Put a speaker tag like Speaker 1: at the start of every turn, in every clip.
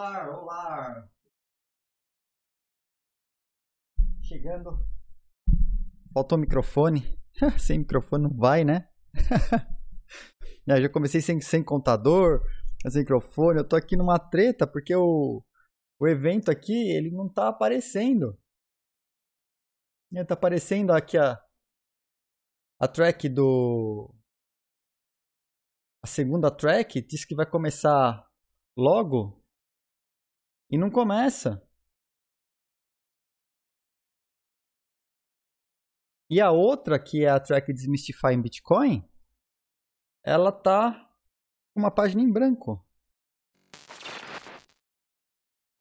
Speaker 1: Olá, olá! Chegando. Faltou o microfone. Sem microfone não vai, né? Já comecei sem computador, sem microfone. Eu tô aqui numa treta porque o evento aqui, ele não tá aparecendo. Ele tá aparecendo aqui a track do... A segunda track diz que vai começar logo e não começa. E a outra, que é a track Desmystifying Bitcoin, ela tá com uma página em branco.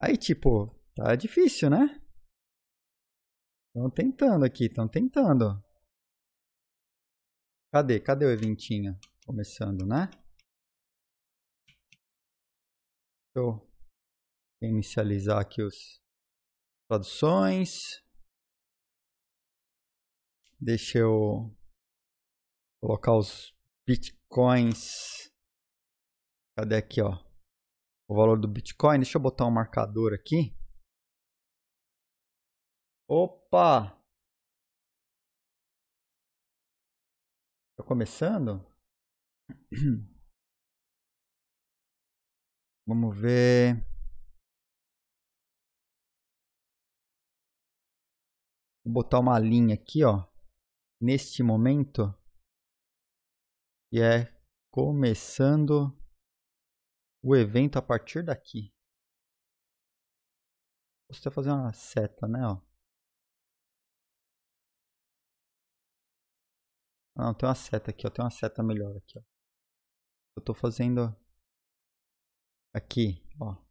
Speaker 1: Aí, tipo, tá difícil, né? Estão tentando aqui, estão tentando. Cadê o eventinho? Começando, né? Deixa eu inicializar aqui as traduções. Deixa eu colocar os bitcoins. Cadê aqui, ó? O valor do Bitcoin. Deixa eu botar um marcador aqui. Opa! Tá começando? Vamos ver. Vou botar uma linha aqui, ó. Neste momento. E é começando o evento a partir daqui. Você vai fazer uma seta, né, ó. Não, tem uma seta aqui, ó. Tem uma seta melhor aqui, ó. Eu tô fazendo aqui, ó.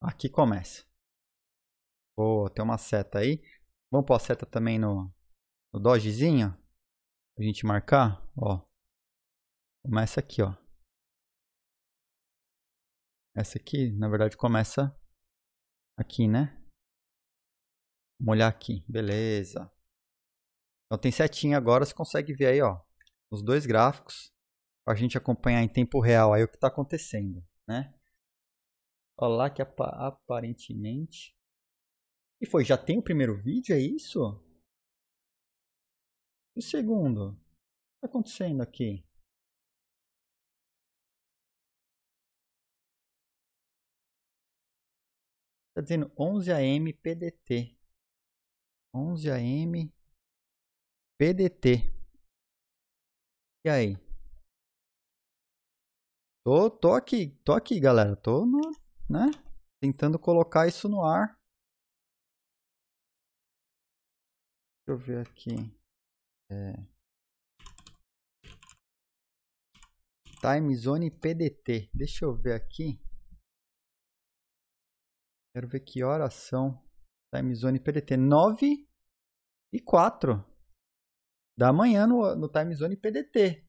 Speaker 1: Aqui começa. Boa, tem uma seta aí. Vamos pôr a seta também no dogezinho. Pra gente marcar, ó. Começa aqui, ó. Essa aqui, na verdade, começa aqui, né? Vamos olhar aqui. Beleza. Então tem setinha agora, você consegue ver aí, ó. Os dois gráficos. Pra gente acompanhar em tempo real aí o que tá acontecendo, né? Olha lá que aparentemente... E foi, já tem o primeiro vídeo, é isso? E o segundo? O que tá acontecendo aqui? Tá dizendo 11 AM PDT. 11 AM PDT. E aí? Tô aqui, galera. Tô no, né? Tentando colocar isso no ar. Deixa eu ver aqui. Time Zone PDT. Deixa eu ver aqui. Quero ver que horas são. Time Zone PDT. 9h04 da manhã no Time Zone PDT.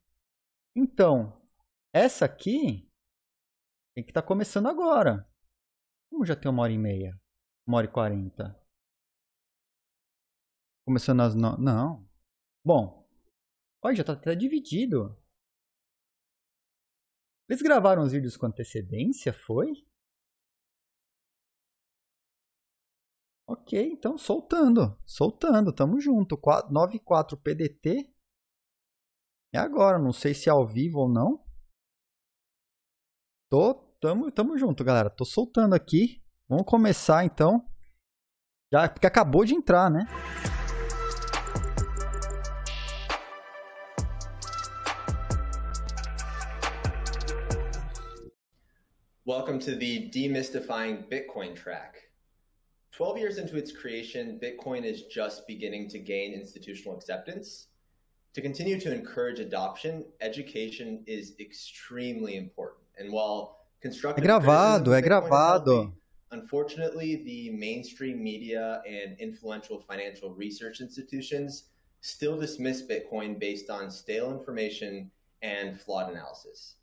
Speaker 1: Então, essa aqui tem que estar começando agora. Como já tem 1h30? 1h40. Começando às 9. Não. Bom. Olha, já está até dividido. Eles gravaram os vídeos com antecedência, foi? Ok, então soltando. Tamo junto. 9h04 PDT. É agora, não sei se é ao vivo ou não. Tamo junto, galera. Tô soltando aqui. Vamos começar então. Já, porque acabou de entrar, né?
Speaker 2: Welcome to the Demystifying Bitcoin track. 12 years into its creation, Bitcoin is just beginning to gain institutional acceptance. To continue to encourage adoption, education is extremely important. And while constructive criticism of Bitcoin is healthy, unfortunately, the mainstream media and influential financial research institutions still dismiss Bitcoin based on stale information and flawed analysis.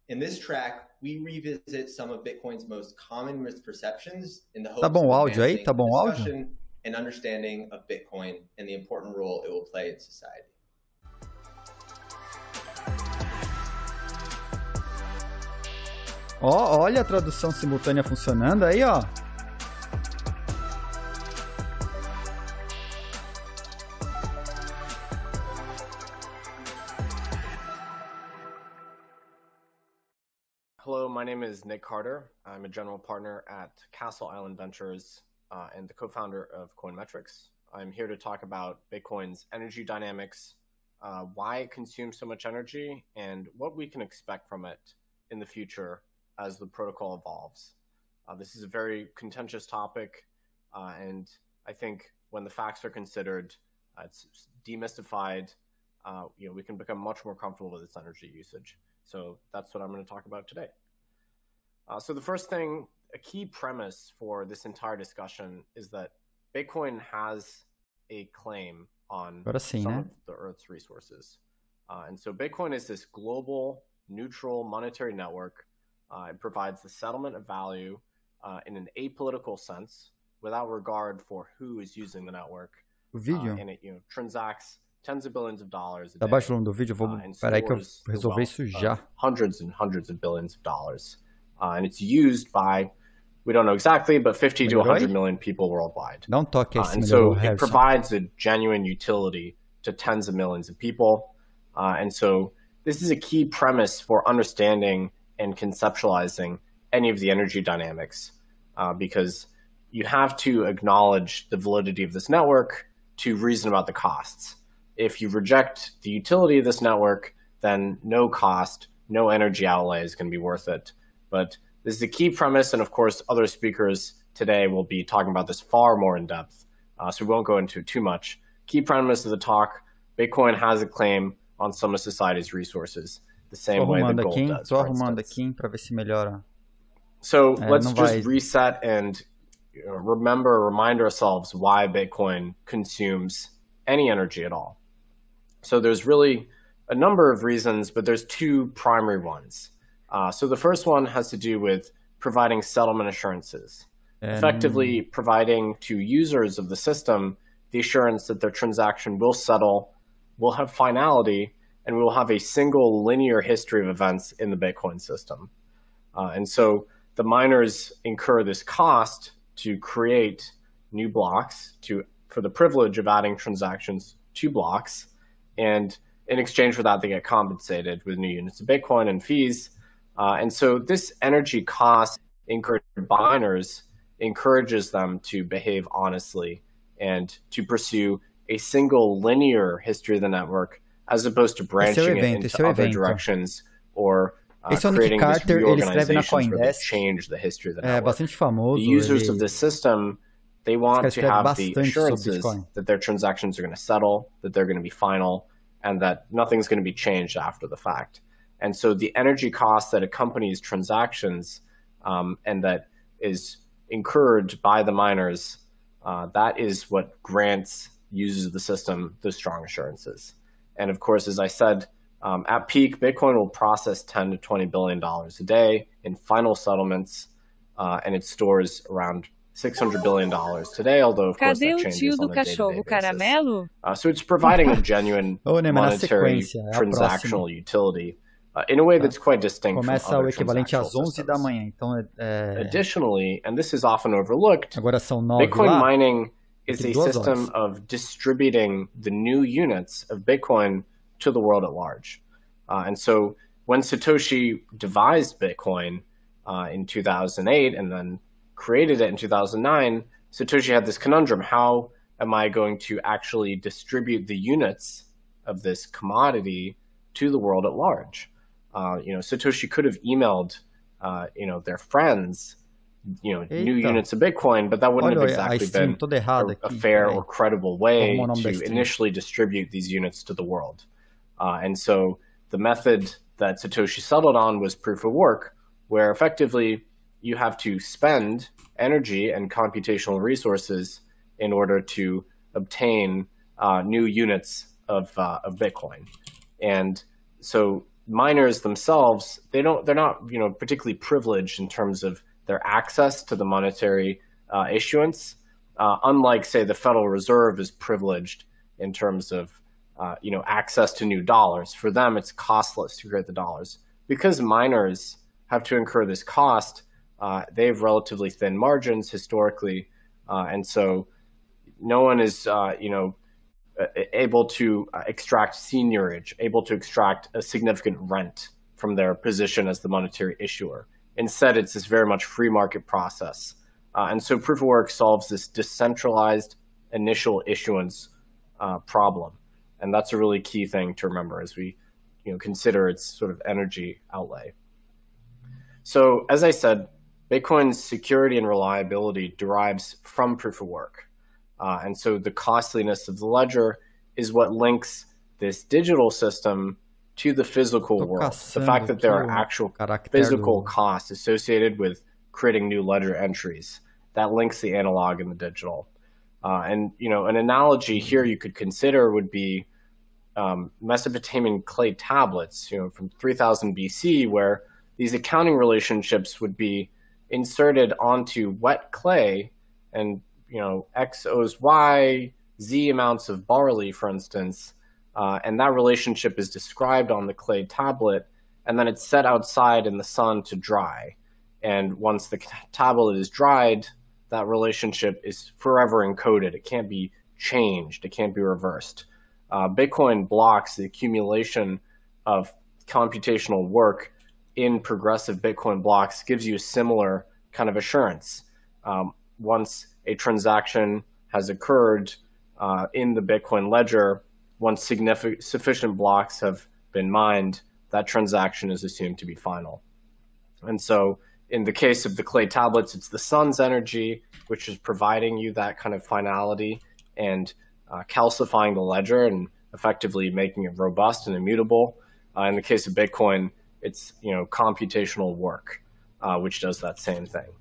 Speaker 2: In this track, we revisit some of Bitcoin's most common misperceptions in the hopes of advancing discussion and understanding of Bitcoin and the important role it will play in society.
Speaker 1: Ó, olha a tradução simultânea funcionando aí, ó.
Speaker 3: Hello, my name is Nick Carter. I'm a general partner at Castle Island Ventures and the co-founder of Coinmetrics. I'm here to talk about Bitcoin's energy dynamics, why it consumes so much energy, and what we can expect from it in the future as the protocol evolves. This is a very contentious topic, and I think when the facts are considered, it's demystified, we can become much more comfortable with its energy usage. So that's what I'm going to talk about today. So the first thing, a key premise for this entire discussion is that Bitcoin has a claim on some of the Earth's resources. And so Bitcoin is this global, neutral monetary network. It provides the settlement of value in an apolitical sense, without regard for who is using the network. And it transacts tens of billions of dollars a day.
Speaker 1: Tá baixo o volume do vídeo, peraí que eu vou resolver isso já.
Speaker 3: Hundreds and hundreds of billions of dollars. And it's used by, we don't know exactly, but 50 to 100 million people worldwide.
Speaker 1: Não toque esse
Speaker 3: and so it provides a genuine utility to tens of millions of people. And so this is a key premise for understanding and conceptualizing any of the energy dynamics, because you have to acknowledge the validity of this network to reason about the costs. If you reject the utility of this network, then no cost, no energy outlay is going to be worth it. But this is a key premise, and of course, other speakers today will be talking about this far more in depth, so we won't go into too much. Key premise of the talk, Bitcoin has a claim on some of society's resources, the same way that gold does.
Speaker 1: Tô arrumando aqui para ver se melhora.
Speaker 3: So let's just reset and remind ourselves why Bitcoin consumes any energy at all. So there's really a number of reasons, but there's two primary ones. So the first one has to do with providing settlement assurances, effectively providing to users of the system the assurance that their transaction will settle, will have finality, and we will have a single linear history of events in the Bitcoin system. And so the miners incur this cost to create new blocks for the privilege of adding transactions to blocks. And in exchange for that, they get compensated with new units of Bitcoin and fees. And so this energy cost incurred by miners encourages them to behave honestly and to pursue a single linear history of the network, as opposed to branching it into other directions or creating these reorganizations where they change the history of the network. The users of the system, they want to have the assurances that their transactions are going to settle, that they're going to be final, and that nothing's going to be changed after the fact. And so the energy cost that accompanies transactions and that is incurred by the miners, that is what grants users of the system those strong assurances. And of course, as I said, at peak, Bitcoin will process $10 to $20 billion a day in final settlements, and it stores around $600 billion today, although of course that changes on a day-to-day basis. So it's providing a genuine monetary transactional utility in a way that's quite distinct from other transactional systems. Additionally, and this is often overlooked, Bitcoin mining is a system of distributing the new units of Bitcoin to the world at large. And so when Satoshi devised Bitcoin in 2008 and then created it in 2009, Satoshi had this conundrum: how am I going to actually distribute the units of this commodity to the world at large? Satoshi could have emailed, their friends, new units of Bitcoin, but that wouldn't have exactly been a fair or credible way to initially distribute these units to the world. And so the method that Satoshi settled on was proof of work, where effectively you have to spend energy and computational resources in order to obtain new units of Bitcoin. And so miners themselves, they're not particularly privileged in terms of their access to the monetary issuance, unlike, say, the Federal Reserve is privileged in terms of access to new dollars. For them, it's costless to create the dollars. Because miners have to incur this cost, they have relatively thin margins historically, and so no one is able to extract seigniorage, able to extract a significant rent from their position as the monetary issuer. Instead, it's this very much free market process. And so proof of work solves this decentralized initial issuance problem. And that's a really key thing to remember as we consider its sort of energy outlay. So as I said, Bitcoin's security and reliability derives from proof of work. And so the costliness of the ledger is what links this digital system to the physical world. The fact that there are actual physical costs associated with creating new ledger entries, that links the analog and the digital. And an analogy here you could consider would be Mesopotamian clay tablets, from 3000 BC, where these accounting relationships would be inserted onto wet clay, and X owes Y, Z amounts of barley, for instance, and that relationship is described on the clay tablet, and then it's set outside in the sun to dry. And once the tablet is dried, that relationship is forever encoded. It can't be changed. It can't be reversed. Bitcoin blocks the accumulation of computational work in progressive Bitcoin blocks, gives you a similar kind of assurance. Once a transaction has occurred in the Bitcoin ledger, once sufficient blocks have been mined, that transaction is assumed to be final. And so in the case of the clay tablets, it's the sun's energy, which is providing you that kind of finality and calcifying the ledger and effectively making it robust and immutable. In the case of Bitcoin, it's computational work, which does that same thing.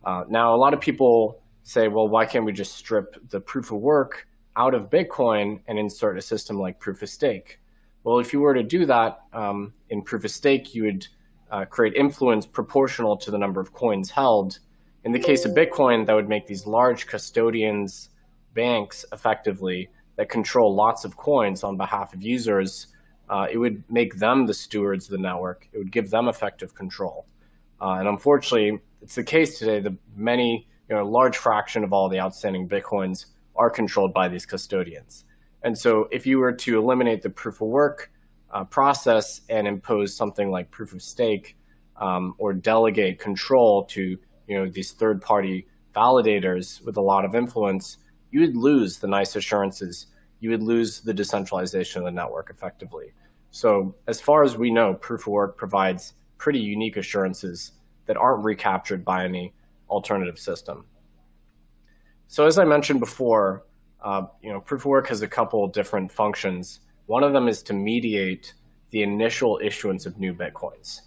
Speaker 3: Now, a lot of people say, well, why can't we just strip the proof of work out of Bitcoin and insert a system like proof of stake? Well, if you were to do that in proof of stake, you would create influence proportional to the number of coins held. In the case of Bitcoin, that would make these large custodians, banks, effectively, that control lots of coins on behalf of users. It would make them the stewards of the network. It would give them effective control. And unfortunately, it's the case today that many, a large fraction of all the outstanding Bitcoins are controlled by these custodians. And so if you were to eliminate the proof of work process and impose something like proof of stake, or delegate control to these third-party validators with a lot of influence, you would lose the nice assurances. You would lose the decentralization of the network effectively. So as far as we know, proof of work provides pretty unique assurances that aren't recaptured by any alternative system. So as I mentioned before, proof of work has a couple different functions. One of them is to mediate the initial issuance of new Bitcoins.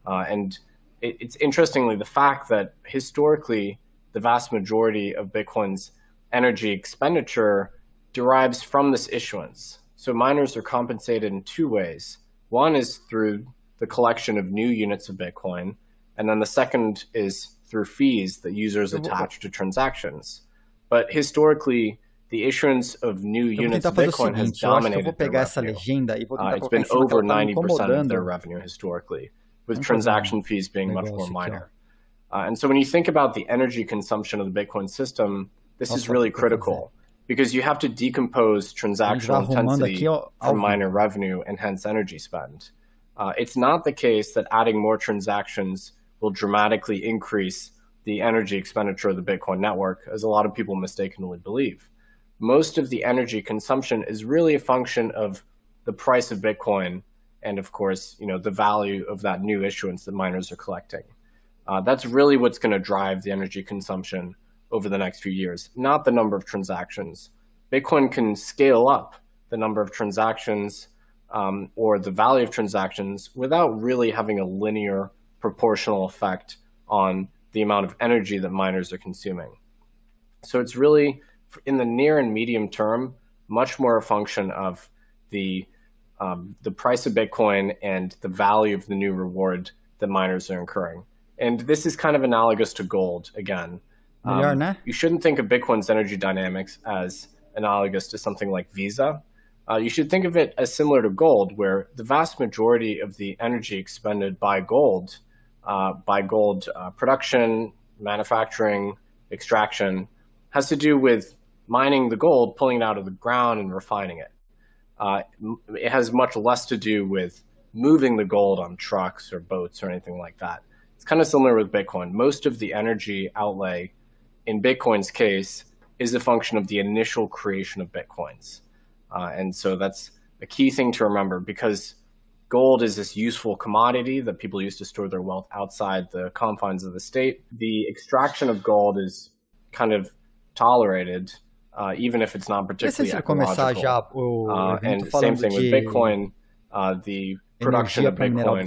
Speaker 3: And it's interestingly the fact that historically, the vast majority of Bitcoin's energy expenditure derives from this issuance. So miners are compensated in two ways. One is through the collection of new units of Bitcoin, and then the second is through fees that users attach to transactions. But historically, the issuance of new units of Bitcoin has dominated their revenue. It's been over 90% of their revenue historically, with transaction fees being much more minor. And so when you think about the energy consumption of the Bitcoin system, this is really critical because you have to decompose transactional intensity from miner revenue and hence energy spend. It's not the case that adding more transactions will dramatically increase the energy expenditure of the Bitcoin network, as a lot of people mistakenly believe. Most of the energy consumption is really a function of the price of Bitcoin and, of course, the value of that new issuance that miners are collecting. That's really what's going to drive the energy consumption over the next few years, not the number of transactions. Bitcoin can scale up the number of transactions or the value of transactions without really having a linear proportional effect on the amount of energy that miners are consuming. So it's really, in the near and medium term, much more a function of the price of Bitcoin and the value of the new reward that miners are incurring. And this is kind of analogous to gold, again. You shouldn't think of Bitcoin's energy dynamics as analogous to something like Visa. You should think of it as similar to gold, where the vast majority of the energy expended by gold by gold production, manufacturing, extraction has to do with mining the gold, pulling it out of the ground and refining it. It has much less to do with moving the gold on trucks or boats or anything like that. It's kind of similar with Bitcoin. Most of the energy outlay in Bitcoin's case is a function of the initial creation of Bitcoins. And so that's a key thing to remember, because gold is this useful commodity that people use to store their wealth outside the confines of the state. The extraction of gold is kind of tolerated, even if it's not particularly ecological. And same thing with Bitcoin. The production of Bitcoin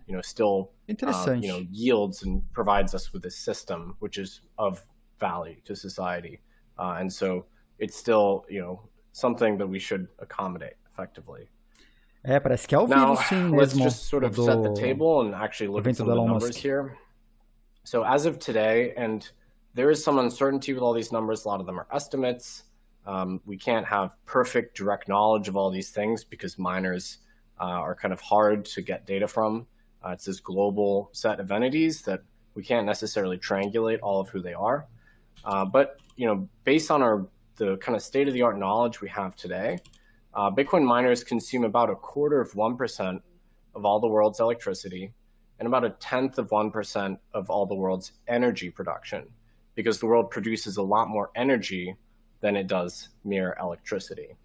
Speaker 3: is, still, yields and provides us with a system which is of value to society. And so it's still, something that we should accommodate effectively.
Speaker 1: Parece que é ao vivo, sim,
Speaker 3: let's just sort of set the table and actually look at some of the numbers here. So as of today, and there is some uncertainty with all these numbers, a lot of them are estimates. We can't have perfect direct knowledge of all these things because miners are kind of hard to get data from. It's this global set of entities that we can't necessarily triangulate all of who they are. But based on the kind of state-of-the-art knowledge we have today, Bitcoin miners consume about 1/4% of all the world's electricity and about 1/10 of 1% of all the world's energy production, because the world produces a lot more energy than it does mere electricity.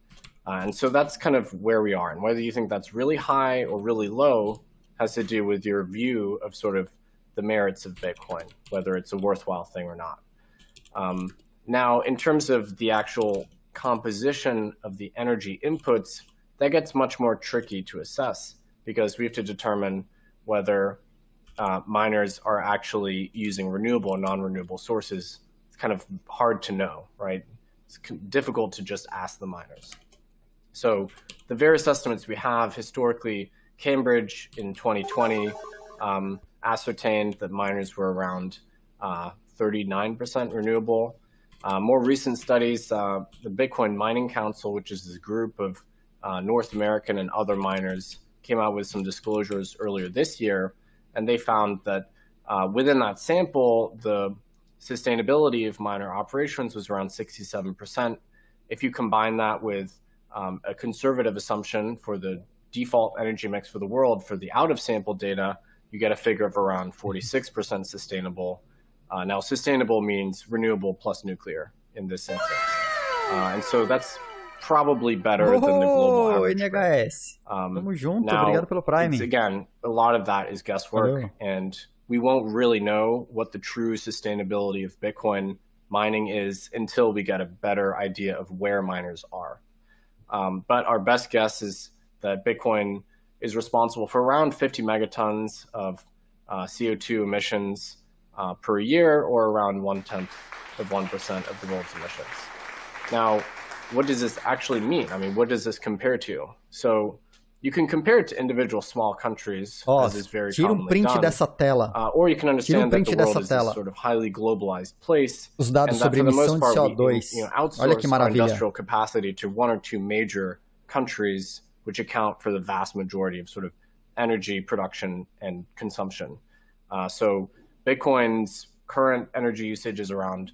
Speaker 3: And so that's kind of where we are. And whether you think that's really high or really low has to do with your view of sort of the merits of Bitcoin, whether it's a worthwhile thing or not. Now, in terms of the actual composition of the energy inputs, that gets much more tricky to assess, because we have to determine whether miners are actually using renewable and non-renewable sources. It's kind of hard to know, right? It's difficult to just ask the miners. So the various estimates we have historically, Cambridge in 2020 ascertained that miners were around 39% renewable. More recent studies, the Bitcoin Mining Council, which is this group of North American and other miners, came out with some disclosures earlier this year, and they found that within that sample, the sustainability of miner operations was around 67%. If you combine that with a conservative assumption for the default energy mix for the world for the out-of-sample data, you get a figure of around 46% sustainable. Now, sustainable means renewable plus nuclear in this instance. And so that's probably better than the global average.
Speaker 1: NHS. Tamo junto, obrigado pelo Prime.
Speaker 3: Again, a lot of that is guesswork, and we won't really know what the true sustainability of Bitcoin mining is until we get a better idea of where miners are. But our best guess is that Bitcoin is responsible for around 50 megatons of CO2 emissions per year, or around 1/10 of 1% of the world's emissions. Now, what does this actually mean? I mean, what does this compare to? So you can compare it to individual small countries, as is very commonly done.
Speaker 1: Dessa tela.
Speaker 3: Or you can understand that the world is a sort of highly globalized place,
Speaker 1: Os dados
Speaker 3: and that
Speaker 1: sobre
Speaker 3: for the most
Speaker 1: emissão de
Speaker 3: part we
Speaker 1: CO2.
Speaker 3: outsource our industrial capacity to one or two major countries, which account for the vast majority of sort of energy production and consumption. So Bitcoin's current energy usage is around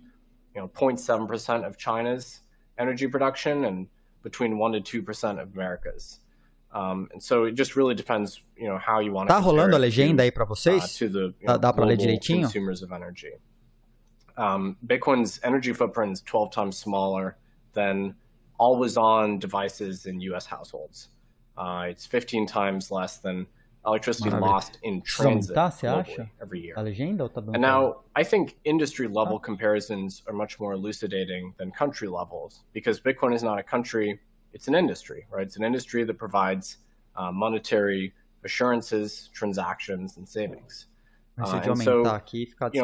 Speaker 3: 0.7% of China's energy production and between 1 to 2% of America's. And so it just really depends, how you want to compare
Speaker 1: rolando a legenda aí para vocês?
Speaker 3: To the
Speaker 1: Dá para ler direitinho?
Speaker 3: consumers of energy. Bitcoin's energy footprint is 12 times smaller than always-on devices in U.S. households. It's 15 times less than electricity lost in transit globally every year. And now, I think industry-level comparisons are much more elucidating than country levels, because Bitcoin is not a country, it's an industry, right? It's an industry that provides monetary assurances, transactions, and savings. And so,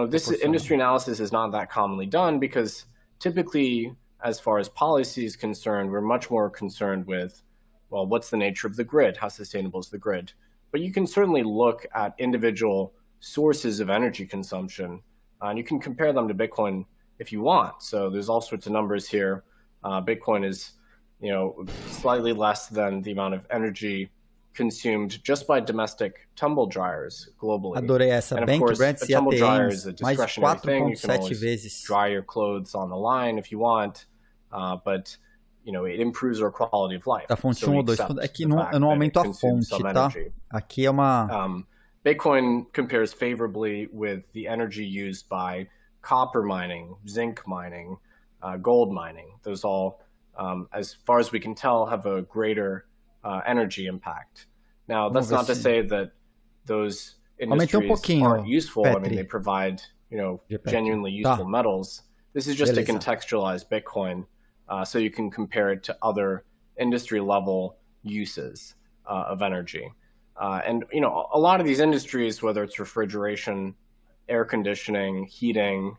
Speaker 3: this industry analysis is not that commonly done, because typically, as far as policy is concerned, we're much more concerned with, well, what's the nature of the grid? How sustainable is the grid? But you can certainly look at individual sources of energy consumption, and you can compare them to Bitcoin if you want. So there's all sorts of numbers here. Bitcoin is, slightly less than the amount of energy consumed just by domestic tumble dryers globally.
Speaker 1: Adorei essa.
Speaker 3: And of
Speaker 1: Bank
Speaker 3: course,
Speaker 1: brands
Speaker 3: a
Speaker 1: e
Speaker 3: tumble dryer
Speaker 1: ATMs,
Speaker 3: is a
Speaker 1: mais de
Speaker 3: discretionary thing. You can
Speaker 1: 4,7
Speaker 3: always
Speaker 1: vezes.
Speaker 3: dry your clothes on the line if you want, but you know, it improves our quality of life.
Speaker 1: Da fonte
Speaker 3: So
Speaker 1: 1
Speaker 3: we
Speaker 1: ou 2.
Speaker 3: accept
Speaker 1: Aqui
Speaker 3: the
Speaker 1: não,
Speaker 3: fact
Speaker 1: eu não
Speaker 3: that
Speaker 1: aumento
Speaker 3: it
Speaker 1: a
Speaker 3: consumes
Speaker 1: fonte,
Speaker 3: some
Speaker 1: tá?
Speaker 3: energy.
Speaker 1: Aqui é uma...
Speaker 3: Bitcoin compares favorably with the energy used by copper mining, zinc mining, gold mining. Those all, as far as we can tell, have a greater energy impact. Now, that's not to say that those industries aren't useful. I mean, they provide, you know, genuinely useful metals. This is just to contextualize Bitcoin so you can compare it to other industry-level uses of energy. And, you know, a lot of these industries, whether it's refrigeration, air conditioning, heating,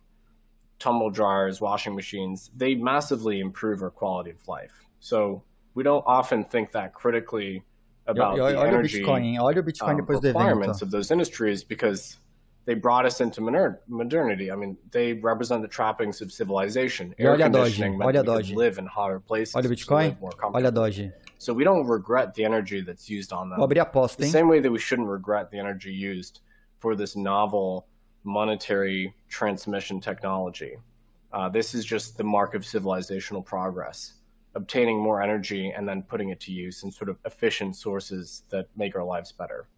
Speaker 3: tumble dryers, washing machines, they massively improve our quality of life. So we don't often think that critically about the energy requirements of those industries because they brought us into modernity. I mean, they represent the trappings of civilization. Air conditioning meant we could live in hotter places.
Speaker 1: Olha o Bitcoin, olha a Doge.
Speaker 3: So we don't regret the energy that's used on them. The same way that we shouldn't regret the energy used for this novel monetary transmission technology. This is just the mark of civilizational progress, obtaining more energy and then putting it to use in sort of efficient sources that make our lives better.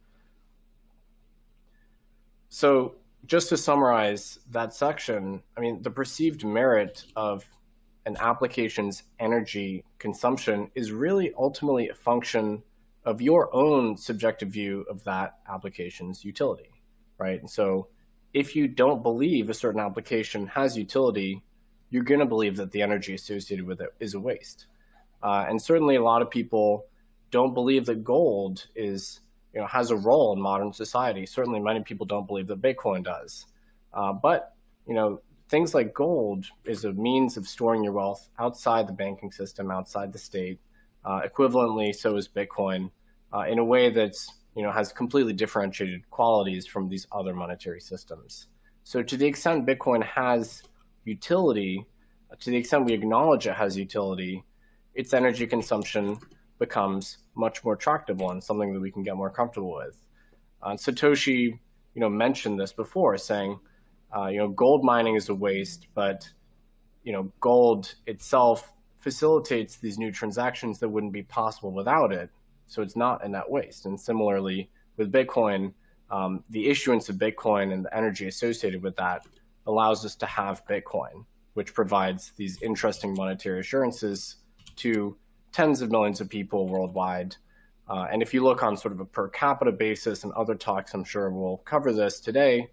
Speaker 3: So just to summarize that section, I mean, the perceived merit of an application's energy consumption is really ultimately a function of your own subjective view of that application's utility, right? And so if you don't believe a certain application has utility, you're going to believe that the energy associated with it is a waste. And certainly a lot of people don't believe that gold is, you know, has a role in modern society. Certainly many people don't believe that Bitcoin does. But, you know, things like gold is a means of storing your wealth outside the banking system, outside the state. Equivalently, so is Bitcoin, in a way that's, you know, has completely differentiated qualities from these other monetary systems. So to the extent Bitcoin has utility, to the extent we acknowledge it has utility, its energy consumption becomes much more tractable and something that we can get more comfortable with. Satoshi, you know, mentioned this before, saying, you know, gold mining is a waste, but, you know, gold itself facilitates these new transactions that wouldn't be possible without it. So it's not a net waste. And similarly with Bitcoin, the issuance of Bitcoin and the energy associated with that allows us to have Bitcoin, which provides these interesting monetary assurances to tens of millions of people worldwide. And if you look on sort of a per capita basis, and other talks, I'm sure we'll cover this today,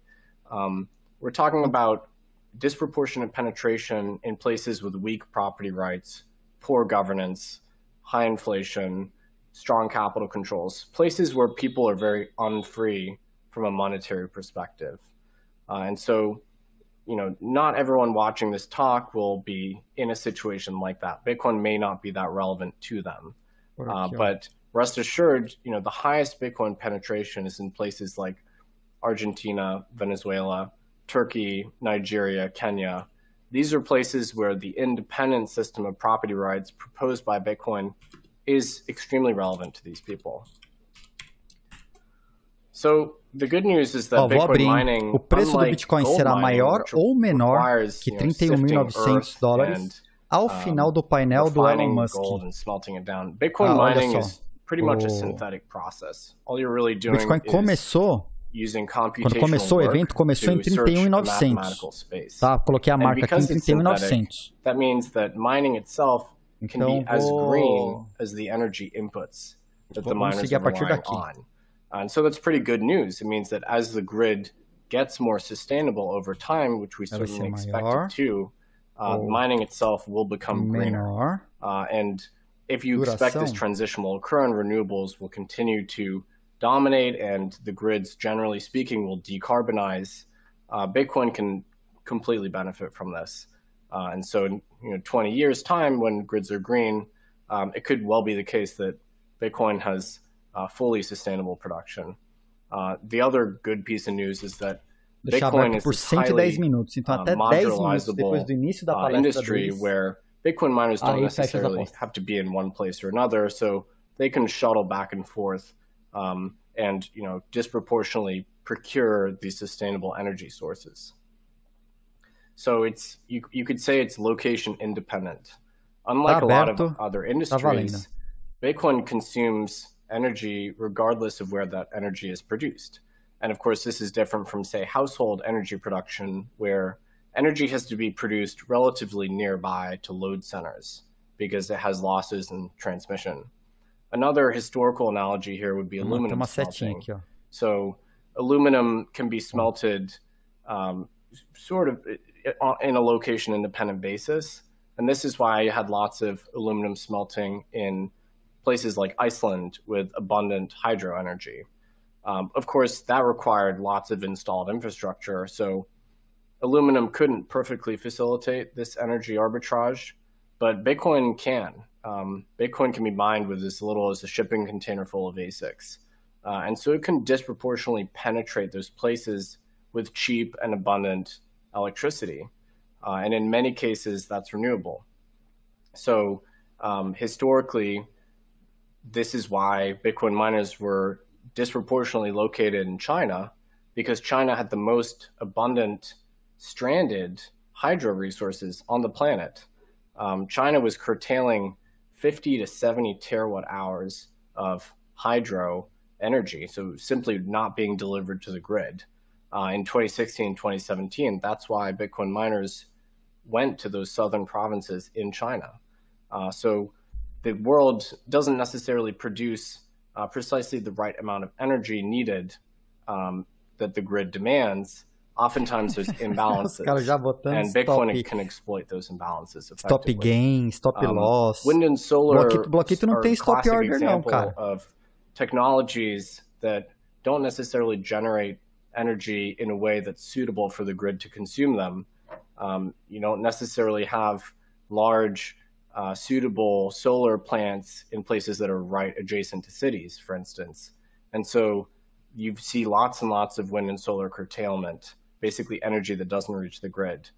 Speaker 3: we're talking about disproportionate penetration in places with weak property rights, poor governance, high inflation, strong capital controls, places where people are very unfree from a monetary perspective. And so, you know, not everyone watching this talk will be in a situation like that. Bitcoin may not be that relevant to them. But rest assured, you know, the highest Bitcoin penetration is in places like Argentina, Venezuela, Turkey, Nigeria, Kenya. These are places where the independent system of property rights proposed by Bitcoin is extremely relevant to these people. So the good news is that Bitcoin mining,
Speaker 1: o preço do Bitcoin será maior ou menor que $31.900 ao final do painel do Elon Musk.
Speaker 3: Bitcoin mining is pretty much a synthetic process. All you're really doing
Speaker 1: Bitcoin começou, quando começou o evento, começou em 31.900. Tá, coloquei a marca aqui em 31.900.
Speaker 3: That means that mining itself can be as green as the energy inputs that the miners are relying on. And so that's pretty good news. It means that as the grid gets more sustainable over time, which we certainly expect it to, mining itself will become greener. And if you expect this transition will occur and renewables will continue to dominate and the grids, generally speaking, will decarbonize, Bitcoin can completely benefit from this. And so in 20 years' time, when grids are green, it could well be the case that Bitcoin has fully sustainable production. The other good piece of news is that Bitcoin is this highly modularizable industry where Bitcoin miners don't necessarily have to be in one place or another, so they can shuttle back and forth and disproportionately procure these sustainable energy sources. So it's you could say it's location independent. Unlike a lot of other industries, Bitcoin consumes energy regardless of where that energy is produced. And of course, this is different from, say, household energy production, where energy has to be produced relatively nearby to load centers because it has losses in transmission. Another historical analogy here would be aluminum smelting. So aluminum can be smelted sort of in a location-independent basis. And this is why you had lots of aluminum smelting in places like Iceland with abundant hydro energy. Of course, that required lots of installed infrastructure. So aluminum couldn't perfectly facilitate this energy arbitrage, but Bitcoin can. Bitcoin can be mined with as little as a shipping container full of ASICs. And so it can disproportionately penetrate those places with cheap and abundant electricity. And in many cases, that's renewable. So historically, this is why Bitcoin miners were disproportionately located in China, because China had the most abundant stranded hydro resources on the planet. China was curtailing 50 to 70 terawatt hours of hydro energy, so simply not being delivered to the grid. In 2016, 2017, that's why Bitcoin miners went to those southern provinces in China. So the world doesn't necessarily produce precisely the right amount of energy needed that the grid demands. Oftentimes there's imbalances, and Bitcoin can exploit those imbalances effectively.
Speaker 1: Stop gain, stop loss.
Speaker 3: Wind and solar
Speaker 1: Bloquito não tem stop order não, cara.
Speaker 3: Of technologies that don't necessarily generate energy in a way that's suitable for the grid to consume them. You don't necessarily have large suitable solar plants in places that are right adjacent to cities, for instance. And so you see lots and lots of wind and solar curtailment, basically energy that doesn't reach the grid.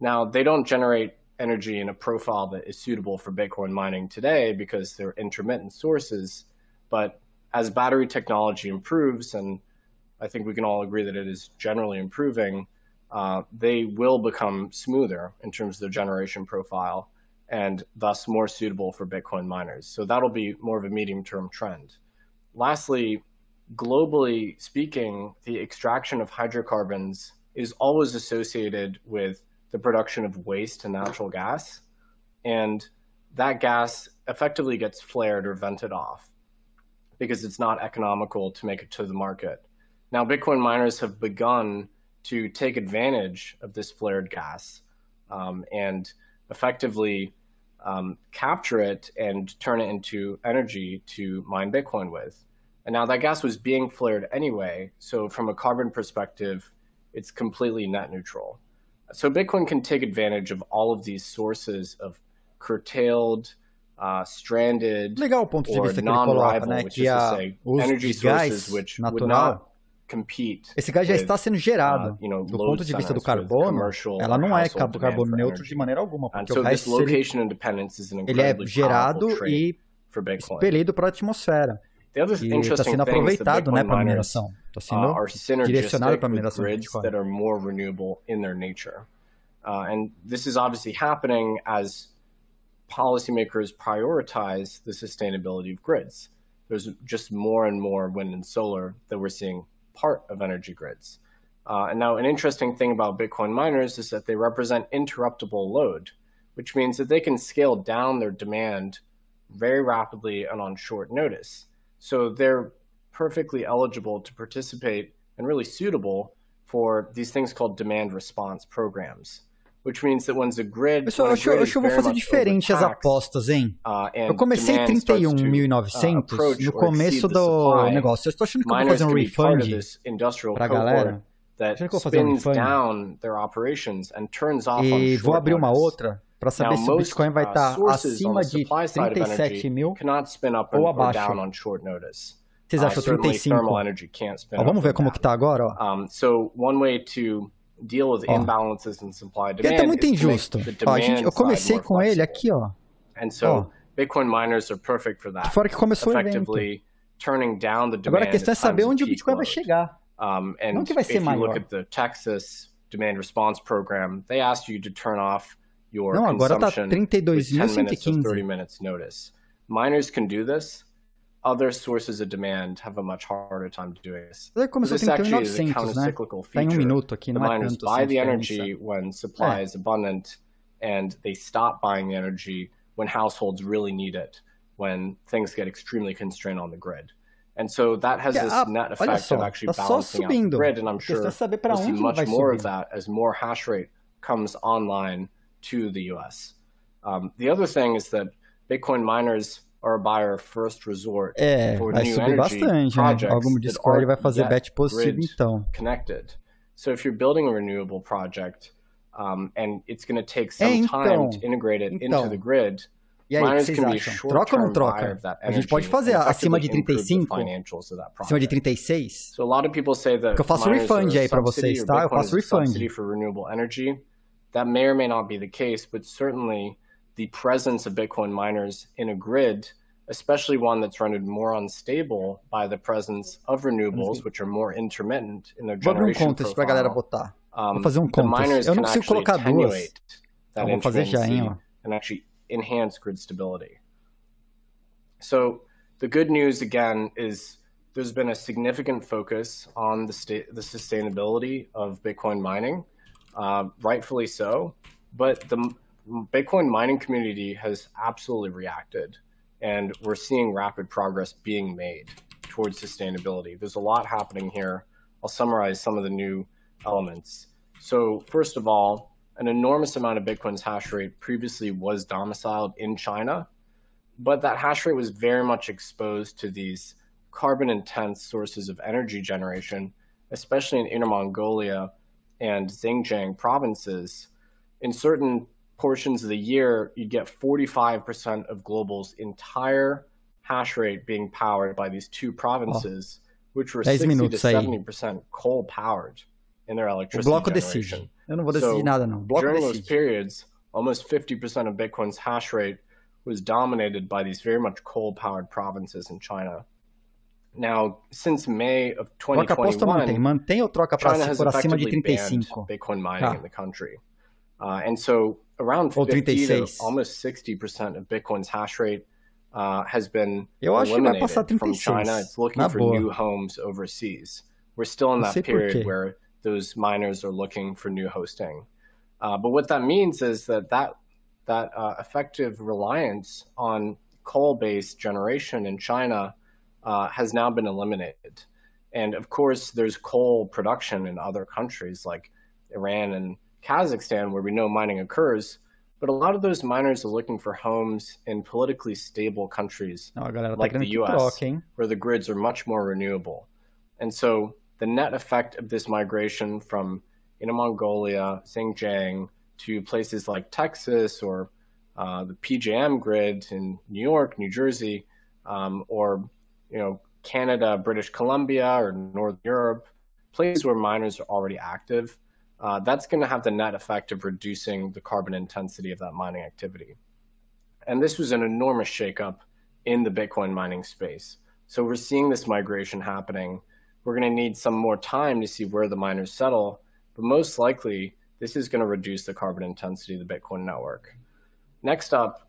Speaker 3: Now, they don't generate energy in a profile that is suitable for Bitcoin mining today because they're intermittent sources. But as battery technology improves, and I think we can all agree that it is generally improving, they will become smoother in terms of their generation profile and thus more suitable for Bitcoin miners. So that'll be more of a medium-term trend. Lastly, globally speaking, the extraction of hydrocarbons is always associated with the production of waste and natural gas. And that gas effectively gets flared or vented off because it's not economical to make it to the market. Now, Bitcoin miners have begun to take advantage of this flared gas and effectively capture it and turn it into energy to mine Bitcoin with. And now that gas was being flared anyway, so from a carbon perspective, it's completely net neutral. So Bitcoin can take advantage of all of these sources of curtailed, stranded, or non-rival, which is to say, energy sources which would not compete.
Speaker 1: Esse gás já está sendo gerado. Do ponto de vista do carbono, ela não é carbono neutro de maneira alguma, porque o gás ele é gerado e expelido para a atmosfera. E está sendo aproveitado, né, para a mineração. Está sendo direcionado para a mineração de Bitcoin.
Speaker 3: That are more renewable in their nature. And this is obviously happening as policymakers prioritize the sustainability of grids. There's just more and more wind and solar that we're seeing part of energy grids. And now an interesting thing about Bitcoin miners is that they represent interruptible load, which means that they can scale down their demand very rapidly and on short notice. So they're perfectly eligible to participate and really suitable for these things called demand response programs, which means that when the grid...
Speaker 1: Pessoal, acho que eu vou fazer diferente as apostas, hein? Eu comecei 31.900 no começo do negócio. Eu estou achando que eu vou fazer um refund para a galera. Acho que eu vou fazer um refund. E vou abrir uma outra para saber se o Bitcoin vai estar acima de 37 mil ou abaixo. Vocês acham 35? Vamos ver como que está agora. Ele tá muito injusto. Eu comecei com ele aqui, ó.
Speaker 3: Bitcoin miners are perfect for that.
Speaker 1: Fora que começou o evento.
Speaker 3: turning down the demand.
Speaker 1: Agora a questão é saber onde o Bitcoin vai chegar. Não que vai ser maior.
Speaker 3: If you look at the Texas demand response program, they asked you to turn off your
Speaker 1: agora
Speaker 3: consumption
Speaker 1: tá 32.115.
Speaker 3: with 10 minutes or 30 minutes notice. Miners can do this. Other sources of demand have a much harder time doing this.
Speaker 1: This actually is a countercyclical feature. Tá em minuto aqui, não
Speaker 3: the miners buy the
Speaker 1: diferença.
Speaker 3: energy when supply is abundant, and they stop buying the energy when households really need it, when things get extremely constrained on the grid. And so that has this net effect of actually balancing out the grid, and I'm sure we'll see much more of that as more hash rate comes online to the US. The other thing is that Bitcoin miners are a buyer of first resort for
Speaker 1: vai
Speaker 3: new
Speaker 1: subir
Speaker 3: energy
Speaker 1: bastante,
Speaker 3: projects
Speaker 1: né? Algum Discord vai fazer bet positivo, então.
Speaker 3: Connected. So if you're building a renewable project, and it's going to take some time to integrate it into the grid,
Speaker 1: e aí,
Speaker 3: miners
Speaker 1: vocês
Speaker 3: can be
Speaker 1: acham? Troca ou não troca? A gente pode fazer acima de 35, acima de 36.
Speaker 3: So a lot of people say that
Speaker 1: eu faço refund aí para vocês, tá? Eu faço refund.
Speaker 3: For renewable energy. That may or may not be the case, but certainly the presence of Bitcoin miners in a grid, especially one that's rendered more unstable by the presence of renewables, which are more intermittent in their generation profile.
Speaker 1: Pra galera votar. Vou fazer contest. Eu não consigo colocar duas. Eu vou fazer já, hein, ó.
Speaker 3: And actually enhance grid stability. So the good news again is there's been a significant focus on the sustainability of Bitcoin mining, rightfully so, but the Bitcoin mining community has absolutely reacted, and we're seeing rapid progress being made towards sustainability. There's a lot happening here. I'll summarize some of the new elements. So first of all, an enormous amount of Bitcoin's hash rate previously was domiciled in China, but that hash rate was very much exposed to these carbon-intense sources of energy generation, especially in Inner Mongolia and Xinjiang provinces. In certain portions of the year, you'd get 45% of global's entire hash rate being powered by these two provinces, which were 60 to 70% coal-powered in their electricity generation.
Speaker 1: Eu não vou decidir nada, não.
Speaker 3: During those periods, almost 50% of Bitcoin's hash rate was dominated by these very much coal-powered provinces in China. Now, since May of 2021,
Speaker 1: mantém ou troca para
Speaker 3: China has
Speaker 1: for acima de
Speaker 3: effectively
Speaker 1: 35?
Speaker 3: banned Bitcoin mining in the country. And so around 50 to almost 60% of Bitcoin's hash rate has been eliminated from China. It's looking for new homes overseas. We're still in that period where those miners are looking for new hosting. But what that means is that effective reliance on coal-based generation in China has now been eliminated. And of course, there's coal production in other countries like Iran and Kazakhstan where we know mining occurs, but a lot of those miners are looking for homes in politically stable countries like the US, where the grids are much more renewable. And so the net effect of this migration from Inner Mongolia, Xinjiang, to places like Texas or the PJM grid in New York, New Jersey, or Canada, British Columbia, or Northern Europe, places where miners are already active, that's going to have the net effect of reducing the carbon intensity of that mining activity. And this was an enormous shakeup in the Bitcoin mining space. So we're seeing this migration happening. We're going to need some more time to see where the miners settle, but most likely this is going to reduce the carbon intensity of the Bitcoin network. Next up,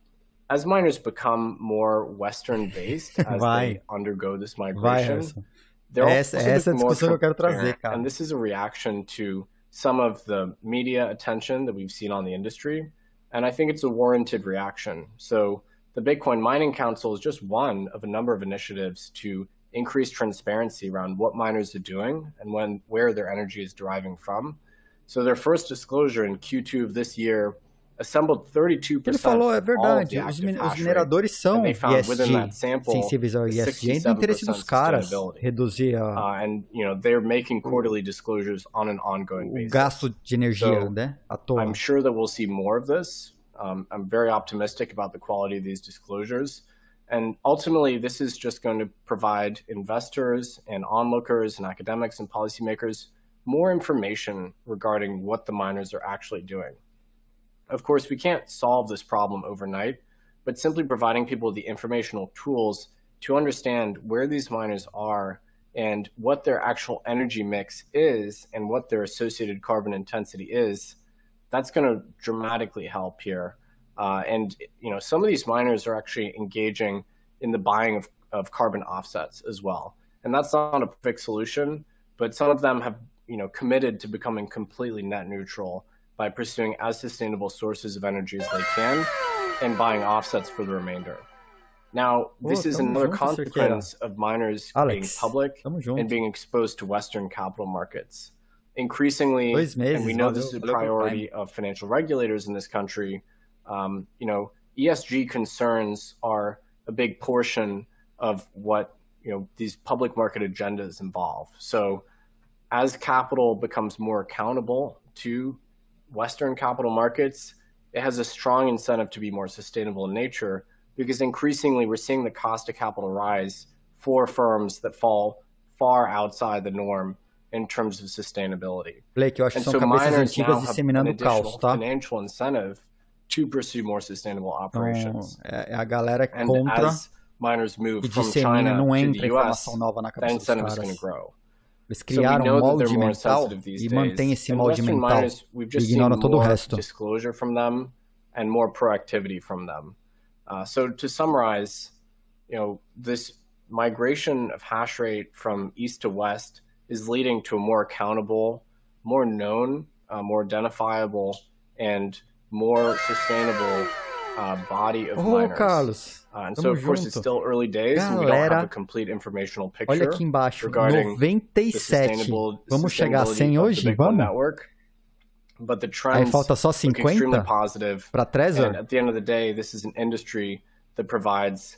Speaker 3: as miners become more Western-based, as they undergo this migration, they're also more transparent. And this is a reaction to some of the media attention that we've seen on the industry. And I think it's a warranted reaction. So the Bitcoin Mining Council is just one of a number of initiatives to increase transparency around what miners are doing and where their energy is deriving from. So their first disclosure in Q2 of this year assembled 32%
Speaker 1: Ele falou, é verdade,
Speaker 3: os
Speaker 1: mineradores são ESG, sensíveis ao ESG, é do interesse dos caras reduzir
Speaker 3: and they're making quarterly disclosures on an ongoing basis.
Speaker 1: O gasto de energia, né, à toa.
Speaker 3: I'm sure that we'll see more of this. I'm very optimistic about the quality of these disclosures. And ultimately, this is just going to provide investors and onlookers and academics and policymakers more information regarding what the miners are actually doing. Of course, we can't solve this problem overnight, but simply providing people with the informational tools to understand where these miners are and what their actual energy mix is and what their associated carbon intensity is, that's going to dramatically help here. And some of these miners are actually engaging in the buying of carbon offsets as well. And that's not a perfect solution, but some of them have committed to becoming completely net neutral by pursuing as sustainable sources of energy as they can and buying offsets for the remainder. Now, this is another consequence of miners being public and being exposed to Western capital markets. Increasingly, and we know this is a priority of financial regulators in this country, ESG concerns are a big portion of what these public market agendas involve. So as capital becomes more accountable to Western capital markets, it has a strong incentive to be more sustainable in nature, because increasingly we're seeing the cost of capital rise for firms that fall far outside the norm in terms of sustainability.
Speaker 1: Blake, eu acho que são cabeças antigas disseminando o caos, tá?
Speaker 3: Financial incentive to pursue more sustainable operations.
Speaker 1: É a galera contra
Speaker 3: e
Speaker 1: dissemina, não entra informação nova na cabeça dos caras. Eles criaram um molde mental e mantêm esse molde mental e ignoram todo o resto.
Speaker 3: Disclosure from them and more proactivity from them. So to summarize, this migration of hash rate from east to west is leading to a more accountable, more known, more identifiable, and more sustainable body of miners.
Speaker 1: Carlos,
Speaker 3: and so, of course, it's still early days, and we don't have a complete informational picture.
Speaker 1: Olha aqui embaixo, 97. Vamos chegar a 100 hoje? Vamos?
Speaker 3: Network. But the trends
Speaker 1: aí falta só 50 para Trezor.
Speaker 3: And at the end of the day, this is an industry that provides,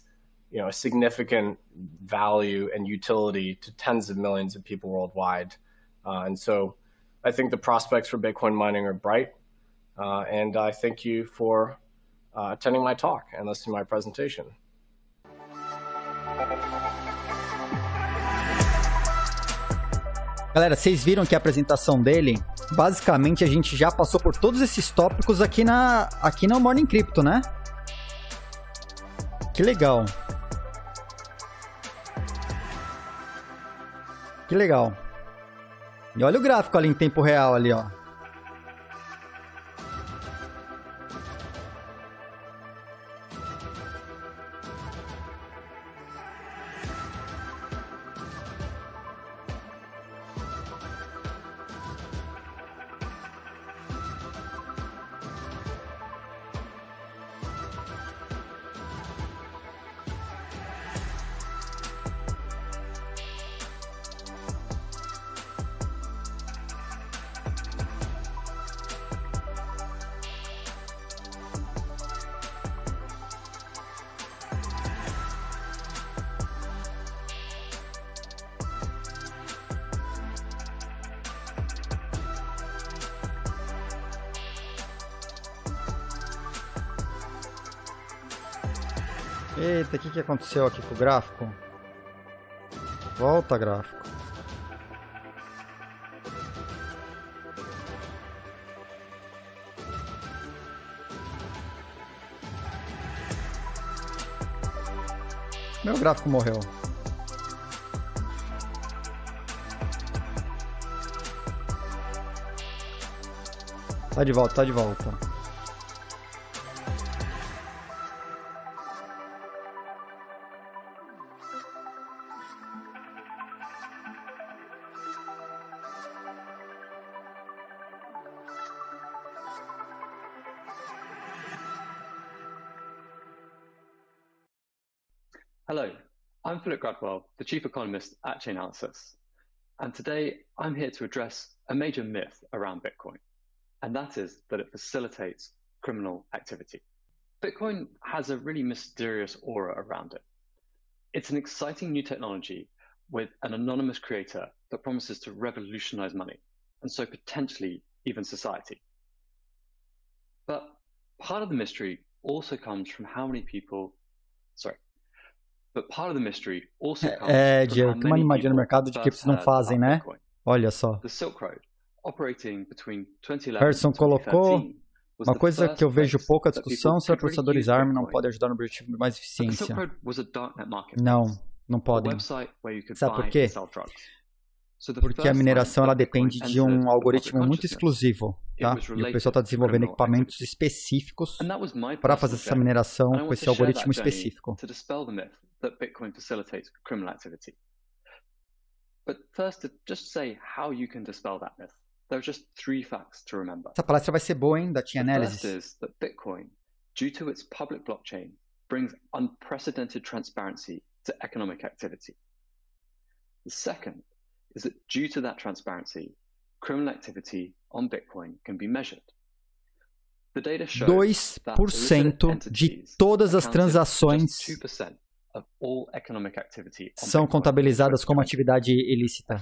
Speaker 3: a significant value and utility to tens of millions of people worldwide. And so, I think the prospects for Bitcoin mining are bright. And I thank you for attending my talk and listening to my presentation.
Speaker 1: Galera, vocês viram que a apresentação dele, basicamente a gente já passou por todos esses tópicos aqui no Morning Crypto, né? Que legal. Que legal. E olha o gráfico ali em tempo real ali, ó. Eita, o que aconteceu aqui com o gráfico? Volta, gráfico. Meu gráfico morreu. Tá de volta, tá de volta.
Speaker 4: Hello, I'm Philip Gradwell, the Chief Economist at Chainalysis, and today I'm here to address a major myth around Bitcoin, and that is that it facilitates criminal activity. Bitcoin has a really mysterious aura around it. It's an exciting new technology with an anonymous creator that promises to revolutionize money, and so potentially even society. But part of the mystery also comes from how many people, But part of the mystery also comes
Speaker 1: Diego, tem uma animadinha no mercado de que vocês não fazem, né? Olha só.
Speaker 4: The Silk Road, operating between 2011
Speaker 1: Harrison
Speaker 4: and 2013,
Speaker 1: colocou Uma coisa que eu vejo pouca discussão se processadores ARM não podem ajudar no objetivo de mais eficiência. Não, não podem. Sabe por quê? Porque a mineração ela depende de um algoritmo muito exclusivo, tá? E o pessoal está desenvolvendo equipamentos específicos para fazer essa mineração com esse algoritmo específico. Essa palestra vai ser boa, hein, da Team Analysis.
Speaker 4: Bitcoin, due to its public blockchain, brings unprecedented transparency to economic activity. The second is that due to that transparency, criminal activity on Bitcoin can be measured. The data shows
Speaker 1: 2% de todas as transações são contabilizadas como atividade ilícita.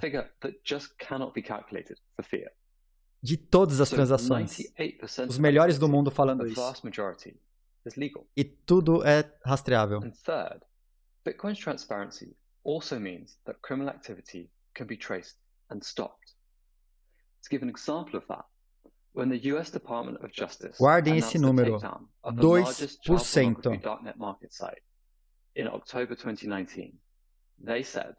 Speaker 1: De todas as transações. Os melhores do mundo falando isso. E tudo é rastreável.
Speaker 4: And third, Bitcoin's transparency also means that criminal activity can be traced and stopped. To give an example of that, when the US Department of Justice
Speaker 1: Guardem esse número, 2%.
Speaker 4: .NET market site in October 2019, they said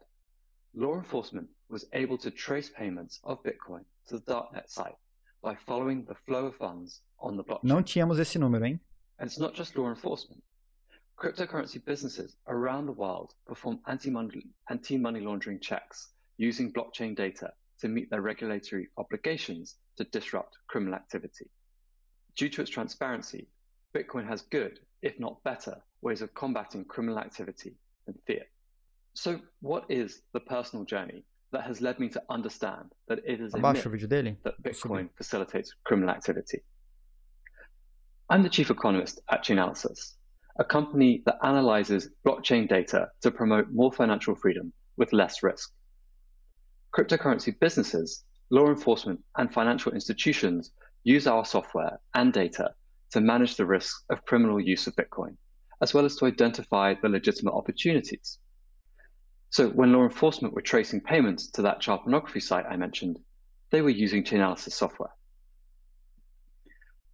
Speaker 4: law enforcement was able to trace payments of Bitcoin to the .NET site by following the flow of funds on the blockchain.
Speaker 1: Não tínhamos esse número, hein?
Speaker 4: And it's not just law enforcement. Cryptocurrency businesses around the world perform anti-money laundering checks using blockchain data to meet their regulatory obligations to disrupt criminal activity. Due to its transparency, Bitcoin has good, if not better, ways of combating criminal activity than fiat. So what is the personal journey that has led me to understand that it is a myth that Bitcoin facilitates criminal activity? I'm the chief economist at Chainalysis, a company that analyzes blockchain data to promote more financial freedom with less risk. Cryptocurrency businesses, law enforcement, and financial institutions use our software and data to manage the risks of criminal use of Bitcoin, as well as to identify the legitimate opportunities. So when law enforcement were tracing payments to that child pornography site I mentioned, they were using Chainalysis software.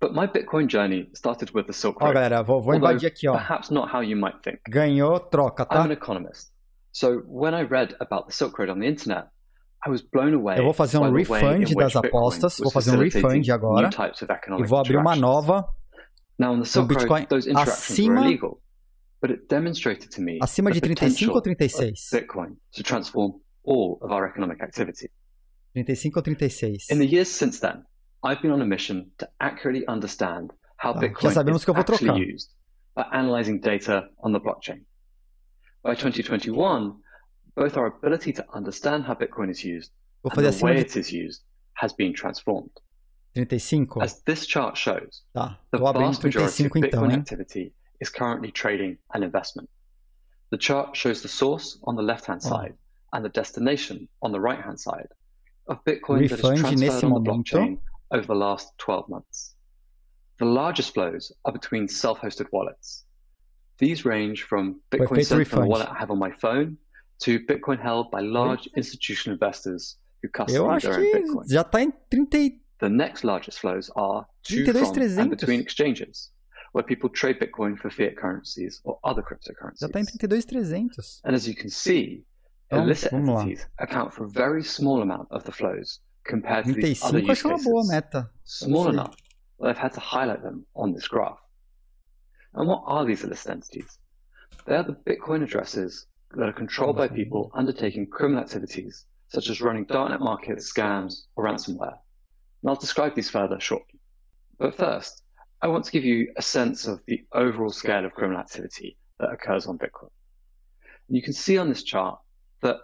Speaker 4: But my Bitcoin journey started with the Silk Road.
Speaker 1: Galera, vou invadir aqui, ó.
Speaker 4: Perhaps not how you might think.
Speaker 1: Ganhou, troca, tá?
Speaker 4: I'm an economist. So when I read about the Silk Road on the internet, I was blown away.
Speaker 1: Eu vou fazer um refund das apostas, vou fazer um refund agora e vou abrir uma nova.
Speaker 4: Now on the Silk Road, those interactions were illegal, but it demonstrated to me
Speaker 1: acima de 35 ou 36?
Speaker 4: Bitcoin to transform all of our economic activity.
Speaker 1: 35 ou 36?
Speaker 4: In the years since then, I've been on a mission to accurately understand how Bitcoin is actually used by analyzing data on the blockchain. By 2021, both our ability to understand how Bitcoin is used and the way it is used has been transformed.
Speaker 1: 35?
Speaker 4: As this chart shows,
Speaker 1: the
Speaker 4: vast majority of Bitcoin activity is currently trading and investment. The chart shows the source on the left-hand side and the destination on the right-hand side of Bitcoin that is transferred on the blockchain over the last 12 months. The largest flows are between self-hosted wallets. These range from Bitcoin sent from a wallet I have on my phone to Bitcoin held by large institutional investors who custody their own Bitcoin.
Speaker 1: Já tá em 30.
Speaker 4: The next largest flows are to from and between exchanges, where people trade Bitcoin for fiat currencies or other cryptocurrencies.
Speaker 1: Já tá em 32.300.
Speaker 4: And as you can see, illicit entities account for a very small amount of the flows compared to these other use cases. Small enough that I've had to highlight them on this graph. And what are these illicit entities? They are the Bitcoin addresses that are controlled by people undertaking criminal activities, such as running darknet markets, scams, or ransomware. And I'll describe these further shortly. But first, I want to give you a sense of the overall scale of criminal activity that occurs on Bitcoin. And you can see on this chart that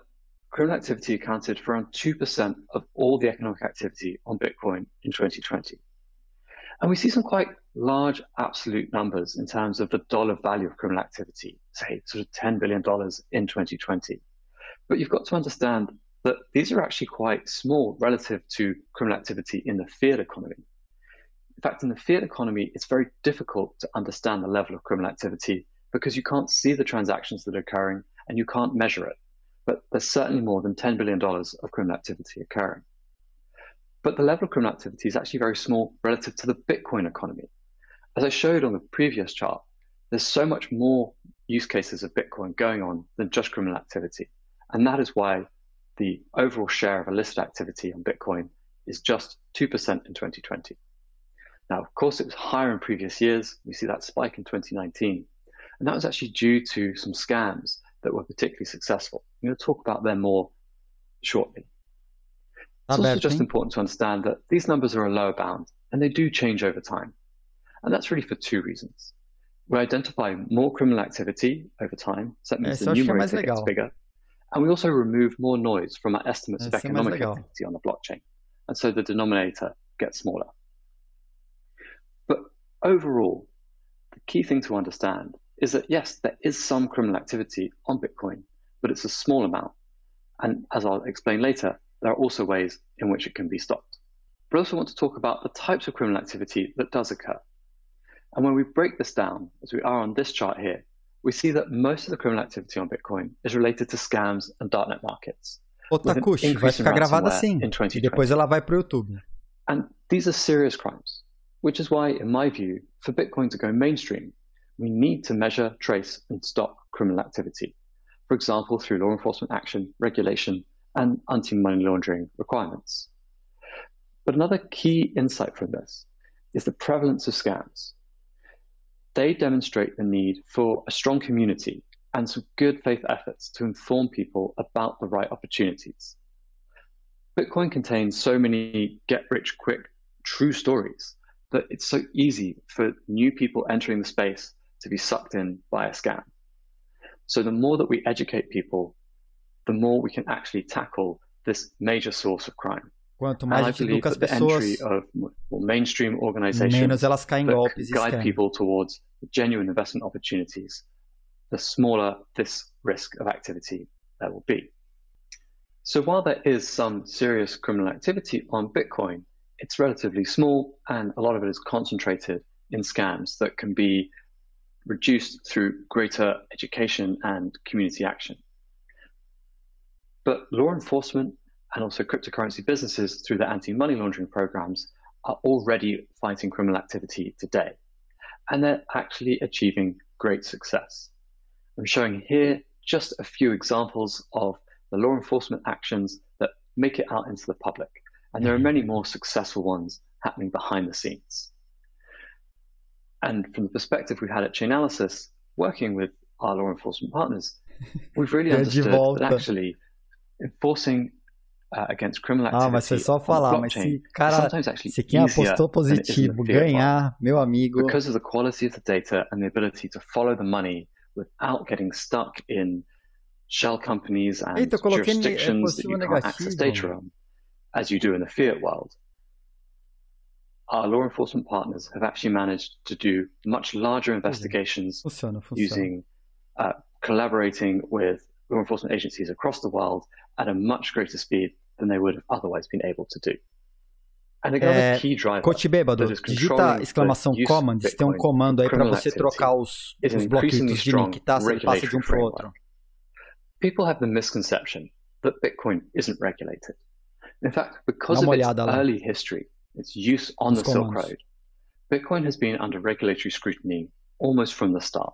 Speaker 4: criminal activity accounted for around 2% of all the economic activity on Bitcoin in 2020. And we see some quite large absolute numbers in terms of the dollar value of criminal activity, say sort of $10 billion in 2020. But you've got to understand that these are actually quite small relative to criminal activity in the fiat economy. In fact, in the fiat economy, it's very difficult to understand the level of criminal activity because you can't see the transactions that are occurring and you can't measure it. But there's certainly more than $10 billion of criminal activity occurring. But the level of criminal activity is actually very small relative to the Bitcoin economy. As I showed on the previous chart, there's so much more use cases of Bitcoin going on than just criminal activity. And that is why the overall share of illicit activity on Bitcoin is just 2% in 2020. Now, of course, it was higher in previous years. We see that spike in 2019. And that was actually due to some scams that were particularly successful. I'm going to talk about them more shortly. It's also just important to understand that these numbers are a lower bound, and they do change over time. And that's really for two reasons. We identify more criminal activity over time, so that means the numerator gets bigger. And we also remove more noise from our estimates of economic activity on the blockchain. And so the denominator gets smaller. But overall, the key thing to understand is that, yes, there is some criminal activity on Bitcoin, but it's a small amount. And as I'll explain later, there are also ways in which it can be stopped. But I also want to talk about the types of criminal activity that does occur. And when we break this down, as we are on this chart here, we see that most of the criminal activity on Bitcoin is related to scams and darknet markets.
Speaker 1: Takushi, vai ficar gravada assim, e depois ela vai para o YouTube.
Speaker 4: And these are serious crimes, which is why, in my view, for Bitcoin to go mainstream, we need to measure, trace, and stop criminal activity. For example, through law enforcement action, regulation, and anti-money laundering requirements. But another key insight from this is the prevalence of scams. They demonstrate the need for a strong community and some good faith efforts to inform people about the right opportunities. Bitcoin contains so many get-rich-quick true stories that it's so easy for new people entering the space to be sucked in by a scam. So the more that we educate people, the more we can actually tackle this major source of crime.
Speaker 1: Quanto mais a gente educa as pessoas,
Speaker 4: mainstream organizations
Speaker 1: menos elas caem em golpes e
Speaker 4: guide people towards genuine investment opportunities, the smaller this risk of activity there will be. So while there is some serious criminal activity on Bitcoin, it's relatively small, and a lot of it is concentrated in scams that can be reduced through greater education and community action. But law enforcement and also cryptocurrency businesses through their anti-money laundering programs are already fighting criminal activity today. And they're actually achieving great success. I'm showing here just a few examples of the law enforcement actions that make it out into the public. And there are many more successful ones happening behind the scenes. And from the perspective we've had at Chainalysis, working with our law enforcement partners, we've really understood that actually enforcing against criminal activity
Speaker 1: mas foi só falar, mas se cara, se quem apostou positivo ganhar, meu amigo,
Speaker 4: because of the quality of the data and the ability to follow the money without getting stuck in shell companies and jurisdictions that you can't access data on, as you do in the fiat world. Our law enforcement partners have actually managed to do much larger investigations using collaborating with law enforcement agencies across the world at a much greater speed than they would have otherwise been able to do. And another key driver
Speaker 1: Coach Bêbado, digita exclamação commands, tem comando aí para você trocar os bloquitos de link, tá? Você passa de para o outro.
Speaker 4: People have the misconception that Bitcoin isn't regulated. In fact, because of its early history, its use on the Silk Road, Bitcoin has been under regulatory scrutiny almost from the start.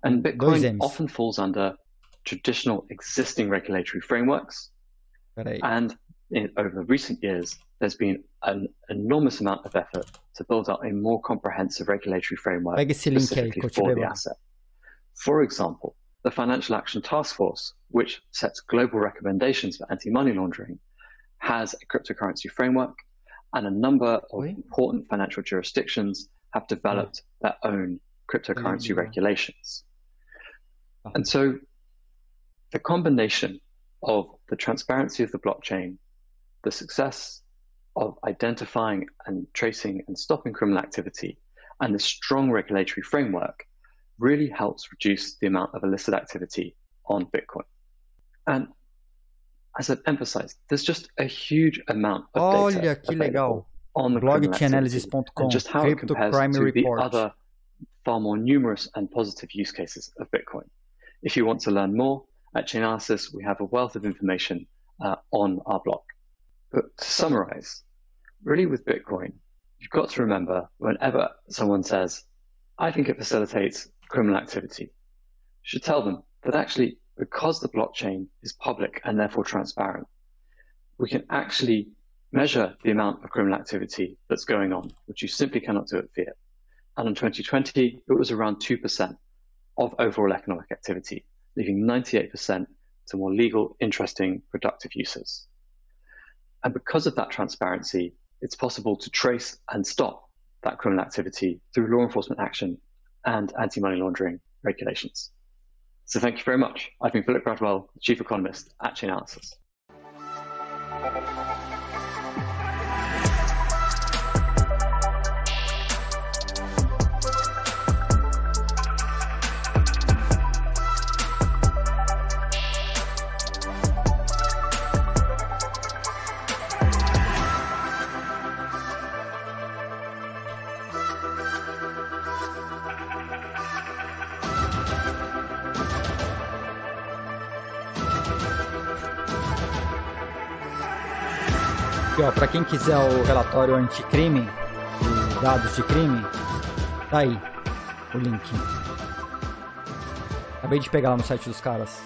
Speaker 4: And Bitcoin often falls under traditional existing regulatory frameworks. And over recent years, there's been an enormous amount of effort to build up a more comprehensive regulatory framework specifically for the asset. For example, the Financial Action Task Force, which sets global recommendations for anti-money laundering, has a cryptocurrency framework, and a number of important financial jurisdictions have developed their own cryptocurrency regulations. And so the combination of the transparency of the blockchain, the success of identifying and tracing and stopping criminal activity, and the strong regulatory framework really helps reduce the amount of illicit activity on Bitcoin. And as I've emphasized, there's just a huge amount of data available on the
Speaker 1: blogchainalysis.com,
Speaker 4: and just how it compares to the other far more numerous and positive use cases of Bitcoin. If you want to learn more, at Chainalysis, we have a wealth of information on our blog. But to summarize, really with Bitcoin, you've got to remember whenever someone says, I think it facilitates criminal activity, you should tell them that actually, because the blockchain is public and therefore transparent, we can actually measure the amount of criminal activity that's going on, which you simply cannot do at fiat. And in 2020, it was around 2% of overall economic activity, leaving 98% to more legal, interesting, productive uses. And because of that transparency, it's possible to trace and stop that criminal activity through law enforcement action and anti-money laundering regulations. So thank you very much. I've been Philip Gradwell, Chief Economist at Chainalysis.
Speaker 1: Para quem quiser o relatório anticrime, de dados de crime, tá aí o link. Acabei de pegar lá no site dos caras.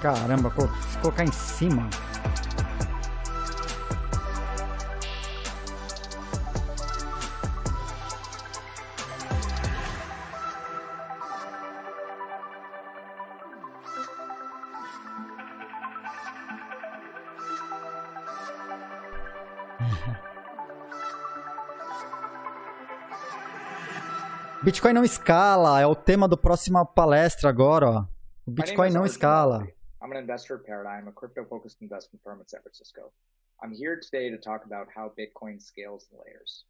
Speaker 1: Caramba, se colocar em cima. Bitcoin não escala, é o tema do próxima palestra agora, ó. O Bitcoin não escala.
Speaker 5: I'm an investor at Paradigm, a crypto-focused investment firm in San Francisco. I'm here today to talk about how Bitcoin scales in layers.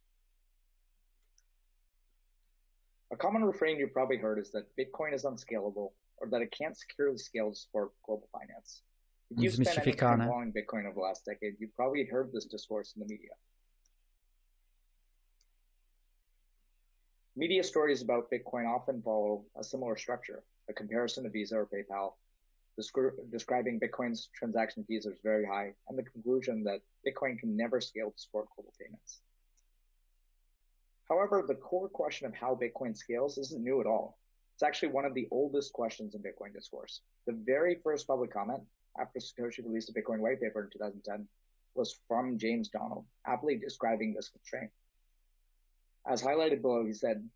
Speaker 5: A common refrain you've probably heard is that Bitcoin is unscalable or that it can't securely scale to support global finance. If you've spent any time following Bitcoin over the last decade, you've probably heard this discourse in the media. Media stories about Bitcoin often follow a similar structure, a comparison to Visa or PayPal, describing Bitcoin's transaction fees as very high, and the conclusion that Bitcoin can never scale to support global payments. However, the core question of how Bitcoin scales isn't new at all. It's actually one of the oldest questions in Bitcoin discourse. The very first public comment after Satoshi released a Bitcoin white paper in 2010 was from James Donald, aptly describing this constraint. As highlighted below, he said,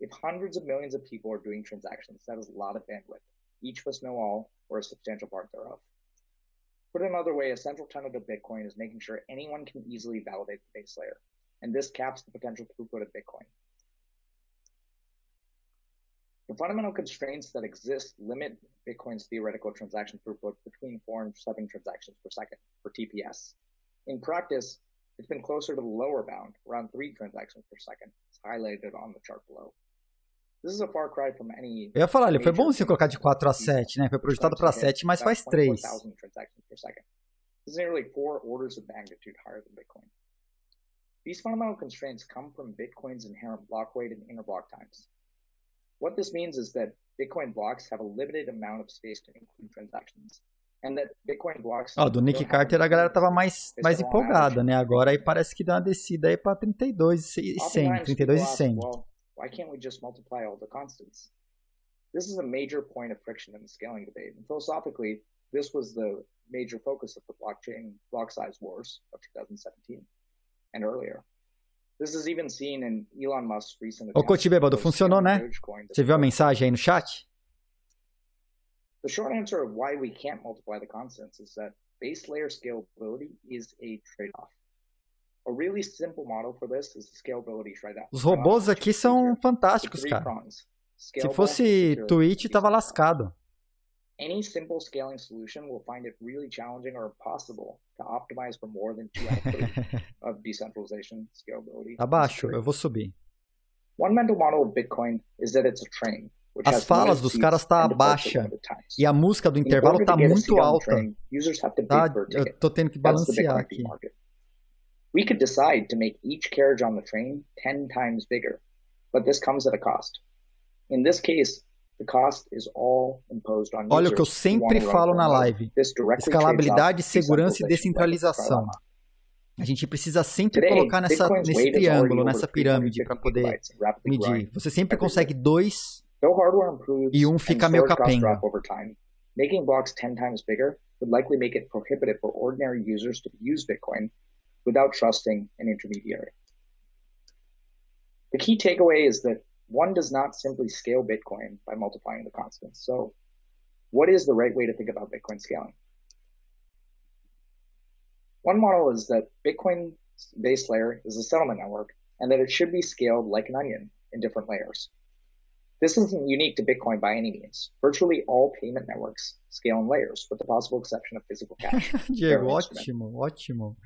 Speaker 5: if hundreds of millions of people are doing transactions, that is a lot of bandwidth. Each must know all, or a substantial part thereof. Put another way, a central tenet of Bitcoin is making sure anyone can easily validate the base layer, and this caps the potential throughput of Bitcoin. The fundamental constraints that exist limit Bitcoin's theoretical transaction throughput between 4 and 7 transactions per second, or TPS. In practice, it's been closer to the lower bound, around 3 transactions per second. It's highlighted on the chart below. This is a far cry from any.
Speaker 1: Eu ia falar, ele foi bom se colocar de 4 a 7, né? Foi projetado para 7, mas faz 3.
Speaker 5: Transactions per second. This is nearly 4 orders of magnitude higher than Bitcoin. These fundamental constraints come from Bitcoin's inherent block weight and inner block times. What this means is that Bitcoin blocks have a limited amount of space to include transactions. And that Bitcoin blocks.
Speaker 1: Do Nick Carter a galera tava mais empolgada, né? Agora aí parece que deu uma descida aí para 32 e 100, 32 e 100.
Speaker 5: Why can't we just multiply all the constants? This is a major point of friction in the scaling debate. And philosophically, this was the major focus of the blockchain block size wars of 2017 and earlier. This is even seen in Elon Musk's recent.
Speaker 1: Ô, Coach Bêbado, funcionou, né? Você viu a mensagem aí no chat?
Speaker 5: The short answer of why we can't multiply the constants is that base layer scalability is a trade-off. A really simple model for this is the scalability trade-off.
Speaker 1: Os robôs aqui são fantásticos, cara. Se fosse Twitch, tava lascado.
Speaker 5: Any simple scaling solution will find it really challenging or impossible to optimize for more than 2 out of 3 of decentralization scalability.
Speaker 1: Abaixo, eu vou subir.
Speaker 5: One mental model of Bitcoin is that it's a train.
Speaker 1: As falas dos caras tá baixa e a música do intervalo tá muito alta. Tá, eu tô tendo que balancear aqui.
Speaker 5: We could decide to make each carriage on the train 10 times bigger, but this comes at a cost. In this case, the cost is all imposed on users.
Speaker 1: Olha o que eu sempre falo na live. Escalabilidade, segurança e descentralização. A gente precisa sempre colocar nesse triângulo, nessa pirâmide para poder medir. Você sempre consegue 2 e um fica meio capenga.
Speaker 5: Making blocks 10 times bigger would likely make it prohibitive for ordinary users to use Bitcoin without trusting an intermediary. The key takeaway is that one does not simply scale Bitcoin by multiplying the constants. So what is the right way to think about Bitcoin scaling? One model is that Bitcoin's base layer is a settlement network and that it should be scaled like an onion in different layers. This isn't unique to Bitcoin by any means. Virtually all payment networks scale in layers, with the possible exception of physical cash.
Speaker 1: Diego, ótimo.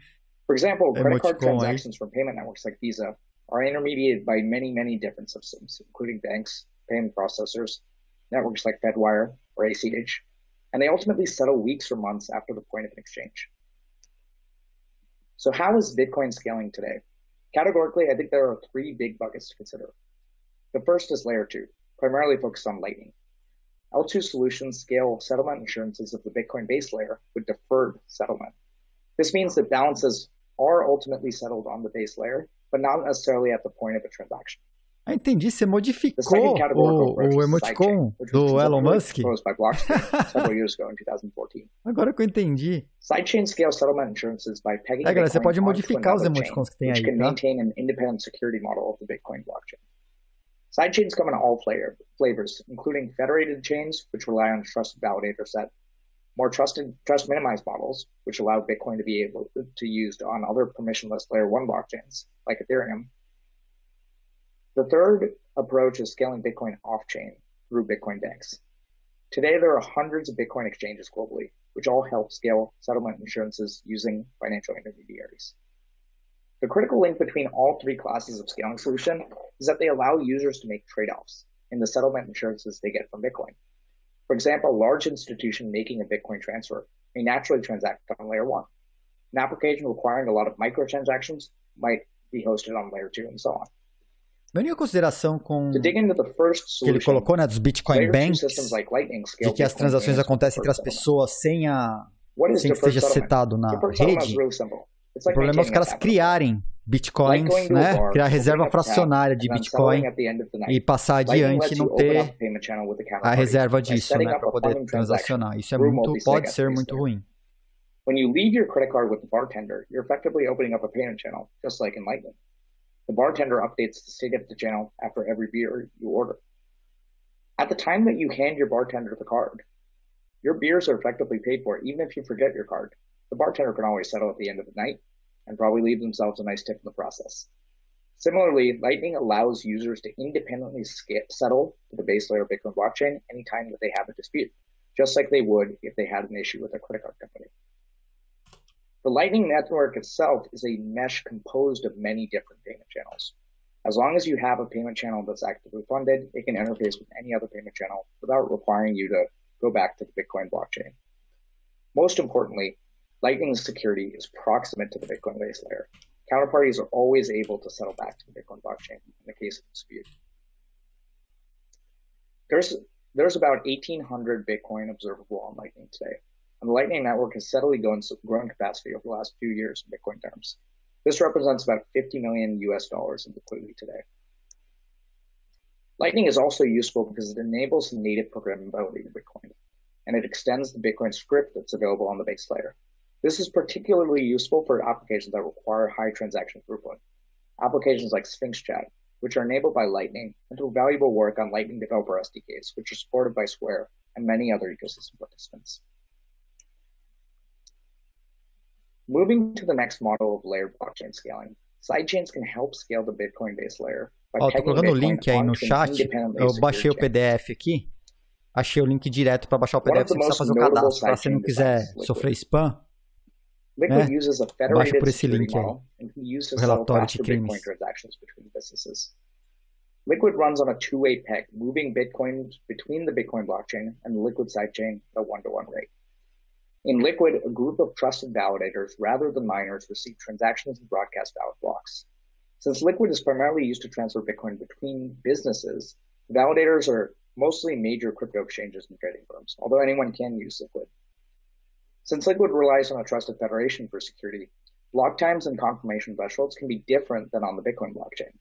Speaker 5: For example, credit card transactions from payment networks like Visa are intermediated by many, many different systems, including banks, payment processors, networks like Fedwire or ACH, and they ultimately settle weeks or months after the point of an exchange. So how is Bitcoin scaling today? Categorically, I think there are 3 big buckets to consider. The first is layer 2, primarily focused on Lightning. L2 solutions scale settlement assurances of the Bitcoin base layer with deferred settlement. This means that balances are ultimately settled on the base layer, but not necessarily at the point of a transaction.
Speaker 1: Ah, entendi. Você modificou o emoticon do Elon Musk? Agora que eu entendi.
Speaker 5: Sidechain scale settlement assurances by pegging
Speaker 1: galera, você pode modificar os emoticons que tem aí,
Speaker 5: can
Speaker 1: tá?
Speaker 5: maintain an independent security model of the Bitcoin blockchain. Sidechains come in all flavors, including federated chains, which rely on a trusted validator set, more trust minimized models, which allow Bitcoin to be able to used on other permissionless layer 1 blockchains, like Ethereum. The third approach is scaling Bitcoin off-chain through Bitcoin banks. Today, there are hundreds of Bitcoin exchanges globally, which all help scale settlement assurances using financial intermediaries. The critical link between all 3 classes of scaling solution is that they allow users to make trade-offs in the settlement assurances they get from Bitcoin. For example, a large institution making a Bitcoin transfer may naturally transact on layer 1. An application requiring a lot of microtransactions might be hosted on layer 2 and so on.
Speaker 1: Minha única consideração com que ele colocou, né, dos Bitcoin Banks, de que as transações acontecem entre as pessoas sem que esteja setado na rede, o problema é os caras criarem Bitcoins, né, criar reserva fracionária de Bitcoin e passar adiante e não ter a reserva disso, né, para poder transacionar. Isso pode ser muito ruim.
Speaker 5: When you leave your credit card with the bartender, you're effectively opening up a payment channel, just like in Lightning. The bartender updates the state of the channel after every beer you order. At the time that you hand your bartender the card, your beers are effectively paid for even if you forget your card. The bartender can always settle at the end of the night and probably leave themselves a nice tip in the process. Similarly, Lightning allows users to independently settle to the base layer of Bitcoin blockchain anytime that they have a dispute, just like they would if they had an issue with a credit card company. The Lightning network itself is a mesh composed of many different payment channels. As long as you have a payment channel that's actively funded, it can interface with any other payment channel without requiring you to go back to the Bitcoin blockchain. Most importantly, Lightning's security is proximate to the Bitcoin base layer. Counterparties are always able to settle back to the Bitcoin blockchain in the case of dispute. There's about 1,800 Bitcoin observable on Lightning today. And the Lightning network has steadily grown capacity over the last few years in Bitcoin terms. This represents about $50 million in liquidity today. Lightning is also useful because it enables native programmability in Bitcoin, and it extends the Bitcoin script that's available on the base layer. This is particularly useful for applications that require high transaction throughput. Applications like Sphinx Chat, which are enabled by Lightning, and do valuable work on Lightning developer SDKs, which are supported by Square and many other ecosystem participants. Moving to the next model of layered blockchain scaling, sidechains can help scale the Bitcoin base layer.
Speaker 1: Ó, tô colocando o link aí no chat. Eu baixei o PDF aqui. Achei o link direto para baixar o PDF sem precisar fazer o cadastro. Para se não quiser sofrer spam, né? Baixa por esse link aí. O relatório de crimes.
Speaker 5: Liquid runs on a two-way peg, moving Bitcoin between the Bitcoin blockchain and the Liquid sidechain at a one-to-one rate. In Liquid, a group of trusted validators, rather than miners, receive transactions and broadcast valid blocks. Since Liquid is primarily used to transfer Bitcoin between businesses, validators are mostly major crypto exchanges and trading firms, although anyone can use Liquid. Since Liquid relies on a trusted federation for security, block times and confirmation thresholds can be different than on the Bitcoin blockchain.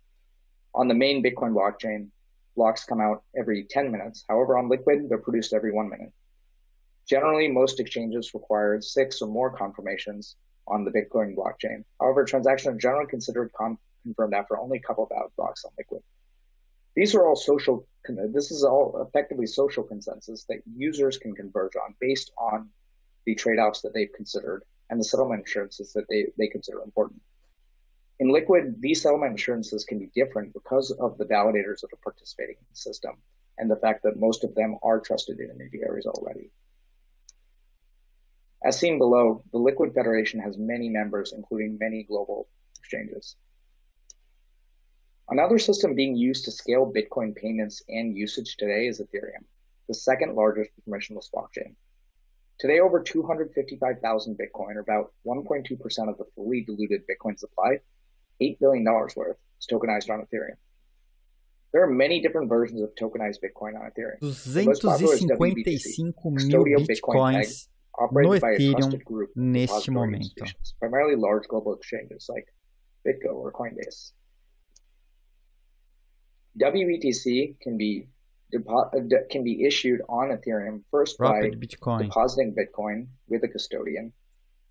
Speaker 5: On the main Bitcoin blockchain, blocks come out every 10 minutes. However, on Liquid, they're produced every 1 minute. Generally, most exchanges require 6 or more confirmations on the Bitcoin blockchain. However, transactions are generally considered confirmed after only a couple of valid blocks on Liquid. This is all effectively social consensus that users can converge on based on the trade-offs that they've considered and the settlement assurances that they consider important. In Liquid, these settlement assurances can be different because of the validators that are participating in the system and the fact that most of them are trusted intermediaries already. As seen below, the Liquid Federation has many members, including many global exchanges. Another system being used to scale Bitcoin payments and usage today is Ethereum, the second largest permissionless blockchain. Today, over 255,000 Bitcoin, or about 1.2% of the fully diluted Bitcoin supply, $8 billion worth, is tokenized on Ethereum. There are many different versions of tokenized Bitcoin on Ethereum.
Speaker 1: 255 mil Bitcoins no Ethereum neste momento.
Speaker 5: Primarily large global exchanges like BitGo or Coinbase. WBTC can be issued on Ethereum first by depositing Bitcoin with a custodian,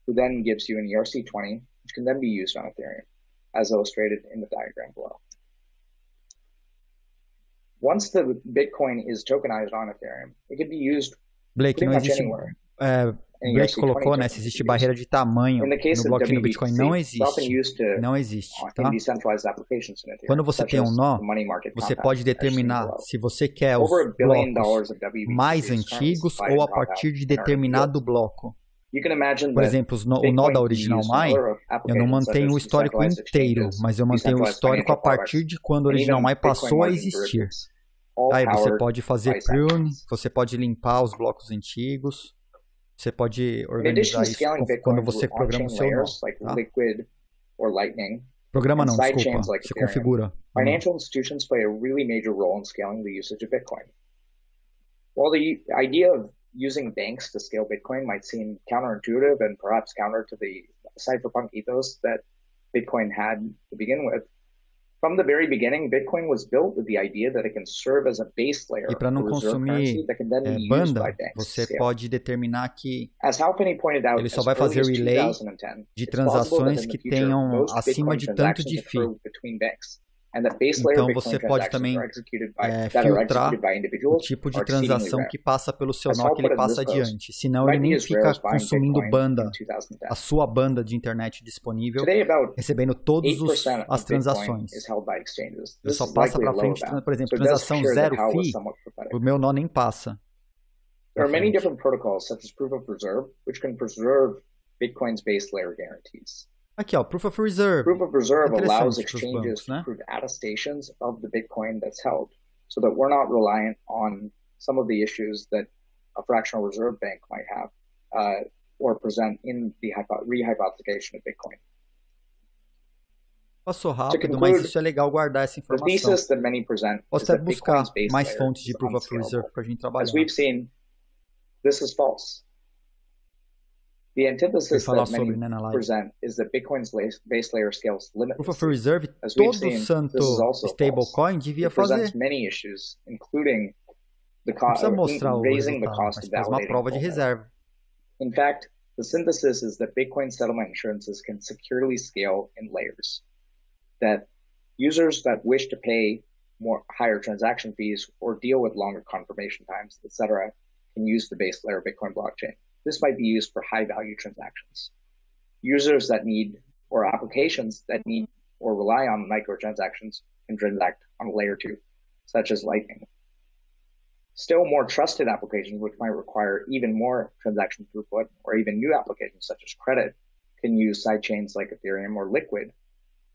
Speaker 5: who then gives you an ERC-20, which can then be used on Ethereum, as illustrated in the diagram below. Once the Bitcoin is tokenized on Ethereum, it can be used pretty much anywhere.
Speaker 1: Blake colocou, né, se existe barreira de tamanho no blockchain do Bitcoin. Não existe. Não existe, tá? Quando você tem um nó, você pode determinar se você quer os blocos mais antigos ou a partir de determinado bloco. Por exemplo, o nó da Original Mine, eu não mantenho o histórico inteiro, mas eu mantenho o histórico a partir de quando o Original Mine passou a existir. Aí você pode fazer prune, você pode limpar os blocos antigos. Você pode organizar isso quando você programa o seu nó. Tá? Programa não, desculpa. Você configura.
Speaker 5: Financial institutions play a really major role in scaling the usage of Bitcoin. While the idea of using banks to scale Bitcoin might seem counterintuitive and perhaps counter to the cypherpunk ethos that Bitcoin had to begin with, from the very beginning, Bitcoin was built with the idea that it can serve as a base layer
Speaker 1: e para não consumir banda, você pode determinar que ele só vai fazer relay de transações que tenham acima de tanto de fee. Então você pode também filtrar o tipo de transação que passa pelo seu nó que ele passa adiante. Senão ele nem fica consumindo banda, a sua banda de internet disponível, recebendo todas as transações. Ele só passa para frente, por exemplo, transação zero fee, o meu nó nem passa.
Speaker 5: There are many different protocols, such as Proof of Reserve, which can preserve Bitcoin's base layer guarantees.
Speaker 1: Aqui, ó, Proof of Reserve.
Speaker 5: Proof of Reserve allows exchanges to prove attestations of the Bitcoin that's held, so that we're not reliant on some of the issues that a fractional reserve bank might have or present in the rehypothecation of Bitcoin.
Speaker 1: Passou rápido, mas isso é legal guardar essa informação. Posso até buscar mais fontes de Proof of Reserve para a gente trabalhar.
Speaker 5: As we've seen, this is false. The antithesis that many present is that Bitcoin's base layer scales limitless.
Speaker 1: Proof of Reserve, todo santo stablecoin devia fazer.
Speaker 5: Many issues, including the
Speaker 1: cost, raising the cost of validating. Uma prova de reserva.
Speaker 5: In fact, the synthesis is that Bitcoin settlement assurances can securely scale in layers. That users that wish to pay higher transaction fees or deal with longer confirmation times, etc., can use the base layer of Bitcoin blockchain. This might be used for high-value transactions. Users that need, or applications that need or rely on microtransactions can transact on layer 2, such as Lightning. Still more trusted applications, which might require even more transaction throughput, or even new applications such as credit, can use sidechains like Ethereum or Liquid.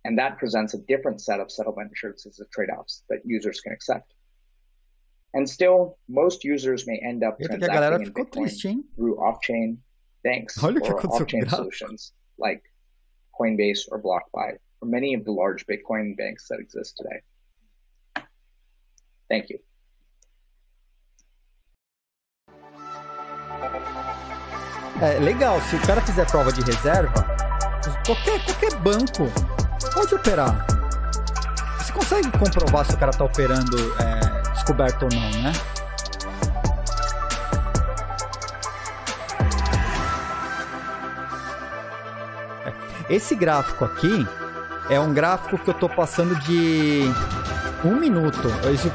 Speaker 5: And that presents a different set of settlement assurances and trade-offs that users can accept. And still, most users may end up transacting in Bitcoin through off-chain banks or off-chain solutions like Coinbase or BlockFi, or many of the large Bitcoin banks that exist today. Thank you.
Speaker 1: É legal, se o cara fizer prova de reserva, qualquer banco pode operar. Você consegue comprovar se o cara está operando descoberto ou não, né? Esse gráfico aqui é um gráfico que eu estou passando de 1 minuto.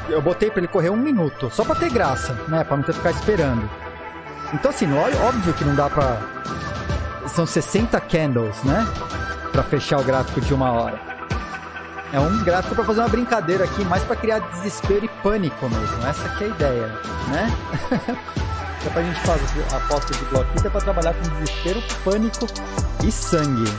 Speaker 1: Eu botei para ele correr 1 minuto, só para ter graça, né? Para não ter que ficar esperando. Então assim, óbvio que não dá pra... São 60 candles, né? Pra fechar o gráfico de 1 hora. É um gráfico pra fazer uma brincadeira aqui, mais pra criar desespero e pânico mesmo. Essa aqui é a ideia, né? Então pra gente fazer a aposta de bloquito é pra trabalhar com desespero, pânico e sangue.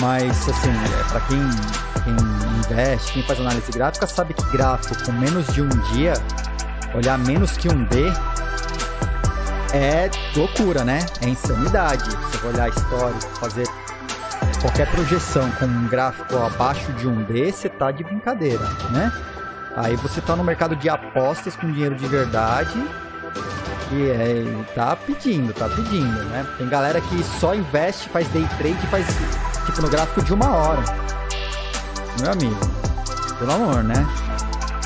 Speaker 1: Mas assim, pra quem investe, quem faz análise gráfica, sabe que gráfico com menos de um dia, olhar menos que um D, é loucura, né? É insanidade. Você vai olhar histórico, fazer qualquer projeção com um gráfico abaixo de um D, você tá de brincadeira, né? Aí você tá no mercado de apostas com dinheiro de verdade e tá pedindo, né? Tem galera que só investe, faz day trade, faz tipo no gráfico de 1 hora. Meu amigo, pelo amor, né?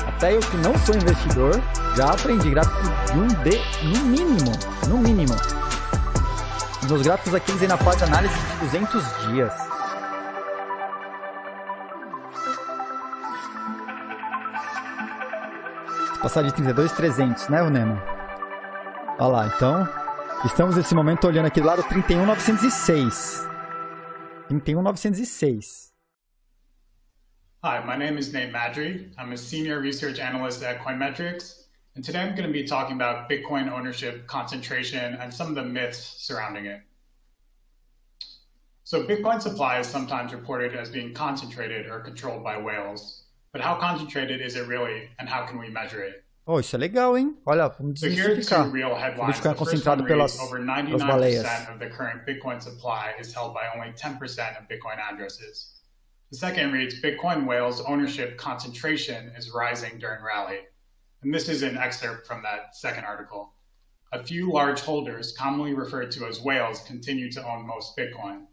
Speaker 1: Até eu que não sou investidor, já aprendi gráfico de 1D no mínimo. Os meus gráficos aqui, eles ainda fazem análise de 200 dias. Passar de 32, 300, né, Nemo? Olha lá, então, estamos nesse momento olhando aqui do lado 31.906. 31.906.
Speaker 6: Hi, my name is Nate Madry. I'm a senior research analyst at Coinmetrics, and today I'm going to be talking about Bitcoin ownership concentration and some of the myths surrounding it. So Bitcoin supply is sometimes reported as being concentrated or controlled by whales, but how concentrated is it really, and how can we measure it?
Speaker 1: Oh, isso é legal, hein? Olha, vamos desmistificar. O Bitcoin é concentrado pelas baleias.
Speaker 6: Of the current Bitcoin supply is held by only 10% of Bitcoin addresses. The second reads, Bitcoin whales ownership concentration is rising during rally. And this is an excerpt from that second article. A few large holders, commonly referred to as whales, continue to own most Bitcoin.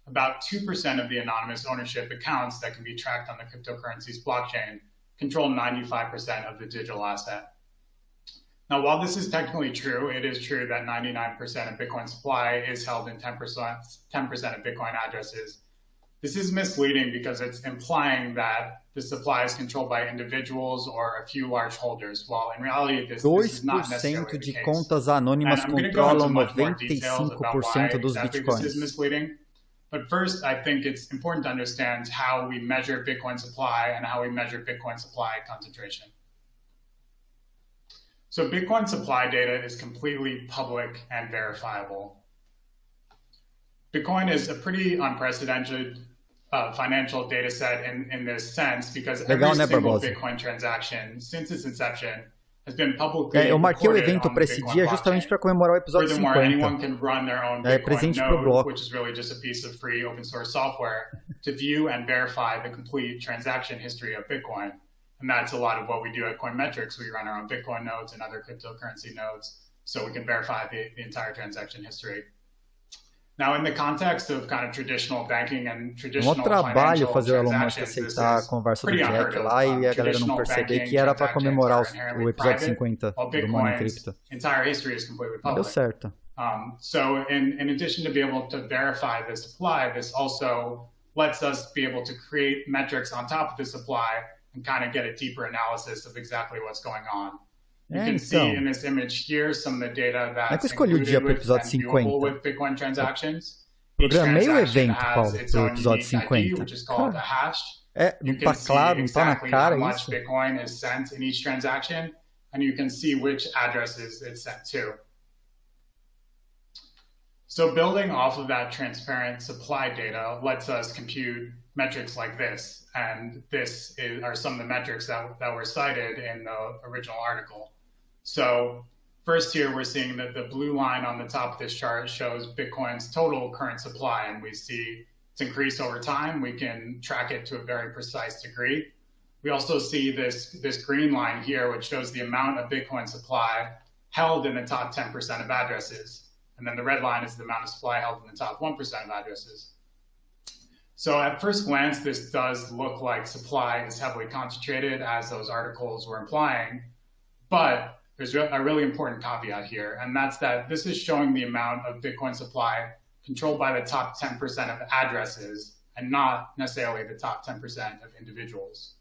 Speaker 6: About 2% of the anonymous ownership accounts that can be tracked on the cryptocurrency's blockchain control 95% of the digital asset. Now, while this is technically true, it is true that 99% of Bitcoin supply is held in 10% of Bitcoin addresses. This is misleading because it's implying that the supply is controlled by individuals or a few large holders, while in reality this is not necessarily the case.
Speaker 1: 2% de contas anônimas controlam 95% dos bitcoins.
Speaker 6: This is misleading. But first, I think it's important to understand how we measure Bitcoin supply and how we measure Bitcoin supply concentration. So Bitcoin supply data is completely public and verifiable. Bitcoin is a pretty unprecedented financial data set in this sense because every single Bitcoin transaction since its inception has been publicly
Speaker 1: eu marquei o evento para esse dia justamente para comemorar o episódio 50.
Speaker 6: Anyone can run their own Bitcoin node, which is really just a piece of free open source software to view and verify the complete transaction history of Bitcoin. And that's a lot of what we do at Coinmetrics. We run our own Bitcoin nodes and other cryptocurrency nodes so we can verify the entire transaction history. Now, in the context of kind of traditional banking and traditional
Speaker 1: trabalho fazer o Elon Musk aceitar a conversa do Jack lá e a galera não perceber que era para comemorar o episódio 50 do Money Crypto. Deu certo.
Speaker 6: So in addition to be able to verify the supply, this also lets us be able to create metrics on top of the supply and kind of get a deeper analysis of exactly what's going on. You can see in this image here some of the data that's included with and viewable with Bitcoin transactions.
Speaker 1: Programei o evento, Paulo, pro episódio 50.
Speaker 6: Which is called a hash.
Speaker 1: Não tá claro, não tá na cara
Speaker 6: how much
Speaker 1: isso.
Speaker 6: Bitcoin is sent in each transaction, and you can see which addresses it's sent to. So building off of that transparent supply data lets us compute metrics like this. And are some of the metrics that were cited in the original article. So first here, we're seeing that the blue line on the top of this chart shows Bitcoin's total current supply. And we see it's increased over time. We can track it to a very precise degree. We also see this green line here, which shows the amount of Bitcoin supply held in the top 10% of addresses. And then the red line is the amount of supply held in the top 1% of addresses. So at first glance, this does look like supply is heavily concentrated, as those articles were implying. But there's a really important caveat here, and that's that this is showing the amount of Bitcoin supply controlled by the top 10% of addresses and not necessarily the top 10% of individuals.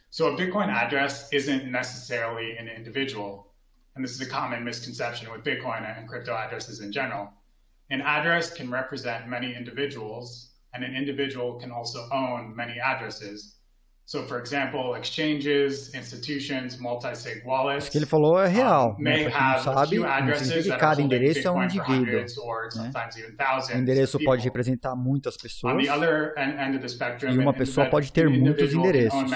Speaker 6: So a Bitcoin address isn't necessarily an individual. And this is a common misconception with Bitcoin and crypto addresses in general. An address can represent many individuals, and an individual can also own many addresses. So, for example, exchanges, institutions, multi-sig wallets.
Speaker 1: O que ele falou é real. Né? Para quem não sabe, não significa que cada endereço é um indivíduo. Né? O endereço pode representar muitas pessoas. E uma pessoa pode ter muitos endereços.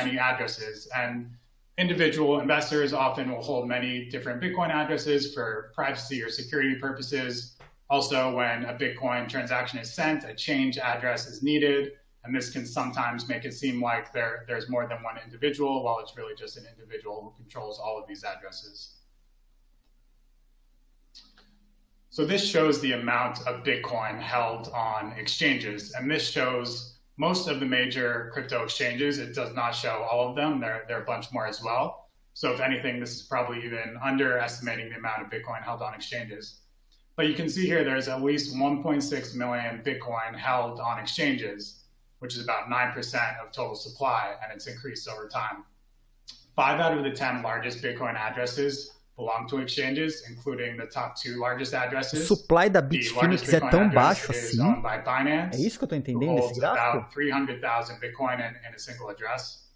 Speaker 6: Individual investors often will hold many different Bitcoin addresses for privacy or security purposes. Also, when a Bitcoin transaction is sent, a change address is needed. And this can sometimes make it seem like there's more than one individual, while it's really just an individual who controls all of these addresses. So this shows the amount of Bitcoin held on exchanges. And this shows most of the major crypto exchanges. It does not show all of them. There are a bunch more as well. So if anything, this is probably even underestimating the amount of Bitcoin held on exchanges. But you can see here there's at least 1.6 million Bitcoin held on exchanges, which is about 9% of total supply, and it's increased over time. 5 out of the 10 largest Bitcoin addresses belong to exchanges, including the top 2 largest addresses.
Speaker 1: O supply da Bitfinex é tão baixo assim? É isso que eu estou entendendo nesse gráfico?
Speaker 6: About 300,000 Bitcoin in a single address.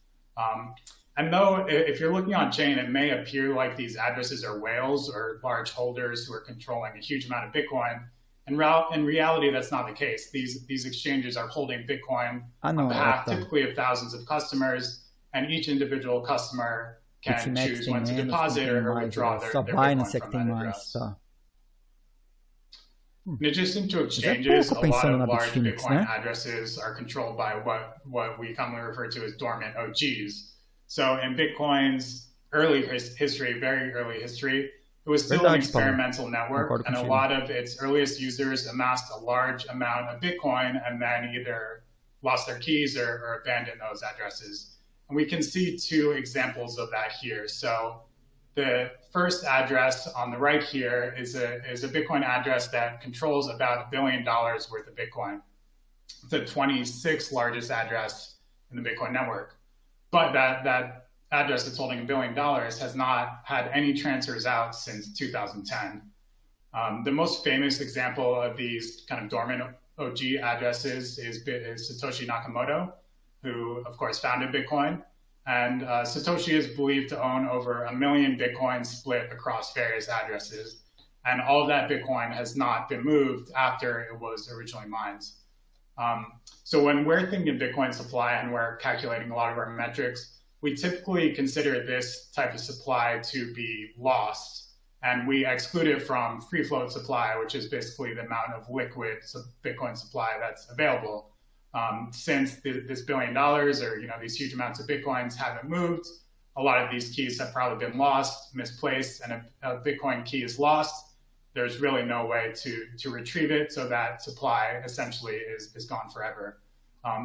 Speaker 6: And though if you're looking on chain, it may appear like these addresses are whales or large holders who are controlling a huge amount of Bitcoin. In reality, that's not the case. These exchanges are holding Bitcoin on behalf typically of thousands of customers, and each individual customer can choose when to deposit or withdraw their Bitcoin from that address. In addition to exchanges, a lot of large Bitcoin addresses are controlled by what we commonly refer to as dormant OGs. So in Bitcoin's early history, very early history, it was still an experimental network, and a lot of its earliest users amassed a large amount of Bitcoin and then either lost their keys or abandoned those addresses. And we can see 2 examples of that here. So the first address on the right here is a Bitcoin address that controls about $1 billion worth of Bitcoin. It's the 26th largest address in the Bitcoin network. But that address that's holding $1 billion has not had any transfers out since 2010. The most famous example of these kind of dormant OG addresses is Satoshi Nakamoto, who of course founded Bitcoin. And Satoshi is believed to own over 1 million Bitcoin split across various addresses. And all of that Bitcoin has not been moved after it was originally mined. So when we're thinking Bitcoin supply and we're calculating a lot of our metrics, we typically consider this type of supply to be lost, and we exclude it from free float supply, which is basically the amount of liquid Bitcoin supply that's available. Since this $1 billion or these huge amounts of Bitcoins haven't moved, a lot of these keys have probably been lost, misplaced, and a Bitcoin key is lost. There's really no way to retrieve it, so that supply essentially is gone forever.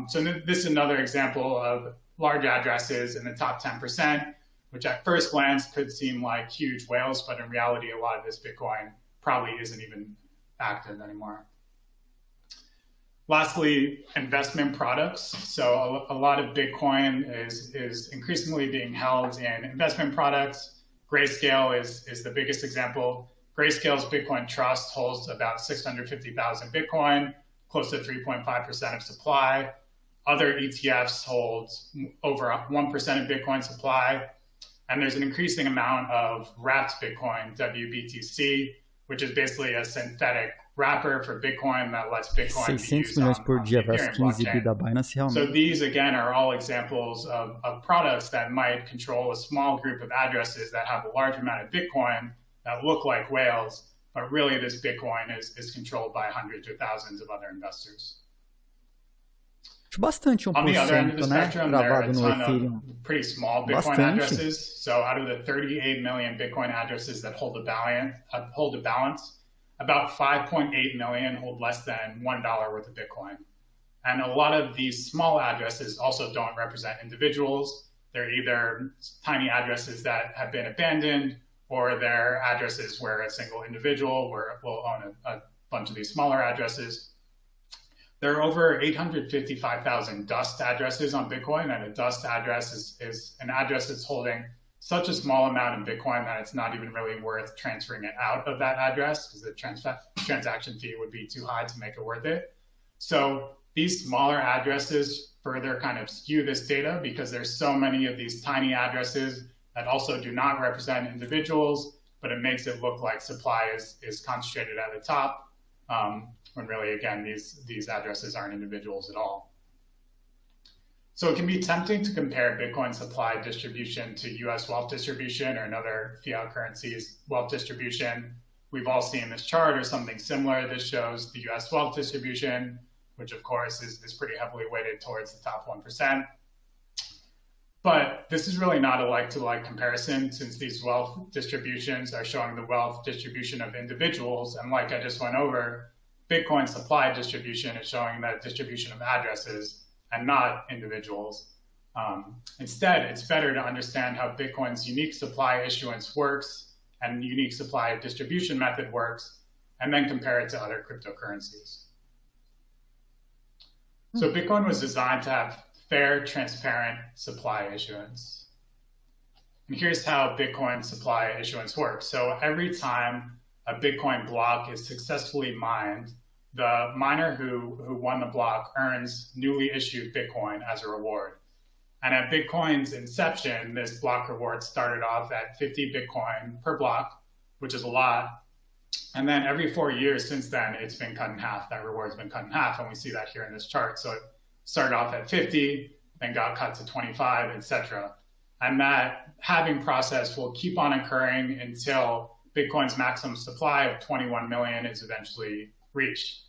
Speaker 6: So this is another example of large addresses in the top 10%, which at first glance could seem like huge whales, but in reality, a lot of this Bitcoin probably isn't even active anymore. Lastly, investment products. So a lot of Bitcoin is increasingly being held in investment products. Grayscale is the biggest example. Grayscale's Bitcoin Trust holds about 650,000 Bitcoin, close to 3.5% of supply. Other ETFs hold over 1% of Bitcoin supply. And there's an increasing amount of wrapped Bitcoin, WBTC, which is basically a synthetic wrapper for Bitcoin that lets Bitcoin be used on
Speaker 1: por dia
Speaker 6: Ethereum
Speaker 1: 15 bi da Binance realmente.
Speaker 6: So these, again, are all examples of products that might control a small group of addresses that have a large amount of Bitcoin that look like whales, but really this Bitcoin is controlled by hundreds or thousands of other investors.
Speaker 1: Bastante 1%,
Speaker 6: On the other end of the
Speaker 1: né?
Speaker 6: spectrum, there are a
Speaker 1: Gravado no
Speaker 6: ton
Speaker 1: Ethereum.
Speaker 6: of pretty small Bitcoin
Speaker 1: Bastante.
Speaker 6: addresses. So out of the 38 million Bitcoin addresses that hold a balance, about 5.8 million hold less than $1 worth of Bitcoin. And a lot of these small addresses also don't represent individuals. They're either tiny addresses that have been abandoned, or they're addresses where a single individual will own a bunch of these smaller addresses. There are over 855,000 dust addresses on Bitcoin, and a dust address is an address that's holding such a small amount of Bitcoin that it's not even really worth transferring it out of that address because the transaction fee would be too high to make it worth it. So these smaller addresses further kind of skew this data because there's so many of these tiny addresses that also do not represent individuals, but it makes it look like supply is concentrated at the top, when really, again, these addresses aren't individuals at all. So it can be tempting to compare Bitcoin supply distribution to US wealth distribution or another fiat currency's wealth distribution. We've all seen this chart or something similar. This shows the US wealth distribution, which of course is pretty heavily weighted towards the top 1%. But this is really not a like-to-like comparison since these wealth distributions are showing the wealth distribution of individuals. And like I just went over, Bitcoin supply distribution is showing that distribution of addresses and not individuals. Instead, it's better to understand how Bitcoin's unique supply issuance works and unique supply distribution method works, and then compare it to other cryptocurrencies. So Bitcoin was designed to have fair, transparent supply issuance. And here's how Bitcoin supply issuance works. So every time a Bitcoin block is successfully mined, the miner who won the block earns newly issued Bitcoin as a reward. And at Bitcoin's inception, this block reward started off at 50 Bitcoin per block, which is a lot. And then every 4 years since then, it's been cut in half. That reward's been cut in half, and we see that here in this chart. So it started off at 50, then got cut to 25, etc. And that halving process will keep on occurring until Bitcoin's maximum supply of 21 million is eventually reached.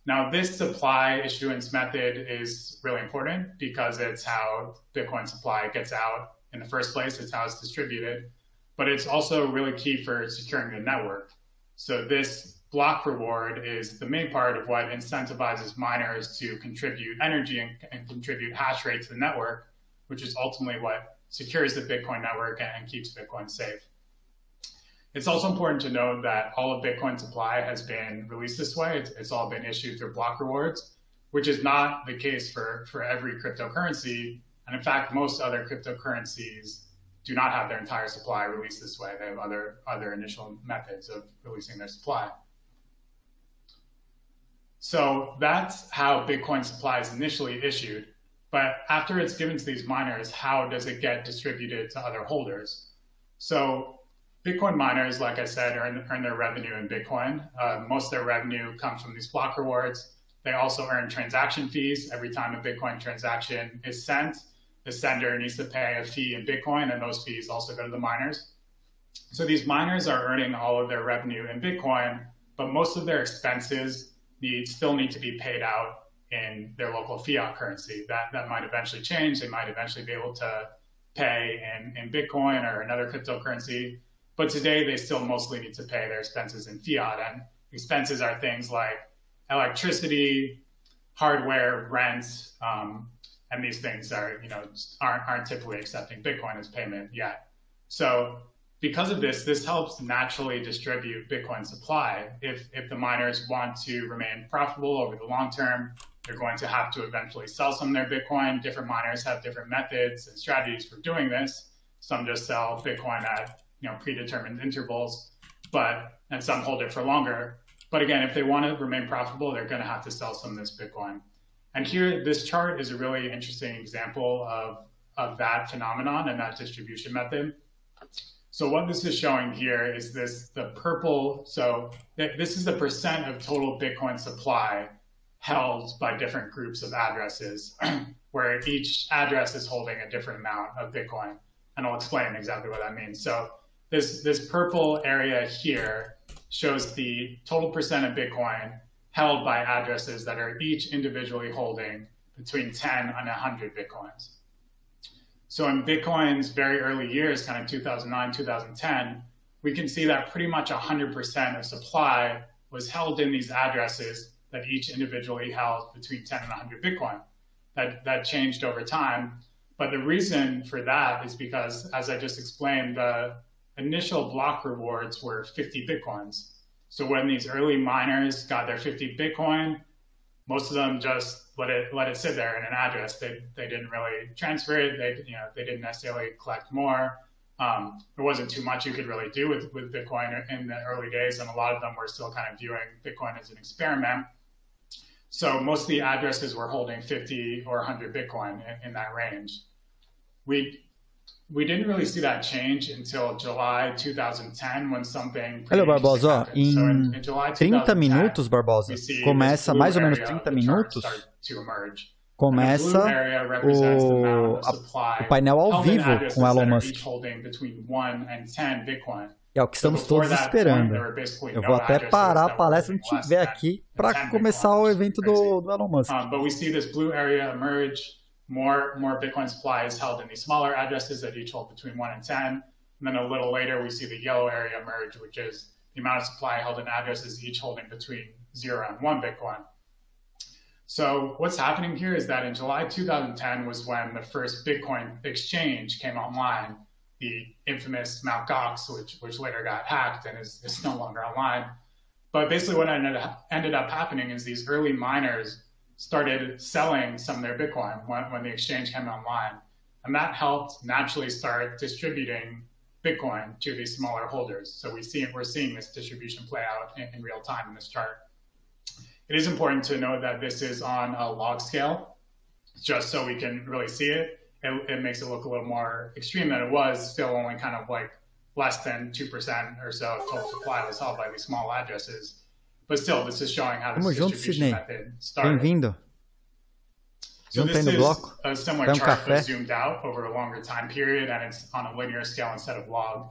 Speaker 6: Now, this supply issuance method is really important because it's how Bitcoin supply gets out in the first place. It's how it's distributed, but it's also really key for securing the network. So this block reward is the main part of what incentivizes miners to contribute energy and contribute hash rate to the network, which is ultimately what secures the Bitcoin network and keeps Bitcoin safe. It's also important to note that all of Bitcoin supply has been released this way. It's all been issued through block rewards, which is not the case for every cryptocurrency. And in fact, most other cryptocurrencies do not have their entire supply released this way. They have other initial methods of releasing their supply. So that's how Bitcoin supply is initially issued. But after it's given to these miners, how does it get distributed to other holders? So Bitcoin miners, like I said, earn their revenue in Bitcoin. Most of their revenue comes from these block rewards. They also earn transaction fees. Every time a Bitcoin transaction is sent, the sender needs to pay a fee in Bitcoin, and those fees also go to the miners. So these miners are earning all of their revenue in Bitcoin, but most of their expenses still need to be paid out in their local fiat currency. That might eventually change. They might eventually be able to pay in Bitcoin or another cryptocurrency. But today, they still mostly need to pay their expenses in fiat. And expenses are things like electricity, hardware, rent, and these things aren't typically accepting Bitcoin as payment yet. So because of this, this helps naturally distribute Bitcoin supply. If the miners want to remain profitable over the long term, they're going to have to eventually sell some of their Bitcoin. Different miners have different methods and strategies for doing this. Some just sell Bitcoin at predetermined intervals, and some hold it for longer. But again, if they want to remain profitable, they're going to have to sell some of this Bitcoin. And here, this chart is a really interesting example of that phenomenon and that distribution method. So what this is showing here is the purple. So this is the percent of total Bitcoin supply held by different groups of addresses, where each address is holding a different amount of Bitcoin. And I'll explain exactly what that means. So this purple area here shows the total percent of Bitcoin held by addresses that are each individually holding between 10 and 100 Bitcoins. So in Bitcoin's very early years, kind of 2009, 2010, we can see that pretty much 100% of supply was held in these addresses that each individually held between 10 and 100 Bitcoin. That changed over time. But the reason for that is because, as I just explained, the initial block rewards were 50 Bitcoins. So when these early miners got their 50 Bitcoin, most of them just let it sit there in an address. They didn't really transfer it. They didn't necessarily collect more. There wasn't too much you could really do with Bitcoin in the early days, and a lot of them were still kind of viewing Bitcoin as an experiment. So most of the addresses were holding 50 or 100 Bitcoin in that range. We didn't really see that change until July 2010, when something...
Speaker 1: Olha, Barbosa, ó, em 30 minutos, Barbosa, começa mais ou menos 30 minutos, começa o painel ao vivo com o Elon Musk. É o que estamos todos esperando. Eu vou até parar a palestra onde estiver aqui para começar o evento do Elon Musk.
Speaker 6: But we see this blue area emerge. More Bitcoin supply is held in these smaller addresses that each hold between 1 and 10. And then a little later, we see the yellow area emerge, which is the amount of supply held in addresses each holding between 0 and 1 Bitcoin. So what's happening here is that in July 2010 was when the first Bitcoin exchange came online, the infamous Mt. Gox, which later got hacked and is no longer online. But basically what ended up happening is these early miners started selling some of their Bitcoin when the exchange came online. And that helped naturally start distributing Bitcoin to these smaller holders. So we're seeing this distribution play out in real time in this chart. It is important to note that this is on a log scale, just so we can really see it. It makes it look a little more extreme than it was, still only kind of like less than 2% or so of total supply was held by these small addresses. But still, this is showing how this distribution method started.
Speaker 1: Bem-vindo.
Speaker 6: So this is a similar chart but zoomed out over a longer time period, and it's on a linear scale instead of log.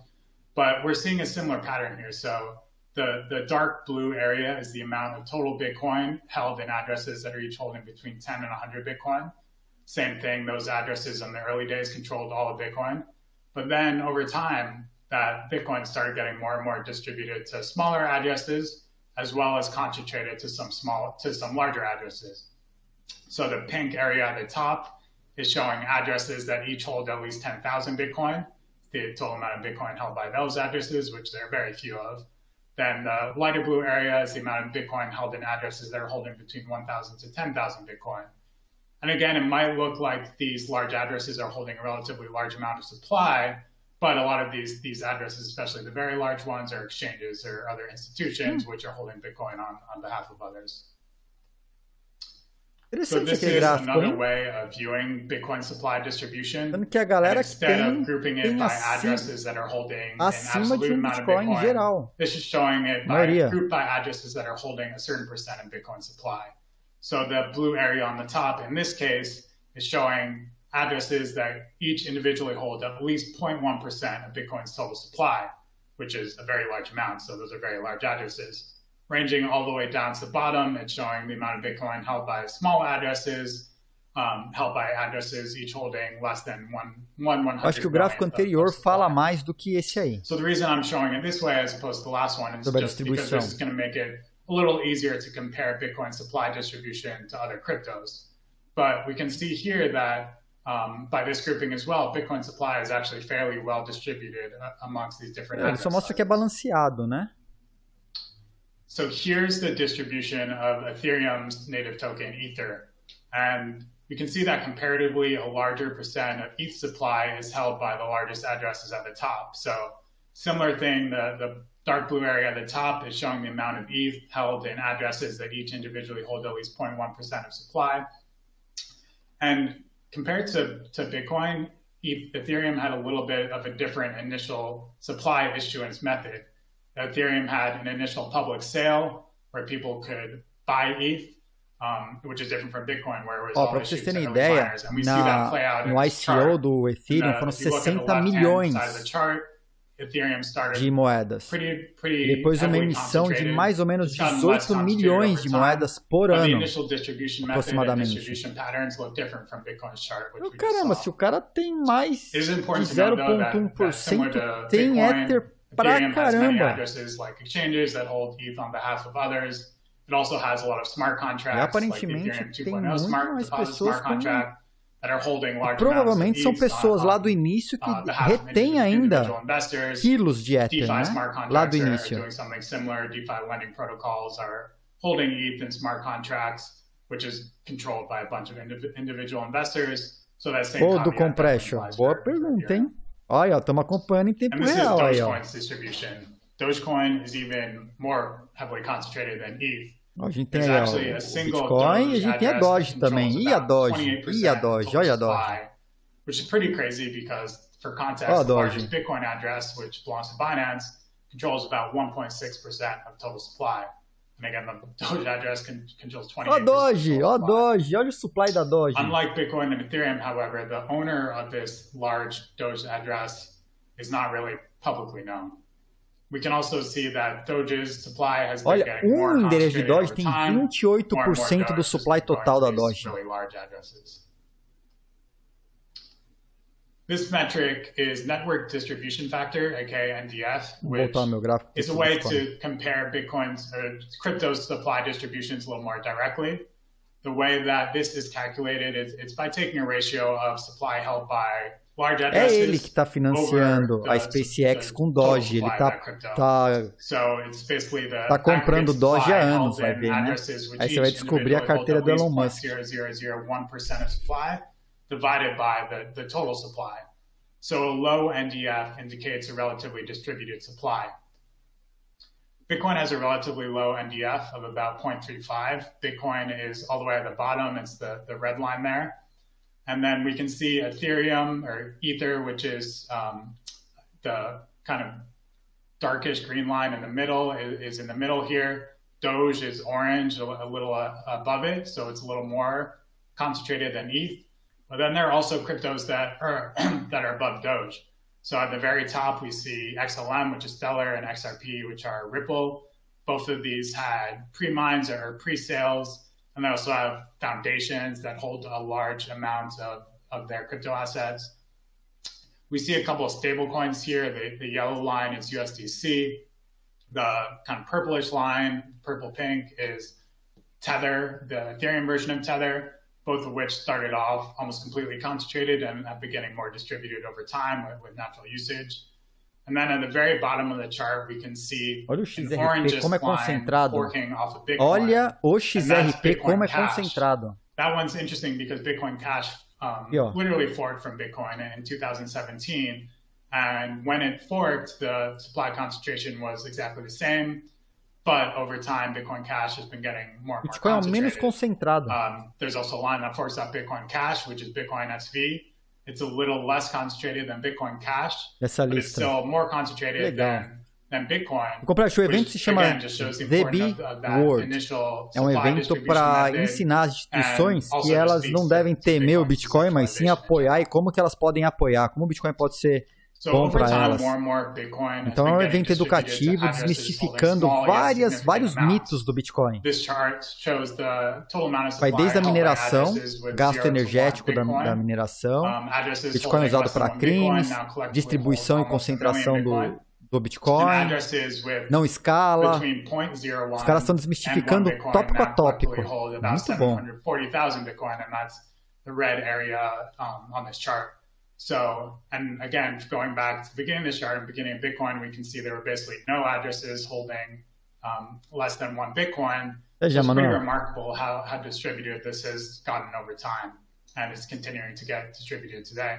Speaker 6: But we're seeing a similar pattern here. So the dark blue area is the amount of total Bitcoin held in addresses that are each holding between 10 and 100 Bitcoin. Same thing, those addresses in the early days controlled all of Bitcoin. But then over time, that Bitcoin started getting more and more distributed to smaller addresses, as well as concentrated to some larger addresses. So the pink area at the top is showing addresses that each hold at least 10,000 Bitcoin, the total amount of Bitcoin held by those addresses, which there are very few of. Then the lighter blue area is the amount of Bitcoin held in addresses that are holding between 1,000 to 10,000 Bitcoin. And again, it might look like these large addresses are holding a relatively large amount of supply, but a lot of these addresses, especially the very large ones, are exchanges or other institutions which are holding Bitcoin on behalf of others. So this is another way of viewing Bitcoin supply distribution. Instead of grouping it by addresses that are holding an absolute amount of Bitcoin, this is showing it grouped by addresses that are holding a certain percent of Bitcoin supply. So the blue area on the top, in this case, is showing addresses that each individually hold at least 0.1% of Bitcoin's total supply, which is a very large amount. So those are very large addresses. Ranging all the way down to the bottom, it's showing the amount of Bitcoin held by small addresses, held by addresses each holding less than 100.
Speaker 1: Acho que o gráfico anterior fala mais do que esse aí.
Speaker 6: So the reason I'm showing it this way as opposed to the last one is just because this is going to make it a little easier to compare Bitcoin supply distribution to other cryptos. But we can see here that by this grouping as well, Bitcoin supply is actually fairly well distributed amongst these different
Speaker 1: Ele só mostra que é balanceado, né?
Speaker 6: So here's the distribution of Ethereum's native token, Ether. And you can see that comparatively a larger percent of ETH supply is held by the largest addresses at the top. So similar thing, the dark blue area at the top is showing the amount of ETH held in addresses that each individually hold at least 0.1% of supply. And compared to Bitcoin, Ethereum had a little bit of a different initial supply issuance method. Ethereum had an initial public sale where people could buy ETH, which is different from Bitcoin, where it was all issued to miners. And we see that play out in this chart.
Speaker 1: No ICO do Ethereum foram 60 milhões de moedas. Depois uma emissão de mais ou menos 18 milhões de moedas por ano, aproximadamente. Caramba, se o cara tem mais de 0,1%, tem Ether pra caramba. E aparentemente tem muito mais pessoas com... Provavelmente são pessoas lá do início que retêm ainda quilos de Ether, né? Lá do início. Ou do compression? Boa pergunta, hein? Olha, estamos acompanhando em tempo real aí, ó.
Speaker 6: Dogecoin is even more heavily concentrated than ETH.
Speaker 1: A gente tem aí, ó, Bitcoin e a gente tem a Doge também. E a Doge? E a Doge? Olha a Doge.
Speaker 6: Which is pretty crazy because, for context, the largest Bitcoin address, which belongs to Binance, controls about 1.6% of total supply. And again, the Doge address controls 28%.
Speaker 1: Ó a Doge, ó a Doge, olha o supply da Doge.
Speaker 6: Unlike Bitcoin and Ethereum, however, the owner of this large Doge address is not really publicly known. We can also see that Doge's supply has been getting more
Speaker 1: endereço de Doge tem 28% do supply total da Doge.
Speaker 6: Really large addresses. This metric is network distribution factor, aka NDF, which is a way to compare Bitcoin's or crypto's supply distributions a little more directly. The way that this is calculated is it's by taking a ratio of supply held by large addresses.
Speaker 1: É ele que está financiando a SpaceX com Doge. Ele tá comprando Doge há anos, vai ver, né? Aí você vai descobrir a carteira do Elon Musk.
Speaker 6: 0.0001% of supply divided by the total supply. So a low NDF indicates a relatively distributed supply. Bitcoin has a relatively low NDF of about 0.35. Bitcoin is all the way at the bottom. It's the red line there. And then we can see Ethereum or Ether, which is the kind of darkish green line in the middle, is in the middle here. Doge is orange, a little above it, so it's a little more concentrated than ETH. But then there are also cryptos that are above Doge. So at the very top, we see XLM, which is Stellar, and XRP, which are Ripple. Both of these had pre-mines or pre-sales. And they also have foundations that hold a large amount of their crypto assets. We see a couple of stable coins here. The yellow line is USDC. The kind of purplish line, purple-pink, is Tether, the Ethereum version of Tether, both of which started off almost completely concentrated and have been getting more distributed over time with natural usage. And then at the very bottom of the chart, we can see
Speaker 1: olha o XRP como é concentrado. Olha o XRP como é concentrado.
Speaker 6: That one's interesting because Bitcoin Cash literally forked from Bitcoin in 2017. And when it forked, the supply concentration was exactly the same. But over time, Bitcoin Cash has been getting more and more
Speaker 1: Bitcoin é menos concentrado.
Speaker 6: There's also a line that forks out Bitcoin Cash, which is Bitcoin SV. It's a little less concentrated than Bitcoin Cash, but it's still more concentrated than Bitcoin.
Speaker 1: O evento se chama The Big Word. É um evento para ensinar as instituições que elas não devem temer o Bitcoin, mas sim apoiar e como que elas podem apoiar, como o Bitcoin pode ser bom para elas. Então é um evento educativo, desmistificando vários mitos do Bitcoin. Vai desde a mineração, gasto energético da mineração, Bitcoin usado para crimes, distribuição e concentração do Bitcoin, não escala. Os caras estão desmistificando tópico a tópico. Muito bom.
Speaker 6: the red area on this chart. So, and again, going back to the beginning of this chart, and beginning of Bitcoin, we can see there were basically no addresses holding less than 1 Bitcoin. It's pretty remarkable how distributed this has gotten over time, and it's continuing to get distributed today.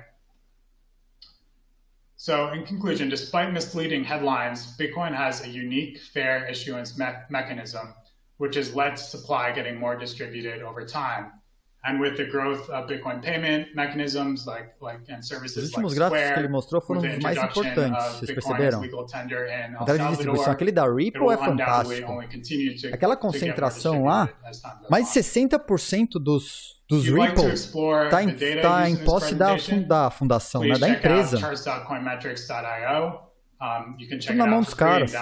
Speaker 6: So in conclusion, despite misleading headlines, Bitcoin has a unique fair issuance mechanism, which has led to supply getting more distributed over time. And with the growth of Bitcoin payment mechanisms and services
Speaker 1: Os últimos gráficos que ele mostrou foram os mais importantes, vocês perceberam? A grade de distribuição, aquele da Ripple é fantástico. Aquela concentração lá, mais de 60% dos Ripple está em posse da fundação, né, da empresa. Tudo na mão dos caras.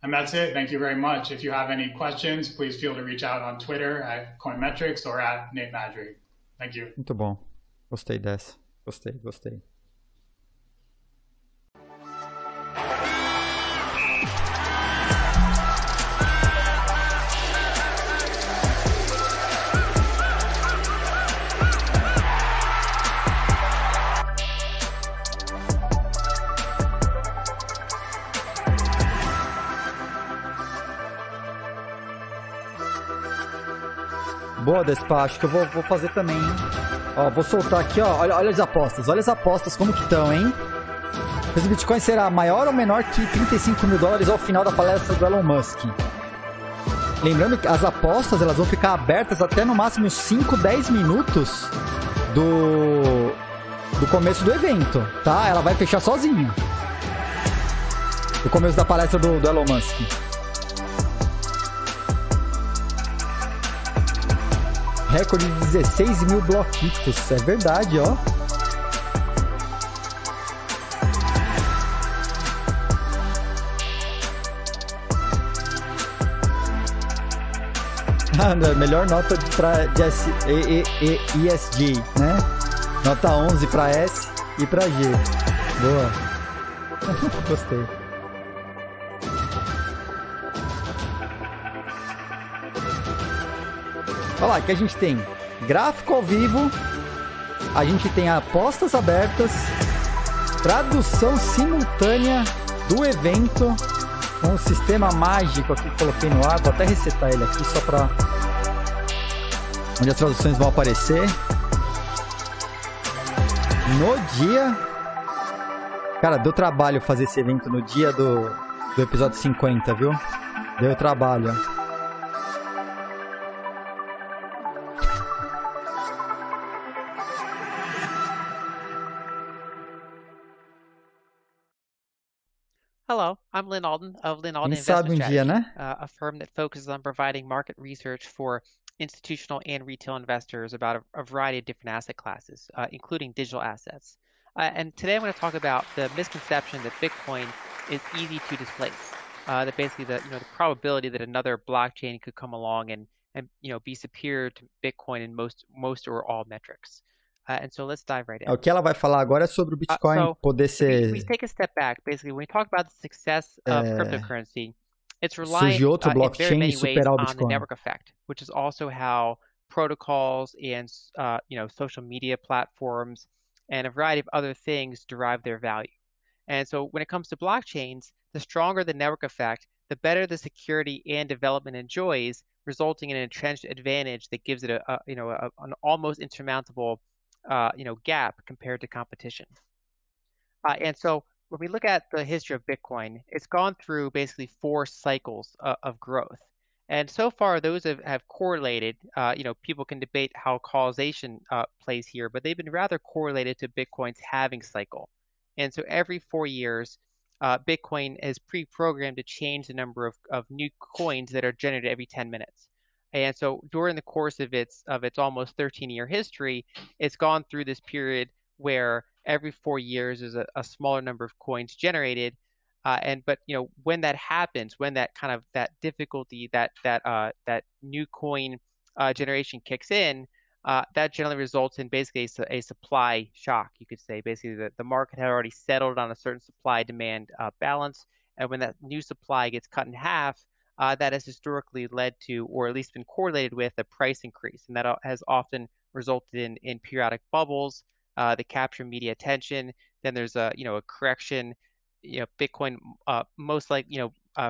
Speaker 6: And that's it. Thank you very much. If you have any questions, please feel to reach out on Twitter at Coinmetrics or at Nate Madry. Thank you.
Speaker 1: Muito bom. Gostei dessa. Gostei. Boa, Despacho, que eu vou fazer também, hein? Ó, vou soltar aqui, ó. Olha as apostas como que estão, hein? O preço do Bitcoin será maior ou menor que $35 mil ao final da palestra do Elon Musk. Lembrando que as apostas, elas vão ficar abertas até no máximo 5, 10 minutos do começo do evento, tá? Ela vai fechar sozinha. No começo da palestra do Elon Musk. Recorde de 16 mil bloquitos. É verdade, ó. Melhor nota de ESG, né? Nota 11 para S e para G. Boa. Gostei. Olha lá, aqui a gente tem gráfico ao vivo, a gente tem apostas abertas, tradução simultânea do evento, um sistema mágico aqui que coloquei no ar, vou até resetar ele aqui só para onde as traduções vão aparecer. No dia... Cara, deu trabalho fazer esse evento no dia do episódio 50, viu? Deu trabalho.
Speaker 7: Hello, I'm Lynn Alden of Lynn Alden Investment Strategy, a firm that focuses on providing market research for institutional and retail investors about a variety of different asset classes, including digital assets. And today I'm going to talk about the misconception that Bitcoin is easy to displace. That basically the probability that another blockchain could come along and be superior to Bitcoin in most or all metrics. And so let's dive right in.
Speaker 1: O que ela vai falar agora é sobre o Bitcoin poder ser...
Speaker 7: We take a step back. Basically, when we talk about the success of cryptocurrency, it's reliant in very many ways on the network effect, which is also how protocols and social media platforms and a variety of other things derive their value. And so when it comes to blockchains, the stronger the network effect, the better the security and development enjoys, resulting in an entrenched advantage that gives it an almost insurmountable gap compared to competition. And so when we look at the history of Bitcoin, it's gone through basically 4 cycles of growth. And so far, those have correlated. People can debate how causation plays here, but they've been rather correlated to Bitcoin's halving cycle. And so every 4 years, Bitcoin is pre-programmed to change the number of new coins that are generated every 10 minutes. And so during the course of its almost 13-year history, it's gone through this period where every 4 years is a smaller number of coins generated. But when that happens, when that kind of that difficulty, that new coin generation kicks in, that generally results in basically a supply shock, you could say. Basically, the market had already settled on a certain supply-demand balance, and when that new supply gets cut in half, that has historically led to, or at least been correlated with, a price increase, and that has often resulted in periodic bubbles that capture media attention. Then there's a correction. Bitcoin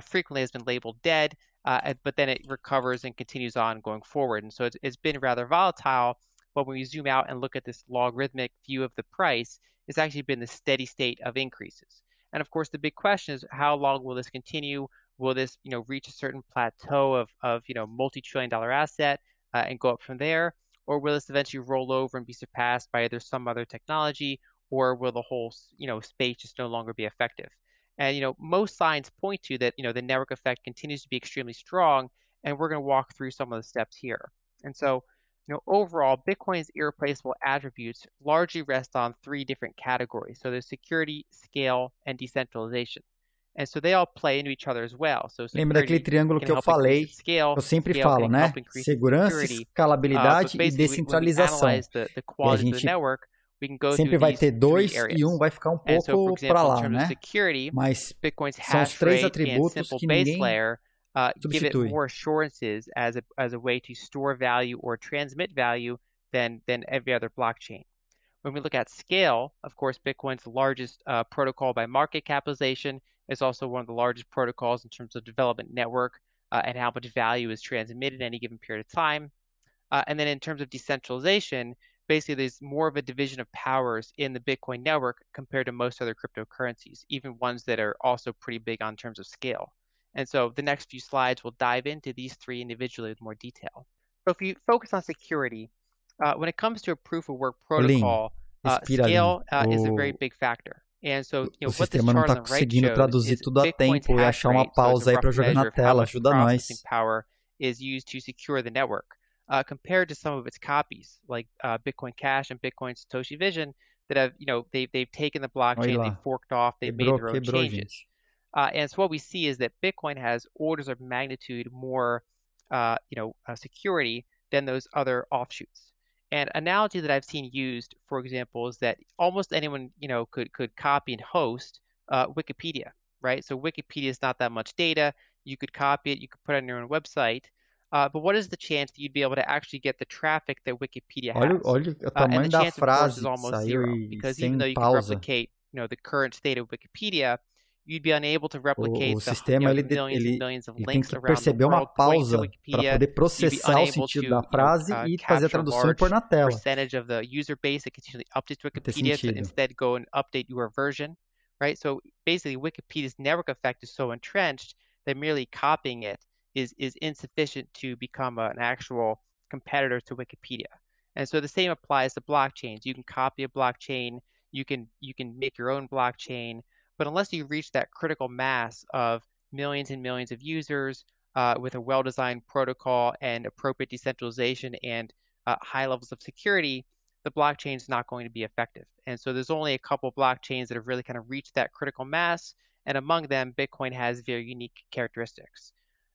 Speaker 7: frequently has been labeled dead, but then it recovers and continues on going forward. And so it's been rather volatile. But when we zoom out and look at this logarithmic view of the price, it's actually been the steady state of increases. And of course, the big question is, how long will this continue? Will this reach a certain plateau of multi-trillion-dollar asset and go up from there? Or will this eventually roll over and be surpassed by either some other technology, or will the whole space just no longer be effective? And most signs point to that the network effect continues to be extremely strong, and we're going to walk through some of the steps here. And so overall, Bitcoin's irreplaceable attributes largely rest on three different categories. So there's security, scale, and decentralization. And so they all play into each other as well. So
Speaker 1: lembra daquele triângulo que eu falei, eu sempre falo, né? Segurança, escalabilidade e descentralização. E a gente sempre vai ter dois e um vai ficar um pouco para lá, né? Mas são os três atributos que ninguém
Speaker 7: give it more assurances as a way to store value or transmit value than every other blockchain. When we look at scale, of course, Bitcoin's the largest protocol by market capitalization. It's also one of the largest protocols in terms of development network and how much value is transmitted in any given period of time. And then in terms of decentralization, basically there's more of a division of powers in the Bitcoin network compared to most other cryptocurrencies, even ones that are also pretty big on terms of scale. And so the next few slides will dive into these three individually with more detail. So if you focus on security, when it comes to a proof-of-work protocol, scale is a very big factor. And so,
Speaker 1: o sistema não está conseguindo traduzir tudo a tempo e achar uma pausa aí para jogar na tela. Ajuda nós.
Speaker 7: Power is used to secure the network, compared to some of its copies, like Bitcoin Cash and Bitcoin Satoshi Vision, that have, they've taken the blockchain, they've forked off, they've made their own changes. And so what we see is that Bitcoin has orders of magnitude more, security than those other offshoots. An analogy that I've seen used, for example, is that almost anyone, could copy and host Wikipedia, right? So Wikipedia is not that much data. You could copy it, you could put it on your own website. But what is the chance that you'd be able to actually get the traffic that Wikipedia has?
Speaker 1: Olha o tamanho da frase, saiu
Speaker 7: because even though you can replicate, the current state of Wikipedia, you'd be unable to replicate
Speaker 1: o sistema ele tem que perceber uma pausa para poder processar o sentido da frase e fazer a tradução e pôr na tela.
Speaker 7: Percentage of the user base that continually updates Wikipedia to instead go and update your version, right? So basically, Wikipedia's network effect is so entrenched that merely copying it is insufficient to become an actual competitor to Wikipedia. And so the same applies to blockchains. You can copy a blockchain, you can make your own blockchain. But unless you reach that critical mass of millions and millions of users with a well-designed protocol and appropriate decentralization and high levels of security, the blockchain is not going to be effective. And so there's only a couple blockchains that have really kind of reached that critical mass, and among them, Bitcoin has very unique characteristics.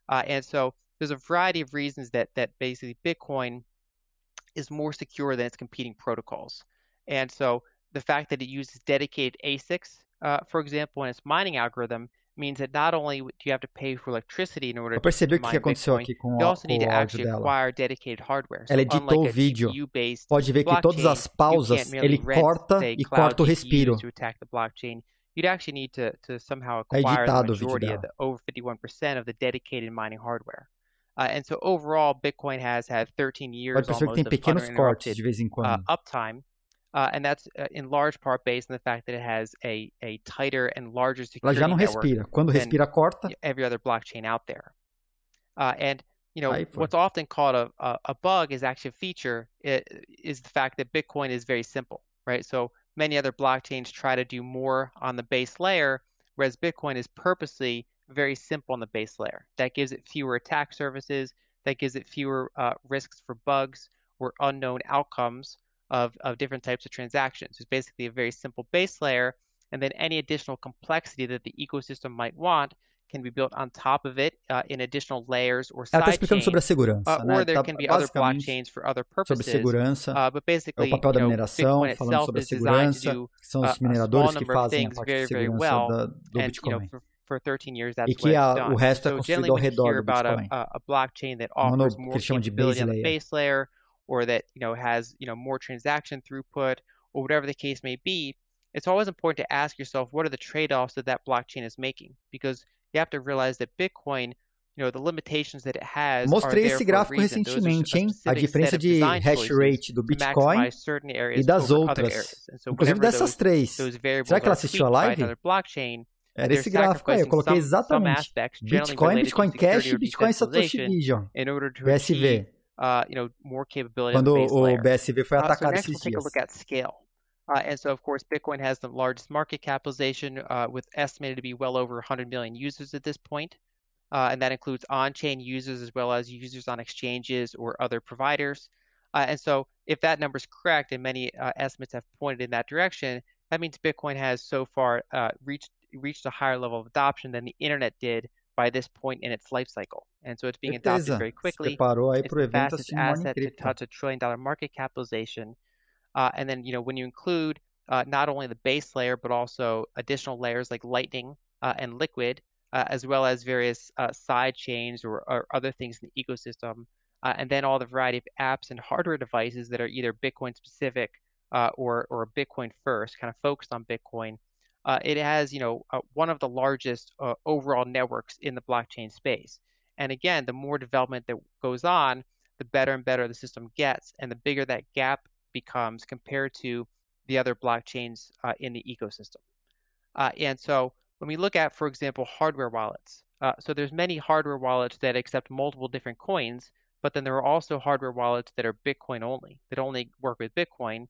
Speaker 7: And so there's a variety of reasons that basically Bitcoin is more secure than its competing protocols. And so the fact that it uses dedicated ASICs, for example, in its mining algorithm, means that not only do you have to pay for electricity in order to mine Bitcoin, you also need to actually acquire dedicated hardware.
Speaker 1: Ela editou o vídeo. Pode ver que todas as pausas ele corta e corta o respiro.
Speaker 7: To attack the blockchain, you'd actually need to somehow acquire the majority of the over 51% of the dedicated mining hardware. And so overall, Bitcoin has had 13 years almost of uninterrupted uptime. And that's in large part based on the fact that it has a tighter and larger security network
Speaker 1: Quando respira, corta.
Speaker 7: Than every other blockchain out there. And what's often called a bug is actually a feature is the fact that Bitcoin is very simple, right? So many other blockchains try to do more on the base layer, whereas Bitcoin is purposely very simple on the base layer. That gives it fewer attack surfaces, that gives it fewer risks for bugs or unknown outcomes of different types of transactions. It's basically a very simple base layer, and then any additional complexity that the ecosystem might want can be built on top of it in additional layers or side chains,
Speaker 1: sobre a segurança,
Speaker 7: or there can be other blockchains for other purposes.
Speaker 1: Sobre segurança,
Speaker 7: but basically,
Speaker 1: o papel da mineração,
Speaker 7: Bitcoin
Speaker 1: falando sobre a segurança, que são os mineradores que fazem a parte de segurança do Bitcoin.
Speaker 7: for 13 years, that's what it's done.
Speaker 1: O resto
Speaker 7: so generally, when you hear about a blockchain that offers more capability on the base layer, or that has more transaction throughput, or whatever the case may be, it's always important to ask yourself, what are the trade-offs that blockchain is making? Because you have to realize that Bitcoin, the limitations that it has.
Speaker 1: Mostrei esse gráfico recentemente, hein? A diferença de hash rate do Bitcoin e das outras, inclusive dessas três. Será que ela assistiu a live? Era esse gráfico aí, eu coloquei exatamente Bitcoin, Bitcoin Cash e Bitcoin Satoshi Vision, BSV.
Speaker 7: More capability
Speaker 1: Quando
Speaker 7: on the base
Speaker 1: o
Speaker 7: layer.
Speaker 1: BSV foi atacado esses
Speaker 7: Next, we'll take a
Speaker 1: dias.
Speaker 7: look at scale. And so, of course, Bitcoin has the largest market capitalization, with estimated to be well over 100 million users at this point. And that includes on-chain users as well as users on exchanges or other providers. And so if that number is correct, and many estimates have pointed in that direction, that means Bitcoin has so far reached a higher level of adoption than the internet did by this point in its life cycle. And so it's being adopted very quickly. It's the fastest asset to touch $1 trillion market capitalization. And then, when you include not only the base layer, but also additional layers like Lightning and Liquid, as well as various side chains or other things in the ecosystem, and then all the variety of apps and hardware devices that are either Bitcoin specific or Bitcoin first, kind of focused on Bitcoin. It has, one of the largest overall networks in the blockchain space. And again, the more development that goes on, the better and better the system gets, and the bigger that gap becomes compared to the other blockchains in the ecosystem. And so when we look at, for example, hardware wallets, so there's many hardware wallets that accept multiple different coins, but then there are also hardware wallets that are Bitcoin only, that only work with Bitcoin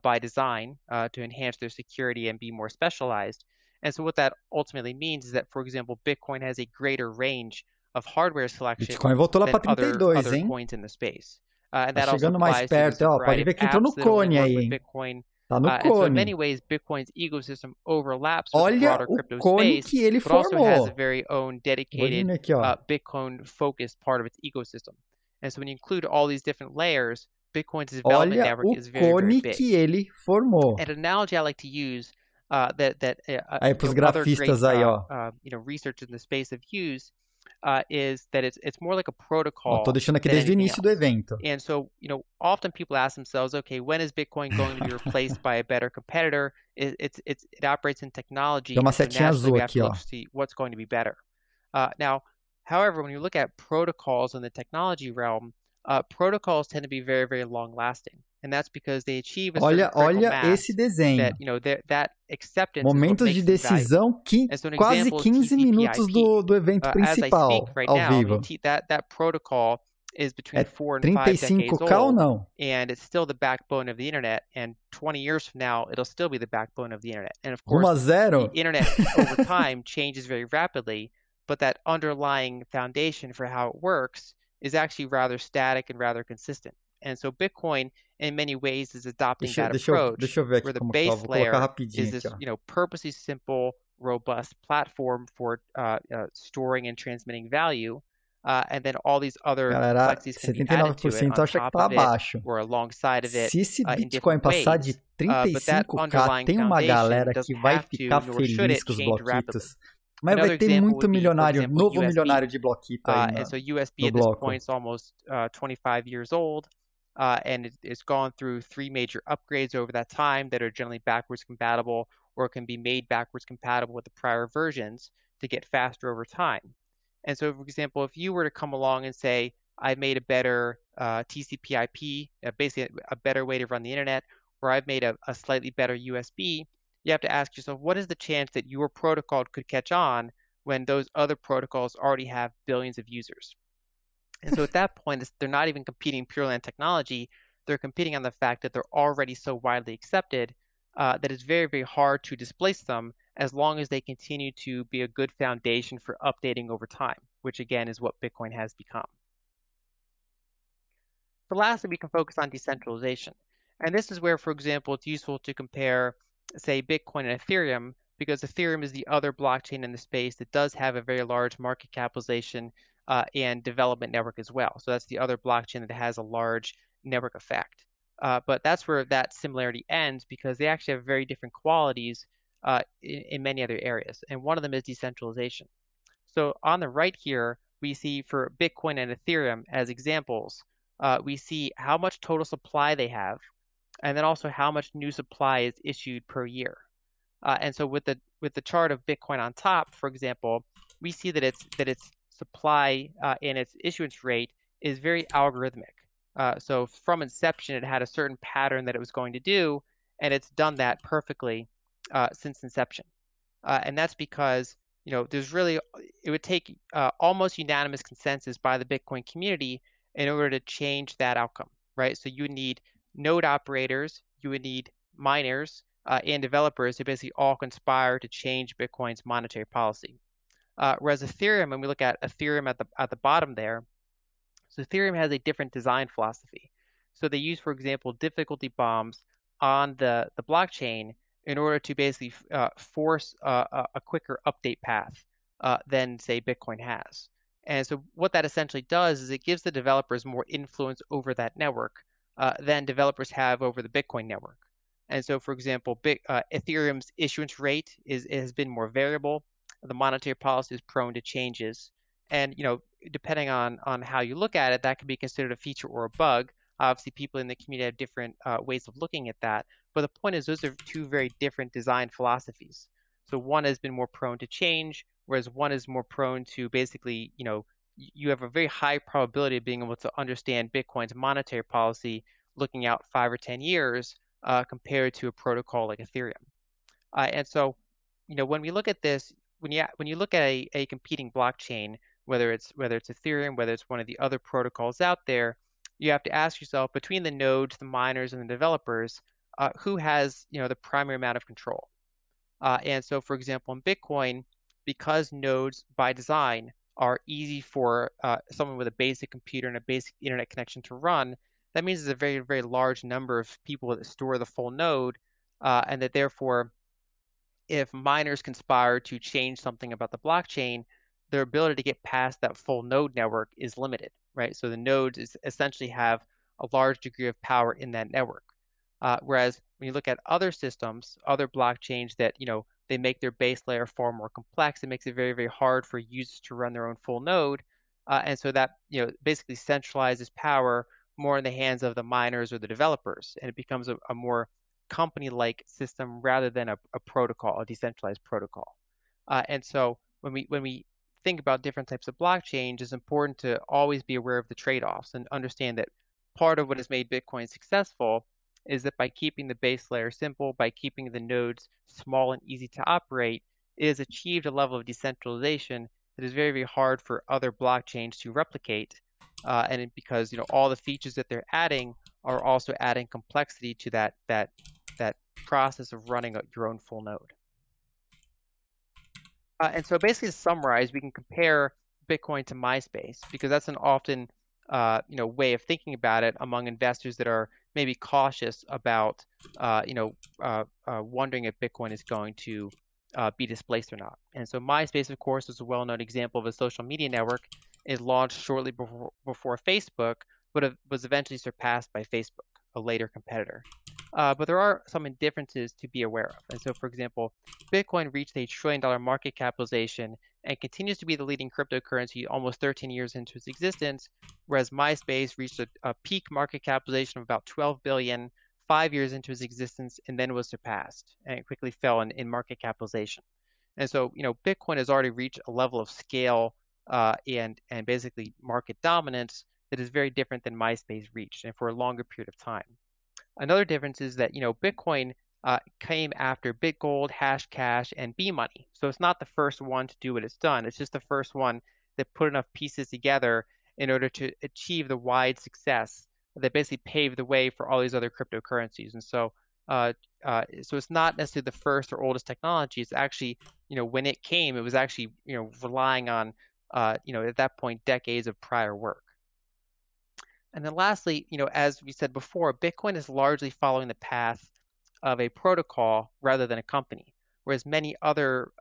Speaker 7: by design to enhance their security and be more specialized. And so what that ultimately means is that, for example, Bitcoin has a greater range of hardware selection
Speaker 1: Bitcoin voltou lá para 32,
Speaker 7: other
Speaker 1: hein?
Speaker 7: coins in the space. And
Speaker 1: tá
Speaker 7: that also
Speaker 1: chegando mais perto, ó, pode ver que entrou no cone aí, hein?
Speaker 7: Bitcoin.
Speaker 1: Tá no cone.
Speaker 7: So in many ways, Bitcoin's ecosystem overlaps with the broader crypto
Speaker 1: cone
Speaker 7: space,
Speaker 1: que ele
Speaker 7: but also
Speaker 1: formou.
Speaker 7: has a very own dedicated
Speaker 1: aqui,
Speaker 7: Bitcoin-focused part of its ecosystem. And so when you include all these different layers, Bitcoin's development network is very, very big.
Speaker 1: Que ele formou.
Speaker 7: And an analogy I like to use that
Speaker 1: aí pros grafistas
Speaker 7: other great,
Speaker 1: aí, ó.
Speaker 7: Researchers in the space have used is that it's more like a protocol.
Speaker 1: Tô deixando aqui desde o início do evento.
Speaker 7: And so, often people ask themselves, okay, when is Bitcoin going to be replaced by a better competitor? It operates in technology.
Speaker 1: Tem uma setinha azul aqui, ó.
Speaker 7: See what's going to be better. Now, however, when you look at protocols in the technology realm, protocols tend to be very, very long-lasting, and that's because they achieve a certain critical mass
Speaker 1: esse desenho.
Speaker 7: That acceptance
Speaker 1: Momentos de decisão, quase 15 minutos do evento principal, ao vivo.
Speaker 7: That protocol is between 4 and 5 decades old, and it's still the backbone of the internet, and 20 years from now, it'll still be the backbone of the internet. And of course, the internet over time changes very rapidly, but that underlying foundation for how it works is actually rather static and rather consistent. And so Bitcoin, in many ways, is adopting that approach, where the base layer is this, purposely simple, robust platform for storing and transmitting value, and then all these other complexities can be added to it on top of it or alongside of it.
Speaker 1: Se esse Bitcoin passar de 35K, tem uma galera que vai ficar feliz com os bloquitos. Mas vai ter muito milionário, novo milionário de bloquito aí.
Speaker 7: And so USB at this point is almost 25 years old, and it's gone through 3 major upgrades over that time that are generally backwards compatible or can be made backwards compatible with the prior versions to get faster over time. And so, for example, if you were to come along and say, I've made a better TCP/IP, basically a better way to run the internet, or I've made a slightly better USB, you have to ask yourself, what is the chance that your protocol could catch on when those other protocols already have billions of users? And so at that point, they're not even competing purely on technology. They're competing on the fact that they're already so widely accepted that it's very, very hard to displace them as long as they continue to be a good foundation for updating over time, which again is what Bitcoin has become. So lastly, we can focus on decentralization. And this is where, for example, it's useful to compare, say, Bitcoin and Ethereum, because Ethereum is the other blockchain in the space that does have a very large market capitalization and development network as well. So that's the other blockchain that has a large network effect. But that's where that similarity ends, because they actually have very different qualities in many other areas. And one of them is decentralization. So on the right here, we see for Bitcoin and Ethereum as examples, we see how much total supply they have, and then also how much new supply is issued per year. And so with the chart of Bitcoin on top, for example, we see that its supply and its issuance rate is very algorithmic. So from inception, it had a certain pattern that it was going to do, and it's done that perfectly since inception. And that's because it would take almost unanimous consensus by the Bitcoin community in order to change that outcome, right? So you need node operators, you would need miners, and developers to basically all conspire to change Bitcoin's monetary policy. Whereas Ethereum, when we look at Ethereum at the bottom there, so Ethereum has a different design philosophy. So they use, for example, difficulty bombs on the blockchain in order to basically force a quicker update path than, say, Bitcoin has. And so what that essentially does is it gives the developers more influence over that network than developers have over the Bitcoin network. And so, for example, Ethereum's issuance rate has been more variable. The monetary policy is prone to changes. And depending on how you look at it, that could be considered a feature or a bug. Obviously, people in the community have different ways of looking at that. But the point is, those are two very different design philosophies. So one has been more prone to change, whereas one is more prone to basically, you have a very high probability of being able to understand Bitcoin's monetary policy looking out 5 or 10 years compared to a protocol like Ethereum. And so, when we look at this, when you look at a competing blockchain, whether it's Ethereum, whether it's one of the other protocols out there, you have to ask yourself, between the nodes, the miners, and the developers, who has the primary amount of control. And so, for example, in Bitcoin, because nodes by design are easy for someone with a basic computer and a basic internet connection to run, that means there's a very, very large number of people that store the full node, and that therefore, if miners conspire to change something about the blockchain, their ability to get past that full node network is limited, right? So the nodes essentially have a large degree of power in that network. Whereas when you look at other systems, other blockchains that, they make their base layer far more complex, it makes it very, very hard for users to run their own full node. And so that, basically centralizes power more in the hands of the miners or the developers. And it becomes a more company-like system rather than a protocol, a decentralized protocol. And so when we think about different types of blockchains, it's important to always be aware of the trade-offs and understand that part of what has made Bitcoin successful is that by keeping the base layer simple, by keeping the nodes small and easy to operate, it has achieved a level of decentralization that is very, very hard for other blockchains to replicate. And because all the features that they're adding are also adding complexity to that process of running your own full node. And so basically, to summarize, we can compare Bitcoin to MySpace because that's an often way of thinking about it among investors that are maybe cautious about wondering if Bitcoin is going to be displaced or not. And so MySpace, of course, is a well-known example of a social media network. It launched shortly before Facebook, but it was eventually surpassed by Facebook, a later competitor. But there are some differences to be aware of. And so, for example, Bitcoin reached a $1 trillion market capitalization and continues to be the leading cryptocurrency almost 13 years into its existence, whereas MySpace reached a peak market capitalization of about 12 billion 5 years into its existence and then was surpassed, and it quickly fell in market capitalization. And so, Bitcoin has already reached a level of scale and basically market dominance that is very different than MySpace reached, and for a longer period of time. Another difference is that, Bitcoin came after Bitgold, Hashcash, and B-Money. So it's not the first one to do what it's done. It's just the first one that put enough pieces together in order to achieve the wide success that basically paved the way for all these other cryptocurrencies. And so, so it's not necessarily the first or oldest technology. It's actually, when it came, it was actually, relying on, at that point, decades of prior work. And then lastly, as we said before, Bitcoin is largely following the path of a protocol rather than a company, whereas many other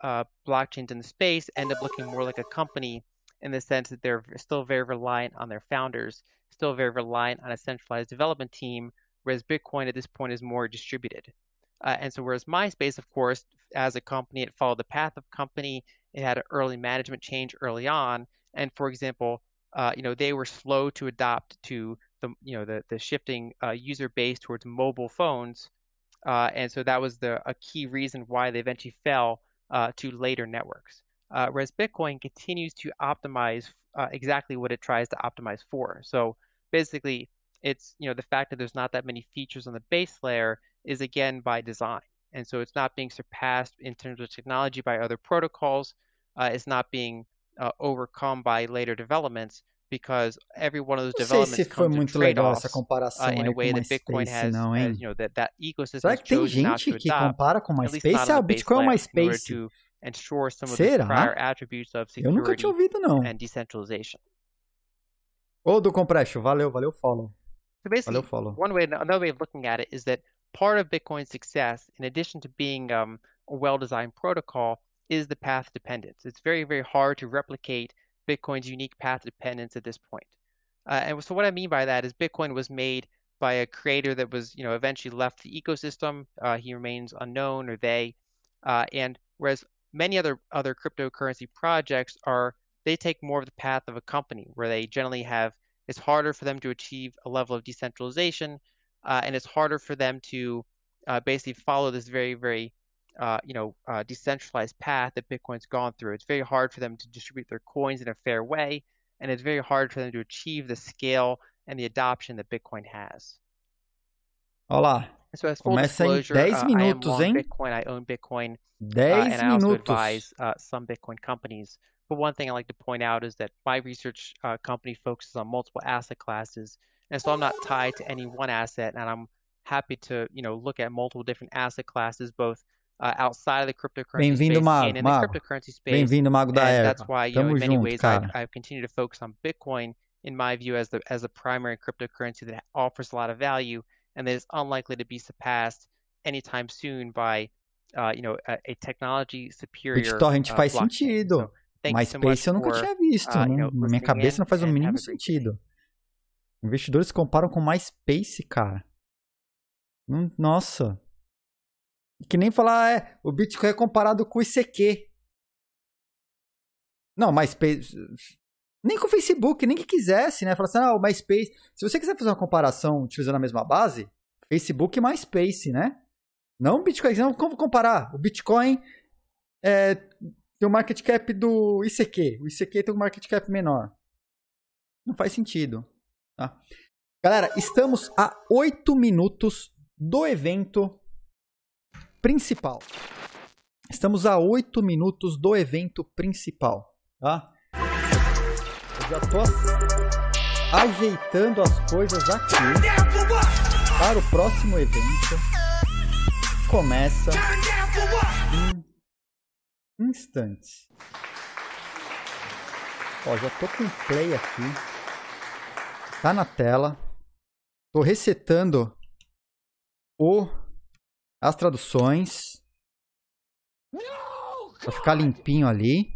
Speaker 7: blockchains in the space end up looking more like a company in the sense that they're still very reliant on their founders, still very reliant on a centralized development team, whereas Bitcoin at this point is more distributed. And so whereas MySpace, of course, as a company, it followed the path of company. It had an early management change early on. And for example, they were slow to adopt to the shifting user base towards mobile phones. And so that was a key reason why they eventually fell to later networks. Whereas Bitcoin continues to optimize exactly what it tries to optimize for. So basically, it's the fact that there's not that many features on the base layer is again by design. And so it's not being surpassed in terms of technology by other protocols. It's not being overcome by later developments, because every one of those developments comes with trade-offs in a way that Bitcoin has, that ecosystem.
Speaker 1: Será que tem gente que compara com MySpace? Ah, o Bitcoin é o MySpace.
Speaker 7: Ensure some of the prior attributes of security.
Speaker 1: Eu nunca tinha ouvido, não.
Speaker 7: And decentralization.
Speaker 1: Ô, do Compression, valeu, follow.
Speaker 7: So basically, another way of looking at it is that part of Bitcoin's success, in addition to being a well-designed protocol, is the path dependence. It's very, very hard to replicate Bitcoin's unique path dependence at this point. And so what I mean by that is Bitcoin was made by a creator that was, eventually left the ecosystem. He remains unknown, or they. And whereas many other cryptocurrency projects they take more of the path of a company, where they generally it's harder for them to achieve a level of decentralization, and it's harder for them to basically follow this very, very decentralized path that Bitcoin's gone through. It's very hard for them to distribute their coins in a fair way, and it's very hard for them to achieve the scale and the adoption that Bitcoin has.
Speaker 1: Olá,
Speaker 7: so as
Speaker 1: começa em 10 minutos, hein?
Speaker 7: Bitcoin, I own Bitcoin,
Speaker 1: 10
Speaker 7: and I also advise some Bitcoin companies. But one thing I like to point out is that my research company focuses on multiple asset classes, and so I'm not tied to any one asset, and I'm happy to look at multiple different asset classes, both outside of the cryptocurrency space and in the cryptocurrency space.
Speaker 1: Bem-vindo, Mago da Erva.
Speaker 7: That's why, in many ways, I've continued to focus on Bitcoin, in my view, as a primary cryptocurrency that offers a lot of value and that is unlikely to be surpassed anytime soon by, a technology superior.
Speaker 1: BitTorrent faz sentido. MySpace eu nunca tinha visto. Na minha cabeça não faz o mínimo sentido. Investidores comparam com MySpace, cara. Nossa. Que nem falar, o Bitcoin é comparado com o ICQ. Não, MySpace... Nem com o Facebook, nem que quisesse, né? Falar assim, o MySpace... Se você quiser fazer uma comparação utilizando a mesma base, Facebook e MySpace, né? Não o Bitcoin, não, como comparar? O Bitcoin tem o market cap do ICQ. O ICQ tem um market cap menor. Não faz sentido. Tá? Galera, estamos a 8 minutos do evento principal. Estamos a 8 minutos do evento principal. Tá? Eu já tô ajeitando as coisas aqui para o próximo evento. Começa em instantes. Ó, já tô com play aqui. Tá na tela. Tô resetando as traduções. Pra ficar limpinho ali.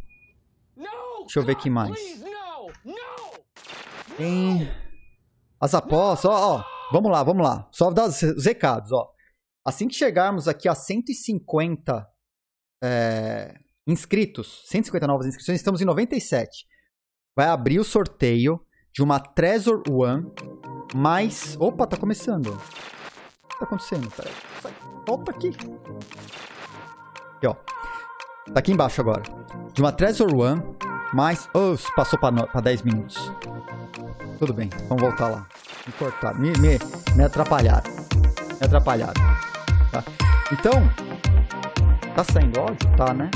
Speaker 1: Deixa eu ver aqui mais. Tem as apostas. Ó, vamos lá. Só dar os recados, ó. Assim que chegarmos aqui a 150 inscritos, 150 novas inscrições, estamos em 97. Vai abrir o sorteio de uma Trezor One mais... Opa, tá começando. O que tá acontecendo? Peraí. Volta aqui. Aqui, ó. Tá aqui embaixo agora. De uma Trezor One mais... passou pra 10 minutos. Tudo bem, vamos voltar lá. Me cortaram. Me atrapalharam. Tá? Então, tá saindo áudio? Tá, né?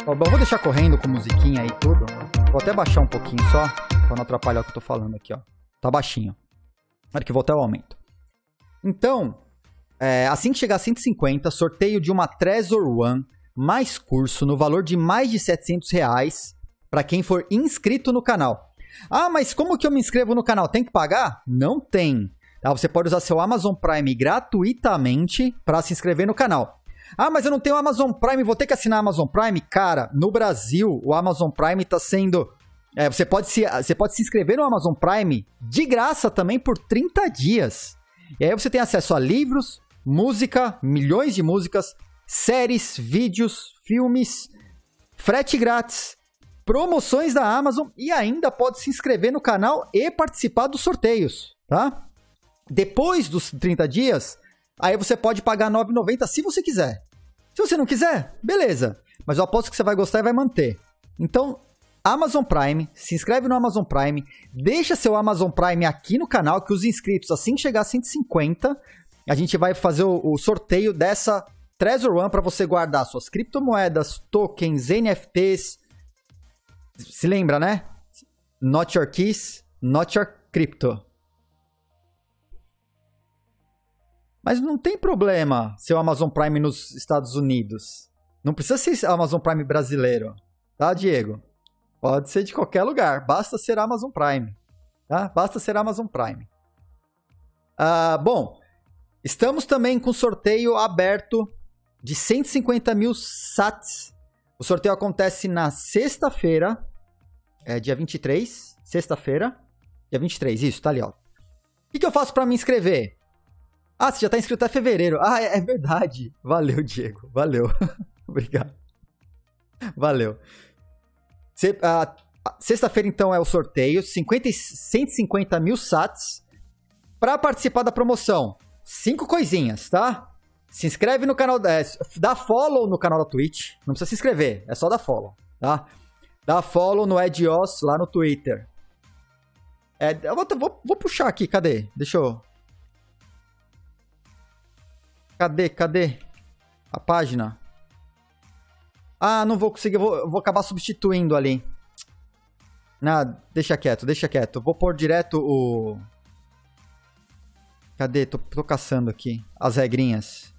Speaker 1: Ó, eu vou deixar correndo com musiquinha aí e tudo. Vou até baixar um pouquinho só, pra não atrapalhar o que eu tô falando aqui, ó. Tá baixinho. Na hora que voltar eu aumento. Então, assim que chegar a 150, sorteio de uma Trezor One mais curso no valor de mais de R$700 para quem for inscrito no canal. Ah, mas como que eu me inscrevo no canal? Tem que pagar? Não tem. Tá? Você pode usar seu Amazon Prime gratuitamente para se inscrever no canal. Ah, mas eu não tenho Amazon Prime, vou ter que assinar Amazon Prime? Cara, no Brasil, o Amazon Prime está sendo... você pode se inscrever no Amazon Prime de graça também por 30 dias. E aí você tem acesso a livros, música, milhões de músicas, séries, vídeos, filmes, frete grátis, promoções da Amazon e ainda pode se inscrever no canal e participar dos sorteios, tá? Depois dos 30 dias, aí você pode pagar R$ 9,90 se você quiser. Se você não quiser, beleza. Mas eu aposto que você vai gostar e vai manter. Então, Amazon Prime, se inscreve no Amazon Prime, deixa seu Amazon Prime aqui no canal, que os inscritos, assim que chegar a 150, a gente vai fazer o sorteio dessa Trezor One para você guardar suas criptomoedas, tokens, NFTs. Se lembra, né? Not your keys, not your crypto. Mas não tem problema ser o Amazon Prime nos Estados Unidos. Não precisa ser Amazon Prime brasileiro. Tá, Diego? Pode ser de qualquer lugar. Basta ser Amazon Prime. Tá? Basta ser Amazon Prime. Bom, estamos também com sorteio aberto de 150 mil sats. O sorteio acontece na sexta-feira. Dia 23. Sexta-feira. Dia 23, isso, tá ali, ó. O que eu faço pra me inscrever? Você já tá inscrito até fevereiro. É verdade. Valeu, Diego. Valeu. Obrigado. Valeu. Sexta-feira, então, é o sorteio. 150 mil sats. Pra participar da promoção, 5 coisinhas, tá? Se inscreve no canal... dá follow no canal da Twitch. Não precisa se inscrever. É só dar follow, tá? Dá follow no Edios lá no Twitter. Eu vou puxar aqui. Cadê? Deixa eu... Cadê a página? Não vou conseguir, eu vou acabar substituindo ali. Deixa quieto. Vou pôr direto o... Cadê? Tô caçando aqui as regrinhas.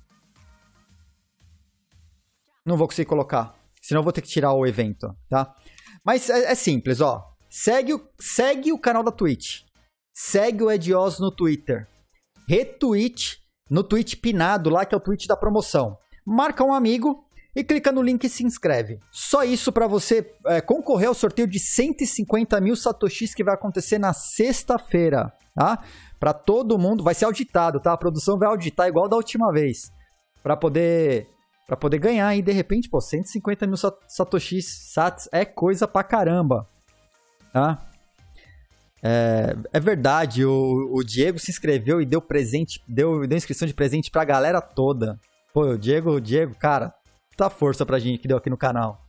Speaker 1: Não vou conseguir colocar, senão eu vou ter que tirar o evento, tá? Mas é simples, ó. Segue o canal da Twitch. Segue o Edios no Twitter. Retweet no tweet pinado lá, que é o tweet da promoção. Marca um amigo e clica no link e se inscreve. Só isso para você concorrer ao sorteio de 150 mil satoshis que vai acontecer na sexta-feira, tá? Para todo mundo, vai ser auditado, tá? A produção vai auditar igual da última vez. Para poder ganhar e de repente, 150 mil satoshis, sats é coisa pra caramba, tá? É verdade, o Diego se inscreveu e deu presente, deu inscrição de presente pra galera toda. Pô, o Diego, cara, dá força pra gente que deu aqui no canal.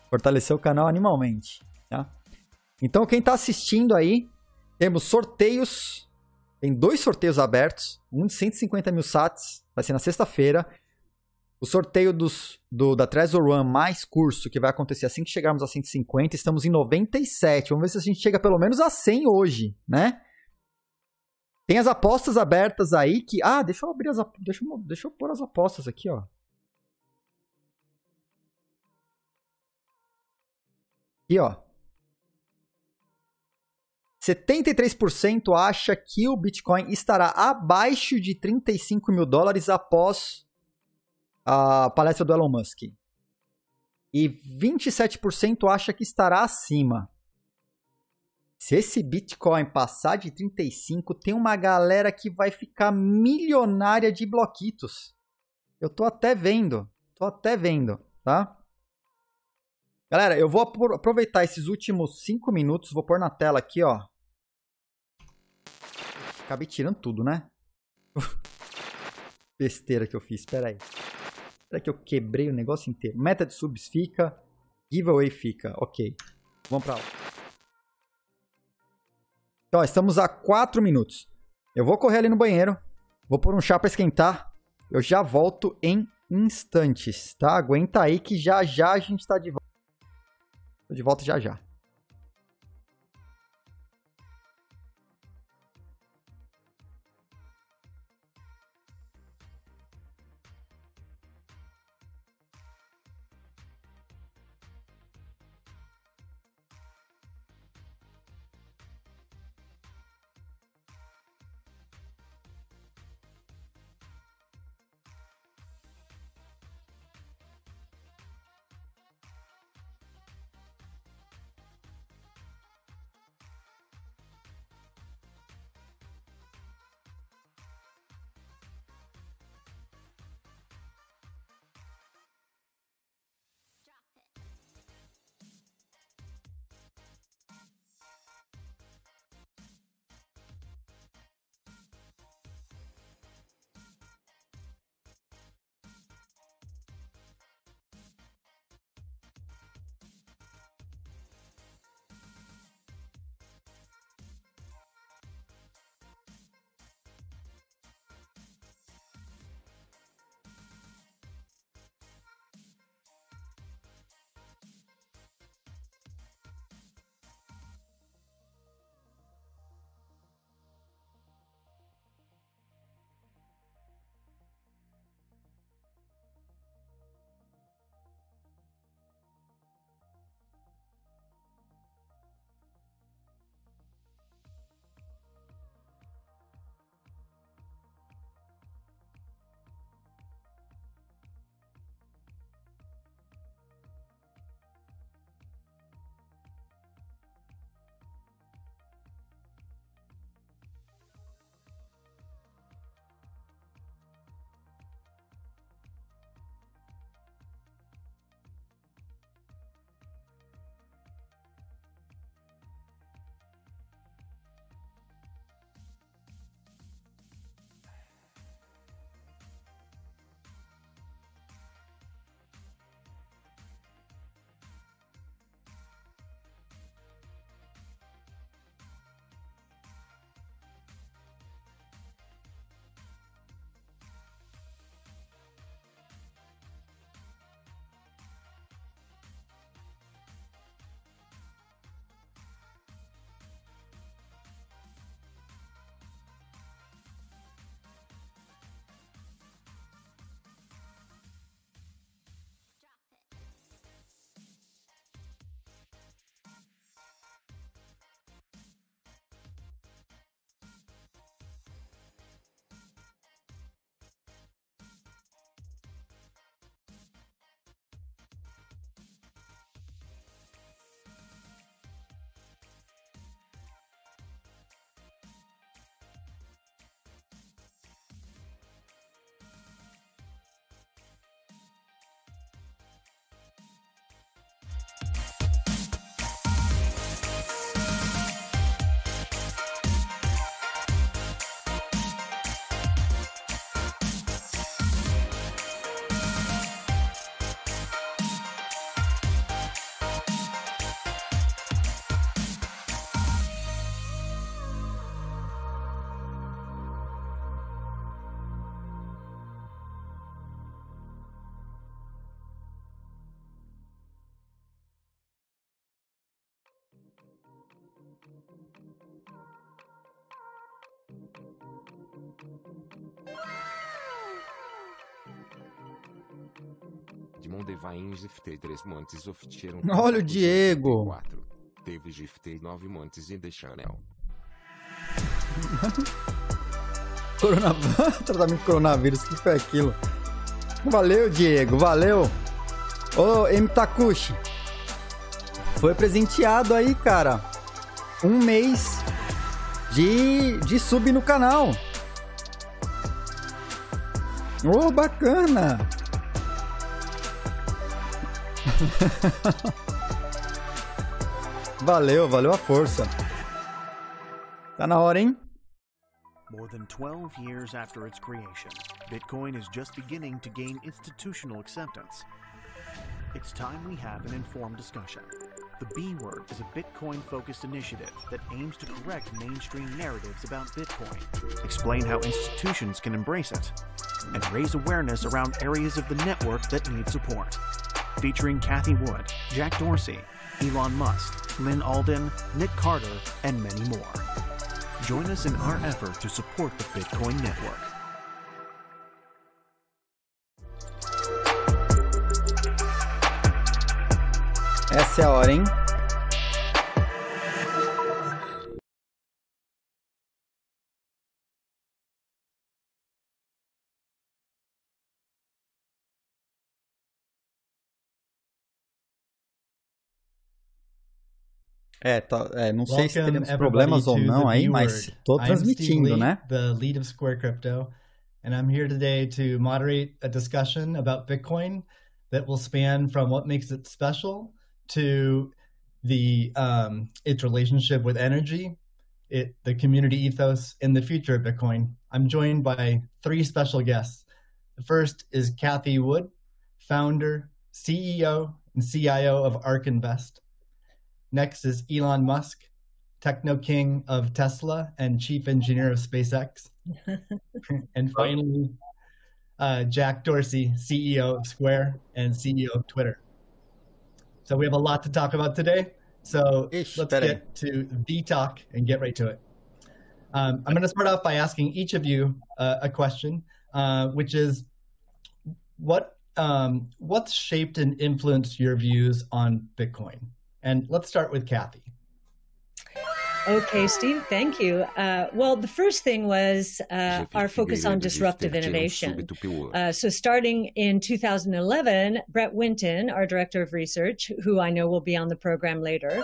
Speaker 1: Fortaleceu o canal animalmente, tá? Então, quem tá assistindo aí, temos sorteios, tem 2 sorteios abertos, um de 150 mil sats, vai ser na sexta-feira. O sorteio da Trezor One mais curso, que vai acontecer assim que chegarmos a 150, estamos em 97. Vamos ver se a gente chega pelo menos a 100 hoje, né? Tem as apostas abertas aí que... deixa eu abrir deixa eu pôr as apostas aqui, ó. Aqui, ó. 73% acha que o Bitcoin estará abaixo de 35 mil dólares após a palestra do Elon Musk. E 27% acha que estará acima. Se esse Bitcoin passar de 35, tem uma galera que vai ficar milionária de bloquitos. Eu tô até vendo, tá? Galera, eu vou aproveitar esses últimos 5 minutos, vou pôr na tela aqui, ó. Acabei tirando tudo, né? Besteira que eu fiz, espera aí. Será que eu quebrei o negócio inteiro? Meta de subs fica. Giveaway fica. Ok. Vamos pra lá. Então, ó, estamos a 4 minutos. Eu vou correr ali no banheiro. Vou pôr um chá pra esquentar. Eu já volto em instantes, tá? Aguenta aí que já a gente tá de volta. Tô de volta já. Olha o Diego. Tratamento de coronavírus, o que foi aquilo? Valeu, Diego, valeu. Ô, M. Takushi. Foi presenteado aí, cara. 1 mês de sub no canal. Ô, bacana. Valeu a força. Tá na hora, hein?
Speaker 8: More than 12 years after its creation, Bitcoin is just beginning to gain institutional acceptance. It's time we have an informed discussion. The B Word is a Bitcoin-focused initiative that aims to correct mainstream narratives about Bitcoin, explain how institutions can embrace it, and raise awareness around areas of the network that need support. Featuring Cathie Wood, Jack Dorsey, Elon Musk, Lynn Alden, Nick Carter, and many more. Join us in our effort to support the Bitcoin network.
Speaker 1: Essa é a hora, hein? Não sei se teremos problemas ou não aí, mas tô transmitindo, né?
Speaker 9: The lead of Square Crypto, and I'm here today to moderate a discussion about Bitcoin that will span from what makes it special to its relationship with energy, the community ethos, and the future of Bitcoin. I'm joined by 3 special guests. The first is Cathie Wood, founder, CEO, and CIO of ARK Invest. Next is Elon Musk, techno king of Tesla and chief engineer of SpaceX. And finally, Jack Dorsey, CEO of Square and CEO of Twitter. So we have a lot to talk about today. So let's get to the talk and get right to it. I'm going to start off by asking each of you a question, which is what's shaped and influenced your views on Bitcoin? And let's start with Cathie.
Speaker 10: Okay, Steve, thank you. Well, the first thing was our focus on disruptive innovation. So starting in 2011, Brett Winton, our director of research, who I know will be on the program later,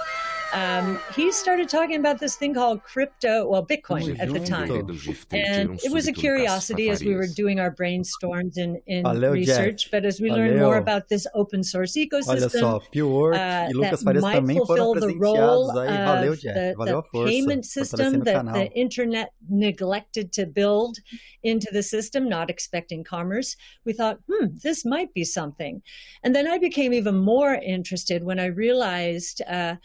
Speaker 10: he started talking about this thing called Bitcoin at the time. And it was a curiosity as we were doing our brainstorms in research, but as we learned more about this open source ecosystem that might fulfill the role of the payment system that the internet neglected to build into the system, not expecting commerce, we thought, this might be something. And then I became even more interested when I realized that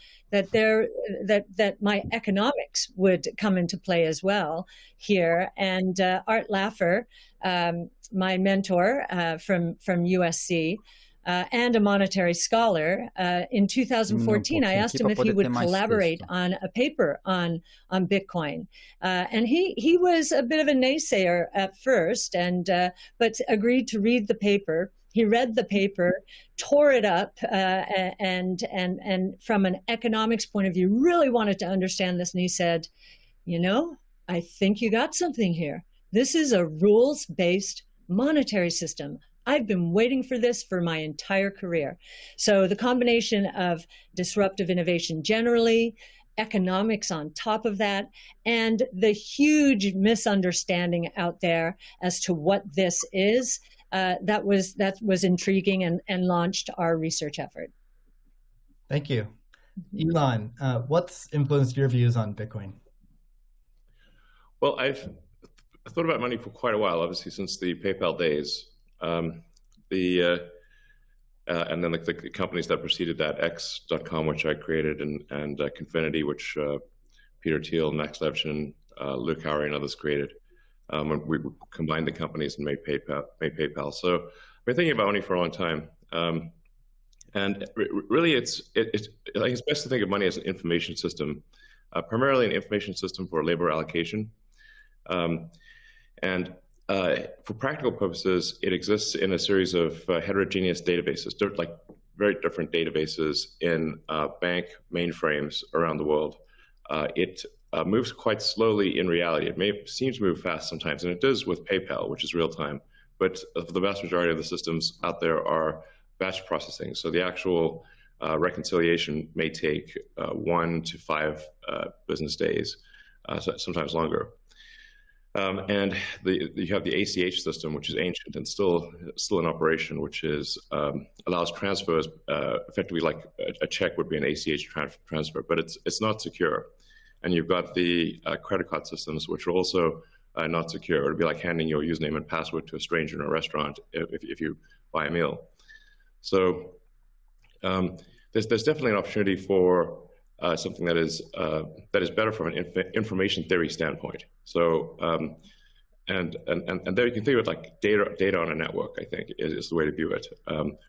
Speaker 10: my economics would come into play as well here. And Art Laffer, my mentor from USC, and a monetary scholar, in 2014, I asked him if he would collaborate on a paper on Bitcoin. And he was a bit of a naysayer at first, but agreed to read the paper. He read the paper, tore it up, and from an economics point of view, really wanted to understand this. And he said, I think you got something here. This is a rules-based monetary system. I've been waiting for this for my entire career. So the combination of disruptive innovation generally, economics on top of that, and the huge misunderstanding out there as to what this is, that was intriguing and launched our research effort.
Speaker 9: Thank you. Elon, what's influenced your views on Bitcoin?
Speaker 11: Well, I've thought about money for quite a while, obviously, since the PayPal days. And then the companies that preceded that, X.com, which I created, and Confinity, which Peter Thiel, Max Levchin, Luke Howry, and others created. We combined the companies and made PayPal. So I've been thinking about money for a long time. And really, I think it's best to think of money as an information system primarily an information system for labor allocation. For practical purposes, it exists in a series of heterogeneous databases, like very different databases in bank mainframes around the world. It moves quite slowly in reality. It may seem to move fast sometimes, and it does with PayPal, which is real time. But the vast majority of the systems out there are batch processing. So the actual reconciliation may take 1 to 5 business days, sometimes longer. And you have the ACH system, which is ancient and still in operation, which is allows transfers effectively like a check would be an ACH transfer, but it's not secure. And you've got the credit card systems, which are also not secure. It would be like handing your username and password to a stranger in a restaurant if you buy a meal. So there's definitely an opportunity for something that is better from an information theory standpoint. So and there you can think of it like data on a network. I think is the way to view it.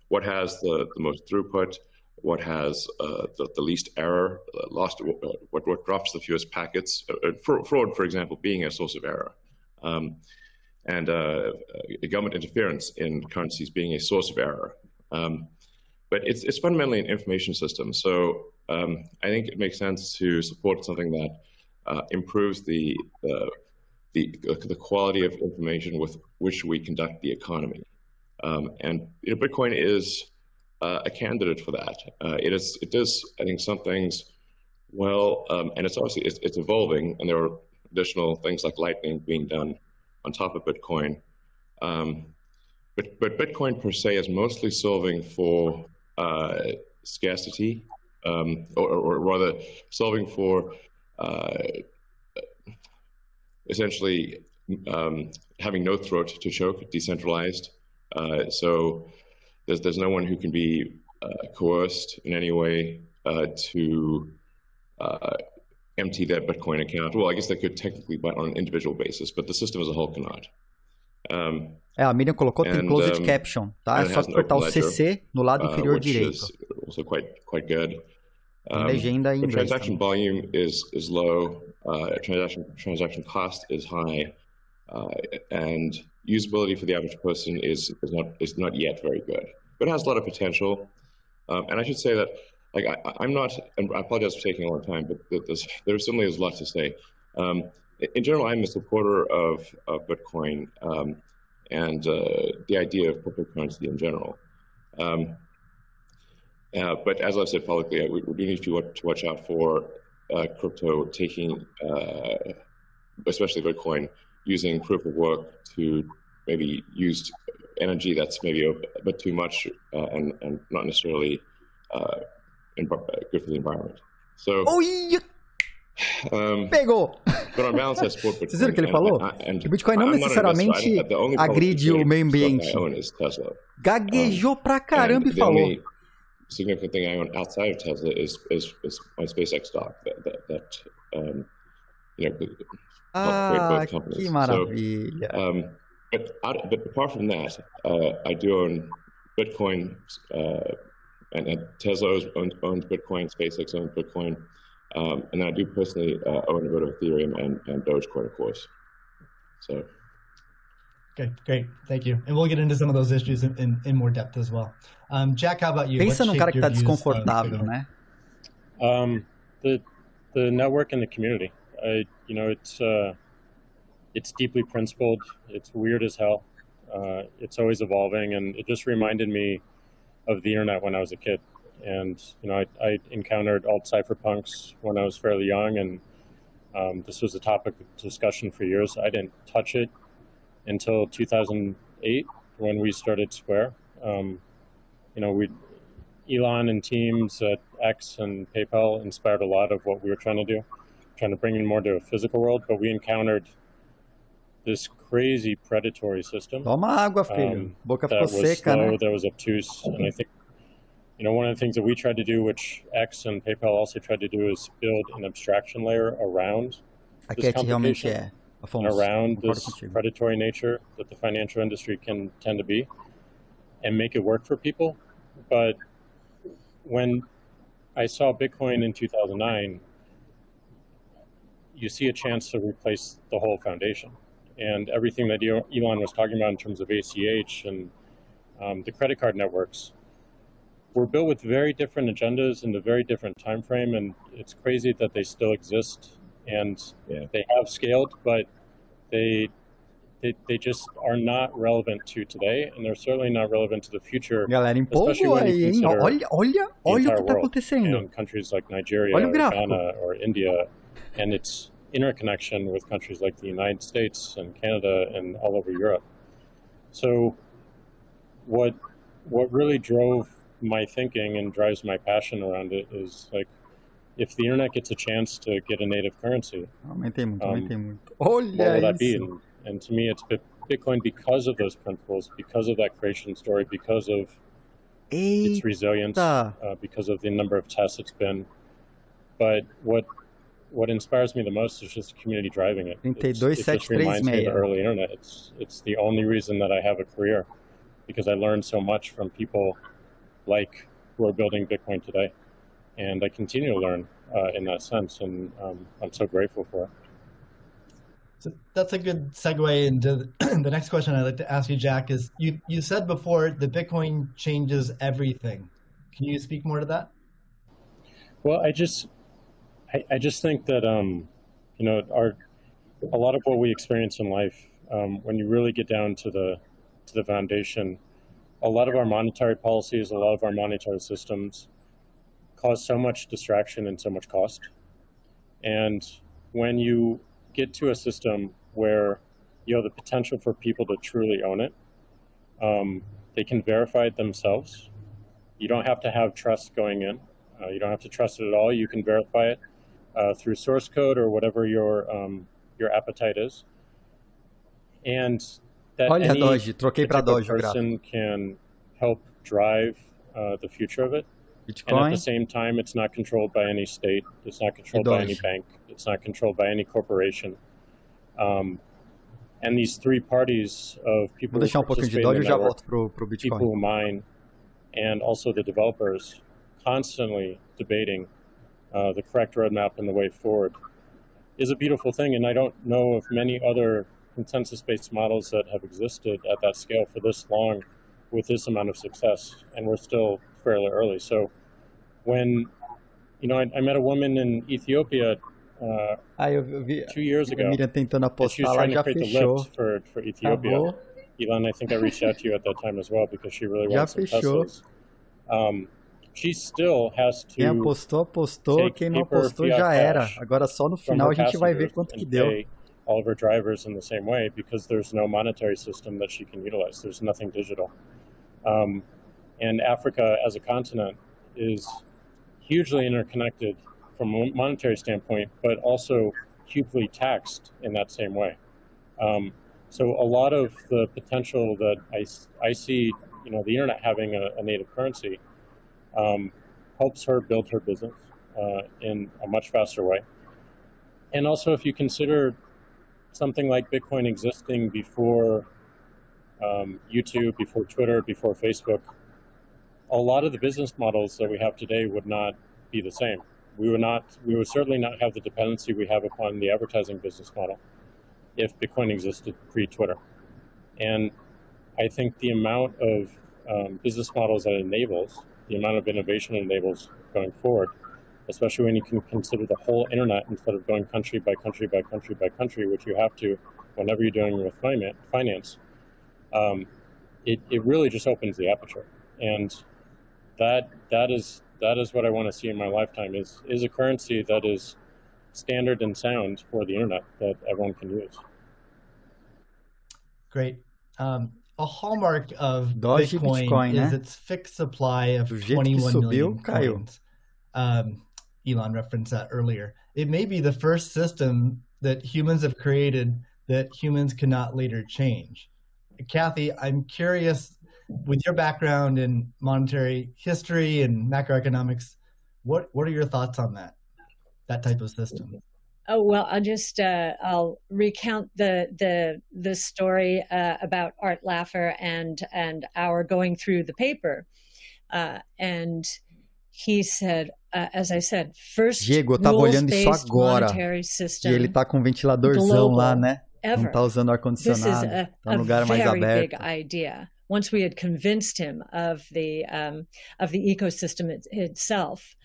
Speaker 11: What has the most throughput? What has the least error? What drops the fewest packets? Fraud, for example, being a source of error, and government interference in currencies being a source of error. But it's fundamentally an information system. So I think it makes sense to support something that improves the quality of information with which we conduct the economy. And Bitcoin is a candidate for that. It does, I think, some things well, and it's obviously it's evolving, and there are additional things like Lightning being done on top of Bitcoin. But Bitcoin per se is mostly solving for scarcity, or rather solving for essentially having no throat to choke, decentralized. So there's no one who can be coerced in any way to empty their Bitcoin account. Well, I guess they could technically, but on an individual basis, but the system as a whole cannot.
Speaker 1: A Miriam colocou, tem closed caption, tá? É só apertar o CC no lado inferior direito.
Speaker 11: Is also quite good.
Speaker 1: Legenda em inglês.
Speaker 11: Transaction volume is low. Transaction cost is high, and usability for the average person is not yet very good, but it has a lot of potential. And I should say that, like, I'm not, and I apologize for taking a long time, but there certainly is a lot to say. In general, I'm a supporter of Bitcoin and the idea of cryptocurrency in general. But as I've said publicly, we do need to watch out for crypto taking, especially Bitcoin, using proof of work to maybe use energy that's maybe a bit too much and not necessarily good for the environment. So.
Speaker 1: Pegou! Vocês viram o que ele falou? Que o Bitcoin não necessariamente agride o meio ambiente. Gaguejou pra caramba e falou.
Speaker 11: Significant thing I own outside of Tesla is my SpaceX stock that both companies.
Speaker 1: Que maravilha!
Speaker 11: So, but apart from that, I do own Bitcoin, and Tesla owns Bitcoin, SpaceX owns Bitcoin. And I do personally own a bit of Ethereum and Dogecoin, of course. So.
Speaker 9: Okay, great. Thank you. And we'll get into some of those issues in more depth as well. Jack, how about you?
Speaker 1: Pensa num cara que está desconfortável, né?
Speaker 12: The network and the community. It's deeply principled. It's weird as hell. It's always evolving, and it just reminded me of the internet when I was a kid. And I encountered alt cypherpunks when I was fairly young, and this was a topic of discussion for years. I didn't touch it until 2008 when we started Square. Elon and teams at X and PayPal inspired a lot of what we were trying to do, trying to bring in more to a physical world. But we encountered this crazy predatory system.
Speaker 1: Toma água, filho. Boca ficou seca,
Speaker 12: slow,
Speaker 1: né?
Speaker 12: That was obtuse, and I think. One of the things that we tried to do, which X and PayPal also tried to do, is build an abstraction layer around this complication, and around this predatory nature that the financial industry can tend to be, and make it work for people. But when I saw Bitcoin in 2009, you see a chance to replace the whole foundation. And everything that Elon was talking about in terms of ACH and the credit card networks were built with very different agendas in a very different time frame, and it's crazy that they still exist and they have scaled, but they just are not relevant to today, and they're certainly not relevant to the future.
Speaker 1: Galera, empolgou aí, hein? Olha o que está acontecendo.
Speaker 12: In countries like Nigeria or Ghana or India, and its interconnection with countries like the United States and Canada and all over Europe. So what really drove my thinking and drives my passion around it is, like, if the internet gets a chance to get a native currency,
Speaker 1: aumentei muito.
Speaker 12: What will that be? And to me, it's Bitcoin because of those principles, because of that creation story, because of its resilience, because of the number of tests it's been. But what inspires me the most is just the community driving it. It just reminds me of the early internet. It's the only reason that I have a career, because I learned so much from people like who are building Bitcoin today. And I continue to learn in that sense, and I'm so grateful for it.
Speaker 9: So that's a good segue into the next question I'd like to ask you, Jack, is you said before that Bitcoin changes everything. Can you speak more to that?
Speaker 12: Well, I just think that, a lot of what we experience in life, when you really get down to the foundation, a lot of our monetary policies, a lot of our monetary systems cause so much distraction and so much cost. And when you get to a system where you have the potential for people to truly own it, they can verify it themselves. You don't have to have trust going in. You don't have to trust it at all. You can verify it through source code or whatever your appetite is. And that any person can help drive the future of it. Bitcoin. And at the same time, it's not controlled by any state. It's not controlled by any bank. It's not controlled by any corporation. And these three parties of people who participate in the network, people who mine, and also the developers, constantly debating the correct roadmap and the way forward, is a beautiful thing. And I don't know of many other consensus-based models that have existed at that scale for this long with this amount of success, and we're still fairly early. So when, I met a woman in Ethiopia 2 years ago, and she was trying to create the lift for Ethiopia. Elon, I think I reached out to you at that time as well, because she really wants some Teslas. She still has to
Speaker 1: quem apostou, quem não apostou já era. Agora só no final a gente vai ver quanto que deu.
Speaker 12: All of her drivers in the same way, because there's no monetary system that she can utilize. There's nothing digital. And Africa as a continent is hugely interconnected from a monetary standpoint, but also hugely taxed in that same way. So a lot of the potential that I see, the internet having a native currency helps her build her business in a much faster way. And also, if you consider something like Bitcoin existing before YouTube, before Twitter, before Facebook, a lot of the business models that we have today would not be the same. We would certainly not have the dependency we have upon the advertising business model if Bitcoin existed pre-Twitter. And I think the amount of business models that it enables, the amount of innovation it enables going forward, especially when you can consider the whole internet instead of going country by country by country by country, which you have to whenever you're dealing with finance, it really just opens the aperture. And that is what I want to see in my lifetime, is a currency that is standard and sound for the internet that everyone can use.
Speaker 9: Great. A hallmark of Bitcoin is its fixed supply of 21 million coins. Elon referenced that earlier. It may be the first system that humans have created that humans cannot later change. Kathy, I'm curious, with your background in monetary history and macroeconomics, what are your thoughts on that type of system?
Speaker 10: Oh, well, I'll recount the story about Art Laffer and our going through the paper. And he said, as I said, first
Speaker 1: Diego, eu tava olhando isso agora. E ele tá com um ventiladorzão lá, né? Não tá usando ar-condicionado. Tá num lugar mais aberto.
Speaker 10: Big idea. Once we had convinced him of the ecosystem itself.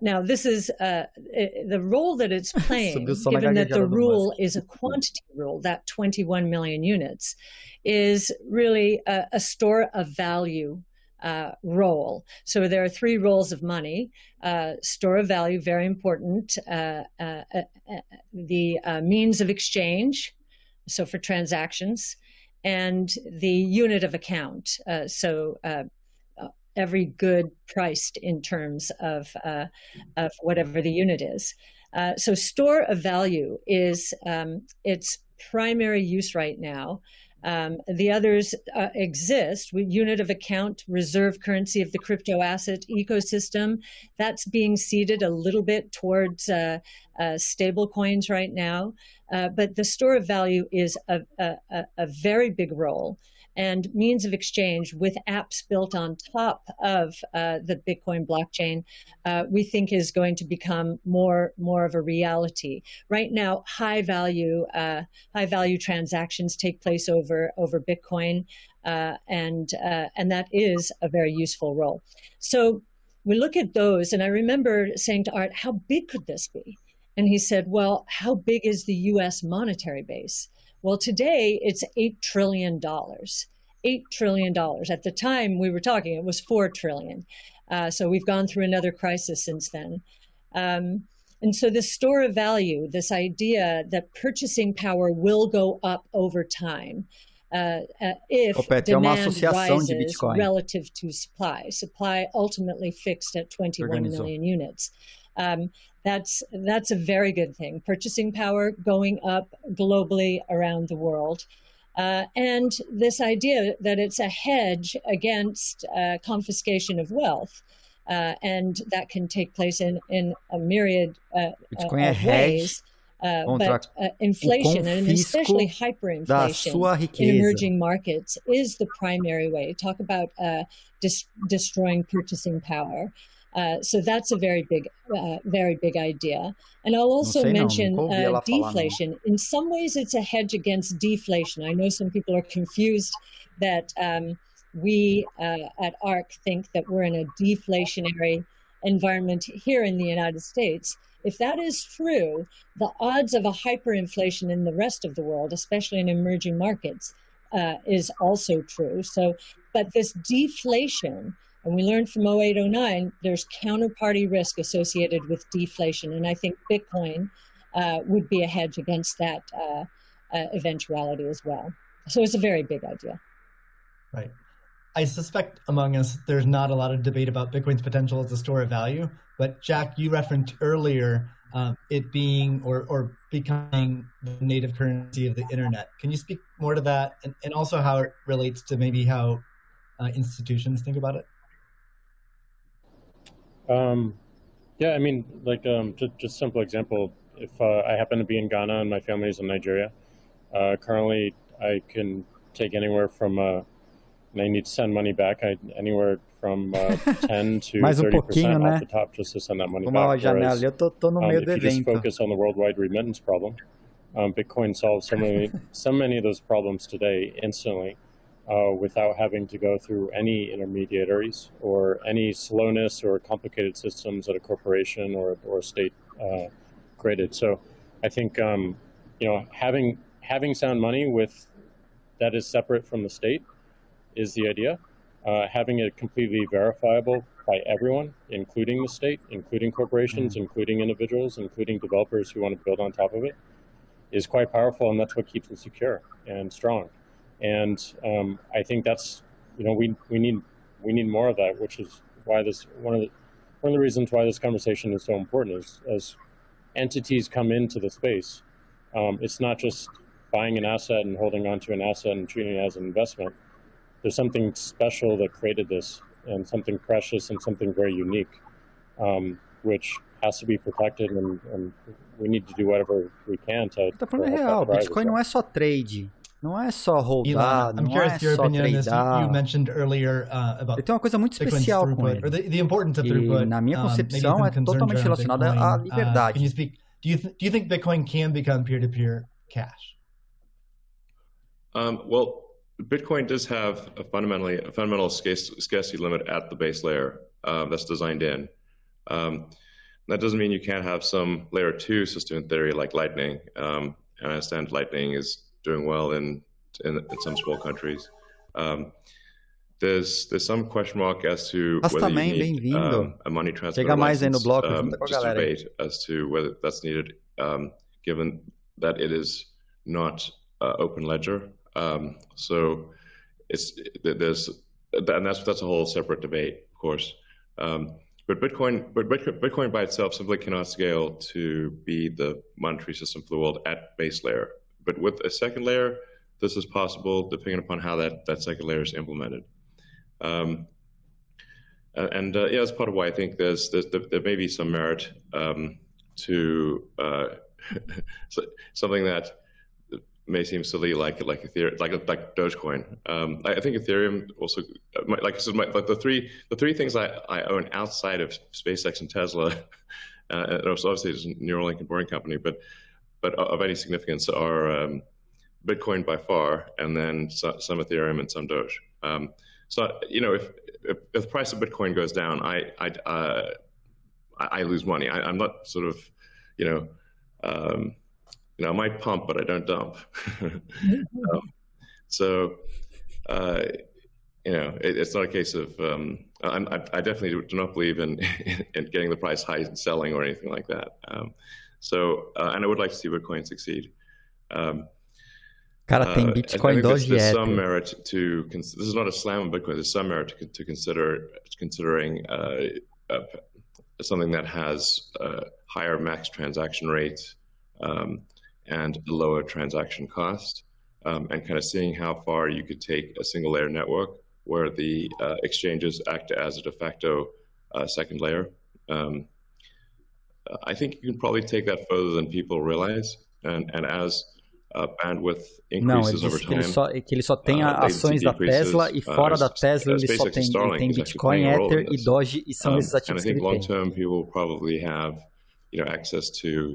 Speaker 10: Now, this is the role that it's playing, given that the rule is a quantity rule, that 21 million units, is really a store of value role. So there are three roles of money. Store of value, very important. The means of exchange, so for transactions, and the unit of account. Every good priced in terms of whatever the unit is. So store of value is its primary use right now. The others exist. Unit of account, reserve currency of the crypto asset ecosystem. That's being seeded a little bit towards stable coins right now. But the store of value is a very big role. And means of exchange with apps built on top of the Bitcoin blockchain, we think is going to become more of a reality. Right now, high value transactions take place over Bitcoin, and that is a very useful role. So we look at those, and I remember saying to Art, "How big could this be?" And he said, "Well, how big is the U.S. monetary base?" Well, today it's $8 trillion. $8 trillion. At the time we were talking, it was $4 trillion. So we've gone through another crisis since then. And so this store of value, this idea that purchasing power will go up over time if demand rises relative to supply. Supply ultimately fixed at 21 million units. That's a very good thing. Purchasing power going up globally around the world. And this idea that it's a hedge against confiscation of wealth. And that can take place in a myriad of ways. But inflation, and especially hyperinflation in emerging markets, is the primary way. Talk about destroying purchasing power. So that's a very big idea. And I'll also mention deflation. In some ways, it's a hedge against deflation. I know some people are confused that we at ARC think that we're in a deflationary environment here in the United States. If that is true, the odds of a hyperinflation in the rest of the world, especially in emerging markets, is also true. So, but this deflation, and we learned from 08-09, there's counterparty risk associated with deflation. And I think Bitcoin would be a hedge against that eventuality as well. So it's a very big idea.
Speaker 9: Right. I suspect among us, there's not a lot of debate about Bitcoin's potential as a store of value. But Jack, you referenced earlier it being or becoming the native currency of the internet. Can you speak more to that and also how it relates to maybe how institutions think about it?
Speaker 12: Yeah, I mean, like just simple example, if I happen to be in Ghana and my family is in Nigeria, currently I can take anywhere from, and I need to send money back, anywhere from 10 to 30% off the top just to send that money back. Whereas, if you just focus on the worldwide remittance problem, Bitcoin solves so many of those problems today instantly. Without having to go through any intermediaries or any slowness or complicated systems that a corporation or a state created. So I think having sound money that is separate from the state is the idea. Having it completely verifiable by everyone, including the state, including corporations, including individuals, including developers who want to build on top of it, is quite powerful, and that's what keeps it secure and strong. And I think that's, we need more of that, which is why one of the reasons why this conversation is so important is as entities come into the space, it's not just buying an asset and holding onto an asset and treating it as an investment. There's something special that created this, and something precious and something very unique, which has to be protected, and we need to do whatever we can to.
Speaker 1: Tá falando real, Bitcoin não é só trade. Não é só holdar,
Speaker 9: Elon, I'm curious your opinion on this. You mentioned earlier about
Speaker 1: tem uma coisa muito especial com ele.
Speaker 9: Or the importance of throughput.
Speaker 1: E na minha concepção é totalmente relacionada à liberdade.
Speaker 9: Can you speak? Do you think Bitcoin can become peer-to-peer cash?
Speaker 11: Well, Bitcoin does have a fundamental scarcity limit at the base layer that's designed in. That doesn't mean you can't have some layer 2 system in theory like Lightning. And I understand Lightning is doing well in some small countries. There's some question mark as to whether you need a money transfer license, just debate as to whether that's needed, given that it is not open ledger. So that's a whole separate debate, of course. But Bitcoin by itself simply cannot scale to be the monetary system for the world at base layer. But with a second layer, this is possible depending upon how that second layer is implemented. Yeah, that's part of why I think there may be some merit to something that may seem silly, like Ethereum, like Dogecoin. I think Ethereum also, like I said, the three things I own outside of SpaceX and Tesla, and also obviously it's a Neuralink and Boring Company, but of any significance are Bitcoin by far, and then some Ethereum and some Doge. So if the price of Bitcoin goes down, I lose money. I'm not sort of I might pump, but I don't dump. It's not a case of. I definitely do not believe in getting the price high and selling or anything like that. And I would like to see Bitcoin succeed.
Speaker 1: Cara, tem Bitcoin, Doge,
Speaker 11: there's some merit to. This is not a slam on Bitcoin. There's some merit to considering something that has higher max transaction rates. And a lower transaction cost, and kind of seeing how far you could take a single layer network where the exchanges act as a de facto second layer. I think you can probably take that further than people realize, and as bandwidth increases over time.
Speaker 1: Que ele só tem ações da Tesla, e fora da Tesla ele só tem Bitcoin, Ether e Doge, e são esses ativos que ele tem.
Speaker 11: And I think long term people will probably have access to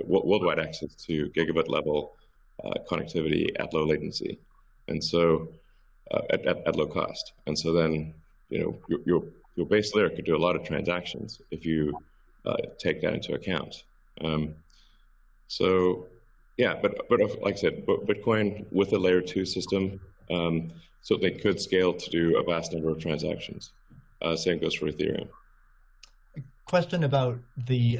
Speaker 11: worldwide access to gigabit level connectivity at low latency, and so at low cost. And so then your base layer could do a lot of transactions if you take that into account. So yeah, but like I said, Bitcoin with a layer 2 system certainly could scale to do a vast number of transactions. Same goes for Ethereum.
Speaker 9: Question about the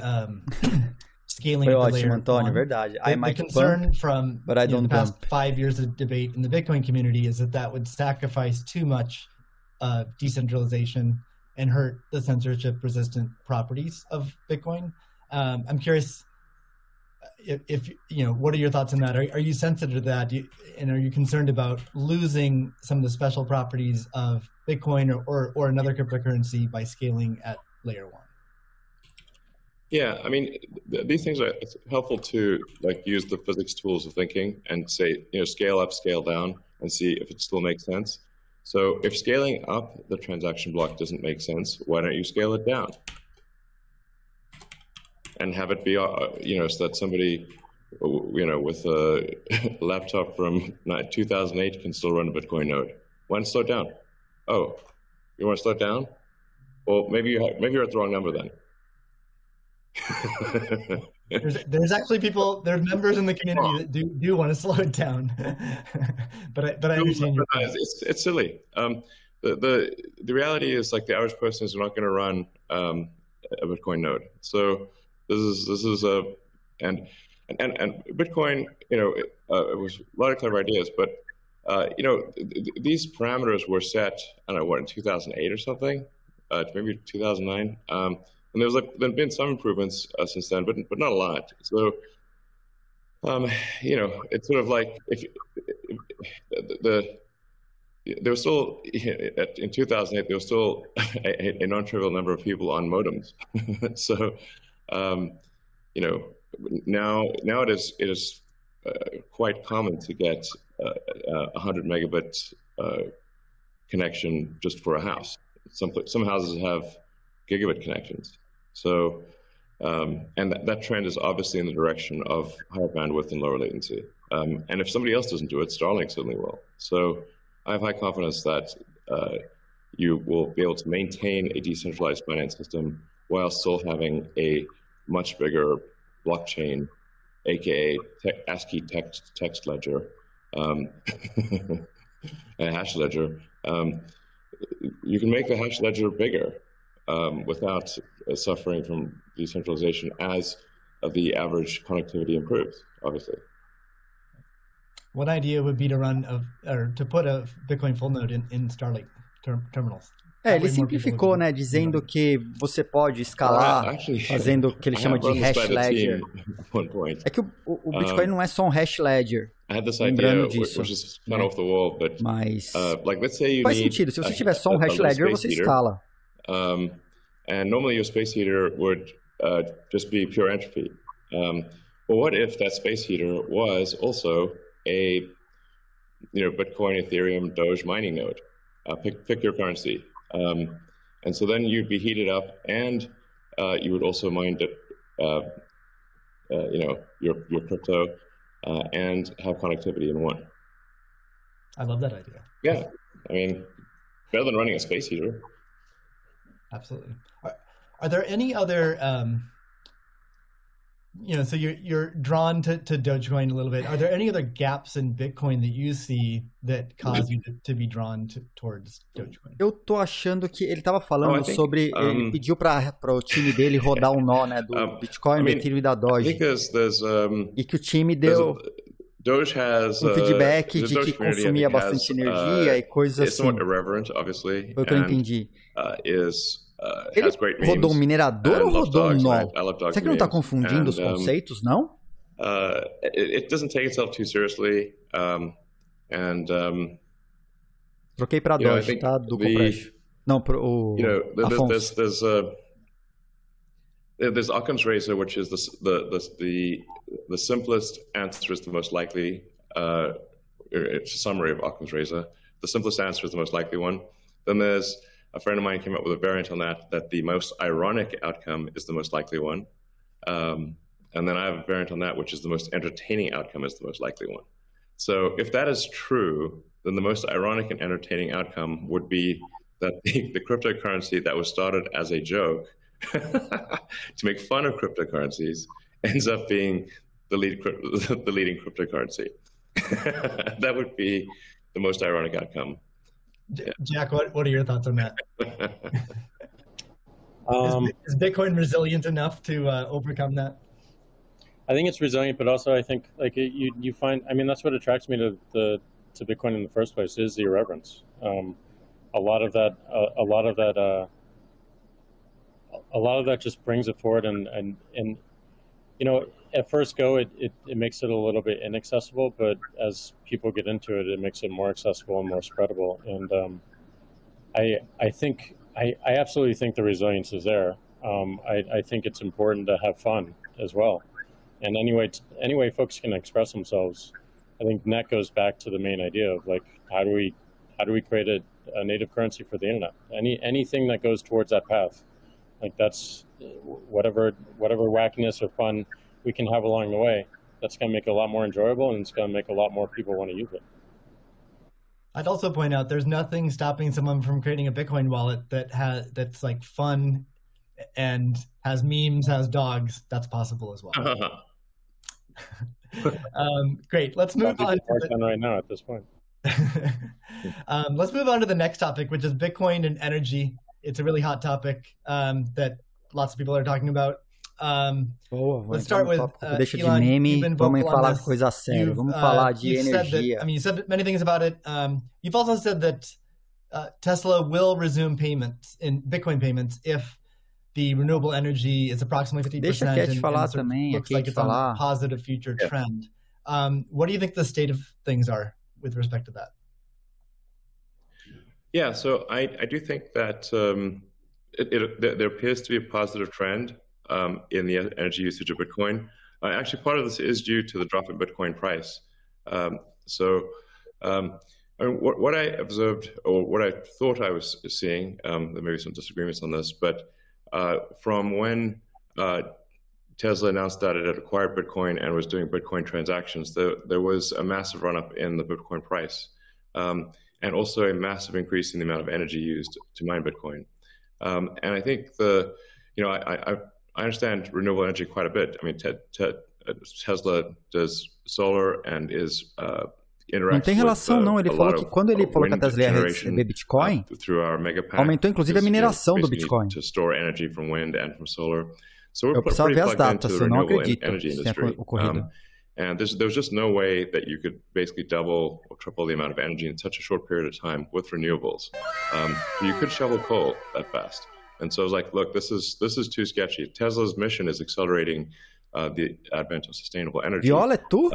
Speaker 9: scaling of the layer
Speaker 1: Antônio, verdade.
Speaker 9: The concern from the past 5 years of debate in the Bitcoin community is that would sacrifice too much decentralization and hurt the censorship-resistant properties of Bitcoin. I'm curious if what are your thoughts on that? Are you sensitive to that? And are you concerned about losing some of the special properties of Bitcoin or another cryptocurrency by scaling at layer 1?
Speaker 11: Yeah, I mean, these things are helpful to use the physics tools of thinking and say, scale up, scale down, and see if it still makes sense. So if scaling up the transaction block doesn't make sense, why don't you scale it down? And have it be, so that somebody, with a laptop from 2008 can still run a Bitcoin node. Why not slow it down? Oh, you want to slow it down? Well, maybe you're at the wrong number then.
Speaker 9: There's actually there's members in the community that do want to slow it down, but I understand your point.
Speaker 11: It's silly. The reality is the average person is not going to run a Bitcoin node. So this is and Bitcoin, it was a lot of clever ideas, but these parameters were set, I don't know, in 2008 or something, maybe 2009. And there's been some improvements since then, but not a lot. So, it's sort of like there was still in 2008 there was still a non-trivial number of people on modems. So, now it is quite common to get 100 megabit connection just for a house. Some houses have gigabit connections. So, and that trend is obviously in the direction of higher bandwidth and lower latency. And if somebody else doesn't do it, Starlink certainly will. So I have high confidence that you will be able to maintain a decentralized finance system while still having a much bigger blockchain, aka ASCII text ledger, and a hash ledger. You can make the hash ledger bigger without suffering from decentralization as the average connectivity improves, obviously.
Speaker 9: One idea would be to to put a Bitcoin full node in Starlink terminals.
Speaker 1: Ele simplificou, né, dizendo que você pode escalar fazendo o que ele chama de hash ledger. É que o Bitcoin não é só um hash ledger. Lembrando disso. Mas faz sentido. Se você tiver só um hash ledger, você escala.
Speaker 11: And normally your space heater would just be pure entropy. But what if that space heater was also a Bitcoin, Ethereum, Doge mining node? Pick your currency. And so then you'd be heated up, and you would also mine your crypto and have connectivity in one.
Speaker 9: I love that idea.
Speaker 11: Yeah, I mean, better than running a space heater.
Speaker 9: Absolutely. Are there any other, so you're drawn to Dogecoin a little bit. Are there any other gaps in Bitcoin that you see that cause you to be drawn towards Dogecoin?
Speaker 1: Eu tô achando que ele tava falando sobre, ele pediu para o time dele rodar um nó, né, do Bitcoin, do Ethereum e da Doge. E que o time deu
Speaker 11: Doge has
Speaker 1: feedback de que consumia bastante energia e coisas assim. Foi o que eu entendi. Ele rodou um minerador ou rodou um nó? Será que não está confundindo os conceitos, não?
Speaker 11: It doesn't take itself too seriously.
Speaker 1: Troquei para Doge, tá? Do Compresso. Não, para o Afonso.
Speaker 11: There's Occam's razor, which is the simplest answer is the most likely. It's a summary of Occam's razor. The simplest answer is the most likely one. Then there's a friend of mine came up with a variant on that the most ironic outcome is the most likely one. And then I have a variant on that, which is the most entertaining outcome is the most likely one. So if that is true, then the most ironic and entertaining outcome would be that the cryptocurrency that was started as a joke to make fun of cryptocurrencies ends up being the leading cryptocurrency. That would be the most ironic outcome.
Speaker 9: Jack, what are your thoughts on that? Is Bitcoin resilient enough to overcome that?
Speaker 12: I think it's resilient, but also I think you find, I mean, that's what attracts me to Bitcoin in the first place is the irreverence. A lot of that just brings it forward, and at first go it makes it a little bit inaccessible, but as people get into it, it makes it more accessible and more spreadable. And I absolutely think the resilience is there. I think it's important to have fun as well. And anyway folks can express themselves. I think that goes back to the main idea of how do we create a native currency for the internet? Anything that goes towards that path, that's whatever wackiness or fun we can have along the way, that's going to make it a lot more enjoyable, and it's going to make a lot more people want to use it.
Speaker 9: I'd also point out there's nothing stopping someone from creating a Bitcoin wallet that's fun and has memes, has dogs. That's possible as well. Great. Let's move on.
Speaker 12: Right now at this point.
Speaker 9: Let's move on to the next topic, which is Bitcoin and energy. It's a really hot topic that lots of people are talking about. Let's start with
Speaker 1: deixa de meme, vamos falar de coisa séria. Vamos falar de energia.
Speaker 9: You said many things about it. You've also said that Tesla will resume payments in Bitcoin payments if the renewable energy is approximately 50%.
Speaker 1: Deixa a Cat falar também.
Speaker 9: Looks like it's on a positive future trend. What do you think the state of things are with respect to that?
Speaker 11: Yeah, so I do think that there appears to be a positive trend in the energy usage of Bitcoin. Actually, part of this is due to the drop in Bitcoin price. So I mean, what I observed, or what I thought I was seeing, there may be some disagreements on this, but from when Tesla announced that it had acquired Bitcoin and was doing Bitcoin transactions, there was a massive run-up in the Bitcoin price, and also a massive increase in the amount of energy used to mine Bitcoin. And I think I understand renewable energy quite a bit. I mean, Tesla does solar and is
Speaker 1: não tem relação, não. Ele falou que quando ele falou que a Tesla ia receber Bitcoin, aumentou inclusive a mineração do Bitcoin. Eu precisava ver as datas, eu não acredito que isso tenha ocorrido.
Speaker 11: And there was just no way that you could basically double or triple the amount of energy in such a short period of time with renewables. You could shovel coal that fast. And so I was like, look, this is too sketchy. Tesla's mission is accelerating the advent of sustainable energy.
Speaker 1: Viola, é tu?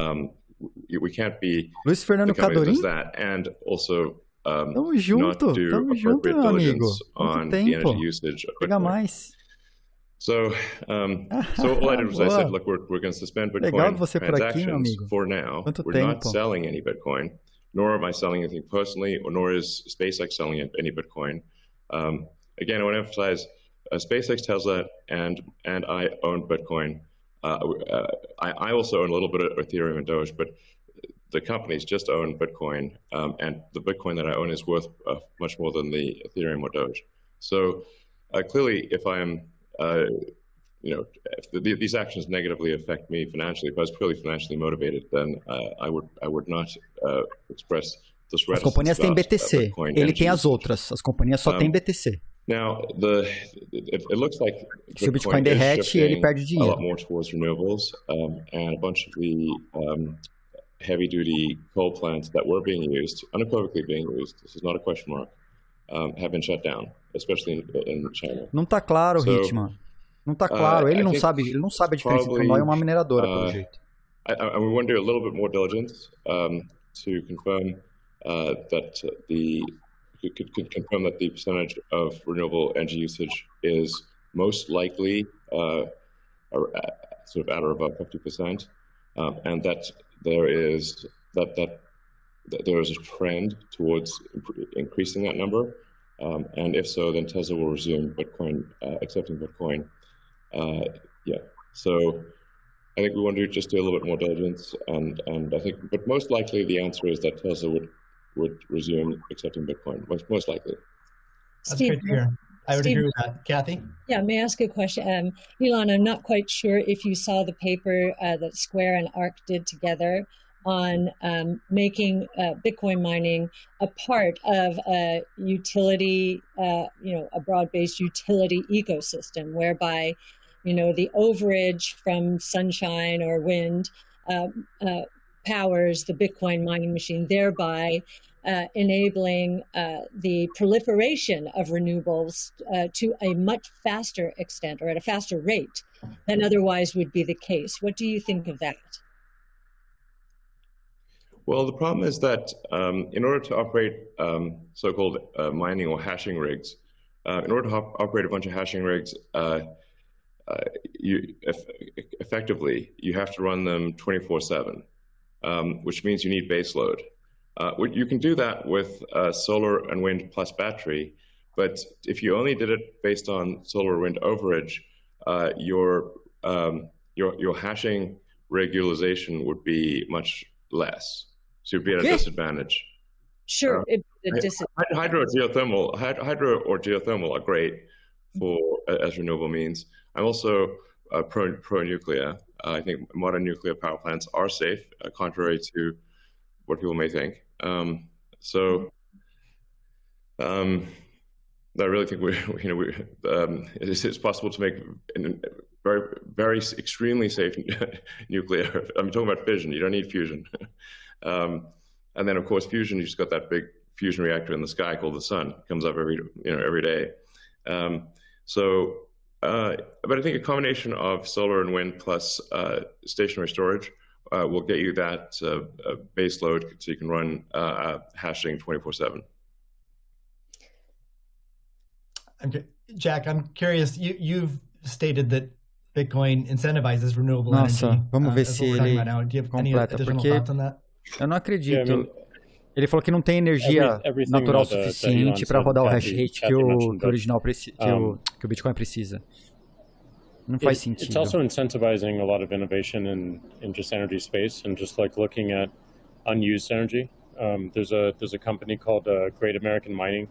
Speaker 11: We can't be
Speaker 1: Luiz Fernando Cadorim?
Speaker 11: That and also
Speaker 1: tamo junto,
Speaker 11: not do appropriate diligence on the energy usage of
Speaker 1: Bitcoin. Mais.
Speaker 11: So all I did was I said, look, we're going to suspend Bitcoin transactions for now. We're not selling any Bitcoin, nor am I selling anything personally, nor is SpaceX selling any Bitcoin. Again, I want to emphasize, SpaceX, Tesla, and I own Bitcoin. I also own a little bit of Ethereum and Doge, but the companies just own Bitcoin, and the Bitcoin that I own is worth much more than the Ethereum or Doge. So clearly, if I'm if these actions negatively affect me financially, if I was purely financially motivated, then I would not express this reticence.
Speaker 1: As companhias têm BTC, ele tem as outras. As companhias só têm BTC.
Speaker 11: Now, it looks like
Speaker 1: se o Bitcoin derrete, ele perde dinheiro.
Speaker 11: A lot more towards renewables, and a bunch of the heavy-duty coal plants that were being used, unequivocally being used, this is not a question mark, have been shut down, especially in China.
Speaker 1: Não está claro, Hitman. Não está claro. Ele não sabe a diferença entre nós e uma mineradora, pelo jeito.
Speaker 11: We want to do a little bit more diligence to confirm that confirm that the percentage of renewable energy usage is most likely sort of at or above 50%, and that there is a trend towards increasing that number, and if so, then Tesla will resume Bitcoin, accepting Bitcoin. So I think we want to just do a little bit more diligence, and I think, but most likely the answer is that Tesla would resume accepting Bitcoin, most likely.
Speaker 9: That's great to hear. I would agree with that. Kathy?
Speaker 10: Yeah, may I ask a question? Elon, I'm not quite sure if you saw the paper that Square and ARC did together on making Bitcoin mining a part of a utility, a broad-based utility ecosystem, whereby, the overage from sunshine or wind powers the Bitcoin mining machine, thereby enabling the proliferation of renewables to a much faster extent or at a faster rate than otherwise would be the case. What do you think of that?
Speaker 11: Well, the problem is that in order to operate so-called mining or hashing rigs, in order to operate a bunch of hashing rigs, effectively, you have to run them 24/7, which means you need base load. You can do that with solar and wind plus battery, but if you only did it based on solar wind overage, your hashing rig utilization would be much less. So you'd be at a disadvantage.
Speaker 10: Sure, it's a disadvantage.
Speaker 11: Hydro or geothermal are great as renewable means. I'm also pro-nuclear. I think modern nuclear power plants are safe, contrary to what people may think. I really think it's possible to make very, very extremely safe nuclear. I'm talking about fission. You don't need fusion. And then, of course, fusion. You just got that big fusion reactor in the sky called the sun. It comes up every day. But I think a combination of solar and wind plus stationary storage will get you that base load, so you can run hashing 24/7.
Speaker 9: Jack, I'm curious. You've stated that Bitcoin incentivizes renewable energy.
Speaker 1: Vamos ver se ele
Speaker 9: completa,
Speaker 1: porque eu não acredito. Ele falou que não tem energia natural suficiente para rodar o hash rate que o original que o Bitcoin precisa. Não faz sentido.
Speaker 12: It's also incentivizing a lot of innovation in just energy space and just like looking at unused energy. There's a company called Great American Mining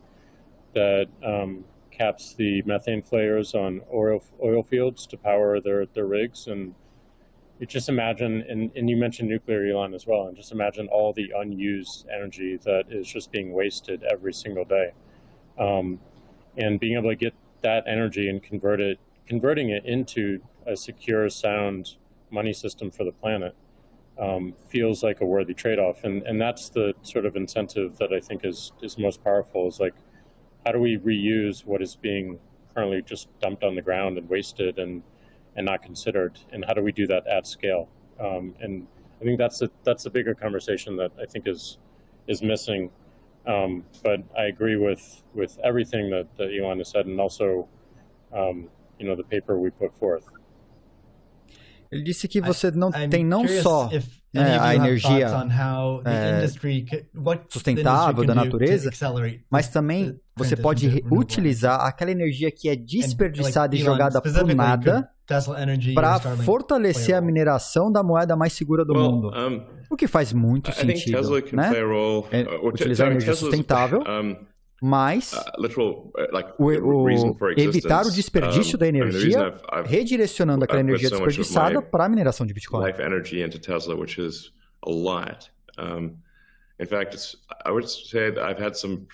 Speaker 12: that caps the methane flares on oil fields to power their rigs. And you just imagine, and you mentioned nuclear, Elon, as well, and just imagine all the unused energy that is just being wasted every single day. And being able to get that energy and converting it into a secure, sound money system for the planet feels like a worthy trade-off. And that's the sort of incentive that I think is most powerful, is like, how do we reuse what is being currently just dumped on the ground and wasted and not considered, and how do we do that at scale? And I think that's a bigger conversation that I think is missing. But I agree with everything that Elon has said, and also the paper we put forth.
Speaker 1: Ele disse que você tem não só a energia sustentável da natureza, mas também você pode utilizar aquela energia que é desperdiçada e jogada por nada para fortalecer a mineração da moeda mais segura do mundo. O que faz muito sentido, né? Utilizar energia sustentável, mas evitar o desperdício da energia, redirecionando aquela energia desperdiçada para a mineração de Bitcoin.
Speaker 11: Life energy into Tesla, which is a lot. In fact, I would say that I've had some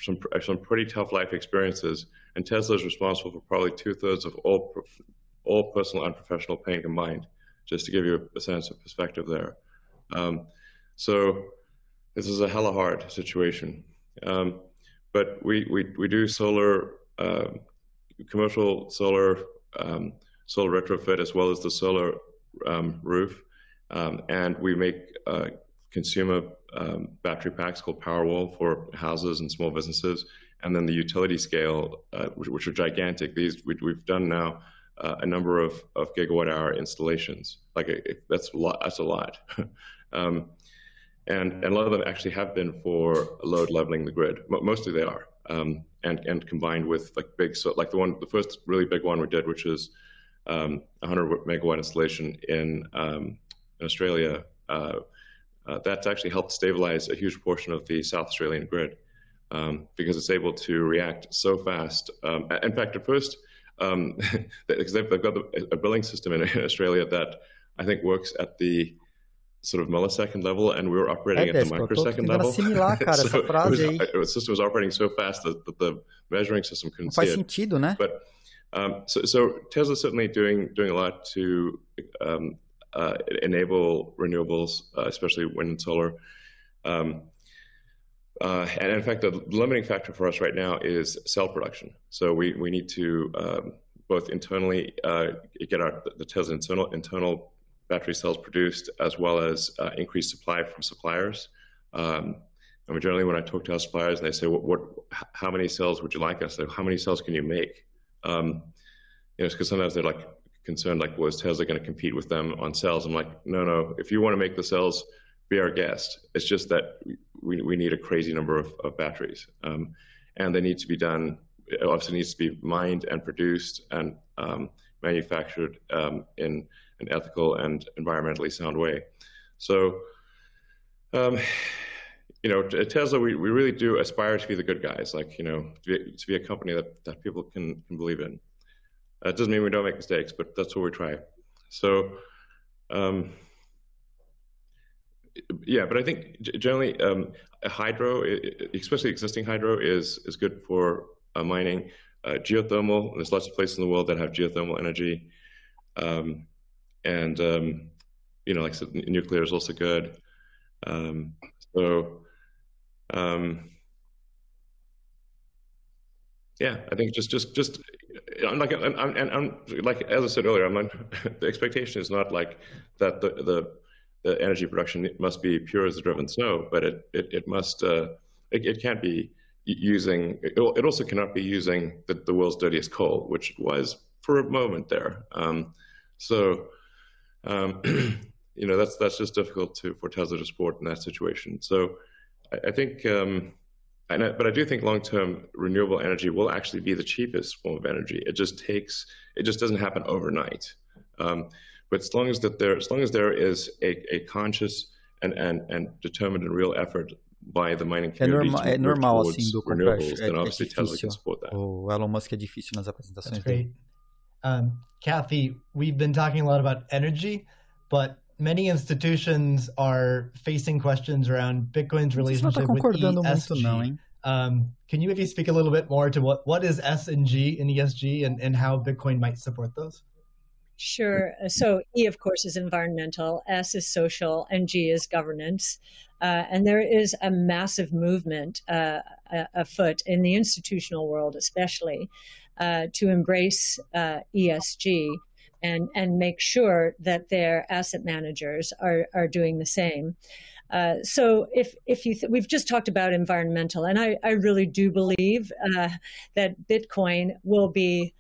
Speaker 11: pretty tough life experiences, and Tesla is responsible for probably 2/3 of all personal and professional pain combined. Just to give you a sense of perspective there. So this is a hella hard situation. But we do solar, commercial solar, solar retrofit, as well as the solar roof, and we make consumer battery packs called Powerwall for houses and small businesses, and then the utility scale, which are gigantic. These we've done now a number of gigawatt hour installations. That's a lot. And a lot of them actually have been for load leveling the grid. Mostly they are, and combined with the first really big one we did, which is 100 megawatt installation in Australia. That's actually helped stabilize a huge portion of the South Australian grid because it's able to react so fast. In fact, at first, because they've got a billing system in Australia that I think works at the sort of millisecond level, and we were operating at the microsecond level. The system was operating so fast that the measuring system couldn't see it.
Speaker 1: Sentido, né?
Speaker 11: But so Tesla's certainly doing a lot to enable renewables, especially wind and solar. And in fact, the limiting factor for us right now is cell production. So we need to both internally get the Tesla internal battery cells produced, as well as increased supply from suppliers. Generally, when I talk to our suppliers and they say, how many cells would you like us? How many cells can you make? Because sometimes they're concerned, is Tesla going to compete with them on cells? I'm like, no. If you want to make the cells, be our guest. It's just that we need a crazy number of batteries, and they need to be done. It obviously needs to be mined and produced and manufactured in an ethical and environmentally sound way. So, at Tesla, we really do aspire to be the good guys, to be a company that people can believe in. It doesn't mean we don't make mistakes, but that's what we try. So, but I think generally hydro, especially existing hydro, is good for mining. Geothermal, there's lots of places in the world that have geothermal energy. Like I said, nuclear is also good. I think just I'm like as I said earlier, the expectation is not that the energy production must be pure as the driven snow, but it must it can't be using it also cannot be using the world's dirtiest coal, which it was for a moment there. That's just difficult for Tesla to support in that situation. So I think, but I do think long-term renewable energy will actually be the cheapest form of energy. It just doesn't happen overnight. But as long as there is a conscious and determined and real effort by the mining community
Speaker 1: é normal assim do
Speaker 11: renewables, then obviously Tesla can support that.
Speaker 1: O Elon Musk é difícil nas apresentações dele.
Speaker 9: Kathy, we've been talking a lot about energy, but many institutions are facing questions around Bitcoin's relationship with ESG. Can you maybe speak a little bit more to what is S and G in ESG and how Bitcoin might support those?
Speaker 10: Sure. So E, of course, is environmental, S is social, and G is governance. And there is a massive movement afoot in the institutional world, especially, to embrace ESG and make sure that their asset managers are doing the same. So we've just talked about environmental, and I really do believe that Bitcoin will be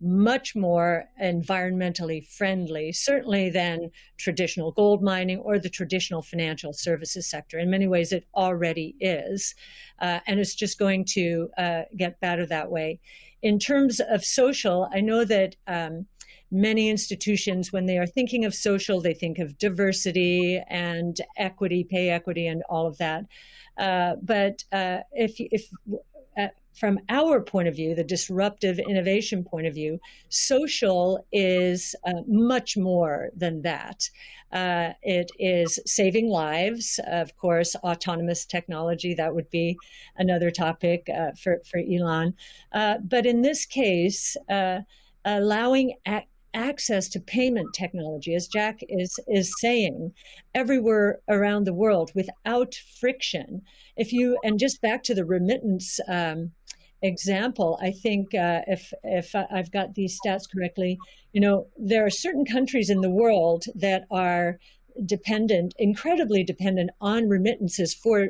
Speaker 10: much more environmentally friendly, certainly than traditional gold mining or the traditional financial services sector. In many ways, it already is, and it's just going to get better that way. In terms of social, I know that many institutions, when they are thinking of social, they think of diversity and equity, pay equity, and all of that. But from our point of view, the disruptive innovation point of view, social is much more than that. It is saving lives, of course, autonomous technology, that would be another topic for Elon. But in this case, allowing access to payment technology, as Jack is saying, everywhere around the world without friction. And just back to the remittance example, I think if I've got these stats correctly, there are certain countries in the world that are incredibly dependent on remittances for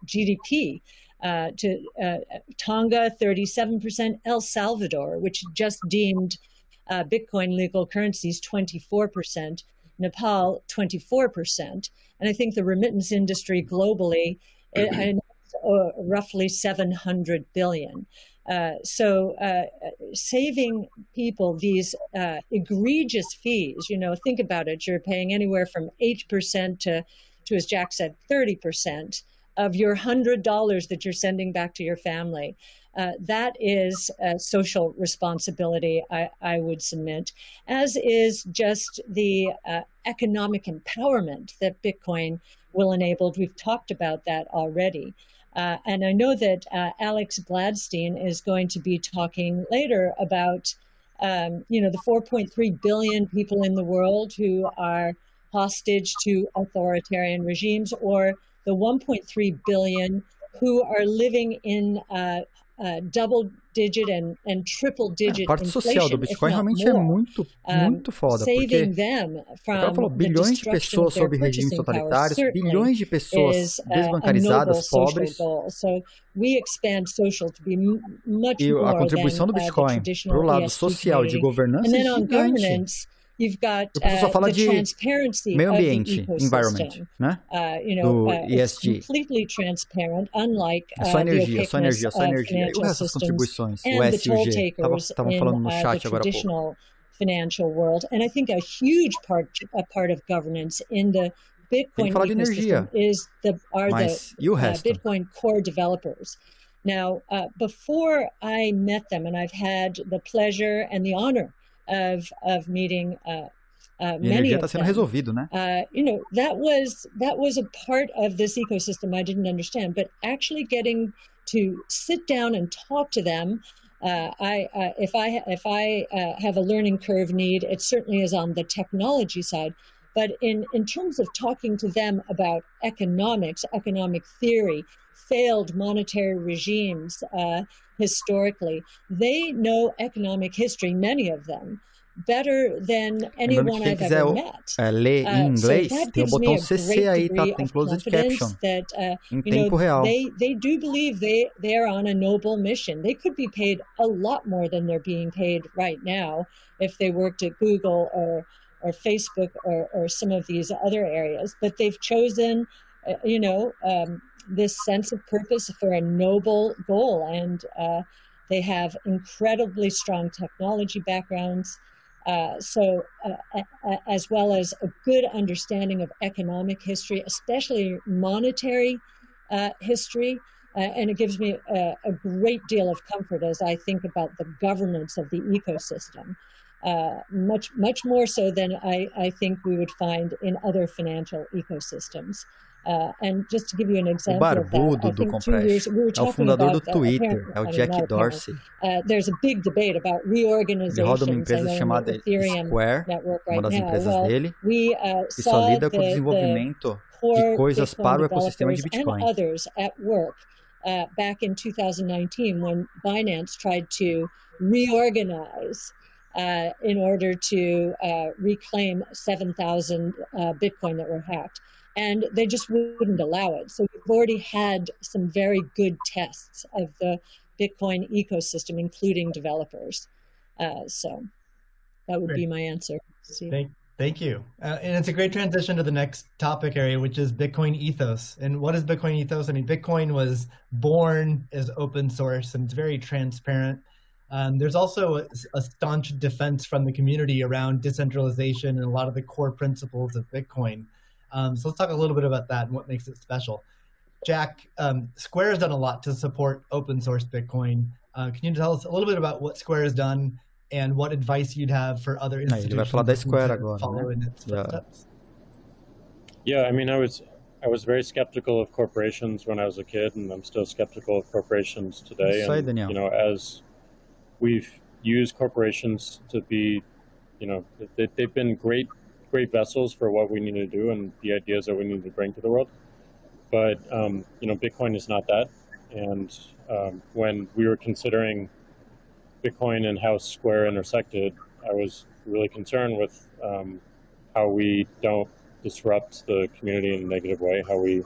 Speaker 10: GDP. Tonga, 37%, El Salvador, which just deemed Bitcoin legal currencies, 24%, Nepal, 24%. And I think the remittance industry globally, roughly 700 billion. So saving people these egregious fees, think about it, you're paying anywhere from 8% to, as Jack said, 30% of your $100 that you're sending back to your family. That is a social responsibility, I would submit, as is just the economic empowerment that Bitcoin will enable. We've talked about that already. And I know that Alex Gladstein is going to be talking later about, the 4.3 billion people in the world who are hostage to authoritarian regimes, or the 1.3 billion who are living in double-digit and triple-digit
Speaker 1: a parte social do Bitcoin realmente é muito foda, porque ela falou bilhões de pessoas sob regimes totalitários, bilhões de pessoas desbancarizadas, pobres, e a contribuição do Bitcoin para o lado social de governança é gigante. Eu preciso só falar de meio ambiente, environment, né? Do ESG. É só energia. E o resto das contribuições, o S e o G. Estavam falando no chat agora há pouco.
Speaker 10: Financial world, and I think a huge part of governance in the Bitcoin ecosystem are the Bitcoin core developers. Now, before I met them, and I've had the pleasure and the honor of meeting many of them.
Speaker 1: Resolvido, né?
Speaker 10: That was a part of this ecosystem I didn't understand, but actually getting to sit down and talk to them, if I have a learning curve need, it certainly is on the technology side. But in terms of talking to them about economics, economic theory, failed monetary regimes historically, they know economic history, many of them, better than anyone I've ever met.
Speaker 1: Ler em inglês, tem o botão CC aí, tá? Tem closed caption. Em tempo real.
Speaker 10: They do believe they are on a noble mission. They could be paid a lot more than they're being paid right now if they worked at Google or Facebook or some of these other areas. But they've chosen, this sense of purpose for a noble goal, and they have incredibly strong technology backgrounds, as well as a good understanding of economic history, especially monetary history. And it gives me a great deal of comfort as I think about the governance of the ecosystem, much more so than I think we would find in other financial ecosystems. And just to give you an example of that, I think 2 years we were talking about
Speaker 1: Jack Dorsey.
Speaker 10: There's a big debate about reorganization.
Speaker 1: Ele roda uma empresa chamada Square, uma das empresas dele, que só lida com o desenvolvimento de coisas para o ecossistema de Bitcoin.
Speaker 10: And others at work back in 2019 when Binance tried to reorganize in order to reclaim 7,000 Bitcoin that were hacked. And they just wouldn't allow it. So we've already had some very good tests of the Bitcoin ecosystem, including developers. So that would be my answer.
Speaker 9: Thank you. And it's a great transition to the next topic area, which is Bitcoin ethos. And what is Bitcoin ethos? I mean, Bitcoin was born as open source and it's very transparent. There's also a staunch defense from the community around decentralization and a lot of the core principles of Bitcoin. So let's talk a little bit about that and what makes it special. Jack, Square has done a lot to support open source Bitcoin. Can you tell us a little bit about what Square has done and what advice you'd have for other institutions?
Speaker 1: Ele vai falar da Square agora,
Speaker 9: follow in its footsteps?
Speaker 12: Yeah, I mean, I was very skeptical of corporations when I was a kid, and I'm still skeptical of corporations today.
Speaker 1: Isso aí,
Speaker 12: and,
Speaker 1: Daniel.
Speaker 12: you know, as we've used corporations to be, you know, they've been great vessels for what we need to do and the ideas that we need to bring to the world. But, you know, Bitcoin is not that. And when we were considering Bitcoin and how Square intersected, I was really concerned with how we don't disrupt the community in a negative way, how we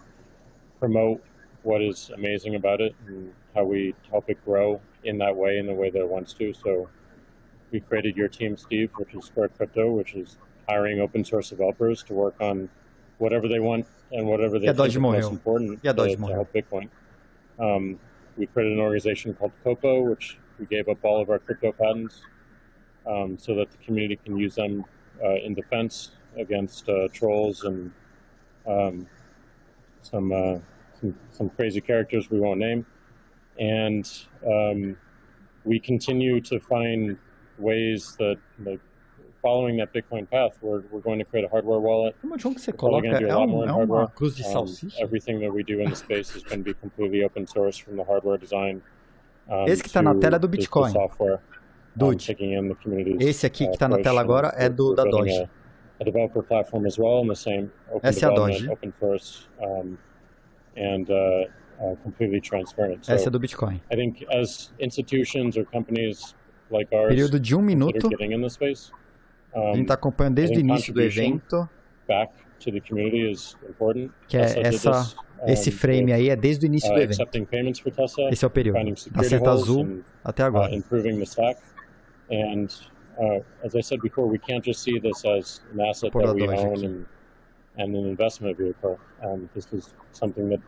Speaker 12: promote what is amazing about it, and how we help it grow in that way, in the way that it wants to. So we created your team, Steve, which is Square Crypto, which is hiring open source developers to work on whatever they want and whatever they think is most important to help Bitcoin. We created an organization called Copo, which we gave up all of our crypto patents so that the community can use them in defense against trolls and some crazy characters we won't name. And we continue to find ways that, like, following that Bitcoin path, we're going to create a hardware wallet.
Speaker 1: We're going to do a lot more in hardware.
Speaker 12: Everything that we do in the space is going to be completely open source, from the hardware design
Speaker 1: Esse que está na tela é do Bitcoin.
Speaker 12: Dude,
Speaker 1: esse aqui que está na tela agora é da Doge.
Speaker 12: A developer platform as well, in the same open
Speaker 1: Essa é a Doge.
Speaker 12: Open source, and completely transparent. So
Speaker 1: essa é do Bitcoin.
Speaker 12: I think as institutions or companies like ours
Speaker 1: Período de 1 minuto.
Speaker 12: that are getting in the space,
Speaker 1: a gente está acompanhando desde o início do evento.
Speaker 12: Back to the community is important.
Speaker 1: Que é esse frame aí é desde o início do evento. Esse é o período, da seta azul até agora.
Speaker 12: Improving the stack. And as I said before, we can't just see this as an asset that we own and an investment vehicle. This is something that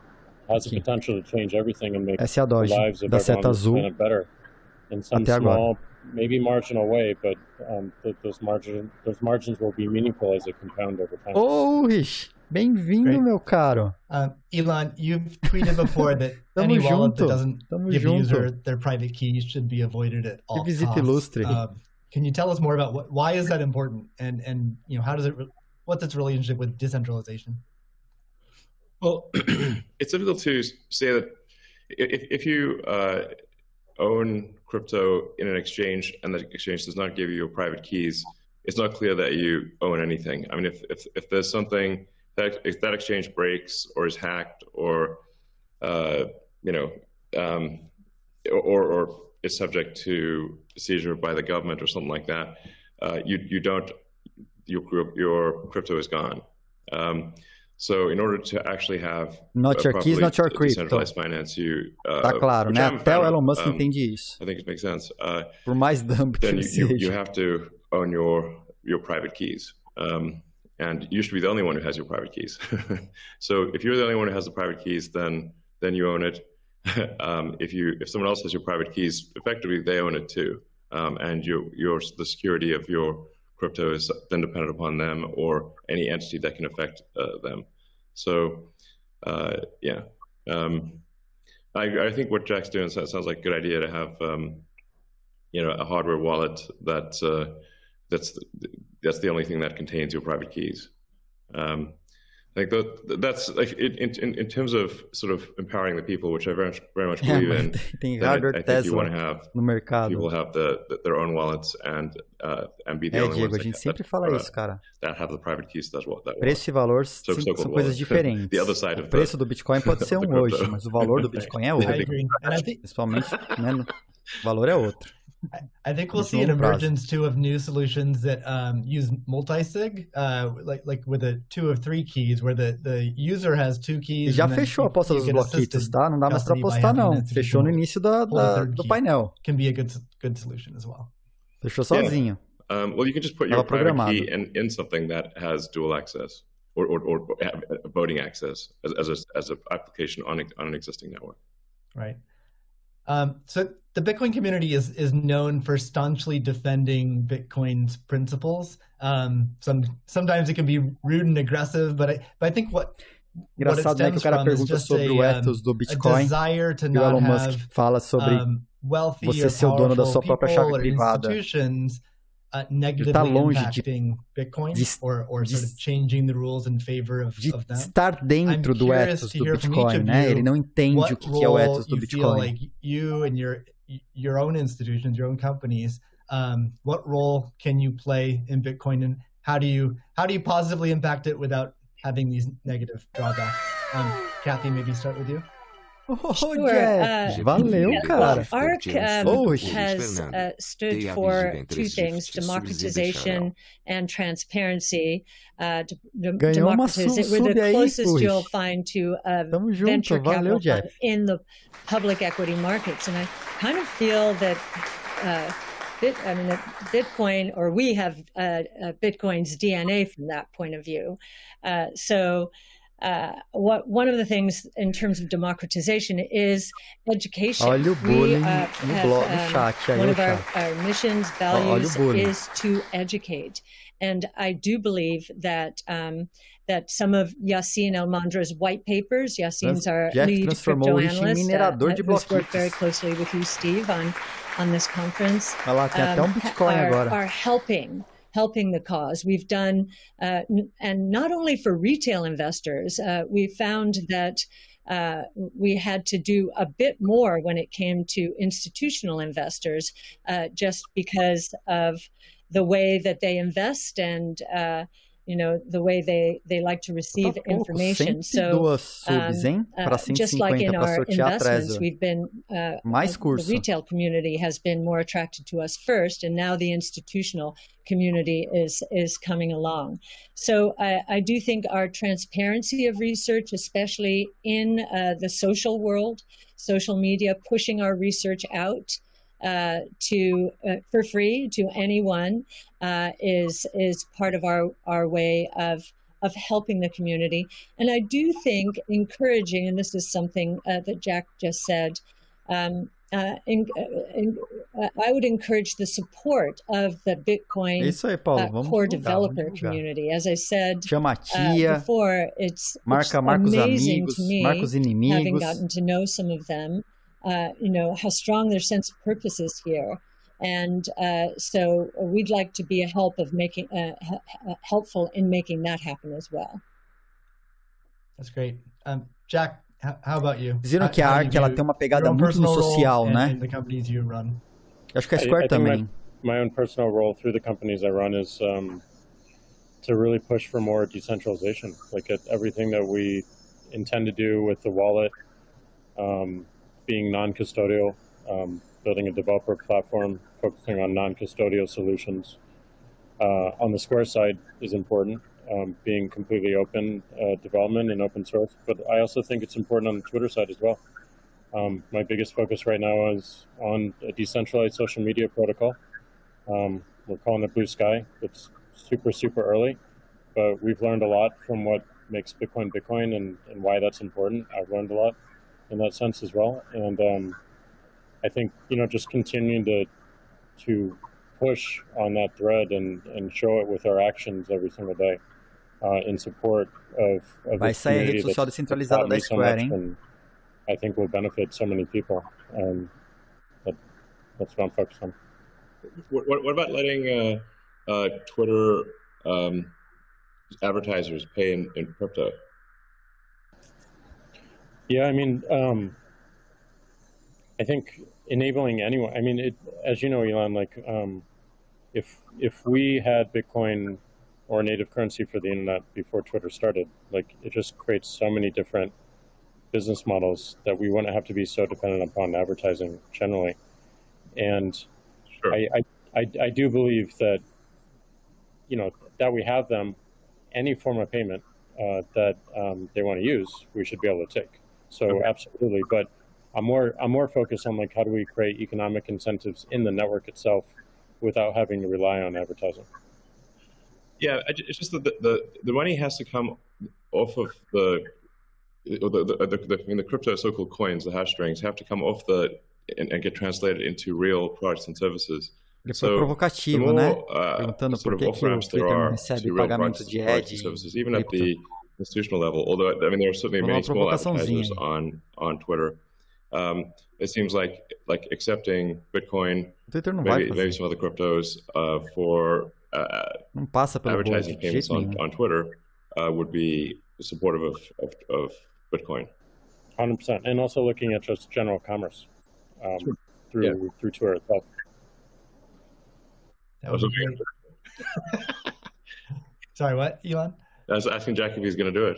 Speaker 12: has the potential to change everything and make the lives of everyone on the planet better in some small, maybe marginal way, but those margins will be meaningful as they compound over time.
Speaker 1: Oh, Rich, bem-vindo, meu caro.
Speaker 9: Elon, you've tweeted before that any wallet that doesn't give a user their private keys should be avoided at all costs. Can you tell us more about why is that important, and you know, how does what's its relationship with decentralization?
Speaker 11: Well, it's difficult to say that if you own crypto in an exchange and the exchange does not give you your private keys, it's not clear that you own anything. I mean, if there's something that if that exchange breaks or is hacked or you know, or is subject to seizure by the government or something like that, your crypto is gone. So in order to actually have
Speaker 1: not your keys, not your crypto.
Speaker 11: Decentralized finance,
Speaker 1: tá claro, né? Até o Elon Musk entende isso.
Speaker 11: I think it makes sense.
Speaker 1: Por mais dumb que
Speaker 11: then
Speaker 1: seja.
Speaker 11: You have to own your private keys. And you should be the only one who has your private keys. So if you're the only one who has the private keys, then then you own it. If someone else has your private keys, effectively they own it too, and the security of your crypto is then dependent upon them or any entity that can affect them. So yeah, I think what Jack's doing sounds like a good idea to have a hardware wallet that's the only thing that contains your private keys. I think that's like in terms of sort of empowering the people, which I very much believe in. I think you want to have people have their own wallets and be the only
Speaker 1: Diego,
Speaker 11: ones
Speaker 1: a gente sempre fala isso, cara.
Speaker 11: That have the private keys that wallet.
Speaker 1: Preço e valor são coisas diferentes.
Speaker 11: The other side of
Speaker 1: o preço do Bitcoin pode ser hoje, mas o valor do Bitcoin é outro. Principalmente, né, o valor é outro.
Speaker 9: I think we'll see an emergence too of new solutions that use multi-sig, like with a 2 of 3 keys, where the user has 2 keys.
Speaker 1: Já fechou a aposta dos bloquitos, tá? Não dá mais para apostar não. Fechou no início do painel.
Speaker 9: Can be a good solution as well.
Speaker 1: Fechou sozinho.
Speaker 11: Well, you can just put your private key in something that has dual access or voting access as an application on an existing network.
Speaker 9: Right. So the Bitcoin community is known for staunchly defending Bitcoin's principles. Sometimes it can be rude and aggressive, but I think what it stems from is just a desire to not have wealthy or powerful people or institutions negatively impacting Bitcoin or sort of changing the rules in favor of them.
Speaker 1: Estar dentro do ethos do Bitcoin, né? Ele não entende o que é o ethos do Bitcoin.
Speaker 9: Like you and your own institutions, your own companies, what role can you play in Bitcoin, and how do you positively impact it without having these negative drawbacks? Kathy, maybe start with you.
Speaker 10: Sure.
Speaker 1: Valeu, cara.
Speaker 10: ARC has stood for 2 things: democratization and transparency. Democratization, we're the closest you'll find to venture capital in the public equity markets. And I kind of feel that Bitcoin, or we have Bitcoin's DNA from that point of view. One of the things in terms of democratization is education.
Speaker 1: Olha o bullying no chat.
Speaker 10: One of our missions, values is to educate. And I do believe that that some of Yacine Elmandra's white papers, Yacine's our lead crypto analyst, who's worked very closely with you, Steve, on this conference, are helping the cause. We've done, and not only for retail investors, we found that we had to do a bit more when it came to institutional investors, just because of the way that they invest and the way they like to receive information. So just like in our investments, we've been the retail community has been more attracted to us first, and now the institutional community is coming along. So I do think our transparency of research, especially in the social world, social media, pushing our research out for free to anyone, is part of our way of helping the community. And I do think encouraging, and this is something that Jack just said, I would encourage the support of the Bitcoin core developer community. As I said before, it's amazing to me, having gotten to know some of them, how strong their sense of purpose is here. And so we'd like to be helpful in making that happen as well.
Speaker 9: That's great. Jack, how about you?
Speaker 1: Dizendo que a ARC ela tem uma pegada muito no social, né?
Speaker 9: The companies you run.
Speaker 1: Acho que a Square também.
Speaker 12: My own personal role through the companies I run is to really push for more decentralization. Like everything that we intend to do with the wallet, being non-custodial, building a developer platform, focusing on non-custodial solutions. On the Square side is important, being completely open development and open source. But I also think it's important on the Twitter side as well. My biggest focus right now is on a decentralized social media protocol. We're calling it Blue Sky. It's super, super early, but we've learned a lot from what makes Bitcoin Bitcoin and why that's important. I've learned a lot. in that sense as well. And I think, just continuing to push on that thread and show it with our actions every single day in support of
Speaker 1: Vai sair a rede social descentralizada da Square, hein?
Speaker 12: I think will benefit so many people. That's what I'm focused on.
Speaker 11: What about letting Twitter advertisers pay in crypto?
Speaker 12: Yeah, I mean, I think enabling anyone. I mean, as you know, Elon, like if we had Bitcoin or a native currency for the internet before Twitter started, like it just creates so many different business models that we wouldn't have to be so dependent upon advertising generally. And
Speaker 11: sure.
Speaker 12: I do believe that, that we have them, any form of payment that they want to use, we should be able to take. So okay. Absolutely, but I'm more focused on like how do we create economic incentives in the network itself without having to rely on advertising.
Speaker 11: Yeah, it's just that the money has to come off of the crypto so-called coins, the hash strings, have to come off and get translated into real products and services.
Speaker 1: Ele foi provocativo, né? Perguntando por que o Twitter não recebe pagamento de rede.
Speaker 11: Even at the institutional level, although I mean there are certainly many small advertisers on Twitter. It seems like accepting Bitcoin, maybe some other cryptos for advertising payments on Twitter would be supportive of Bitcoin.
Speaker 12: 100%, and also looking at just general commerce through Twitter itself.
Speaker 9: Sorry, what, Elon?
Speaker 11: I was asking Jack if he's going to do it.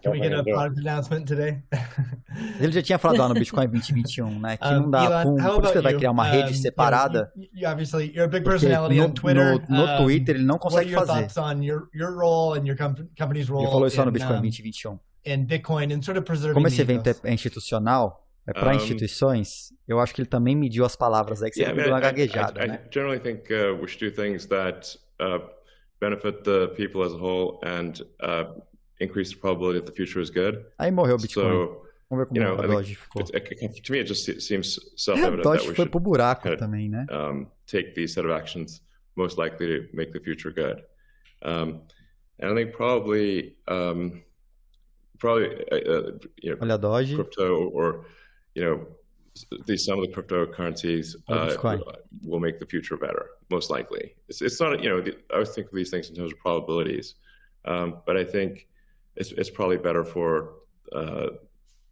Speaker 9: Can we get a product announcement today?
Speaker 1: Ele já tinha falado lá no Bitcoin 2021, né? Que não dá por isso que ele vai criar uma rede separada.
Speaker 9: Obviously, you're a big personality on Twitter.
Speaker 1: No Twitter ele não consegue fazer.
Speaker 9: What are your thoughts on your role and your company's role?
Speaker 1: Ele falou isso lá no Bitcoin 2021.
Speaker 9: In Bitcoin and sort of preserving.
Speaker 1: Como esse evento é institucional, é para instituições, eu acho que ele também mediu as palavras aí que você deu uma gaguejada, né?
Speaker 11: I generally think we should do things that benefit the people as a whole and increase the probability that the future is good.
Speaker 1: Aí morreu o Bitcoin.
Speaker 11: So,
Speaker 1: vamos ver como a Doge ficou.
Speaker 11: To me, it just seems self-evident
Speaker 1: that we should também, né?
Speaker 11: Take these set of actions most likely to make the future good. And I think probably
Speaker 1: Olha a Doge.
Speaker 11: Crypto or some of the cryptocurrencies will make the future better, most likely. It's not, I always think of these things in terms of probabilities, but I think it's probably better for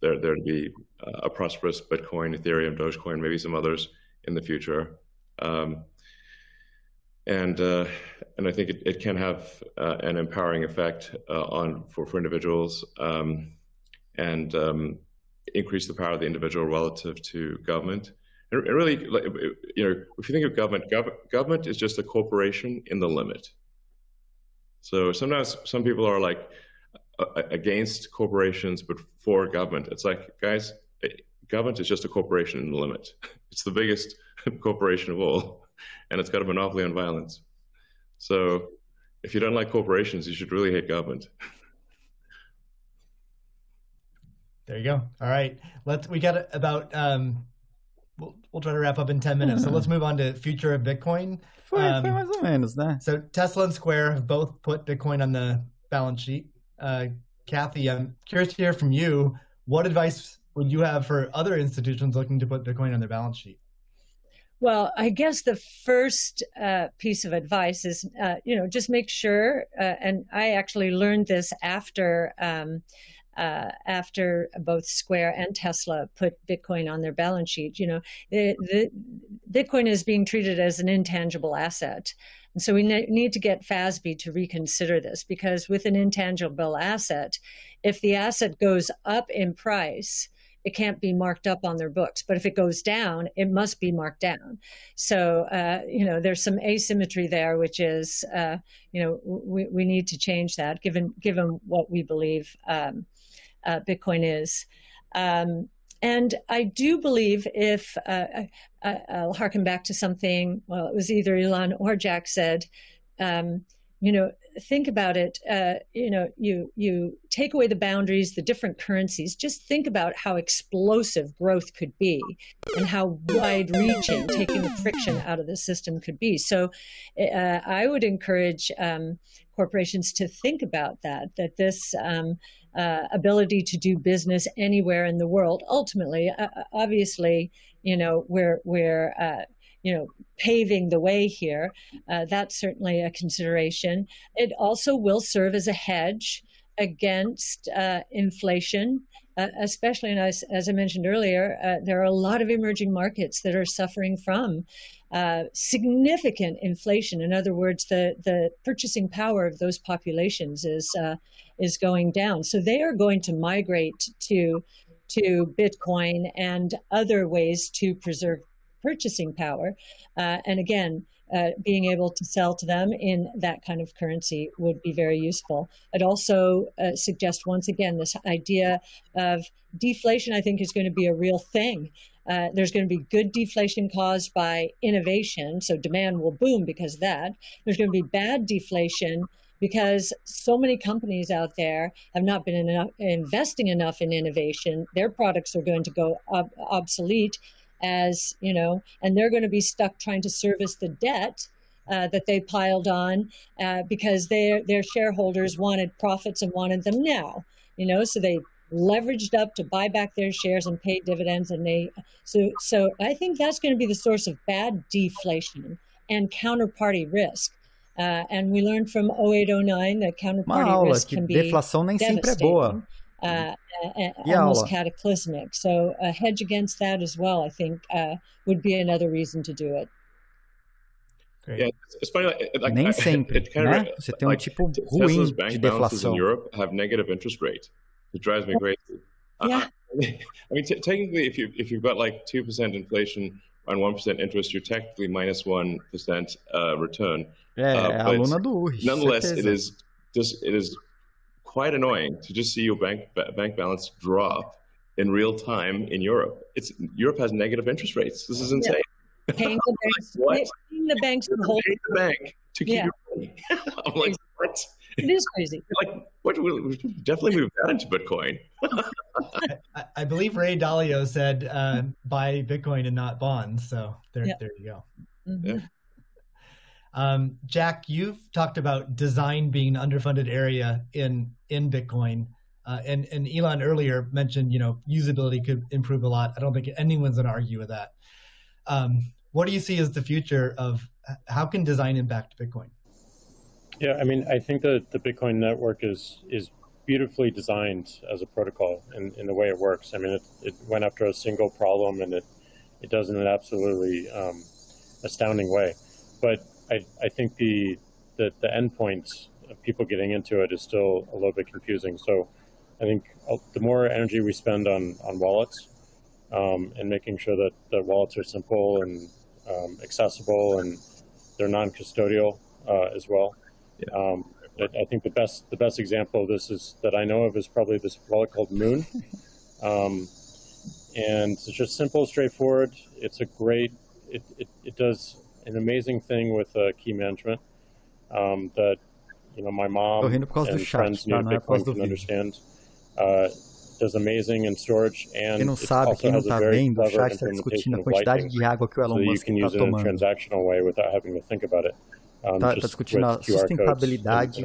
Speaker 11: there to be a prosperous Bitcoin, Ethereum, Dogecoin, maybe some others in the future. And I think it can have an empowering effect for individuals and increase the power of the individual relative to government. And really, if you think of government is just a corporation in the limit. So sometimes some people are like against corporations but for government. It's like, guys, government is just a corporation in the limit. It's the biggest corporation of all, and it's got a monopoly on violence. So if you don't like corporations, you should really hate government.
Speaker 9: There you go. All right. We got about, we'll try to wrap up in 10 minutes. So let's move on to future of Bitcoin.
Speaker 1: Foi mais ou menos, né?
Speaker 9: So Tesla and Square have both put Bitcoin on the balance sheet. Kathy, I'm curious to hear from you. What advice would you have for other institutions looking to put Bitcoin on their balance sheet?
Speaker 10: Well, I guess the first piece of advice is, just make sure, and I actually learned this after both Square and Tesla put Bitcoin on their balance sheet. The Bitcoin is being treated as an intangible asset. And so we need to get FASB to reconsider this, because with an intangible asset, if the asset goes up in price, it can't be marked up on their books. But if it goes down, it must be marked down. So, there's some asymmetry there, which is, we need to change that given what we believe Bitcoin is. And I do believe if, I'll harken back to something, well, it was either Elon or Jack said, think about it, you take away the boundaries, the different currencies, just think about how explosive growth could be and how wide-reaching taking the friction out of the system could be. So I would encourage corporations to think about that this ability to do business anywhere in the world, ultimately, obviously, we're paving the way here. That's certainly a consideration. It also will serve as a hedge against inflation, especially, and as I mentioned earlier, there are a lot of emerging markets that are suffering from significant inflation. In other words, the purchasing power of those populations is going down. So they are going to migrate to Bitcoin and other ways to preserve purchasing power. And again, being able to sell to them in that kind of currency would be very useful. I'd also suggest, once again, this idea of deflation, I think, is going to be a real thing. There's going to be good deflation caused by innovation, so demand will boom because of that. There's going to be bad deflation because so many companies out there have not been investing enough in innovation. Their products are going to go obsolete, and they're going to be stuck trying to service the debt that they piled on because their shareholders wanted profits and wanted them now. So they leveraged up to buy back their shares and pay dividends, and so I think that's going to be the source of bad deflation and counterparty risk. And we learned from 08-09 that counterparty risk can be
Speaker 1: deflação nem sempre é boa.
Speaker 10: Almost cataclysmic. So a hedge against that as well, I think, would be another reason to do it.
Speaker 11: Great. Yeah, it's funny.
Speaker 1: Nem sempre, né? Você tem tipo ruim de deflação.
Speaker 11: In Europe have negative interest rate. It drives me crazy.
Speaker 10: Yeah.
Speaker 11: I mean, technically, if you've got like 2% inflation on 1% interest, you're technically minus 1% return.
Speaker 1: A aluna do URI.
Speaker 11: Nonetheless, it is quite annoying to just see your bank balance drop in real time in Europe. Europe has negative interest rates. This is insane.
Speaker 10: Yeah. Paying the banks to hold
Speaker 11: the bank to keep your money. I'm like, what?
Speaker 10: It is crazy.
Speaker 11: Like, what? We definitely move that into Bitcoin.
Speaker 9: I believe Ray Dalio said, "Buy Bitcoin and not bonds." So there you go.
Speaker 10: Mm-hmm.
Speaker 11: Yeah.
Speaker 9: Jack, you've talked about design being an underfunded area in Bitcoin, and Elon earlier mentioned usability could improve a lot. I don't think anyone's going to argue with that. What do you see as the future of how can design impact Bitcoin?
Speaker 12: Yeah, I mean, I think that the Bitcoin network is beautifully designed as a protocol in the way it works. I mean, it went after a single problem, and it does in an absolutely astounding way. But I think the endpoints of people getting into it is still a little bit confusing. So I think the more energy we spend on wallets and making sure that wallets are simple and accessible and they're non-custodial as well.
Speaker 11: Yeah.
Speaker 12: I think the best example of this that I know of is probably this wallet called Moon. And it's just simple, straightforward. It's it does an amazing thing with key management that my mom and friends new to Bitcoin can understand. Does amazing in storage, and
Speaker 1: não sabe, quem não está vendo, o chat está discutindo a quantidade de água que o Elon Musk está tomando.
Speaker 12: So you can use it in a transactional way without having to think about it.
Speaker 1: Está discutindo a sustentabilidade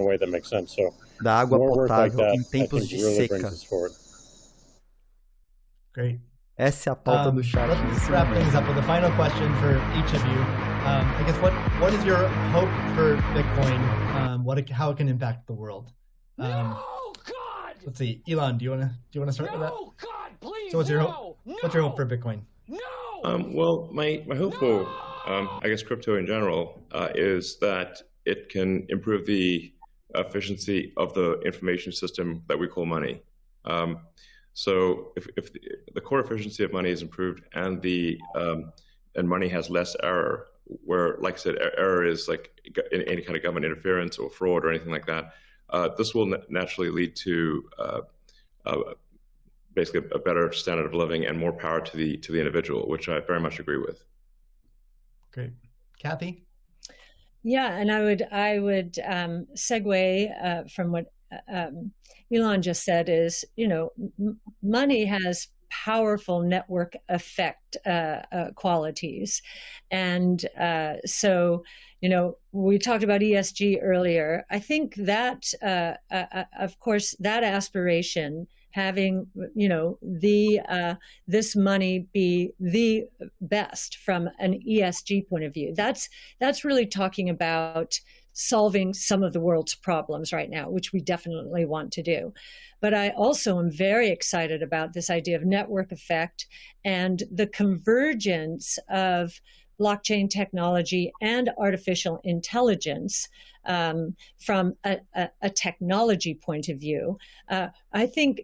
Speaker 1: da água potável em tempos de seca.
Speaker 9: Great.
Speaker 1: Essa é a pauta do chat.
Speaker 9: Let's wrap things up with a final question for each of you. I guess what is your hope for Bitcoin? How it can impact the world? Let's see, Elon, do you want to start with that?
Speaker 13: No, God, please.
Speaker 9: So what's your hope for Bitcoin?
Speaker 13: No.
Speaker 11: Well, my hope for I guess crypto in general is that it can improve the efficiency of the information system that we call money. So if the core efficiency of money is improved and and money has less error, where, like I said, error is like any kind of government interference or fraud or anything like that, this will naturally lead to basically a better standard of living and more power to the individual, which I very much agree with.
Speaker 9: Great. Kathy?
Speaker 10: Yeah, and I would segue from what Elon just said is, money has powerful network effect qualities. And so, we talked about ESG earlier. I think that, of course, that aspiration, having, this money be the best from an ESG point of view, that's really talking about solving some of the world's problems right now, which we definitely want to do. But I also am very excited about this idea of network effect and the convergence of blockchain technology and artificial intelligence from a technology point of view. I think,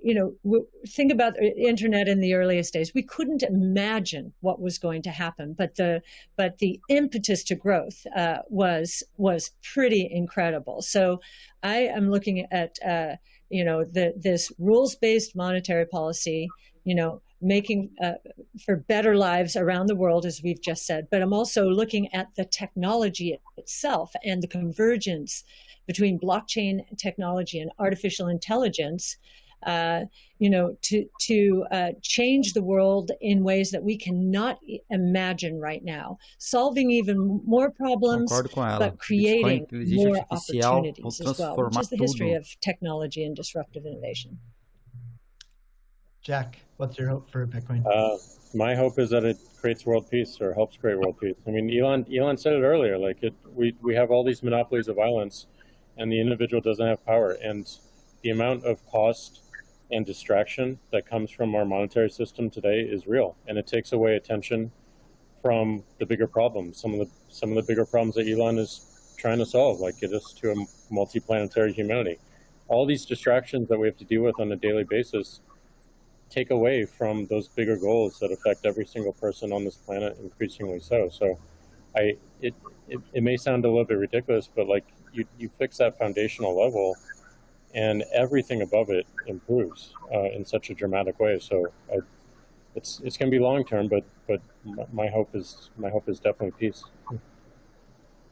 Speaker 10: think about the internet in the earliest days. We couldn't imagine what was going to happen, but the impetus to growth was pretty incredible. So I am looking at this rules-based monetary policy, making for better lives around the world, as we've just said. But I'm also looking at the technology itself and the convergence between blockchain technology and artificial intelligence, to change the world in ways that we cannot imagine right now, solving even more problems, but creating more opportunities as well, which is the history of technology and disruptive innovation.
Speaker 9: Jack, what's your hope for Bitcoin?
Speaker 12: My hope is that it creates world peace or helps create world peace. I mean, Elon said it earlier, we have all these monopolies of violence and the individual doesn't have power. And the amount of cost and distraction that comes from our monetary system today is real. And it takes away attention from the bigger problems, some of the bigger problems that Elon is trying to solve, like get us to a multi-planetary humanity. All these distractions that we have to deal with on a daily basis take away from those bigger goals that affect every single person on this planet, increasingly so. So it may sound a little bit ridiculous, but you fix that foundational level and everything above it improves in such a dramatic way. So it's going to be long term, but my hope is definitely peace.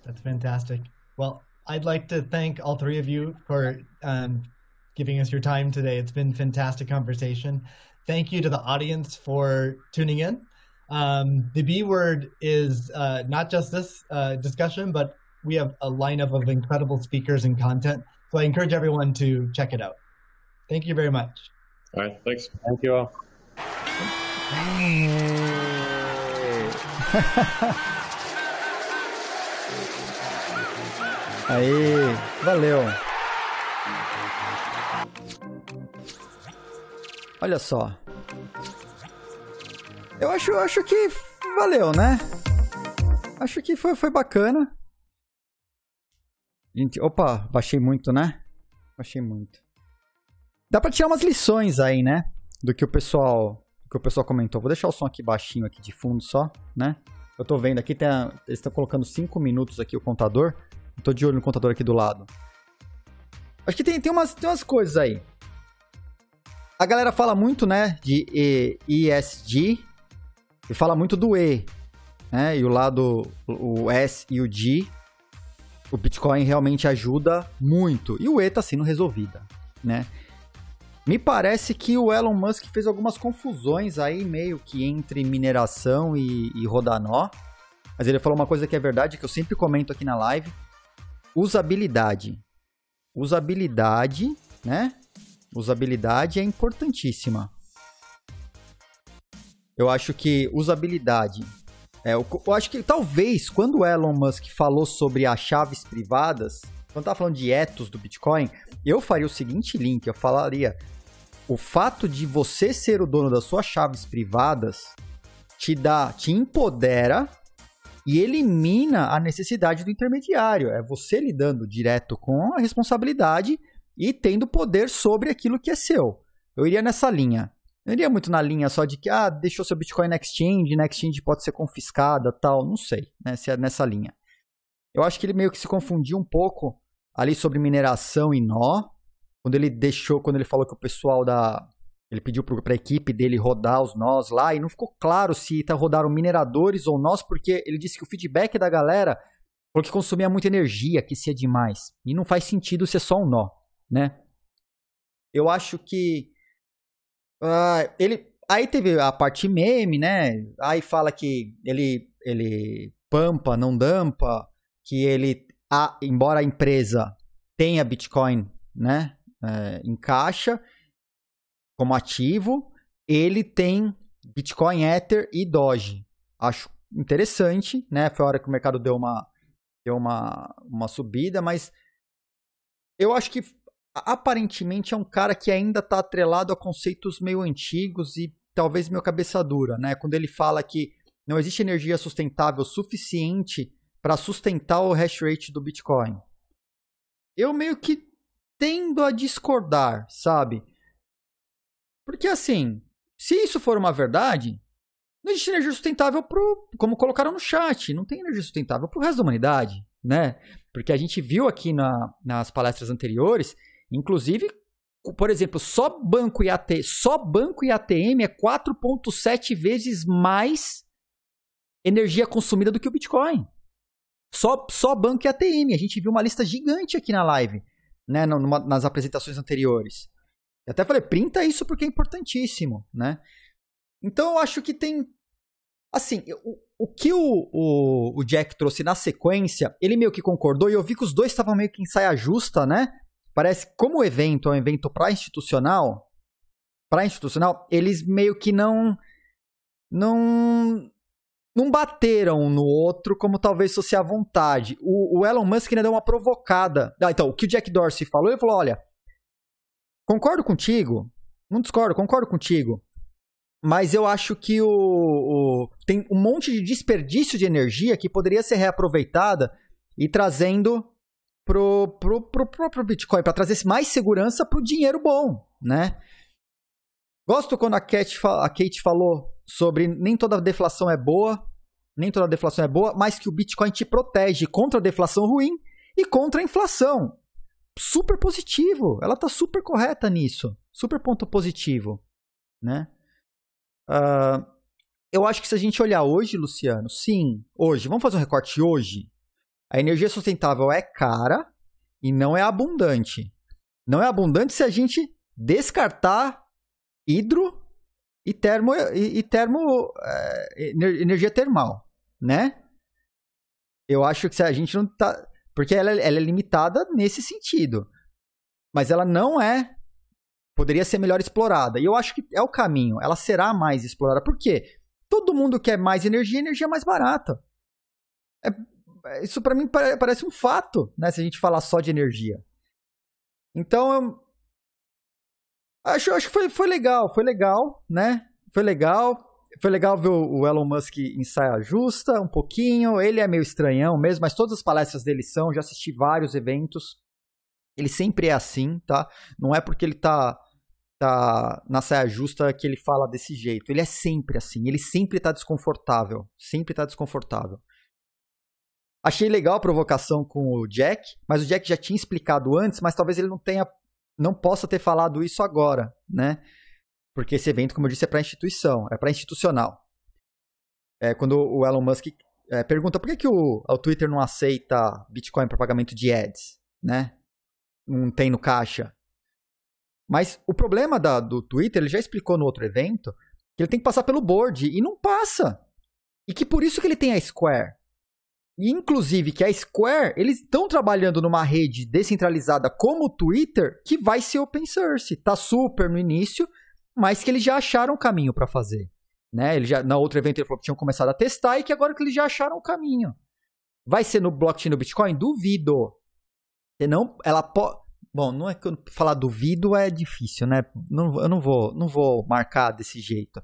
Speaker 9: That's fantastic. Well, I'd like to thank all three of you for giving us your time today. It's been a fantastic conversation. Thank you to the audience for tuning in. The B word is not just this discussion, but we have a lineup of incredible speakers and content. So I encourage everyone to check it out. Thank you very much.
Speaker 11: All right, thanks.
Speaker 12: Thank you all.
Speaker 1: Aí, valeu. Olha só. Eu acho que valeu, né? Acho que foi bacana. Gente, opa, baixei muito, né? Baixei muito. Dá pra tirar umas lições aí, né? Do que o pessoal comentou. Vou deixar o som aqui baixinho aqui de fundo só, né? Eu tô vendo aqui, eles estão colocando 5 minutos aqui o contador. Eu tô de olho no contador aqui do lado. Acho que tem umas coisas aí. A galera fala muito, né, de ESG e fala muito do E, né? E o lado, o S e o G, o Bitcoin realmente ajuda muito. E o E tá sendo resolvida, né? Me parece que o Elon Musk fez algumas confusões aí, meio que entre mineração e rodar nó. Mas ele falou uma coisa que é verdade, que eu sempre comento aqui na live. Usabilidade. Usabilidade, né? Usabilidade é importantíssima. Eu acho que usabilidade... eu acho que talvez quando o Elon Musk falou sobre as chaves privadas, quando estava falando de ethos do Bitcoin, eu faria o seguinte link, eu falaria: o fato de você ser o dono das suas chaves privadas te empodera e elimina a necessidade do intermediário. É você lidando direto com a responsabilidade e tendo poder sobre aquilo que é seu. Eu iria nessa linha. Eu iria muito na linha só de que, deixou seu Bitcoin na exchange pode ser confiscada, tal. Não sei, né, se é nessa linha. Eu acho que ele meio que se confundiu um pouco ali sobre mineração e nó. Quando ele falou que o pessoal ele pediu para a equipe dele rodar os nós lá, e não ficou claro se rodaram mineradores ou nós, porque ele disse que o feedback da galera falou que consumia muita energia, aquecia demais. E não faz sentido ser só um nó, né? Eu acho que aí teve a parte meme, né? Aí fala que ele pampa, não dampa, que ele, embora a empresa tenha Bitcoin, né, em caixa como ativo, ele tem Bitcoin, Ether e Doge. Acho interessante, né? Foi a hora que o mercado deu uma subida, mas eu acho que aparentemente é um cara que ainda está atrelado a conceitos meio antigos e talvez meio cabeça dura, né? Quando ele fala que não existe energia sustentável suficiente para sustentar o hash rate do Bitcoin. Eu meio que tendo a discordar, sabe? Porque assim, se isso for uma verdade, não existe energia sustentável como colocaram no chat, não tem energia sustentável para o resto da humanidade, né? Porque a gente viu aqui nas palestras anteriores, inclusive, por exemplo, só banco e ATM é 4,7 vezes mais energia consumida do que o Bitcoin. Só banco e ATM. A gente viu uma lista gigante aqui na live, né, nas apresentações anteriores. Eu até falei, printa isso porque é importantíssimo, né? Então eu acho que tem... Assim, o que o Jack trouxe na sequência, ele meio que concordou, e eu vi que os dois estavam meio que em saia justa, né? Parece que como o evento é um evento para institucional, eles meio que não bateram um no outro como talvez fosse à vontade. O Elon Musk ainda deu uma provocada. Então, o que o Jack Dorsey falou, ele falou, olha, concordo contigo, não discordo, concordo contigo, mas eu acho que tem um monte de desperdício de energia que poderia ser reaproveitada e trazendo pro próprio Bitcoin, para trazer mais segurança pro dinheiro bom, né? Gosto quando a Kate falou sobre nem toda deflação é boa, mas que o Bitcoin te protege contra a deflação ruim e contra a inflação. Super positivo, ela tá super correta nisso, super ponto positivo, né? Eu acho que se a gente olhar hoje, Luciano, sim, hoje, vamos fazer um recorte hoje. A energia sustentável é cara e não é abundante. Não é abundante se a gente descartar hidro e energia termal, né? Eu acho que se a gente não tá... Porque ela é limitada nesse sentido. Mas ela não é... Poderia ser melhor explorada. E eu acho que é o caminho. Ela será mais explorada. Por quê? Todo mundo quer mais energia mais barata. Isso para mim parece um fato, né? Se a gente falar só de energia. Então, eu acho que foi legal, né? Foi legal ver o Elon Musk em saia justa, um pouquinho. Ele é meio estranhão mesmo, mas todas as palestras dele são. Já assisti vários eventos. Ele sempre é assim, tá? Não é porque ele tá na saia justa que ele fala desse jeito. Ele é sempre assim. Ele sempre tá desconfortável. Achei legal a provocação com o Jack, mas o Jack já tinha explicado antes, mas talvez ele não possa ter falado isso agora, né? Porque esse evento, como eu disse, é para instituição, é para institucional. Quando o Elon Musk pergunta por que o Twitter não aceita Bitcoin para pagamento de ads, né? Não tem no caixa. Mas o problema do Twitter, ele já explicou no outro evento, que ele tem que passar pelo board, e não passa. E que por isso que ele tem a Square. E inclusive que a Square, eles estão trabalhando numa rede descentralizada como o Twitter, que vai ser open source. Tá super no início, mas que eles já acharam o caminho para fazer. Né? Na outro evento ele falou que tinham começado a testar e que agora que eles já acharam o caminho. Vai ser no blockchain do Bitcoin? Duvido. Bom, não é que eu falar duvido é difícil, né? Eu não vou marcar desse jeito.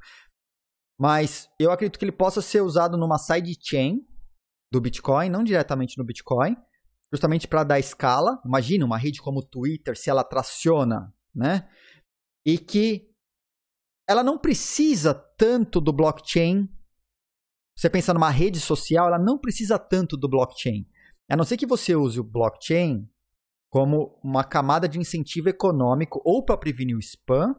Speaker 1: Mas eu acredito que ele possa ser usado numa sidechain do Bitcoin, não diretamente no Bitcoin, justamente para dar escala. Imagina uma rede como o Twitter, se ela traciona, né? E que ela não precisa tanto do blockchain. Você pensa numa rede social, ela não precisa tanto do blockchain. A não ser que você use o blockchain como uma camada de incentivo econômico ou para prevenir o spam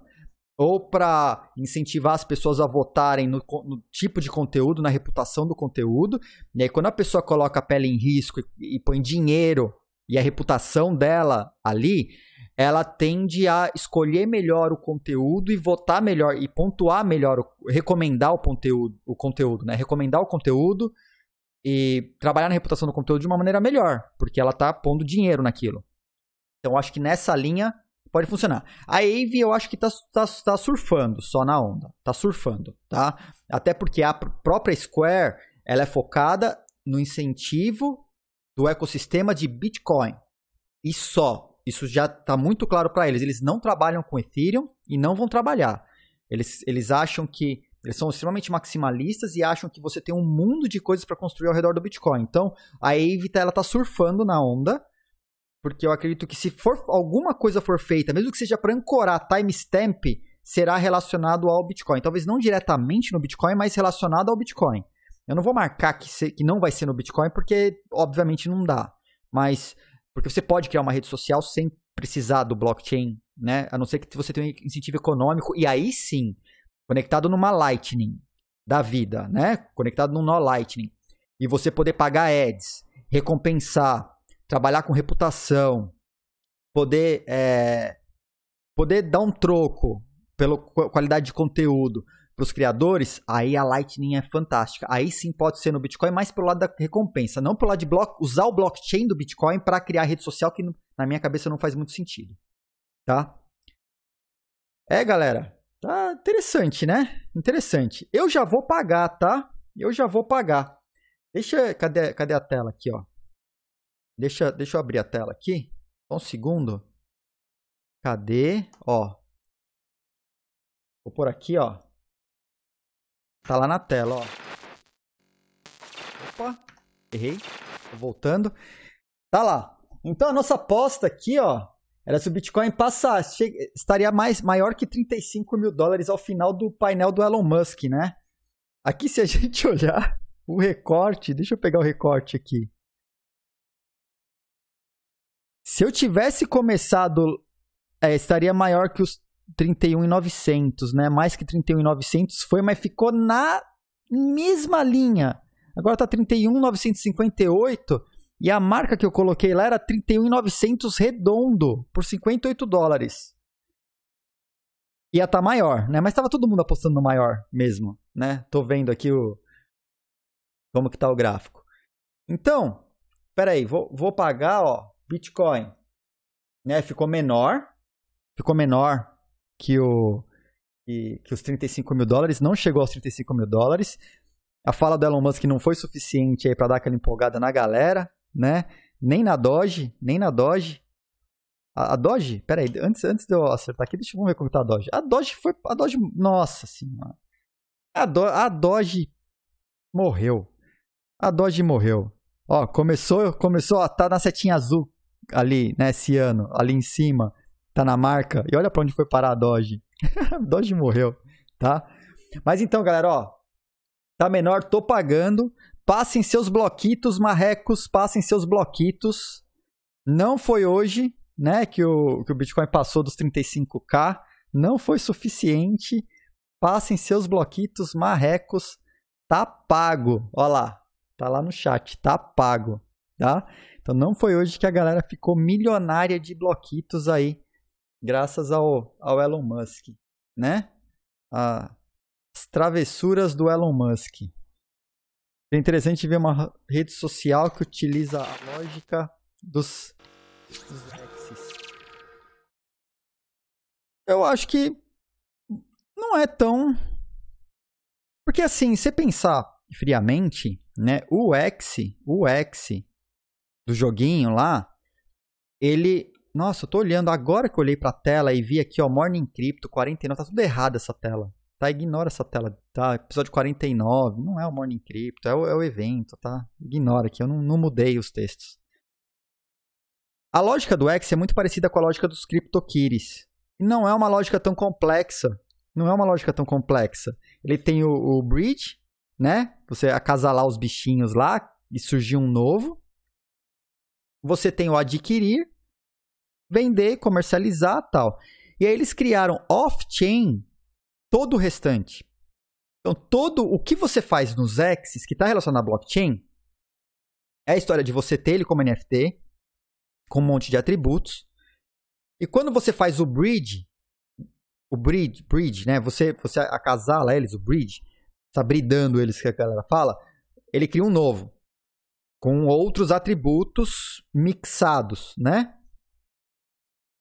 Speaker 1: ou para incentivar as pessoas a votarem no tipo de conteúdo, na reputação do conteúdo. E aí, quando a pessoa coloca a pele em risco e põe dinheiro e a reputação dela ali, ela tende a escolher melhor o conteúdo e votar melhor e pontuar melhor, recomendar o conteúdo, né? Recomendar o conteúdo e trabalhar na reputação do conteúdo de uma maneira melhor, porque ela tá pondo dinheiro naquilo. Então, acho que nessa linha pode funcionar. A Aave, eu acho que tá surfando só na onda. Tá surfando, tá? Até porque a própria Square, ela é focada no incentivo do ecossistema de Bitcoin. E só. Isso já tá muito claro para eles. Eles não trabalham com Ethereum e não vão trabalhar. Eles acham que... Eles são extremamente maximalistas e acham que você tem um mundo de coisas para construir ao redor do Bitcoin. Então, a Aave, ela tá surfando na onda. Porque eu acredito que se alguma coisa for feita, mesmo que seja para ancorar timestamp, será relacionado ao Bitcoin. Talvez não diretamente no Bitcoin, mas relacionado ao Bitcoin. Eu não vou marcar que não vai ser no Bitcoin, porque obviamente não dá. Mas porque você pode criar uma rede social sem precisar do blockchain, né? A não ser que você tenha um incentivo econômico. E aí sim, conectado numa Lightning da vida, né? Conectado num nó Lightning. E você poder pagar ads, recompensar, trabalhar com reputação, poder dar um troco pela qualidade de conteúdo para os criadores, aí a Lightning é fantástica. Aí sim pode ser no Bitcoin, mas pelo lado da recompensa, não pelo lado de usar o blockchain do Bitcoin para criar rede social, que na minha cabeça não faz muito sentido. Tá? Galera, tá interessante, né? Interessante. Eu já vou pagar, tá? Eu já vou pagar. Cadê a tela aqui, ó? Deixa eu abrir a tela aqui. Só um segundo. Cadê? Ó. Vou por aqui, ó. Tá lá na tela, ó. Opa. Errei. Tô voltando. Tá lá. Então, a nossa aposta aqui, ó, era se o Bitcoin estaria maior que $35 mil ao final do painel do Elon Musk, né? Aqui, se a gente olhar o recorte... Deixa eu pegar o recorte aqui. Se eu tivesse começado, estaria maior que os 31.900, né? Mais que 31.900 foi, mas ficou na mesma linha. Agora tá 31.958 e a marca que eu coloquei lá era 31.900 redondo por $58. Ia tá maior, né? Mas tava todo mundo apostando no maior mesmo, né? Tô vendo aqui como que tá o gráfico. Então, peraí, vou pagar, ó. Bitcoin, né? Ficou menor que os $35 mil, não chegou aos $35 mil. A fala do Elon Musk não foi suficiente aí para dar aquela empolgada na galera, né? Nem na Doge. A Doge, peraí, antes de eu acertar aqui, deixa eu ver como tá a Doge. A Doge, nossa senhora. A Doge morreu. A Doge morreu. Ó, começou a tá na setinha azul ali, né, esse ano, ali em cima, tá na marca, e olha pra onde foi parar a Doge. A Doge morreu, tá? Mas então, galera, ó, tá menor, tô pagando, passem seus bloquitos, marrecos, passem seus bloquitos. Não foi hoje, né, que o Bitcoin passou dos 35k, não foi suficiente. Passem seus bloquitos, marrecos, tá pago, ó lá. Tá lá no chat, tá pago, tá? Então não foi hoje que a galera ficou milionária de bloquitos aí, graças ao Elon Musk, né? As travessuras do Elon Musk. É interessante ver uma rede social que utiliza a lógica dos Rexes. Eu acho que não é tão... Porque assim, se pensar friamente, né, o X do joguinho lá, ele... Nossa, eu tô olhando agora que eu olhei pra tela e vi aqui, ó, Morning Crypto 49, tá tudo errado essa tela. Tá, ignora essa tela, tá? Episódio 49, não é o Morning Crypto, é o evento, tá? Ignora aqui, eu não mudei os textos. A lógica do X é muito parecida com a lógica dos CryptoKitties. Não é uma lógica tão complexa. Ele tem o Bridge, né? Você acasalar os bichinhos lá e surgir um novo. Você tem o adquirir, vender, comercializar, tal. E aí eles criaram off-chain todo o restante. Então, todo o que você faz nos Exes, que está relacionado à blockchain, é a história de você ter ele como NFT, com um monte de atributos. E quando você faz o bridge, né? Você acasala eles, o bridge, está bridando eles, que a galera fala, ele cria um novo, com outros atributos mixados, né?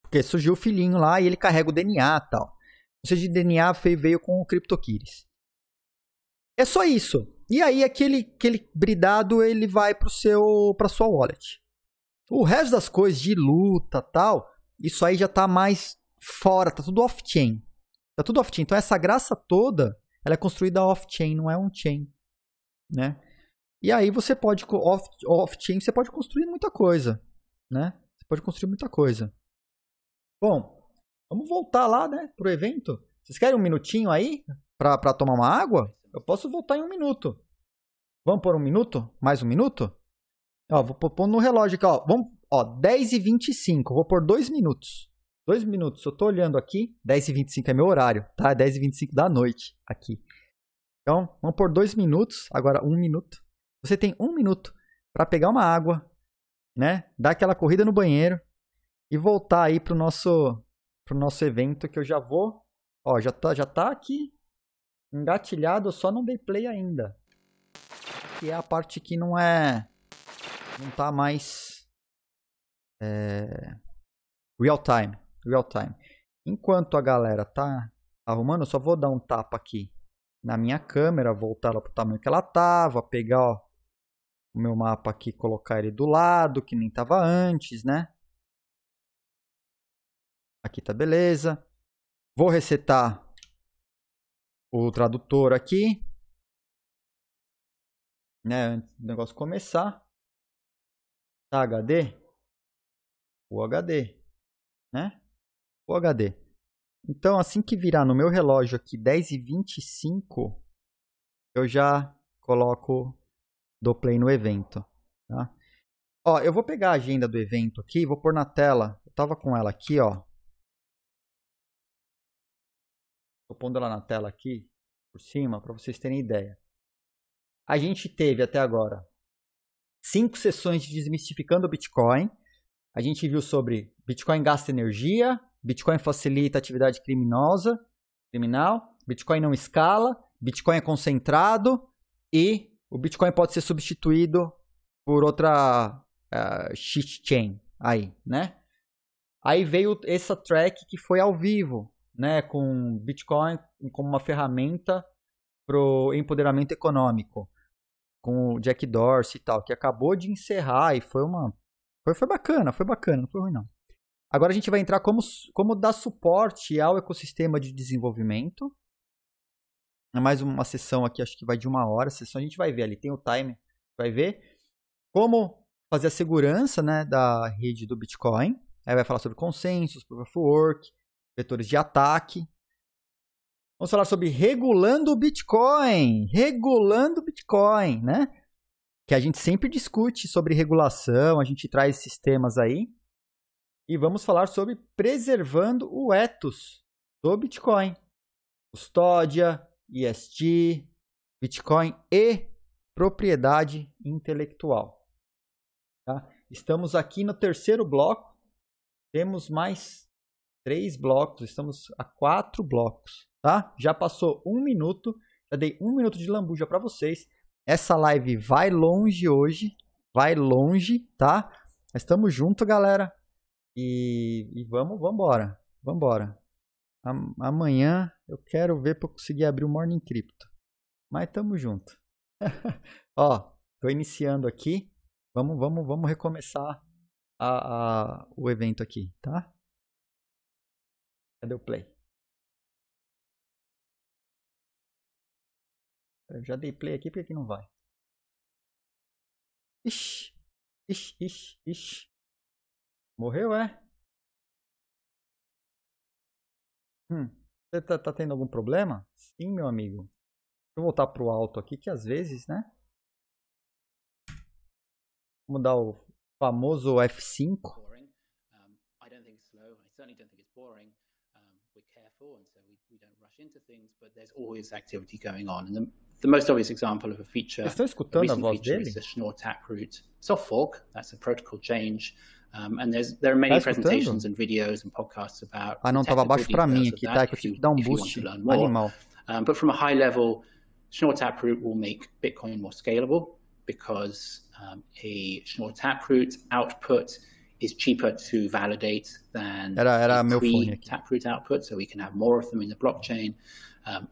Speaker 1: Porque surgiu o filhinho lá e ele carrega o DNA e tal. Ou seja, o DNA veio com o CryptoKitties. É só isso. E aí aquele bridado ele vai para sua wallet. O resto das coisas de luta tal, isso aí já tá mais fora, tá tudo off-chain. Tá tudo off-chain. Então essa graça toda, ela é construída off-chain, não é on-chain, né? E aí você pode off-chain, você pode construir muita coisa, né? Você pode construir muita coisa. Bom, vamos voltar lá, né, pro evento. Vocês querem um minutinho aí para tomar uma água? Eu posso voltar em 1 minuto. Vamos por 1 minuto? Mais 1 minuto? Ó, vou pôr no relógio aqui, ó. Vamos, ó, 10h25. Vou pôr 2 minutos. 2 minutos. Eu tô olhando aqui. 10h25 é meu horário, tá? 10h25 da noite aqui. Então, vamos por 2 minutos. Agora, 1 minuto. Você tem 1 minuto para pegar uma água, né? Dar aquela corrida no banheiro e voltar aí pro nosso evento que eu já vou. Ó, já tá aqui engatilhado, eu só não dei play ainda. Que é a parte que não tá mais real time. Enquanto a galera tá arrumando, eu só vou dar um tapa aqui na minha câmera, voltar ela pro tamanho que ela tava, pegar, ó, o meu mapa aqui, colocar ele do lado, que nem tava antes, né? Aqui tá beleza. Vou resetar o tradutor aqui, né, antes do negócio começar. Tá HD? O HD, né? O HD. Então, assim que virar no meu relógio aqui 10h25, eu já dou play no evento, tá? Ó, eu vou pegar a agenda do evento aqui, vou pôr na tela. Eu tava com ela aqui, ó. Tô pondo ela na tela aqui, por cima, para vocês terem ideia. A gente teve até agora 5 sessões de Desmistificando o Bitcoin. A gente viu sobre Bitcoin gasta energia, Bitcoin facilita a atividade criminal, Bitcoin não escala, Bitcoin é concentrado e o Bitcoin pode ser substituído por outra shit chain aí, né? Aí veio essa track que foi ao vivo, né, com Bitcoin como uma ferramenta para o empoderamento econômico, com o Jack Dorsey e tal, que acabou de encerrar e foi bacana, não foi ruim não. Agora a gente vai entrar como dar suporte ao ecossistema de desenvolvimento. É mais uma sessão aqui, acho que vai de 1 hora. A sessão a gente vai ver ali, tem o timer, vai ver como fazer a segurança, né, da rede do Bitcoin. Aí vai falar sobre consensos, Proof of Work, vetores de ataque. Vamos falar sobre regulando o Bitcoin, né? Que a gente sempre discute sobre regulação, a gente traz esses temas aí. E vamos falar sobre preservando o ethos do Bitcoin. Custódia, ESG, Bitcoin e propriedade intelectual. Tá? Estamos aqui no 3º bloco. Temos mais 3 blocos, estamos a 4 blocos, tá? Já passou 1 minuto, já dei 1 minuto de lambuja para vocês. Essa live vai longe hoje, tá? Mas estamos juntos, galera. E vamos embora. Amanhã eu quero ver para eu conseguir abrir o Morning Crypto. Mas estamos junto. Ó, tô iniciando aqui. Vamos recomeçar o evento aqui, tá? Cadê o play? Eu já dei play aqui, por que não vai? Ixi. Morreu, é? Você tá tendo algum problema? Sim, meu amigo. Deixa eu voltar pro alto aqui, que às vezes, né? Vamos dar o famoso F5.
Speaker 13: careful, and so we don't rush into things, but there's always activity going on. And the most obvious example of a feature, a recent feature, is the Schnorr Taproot soft fork. That's a protocol change. And there are many presentations and videos and podcasts about.
Speaker 1: Ah, não, estava abaixo para mim aqui, tá? Que eu tive que dar boost animal.
Speaker 13: But from a high level, Schnorr Taproot will make Bitcoin more scalable because a Schnorr Taproot output is cheaper to validate than a pre-Taproot output, so we can have more of them in the blockchain.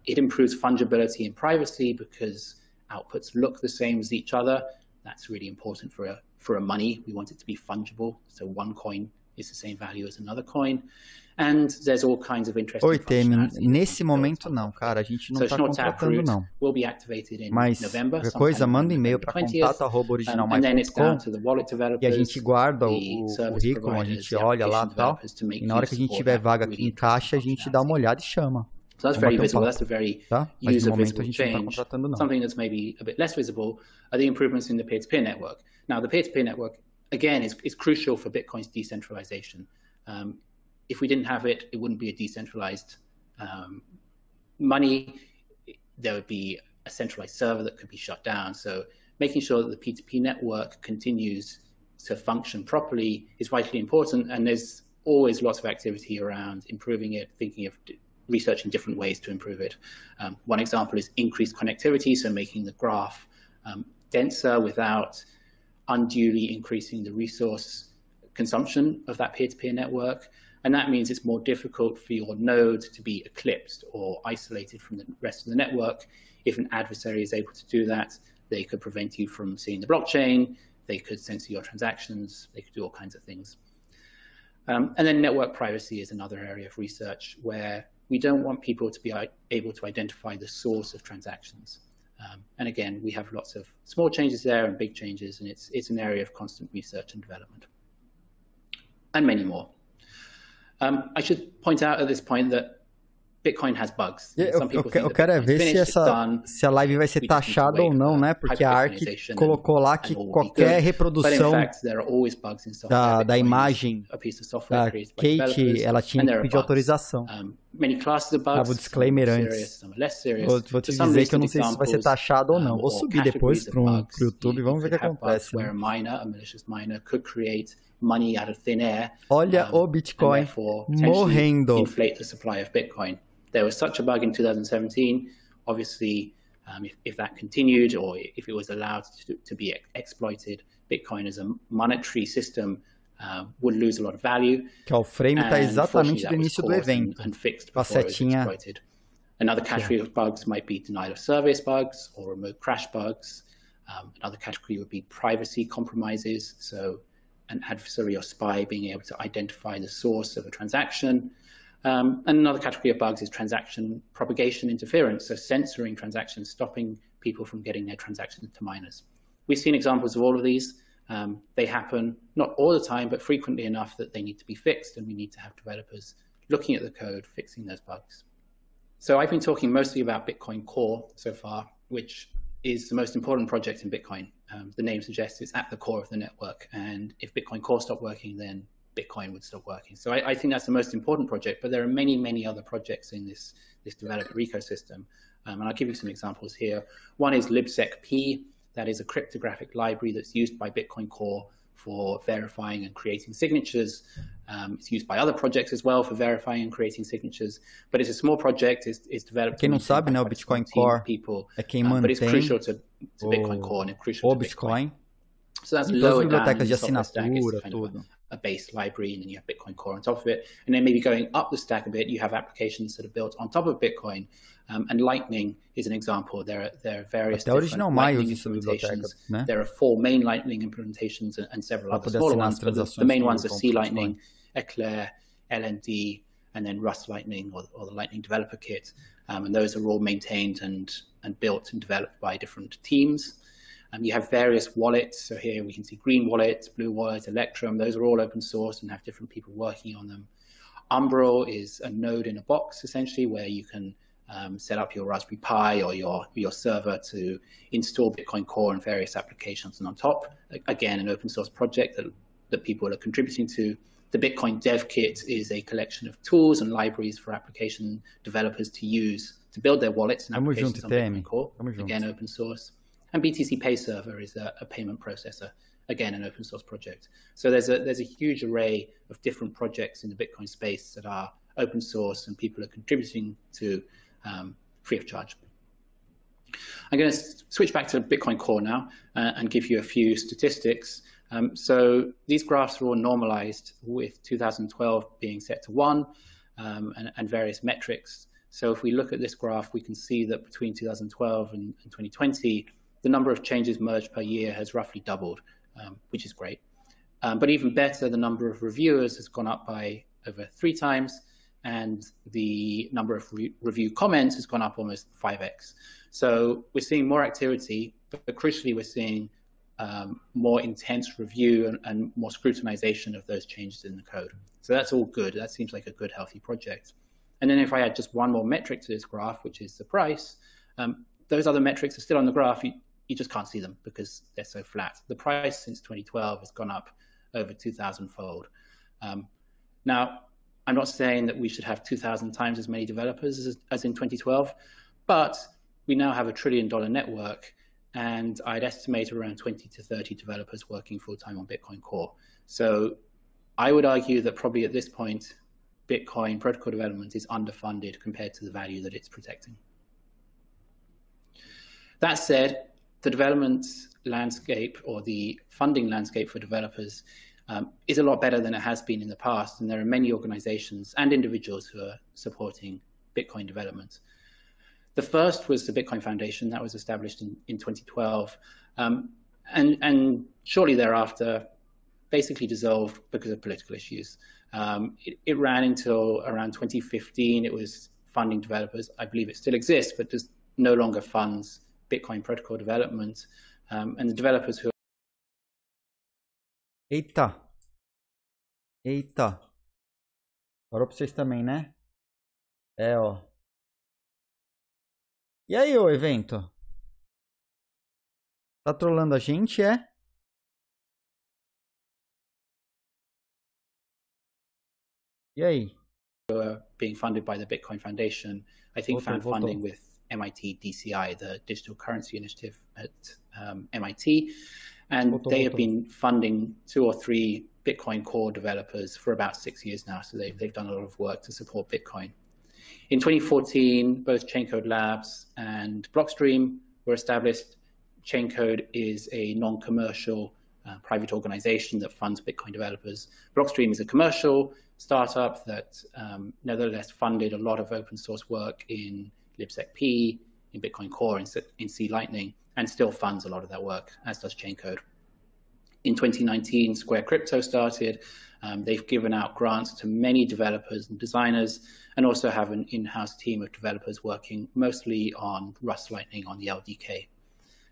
Speaker 13: It improves fungibility and privacy because outputs look the same as each other. That's really important for a money. We want it to be fungible, so one coin is the same value as another coin. And there's all kinds of interesting
Speaker 1: nesse momento não, cara, a gente não está contratando não. Mas qualquer coisa, manda e-mail para contato@originalmind.com e a gente guarda o currículo, a gente olha lá e tal, e na hora que a gente tiver vaga aqui em caixa, a gente dá uma olhada e chama.
Speaker 13: So that's very visible. That's a very user-visible change.
Speaker 1: Não.
Speaker 13: Something that's maybe a bit less visible are the improvements in the peer-to-peer network. Now, the peer-to-peer network, again, is crucial for Bitcoin's decentralization. If we didn't have it, it wouldn't be a decentralized money. There would be a centralized server that could be shut down. So making sure that the P2P network continues to function properly is vitally important. And there's always lots of activity around improving it, thinking of researching different ways to improve it. One example is increased connectivity, so making the graph denser without unduly increasing the resource consumption of that peer-to-peer network. And that means it's more difficult for your node to be eclipsed or isolated from the rest of the network. If an adversary is able to do that, they could prevent you from seeing the blockchain, they could censor your transactions, they could do all kinds of things. And then network privacy is another area of research where we don't want people to be able to identify the source of transactions. And again, we have lots of small changes there and big changes, and it's an area of constant research and development. And many more. I should point out at this point that Bitcoin has bugs.
Speaker 1: Eu quero ver se a live vai ser taxada ou não, né? Porque a ARC colocou lá que qualquer reprodução da imagem da Kate, ela tinha que pedir autorização. Tava o disclaimer antes. Vou te dizer que eu não sei se vai ser taxado ou não. Vou subir depois pro YouTube e vamos ver o que acontece. Né? Olha o Bitcoin morrendo.
Speaker 13: There was such a bug in 2017. Obviously, if that continued or if it was allowed to be exploited, Bitcoin as a monetary system would lose a lot of value.
Speaker 1: Que o frame está exatamente do início do evento. A setinha.
Speaker 13: Another category of bugs might be denial of service bugs or remote crash bugs. Another category would be privacy compromises. So an adversary or spy being able to identify the source of a transaction. And another category of bugs is transaction propagation interference, so censoring transactions, stopping people from getting their transactions to miners. We've seen examples of all of these. They happen not all the time, but frequently enough that they need to be fixed, and we need to have developers looking at the code, fixing those bugs. So I've been talking mostly about Bitcoin Core so far, which is the most important project in Bitcoin. The name suggests it's at the core of the network, and if Bitcoin Core stopped working, then Bitcoin would stop working. So I think that's the most important project, but there are many, many other projects in this developer ecosystem. And I'll give you some examples here. One is libsecp. That is a cryptographic library that's used by Bitcoin Core for verifying and creating signatures. It's used by other projects as well for verifying and creating signatures, but it's a small project. It's developed.
Speaker 1: Quem não sabe, né, o Bitcoin Core é quem mantém
Speaker 13: but it's crucial to Bitcoin Core and it's crucial to Bitcoin. So that's lower down in the software stack. It's kind of a base library, and then you have Bitcoin Core on top of it. And then maybe going up the stack a bit, you have applications that are built on top of Bitcoin. And Lightning is an example. There are various different Lightning implementations.
Speaker 1: Né?
Speaker 13: There are 4 main Lightning implementations and several other smaller ones. But the main ones are C Lightning, Eclair, LND, and then Rust Lightning or the Lightning Developer Kit. And those are all maintained and built and developed by different teams. You have various wallets. So here we can see Green Wallet, Blue Wallet, Electrum. Those are all open source and have different people working on them. Umbrel is a node in a box, essentially, where you can set up your Raspberry Pi or your server to install Bitcoin Core and various applications. And on top, again, an open source project that people are contributing to. The Bitcoin Dev Kit is a collection of tools and libraries for application developers to use to build their wallets and applications on Bitcoin Core, again, open source. And BTC Pay Server is a payment processor, again, an open source project. So there's a huge array of different projects in the Bitcoin space that are open source and people are contributing to free of charge. I'm going to switch back to Bitcoin Core now and give you a few statistics. So these graphs are all normalized with 2012 being set to 1 and various metrics. So if we look at this graph, we can see that between 2012 and 2020, the number of changes merged per year has roughly doubled, which is great. But even better, the number of reviewers has gone up by over 3 times, and the number of review comments has gone up almost 5x. So we're seeing more activity, but crucially, we're seeing more intense review and more scrutinization of those changes in the code. So that's all good. That seems like a good, healthy project. And then if I add just one more metric to this graph, which is the price, those other metrics are still on the graph. You just can't see them because they're so flat. The price since 2012 has gone up over 2,000-fold. Now, I'm not saying that we should have 2,000 times as many developers as in 2012, but we now have $1 trillion network, and I'd estimate around 20 to 30 developers working full-time on Bitcoin Core. So I would argue that probably at this point, Bitcoin protocol development is underfunded compared to the value that it's protecting. That said, the development landscape or the funding landscape for developers is a lot better than it has been in the past, and there are many organizations and individuals who are supporting Bitcoin development. The first was the Bitcoin Foundation that was established in 2012, and shortly thereafter basically dissolved because of political issues. It ran until around 2015. It was funding developers. I believe it still exists, but just no longer funds Bitcoin protocol development. And the developers who...
Speaker 1: Eita! Parou pra vocês também, né? Ó. E aí, ô evento? Tá trolando a gente, é? E aí?
Speaker 13: Being funded by the Bitcoin Foundation, I think found funding with MIT DCI, the Digital Currency Initiative at MIT, and they have been funding 2 or 3 Bitcoin Core developers for about 6 years now, so they've done a lot of work to support Bitcoin. In 2014, both Chaincode Labs and Blockstream were established. Chaincode is a non-commercial private organization that funds Bitcoin developers. Blockstream is a commercial startup that nevertheless funded a lot of open source work in libsecp, in Bitcoin Core, in C Lightning, and still funds a lot of that work, as does Chaincode. In 2019, Square Crypto started. They've given out grants to many developers and designers, and also have an in-house team of developers working mostly on Rust Lightning on the LDK.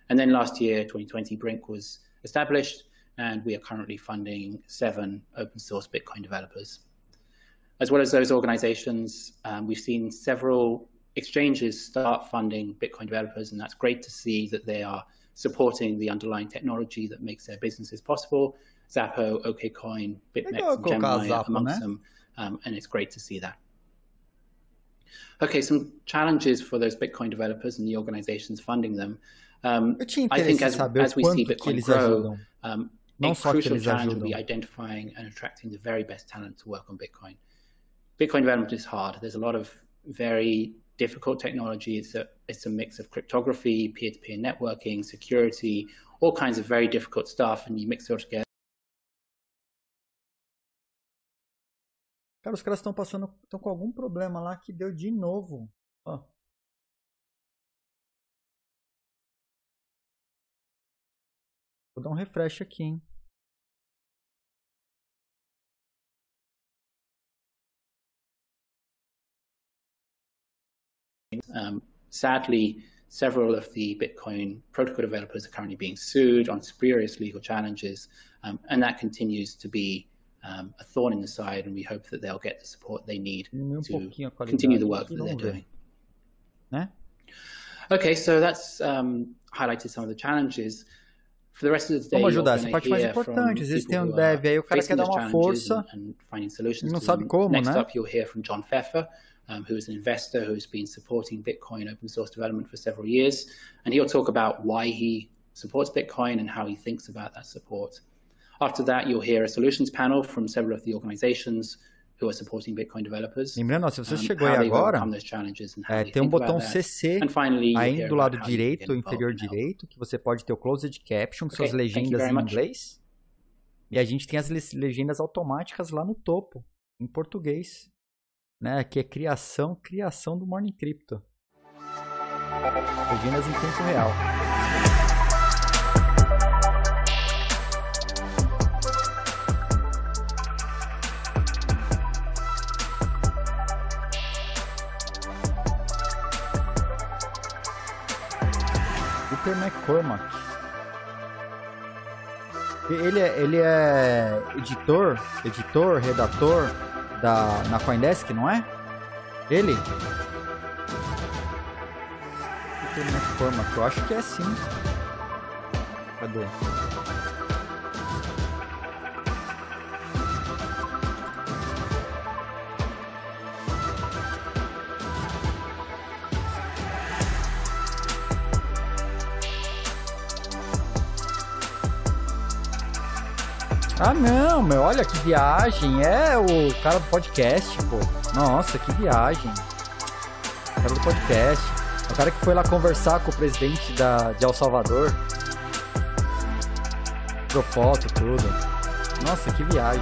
Speaker 13: And then last year, 2020, Brink was established, and we are currently funding 7 open source Bitcoin developers. As well as those organizations, we've seen several exchanges start funding Bitcoin developers, and that's great to see that they are supporting the underlying technology that makes their businesses possible. Zappo, OKCoin, BitMEX, and Gemini are amongst them, and it's great to see that. Okay, some challenges for those Bitcoin developers and the organizations funding them. I think as we see Bitcoin grow, a crucial challenge will be identifying and attracting the very best talent to work on Bitcoin. Bitcoin development is hard. There's a lot of very difficult technology. It's a mix of cryptography, peer-to-peer networking, security, all kinds of very difficult stuff, and you mix it all together.
Speaker 1: Cara, os caras estão com algum problema lá que deu de novo. Ó. Vou dar um refresh aqui, hein?
Speaker 13: Sadly, several of the Bitcoin protocol developers are currently being sued on spurious legal challenges, and that continues to be a thorn in the side, and we hope that they'll get the support they need to continue the work that they're doing. Okay, so that's highlighted some of the challenges. For the rest of the day,
Speaker 1: vamos ajudar, essa parte mais importante. Às vezes tem um dev aí, o cara quer dar uma força e não sabe como,
Speaker 13: Next
Speaker 1: né?
Speaker 13: up, you'll hear from John Pfeffer, who is an investor who's been supporting Bitcoin open source development for several years. And he'll talk about why he supports Bitcoin and how he thinks about that support. After that, you'll hear a solutions panel from several of the organizations who are supporting Bitcoin developers.
Speaker 1: Lembrando, se você chegou aí agora, tem um botão CC aí do lado direito, inferior direito, que você pode ter o closed caption, suas legendas em inglês. E a gente tem as legendas automáticas lá no topo, em português, né? Que é criação do Morning Crypto. Legendas em tempo real. Peter McCormack. Ele é editor, redator na CoinDesk, não é? Ele? Peter McCormack, eu acho que é sim. Cadê? Ah, não, meu, olha que viagem. É o cara do podcast, pô. Nossa, que viagem. O cara do podcast. O cara que foi lá conversar com o presidente de El Salvador. Tirou foto, tudo. Nossa, que viagem.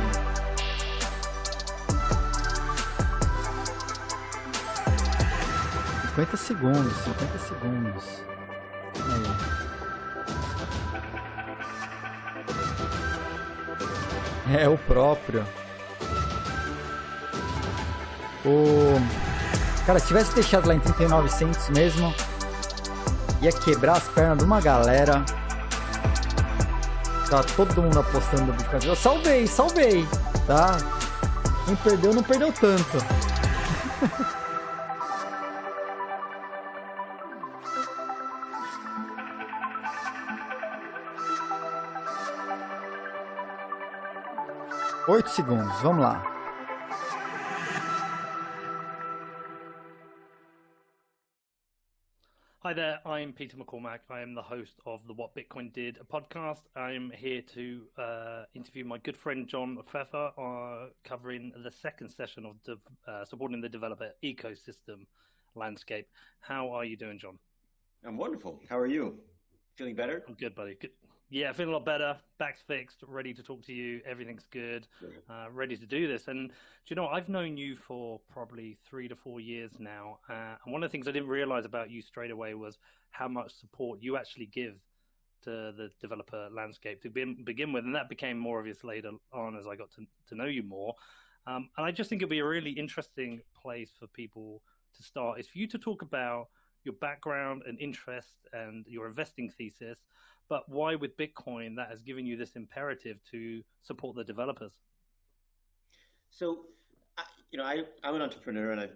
Speaker 1: $50 segundos. Aí. É o próprio. Cara, se tivesse deixado lá em 3900 mesmo, ia quebrar as pernas de uma galera. Tá todo mundo apostando no Bitcoin. Eu salvei, tá? Quem perdeu não perdeu tanto. $8 segundos, vamos lá.
Speaker 14: Hi there, I'm Peter McCormack. I am the host of the What Bitcoin Did podcast. I'm here to interview my good friend John Pfeffer, covering the second session of supporting the developer ecosystem landscape. How are you doing, John?
Speaker 15: I'm wonderful. How are you? Feeling better?
Speaker 14: I'm good, buddy. Good. Yeah, feeling a lot better. Back's fixed, ready to talk to you. Everything's good, ready to do this. And do you know, I've known you for probably 3 to 4 years now. And one of the things I didn't realize about you straight away was how much support you actually give to the developer landscape to begin with. And that became more obvious later on as I got to know you more. And I just think it'd be a really interesting place for people to start is for you to talk about your background and interest and your investing thesis, but why with Bitcoin that has given you this imperative to support the developers?
Speaker 15: So, I'm an entrepreneur and I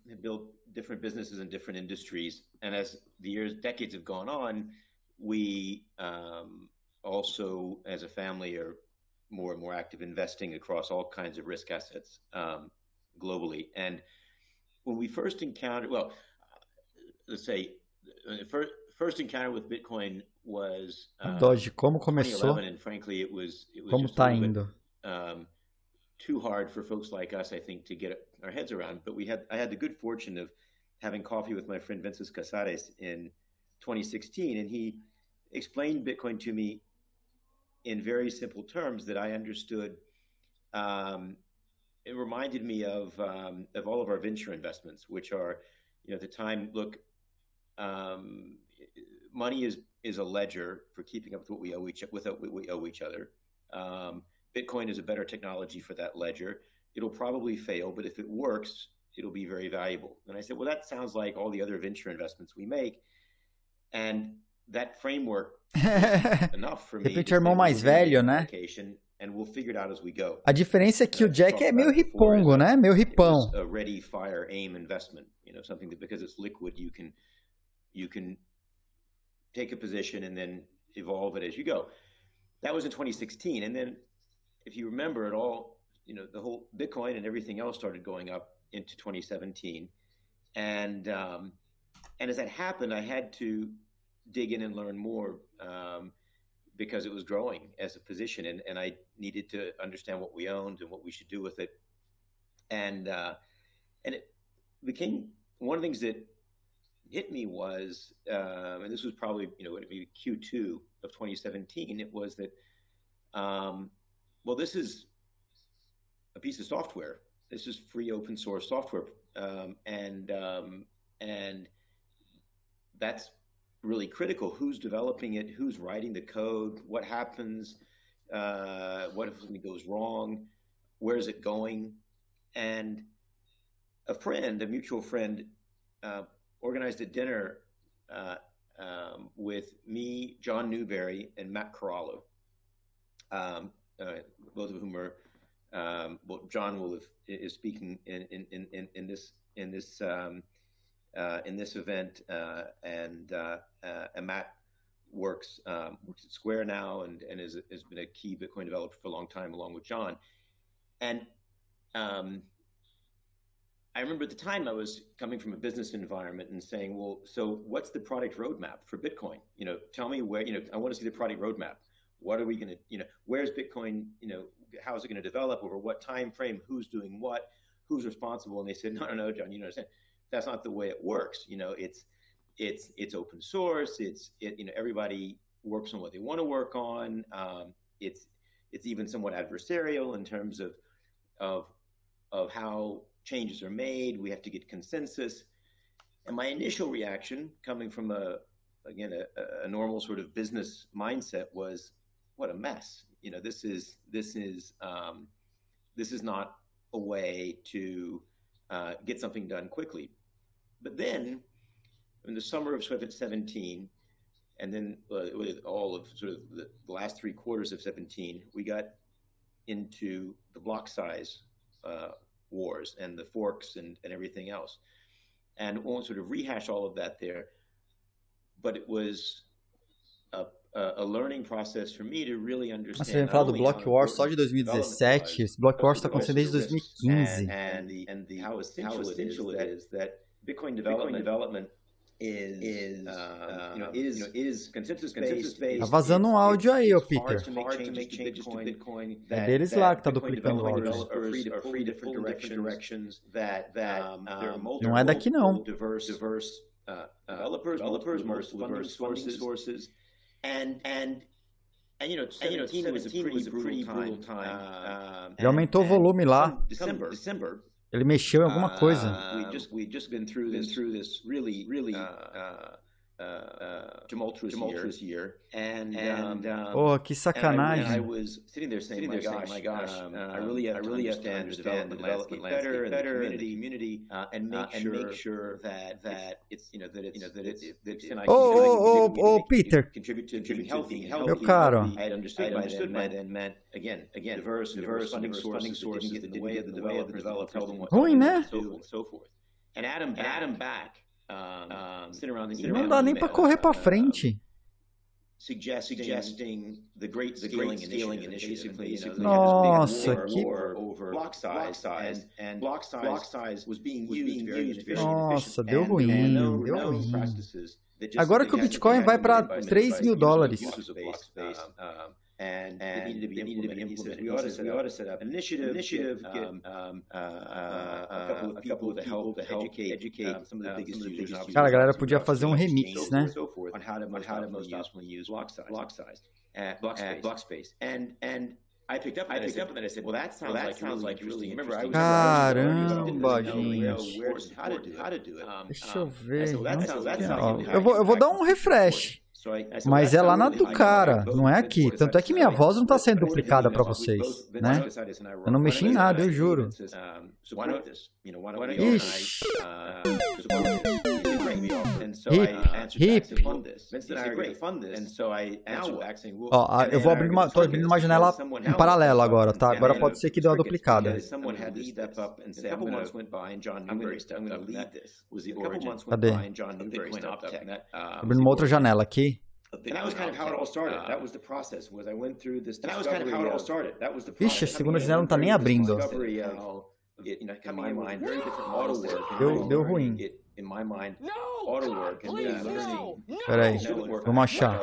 Speaker 15: have built different businesses in different industries. And as the decades have gone on, we also, as a family, are more and more active investing across all kinds of risk assets globally. And when we first encountered, let's say, first encounter with Bitcoin was
Speaker 1: Doge, como começou?
Speaker 15: And frankly, it was
Speaker 1: como tá indo?
Speaker 15: Too hard for folks like us, I think, to get our heads around. But I had the good fortune of having coffee with my friend Vincent Casares in 2016, and he explained Bitcoin to me in very simple terms that I understood. It reminded me of all of our venture investments, which are, at the time, look. Money is a ledger for keeping up with what we owe each other. Bitcoin is a better technology for that ledger. It'll probably fail, but if it works, it'll be very valuable. And I said, well, that sounds like all the other venture investments we make. And that framework is enough for me.
Speaker 1: Repente o irmão mais velho, né?
Speaker 15: And we'll figure it out as we go.
Speaker 1: A diferença é que o Jack é meio ripongo, né? Meio ripão.
Speaker 15: A ready, fire, aim investment. Something that because it's liquid, you can take a position and then evolve it as you go. That was in 2016. And then if you remember it all, the whole Bitcoin and everything else started going up into 2017. And as that happened, I had to dig in and learn more because it was growing as a position, and I needed to understand what we owned and what we should do with it. And it became one of the things that hit me was, and this was probably maybe Q2 of 2017. It was that, well, this is a piece of software. This is free open source software, and that's really critical. Who's developing it? Who's writing the code? What happens? What if something goes wrong? Where is it going? And a mutual friend, organized a dinner with me, John Newberry, and Matt Corallo, both of whom are well, John is speaking in this event, and Matt works at Square now and has been a key Bitcoin developer for a long time, along with John. And I remember at the time I was coming from a business environment and saying, well, so what's the product roadmap for Bitcoin? Tell me where, I want to see the product roadmap. What are we going to, where's Bitcoin, how is it going to develop, over what time frame, who's doing what, who's responsible? And they said, no, John, you don't understand. That's not the way it works. It's open source. Everybody works on what they want to work on. It's even somewhat adversarial in terms of how changes are made. We have to get consensus. And my initial reaction, coming from a normal sort of business mindset, was, what a mess. This is not a way to get something done quickly. But then, in the summer of 2017, and then with all of sort of the last 3 quarters of 17, we got into the block size wars and the forks and everything else. And I won't sort of rehash all of that there, but it was a learning process for me to really understand.
Speaker 1: Você vai falar do Block Wars só de 2017? Esse Block Wars está acontecendo desde 2015.
Speaker 15: And how essential it is that Bitcoin development is consensus-based.
Speaker 1: Tá vazando um áudio aí, ô Peter. É deles lá que tá duplicando o áudio. Não é daqui, não.
Speaker 15: Developers, funding sources, and 17 was a pretty brutal time.
Speaker 1: Já aumentou o volume lá.
Speaker 15: December.
Speaker 1: Ele mexeu em alguma coisa.
Speaker 15: We just been through this really tumultuous year,
Speaker 1: Oh, que sacanagem.
Speaker 15: I was sitting there saying, my gosh, I really have to understand the development landscape better and the community, and make sure that it's
Speaker 1: Peter.
Speaker 15: Contribute to healthy.
Speaker 1: Meu caro.
Speaker 15: I had understood by then meant again diverse funding sources didn't get in the way of the developers, tell them what
Speaker 1: ruim, né?
Speaker 15: So forth. And Adam Back.
Speaker 1: Não dá nem para correr para frente.
Speaker 15: Suggesting the great scaling initiative.
Speaker 1: Nossa, que
Speaker 15: block size was being used very
Speaker 1: Nossa, deu ruim. Agora que o Bitcoin vai para $3.000.
Speaker 15: And it needed to be implemented. We ought to set up an initiative, get a couple of people to help educate some of the biggest users.
Speaker 1: Cara, a galera podia fazer um remix, né?
Speaker 15: On how to most optimally use block space. And I picked up and then I said, well, that sounds like really interesting.
Speaker 1: Caramba, gente.
Speaker 15: How to do it.
Speaker 1: Deixa eu ver. Eu vou dar um refresh. Mas é lá na do cara, não é aqui. Tanto é que minha voz não está sendo duplicada para vocês, né? Eu não mexi em nada, eu juro. Ixi. Hip. Ó, eu vou abrir tô abrindo uma janela em paralelo agora, tá? Agora pode ser que dê uma duplicada. Cadê? Abrindo uma outra janela aqui.
Speaker 15: that was kind of how it all started. That was the process. Was I went through this. That was kind of how it all started. That was the process.
Speaker 1: Vixe, a segunda janela não tá nem abrindo. Deu ruim. Peraí, vamos achar.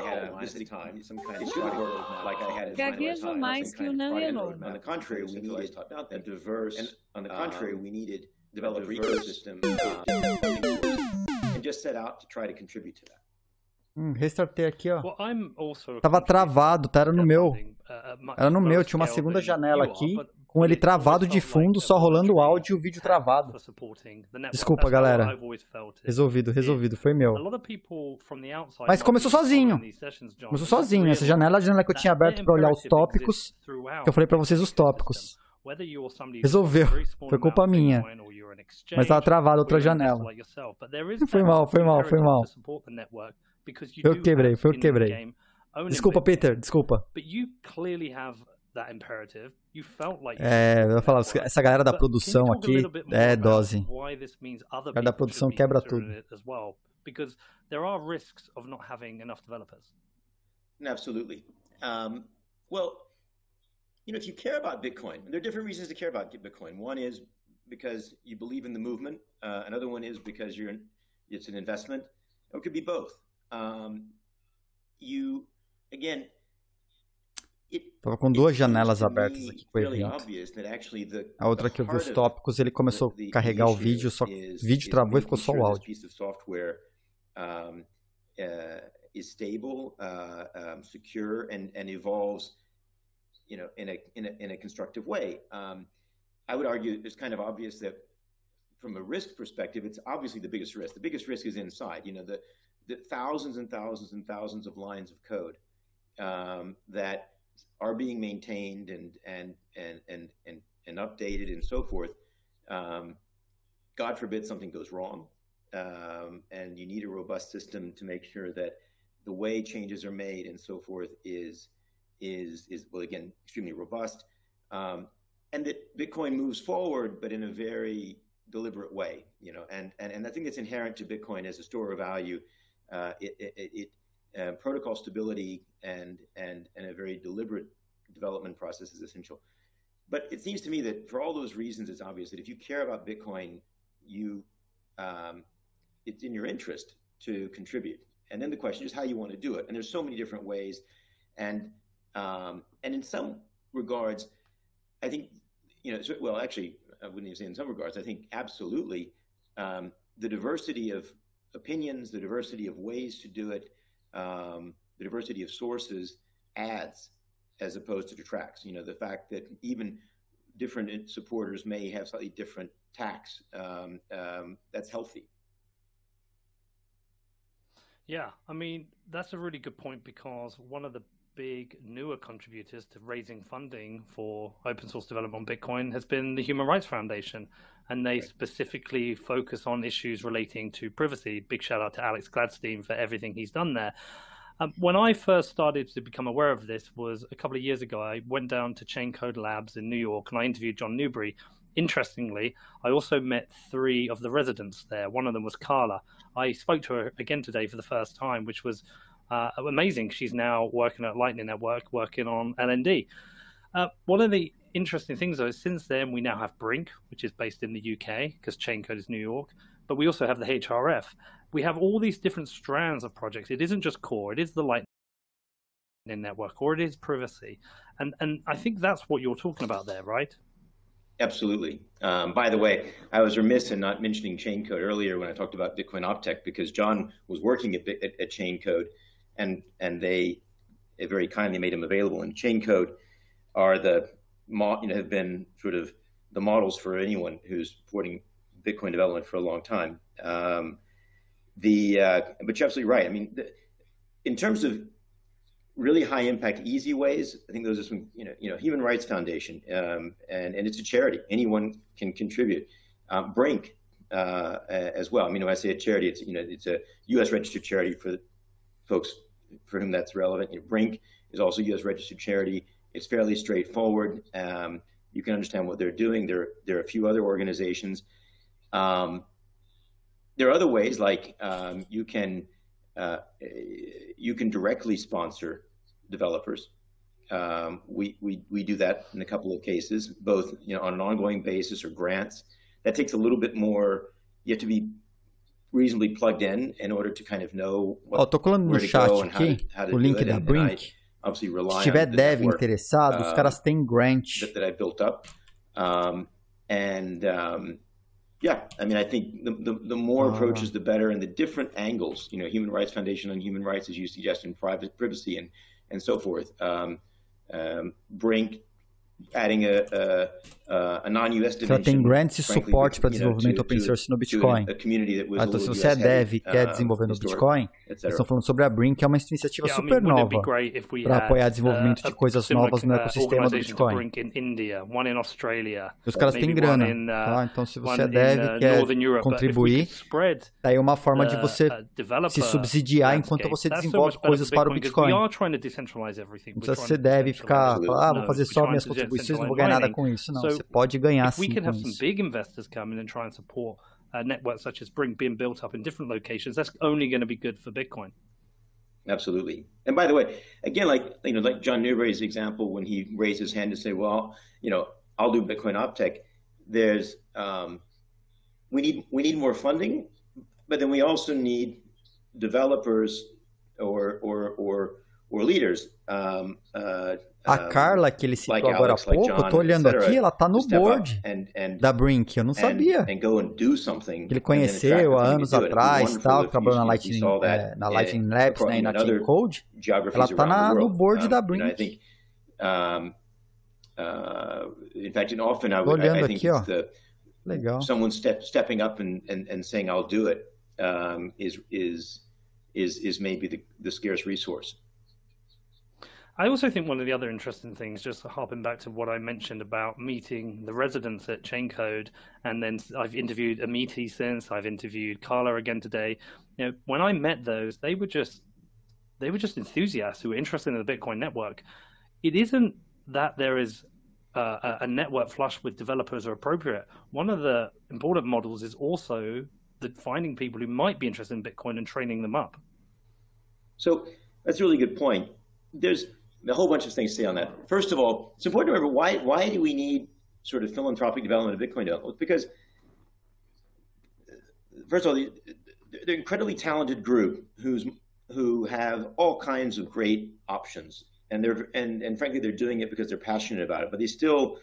Speaker 10: Gaguejo mais que o Danilo.
Speaker 15: On the contrary, we needed a diverse. On the contrary, we needed develop a ecosystem and just set out to try to contribute to that.
Speaker 1: Restartei aqui, ó. Tava travado, tá? Era no meu. Era no meu, tinha uma segunda janela aqui, com ele travado de fundo, só rolando o áudio e o vídeo travado. Desculpa, galera. Resolvido, foi meu. Mas começou sozinho. Começou sozinho. Essa janela é a janela que eu tinha aberto pra olhar os tópicos, que eu falei pra vocês os tópicos. Resolveu. Foi culpa minha. Mas tava travado outra janela. Foi mal. Foi eu que quebrei. Desculpa, Peter, desculpa. Eu vou falar, essa galera da produção aqui é dose. A galera da produção quebra tudo.
Speaker 15: Absolutely. Well, if you care about Bitcoin, there are different reasons to care about Bitcoin. One is because you believe in the movement. Another one is because it's an investment. Or it could be both.
Speaker 1: Tava com duas janelas abertas aqui com o evento. A outra que eu vi os tópicos, ele começou a carregar o vídeo, só que o vídeo travou e ficou só o áudio.
Speaker 15: Is stable, secure, and evolves, in a constructive way. I would argue it's kind of obvious that, from a risk perspective, it's obviously the biggest risk. The biggest risk is inside. The thousands and thousands and thousands of lines of code that are being maintained and updated and so forth. God forbid something goes wrong, and you need a robust system to make sure that the way changes are made and so forth is well, again, extremely robust, and that Bitcoin moves forward, but in a very deliberate way. And I think it's inherent to Bitcoin as a store of value. Protocol stability and a very deliberate development process is essential. But it seems to me that for all those reasons, it's obvious that if you care about Bitcoin, it's in your interest to contribute. And then the question is how you want to do it. And there's so many different ways. And in some regards, I think, well, actually, I wouldn't even say in some regards, I think absolutely the diversity of opinions, the diversity of ways to do it, the diversity of sources adds as opposed to detracts. The fact that even different supporters may have slightly different tacks, that's healthy.
Speaker 14: Yeah, I mean, that's a really good point, because one of the big newer contributors to raising funding for open source development on Bitcoin has been the Human Rights Foundation, and they specifically focus on issues relating to privacy. Big shout out to Alex Gladstein for everything he's done there. When I first started to become aware of this was a couple of years ago. I went down to Chain Code Labs in New York and I interviewed John Newbery. Interestingly, I also met 3 of the residents there. One of them was Carla. I spoke to her again today for the first time, which was amazing. She's now working at Lightning Network, working on LND. One of the interesting things, though, is since then we now have Brink, which is based in the UK, because Chain Code is New York, but we also have the HRF. We have all these different strands of projects. It isn't just core, it is the Lightning Network, or it is privacy. And I think that's what you're talking about there, right?
Speaker 15: Absolutely. By the way, I was remiss in not mentioning Chain Code earlier when I talked about Bitcoin Optech, because John was working at Chain Code, and they very kindly made him available. And Chain Code are have been sort of the models for anyone who's supporting Bitcoin development for a long time. But you're absolutely right. I mean, in terms of really high impact, easy ways, I think those are some, Human Rights Foundation, and it's a charity. Anyone can contribute. Brink as well. I mean, when I say a charity, it's a U.S. registered charity for folks for whom that's relevant. Brink is also a U.S. registered charity. It's fairly straightforward. You can understand what they're doing. There are a few other organizations. There are other ways, like you can you can directly sponsor developers. We do that in a couple of cases, both on an ongoing basis or grants. That takes a little bit more. You have to be reasonably plugged in order to kind of know where to go and how to do
Speaker 1: o link
Speaker 15: it.
Speaker 1: da Brink.
Speaker 15: Obviously rely
Speaker 1: Se tiver
Speaker 15: on the
Speaker 1: dev
Speaker 15: network,
Speaker 1: interessado, os caras têm grant.
Speaker 15: that I built up. Yeah, I mean, I think the more approaches, the better, and the different angles. Human Rights Foundation on human rights, as you suggest, and privacy and so forth. Brink adding a non-US dimension.
Speaker 1: Ela tem grants e suporte para desenvolvimento open source no Bitcoin. Então, se você é dev e quer desenvolver no Bitcoin, eles estão falando sobre a Brink, que é uma iniciativa super nova para apoiar desenvolvimento de coisas novas no ecossistema do Bitcoin. E os caras têm grana. Então, se você é dev e quer contribuir, daí é uma forma de você se subsidiar enquanto você desenvolve coisas para o Bitcoin. Não precisa ser dev e ficar, vou fazer só minhas contribuições, não vou ganhar nada com isso. Não, você pode ganhar sim com isso.
Speaker 14: Big investors come in and try and support networks such as Brink being built up in different locations. That's only going to be good for Bitcoin.
Speaker 15: Absolutely. And by the way, again, like John Newberry's example, when he raised his hand to say, well, I'll do Bitcoin OpTech. There's we need more funding, but then we also need developers or leaders.
Speaker 1: A Carla, que ele citou agora há pouco, eu tô olhando aqui, ela tá no board da Brink, eu não sabia. Ele conheceu há anos atrás, trabalhou na Lightning Labs, né, e na Team Code. Ela tá no board da Brink.
Speaker 15: In fact, often I think
Speaker 1: aqui,
Speaker 15: it's
Speaker 1: legal.
Speaker 15: Someone stepping up and saying I'll do it is maybe the scarce resource.
Speaker 14: I also think one of the other interesting things, just harping back to what I mentioned about meeting the residents at Chaincode, and then I've interviewed Amiti since, I've interviewed Carla again today. When I met those, they were just enthusiasts who were interested in the Bitcoin network. It isn't that there is a network flush with developers are appropriate. One of the important models is also finding people who might be interested in Bitcoin and training them up.
Speaker 15: So that's a really good point. There's a whole bunch of things to say on that. First of all, it's important to remember why do we need sort of philanthropic development of Bitcoin development? Because first of all, they're an incredibly talented group who have all kinds of great options, and frankly they're doing it because they're passionate about it. But they still,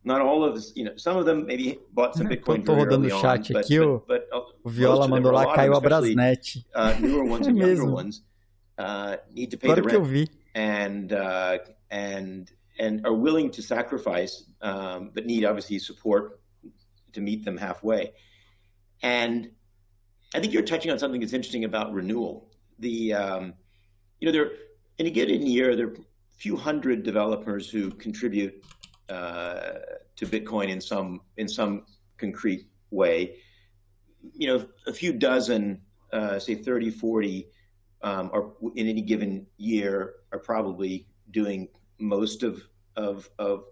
Speaker 15: not all of this, some of them maybe bought some Bitcoin very early on, but
Speaker 1: o Viola mandou lá, caiu a Brasnet.
Speaker 15: Newer ones and younger ones need to pay the rent. And are willing to sacrifice, but need obviously support to meet them halfway. And I think you're touching on something that's interesting about renewal. There in a given year, there are a few hundred developers who contribute to Bitcoin in some concrete way. A few dozen, say 30, 40. Or in any given year are probably doing most of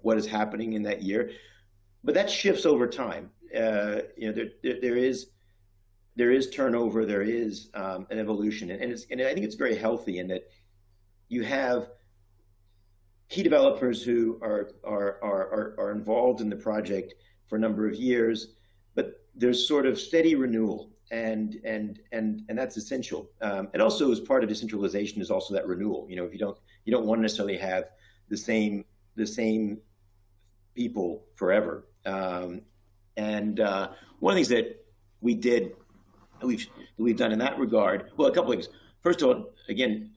Speaker 15: what is happening in that year, but that shifts over time. There is turnover, there is an evolution, and I think it's very healthy in that you have key developers who are involved in the project for a number of years, but there's sort of steady renewal. And that's essential. And also, as part of decentralization, is also that renewal. If you don't want to necessarily have the same people forever. One of the things that we've done in that regard, well, a couple of things. First of all, again,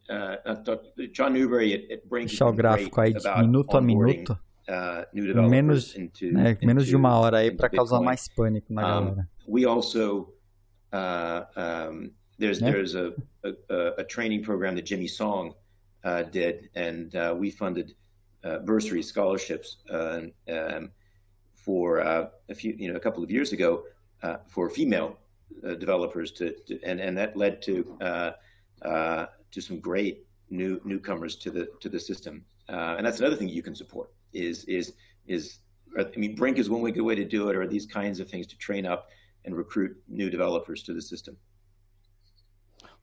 Speaker 15: John Newberry at Brink
Speaker 1: deixar o gráfico aí de minuto a minuto. Menos de uma hora aí para causar mais pânico na galera.
Speaker 15: We also there's a training program that Jimmy Song did, and we funded bursary scholarships for a couple of years ago for female developers and that led to some great newcomers to the system, and that's another thing you can support is Brink is one good way to do it, or these kinds of things to train up and recruit new developers to the system.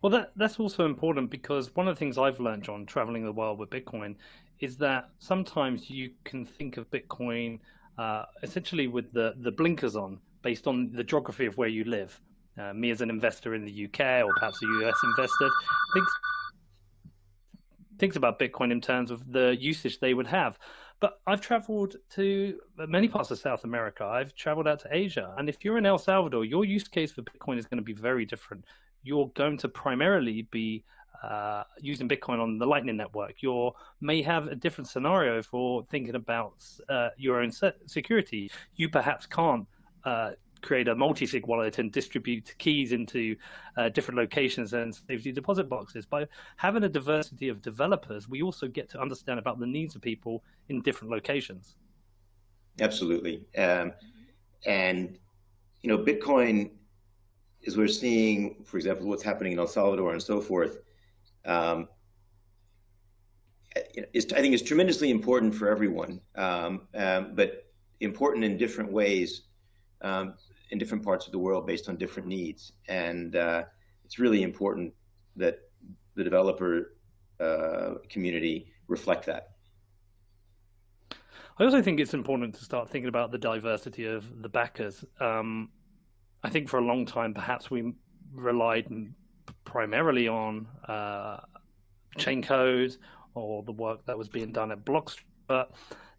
Speaker 14: Well, that's also important, because one of the things I've learned, John, traveling the world with Bitcoin, is that sometimes you can think of Bitcoin essentially with the blinkers on, based on the geography of where you live. Me as an investor in the UK, or perhaps a US investor, thinks about Bitcoin in terms of the usage they would have. But I've traveled to many parts of South America. I've traveled out to Asia. And if you're in El Salvador, your use case for Bitcoin is going to be very different. You're going to primarily be using Bitcoin on the Lightning Network. You may have a different scenario for thinking about your own security. You perhaps can't create a multi-sig wallet and distribute keys into different locations and safety deposit boxes. By having a diversity of developers, we also get to understand about the needs of people in different locations.
Speaker 15: Absolutely. And, you know, Bitcoin, as we're seeing, for example, what's happening in El Salvador and so forth, I think is tremendously important for everyone, but important in different ways in different parts of the world based on different needs. And it's really important that the developer community reflect that.
Speaker 14: I also think it's important to start thinking about the diversity of the backers. I think for a long time, perhaps we relied primarily on chain code or the work that was being done at Blockstream, but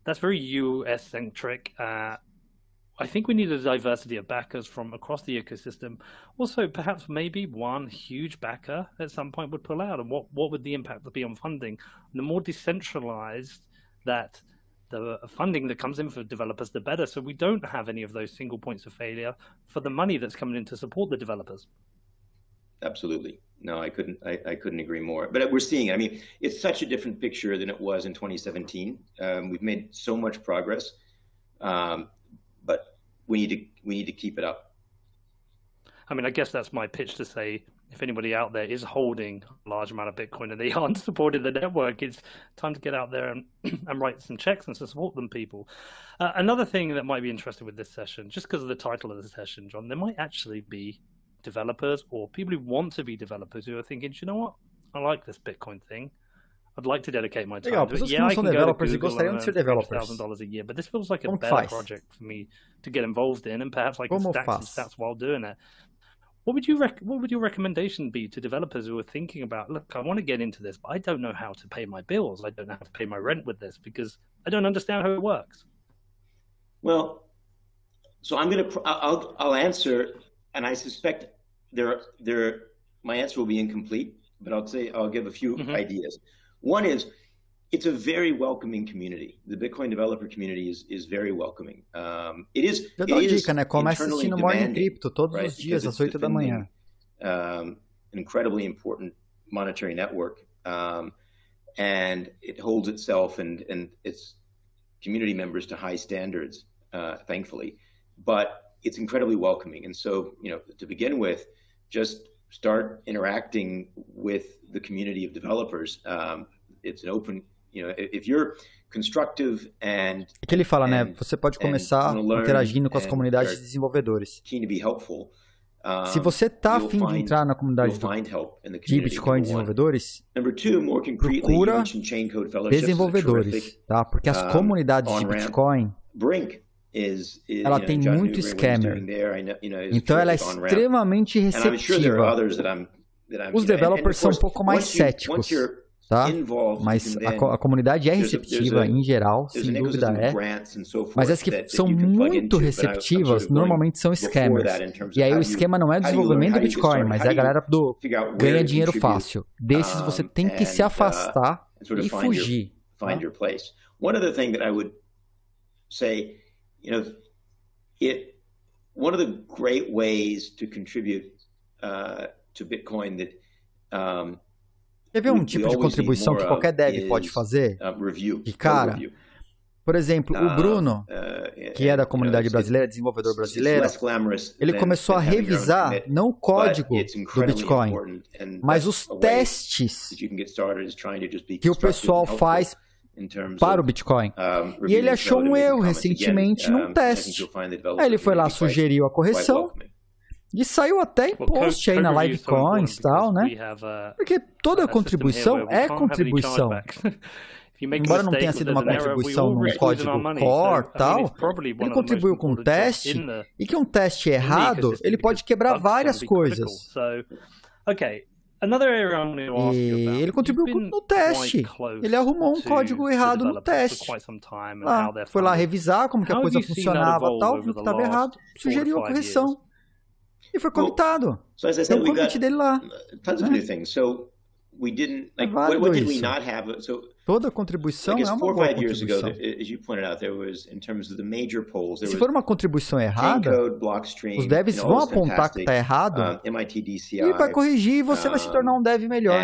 Speaker 14: that's very US-centric. I think we need a diversity of backers from across the ecosystem. Also, perhaps maybe one huge backer at some point would pull out, and what would the impact be on funding? And the more decentralized that the funding that comes in for developers, the better. So we don't have any of those single points of failure for the money that's coming in to support the developers.
Speaker 15: Absolutely. No, I couldn't agree more. But we're seeing, I mean, it's such a different picture than it was in 2017. We've made so much progress. But we need to keep it up.
Speaker 14: I mean, I guess that's my pitch to say, if anybody out there is holding a large amount of Bitcoin and they aren't supporting the network, it's time to get out there and write some checks and to support them, people. Another thing that might be interesting with this session, just because of the title of the session, John, there might actually be developers or people who want to be developers who are thinking, you know what, I like this Bitcoin thing. I'd like to dedicate my time to it. Yeah, I can go to Google and earn $1,000 a year, but this feels like a better project for me to get involved in, and perhaps I can stack some stats while doing it. What would your recommendation be to developers who are thinking about, look, I want to get into this, but I don't know how to pay my bills. I don't know how to pay my rent with this because I don't understand how it works.
Speaker 15: Well, so I'll answer, and I suspect my answer will be incomplete, but I'll give a few ideas. One is, it's a very welcoming community. The Bitcoin developer community is very welcoming. It is.
Speaker 1: Eu dou dica, né? Começa assistindo Morning Crypto todos os dias às 8 da manhã.
Speaker 15: An incredibly important monetary network, and it holds itself and its community members to high standards, thankfully. But it's incredibly welcoming, and so to begin with, just start interacting with the community of developers. It's an open, if you're constructive and
Speaker 1: é que ele fala, né? Você pode começar interagindo com as comunidades de desenvolvedores.
Speaker 15: Keen to be helpful.
Speaker 1: Se você está a fim de entrar na comunidade de Bitcoin desenvolvedores, procura desenvolvedores, tá? Porque as comunidades de Bitcoin, ela tem muito scammer. Então ela é extremamente receptiva. Os developers são um pouco mais céticos, tá? Mas a comunidade é receptiva em geral, sem dúvida é. Mas as que são muito receptivas normalmente são scammers. E aí o esquema não é desenvolvimento do Bitcoin, mas é a galera do ganha dinheiro fácil. Desses você tem que se afastar e fugir.
Speaker 15: One other thing that I would say, one of the great ways to contribute to Bitcoin that
Speaker 1: quer ver um tipo de contribuição que qualquer dev pode fazer? De cara, por exemplo, o Bruno, que é da comunidade brasileira, desenvolvedor brasileiro, ele começou a revisar não o código do Bitcoin, mas os testes que o pessoal faz para o Bitcoin. E ele achou um erro recentemente num teste. Aí ele foi lá, sugeriu a correção, E saiu até em post aí na Livecoins e tal, né? Porque toda contribuição é contribuição. Embora não tenha sido uma contribuição no código core e tal, ele contribuiu com um teste, e que um teste errado, ele pode quebrar várias coisas. E ele contribuiu no teste. Ele arrumou um código errado no teste. Foi lá revisar como que a coisa funcionava e tal, viu que estava errado, sugeriu a correção. E foi comitado. Tem um commit dele lá.
Speaker 15: We didn't like what did we not have? So
Speaker 1: toda contribuição é uma boa contribuição.
Speaker 15: As you pointed out, there was in terms of the major polls.
Speaker 1: Se for uma contribuição errada, os devs vão apontar que está errado e vai corrigir e você vai se tornar um dev melhor.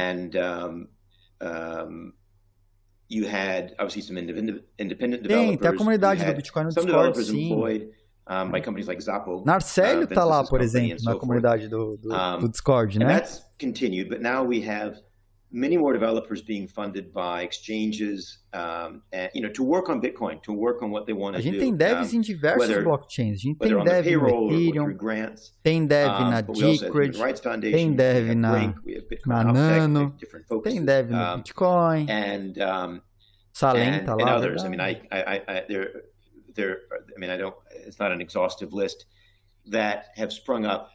Speaker 15: You had obviously some independent developers.
Speaker 1: Tem a comunidade do Bitcoin no Discord, sim.
Speaker 15: By companies like Zappo.
Speaker 1: Narcélio está lá, por exemplo, na comunidade do Discord, né?
Speaker 15: And that's continued, but now we have many more developers being funded by exchanges, and, to work on Bitcoin, to work on what they want to do.
Speaker 1: A gente tem devs em diversos blockchains. A gente tem dev no Ethereum, tem dev na Decred, tem dev na Nano, tem dev no Bitcoin, Salem tá lá.
Speaker 15: Others. I mean, it's not an exhaustive list that have sprung up.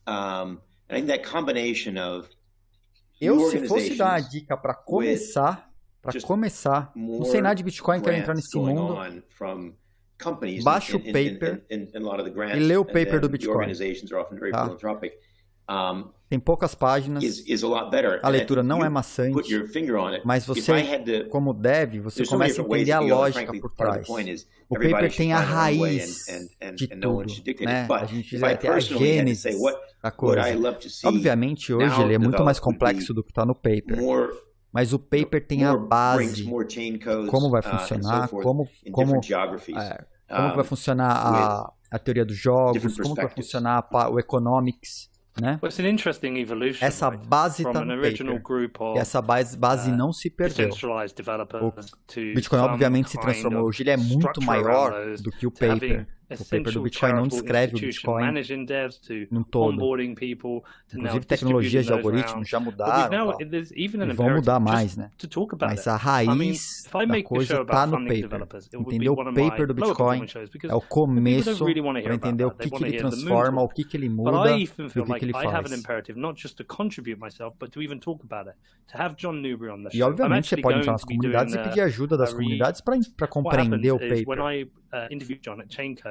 Speaker 15: I think that combination of
Speaker 1: se fosse dar a dica para começar, não sei nada de Bitcoin, quero entrar nesse mundo, baixa o paper e lê o paper do Bitcoin. Tá? Tem poucas páginas, a leitura não é maçante, mas você, como dev, você começa a entender a lógica por trás. O paper tem a raiz de tudo, né? A gente vai ter a gênese da coisa. Obviamente, hoje ele é muito mais complexo do que está no paper, mas o paper tem a base, como vai funcionar, como vai funcionar a teoria dos jogos, como vai funcionar o economics, né? Essa base está no paper. E essa base não se perdeu. O Bitcoin obviamente se transformou. Hoje ele é muito maior do que o paper. O paper do Bitcoin não descreve o Bitcoin no todo. Inclusive tecnologias de algoritmos já mudaram e vão mudar mais, né? Mas a raiz da coisa está no paper. Entender o paper do Bitcoin é o começo para entender o que ele transforma, o que ele muda e o que ele faz. E obviamente você pode entrar nas comunidades e pedir ajuda das comunidades para compreender o paper.
Speaker 14: Interviewed John at Chainco,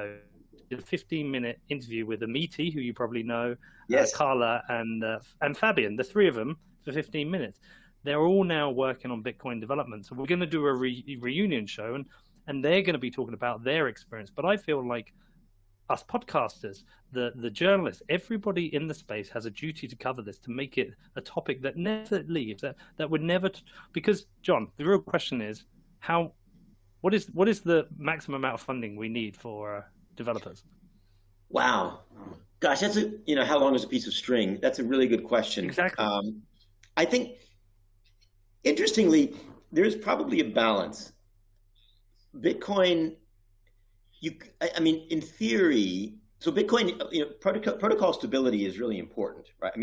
Speaker 14: did a 15-minute interview with Amiti, who you probably know, Carla and Fabian, the three of them, for 15 minutes. They're all now working on Bitcoin development. So we're going to do a reunion show, and they're going to be talking about their experience. But I feel like us podcasters, the journalists, everybody in the space has a duty to cover this, to make it a topic that never leaves, that would never... Because, John, the real question is, what is the maximum amount of funding we need for developers?
Speaker 15: Wow, gosh, that's how long is a piece of string? That's a really good question.
Speaker 14: Exactly.
Speaker 15: I think, interestingly, there's probably a balance. Bitcoin, in theory, so Bitcoin, protocol stability is really important, right? I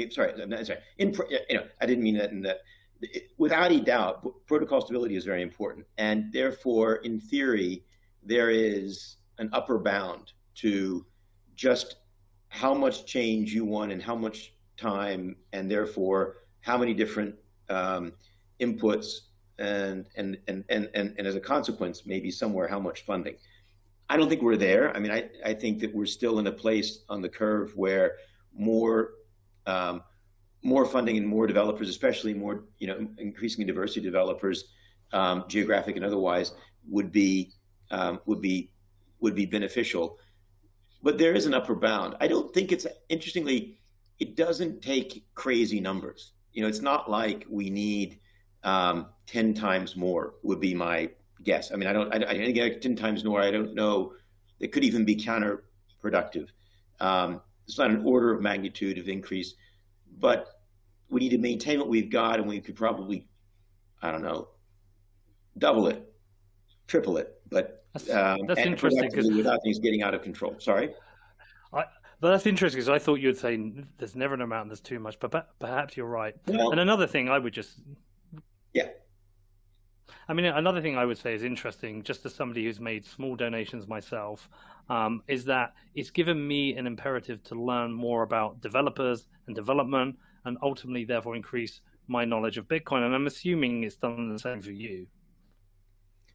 Speaker 15: didn't mean that in that. Without a doubt, protocol stability is very important. And therefore, in theory, there is an upper bound to just how much change you want and how much time, and therefore how many different inputs, and as a consequence, maybe somewhere how much funding. I don't think we're there. I mean, I think that we're still in a place on the curve where more funding and more developers, especially more, increasingly diversity developers, geographic and otherwise, would be beneficial. But there is an upper bound. I don't think interestingly, it doesn't take crazy numbers. It's not like we need 10 times more would be my guess. I mean, I think 10 times more, I don't know. It could even be counterproductive. It's not an order of magnitude of increase, but we need to maintain what we've got, and we could probably, double it, triple it. But
Speaker 14: that's interesting,
Speaker 15: without things getting out of control. Sorry.
Speaker 14: that's interesting, because I thought you'd say there's never an amount, there's too much, but perhaps you're right. Well, and another thing I would just...
Speaker 15: Yeah.
Speaker 14: I mean, another thing I would say is interesting, just as somebody who's made small donations myself, is that it's given me an imperative to learn more about developers and development, and ultimately, therefore, increase my knowledge of Bitcoin. And I'm assuming it's done the same for you.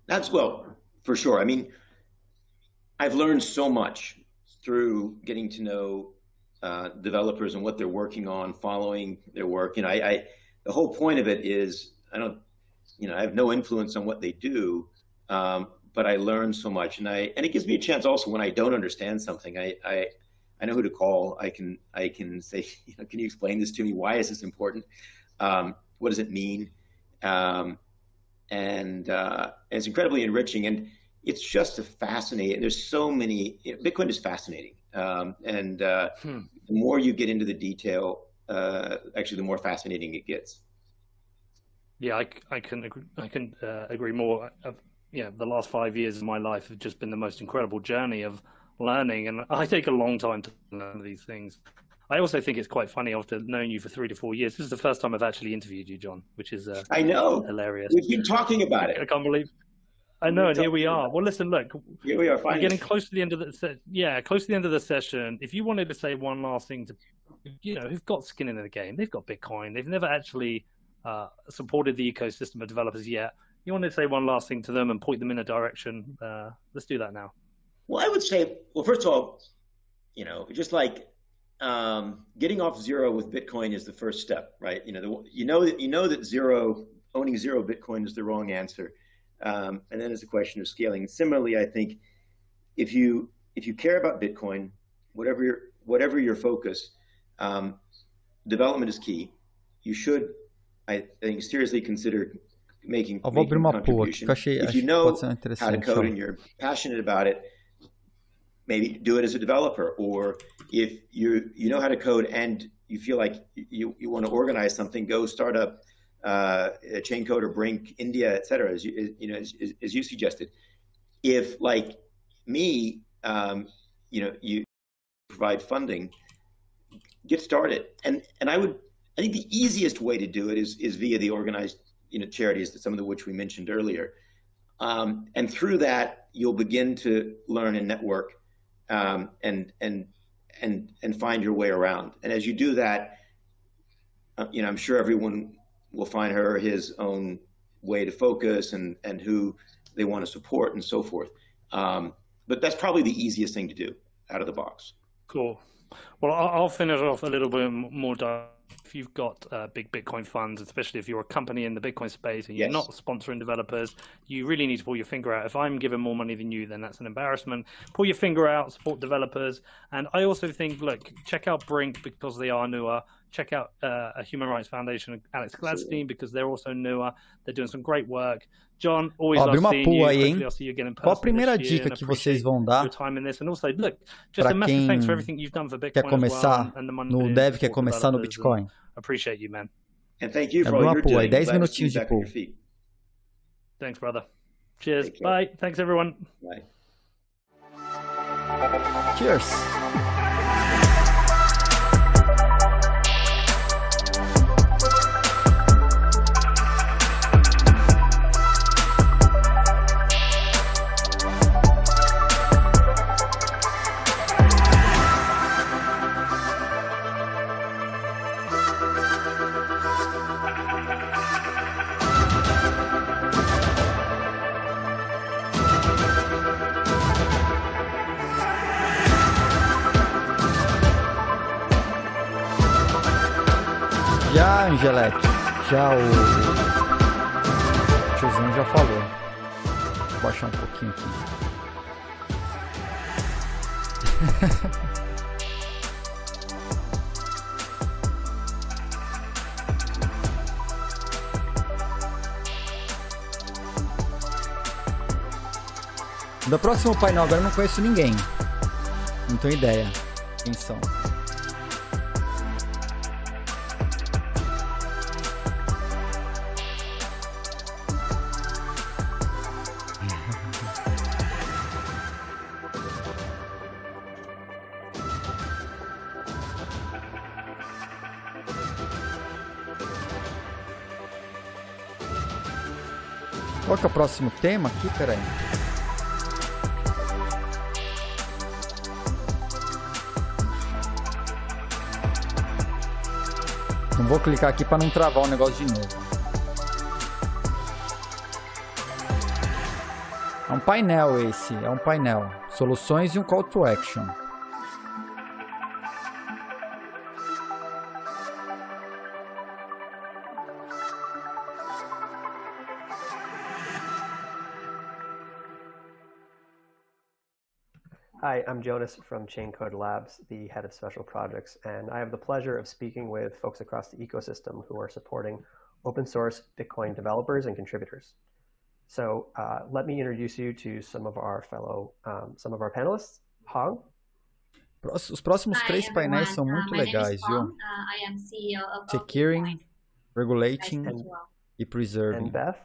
Speaker 15: That's, well, for sure. I mean, I've learned so much through getting to know developers and what they're working on, following their work. You know, the whole point of it is I have no influence on what they do, but I learn so much, and it gives me a chance also when I don't understand something. I know who to call. I can say, can you explain this to me? Why is this important? What does it mean? And it's incredibly enriching, and it's just fascinating. There's so many. Bitcoin is fascinating, and the more you get into the detail, actually, the more fascinating it gets.
Speaker 14: Yeah, I can agree more. The last 5 years of my life have just been the most incredible journey of learning, and I take a long time to learn these things. I also think it's quite funny after knowing you for 3 to 4 years. This is the first time I've actually interviewed you, John, which is
Speaker 15: I know
Speaker 14: hilarious.
Speaker 15: We've been talking about it.
Speaker 14: I can't believe. I know, and here we are. Well, listen, look,
Speaker 15: here we are. Finally.
Speaker 14: We're getting close to the end of close to the end of the session. If you wanted to say one last thing to, who've got skin in the game, they've got Bitcoin, they've never actually supported the ecosystem of developers yet. You want to say one last thing to them and point them in a direction? Let's do that now.
Speaker 15: Well, I would say, first of all, just like getting off zero with Bitcoin is the first step, right? That owning zero Bitcoin is the wrong answer, and then it's a question of scaling. Similarly, I think if you care about Bitcoin, whatever your focus, development is key. You should, I think, seriously consider making a contribution. If you know how to code and you're passionate about it, maybe do it as a developer. Or if you know how to code and you feel like you want to organize something, go start up a chain code or Brink India, et cetera, as you suggested. If, like me, you provide funding, get started. And I think the easiest way to do it is via the organized charities, some of which we mentioned earlier. And through that, you'll begin to learn and network and find your way around. And as you do that, I'm sure everyone will find her or his own way to focus and who they want to support and so forth. But that's probably the easiest thing to do out of the box.
Speaker 14: Cool. Well, I'll finish off a little bit more. If you've got big Bitcoin funds, especially if you're a company in the Bitcoin space and you're not sponsoring developers, you really need to pull your finger out. If I'm giving more money than you, then that's an embarrassment. Pull your finger out, support developers. And I also think, look, check out Brink because they are newer. Check out a Human Rights Foundation, Alex Gladstein, because they're also newer. They're doing some great work. John, always love seeing you. Hopefully I'll see you again in person.
Speaker 1: Qual a primeira dica que vocês vão dar para quem quer começar no dev, quer começar no Bitcoin?
Speaker 14: Appreciate you, man.
Speaker 15: And thank you for all you're doing.
Speaker 1: 10 minutinhos de pull.
Speaker 14: Thanks, brother. Cheers. Bye. Thanks, everyone.
Speaker 15: Bye.
Speaker 1: Cheers. Já, Angelete, já o tiozinho já falou. Vou baixar um pouquinho aqui. Do próximo painel agora eu não conheço ninguém. Não tenho ideia quem são. Qual que é o próximo tema aqui? Peraí. Não vou clicar aqui para não travar o negócio de novo. É um painel esse, é um painel. Soluções e um call to action.
Speaker 16: Hi, I'm Jonas from Chain Code Labs, the head of special projects, and I have the pleasure of speaking with folks across the ecosystem who are supporting open source Bitcoin developers and contributors. So let me introduce you to some of our panelists. Hong?
Speaker 1: Os próximos três painéis são muito legais, viu? Securing, Regulating e Preserving.
Speaker 16: And Beth?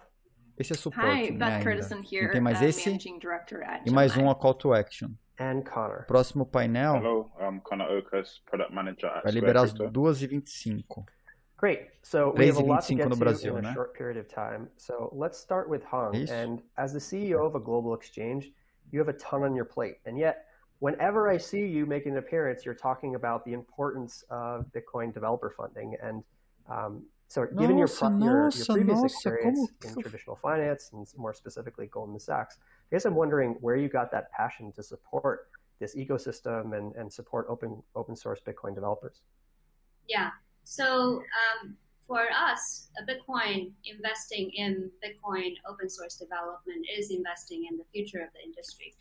Speaker 1: Esse é suporte,
Speaker 17: Hi,
Speaker 1: né,
Speaker 17: Beth Curtison here,
Speaker 1: tem mais esse
Speaker 17: Managing Director at
Speaker 1: e mais um a Call to Action.
Speaker 16: And Connor.
Speaker 1: Próximo painel.
Speaker 18: Hello, I'm Connor Okas, Product Manager at
Speaker 1: vai liberar às 2h25.
Speaker 16: Great. So we have a lot to
Speaker 1: 3h25
Speaker 16: get
Speaker 1: no
Speaker 16: to
Speaker 1: Brasil,
Speaker 16: in
Speaker 1: né?
Speaker 16: a short period of time. So let's start with Hong.
Speaker 1: Isso.
Speaker 16: And as the CEO of a global exchange, you have a ton on your plate. And yet, whenever I see you making an appearance, you're talking about the importance of Bitcoin developer funding. And so given your previous experience in traditional finance, and more specifically Goldman Sachs, I guess I'm wondering where you got that passion to support this ecosystem and support open source Bitcoin developers.
Speaker 19: Yeah. So for us, Bitcoin, investing in Bitcoin open source development is investing in the future of the industry.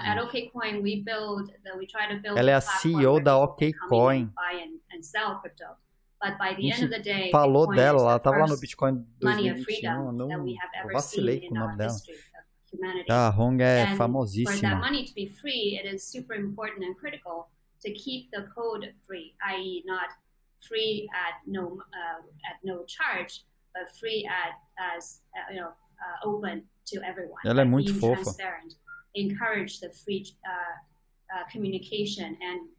Speaker 19: At OKCoin, we try to build.
Speaker 1: Ela é a CEO da OKCoin.
Speaker 19: Buy and sell crypto. But by the end of the day,
Speaker 1: falou
Speaker 19: Bitcoin
Speaker 1: dela,
Speaker 19: is
Speaker 1: ela
Speaker 19: the
Speaker 1: estava lá no
Speaker 19: first
Speaker 1: Bitcoin
Speaker 19: money of
Speaker 1: 2021,
Speaker 19: freedom
Speaker 1: não
Speaker 19: that we have ever
Speaker 1: vacilei
Speaker 19: seen
Speaker 1: com o
Speaker 19: in
Speaker 1: nome
Speaker 19: our
Speaker 1: dela.
Speaker 19: history of humanity.
Speaker 1: A Hong é
Speaker 19: And for that
Speaker 1: famosíssima.
Speaker 19: money to be free, it is super important and critical to keep the code free, i.e., not free at no charge, but free as open to everyone.
Speaker 1: Ela é muito
Speaker 19: being
Speaker 1: fofa.
Speaker 19: Transparent, encourage the free communication and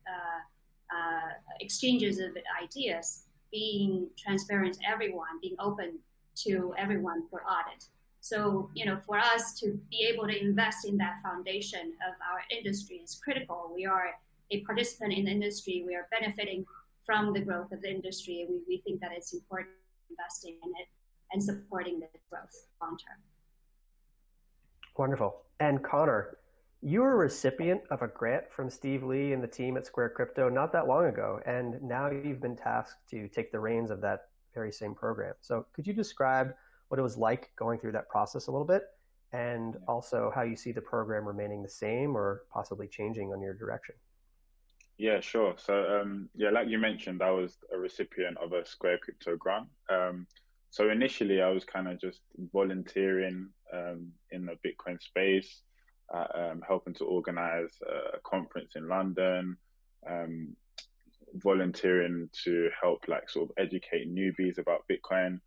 Speaker 19: exchanges of ideas, being transparent to everyone, being open to everyone for audit. So, for us to be able to invest in that foundation of our industry is critical. We are a participant in the industry. We are benefiting from the growth of the industry. We think that it's important investing in it and supporting the growth long term.
Speaker 16: Wonderful. And Connor, you were a recipient of a grant from Steve Lee and the team at Square Crypto not that long ago, and now you've been tasked to take the reins of that very same program. So could you describe what it was like going through that process a little bit, and also how you see the program remaining the same or possibly changing on your direction?
Speaker 18: Yeah, sure. So, like you mentioned, I was a recipient of a Square Crypto grant. So initially, I was kind of just volunteering in the Bitcoin space, helping to organize a conference in London, volunteering to help sort of educate newbies about Bitcoin.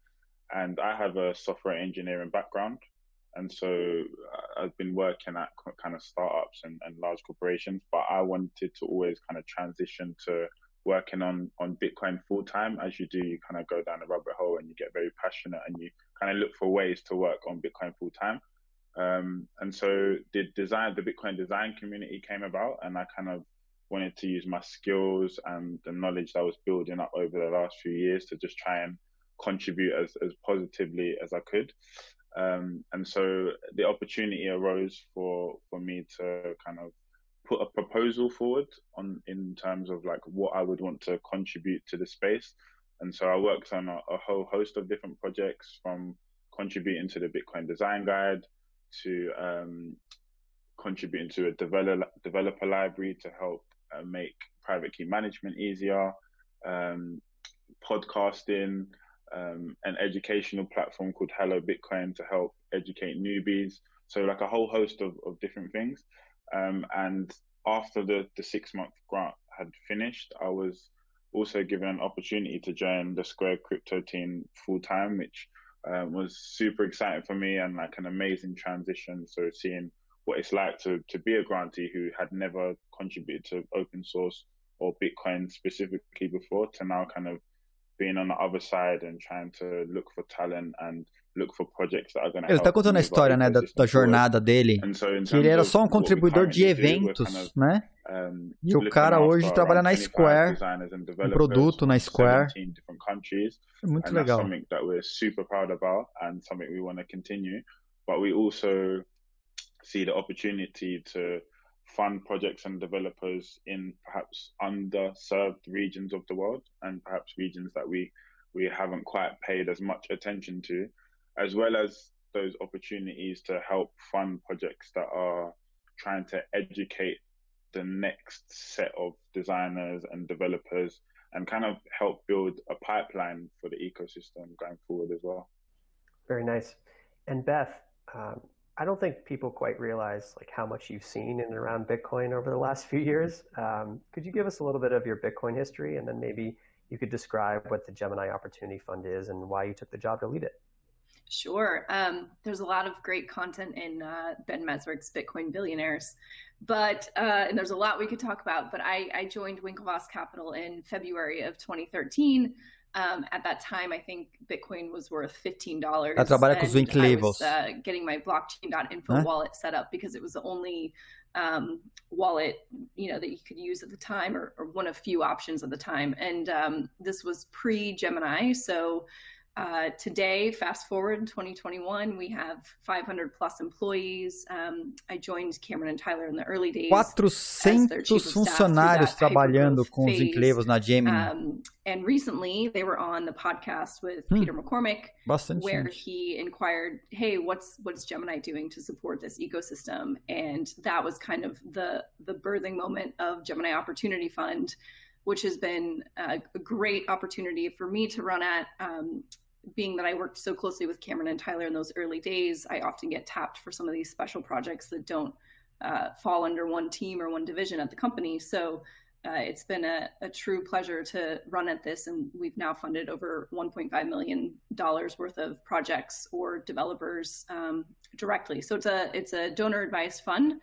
Speaker 18: And I have a software engineering background. And so I've been working at kind of startups and large corporations, but I wanted to always kind of transition to working on Bitcoin full time. As you do, you kind of go down the rabbit hole and you get very passionate and you kind of look for ways to work on Bitcoin full time. And so the Bitcoin design community came about, and I kind of wanted to use my skills and the knowledge that I was building up over the last few years to just try and contribute as positively as I could. And so the opportunity arose for me to kind of put a proposal forward in terms of what I would want to contribute to the space. And so I worked on a whole host of different projects, from contributing to the Bitcoin design guide to contributing to a developer library to help make private key management easier, podcasting, an educational platform called Hello Bitcoin to help educate newbies. So a whole host of different things. And after the 6-month grant had finished, I was also given an opportunity to join the Square Crypto team full time, which was super exciting for me and an amazing transition. So seeing what it's like to be a grantee who had never contributed to open source or Bitcoin specifically before, to now kind of being on the other side and trying to look for talent and look for projects that are going to
Speaker 1: Ele está contando a história, né, da jornada dele, que ele era só um contribuidor de eventos, né? E o cara hoje trabalha na Square, um produto na Square. É muito legal.
Speaker 18: Something that we're super proud about and something we want to continue, but we also see the opportunity to fund projects and developers in perhaps underserved regions of the world, and perhaps regions that we haven't quite paid as much attention to, as well as those opportunities to help fund projects that are trying to educate the next set of designers and developers and kind of help build a pipeline for the ecosystem going forward as well.
Speaker 16: Very nice. And Beth, I don't think people quite realize like how much you've seen in and around Bitcoin over the last few years. Could you give us a little bit of your Bitcoin history, and then maybe you could describe what the Gemini Opportunity Fund is and why you took the job to lead it?
Speaker 17: Sure. There's a lot of great content in Ben Mesrick's Bitcoin Billionaires, but and there's a lot we could talk about. But I joined Winklevoss Capital in February of 2013. At that time, I think Bitcoin was worth $15.
Speaker 1: Ela trabalha com os Winklevoss.
Speaker 17: I was getting my blockchain.info wallet set up because it was the only wallet, that you could use at the time, or one of few options at the time. And this was pre-Gemini. So today, fast forward 2021, we have 500 plus employees. I joined Cameron and Tyler in the early days.
Speaker 1: 400 funcionários trabalhando com os Winklevoss na Gemini.
Speaker 17: And recently, they were on the podcast with Peter McCormick, where he inquired, hey, what's Gemini doing to support this ecosystem? And that was kind of the birthing moment of Gemini Opportunity Fund, which has been a great opportunity for me to run at. Being that I worked so closely with Cameron and Tyler in those early days, I often get tapped for some of these special projects that don't fall under one team or one division at the company. So it's been a true pleasure to run at this, and we've now funded over $1.5 million worth of projects or developers directly. So it's a donor advised fund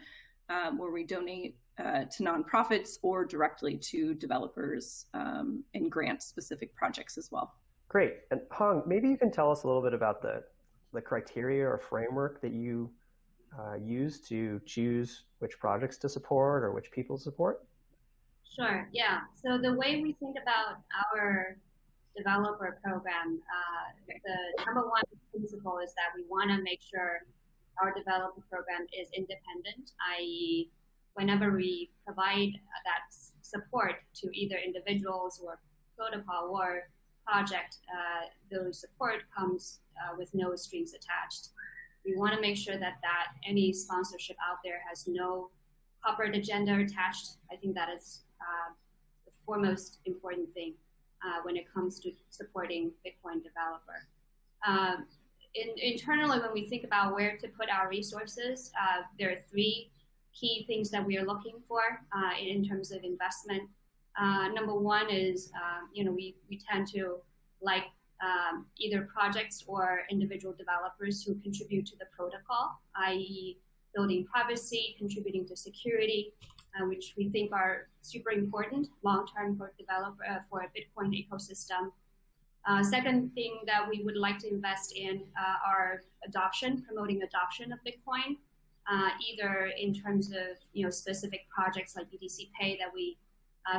Speaker 17: where we donate to nonprofits or directly to developers and grant specific projects as well.
Speaker 16: Great. And Hong, maybe you can tell us a little bit about the criteria or framework that you use to choose which projects to support or which people to support?
Speaker 19: Sure, yeah. So the way we think about our developer program, the number one principle is that we want to make sure our developer program is independent, i.e. whenever we provide that support to either individuals or protocol or project, those support comes with no strings attached. We want to make sure that any sponsorship out there has no corporate agenda attached. I think that is the foremost important thing when it comes to supporting Bitcoin developer. Internally, when we think about where to put our resources, there are three key things that we are looking for in terms of investment. Number one is, we tend to like either projects or individual developers who contribute to the protocol, i.e. building privacy, contributing to security, which we think are super important long-term for a Bitcoin ecosystem. Second thing that we would like to invest in are promoting adoption of Bitcoin, either in terms of specific projects like BTC Pay that we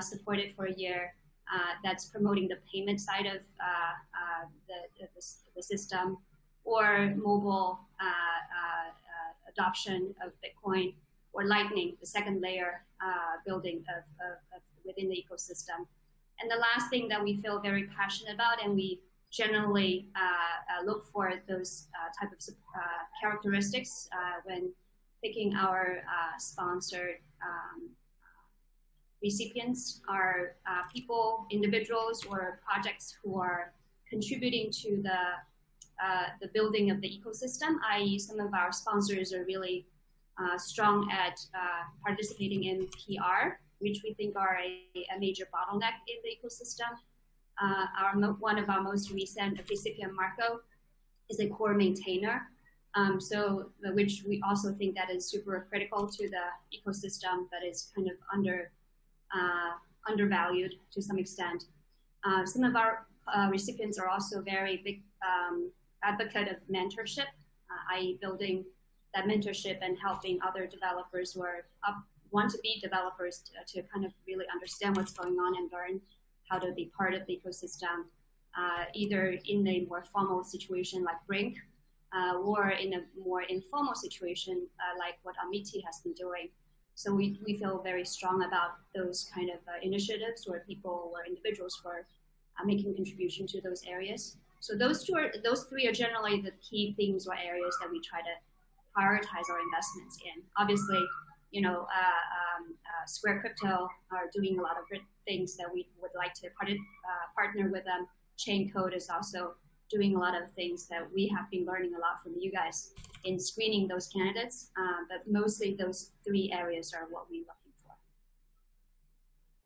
Speaker 19: supported for a year, that's promoting the payment side of the system, or mobile adoption of Bitcoin, or Lightning, the second layer building of within the ecosystem. And the last thing that we feel very passionate about, and we generally look for those type of characteristics when picking our sponsored recipients, are people, individuals, or projects who are contributing to the building of the ecosystem, i.e. some of our sponsors are really strong at participating in PR, which we think are a major bottleneck in the ecosystem. One of our most recent recipient, Marco, is a core maintainer, which we also think that is super critical to the ecosystem, that is kind of undervalued to some extent. Some of our recipients are also very big advocate of mentorship, i.e. building that mentorship and helping other developers who want to be developers to kind of really understand what's going on and learn how to be part of the ecosystem, either in a more formal situation like Brink, or in a more informal situation like what Amity has been doing. So we feel very strong about those kind of initiatives where people or individuals were making contribution to those areas. So those three are generally the key themes or areas that we try to prioritize our investments in. Obviously, Square Crypto are doing a lot of good things that we would like to partner with them. Chain Code is also doing a lot of things that we have been learning a lot from you guys in screening those candidates. But mostly those three areas are what we're looking for.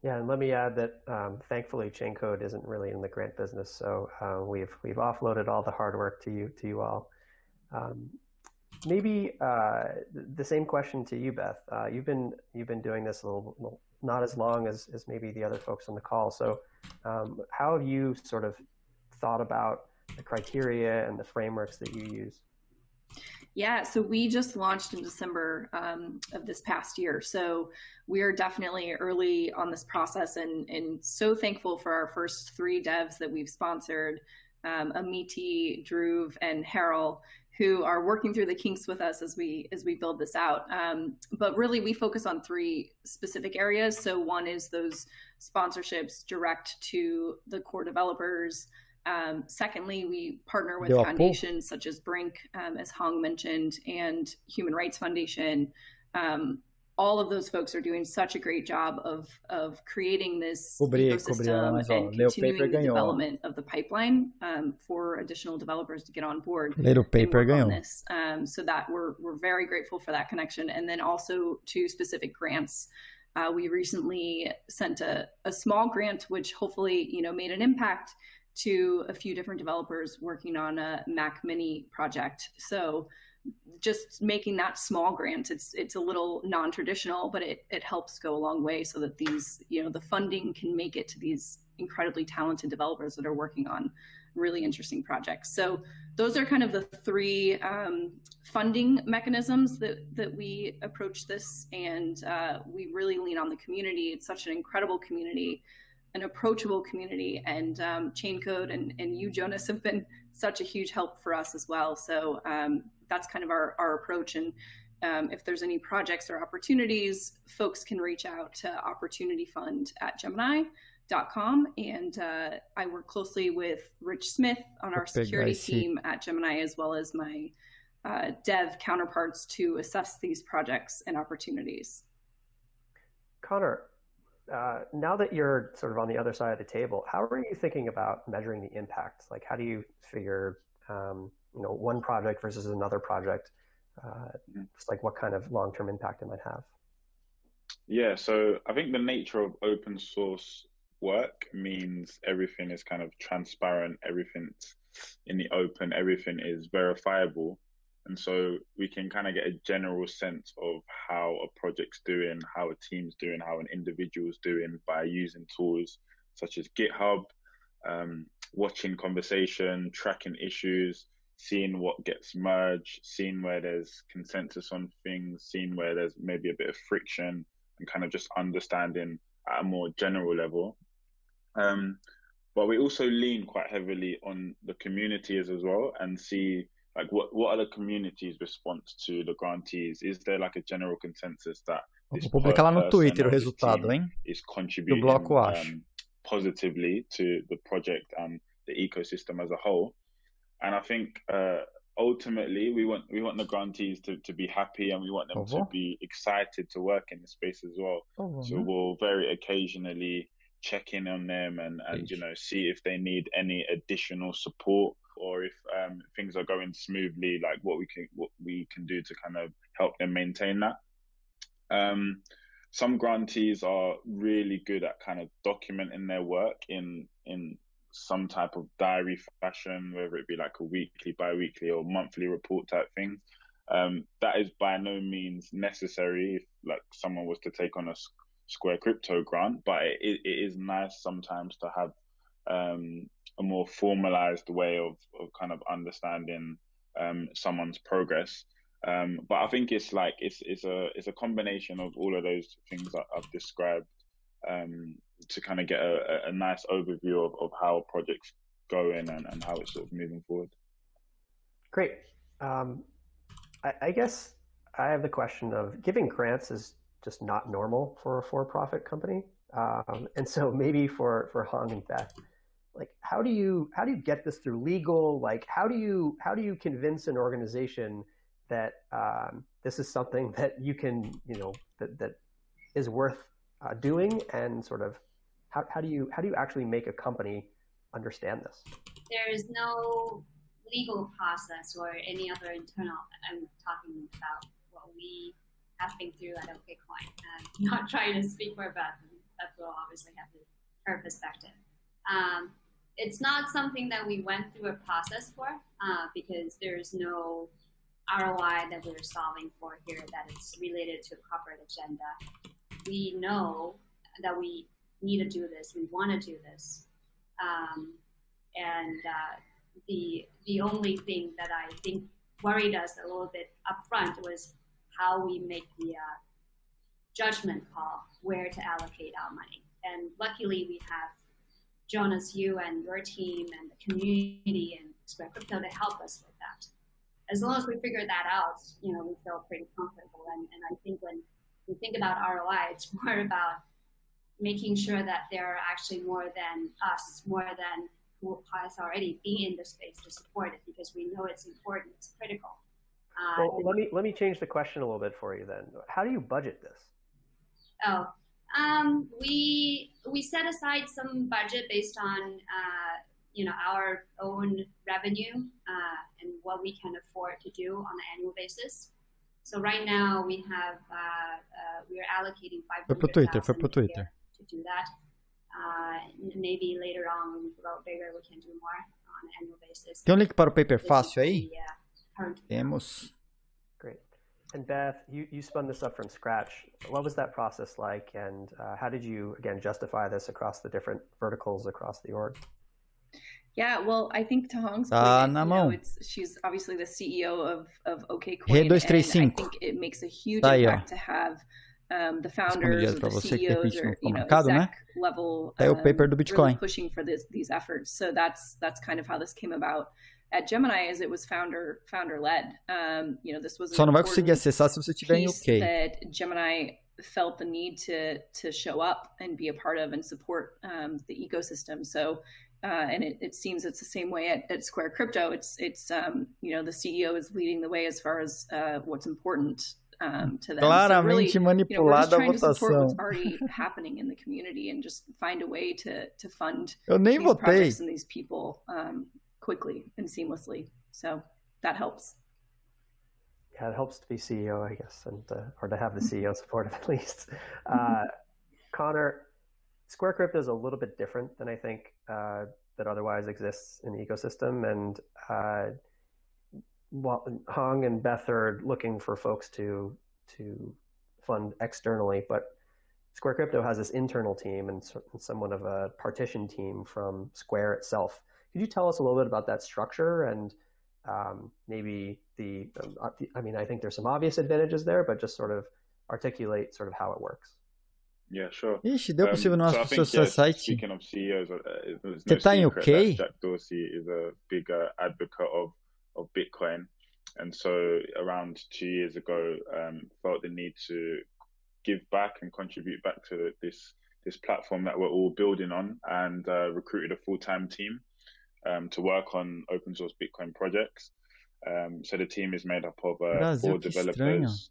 Speaker 16: Yeah, and let me add that thankfully Chain Code isn't really in the grant business, so we've offloaded all the hard work to you all. Maybe the same question to you, Beth. You've been doing this a little not as long as maybe the other folks on the call. So how have you sort of thought about the criteria and the frameworks that you use?
Speaker 17: Yeah, so we just launched in December of this past year. So we are definitely early on this process and so thankful for our first 3 devs that we've sponsored, Amity, Dhruv, and Harold, who are working through the kinks with us as we build this out. But really we focus on 3 specific areas. So one is those sponsorships direct to the core developers. Secondly, we partner with foundations such as Brink, as Hong mentioned, and Human Rights Foundation. All of those folks are doing such a great job of creating this ecosystem and continuing the development of the pipeline for additional developers to get on board and work on this. So that we're very grateful for that connection. And then also to specific grants. We recently sent a small grant, which hopefully made an impact to a few different developers working on a Mac Mini project. So just making that small grant, it's a little non-traditional, but it helps go a long way so that these, the funding can make it to these incredibly talented developers that are working on really interesting projects. So those are kind of the 3 funding mechanisms that we approach this, and we really lean on the community. It's such an incredible community, an approachable community, and Chain Code and you, Jonas, have been such a huge help for us as well. So that's kind of our approach. And if there's any projects or opportunities, folks can reach out to opportunityfund@gemini.com. And I work closely with Rich Smith on our security team at Gemini, as well as my dev counterparts to assess these projects and opportunities.
Speaker 16: Connor, now that you're sort of on the other side of the table, how are you thinking about measuring the impact? Like, how do you figure, one project versus another project? Just like what kind of long-term impact it might have?
Speaker 18: Yeah, so I think the nature of open source work means everything is kind of transparent, everything's in the open, everything is verifiable. And so we can kind of get a general sense of how a project's doing, how a team's doing, how an individual's doing by using tools such as GitHub, watching conversation, tracking issues, seeing what gets merged, seeing where there's consensus on things, seeing where there's maybe a bit of friction, and kind of just understanding at a more general level. But we also lean quite heavily on the communities as well and see like what are the community's response to the grantees? Is there like a general consensus that this
Speaker 1: vou publicar lá no Twitter o resultado, hein?
Speaker 18: Is contributing positively to the project and the ecosystem as a whole? And I think ultimately we want the grantees to be happy, and we want them to be excited to work in the space as well. So we'll very occasionally check in on them and see if they need any additional support, or if things are going smoothly, like what we can do to kind of help them maintain that. Some grantees are really good at kind of documenting their work in some type of diary fashion, whether it be like a weekly, bi-weekly, or monthly report type thing. That is by no means necessary if like someone was to take on a Square Crypto grant, but it is nice sometimes to have more formalized way of kind of understanding someone's progress. But I think it's a combination of all of those things that I've described to kind of get a nice overview of how a project's going and how it's sort of moving forward.
Speaker 16: Great. I guess I have the question of giving grants is just not normal for a for-profit company. And so maybe for Hong and Beth, like how do you get this through legal? Like how do you convince an organization that this is something that you can, that is worth doing, and sort of how do you actually make a company understand this?
Speaker 19: There is no legal process or any other internal. I'm talking about what we have been through at OKCoin, and not trying to speak for Beth. Beth will obviously have her perspective. It's not something that we went through a process for because there's no ROI that we're solving for here that is related to a corporate agenda. We know that we need to do this. We want to do this. The only thing that I think worried us a little bit upfront was how we make the judgment call where to allocate our money. And luckily we have Jonas, you and your team and the community and Square Crypto to help us with that. As long as we figure that out, we feel pretty comfortable. And I think when we think about ROI, it's more about making sure that there are actually more than us, more than who has already been in the space to support it, because we know it's important, it's critical.
Speaker 16: Well, let me change the question a little bit for you then. How do you budget this?
Speaker 19: We set aside some budget based on our own revenue and what we can afford to do on an annual basis. So right now we have we are allocating $500,000 to do that. Maybe later on when we grow bigger we can do more on an annual basis.
Speaker 1: Tem link para o paper fácil aí? Temos.
Speaker 16: Great. And Beth, you spun this up from scratch. What was that process like, and how did you, again, justify this across the different verticals across the org?
Speaker 17: Yeah, well, I think to Hong's point, she's obviously the CEO of OKCoin,
Speaker 1: and I
Speaker 17: think it makes a huge impact to have the founders, or the CEOs, or exec level really pushing for these efforts. So that's kind of how this came about. At Gemini, as it was founder led. This was
Speaker 1: só não vai conseguir acessar se você tiver em OK.
Speaker 17: That Gemini felt the need to show up and be a part of and support the ecosystem. So, and it seems it's the same way at Square Crypto. It's the CEO is leading the way as far as what's important to them.
Speaker 1: Claramente
Speaker 17: so really,
Speaker 1: manipulada
Speaker 17: we're just trying
Speaker 1: a
Speaker 17: to support
Speaker 1: votação.
Speaker 17: what's already happening in the community and just find a way to fund
Speaker 1: these
Speaker 17: projects and these people quickly and seamlessly. So that helps.
Speaker 16: Yeah, it helps to be CEO, I guess, and or to have the CEO supportive at least. Connor, Square Crypto is a little bit different than I think that otherwise exists in the ecosystem, and Hong and Beth are looking for folks to fund externally, but Square Crypto has this internal team and somewhat of a partition team from Square itself. Could you tell us a little bit about that structure and maybe I think there's some obvious advantages there, but just sort of articulate sort of how it works.
Speaker 18: Yeah, sure.
Speaker 1: Ixi, deu possível no nosso site.
Speaker 18: Speaking of CEOs, there's
Speaker 1: Você
Speaker 18: no
Speaker 1: tá em
Speaker 18: secret
Speaker 1: OK?
Speaker 18: that Jack Dorsey is a big advocate of Bitcoin. And so around 2 years ago, felt the need to give back and contribute back to this platform that we're all building on, and recruited a full-time team to work on open source Bitcoin projects. So the team is made up of 4 developers,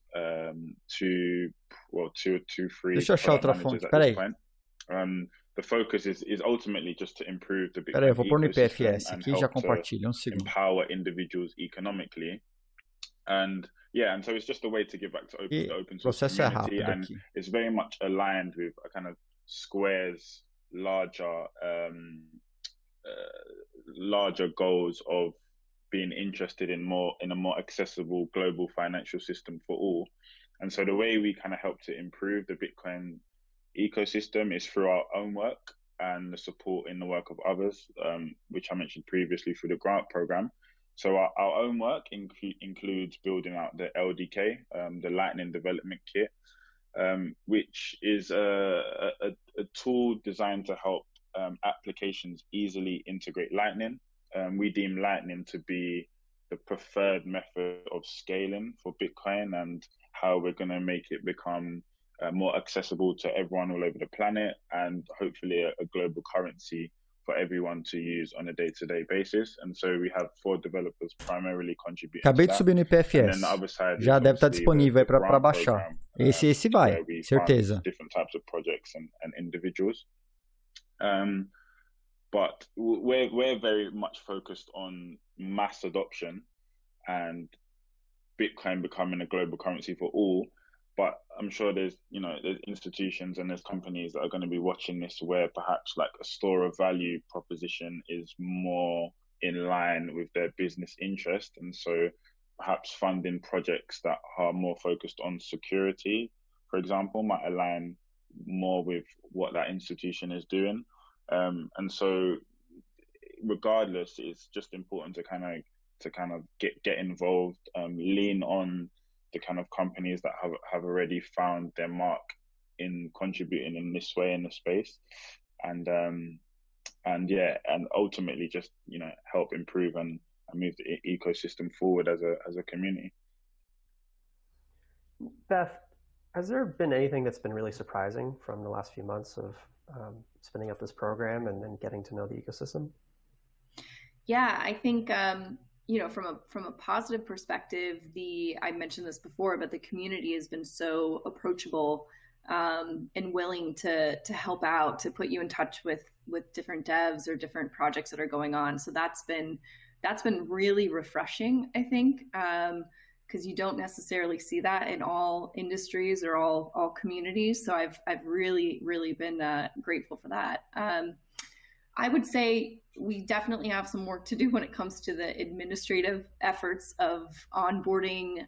Speaker 18: two, 3
Speaker 1: Deixa eu achar outra fonte. Peraí.
Speaker 18: The focus is ultimately just to improve the Bitcoin
Speaker 1: Peraí, eu vou pôr no IPFS
Speaker 18: and
Speaker 1: aqui e já
Speaker 18: help to
Speaker 1: compartilho. Segundo.
Speaker 18: empower individuals economically. And so it's just a way to give back to the open source community, and
Speaker 1: aqui.
Speaker 18: it's very much aligned with a kind of Square's larger goals of being interested in a more accessible global financial system for all. And so the way we kind of help to improve the Bitcoin ecosystem is through our own work. and the support in the work of others, which I mentioned previously through the grant program. So our own work includes building out the LDK, the Lightning Development Kit, which is a tool designed to help applications easily integrate Lightning. We deem Lightning to be the preferred method of scaling for Bitcoin and how we're going to make it become more accessible to everyone all over the planet, and hopefully a global currency for everyone to use on a day-to-day basis. And so we have 4 developers primarily contributing.
Speaker 1: Acabei de subir no IPFS. Já deve estar disponível para baixar. Esse vai, certeza.
Speaker 18: Different types of projects and individuals. But we're very much focused on mass adoption and Bitcoin becoming a global currency for all. But I'm sure there's institutions and there's companies that are going to be watching this where perhaps like a store of value proposition is more in line with their business interest. And so perhaps funding projects that are more focused on security, for example, might align more with what that institution is doing. And so regardless, it's just important to kind of get involved, lean on the kind of companies that have already found their mark in contributing in this way in the space, and ultimately just help improve and move the ecosystem forward as a community.
Speaker 16: Beth, has there been anything that's been really surprising from the last few months of spinning up this program and then getting to know the ecosystem?
Speaker 17: Yeah, I think from a positive perspective, I mentioned this before, but the community has been so approachable and willing to help out, to put you in touch with different devs or different projects that are going on. So that's been really refreshing, I think, because you don't necessarily see that in all industries or all communities. So I've really been grateful for that. I would say we definitely have some work to do when it comes to the administrative efforts of onboarding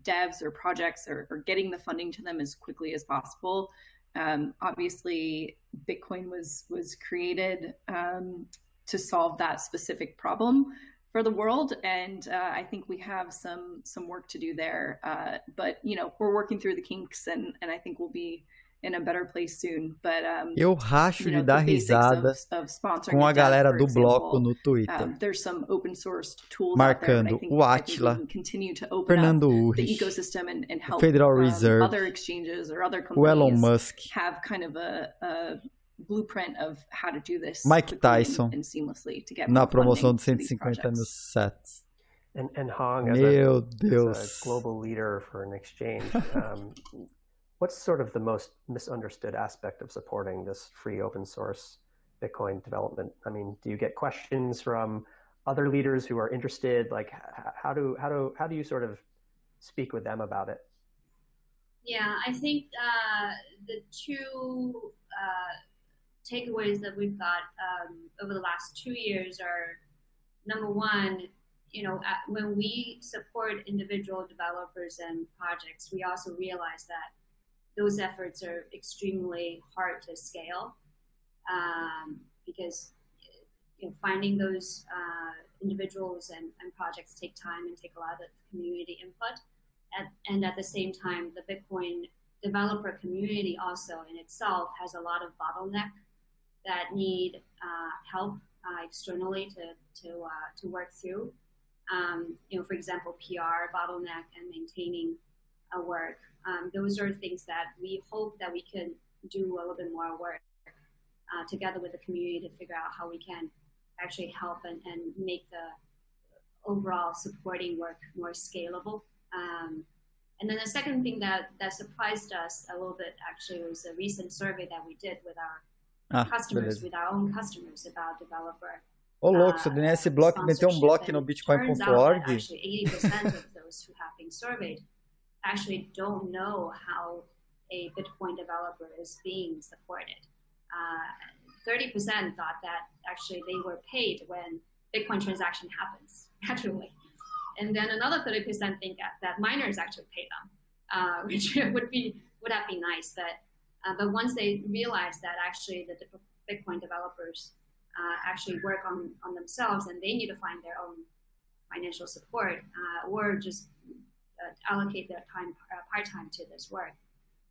Speaker 17: devs or projects or getting the funding to them as quickly as possible. Obviously, Bitcoin was created to solve that specific problem for the world, and I think we have some work to do there. But we're working through the kinks, and I think we'll be in a better place soon. But
Speaker 1: eu racho de dar risada com a galera do bloco no Twitter,
Speaker 17: there's some open source tools
Speaker 1: marcando
Speaker 17: out there,
Speaker 1: o Atila,
Speaker 17: Fernando
Speaker 1: Urrich,
Speaker 17: and help
Speaker 1: Federal Reserve,
Speaker 17: other exchanges or other
Speaker 1: o Elon Musk,
Speaker 17: have kind of a blueprint of how to do this
Speaker 1: Mike Tyson
Speaker 17: and seamlessly to get
Speaker 1: na promoção de 150 mil sets.
Speaker 16: And Hong, as a global leader for an exchange, what's sort of the most misunderstood aspect of supporting this free open source Bitcoin development? I mean, do you get questions from other leaders who are interested? Like, how do you sort of speak with them about it?
Speaker 19: Yeah, I think the two takeaways that we've got over the last 2 years are, number one, when we support individual developers and projects, we also realize that those efforts are extremely hard to scale because finding those individuals and projects take time and take a lot of community input. And at the same time, the Bitcoin developer community also in itself has a lot of bottleneck that need help externally to work through. For example, PR bottleneck and maintaining work. Those are things that we hope that we can do a little bit more work together with the community to figure out how we can actually help and make the overall supporting work more scalable. And then the second thing that surprised us a little bit actually was a recent survey that we did with our customers, with our own customers about developer.
Speaker 1: Ô, louco, se o DNS Block meteu block no bitcoin.org.
Speaker 19: Actually, 80% of those who have been surveyed actually don't know how a Bitcoin developer is being supported. 30% thought that actually they were paid when Bitcoin transaction happens, naturally. And then another 30% think that miners actually pay them, which would have been nice. But once they realized that actually the Bitcoin developers actually work on themselves, and they need to find their own financial support or just allocate their time part-time to this work,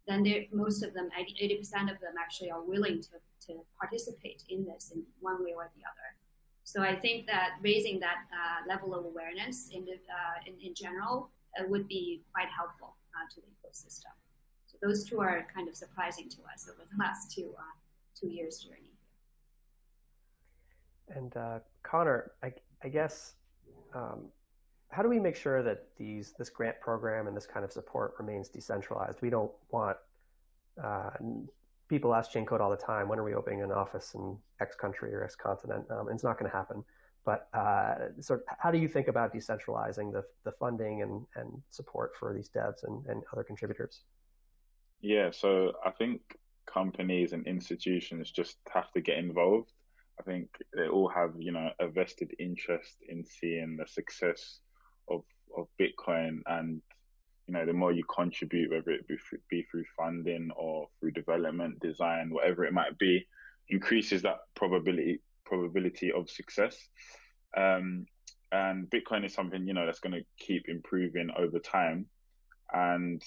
Speaker 19: then most of them, 80% of them actually are willing to participate in this in one way or the other. So I think that raising that level of awareness in general would be quite helpful to the ecosystem. So those two are kind of surprising to us over the last two years journey.
Speaker 16: And Connor, I guess, how do we make sure that this grant program and this kind of support remains decentralized? We don't want people ask Chain Code all the time, when are we opening an office in X country or X continent? And it's not going to happen. But so how do you think about decentralizing the funding and support for these devs and other contributors?
Speaker 18: Yeah, so I think companies and institutions just have to get involved. I think they all have, a vested interest in seeing the success of Bitcoin, and the more you contribute, whether it be through funding or through development, design, whatever it might be, increases that probability of success. And Bitcoin is something that's going to keep improving over time, and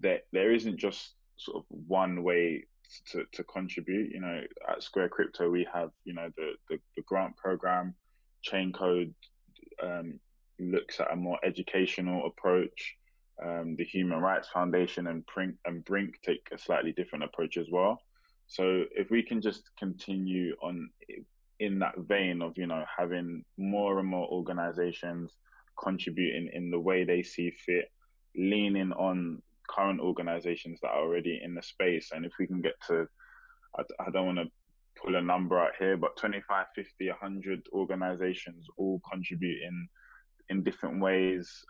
Speaker 18: there isn't just sort of one way to contribute. At Square Crypto we have the grant program. Chain Code looks at a more educational approach. The Human Rights Foundation and Brink take a slightly different approach as well. So if we can just continue on in that vein of having more and more organizations contributing in the way they see fit, leaning on current organizations that are already in the space, and if we can get to, I don't want to pull a number out here, but 25, 50, 100 organizations all contributing in different ways,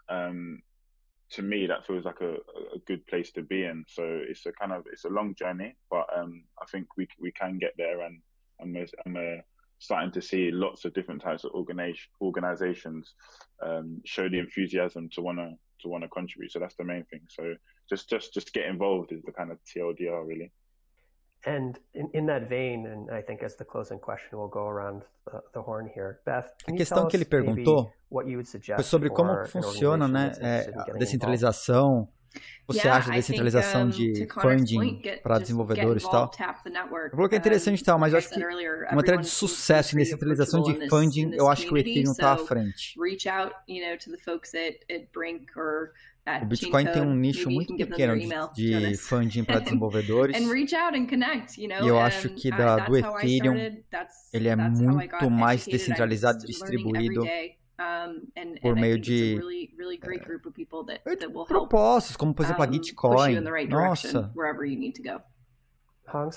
Speaker 18: to me that feels like a good place to be in. So it's a long journey, but I think we can get there, and we're starting to see lots of different types of organizations show the enthusiasm to want to contribute. So that's the main thing. So just get involved is the kind of TLDR, really.
Speaker 16: And in that vein, and I think as the closing question, we'll go around the horn here. Beth,
Speaker 1: a questão que ele perguntou foi sobre como funciona, né, a descentralização. O que você acha da descentralização de funding para desenvolvedores e tal? Eu falou que é interessante e tal, mas eu acho que em matéria de sucesso em descentralização de funding, eu acho que o Ethereum está à frente. O Bitcoin tem um nicho muito pequeno de funding para desenvolvedores. E eu acho que do Ethereum, ele é muito mais descentralizado e distribuído por meio de propostas, como por exemplo a Gitcoin. Nossa!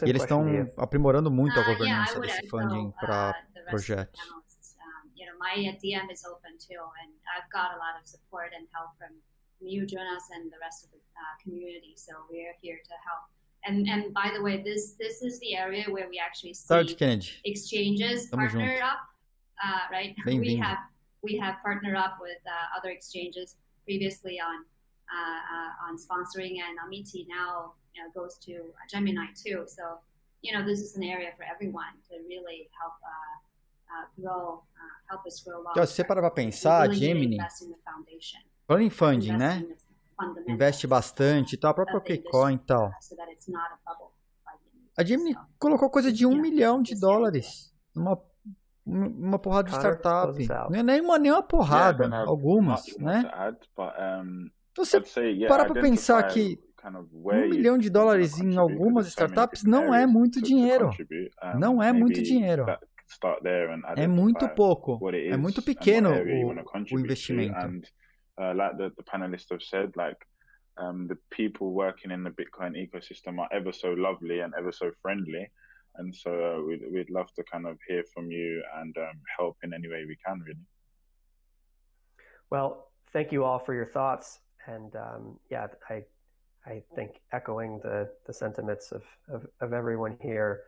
Speaker 1: E eles estão aprimorando muito a governança desse funding para projetos.
Speaker 19: My DM is open too, and I've got a lot of support and help from you, Jonas, and the rest of the community. So we're here to help. And by the way, this is the area where we actually see exchanges partner up, right? We have partnered up with other exchanges previously on sponsoring, and Amity now goes to Gemini too. So this is an area for everyone to really help help us grow.
Speaker 1: Se você parar para pensar, a Gemini, falando em funding, né? Investe bastante e tal, a própria Bitcoin e tal. A Gemini colocou coisa de $1 milhão numa porrada de startup. Não é nem uma porrada, algumas, né? Então você parar para pensar que $1 milhão em algumas startups não é muito dinheiro. Não é muito dinheiro. É muito pouco. É muito pequeno o investimento.
Speaker 18: Like the panelists have said, the people working in the Bitcoin ecosystem are ever so lovely and ever so friendly, and so we'd love to kind of hear from you and help in any way we can, really.
Speaker 16: Well, thank you all for your thoughts, and I think echoing the sentiments of everyone here,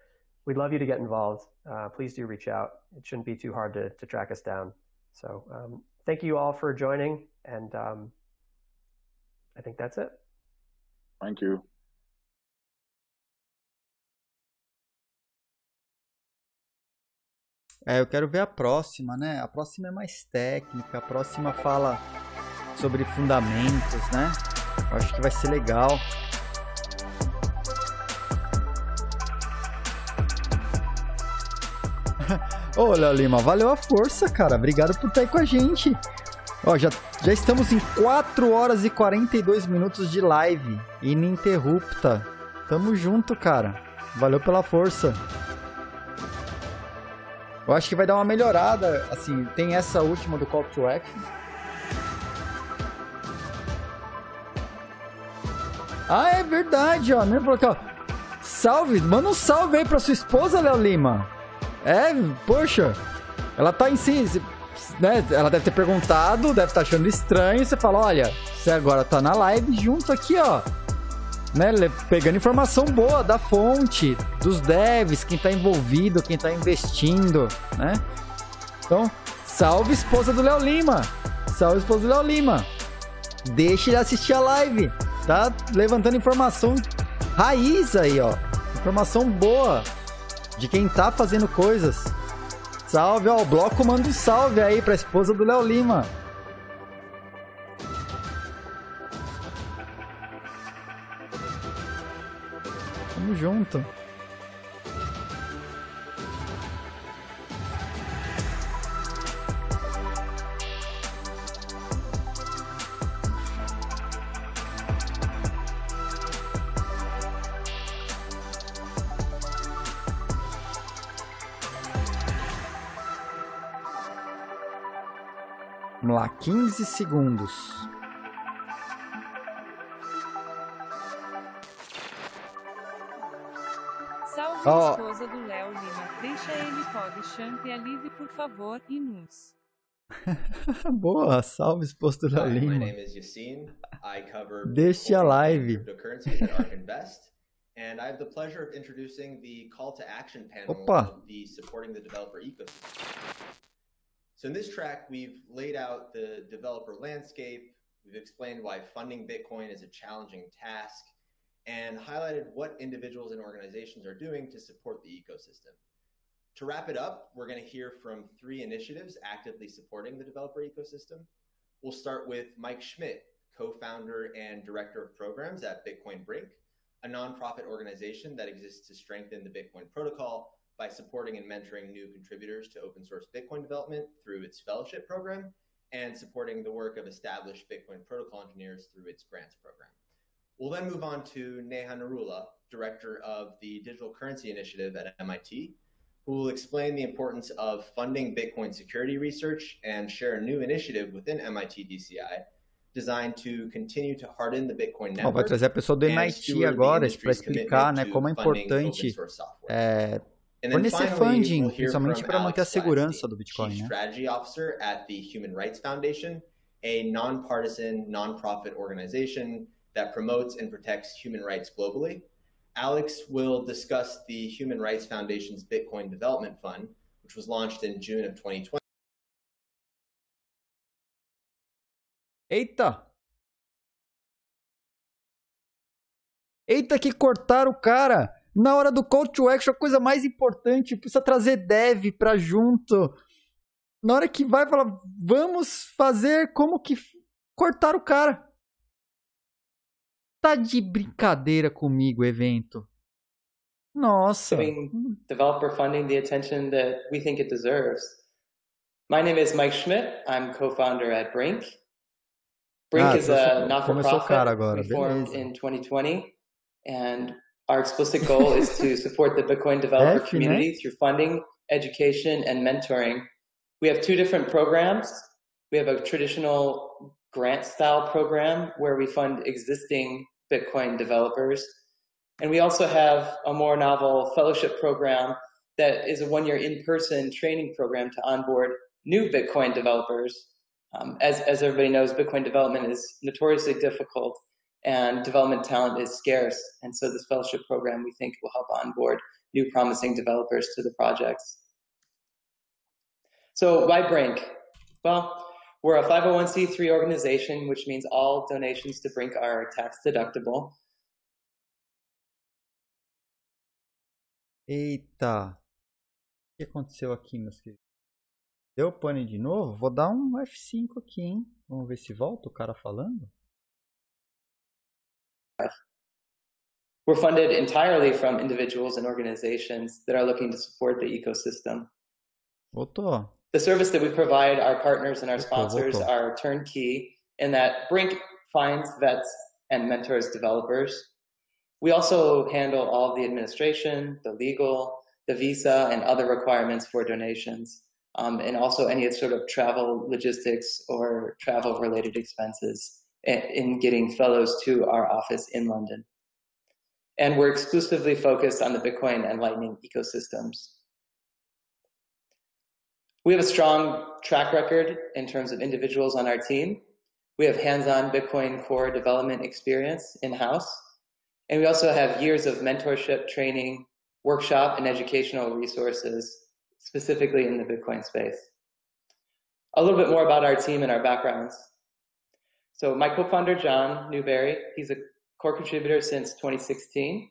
Speaker 16: we'd love you to get involved. Please do reach out. It shouldn't be too hard to track us down. So thank you all for joining, and I think that's it.
Speaker 18: Thank you.
Speaker 1: Eu quero ver a próxima, né? A próxima é mais técnica, a próxima fala sobre fundamentos, né? Eu acho que vai ser legal. Ô, Léo Lima, valeu a força, cara. Obrigado por estar aí com a gente. Ó, já estamos em 4 horas e 42 minutos de live ininterrupta. Tamo junto, cara. Valeu pela força. Eu acho que vai dar uma melhorada, assim, tem essa última do Call to Action. Ah, é verdade, ó. Falou aqui, ó. Salve, manda um salve aí pra sua esposa, Léo Lima. Poxa, ela tá em si, né? Ela deve ter perguntado, deve estar achando estranho. Você fala, olha, você agora tá na live junto aqui, ó. Né? Pegando informação boa da fonte, dos devs, quem tá envolvido, quem tá investindo, né? Então, salve esposa do Léo Lima. Salve esposa do Léo Lima. Deixa ele assistir a live. Tá levantando informação raiz aí, ó. Informação boa de quem tá fazendo coisas. Salve, ó. O bloco manda um salve aí pra esposa do Léo Lima. Tamo junto. Vamos lá, 15 segundos.
Speaker 20: Salve a esposa do Léo Lima. Deixa ele pode chante alive, por favor, e nos.
Speaker 1: Boa, salve esposa do Léo Lima.
Speaker 2: My name is Yassine. I cover
Speaker 1: Deixa a live.
Speaker 2: cryptocurrencies at ARK Invest. And I have the pleasure of introducing the call to action panel of the Supporting the Developer Ecosystem. So in this track, we've laid out the developer landscape, we've explained why funding Bitcoin is a challenging task, and highlighted what individuals and organizations are doing to support the ecosystem. To wrap it up, we're going to hear from 3 initiatives actively supporting the developer ecosystem. We'll start with Mike Schmidt, co-founder and director of programs at Bitcoin Brink, a nonprofit organization that exists to strengthen the Bitcoin protocol by supporting and mentoring new contributors to open source Bitcoin development through its fellowship program, and supporting the work of established Bitcoin protocol engineers through its grants program. We'll then move on to Neha Narula, director of the Digital Currency Initiative at MIT, who will explain the importance of funding Bitcoin security research and share a new initiative within MIT DCI designed to continue to harden the Bitcoin network.
Speaker 1: Vai trazer a pessoa do MIT agora para explicar, né, como é importante fornecer funding, principalmente para manter a segurança do Bitcoin,
Speaker 2: Chief
Speaker 1: né?
Speaker 2: Strategy Officer at the Human Rights Foundation, a nonpartisan, nonprofit organization that promotes and protects human rights globally. Alex will discuss the Human Rights Foundation's Bitcoin Development Fund, which was launched in June of 2020.
Speaker 1: Eita! Eita, que cortaram o cara! Na hora do call to action, a coisa mais importante, precisa trazer dev pra junto. Na hora que vai falar, vamos fazer como que cortaram o cara. Tá de brincadeira comigo, evento. Nossa.
Speaker 21: Giving developer funding the attention that we think it deserves. My name is Mike Schmidt. I'm co-founder at Brink. Brink is a not-for-profit we formed in 2020, and our explicit goal is to support the Bitcoin developer community through funding, education, and mentoring. We have 2 different programs. We have a traditional grant-style program where we fund existing Bitcoin developers. And we also have a more novel fellowship program that is a 1-year in-person training program to onboard new Bitcoin developers. As everybody knows, Bitcoin development is notoriously difficult and development talent is scarce. And so this fellowship program, we think, will help onboard new promising developers to the projects. So why Brink? Well, we're a 501c3 organization, which means all donations to Brink are tax deductible.
Speaker 1: Eita. que aconteceu aqui, meus queridos? Deu pane de novo? Vou dar um F5 aqui, hein? Vamos ver se volta o cara falando.
Speaker 21: We're funded entirely from individuals and organizations that are looking to support the ecosystem.
Speaker 1: Voltou.
Speaker 21: The service that we provide our partners and our sponsors are turnkey in that Brink finds, vets, and mentors developers. We also handle all of the administration, the legal, the visa, and other requirements for donations, and also any sort of travel logistics or travel-related expenses in getting fellows to our office in London. And we're exclusively focused on the Bitcoin and Lightning ecosystems. We have a strong track record in terms of individuals on our team. We have hands-on Bitcoin core development experience in-house. And we also have years of mentorship, training, workshop, and educational resources, specifically in the Bitcoin space. A little bit more about our team and our backgrounds. So my co-founder, John Newberry, he's a core contributor since 2016.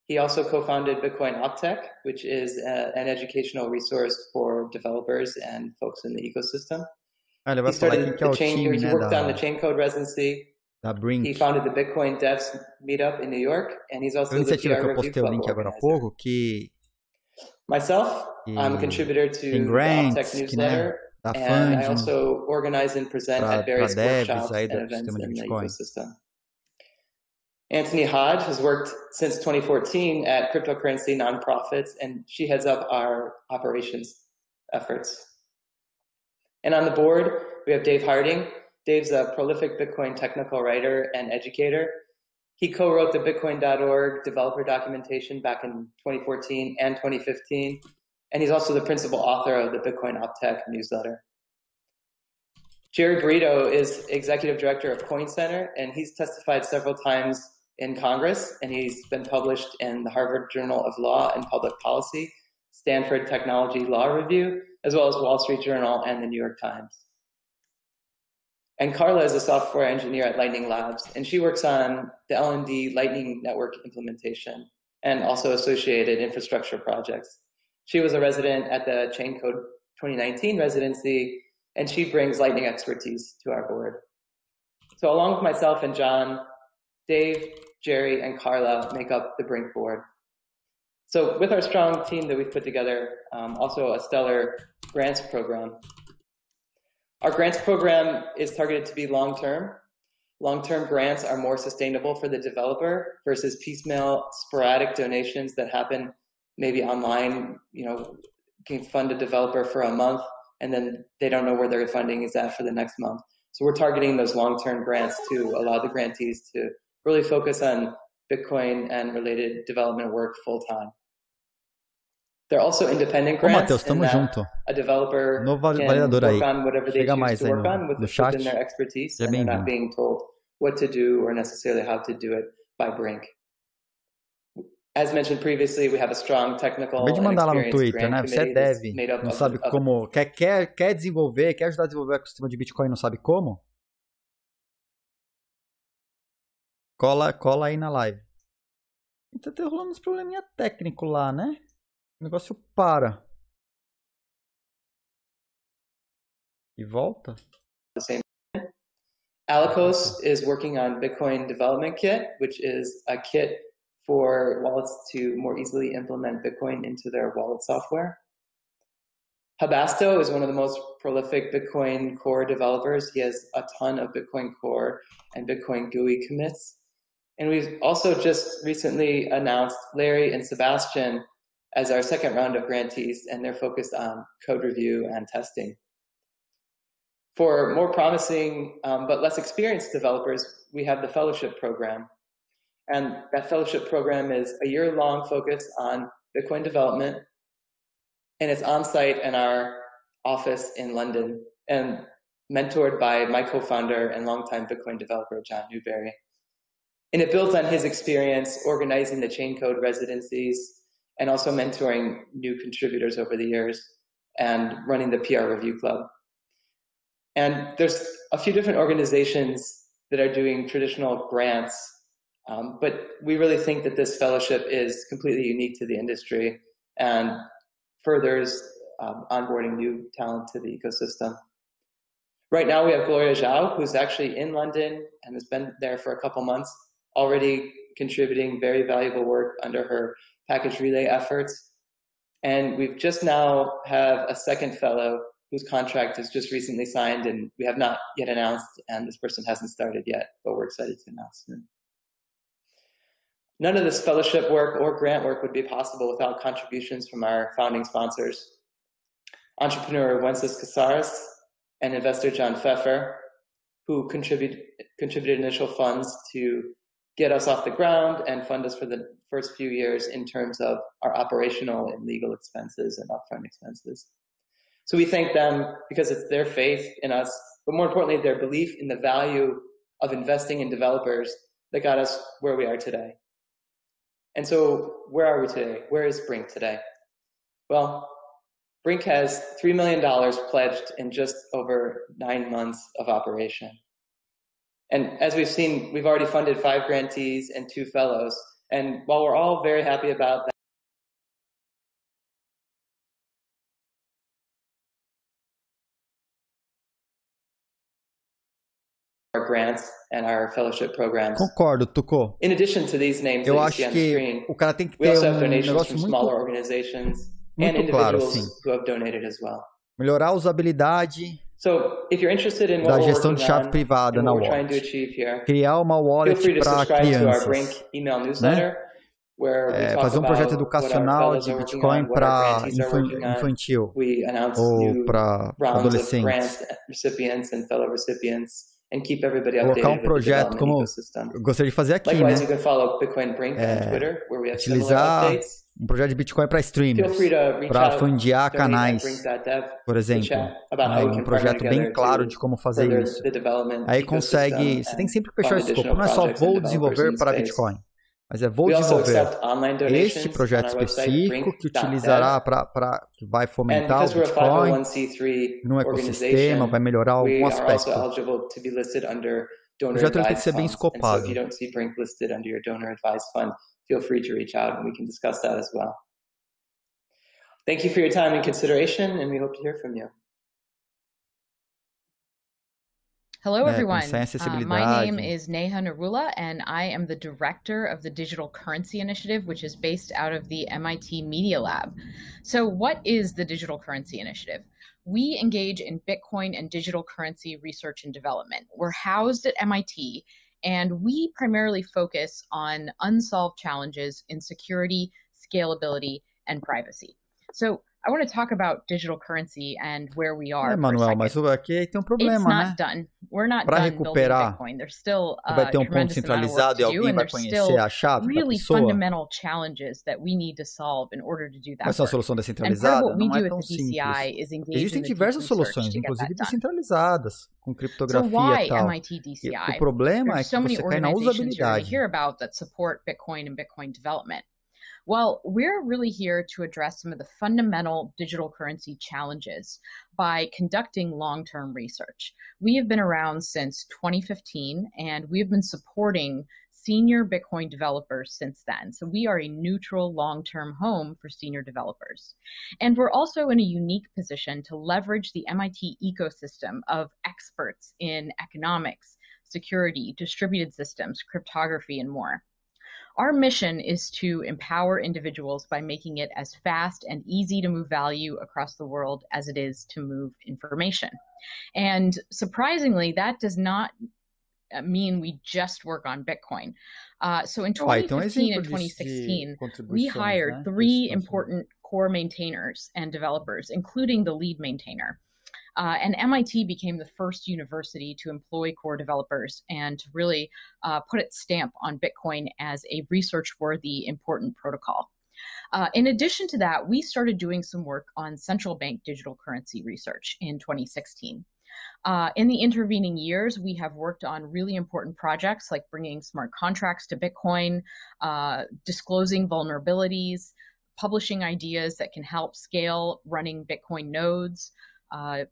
Speaker 21: He also co-founded Bitcoin Optech, which is an educational resource for developers and folks in the ecosystem. He started the chain, he worked on the chain code residency. He founded the Bitcoin Devs Meetup in New York, and he's also the PR Review Club organizer. Myself, I'm a contributor to the Optech newsletter, and I also organize and present at various workshops and events in the ecosystem. Anthony Hodge has worked since 2014 at cryptocurrency nonprofits, and she heads up our operations efforts. And on the board, we have Dave Harding. Dave's a prolific Bitcoin technical writer and educator. He co-wrote the Bitcoin.org developer documentation back in 2014 and 2015, and he's also the principal author of the Bitcoin Optech newsletter. Jerry Burrito is executive director of Coin Center, and he's testified several times in Congress, and he's been published in the Harvard Journal of Law and Public Policy, Stanford Technology Law Review, as well as Wall Street Journal and the New York Times. And Carla is a software engineer at Lightning Labs, and she works on the LND Lightning Network implementation and also associated infrastructure projects. She was a resident at the Chain Code 2019 residency, and she brings Lightning expertise to our board. So along with myself and John, Dave, Jerry, and Carla make up the Brink board. So with our strong team that we've put together, also a stellar grants program. Our grants program is targeted to be long-term. Long-term grants are more sustainable for the developer versus piecemeal, sporadic donations that happen maybe online, can fund a developer for a month, and then they don't know where their funding is at for the next month. So we're targeting those long-term grants to allow the grantees to really focus on Bitcoin and related development work full-time. They're also independent grants,
Speaker 1: Matheus, tamo junto.
Speaker 21: A developer
Speaker 1: no
Speaker 21: can
Speaker 1: validador
Speaker 21: work
Speaker 1: aí.
Speaker 21: on whatever they
Speaker 1: Chega
Speaker 21: choose
Speaker 1: mais
Speaker 21: to
Speaker 1: aí
Speaker 21: work on
Speaker 1: no chat.
Speaker 21: within their expertise, and they're not being told what to do or necessarily how to do it by Brink. As mentioned previously, we have a strong technical
Speaker 1: Acabei de mandar lá no Twitter, né? Você é dev, não sabe
Speaker 21: of
Speaker 1: como, quer desenvolver, quer ajudar a desenvolver o ecossistema de Bitcoin, não sabe como? Cola aí na live. Então tá rolando uns probleminha técnico lá, né? O negócio para. E volta.
Speaker 21: Alicos is working on Bitcoin Development Kit, which is a kit for wallets to more easily implement Bitcoin into their wallet software. Habasto is one of the most prolific Bitcoin Core developers. He has a ton of Bitcoin Core and Bitcoin GUI commits. And we've also just recently announced Larry and Sebastian as our second round of grantees, and they're focused on code review and testing. For more promising but less experienced developers, we have the fellowship program. And that fellowship program is a year-long focus on Bitcoin development, and it's on-site in our office in London, and mentored by my co-founder and longtime Bitcoin developer, John Newberry. And it builds on his experience organizing the chain code residencies and also mentoring new contributors over the years and running the PR Review Club. And there's a few different organizations that are doing traditional grants, but we really think that this fellowship is completely unique to the industry. And furthers onboarding new talent to the ecosystem. Right now we have Gloria Zhao, who's actually in London and has been there for a couple months, already contributing very valuable work under her package relay efforts. And we've just now have a second fellow whose contract is just recently signed and we have not yet announced, and this person hasn't started yet, but we're excited to announce soon. None of this fellowship work or grant work would be possible without contributions from our founding sponsors. Entrepreneur Wences Casares and investor John Pfeffer, who contributed initial funds to get us off the ground and fund us for the first few years in terms of our operational and legal expenses and upfront expenses. So we thank them because it's their faith in us, but more importantly, their belief in the value of investing in developers that got us where we are today. And so where are we today? Where is Brink today? Well, Brink has $3 million pledged in just over 9 months of operation. And as we've seen, we've already funded 5 grantees and 2 fellows. And while we're all very happy about that, our grants and our fellowship programs.
Speaker 1: Concordo, Tuco.
Speaker 21: In addition to these names
Speaker 1: Eu
Speaker 21: that you
Speaker 1: acho
Speaker 21: see on the
Speaker 1: que
Speaker 21: screen,
Speaker 1: o cara tem que
Speaker 21: we
Speaker 1: ter
Speaker 21: also have donations
Speaker 1: negócio
Speaker 21: from smaller organizations and individuals who have donated as well.
Speaker 1: Melhorar a usabilidade
Speaker 21: So, if you're interested in
Speaker 1: da
Speaker 21: what we're
Speaker 1: gestão de
Speaker 21: working
Speaker 1: chave
Speaker 21: on
Speaker 1: privada
Speaker 21: and
Speaker 1: na
Speaker 21: what we're trying to
Speaker 1: wallet.
Speaker 21: achieve here,
Speaker 1: Criar uma
Speaker 21: feel
Speaker 1: wallet
Speaker 21: free to
Speaker 1: para
Speaker 21: subscribe to our
Speaker 1: crianças.
Speaker 21: Brink email newsletter, where we talk
Speaker 1: Fazer projeto
Speaker 21: about what our
Speaker 1: educacional
Speaker 21: fellows
Speaker 1: de
Speaker 21: are working
Speaker 1: Bitcoin
Speaker 21: on, what our
Speaker 1: para
Speaker 21: grantees are working on.
Speaker 1: infantil
Speaker 21: We announce
Speaker 1: ou
Speaker 21: new
Speaker 1: para
Speaker 21: rounds of
Speaker 1: adolescentes.
Speaker 21: grant recipients and fellow recipients, and keep everybody
Speaker 1: Colocar
Speaker 21: updated with the
Speaker 1: projeto
Speaker 21: development
Speaker 1: como
Speaker 21: ecosystem.
Speaker 1: eu gostaria de fazer aqui,
Speaker 21: Likewise,
Speaker 1: né?
Speaker 21: you can follow Bitcoin Brink on Twitter, where we have similar
Speaker 1: Utilizar
Speaker 21: updates.
Speaker 1: projeto de Bitcoin para
Speaker 21: Feel
Speaker 1: streamers,
Speaker 21: free to reach
Speaker 1: para
Speaker 21: out,
Speaker 1: fundear
Speaker 21: donate at
Speaker 1: canais,
Speaker 21: brink.dev,
Speaker 1: por
Speaker 21: to
Speaker 1: exemplo.
Speaker 21: chat about how we can partner
Speaker 1: Projeto bem
Speaker 21: together
Speaker 1: claro
Speaker 21: to
Speaker 1: de como fazer
Speaker 21: further
Speaker 1: isso.
Speaker 21: the development
Speaker 1: Aí
Speaker 21: ecosystem
Speaker 1: consegue, você tem
Speaker 21: and
Speaker 1: sempre que fechar
Speaker 21: fund
Speaker 1: o escopo.
Speaker 21: additional
Speaker 1: Não é só
Speaker 21: projects and
Speaker 1: vou
Speaker 21: developers
Speaker 1: desenvolver
Speaker 21: in the
Speaker 1: para
Speaker 21: space.
Speaker 1: Bitcoin, mas é vou
Speaker 21: We also
Speaker 1: desenvolver
Speaker 21: accept online
Speaker 1: este
Speaker 21: donations on
Speaker 1: projeto
Speaker 21: our website,
Speaker 1: específico que
Speaker 21: brink.dev.
Speaker 1: utilizará que vai
Speaker 21: And
Speaker 1: fomentar o
Speaker 21: because we're a
Speaker 1: Bitcoin
Speaker 21: 501c3
Speaker 1: no ecossistema, vai melhorar
Speaker 21: we
Speaker 1: algum
Speaker 21: are also
Speaker 1: aspecto.
Speaker 21: eligible to be listed under
Speaker 1: O
Speaker 21: donor
Speaker 1: projeto ele tem que
Speaker 21: advised
Speaker 1: ser bem
Speaker 21: funds. And so
Speaker 1: escopado.
Speaker 21: if you don't see Brink listed under your donor advised fund, feel free to reach out and we can discuss that as well. Thank you for your time and consideration, and we hope to hear from you.
Speaker 3: Hello, everyone. My name is Neha Narula, and I am the director of the Digital Currency Initiative, which is based out of the MIT Media Lab. So what is the Digital Currency Initiative? We engage in Bitcoin and digital currency research and development. We're housed at MIT, and we primarily focus on unsolved challenges in security, scalability, and privacy. So I want to talk about digital currency and where we are.
Speaker 1: Manuel, mas aqui tem problema,
Speaker 3: It's not done. We're not done building Bitcoin. There's still
Speaker 1: vai ter ponto centralizado e alguém vai conhecer a chave da
Speaker 3: really
Speaker 1: pessoa.
Speaker 3: fundamental challenges that we need to solve in order to do that.
Speaker 1: Essa solução descentralizada não é tão simples. Existem diversas soluções, inclusive descentralizadas, com criptografia e tal. E o problema é que você cai na usabilidade.
Speaker 3: Hear about that support Bitcoin and Bitcoin development. Well, we're really here to address some of the fundamental digital currency challenges by conducting long-term research. We have been around since 2015, and we have been supporting senior Bitcoin developers since then. So we are a neutral long-term home for senior developers. And we're also in a unique position to leverage the MIT ecosystem of experts in economics, security, distributed systems, cryptography, and more. Our mission is to empower individuals by making it as fast and easy to move value across the world as it is to move information. And surprisingly, that does not mean we just work on Bitcoin. So in 2015 and 2016, we hired 3 important core maintainers and developers, including the lead maintainer. And MIT became the first university to employ core developers and to really put its stamp on Bitcoin as a research-worthy, important protocol. In addition to that, we started doing some work on central bank digital currency research in 2016. In the intervening years, we have worked on really important projects like bringing smart contracts to Bitcoin, disclosing vulnerabilities, publishing ideas that can help scale running Bitcoin nodes,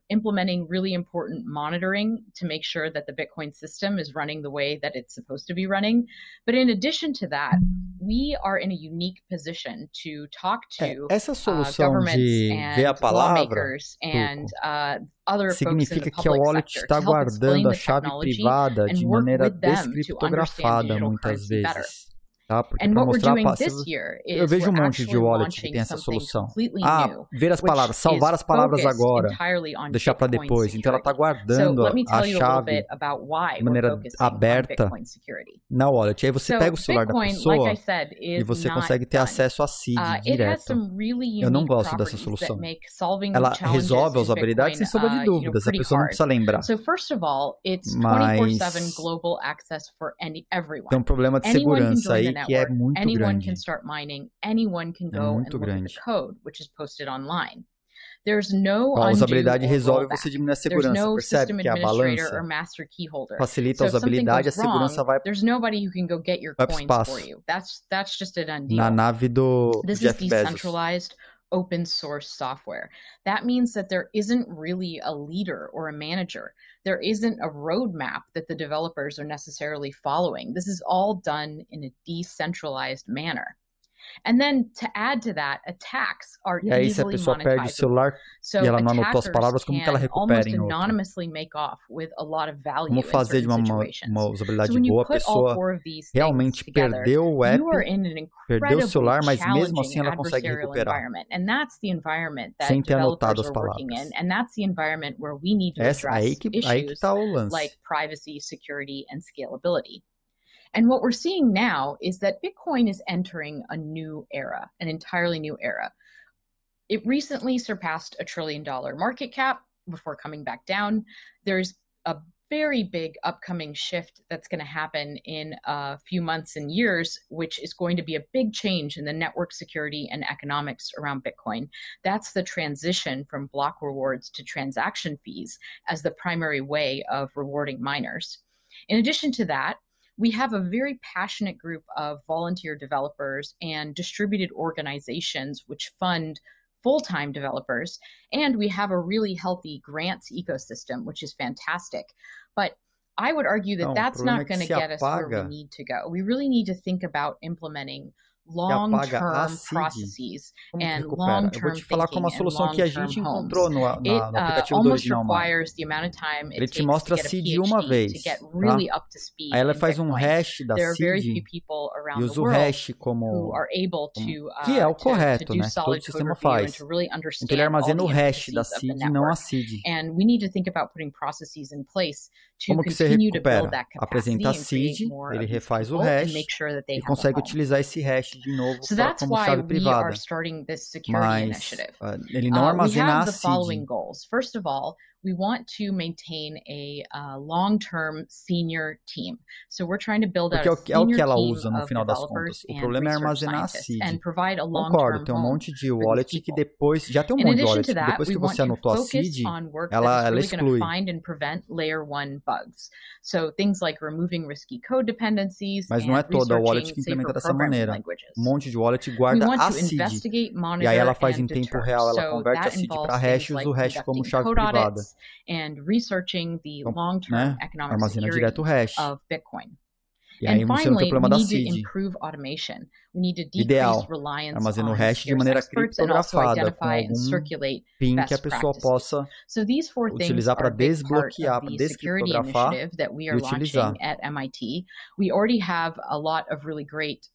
Speaker 3: implementing really important monitoring to make sure that the Bitcoin system is running the way that it's supposed to be running. But in addition to that, we are in a unique position to talk to governments and lawmakers and other folks in the public sector to help explain the technology and work with them to understand digital currency better.
Speaker 1: Tá?
Speaker 3: And what we're doing this year is
Speaker 1: eu vejo
Speaker 3: wallet
Speaker 1: de wallet que tem essa solução. Ver as palavras, salvar as palavras agora, deixar para depois. Então ela está guardando a chave de maneira aberta na wallet. Aí você pega o celular da pessoa e você consegue ter acesso a seed direto. Eu não gosto dessa solução. Ela resolve a usabilidade sem sombra de dúvidas. A pessoa não precisa lembrar. Mas tem um problema de segurança aí que é muito
Speaker 3: anyone
Speaker 1: grande.
Speaker 3: can start mining, anyone can go and look at the code, which is posted online. There's no
Speaker 1: a usabilidade resolve você diminuir a segurança, percebe que a balança facilita a usabilidade, a segurança vai para o espaço. Na nave do Jeff Bezos.
Speaker 3: Open source software. That means that there isn't really a leader or a manager. There isn't a roadmap that the developers are necessarily following. This is all done in a decentralized manner. And then to add to that, attacks are easily monetizable. So attackers can almost anonymously make off with a lot of value in certain situations. So when you put all four of these things together, you are in an incredibly challenging adversarial environment. And that's the environment that developers are working in. And that's the environment where we need to address issues like privacy, security, and scalability. And what we're seeing now is that Bitcoin is entering a new era, an entirely new era. It recently surpassed $1 trillion market cap before coming back down. There's a very big upcoming shift that's going to happen in a few months and years, which is going to be a big change in the network security and economics around Bitcoin. That's the transition from block rewards to transaction fees as the primary way of rewarding miners. In addition to that, we have a very passionate group of volunteer developers and distributed organizations which fund full-time developers, and we have a really healthy grants ecosystem, which is fantastic. But I would argue that that's not going to get us where we need to go. We really need to think about implementing long-term processes and long-term thinking and long-term homes. It almost requires the amount of time it takes to get a PhD to get really up to speed.
Speaker 1: Aí ela faz hash da
Speaker 3: There are very
Speaker 1: seed
Speaker 3: few people
Speaker 1: e
Speaker 3: around the
Speaker 1: usa o
Speaker 3: world
Speaker 1: hash
Speaker 3: who are able to
Speaker 1: que é o correto,
Speaker 3: do
Speaker 1: né? Que todo
Speaker 3: solid code
Speaker 1: sistema
Speaker 3: review and
Speaker 1: faz.
Speaker 3: to really
Speaker 1: Então
Speaker 3: understand
Speaker 1: ele
Speaker 3: all
Speaker 1: armazena o
Speaker 3: the
Speaker 1: hash da
Speaker 3: intricacies of the
Speaker 1: seed e não a
Speaker 3: network.
Speaker 1: seed.
Speaker 3: And we need to think about putting processes in place to
Speaker 1: Como que você
Speaker 3: continue to build
Speaker 1: recupera?
Speaker 3: that capacity
Speaker 1: Apresenta a
Speaker 3: and create
Speaker 1: seed,
Speaker 3: more
Speaker 1: ele
Speaker 3: of these
Speaker 1: refaz o
Speaker 3: people and
Speaker 1: hash
Speaker 3: make sure that they
Speaker 1: e
Speaker 3: have a
Speaker 1: consegue
Speaker 3: home.
Speaker 1: utilizar esse hash de novo
Speaker 3: So that's
Speaker 1: como
Speaker 3: why
Speaker 1: chave
Speaker 3: we
Speaker 1: privada.
Speaker 3: are starting this security
Speaker 1: Mas
Speaker 3: initiative.
Speaker 1: ele não
Speaker 3: We
Speaker 1: armazena
Speaker 3: have
Speaker 1: a
Speaker 3: the
Speaker 1: seed.
Speaker 3: following goals. First of all, we want to maintain a long-term senior team. So we're trying to build out
Speaker 1: Porque
Speaker 3: a
Speaker 1: é o
Speaker 3: senior
Speaker 1: que ela
Speaker 3: team
Speaker 1: usa no
Speaker 3: of
Speaker 1: final das
Speaker 3: developers
Speaker 1: contas. O
Speaker 3: and
Speaker 1: problema é
Speaker 3: research
Speaker 1: armazenar a
Speaker 3: scientists
Speaker 1: seed.
Speaker 3: and provide a
Speaker 1: Concordo,
Speaker 3: long-term
Speaker 1: tem
Speaker 3: home
Speaker 1: monte de
Speaker 3: for these
Speaker 1: wallet que
Speaker 3: people.
Speaker 1: depois já tem
Speaker 3: In
Speaker 1: monte de
Speaker 3: addition
Speaker 1: wallet
Speaker 3: to
Speaker 1: que
Speaker 3: that,
Speaker 1: depois
Speaker 3: we
Speaker 1: que
Speaker 3: want
Speaker 1: você
Speaker 3: to
Speaker 1: anotou a
Speaker 3: focus
Speaker 1: seed,
Speaker 3: on work
Speaker 1: ela
Speaker 3: that is really going
Speaker 1: exclui.
Speaker 3: to find and prevent layer 1 bugs. So things like removing risky code dependencies
Speaker 1: Mas não é
Speaker 3: and
Speaker 1: toda a wallet
Speaker 3: researching
Speaker 1: que
Speaker 3: safer
Speaker 1: implementa dessa
Speaker 3: programming
Speaker 1: maneira.
Speaker 3: languages.
Speaker 1: Um monte de wallet
Speaker 3: We
Speaker 1: guarda
Speaker 3: want
Speaker 1: a
Speaker 3: to
Speaker 1: seed.
Speaker 3: investigate,
Speaker 1: E aí ela
Speaker 3: monitor,
Speaker 1: faz
Speaker 3: and
Speaker 1: em tempo
Speaker 3: deter.
Speaker 1: real, ela
Speaker 3: So
Speaker 1: converte a
Speaker 3: that
Speaker 1: seed para
Speaker 3: involves
Speaker 1: hash
Speaker 3: things
Speaker 1: e usa
Speaker 3: like
Speaker 1: o hash como
Speaker 3: conducting
Speaker 1: chave
Speaker 3: code
Speaker 1: privada.
Speaker 3: audits and researching the
Speaker 1: Então,
Speaker 3: long-term
Speaker 1: né?
Speaker 3: economic
Speaker 1: Armazena direto o
Speaker 3: security
Speaker 1: hash.
Speaker 3: of Bitcoin.
Speaker 1: E aí
Speaker 3: And
Speaker 1: você não tem
Speaker 3: finally,
Speaker 1: o problema
Speaker 3: we
Speaker 1: da
Speaker 3: need to
Speaker 1: seed.
Speaker 3: improve automation. We need to
Speaker 1: Ideal.
Speaker 3: decrease reliance
Speaker 1: Armazena o
Speaker 3: on
Speaker 1: hash de
Speaker 3: scarce
Speaker 1: maneira
Speaker 3: experts and also
Speaker 1: criptografada, com
Speaker 3: identify and
Speaker 1: algum
Speaker 3: circulate
Speaker 1: PIN que a
Speaker 3: best
Speaker 1: pessoa
Speaker 3: practices.
Speaker 1: possa
Speaker 3: So these four things
Speaker 1: utilizar
Speaker 3: are
Speaker 1: para
Speaker 3: a big part
Speaker 1: desbloquear,
Speaker 3: of
Speaker 1: para
Speaker 3: the security
Speaker 1: descriptografar
Speaker 3: initiative that we
Speaker 1: e
Speaker 3: are
Speaker 1: utilizar.
Speaker 3: launching at MIT. We already have a lot of really great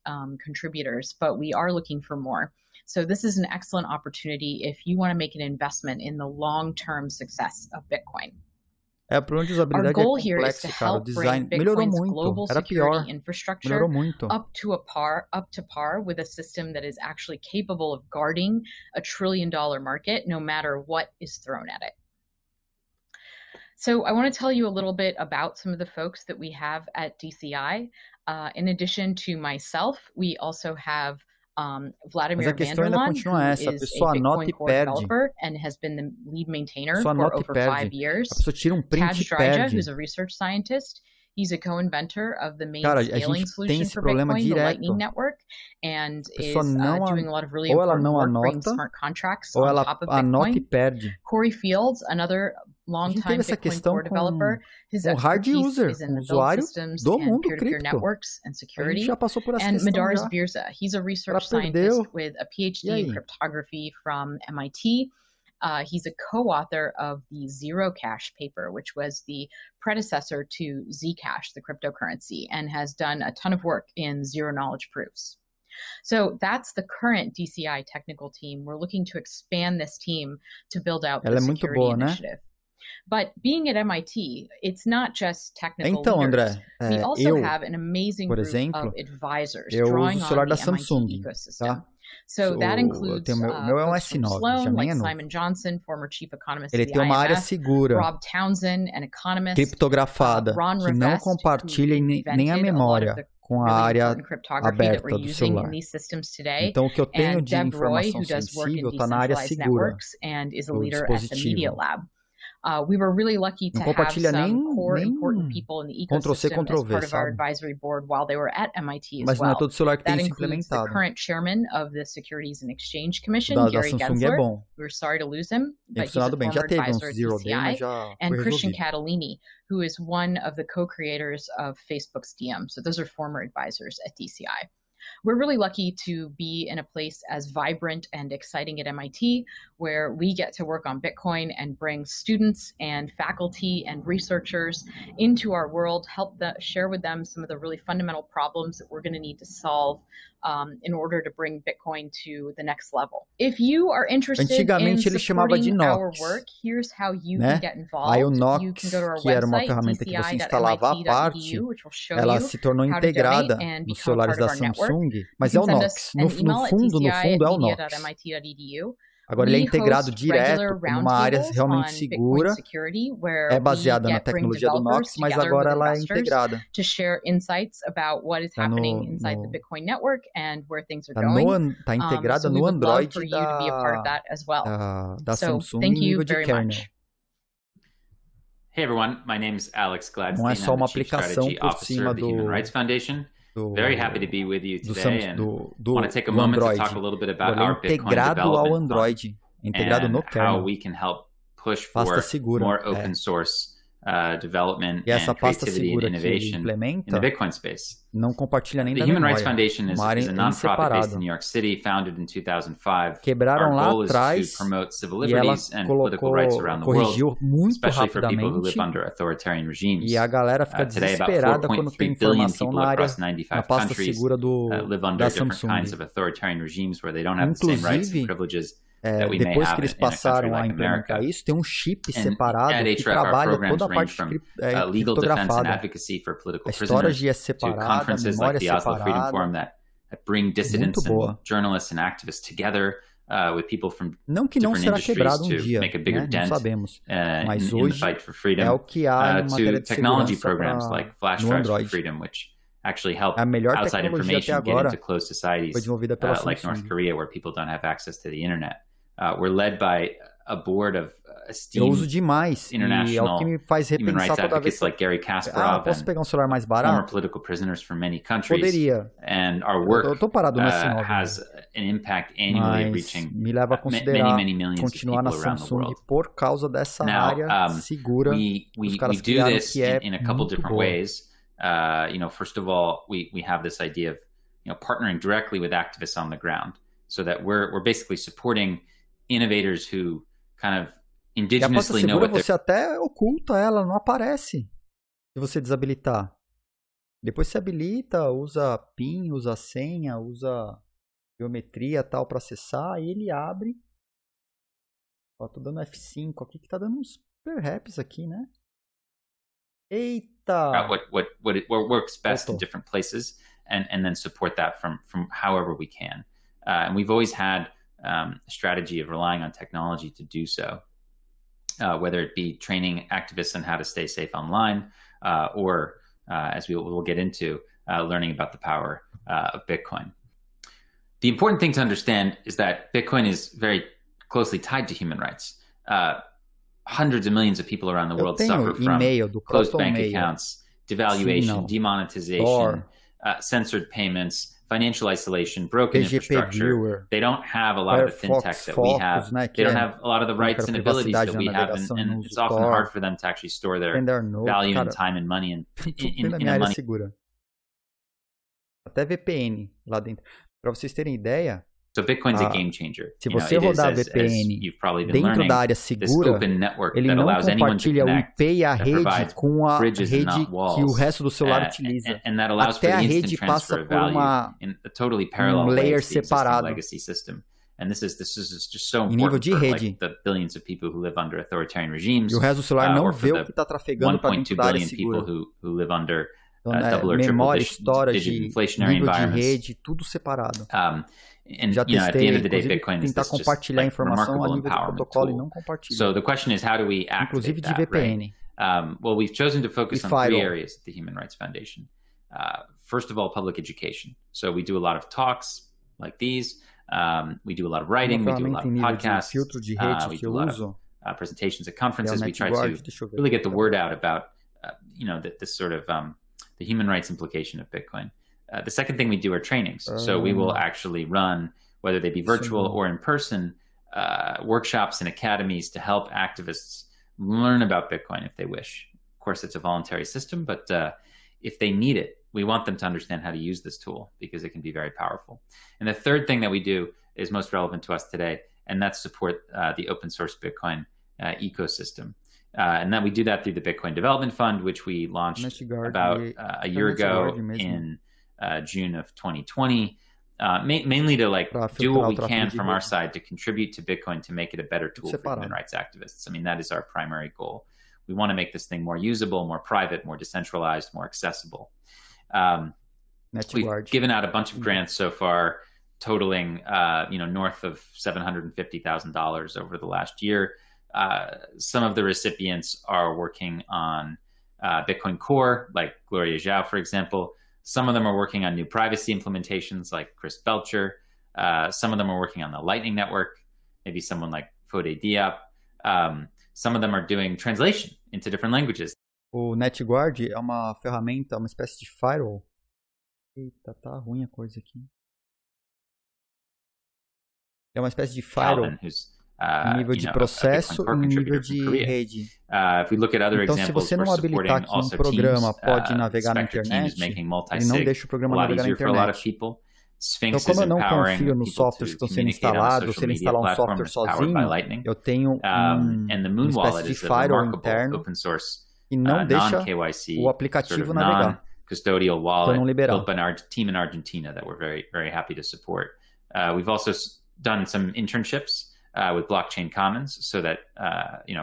Speaker 3: contributors, but we are looking for more. So this is an excellent opportunity if you want to make an investment in the long-term success of Bitcoin.
Speaker 1: É, o problema de
Speaker 3: Our
Speaker 1: usabilidade é
Speaker 3: goal here is to
Speaker 1: complexo, cara. O
Speaker 3: help bring
Speaker 1: design melhorou
Speaker 3: Bitcoin's
Speaker 1: muito.
Speaker 3: global
Speaker 1: Era
Speaker 3: security
Speaker 1: pior.
Speaker 3: infrastructure
Speaker 1: Melhorou muito.
Speaker 3: up to par with a system that is actually capable of guarding a $1 trillion market, no matter what is thrown at it. So I want to tell you a little bit about some of the folks that we have at DCI. In addition to myself, we also have Vladimir
Speaker 1: Mas a questão ainda
Speaker 3: Vanderlaan,
Speaker 1: continua
Speaker 3: who
Speaker 1: essa. A
Speaker 3: is
Speaker 1: pessoa
Speaker 3: a
Speaker 1: anota
Speaker 3: Bitcoin
Speaker 1: e
Speaker 3: core
Speaker 1: perde.
Speaker 3: developer and has been the lead
Speaker 1: A
Speaker 3: maintainer
Speaker 1: pessoa
Speaker 3: for
Speaker 1: anota e
Speaker 3: over 5
Speaker 1: perde.
Speaker 3: years.
Speaker 1: A pessoa tira
Speaker 3: Taj
Speaker 1: print e
Speaker 3: Draja,
Speaker 1: perde.
Speaker 3: who's a research scientist, He's a co-inventor of the main
Speaker 1: Cara,
Speaker 3: scaling solution for Bitcoin, the Lightning Network, and is doing a lot of really important work bringing smart contracts on top of Bitcoin. Corey Fields, another longtime Bitcoin core developer, his expertise is in the build systems and peer-to-peer networks and security. And Medaris Birza, he's a research scientist with a PhD in cryptography from MIT. He's a co-author of the Zero Cash paper, which was the predecessor to Zcash, the cryptocurrency, and has done a ton of work in zero-knowledge proofs. So that's the current DCI technical team. We're looking to expand this team to build out the security initiative. But being at MIT, it's not just technical leaders.
Speaker 1: André,
Speaker 3: we also have an amazing group of advisors drawing on the MIT ecosystem. So that includes folks from Sloan, like Simon Johnson, former chief economist of the IMF, Rob Townsend, an economist,
Speaker 1: criptografada,
Speaker 3: Ron
Speaker 1: que não compartilha nem a memória com a área aberta do celular. Então, o que eu tenho de informação sensível está na área segura do dispositivo.
Speaker 3: We were really lucky to have some core important people in the ecosystem as part of our advisory board while they were at MIT as well. That includes the current chairman of the Securities and Exchange Commission, Gary Gensler. We're sorry to lose him, but he's a former advisor at DCI. And Christian Catalini, who is one of the co-creators of Facebook's Diem. So those are former advisors at DCI. We're really lucky to be in a place as vibrant and exciting at MIT, where we get to work on Bitcoin and bring students and faculty and researchers into our world, help share with them some of the really fundamental problems that we're going to need to solve in order to bring Bitcoin to the next level. If you are interested in supporting our work, here's how you can get involved.
Speaker 1: Aí o Nox, que era uma ferramenta que você instalava à parte, ela se tornou integrada nos celulares da Samsung, mas é o Nox. No fundo é o Nox. Agora ele é integrado direto numa área realmente segura, é baseada na tecnologia do Nox, mas agora ela é integrada. Está integrada no Android da Samsung em nível de kernel.
Speaker 4: Hey everyone, my name is Alex Gladstein.
Speaker 1: Não é só uma
Speaker 4: I'm the Chief
Speaker 1: aplicação
Speaker 4: Strategy
Speaker 1: por
Speaker 4: Officer
Speaker 1: cima
Speaker 4: of the Human Rights Foundation. Very happy to be with you today and want to take a moment to talk a little bit about our Bitcoin development fund and how we can help push for more open source development and creativity and innovation in the Bitcoin space.
Speaker 1: Não compartilha nem
Speaker 4: the Human Rights Foundation is a nonprofit based in New York City, founded in 2005.
Speaker 1: Quebraram
Speaker 4: Our
Speaker 1: lá
Speaker 4: goal is
Speaker 1: atrás
Speaker 4: to promote civil liberties and political rights around the world, especially for people who live under authoritarian regimes.
Speaker 1: E a galera fica
Speaker 4: Today, about
Speaker 1: desesperada quando tem
Speaker 4: 4.3 billion
Speaker 1: informação
Speaker 4: people
Speaker 1: na área,
Speaker 4: across 95
Speaker 1: na pasta
Speaker 4: countries
Speaker 1: segura
Speaker 4: live under
Speaker 1: da
Speaker 4: different
Speaker 1: Samsung.
Speaker 4: kinds of authoritarian regimes where they don't have the same rights and privileges that we may
Speaker 1: depois
Speaker 4: have
Speaker 1: que eles
Speaker 4: in a country
Speaker 1: passaram a
Speaker 4: like
Speaker 1: implementar
Speaker 4: America.
Speaker 1: isso, tem chip
Speaker 4: And
Speaker 1: separado
Speaker 4: at
Speaker 1: que
Speaker 4: HRF, our
Speaker 1: trabalha
Speaker 4: programs
Speaker 1: toda a
Speaker 4: range
Speaker 1: parte
Speaker 4: from legal defense and
Speaker 1: criptografada.
Speaker 4: advocacy for political
Speaker 1: A storage
Speaker 4: prisoners
Speaker 1: é
Speaker 4: to
Speaker 1: separada,
Speaker 4: conferences like the Oslo Freedom
Speaker 1: separada.
Speaker 4: Forum that bring dissidents
Speaker 1: Muito boa.
Speaker 4: and journalists and activists together with people from
Speaker 1: Não que não
Speaker 4: different
Speaker 1: será
Speaker 4: industries
Speaker 1: quebrado
Speaker 4: to
Speaker 1: dia,
Speaker 4: make a bigger
Speaker 1: né? Não
Speaker 4: dent
Speaker 1: sabemos. Mas
Speaker 4: in the
Speaker 1: hoje
Speaker 4: fight for freedom,
Speaker 1: é o que há em matéria
Speaker 4: to
Speaker 1: de
Speaker 4: technology
Speaker 1: segurança
Speaker 4: programs like flash
Speaker 1: no
Speaker 4: drives for
Speaker 1: Android.
Speaker 4: freedom, which actually help
Speaker 1: A melhor
Speaker 4: outside
Speaker 1: tecnologia até
Speaker 4: information get
Speaker 1: agora
Speaker 4: into closed societies
Speaker 1: foi desenvolvida pela
Speaker 4: like
Speaker 1: Samsung.
Speaker 4: North Korea, where people don't have access to the internet. We're led by a board of
Speaker 1: Eu uso
Speaker 4: esteemed
Speaker 1: demais e é o
Speaker 4: international
Speaker 1: que me faz
Speaker 4: human
Speaker 1: repensar
Speaker 4: rights
Speaker 1: toda vez
Speaker 4: advocates like Gary Kasparov
Speaker 1: posso
Speaker 4: and
Speaker 1: pegar celular mais
Speaker 4: former
Speaker 1: barato?
Speaker 4: political prisoners from many countries.
Speaker 1: Poderia.
Speaker 4: And our work
Speaker 1: Eu tô parado no S9,
Speaker 4: has an impact annually
Speaker 1: mas
Speaker 4: reaching
Speaker 1: me leva a considerar
Speaker 4: many millions of
Speaker 1: continuar na
Speaker 4: people around the
Speaker 1: Samsung
Speaker 4: world.
Speaker 1: por causa dessa
Speaker 4: Now,
Speaker 1: área segura
Speaker 4: we
Speaker 1: que os
Speaker 4: do
Speaker 1: caras criaram,
Speaker 4: this
Speaker 1: que é
Speaker 4: in a couple
Speaker 1: muito
Speaker 4: different
Speaker 1: boa.
Speaker 4: ways. First of all, we have this idea of partnering directly with activists on the ground, so that we're basically supporting innovators who kind of
Speaker 1: E a pasta
Speaker 4: indigenously know
Speaker 1: segura
Speaker 4: what
Speaker 1: você até oculta ela, não aparece se você desabilitar. Depois você habilita, usa PIN, usa senha, usa geometria tal para acessar, e ele abre. Ó, tô dando F5 aqui que tá dando uns perhaps aqui, né? Eita!
Speaker 4: what works best in different places, and then support that from however we can. And we've always had a strategy of relying on technology to do so, whether it be training activists on how to stay safe online, or as we'll get into, learning about the power of Bitcoin. The important thing to understand is that Bitcoin is very closely tied to human rights. Hundreds of millions of people around the world suffer from closed bank accounts, devaluation, demonetization, censored payments, financial isolation, broken infrastructure. They don't have a lot of the fintech that we have. They don't have a lot of the rights and abilities that we have, and it's often hard for them to actually store their value and time and money in a money.
Speaker 1: Até VPN lá dentro. Para vocês terem ideia,
Speaker 4: so Bitcoin's a game changer.
Speaker 1: Se você rodar VPN dentro da área segura, ele não compartilha o IP e a rede com a rede que o resto do celular utiliza. Até a rede passa por um layer separado.
Speaker 4: And this is just so important for like, the billions of people who live under authoritarian regimes.
Speaker 1: E o resto do celular não vê o que está trafegando para dentro da área segura.
Speaker 4: 1.2 billion people who live under
Speaker 1: memória, storage, nível de rede, tudo separado. Já testei, inclusive, tentar compartilhar informação a nível de protocolo e não compartilhar.
Speaker 4: So the question is, how do we
Speaker 1: inclusive de VPN.
Speaker 4: Right? Well, we've chosen to focus on three areas at the Human Rights Foundation. First of all, public education. So we do a lot of talks like these. We do a lot of writing. We do a lot of podcasts. We do a lot of presentations at conferences. We try to really get the word out about, this sort of the human rights implication of Bitcoin. The second thing we do are trainings. So we will actually run, whether they be virtual or in person, workshops and academies to help activists learn about Bitcoin if they wish. Of course, it's a voluntary system, but if they need it, we want them to understand how to use this tool because it can be very powerful. And the third thing that we do is most relevant to us today, and that's support the open source Bitcoin ecosystem. And then we do that through the Bitcoin Development Fund, which we launched about a year ago in June of 2020, mainly to do what we can from our side to contribute to Bitcoin to make it a better tool for human rights activists. I mean, that is our primary goal. We want to make this thing more usable, more private, more decentralized, more accessible. We've given out a bunch of grants so far, totaling north of $750,000 over the last year. Some of the recipients are working on Bitcoin Core, like Gloria Zhao, for example. Some of them are working on new privacy implementations, like Chris Belcher. Some of them are working on the Lightning Network, maybe someone like Fode Diop. Some of them are doing translation into different languages.
Speaker 1: O NetGuard é uma ferramenta, uma espécie de firewall. Eita, tá ruim a coisa aqui. É uma espécie de firewall. Nível de processo e nível de rede. Então, se você não habilitar que um programa pode navegar na internet, ele não deixa o programa navegar na internet. Então, como eu não confio nos softwares que estão sendo instalados, se ele instalar um software sozinho, eu tenho uma espécie de firewall interno que não deixa o aplicativo navegar.
Speaker 4: Custodial wallet built by a team in Argentina that we're very, very happy to support. We've also done some internships with Blockchain Commons so that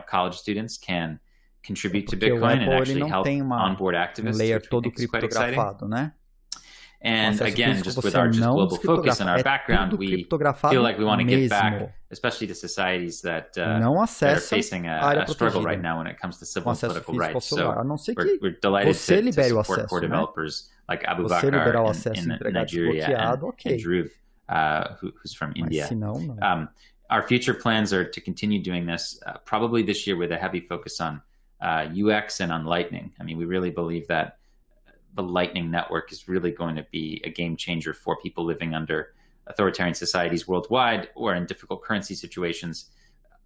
Speaker 4: college students can contribute to Bitcoin and actually help onboard activists, which we think is quite exciting.
Speaker 1: Né?
Speaker 4: And again, just with our global focus and our background, we feel like we want to give back, especially to societies that are facing a struggle right now when it comes to civil and political rights. So we're delighted to support core developers like Abu Bakr in Nigeria and Dhruv, who's from India. Our future plans are to continue doing this, probably this year with a heavy focus on UX and on Lightning. I mean, we really believe that the Lightning Network is really going to be a game changer for people living under authoritarian societies worldwide or in difficult currency situations.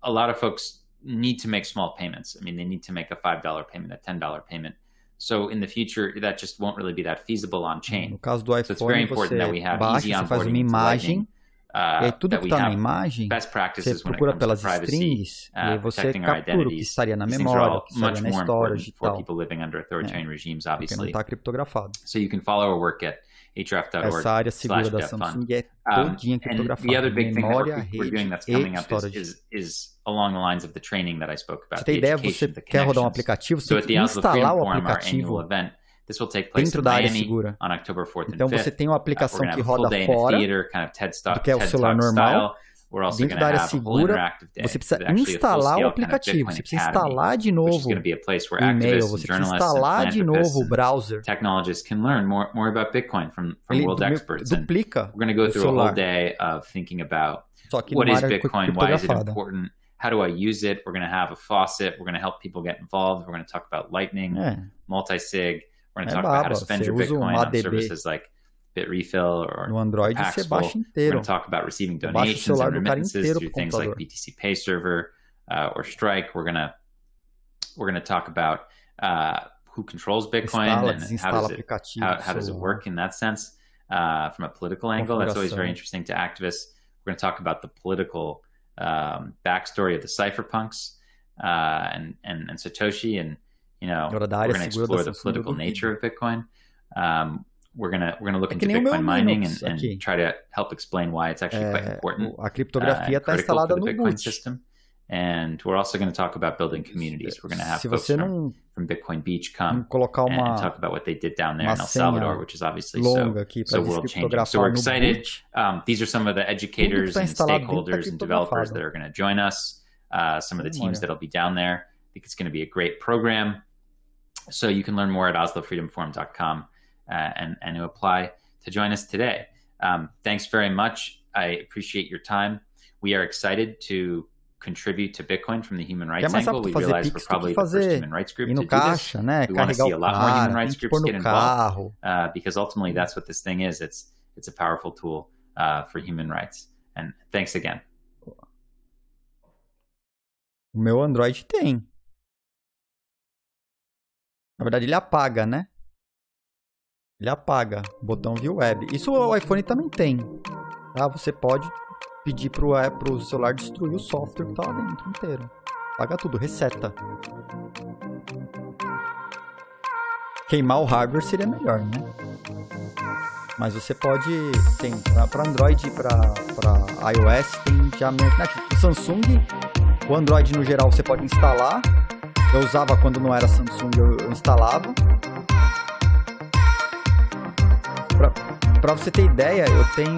Speaker 4: A lot of folks need to make small payments. I mean, they need to make a $5 payment, a $10 payment. So in the future, that just won't really be that feasible on chain.
Speaker 1: No caso do iPhone, so it's very important that we have easy onboarding to Lightning. E aí tudo que está na imagem, você procura pelas strings e aí você captura o que estaria na memória, o que estaria na storage e tal. Porque não está criptografado. Essa área segura da Samsung é todinha criptografada. Memória, rede e storage. Você tem ideia, você quer rodar um aplicativo, você tem que instalar o aplicativo dentro da área segura. Então você tem uma aplicação que roda fora do que é o celular normal. Dentro da área segura, você precisa instalar o aplicativo, você precisa instalar de novo o e-mail, você precisa instalar de novo o browser. Ele duplica o celular. Só que numa área criptografada.
Speaker 4: How do I use it? We're going to have a faucet. We're going to help people get involved. We're going to talk about Lightning, multi-sig. We're going to talk about how to spend your Bitcoin on services like Bitrefill or
Speaker 1: no Android
Speaker 4: Paxful.
Speaker 1: Você baixa inteiro.
Speaker 4: We're going to talk about receiving donations and remittances through things like BTC Pay Server or Strike. We're going to talk about who controls Bitcoin and how does it work in that sense from a political angle. That's always very interesting to activists. We're going to talk about the political backstory of the cypherpunks and Satoshi, and we're going to explore the political nature of Bitcoin. We're gonna look into Bitcoin mining and try to help explain why it's actually quite important.
Speaker 1: A criptografia está instalada no
Speaker 4: Bitcoin system. And we're also going to talk about building communities. We're going to have folks from Bitcoin Beach come and talk about what they did down there in El Salvador, which is obviously so world changing. So we're excited. These are some of the educators and stakeholders and developers that are going to join us. Some of the teams that'll be down there. I think it's going to be a great program. So you can learn more at oslofreedomforum.com and to apply to join us today. Thanks very much. I appreciate your time. We are excited to contribute to Bitcoin from the human rights angle. We realize we're probably the first human rights group to do this. We want to see a lot more human rights groups get involved because ultimately that's what this thing is. It's a powerful tool for human rights. And thanks again.
Speaker 1: O meu Android tem. Na verdade ele apaga, né? Ele apaga o botão View Web. Isso o iPhone também tem. Tá? Você pode pedir pro celular destruir o software que tá lá dentro inteiro. Apaga tudo, reseta. Queimar o hardware seria melhor, né? Mas você pode... Tem para Android e para iOS tem já... O Samsung, o Android no geral você pode instalar. Eu usava quando não era Samsung, eu instalava. Para você ter ideia, eu tenho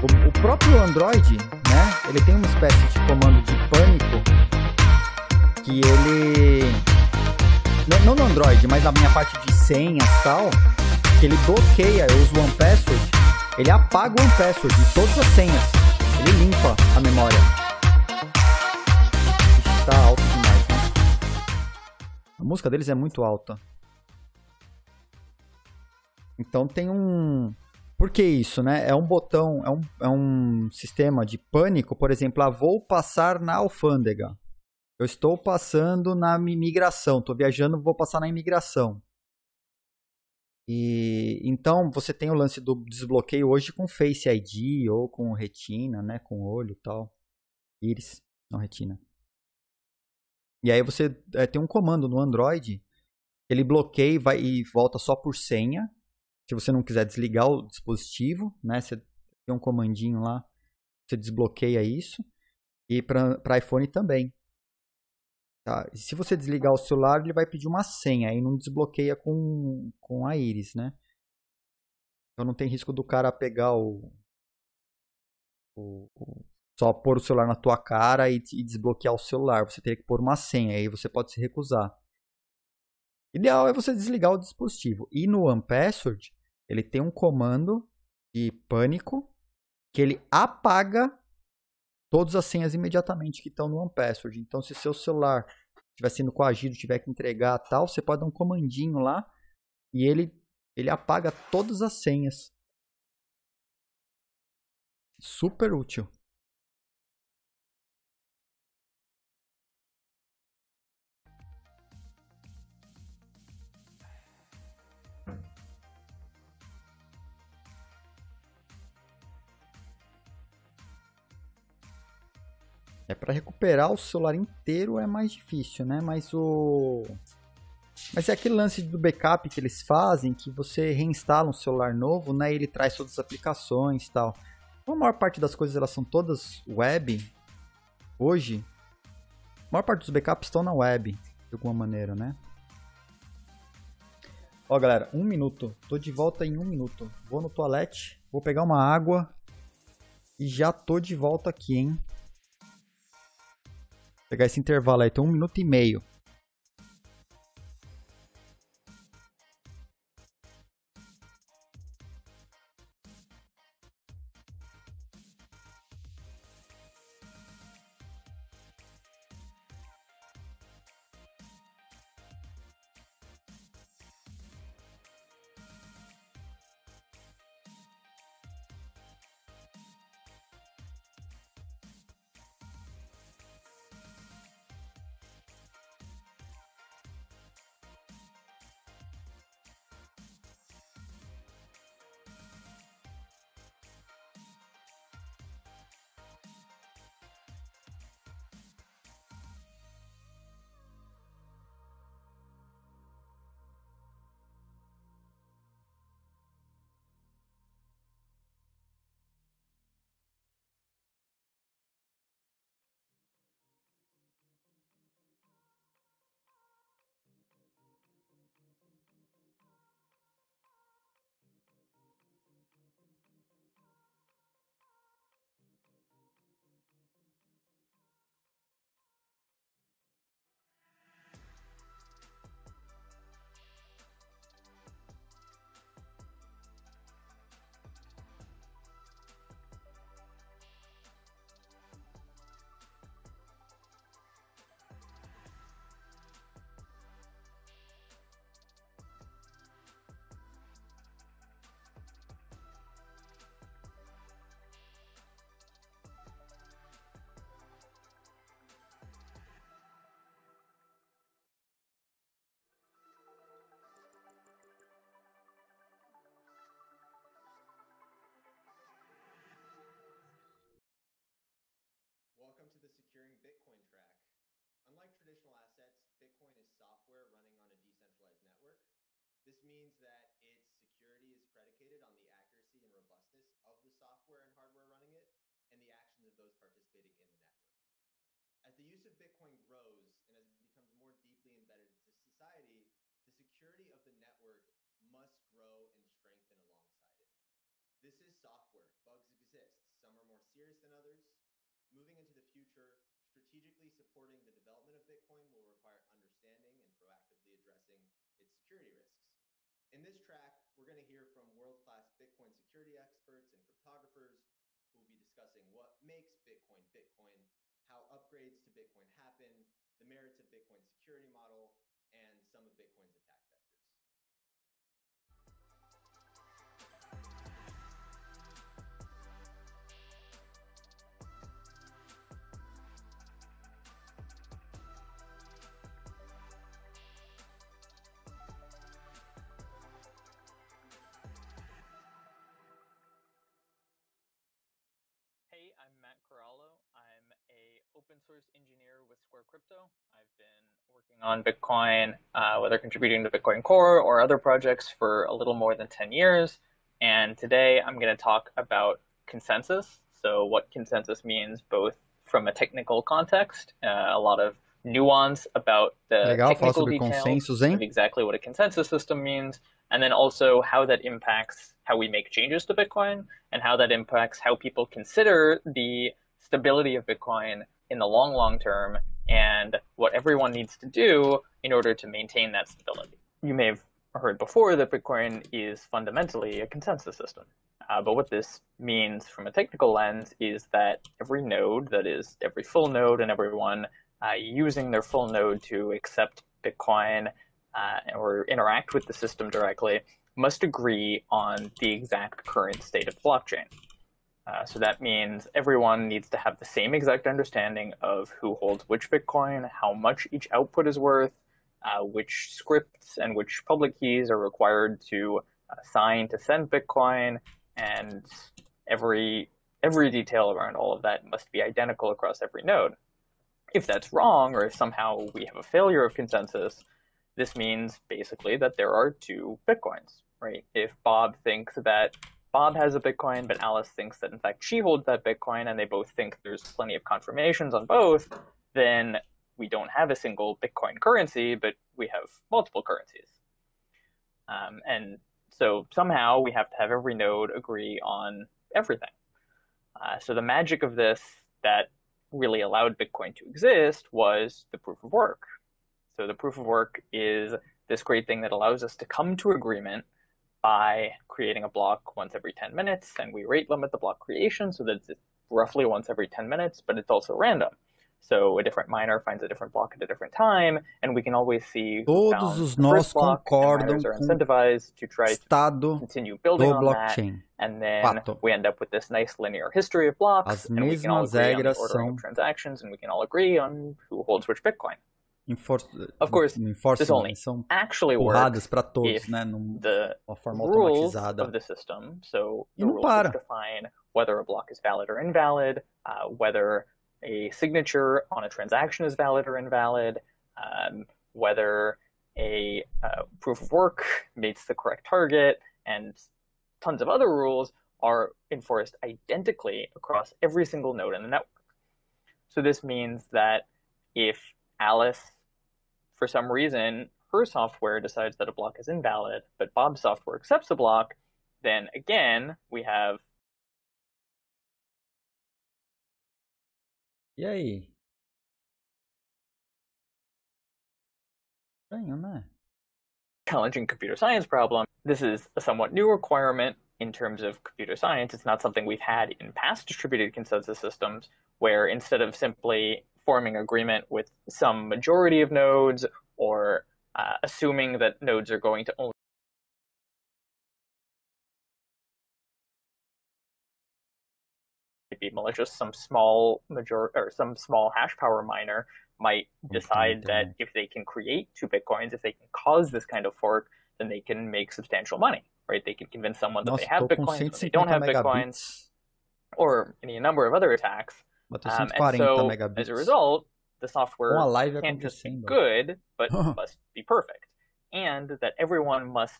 Speaker 1: o próprio Android, né? Ele tem uma espécie de comando de pânico que ele... Não no Android, mas na minha parte de senhas e tal, que ele bloqueia, eu uso o OnePassword, ele apaga o OnePassword de todas as senhas. Ele limpa a memória. Está alto demais, né? A música deles é muito alta. Então tem um... Por que isso, né? É um botão, é um sistema de pânico, por exemplo, vou passar na alfândega. Eu estou passando na imigração, estou viajando, vou passar na imigração. E então você tem o lance do desbloqueio hoje com Face ID ou com retina, né? Com olho e tal. Íris, não retina. E aí você tem um comando no Android, ele bloqueia e volta só por senha. Se você não quiser desligar o dispositivo, né? Você tem um comandinho lá, você desbloqueia isso. E para iPhone também. Tá? E se você desligar o celular, ele vai pedir uma senha. Aí não desbloqueia com a íris, né? Então não tem risco do cara pegar só pôr o celular na tua cara e desbloquear o celular. Você teria que pôr uma senha. Aí você pode se recusar. Ideal é você desligar o dispositivo. E no OnePassword, ele tem um comando de pânico que ele apaga todas as senhas imediatamente que estão no OnePassword. Então, se seu celular estiver sendo coagido, tiver que entregar tal, você pode dar um comandinho lá e ele apaga todas as senhas. Super útil. Para recuperar o celular inteiro é mais difícil, né? Mas é aquele lance do backup que eles fazem, que você reinstala um celular novo, né? E ele traz todas as aplicações e tal. Então, a maior parte das coisas elas são todas web hoje. A maior parte dos backups estão na web, de alguma maneira, né? Ó, galera, 1 minuto. Tô de volta em 1 minuto. Vou no toalete, vou pegar uma água e já tô de volta aqui, hein? Pegar esse intervalo aí, tem 1 minuto e meio.
Speaker 2: Bitcoin track. Unlike traditional assets, Bitcoin is software running on a decentralized network. This means that its security is predicated on the accuracy and robustness of the software and hardware running it, and the actions of those participating in the network. As the use of Bitcoin grows and as it becomes more deeply embedded into society, the security of the network must grow and strengthen alongside it. This is software. Bugs exist. Some are more serious than others. Moving into the future, strategically supporting the development of Bitcoin will require understanding and proactively addressing its security risks. In this track, we're going to hear from world-class Bitcoin security experts and cryptographers who will be discussing what makes Bitcoin Bitcoin, how upgrades to Bitcoin happen, the merits of Bitcoin's security model, and some of Bitcoin's attack vectors.
Speaker 5: Hey, I'm Matt Corallo. I'm a open source engineer with Square Crypto. I've been working on Bitcoin, whether contributing to Bitcoin Core or other projects for a little more than 10 years. And today I'm going to talk about consensus. So what consensus means both from a technical context, a lot of nuance about the technical details of exactly what a consensus system means, and then also how that impacts how we make changes to Bitcoin and how that impacts how people consider the stability of Bitcoin in the long term and what everyone needs to do in order to maintain that stability. You may have heard before that Bitcoin is fundamentally a consensus system. But what this means from a technical lens is that every node, that is every full node and everyone using their full node to accept Bitcoin or interact with the system directly, must agree on the exact current state of the blockchain. So that means everyone needs to have the same exact understanding of who holds which Bitcoin, how much each output is worth, which scripts and which public keys are required to sign to send Bitcoin, and every detail around all of that must be identical across every node. If that's wrong, or if somehow we have a failure of consensus, this means basically that there are two Bitcoins, right? If Bob thinks that Bob has a Bitcoin, but Alice thinks that in fact she holds that Bitcoin, and they both think there's plenty of confirmations on both, then we don't have a single Bitcoin currency, but we have multiple currencies. And so somehow we have to have every node agree on everything. So the magic of this that really allowed Bitcoin to exist was the proof of work. So the proof of work is this great thing that allows us to come to agreement by creating a block once every 10 minutes, and we rate limit the block creation so that it's roughly once every 10 minutes, but it's also random. So a different miner finds a different block at a different time, and we can always see who found the first block, and miners are incentivized to try to continue building on that, and then we end up with this nice linear history of blocks, and we can all agree on the ordering of transactions, and we can all agree on who holds which Bitcoin. Of course, this only actually works if the rules of the system, so the rules which define whether a block is valid or invalid, whether a signature on a transaction is valid or invalid, whether a proof of work meets the correct target, and tons of other rules are enforced identically across every single node in the network. So this means that if Alice, for some reason, her software decides that a block is invalid, but Bob's software accepts the block, then again, we have...
Speaker 1: E aí?
Speaker 5: Challenging computer science problem. This is a somewhat new requirement in terms of computer science. It's not something we've had in past distributed consensus systems, where instead of simply forming agreement with some majority of nodes or assuming that nodes are going to only be malicious, some small hash power miner might decide that if they can create 2 Bitcoins, if they can cause this kind of fork, then they can make substantial money, right? They can convince someone that they have Bitcoins when they don't have Bitcoins, or any number of other attacks.
Speaker 1: 140
Speaker 5: and so,
Speaker 1: megabits.
Speaker 5: as a result, the software can't just be good, but must be perfect. And that everyone must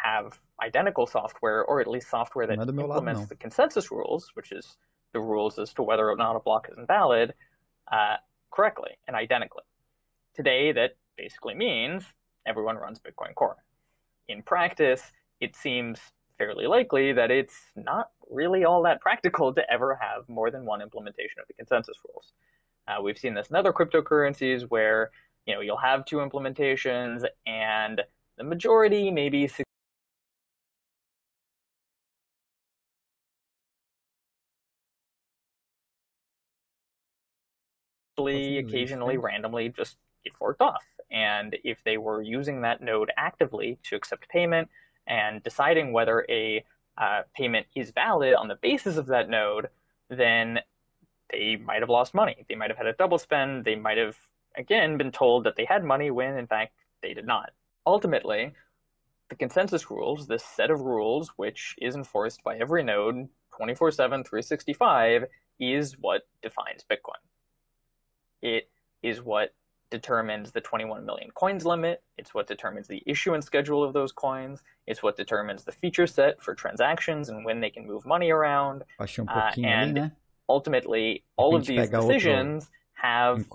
Speaker 5: have identical software, or at least software that implements the consensus rules, which is the rules as to whether or not a block is invalid, correctly and identically. Today, that basically means everyone runs Bitcoin Core. In practice, it seems fairly likely that it's not really all that practical to ever have more than one implementation of the consensus rules. We've seen this in other cryptocurrencies where you'll have 2 implementations, and the majority maybe occasionally randomly just get forked off. And if they were using that node actively to accept payment and deciding whether a payment is valid on the basis of that node, then they might have lost money. They might have had a double spend. They might have, again, been told that they had money when, in fact, they did not. Ultimately, the consensus rules, this set of rules, which is enforced by every node 24/7, 365, is what defines Bitcoin. It is what determines the 21 million coins limit. It's what determines the issuance schedule of those coins. It's what determines the feature set for transactions and when they can move money around. And ultimately, all of these decisions have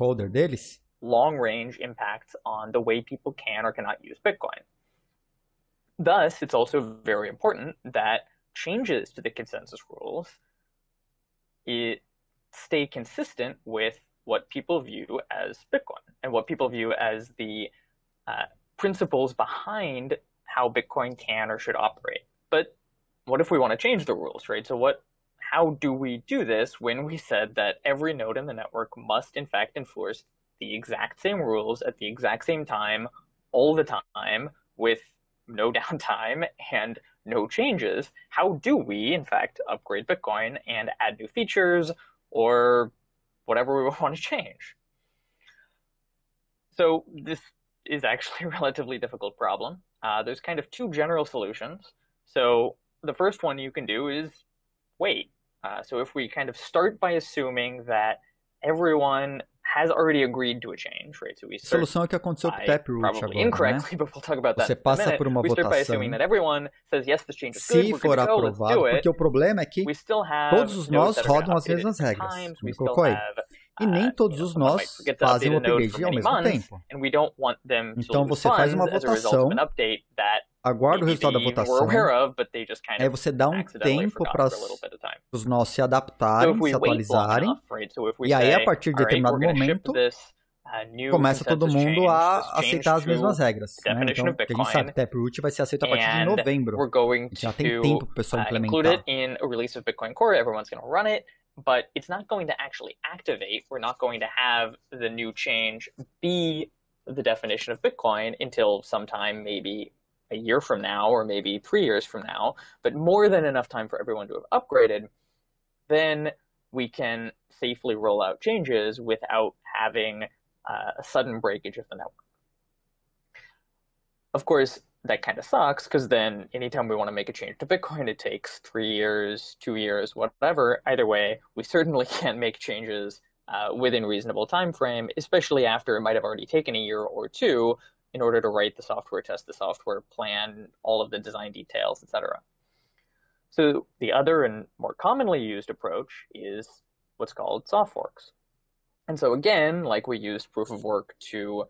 Speaker 5: long-range impacts on the way people can or cannot use Bitcoin. Thus, it's also very important that changes to the consensus rules stay consistent with what people view as Bitcoin and what people view as the principles behind how Bitcoin can or should operate. But what if we want to change the rules, right? So how do we do this when we said that every node in the network must in fact enforce the exact same rules at the exact same time, all the time, with no downtime and no changes? How do we in fact upgrade Bitcoin and add new features or whatever we want to change? So this is actually a relatively difficult problem. There's kind of 2 general solutions. So the first one you can do is wait. So if we kind of start by assuming that everyone has already agreed to a change, right? So we start,
Speaker 1: solução é que aconteceu com o Taproot
Speaker 5: probably
Speaker 1: agora,
Speaker 5: incorrectly,
Speaker 1: né?
Speaker 5: but we'll talk about that
Speaker 1: Você
Speaker 5: in a
Speaker 1: passa
Speaker 5: minute.
Speaker 1: por uma
Speaker 5: We start by
Speaker 1: votação.
Speaker 5: assuming that everyone says, yes, this change is good,
Speaker 1: Se
Speaker 5: we're
Speaker 1: for
Speaker 5: good to go, let's
Speaker 1: aprovado,
Speaker 5: do it.
Speaker 1: porque o problema é que
Speaker 5: We still have
Speaker 1: todos os
Speaker 5: nodes
Speaker 1: nós
Speaker 5: that are
Speaker 1: rodam
Speaker 5: gonna
Speaker 1: as
Speaker 5: update at
Speaker 1: mesmas
Speaker 5: different
Speaker 1: regras.
Speaker 5: times.
Speaker 1: Me
Speaker 5: We still
Speaker 1: colocou aí.
Speaker 5: have,
Speaker 1: E nem todos os
Speaker 5: someone might
Speaker 1: nós
Speaker 5: forget to
Speaker 1: fazem
Speaker 5: update
Speaker 1: o
Speaker 5: a node
Speaker 1: upgrade
Speaker 5: for
Speaker 1: ao
Speaker 5: many
Speaker 1: mesmo
Speaker 5: months,
Speaker 1: tempo.
Speaker 5: and we don't want them to
Speaker 1: Então
Speaker 5: lose
Speaker 1: você faz uma
Speaker 5: funds as a result of
Speaker 1: votação,
Speaker 5: an update that
Speaker 1: aguarda o
Speaker 5: maybe
Speaker 1: resultado da
Speaker 5: they even were
Speaker 1: votação,
Speaker 5: aware of, but they just kind
Speaker 1: aí
Speaker 5: of
Speaker 1: você dá
Speaker 5: accidentally
Speaker 1: tempo
Speaker 5: forgot
Speaker 1: para
Speaker 5: for a little bit of time.
Speaker 1: os nós se
Speaker 5: So
Speaker 1: adaptarem,
Speaker 5: if we
Speaker 1: se
Speaker 5: wait long
Speaker 1: atualizarem,
Speaker 5: enough, right? So if we
Speaker 1: e aí a
Speaker 5: say,
Speaker 1: partir de
Speaker 5: all right,
Speaker 1: determinado
Speaker 5: we're going to ship
Speaker 1: momento,
Speaker 5: this new
Speaker 1: começa todo
Speaker 5: consensus
Speaker 1: mundo
Speaker 5: change,
Speaker 1: a
Speaker 5: this change
Speaker 1: aceitar as mesmas
Speaker 5: to
Speaker 1: regras,
Speaker 5: the
Speaker 1: né?
Speaker 5: definition
Speaker 1: Então,
Speaker 5: of
Speaker 1: porque a gente sabe que
Speaker 5: Bitcoin,
Speaker 1: Taproot vai ser aceito a partir de
Speaker 5: and
Speaker 1: novembro.
Speaker 5: we're going
Speaker 1: Já tem
Speaker 5: to
Speaker 1: tempo para o pessoal
Speaker 5: include it
Speaker 1: implementar.
Speaker 5: in a release of Bitcoin Core. Everyone's going to run it, but it's not going to actually activate. We're not going to have the new change be the definition of Bitcoin until sometime maybe a year from now or maybe 3 years from now, but more than enough time for everyone to have upgraded. Then we can safely roll out changes without having a sudden breakage of the network. Of course, that kind of sucks, because then anytime we want to make a change to Bitcoin, it takes 3 years, 2 years, whatever. Either way, we certainly can't make changes within reasonable time frame, especially after it might have already taken a year or 2 in order to write the software, test the software, plan all of the design details, etc. So the other and more commonly used approach is what's called soft forks. And so again, like we used proof of work to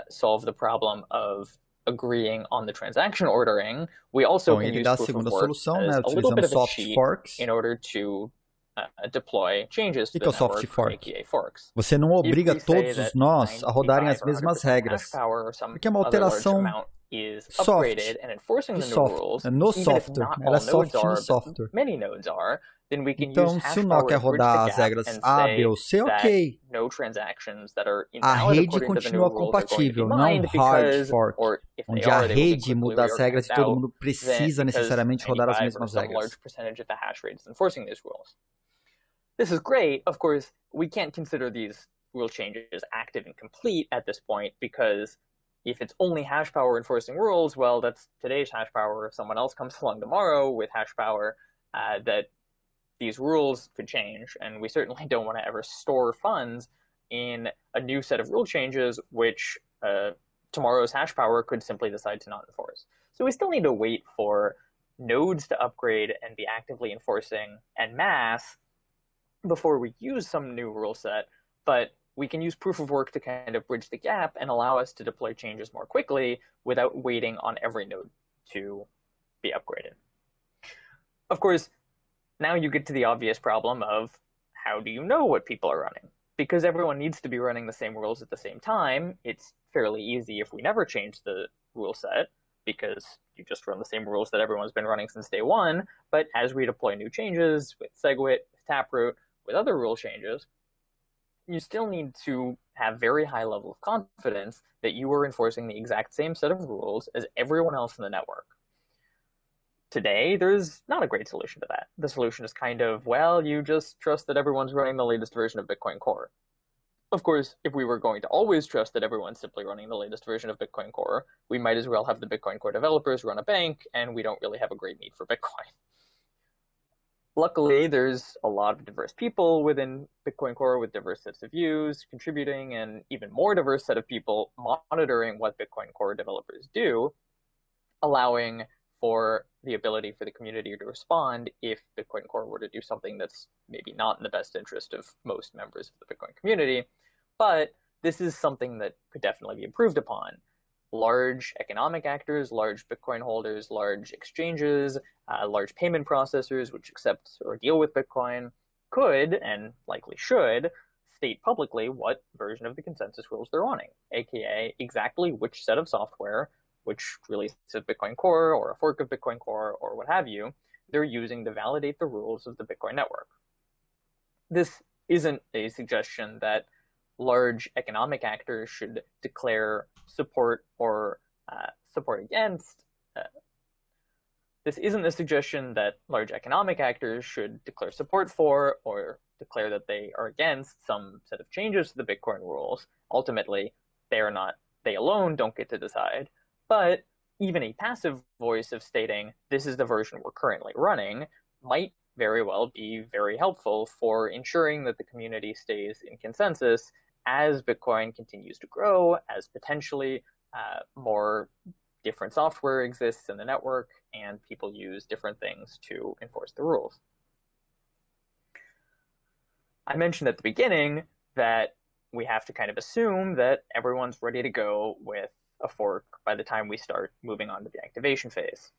Speaker 5: solve the problem of agreeing on the transaction ordering, we also can use proof of work as a little bit of a cheat in order to deploy changes to the network, aka forks.
Speaker 1: Você não obriga todos os nós a rodarem as mesmas regras, porque é uma alteração soft de software, no software, ela é soft no software. Então, se o nó quer rodar as regras A, B ou C, ok. A rede continua compatível, não hard fork, onde a rede muda as regras e todo mundo precisa necessariamente rodar as mesmas regras.
Speaker 5: This is great. Of course, we can't consider these rule changes active and complete at this point, because if it's only hash power enforcing rules, well, that's today's hash power. If someone else comes along tomorrow with hash power that these rules could change, and we certainly don't want to ever store funds in a new set of rule changes, which tomorrow's hash power could simply decide to not enforce. So we still need to wait for nodes to upgrade and be actively enforcing en masse before we use some new rule set, but we can use proof of work to kind of bridge the gap and allow us to deploy changes more quickly without waiting on every node to be upgraded. Of course, now you get to the obvious problem of how do you know what people are running? Because everyone needs to be running the same rules at the same time, it's fairly easy if we never change the rule set, because you just run the same rules that everyone's been running since day one. But as we deploy new changes with SegWit, with Taproot, with other rule changes, you still need to have very high level of confidence that you are enforcing the exact same set of rules as everyone else in the network. Today, there's not a great solution to that. The solution is kind of, well, you just trust that everyone's running the latest version of Bitcoin Core. Of course, if we were going to always trust that everyone's simply running the latest version of Bitcoin Core, we might as well have the Bitcoin Core developers run a bank, and we don't really have a great need for Bitcoin. Luckily, there's a lot of diverse people within Bitcoin Core with diverse sets of views, contributing, and even more diverse set of people monitoring what Bitcoin Core developers do, allowing for the ability for the community to respond if Bitcoin Core were to do something that's maybe not in the best interest of most members of the Bitcoin community. But this is something that could definitely be improved upon. Large economic actors, large Bitcoin holders, large exchanges, large payment processors which accept or deal with Bitcoin could, and likely should, state publicly what version of the consensus rules they're running, aka exactly which set of software, which release of Bitcoin Core or a fork of Bitcoin Core or what have you, they're using to validate the rules of the Bitcoin network. This isn't a suggestion that large economic actors should declare support or support against. This isn't a suggestion that large economic actors should declare support for or declare that they are against some set of changes to the Bitcoin rules. Ultimately, they alone don't get to decide. But even a passive voice of stating, this is the version we're currently running, might very well be very helpful for ensuring that the community stays in consensus as Bitcoin continues to grow, as potentially more different software exists in the network, and people use different things to enforce the rules. I mentioned at the beginning that we have to kind of assume that everyone's ready to go with a fork by the time we start moving on to the activation phase.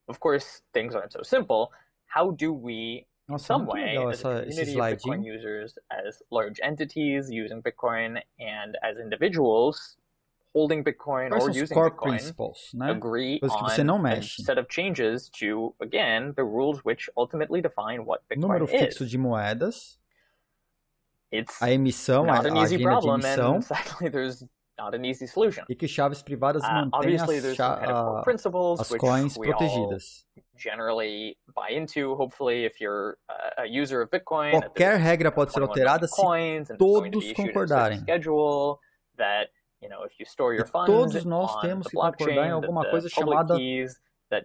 Speaker 5: Of course, things aren't so simple. How do we, in some way, as a community of Bitcoin users, as large entities using Bitcoin, and as individuals holding Bitcoin or using Bitcoin, agree on a set of changes to, again, the rules which ultimately define what Bitcoin
Speaker 1: Número fixo de moedas.
Speaker 5: It's
Speaker 1: a emissão,
Speaker 5: not an easy problem,
Speaker 1: de emissão,
Speaker 5: and sadly there's not an easy solution.
Speaker 1: E que chaves privadas mantêm as coins protegidas.
Speaker 5: Generally buy into, hopefully, if you're a user of Bitcoin.
Speaker 1: Qualquer regra pode ser alterada se todos concordarem.
Speaker 5: Schedule that, you know, if you store your funds
Speaker 1: todos nós temos que concordar em alguma coisa chamada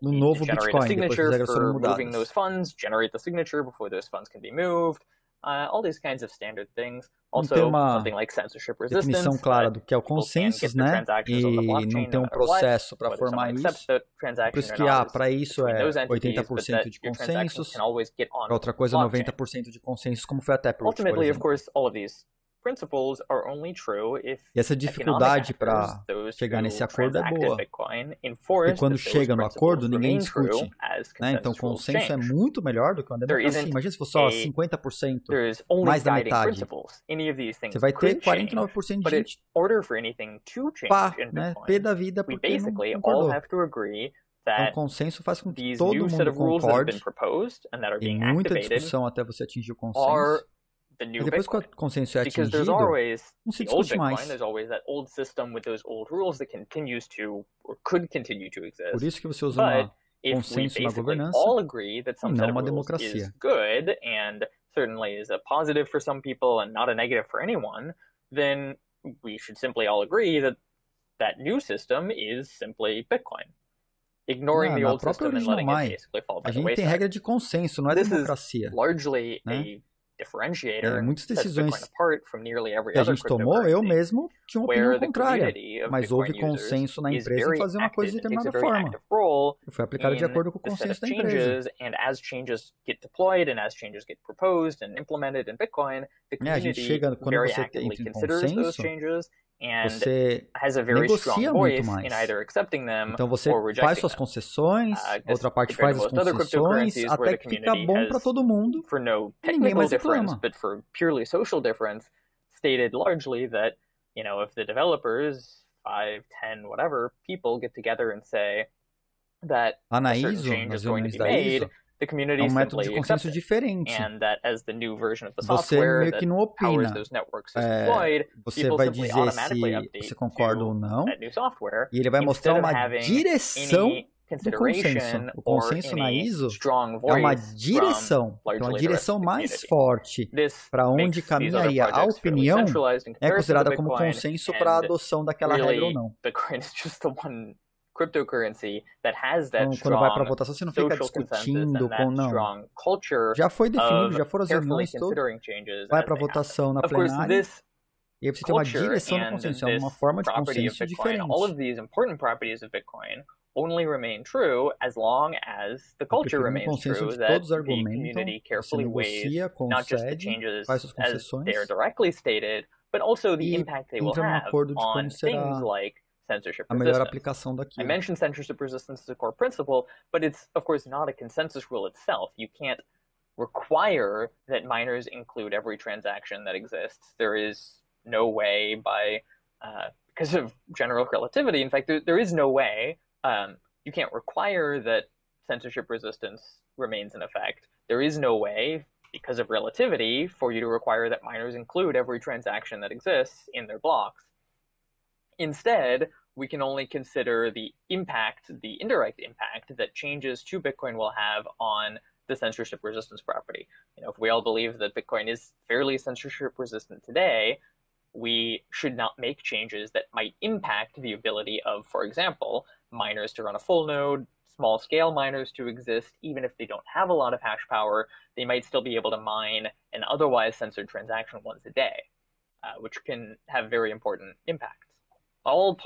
Speaker 1: no novo Bitcoin, depois que as regras foram mudadas.
Speaker 5: Moving those funds, generate the signature before those funds can be moved. All these kinds of standard things. Also, something like censorship resistance.
Speaker 1: Definição clara do que é o consensus, né? E não tem processo para formar isso. Por isso que para isso é 80% de consensus, para outra coisa 90% de consensus, como foi a Taproot, por exemplo.
Speaker 5: Ultimately, of course, all of these principles are only true if
Speaker 1: e essa dificuldade para chegar nesse acordo é boa. E quando chega no acordo, ninguém discute. Né? Então, o consenso é muito melhor do que uma democracia. Imagina se fosse só 50%, mais da metade. Você vai ter 49% de gente pá, né? Pé da vida porque não concordou. Então, o consenso faz com que todo mundo concorde. Tem muita discussão até você atingir o consenso. E depois que o consenso é atingido, não se discute mais. Por isso que você usa um consenso na governança e não uma democracia.
Speaker 5: Certainly is a positive for some people and not a negative for anyone, then we should simply all agree that that new system is simply Bitcoin. ignoring the old system and letting it basically fall by the wayside.
Speaker 1: A gente tem regra de consenso, não é democracia.
Speaker 5: This is largely a differentiator
Speaker 1: muitas decisões
Speaker 5: que
Speaker 1: a gente tomou, eu mesmo tinha uma opinião contrária, mas houve consenso na empresa em fazer uma coisa de determinada forma. E foi aplicada de acordo com o consenso da empresa. A gente chega, quando você entra em consenso, você negocia muito mais. Então você faz suas concessões, outra parte faz as concessões, até que fica bom para todo mundo e ninguém mais reclama.
Speaker 5: But for purely social difference, stated largely that, if the developers, 5, 10, whatever, people get together and say that a certain change is going to be made, the community simply accepts it. And that as the new version of the software that powers those networks is deployed, people simply automatically update to that new software,
Speaker 1: e ele vai mostrar uma direção
Speaker 5: do consenso.
Speaker 1: O consenso na ISO é uma direção, uma direção mais forte para onde caminharia a opinião é considerada como consenso para a adoção daquela regra ou não.
Speaker 5: Cryptocurrency that has that
Speaker 1: quando vai para votação, você não fica discutindo com não. Já foi definido, já foram as reuniões todas. Vai para votação na plenária. E aí você tem uma direção do consenso, é uma forma de consenso diferente.
Speaker 5: All of these important properties of Bitcoin only remain true as long as the culture remains true, that the community carefully weighs not just the changes as they are directly stated, but also the impact they will have on things like censorship resistance. I mentioned censorship resistance as a core principle, but it's, of course, not a consensus rule itself. You can't require that miners include every transaction that exists. There is no way because of general relativity, in fact, there is no way, you can't require that censorship resistance remains in effect. There is no way, because of relativity, for you to require that miners include every transaction that exists in their blocks. Instead, we can only consider the impact, the indirect impact that changes to Bitcoin will have on the censorship resistance property. If we all believe that Bitcoin is fairly censorship resistant today, we should not make changes that might impact the ability of, for example, miners to run a full node, small scale miners to exist. Even if they don't have a lot of hash power, they might still be able to mine an otherwise censored transaction once a day, which can have very important impacts. All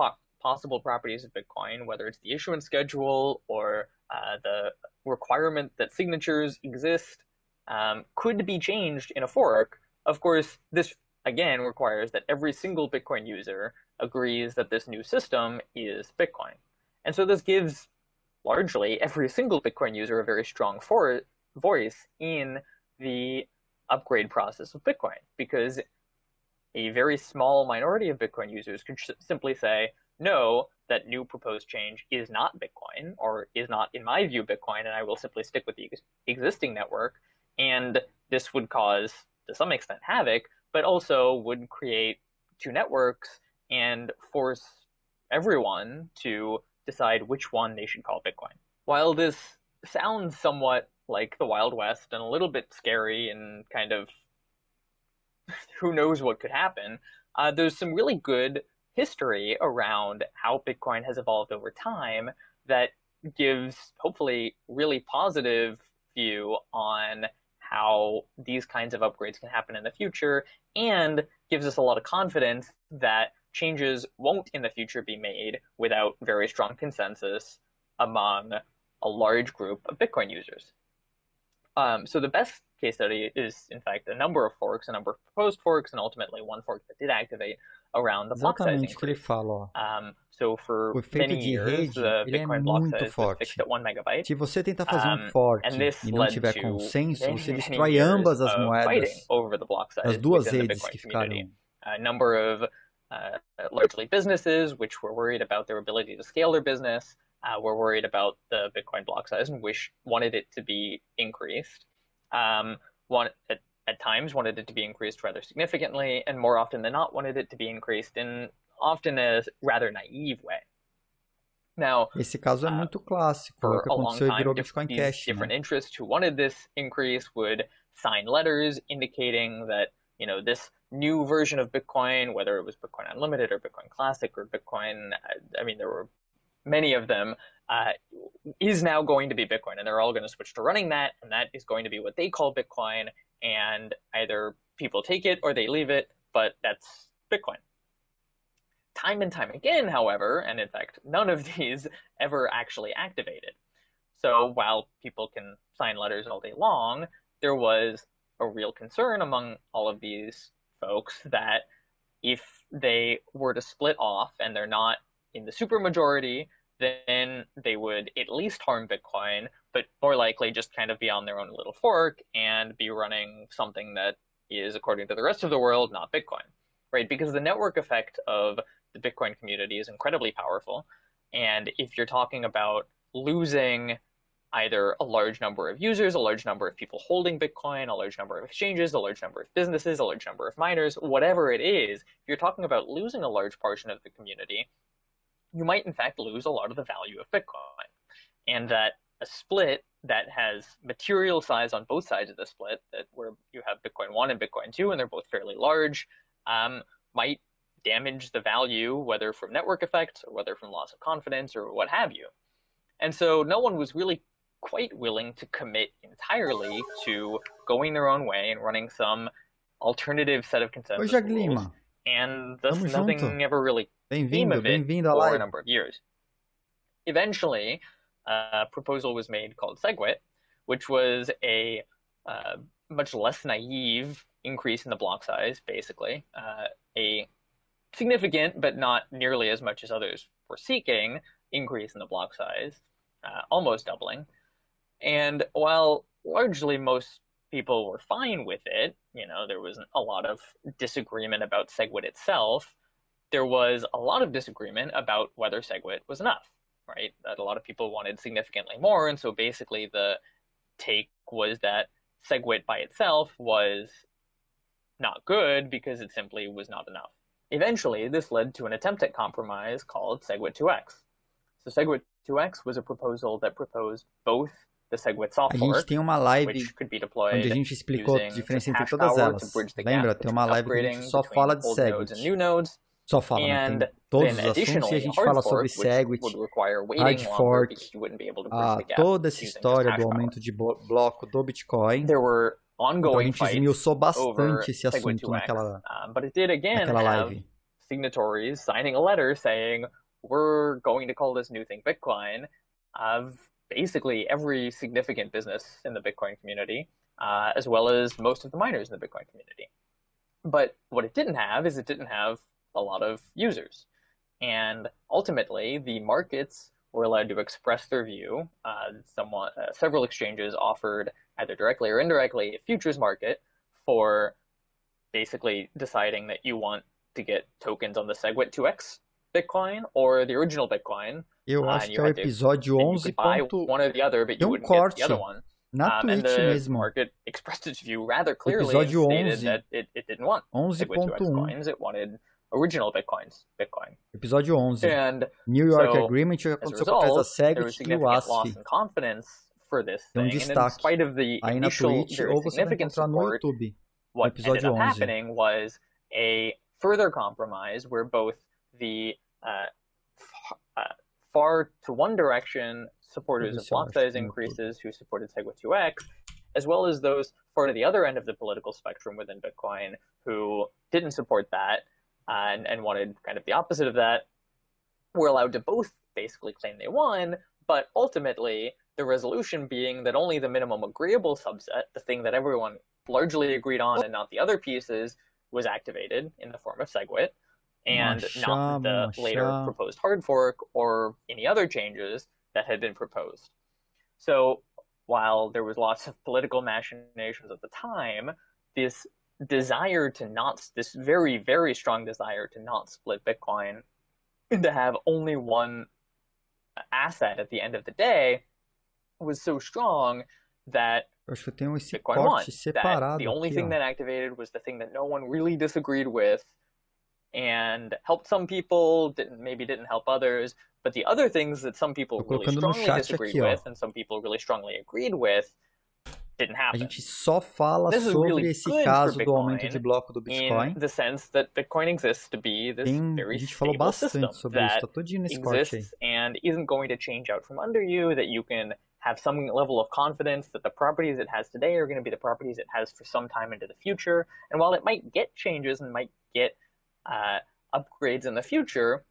Speaker 5: possible properties of Bitcoin, whether it's the issuance schedule or the requirement that signatures exist, could be changed in a fork. Of course, this again requires that every single Bitcoin user agrees that this new system is Bitcoin. And so this gives largely every single Bitcoin user a very strong voice in the upgrade process of Bitcoin, because a very small minority of Bitcoin users could simply say, no, that new proposed change is not Bitcoin, or is not, in my view, Bitcoin, and I will simply stick with the existing network. And this would cause, to some extent, havoc, but also would create two networks and force everyone to decide which one they should call Bitcoin. While this sounds somewhat like the Wild West and a little bit scary and kind of who knows what could happen, there's some really good history around how Bitcoin has evolved over time that gives, hopefully, really positive view on how these kinds of upgrades can happen in the future, and gives us a lot of confidence that changes won't in the future be made without very strong consensus among a large group of Bitcoin users. So the best case study is, in fact, a number of forks, a number of proposed forks, and ultimately one fork that did activate around the block size increase. So for many years, the Bitcoin block size was fixed at 1 megabyte.
Speaker 1: Se você tentar fazer fork e não tiver consenso, você destrói ambas as moedas, as duas redes que ficaram.
Speaker 5: A number of largely businesses which were worried about their ability to scale their business, were worried about the Bitcoin block size and wanted it to be increased. At times wanted it to be increased rather significantly, and more often than not wanted it to be increased in often a rather naive way. Now,
Speaker 1: esse caso é muito clássico, é o que aconteceu e virou Bitcoin Cash.
Speaker 5: Different interests who wanted this increase would sign letters indicating that, this new version of Bitcoin, whether it was Bitcoin Unlimited or Bitcoin Classic or Bitcoin, there were many of them, is now going to be Bitcoin, and they're all going to switch to running that, and that is going to be what they call Bitcoin, and either people take it or they leave it, but that's Bitcoin. Time and time again, however, and in fact, none of these ever actually activated. So while people can sign letters all day long, there was a real concern among all of these folks that if they were to split off and they're not in the supermajority, then they would at least harm Bitcoin, but more likely just kind of be on their own little fork and be running something that is, according to the rest of the world, not Bitcoin, right? Because the network effect of the Bitcoin community is incredibly powerful. And if you're talking about losing either a large number of users, a large number of people holding Bitcoin, a large number of exchanges, a large number of businesses, a large number of miners, whatever it is, if you're talking about losing a large portion of the community, you might in fact lose a lot of the value of Bitcoin. And that a split that has material size on both sides of the split, that where you have Bitcoin 1 and Bitcoin 2, and they're both fairly large, might damage the value, whether from network effects or whether from loss of confidence or what have you. And so no one was really quite willing to commit entirely to going their own way and running some alternative set of consensus rules. And thus nothing ever really came of it for a number of years. Eventually, a proposal was made called SegWit, which was a much less naive increase in the block size, basically. A significant, but not nearly as much as others were seeking, increase in the block size, almost doubling. And while largely most people were fine with it, you know, there wasn't a lot of disagreement about SegWit itself, there was a lot of disagreement about whether SegWit was enough, right? That a lot of people wanted significantly more, and so basically the take was that SegWit by itself was not good because it simply was not enough. Eventually, this led to an attempt at compromise called SegWit 2x. So SegWit 2x was a proposal that proposed both the SegWit software, which could be deployed
Speaker 1: onde a gente explicou a diferença entre todas elas. Lembra? Tem uma live que a gente só fala de SegWit. Só fala, né? Tem todos os assuntos e a gente fala sobre SegWit, hard fork, toda essa história do aumento de bloco do Bitcoin. Então a gente esmiuçou bastante esse assunto naquela live.
Speaker 5: Signatories signing a letter saying, we're going to call this new thing Bitcoin, of basically every significant business in the Bitcoin community, as well as most of the miners in the Bitcoin community. But what it didn't have is it didn't have a lot of users. And ultimately, the markets were allowed to express their view. Several exchanges offered, either directly or indirectly, a futures market for basically deciding that you want to get tokens on the SegWit 2x Bitcoin or the original Bitcoin.
Speaker 1: Eu acho que é o episódio 11.
Speaker 5: One or the other, but you wouldn't get the other one.
Speaker 1: Na Twitch
Speaker 5: and the
Speaker 1: mesmo.
Speaker 5: market expressed its view rather clearly and stated that it didn't want SegWit 2x coins, it wanted original Bitcoin.
Speaker 1: Episódio 11.
Speaker 5: And
Speaker 1: New York
Speaker 5: so,
Speaker 1: Agreement aconteceu por causa da SegWit e o ASF.
Speaker 5: For this
Speaker 1: thing,
Speaker 5: and in spite of the
Speaker 1: aí na Twitch ou você vai encontrar no YouTube.
Speaker 5: What ended up happening was a further compromise where both the far to one direction supporters of block size increases who supported SegWit 2x, as well as those far to the other end of the political spectrum within Bitcoin who didn't support that and wanted kind of the opposite of that, were allowed to both basically claim they won, but ultimately the resolution being that only the minimum agreeable subset, the thing that everyone largely agreed on and not the other pieces, was activated in the form of SegWit, and not the later proposed hard fork or any other changes that had been proposed. So while there was lots of political machinations at the time, this very, very strong desire to not split Bitcoin and to have only one asset at the end of the day was so strong that Bitcoin won. That the only thing that activated was the thing that no one really disagreed with and helped some people, maybe didn't help others, but the other things that some people really strongly disagreed with and some people really strongly agreed with didn't happen.
Speaker 1: A gente só fala
Speaker 5: This is
Speaker 1: sobre
Speaker 5: really
Speaker 1: esse
Speaker 5: good
Speaker 1: caso
Speaker 5: for
Speaker 1: do aumento
Speaker 5: Bitcoin
Speaker 1: de bloco do Bitcoin.
Speaker 5: in the sense that Bitcoin exists to be this
Speaker 1: A
Speaker 5: very
Speaker 1: gente falou
Speaker 5: stable system
Speaker 1: bastante sobre isso,
Speaker 5: that
Speaker 1: tá todinho nesse corte aí.
Speaker 5: exists and isn't going to change out from under you, that you can have some level of confidence that the properties it has today are going to be the properties it has for some time into the future. And while it might get changes and might get upgrades in the future,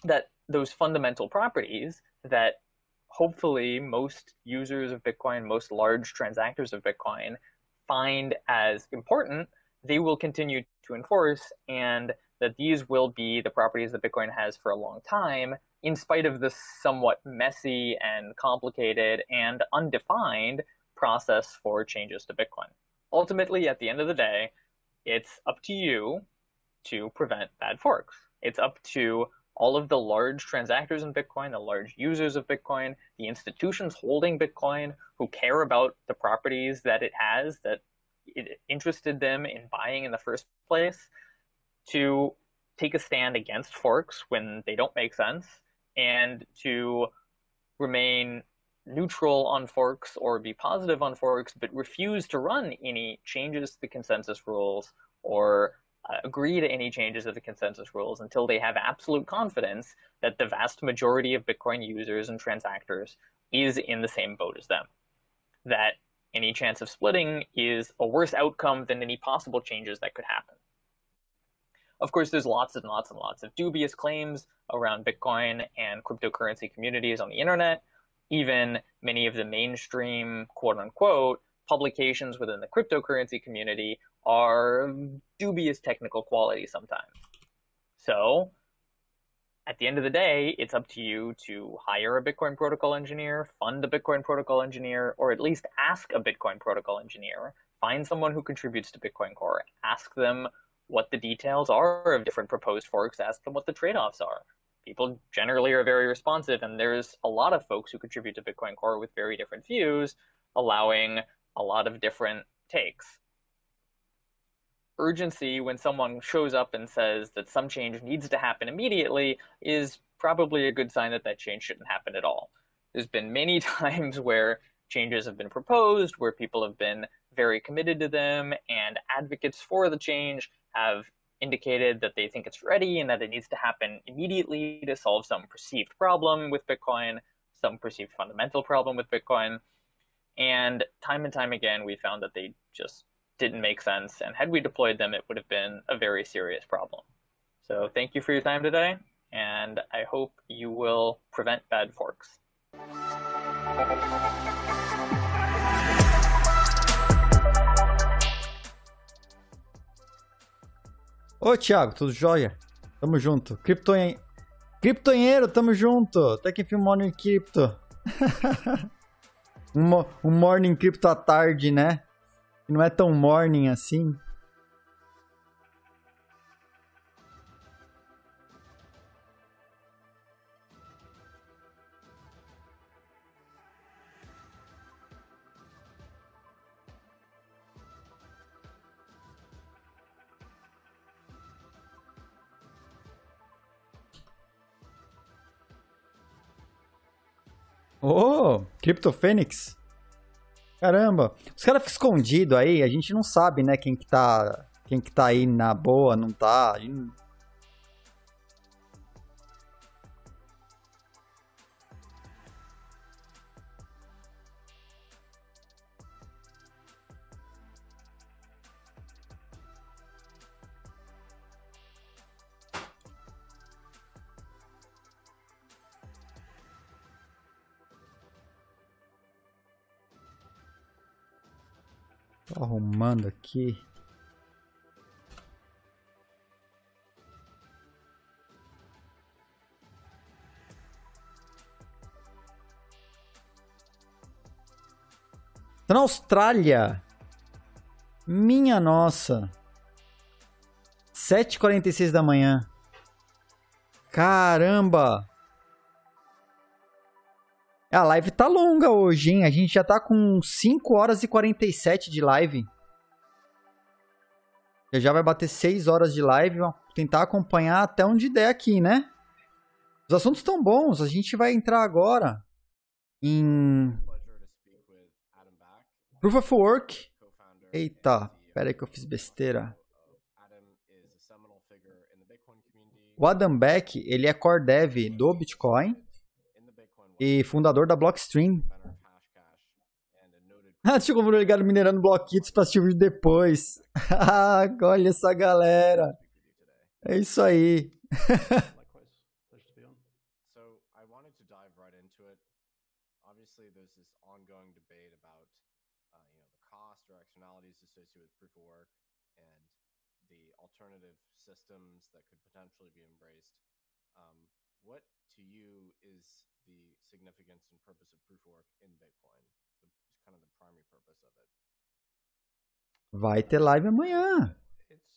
Speaker 5: that those fundamental properties that hopefully most users of Bitcoin, most large transactors of Bitcoin find as important, they will continue to enforce, and that these will be the properties that Bitcoin has for a long time, in spite of the somewhat messy and complicated and undefined process for changes to Bitcoin. Ultimately, at the end of the day, it's up to you to prevent bad forks. It's up to all of the large transactors in Bitcoin, the large users of Bitcoin, the institutions holding Bitcoin who care about the properties that it has, that it interested them in buying in the first place, to take a stand against forks when they don't make sense, and to remain neutral on forks or be positive on forks, but refuse to run any changes to the consensus rules or agree to any changes of the consensus rules until they have absolute confidence that the vast majority of Bitcoin users and transactors is in the same boat as them. That any chance of splitting is a worse outcome than any possible changes that could happen. Of course, there's lots and lots and lots of dubious claims around Bitcoin and cryptocurrency communities on the internet. Even many of the mainstream, quote-unquote, publications within the cryptocurrency community are dubious technical quality sometimes. So, at the end of the day, it's up to you to hire a Bitcoin protocol engineer, fund a Bitcoin protocol engineer, or at least ask a Bitcoin protocol engineer. Find someone who contributes to Bitcoin Core. Ask them what the details are of different proposed forks. Ask them what the trade-offs are. People generally are very responsive, and there's a lot of folks who contribute to Bitcoin Core with very different views, allowing a lot of different takes. Urgency when someone shows up and says that some change needs to happen immediately is probably a good sign that that change shouldn't happen at all. There's been many times where changes have been proposed, where people have been very committed to them, and advocates for the change have indicated that they think it's ready and that it needs to happen immediately to solve some perceived problem with Bitcoin, some perceived fundamental problem with Bitcoin. And time again, we found that they just didn't make sense, and had we deployed them, it would have been a very serious problem. So thank you for your time today, and I hope you will prevent bad forks.
Speaker 1: Ô, Thiago, tudo jóia? Tamo junto. Criptonheiro, tamo junto. Até que enfim, Morning Crypto. um Morning Crypto à tarde, né? Não é tão morning assim. Oh, Crypto Fênix. Caramba, os caras ficam escondidos aí, a gente não sabe, né, quem que tá aí na boa, não tá. Tô arrumando aqui. Tá na Austrália. Minha nossa. 7h46 da manhã. Caramba. A live tá longa hoje, hein? A gente já tá com 5h47 de live. Já vai bater 6 horas de live. Vamos tentar acompanhar até onde der aqui, né? Os assuntos estão bons. A gente vai entrar agora em... Proof of Work. Eita, pera aí que eu fiz besteira. O Adam Beck, ele é core dev do Bitcoin e fundador da Blockstream. Ah, deixa eu ligar minerando blockits para assistir o vídeo depois. Olha essa galera. É isso aí.
Speaker 6: What to you is the significance and purpose of proof of work in Bitcoin? Kind of the primary purpose of it.
Speaker 1: Vai ter live amanhã.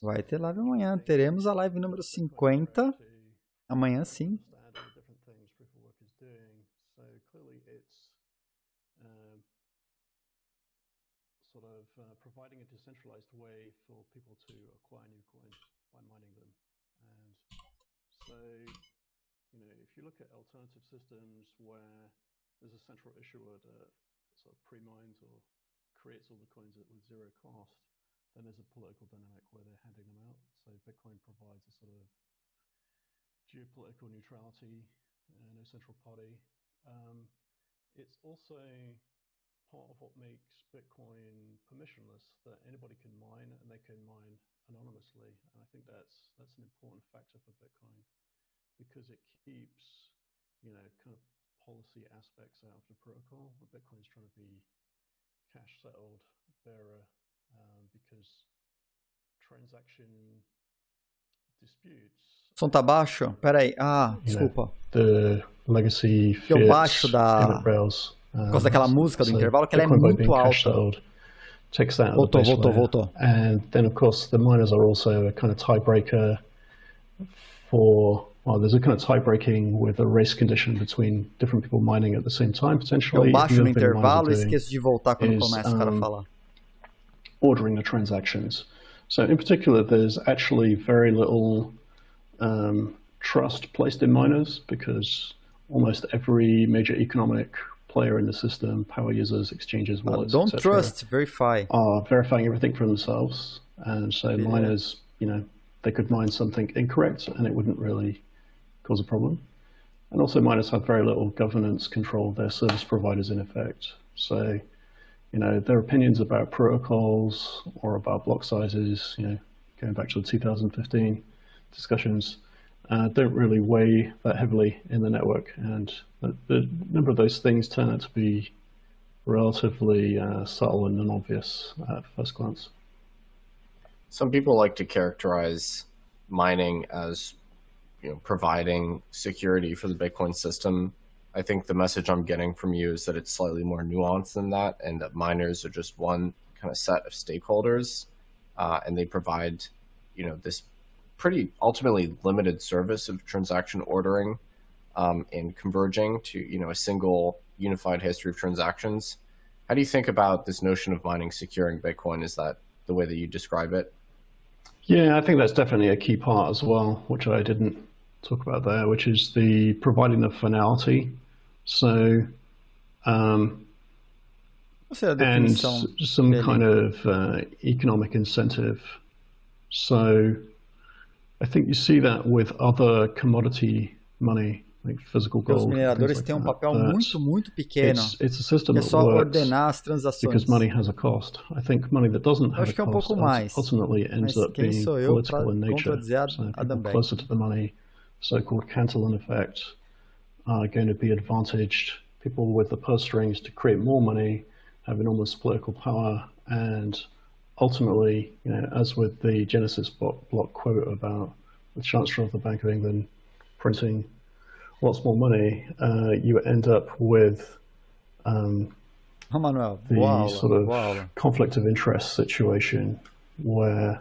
Speaker 1: Vai ter live amanhã. Teremos a live número 50. Amanhã sim.
Speaker 22: Providing a decentralized way for people to acquire new coins by mining them. And so, you know, if you look at alternative systems where there's a central issuer that sort of pre-mines or creates all the coins with zero cost, then there's a political dynamic where they're handing them out. So Bitcoin provides a sort of geopolitical neutrality, no central party. It's also part of what makes Bitcoin permissionless, that anybody can mine and they can mine anonymously. And I think that's an important factor for Bitcoin because it keeps, you know, kind of policy aspects out of the protocol. But Bitcoin's trying to be cash settled bearer because transaction disputes.
Speaker 1: O som tá baixo? Pera aí. Desculpa.
Speaker 22: The legacy
Speaker 1: fiat baixo da
Speaker 22: rails.
Speaker 1: Por causa daquela música do intervalo, que ela é muito alta. Voltou.
Speaker 22: And then, of course, the miners are also a kind of tiebreaker for, well, there's a kind of tie-breaking with a race condition between different people mining at the same time, potentially.
Speaker 1: Eu baixo no intervalo e esqueço de voltar quando começa o cara a falar.
Speaker 22: Ordering the transactions. So in particular, there's actually very little trust placed in miners because almost every major economic player in the system, power users, exchanges, wallets,
Speaker 1: don't trust, verify.
Speaker 22: Are verifying everything for themselves. And so miners, you know, they could mine something incorrect and it wouldn't really cause a problem. And also miners have very little governance control of their service providers in effect. So, you know, their opinions about protocols or about block sizes, you know, going back to the 2015 discussions, don't really weigh that heavily in the network, and the number of those things turn out to be relatively subtle and non-obvious at first glance.
Speaker 6: Some people like to characterize mining as, you know, providing security for the Bitcoin system. I think the message I'm getting from you is that it's slightly more nuanced than that, and that miners are just one kind of set of stakeholders, and they provide, you know, this pretty ultimately limited service of transaction ordering and converging to, you know, a single unified history of transactions. How do you think about this notion of mining securing Bitcoin? Is that the way that you describe it?
Speaker 22: Yeah, I think that's definitely a key part as well, which I didn't talk about there, which is the providing the finality. So, and some kind of economic incentive. So I think you see that with other commodity money, like physical gold.
Speaker 1: Os mineradores têm papel muito pequeno.
Speaker 22: It's a system
Speaker 1: é só ordenar as transações.
Speaker 22: Because money has a cost. I think money that doesn't have a cost
Speaker 1: pouco mais.
Speaker 22: ultimately ends up being political in nature. So people closer to the money, so-called Cantillon effect, are going to be advantaged. People with the purse strings to create more money have enormous political power, and ultimately, you know, as with the Genesis block quote about the Chancellor of the Bank of England printing lots more money, you end up with the sort of conflict of interest situation where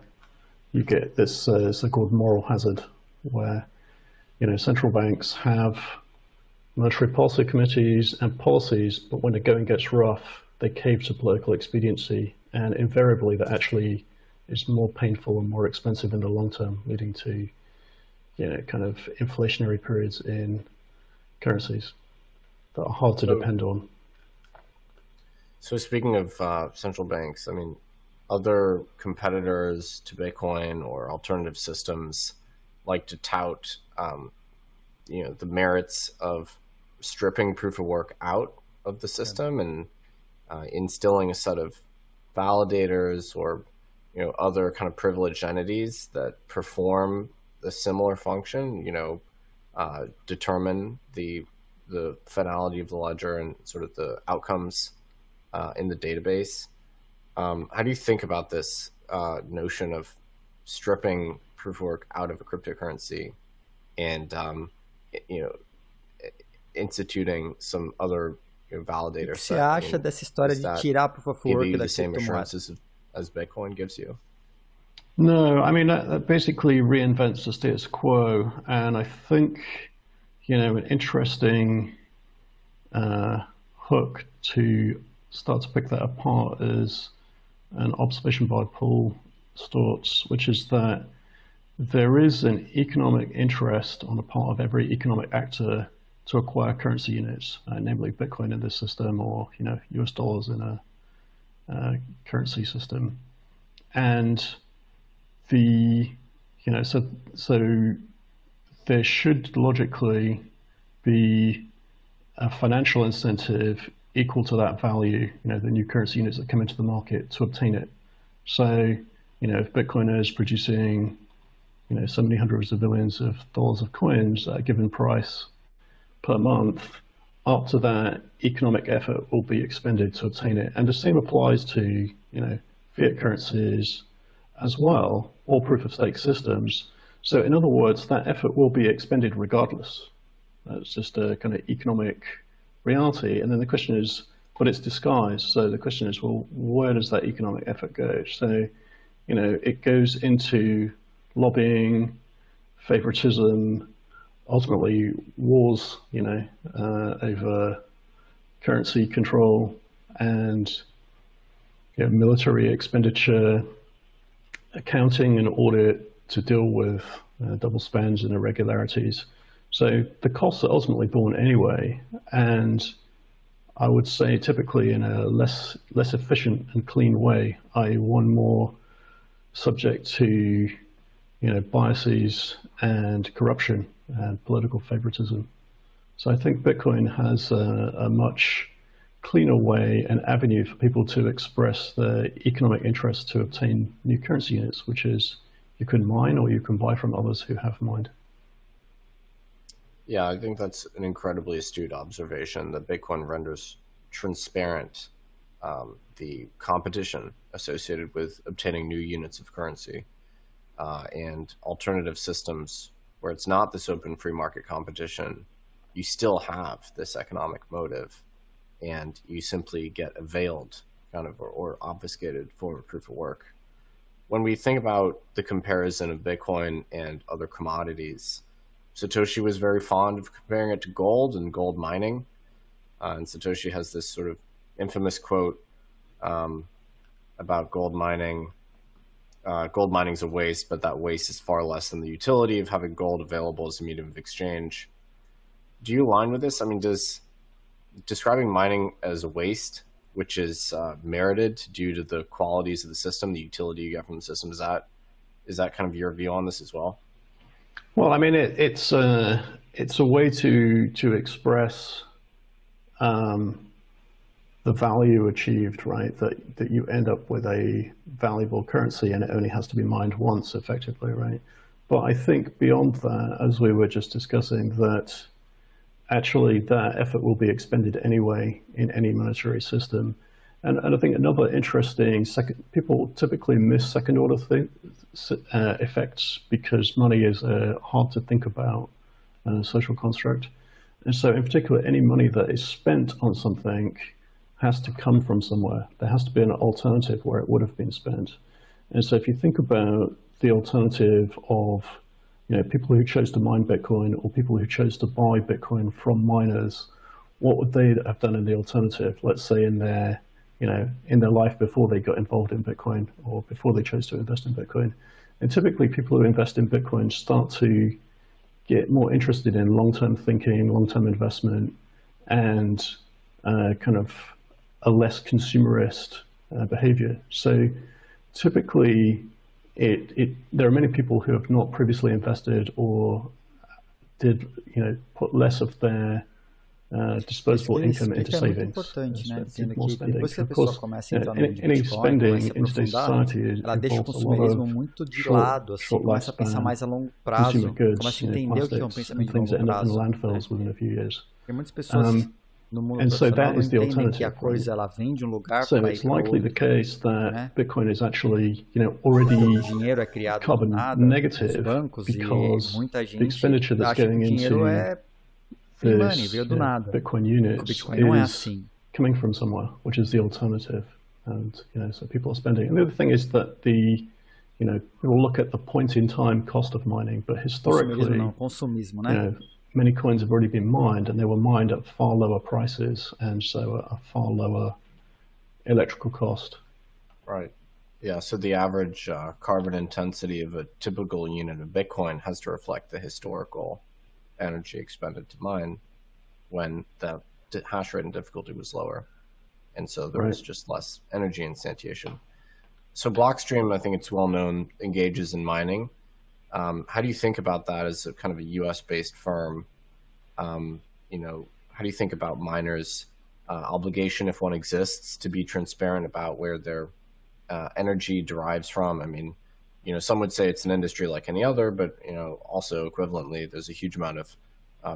Speaker 22: you get this so-called moral hazard, where, you know, central banks have monetary policy committees and policies, but when the going gets rough, they cave to political expediency. And invariably, that actually is more painful and more expensive in the long term, leading to, you know, kind of inflationary periods in currencies that are hard to depend on.
Speaker 6: So speaking of central banks, I mean, other competitors to Bitcoin or alternative systems like to tout, the merits of stripping proof of work out of the system and instilling a set of validators or other kind of privileged entities that perform a similar function, determine the finality of the ledger and sort of the outcomes in the database. How do you think about this notion of stripping proof of work out of a cryptocurrency and instituting some other validator?
Speaker 1: O que você acha dessa história de tirar proof of work da
Speaker 6: criptomoeda? As Bitcoin gives you?
Speaker 22: No, I mean, that basically reinvents the status quo. And I think, an interesting hook to start to pick that apart is an observation by Paul Stortz, which is that there is an economic interest on the part of every economic actor to acquire currency units, namely Bitcoin in this system or, US dollars in a currency system. And so there should logically be a financial incentive equal to that value, the new currency units that come into the market to obtain it. So, if Bitcoin is producing, so many hundreds of billions of dollars of coins at a given price per month, up to that economic effort will be expended to obtain it. And the same applies to, fiat currencies as well, or proof of stake systems. So in other words, that effort will be expended regardless. That's just a kind of economic reality. And then the question is, but it's disguised. So the question is, well, where does that economic effort go? So, it goes into lobbying, favoritism, ultimately wars, over currency control and military expenditure, accounting and audit to deal with double spends and irregularities. So the costs are ultimately borne anyway, and I would say typically in a less efficient and clean way, i.e. one more subject to biases and corruption and political favoritism. So I think Bitcoin has a much cleaner way and avenue for people to express their economic interest to obtain new currency units, which is you can mine or you can buy from others who have mined.
Speaker 6: Yeah, I think that's an incredibly astute observation that Bitcoin renders transparent the competition associated with obtaining new units of currency and alternative systems where it's not this open free market competition. You still have this economic motive and you simply get a veiled kind of or obfuscated form of proof of work. When we think about the comparison of Bitcoin and other commodities, Satoshi was very fond of comparing it to gold and gold mining. And Satoshi has this sort of infamous quote about gold mining. Gold mining is a waste, but that waste is far less than the utility of having gold available as a medium of exchange. Do you align with this? I mean, does describing mining as a waste, which is merited due to the qualities of the system, the utility you get from the system, is that kind of your view on this as well?
Speaker 22: Well, I mean, it's a way to express the value achieved, right? That you end up with a valuable currency and it only has to be mined once, effectively, right? But I think beyond that, as we were just discussing, that actually that effort will be expended anyway in any monetary system. And I think another interesting people typically miss second order effects because money is hard to think about social construct. And so in particular, any money that is spent on something has to come from somewhere. There has to be an alternative where it would have been spent. And so if you think about the alternative of people who chose to mine Bitcoin or people who chose to buy Bitcoin from miners, what would they have done in the alternative? Let's say in their life before they got involved in Bitcoin or before they chose to invest in Bitcoin. And typically people who invest in Bitcoin start to get more interested in long-term thinking, long-term investment, and kind of a less consumerist behavior. So typically, there are many people who have not previously invested or did, put less of their disposable income into savings.
Speaker 1: Importante, né? Dizendo que depois que a pessoa começa a entrar no mundo de Bitcoin, começa a aprofundar, ela deixa o consumerismo muito de lado, assim, começa a pensar mais a longo prazo, começa a entender o que é um pensamento de longo prazo. Tem muitas pessoas no mundo profissional não entendem que a coisa ela vem de um lugar para ir para outro.
Speaker 22: The case that Bitcoin is actually, already
Speaker 1: o dinheiro é criado
Speaker 22: carbon
Speaker 1: do nada,
Speaker 22: negative
Speaker 1: os bancos, e muita
Speaker 22: the expenditure
Speaker 1: gente
Speaker 22: that's
Speaker 1: acha que
Speaker 22: going
Speaker 1: o dinheiro
Speaker 22: into
Speaker 1: é free money, veio do nada.
Speaker 22: Bitcoin
Speaker 1: O
Speaker 22: units
Speaker 1: Bitcoin não é
Speaker 22: is
Speaker 1: assim.
Speaker 22: coming from somewhere, which is the alternative, and so people are spending. And the other thing is that people look at the point in time cost of mining, but historically,
Speaker 1: consumismo, né?
Speaker 22: Many coins have already been mined, and they were mined at far lower prices, and so at a far lower electrical cost.
Speaker 6: Right. Yeah, so the average carbon intensity of a typical unit of Bitcoin has to reflect the historical energy expended to mine when the hash rate and difficulty was lower. And so there was just less energy instantiation. So Blockstream, I think it's well known, engages in mining. How do you think about that as a kind of a US-based firm? How do you think about miners' obligation, if one exists, to be transparent about where their energy derives from? I mean, some would say it's an industry like any other, but also equivalently, there's a huge amount of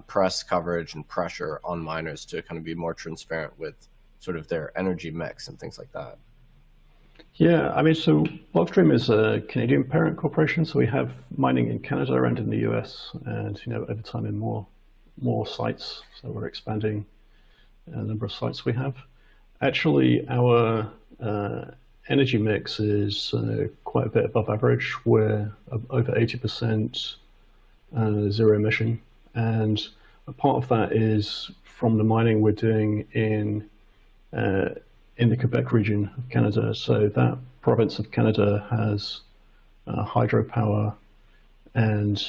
Speaker 6: press coverage and pressure on miners to kind of be more transparent with sort of their energy mix and things like that.
Speaker 22: Yeah, I mean, so Blockstream is a Canadian parent corporation, so we have mining in Canada and in the US, and over time in more sites. So we're expanding the number of sites we have. Actually, our energy mix is quite a bit above average. We're over 80% zero emission, and a part of that is from the mining we're doing in the Quebec region of Canada. So that province of Canada has hydropower and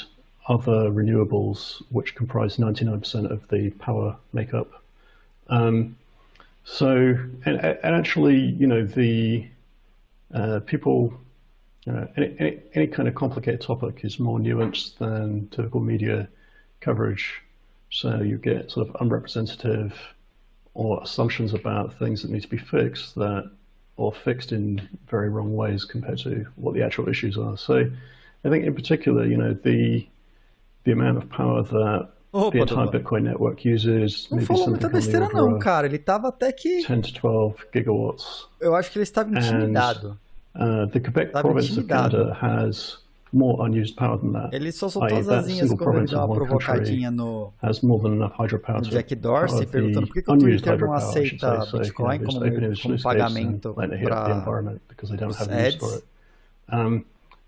Speaker 22: other renewables, which comprise 99% of the power makeup. So, and actually, the people, any kind of complicated topic is more nuanced than typical media coverage. So you get sort of unrepresentative or assumptions about things that need to be fixed or fixed in very wrong ways compared to what the actual issues are. So I think in particular, the amount of power that the entire Bitcoin network uses,
Speaker 1: não falou muita besteira não, cara. Ele tava até que
Speaker 22: 10 to 12 gigawatts.
Speaker 1: Eu acho que ele estava intimidado.
Speaker 22: The Quebec province of Canada has more unused power than that.
Speaker 1: Ele só soltou as asinhas quando ele deu uma provocadinha no Jack Dorsey, perguntando por que o Twitter não aceita Bitcoin como pagamento para os ads.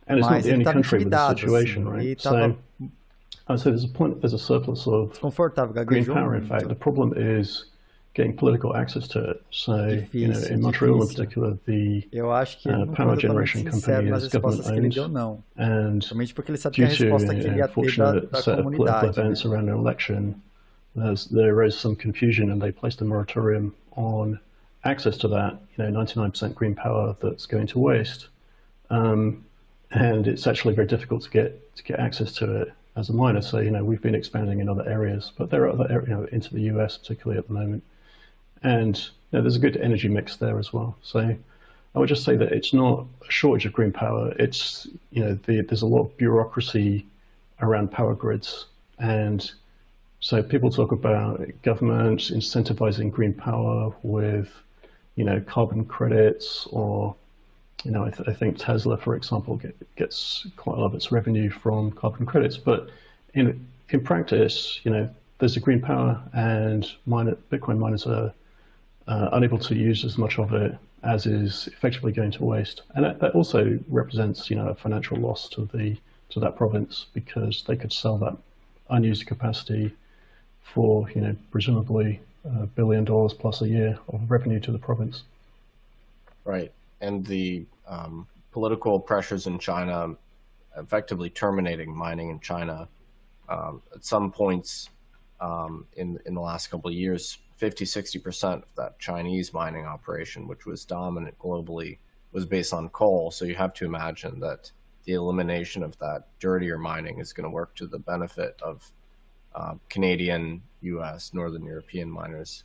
Speaker 22: Mas ele estava intimidado, assim, so there's a surplus of green power. In fact, the problem is getting political access to it. So, in Montreal in particular, the power generation company is government-owned, and due to unfortunate set of political events around an election, there is some confusion, and they placed a moratorium on access to that. 99% green power that's going to waste, and it's actually very difficult to get access to it as a miner. So, we've been expanding in other areas, but there are other areas, into the US particularly at the moment. And there's a good energy mix there as well. So I would just say that it's not a shortage of green power. It's, there's a lot of bureaucracy around power grids. And so people talk about governments incentivizing green power with, carbon credits, or, I think Tesla, for example, gets quite a lot of its revenue from carbon credits. But in practice, there's a green power, and Bitcoin miners are unable to use as much of it as is effectively going to waste, and that also represents, a financial loss to that province, because they could sell that unused capacity for, presumably $1 billion plus a year of revenue to the province.
Speaker 6: Right, and the political pressures in China, effectively terminating mining in China, at some points in the last couple of years, 50-60% of that Chinese mining operation, which was dominant globally, was based on coal. So you have to imagine that the elimination of that dirtier mining is going to work to the benefit of Canadian, US, Northern European miners,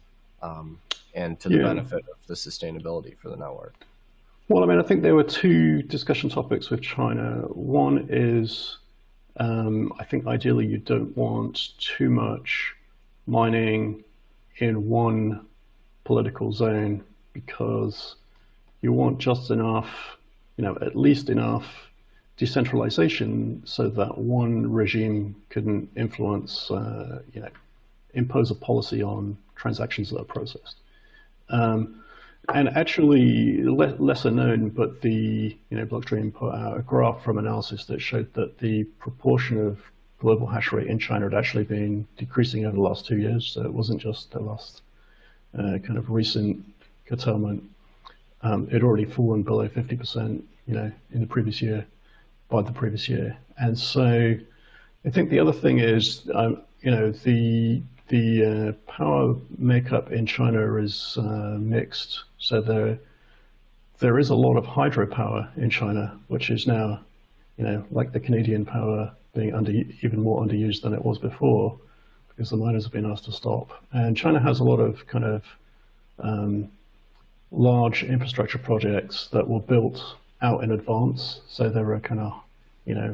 Speaker 6: and to the benefit of the sustainability for the network.
Speaker 22: Well, I mean, I think there were two discussion topics with China. One is, I think ideally you don't want too much mining in one political zone, because you want just enough, at least enough decentralization so that one regime couldn't influence, impose a policy on transactions that are processed. And actually, lesser known, but the Blockstream put out a graph from analysis that showed that the proportion of global hash rate in China had actually been decreasing over the last 2 years. So it wasn't just the last kind of recent curtailment. It had already fallen below 50%, in the previous year, by the previous year. And so I think the other thing is, the power makeup in China is mixed. So there is a lot of hydropower in China, which is now, like the Canadian power, being even more underused than it was before, because the miners have been asked to stop. And China has a lot of kind of large infrastructure projects that were built out in advance. So there are kind of,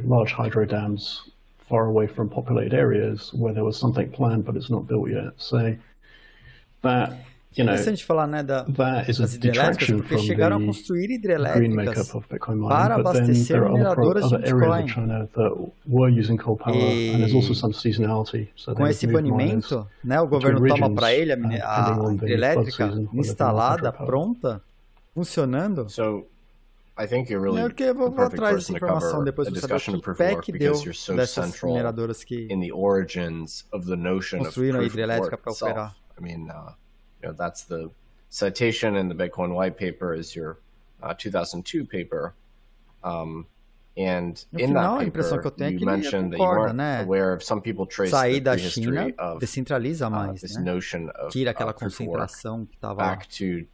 Speaker 22: large hydro dams far away from populated areas where there was something planned, but it's not built yet. So that,
Speaker 1: interessante falar, né, das hidrelétricas, porque chegaram a construir hidrelétricas para abastecer mineradoras de Bitcoin. E com esse banimento, né, o governo toma para ele a hidrelétrica instalada, pronta, funcionando.
Speaker 6: I think you're really
Speaker 1: the perfect person to cover a
Speaker 6: discussion of proof of work because you're so central in the origins of the notion of proof of work itself. I mean, that's the citation in the Bitcoin white paper is your 2002 paper. And in that paper, you mentioned that you weren't aware of some people trace the history of this notion of proof of work back to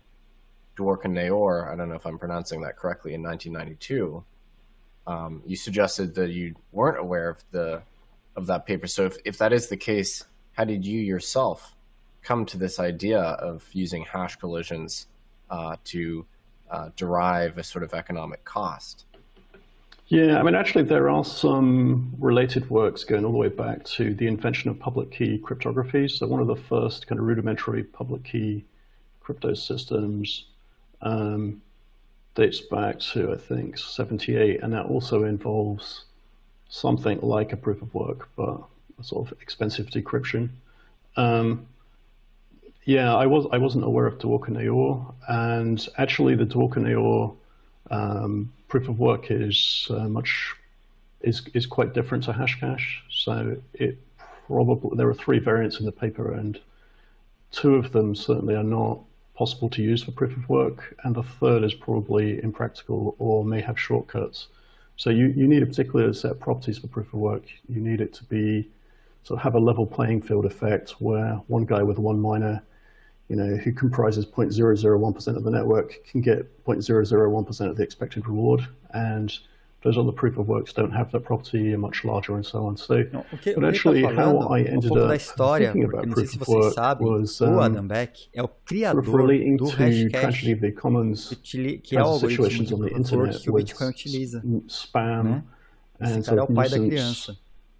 Speaker 6: Dworkin Naor, I don't know if I'm pronouncing that correctly, in 1992. You suggested that you weren't aware of that paper. So if that is the case, how did you yourself come to this idea of using hash collisions to derive a sort of economic cost?
Speaker 22: Yeah, I mean, actually, there are some related works going all the way back to the invention of public key cryptography. So one of the first kind of rudimentary public key crypto systems dates back to, I think, 78, and that also involves something like a proof of work, but a sort of expensive decryption. Yeah, I wasn't aware of Dworkin Naor, and actually the Dworkin Naor proof of work is quite different to Hashcash. So there are 3 variants in the paper, and 2 of them certainly are not possible to use for proof of work, and the 3rd is probably impractical or may have shortcuts. So you need a particular set of properties for proof of work. You need it to be have a level playing field effect where one guy with one miner, who comprises 0.001% of the network can get 0.001% of the expected reward, and those other proof of works don't have that property, are much larger, and so on. So, but actually, how I ended up thinking about proof of work was
Speaker 1: Adam Beck é o criador do
Speaker 22: tragedy of the commons
Speaker 1: que é o algoritmo de proof of work que o Bitcoin utiliza,
Speaker 22: spam,
Speaker 1: Esse cara é o pai da criança.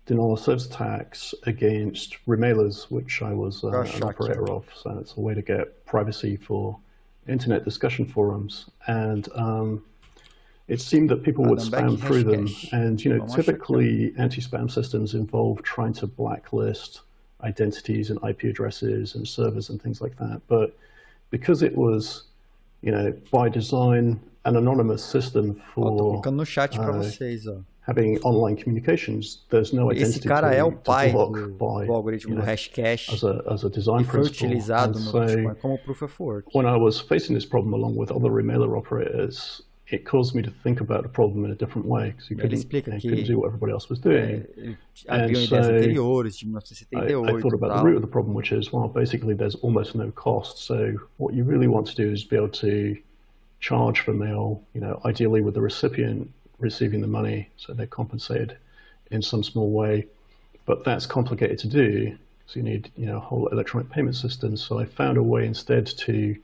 Speaker 22: Denial of service attacks against remailers, which I was an operator of. So it's a way to get privacy for internet discussion forums, and it seemed that people would spam through them. And typically anti-spam systems involve trying to blacklist identities and IP addresses and servers and things like that. But because it was, by design, an anonymous system for having online communications, there's no identity
Speaker 1: Esse cara é o pai
Speaker 22: do
Speaker 1: algoritmo do Hashcash,
Speaker 22: as a design
Speaker 1: que foi utilizado no Bitcoin como proof of work.
Speaker 22: When I was facing this problem along with other remailer operators, it caused me to think about the problem in a different way, because you couldn't do what everybody else was doing. And so I thought about the root of the problem, which is, well, basically there's almost no cost. So what you really want to do is be able to charge for mail, ideally with the recipient receiving the money, so they're compensated in some small way. But that's complicated to do, so you need a whole electronic payment system. So I found a way instead to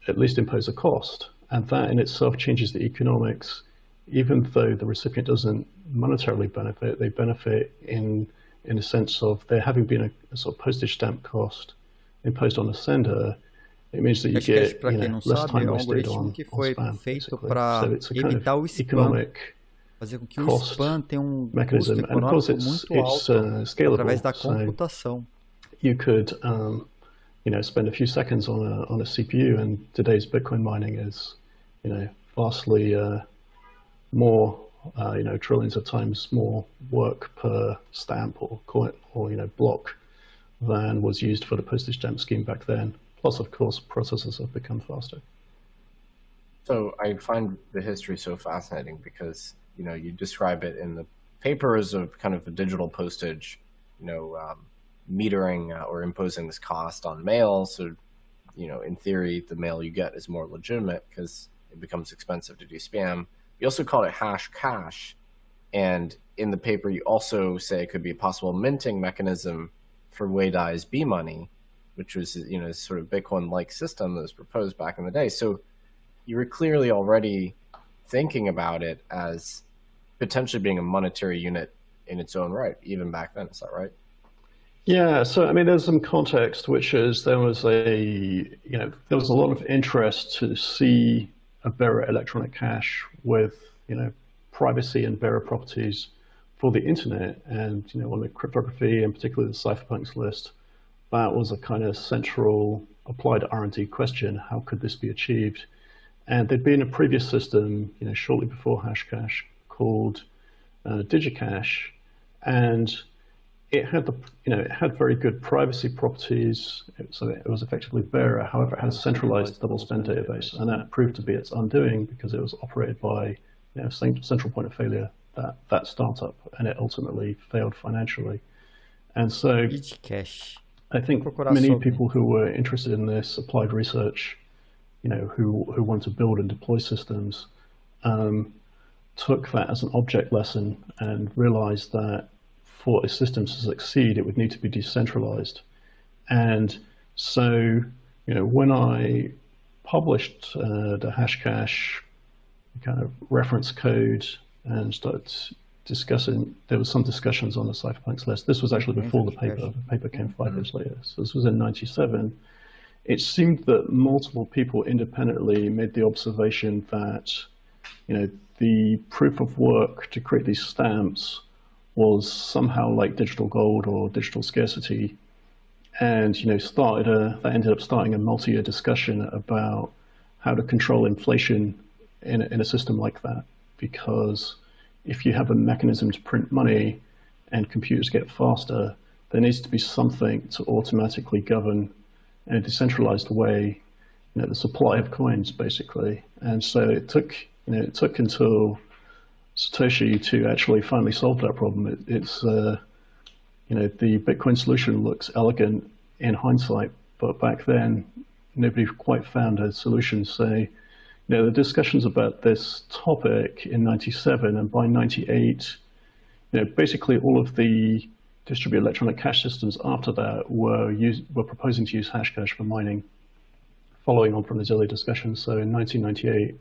Speaker 22: at least impose a cost. And that in itself changes the economics. Even though the recipient doesn't monetarily benefit, they benefit in the sense of there having been a sort of postage stamp cost imposed on the sender. It means that you get less time wasted on spam, basically. So it's a kind of economic cost mechanism. And of course it's scalable. So you could spend a few seconds on a CPU, and today's Bitcoin mining is, vastly more, trillions of times more work per stamp or coin or block than was used for the postage stamp scheme back then. Plus, of course, processors have become faster.
Speaker 6: So I find the history so fascinating because you describe it in the paper as a kind of a digital postage, metering or imposing this cost on mail. So, in theory, the mail you get is more legitimate because it becomes expensive to do spam. You also call it hash cash. And in the paper, you also say it could be a possible minting mechanism for Weidai's B-money, which was, sort of Bitcoin-like system that was proposed back in the day. So you were clearly already thinking about it as potentially being a monetary unit in its own right, even back then. Is that right?
Speaker 22: Yeah, so there's some context, which is there was a lot of interest to see a bearer electronic cash with privacy and bearer properties for the internet, and on the cryptography and particularly the cypherpunks list, that was a kind of central applied R&D question: how could this be achieved? And there'd been a previous system, shortly before Hashcash, called DigiCash, and it had it had very good privacy properties, so it was effectively bearer. However, it had a centralized double spend database, and that proved to be its undoing because it was operated by central point of failure, that startup, and it ultimately failed financially. And so I think many people who were interested in this applied research, who want to build and deploy systems, took that as an object lesson and realized that for a system to succeed, it would need to be decentralized. And so, when I published the Hashcash kind of reference code and started discussing, there was some discussions on the cypherpunks list. This was actually before the paper. The paper came 5 years later. So this was in '97. It seemed that multiple people independently made the observation that, the proof of work to create these stamps was somehow like digital gold or digital scarcity, and that ended up starting a multi-year discussion about how to control inflation in a system like that. Because if you have a mechanism to print money and computers get faster, there needs to be something to automatically govern in a decentralized way, the supply of coins, basically. And so it took until Satoshi to actually finally solve that problem. It's the Bitcoin solution looks elegant in hindsight, but back then nobody quite found a solution. So the discussions about this topic in '97, and by '98, basically all of the distributed electronic cash systems after that were proposing to use Hashcash for mining, following on from these early discussions. So in 1998,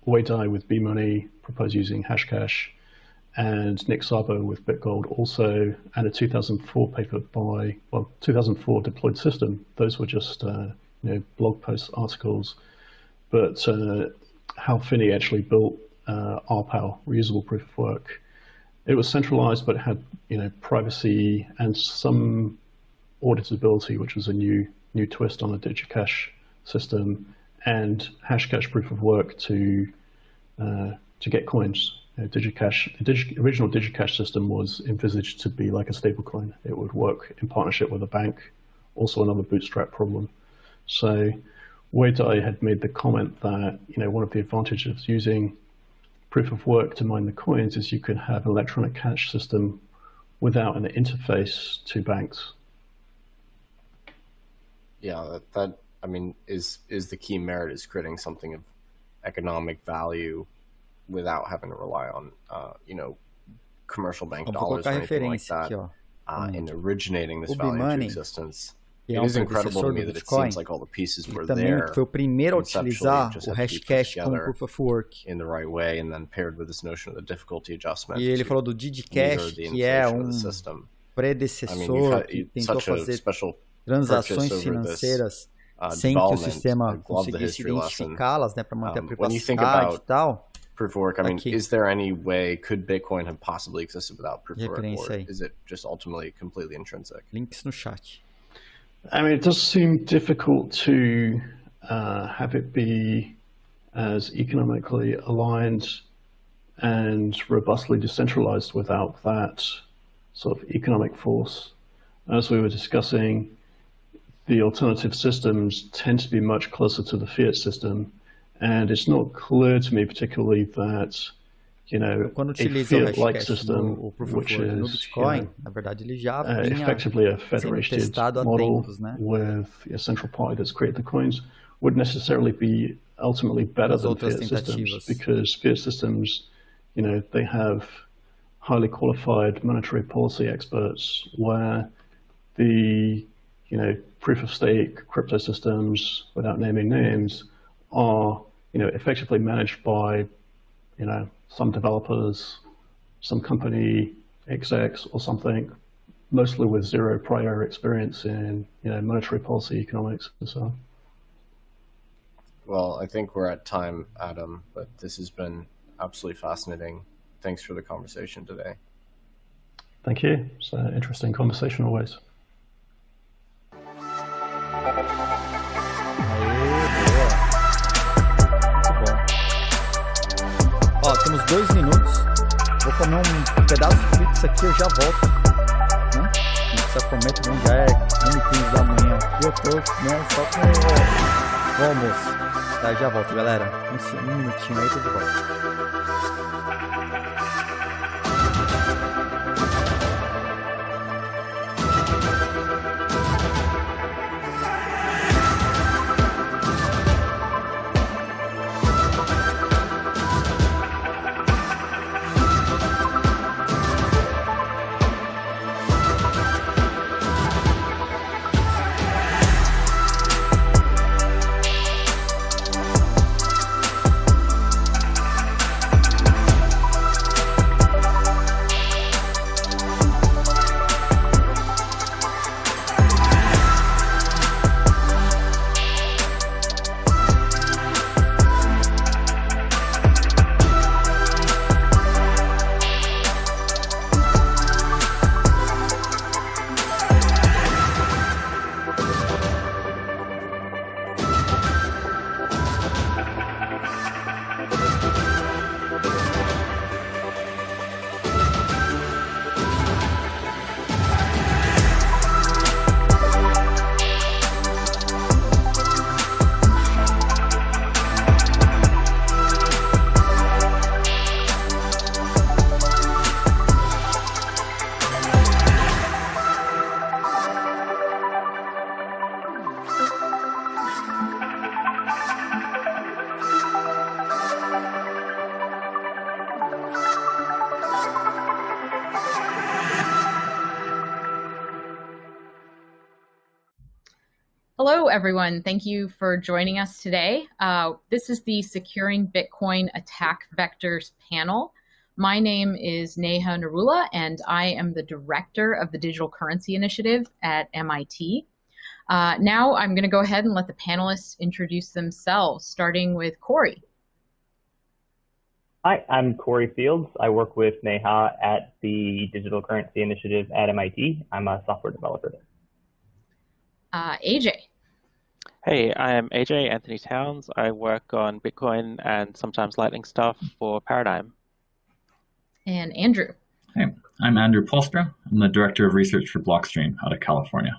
Speaker 22: Weidai with B-money proposed using Hashcash, and Nick Szabo with BitGold also, and a 2004 paper 2004 deployed system. Those were just blog post articles, but Hal Finney actually built RPAL, reusable proof of work. It was centralized, but it had privacy and some auditability, which was a new twist on the DigiCash system, and Hashcash proof of work to get coins. DigiCash, the original DigiCash system was envisaged to be like a stablecoin. It would work in partnership with a bank, also another bootstrap problem. So Weidai had made the comment that, one of the advantages of using proof of work to mine the coins is you could have an electronic cash system without an interface to banks.
Speaker 6: Yeah, that I mean, is the key merit, is creating something of economic value without having to rely on, commercial bank dollars or anything like that, in originating this value into existence. It is incredible to me that it seems like all the pieces were there.
Speaker 1: Foi o primeiro a utilizar o Hashcash como Proof of Work.
Speaker 6: In the right way, and then paired with this notion of the difficulty adjustment.
Speaker 1: E ele falou do DigiCash, que é predecessor que tentou fazer transações financeiras sem que o sistema conseguisse identificá-las, né, para manter a privacidade e tal.
Speaker 6: Proof of work, I mean, is there any way, could Bitcoin have possibly existed without proof of work, or is it just ultimately completely intrinsic?
Speaker 1: Links no chat.
Speaker 22: I mean, it does seem difficult to have it be as economically aligned and robustly decentralized without that sort of economic force. As we were discussing, the alternative systems tend to be much closer to the fiat system, and it's not clear to me particularly that, a fiat-like system, which is
Speaker 1: Bitcoin, na verdade, ele já
Speaker 22: effectively a federated model with a central party that's created the coins, would necessarily be ultimately better than fiat systems, because fiat systems, they have highly qualified monetary policy experts, where the proof of stake crypto systems, without naming names, are effectively managed by some developers, some company execs or something, mostly with zero prior experience in monetary policy, economics, and so on.
Speaker 6: Well, I think we're at time, Adam, but this has been absolutely fascinating. Thanks for the conversation today.
Speaker 22: Thank you. It's an interesting conversation always.
Speaker 1: Ó, temos 2 minutos. Vou comer um pedaço de pizza aqui, eu já volto. Né? Não precisa comer também, já é 1h15 da manhã. Eu tô, só com o almoço. Tá, já volto, galera. Um minutinho aí, tô de volta.
Speaker 3: Hello, everyone. Thank you for joining us today. This is the Securing Bitcoin Attack Vectors panel. My name is Neha Narula, and I am the director of the Digital Currency Initiative at MIT. Now I'm going to go ahead and let the panelists introduce themselves, starting with Corey.
Speaker 7: Hi, I'm Corey Fields. I work with Neha at the Digital Currency Initiative at MIT. I'm a software developer there.
Speaker 3: AJ.
Speaker 8: Hey, I'm AJ Anthony Towns. I work on Bitcoin and sometimes Lightning stuff for Paradigm.
Speaker 3: And Andrew.
Speaker 23: Hey, I'm Andrew Polstra. I'm the Director of Research for Blockstream out of California.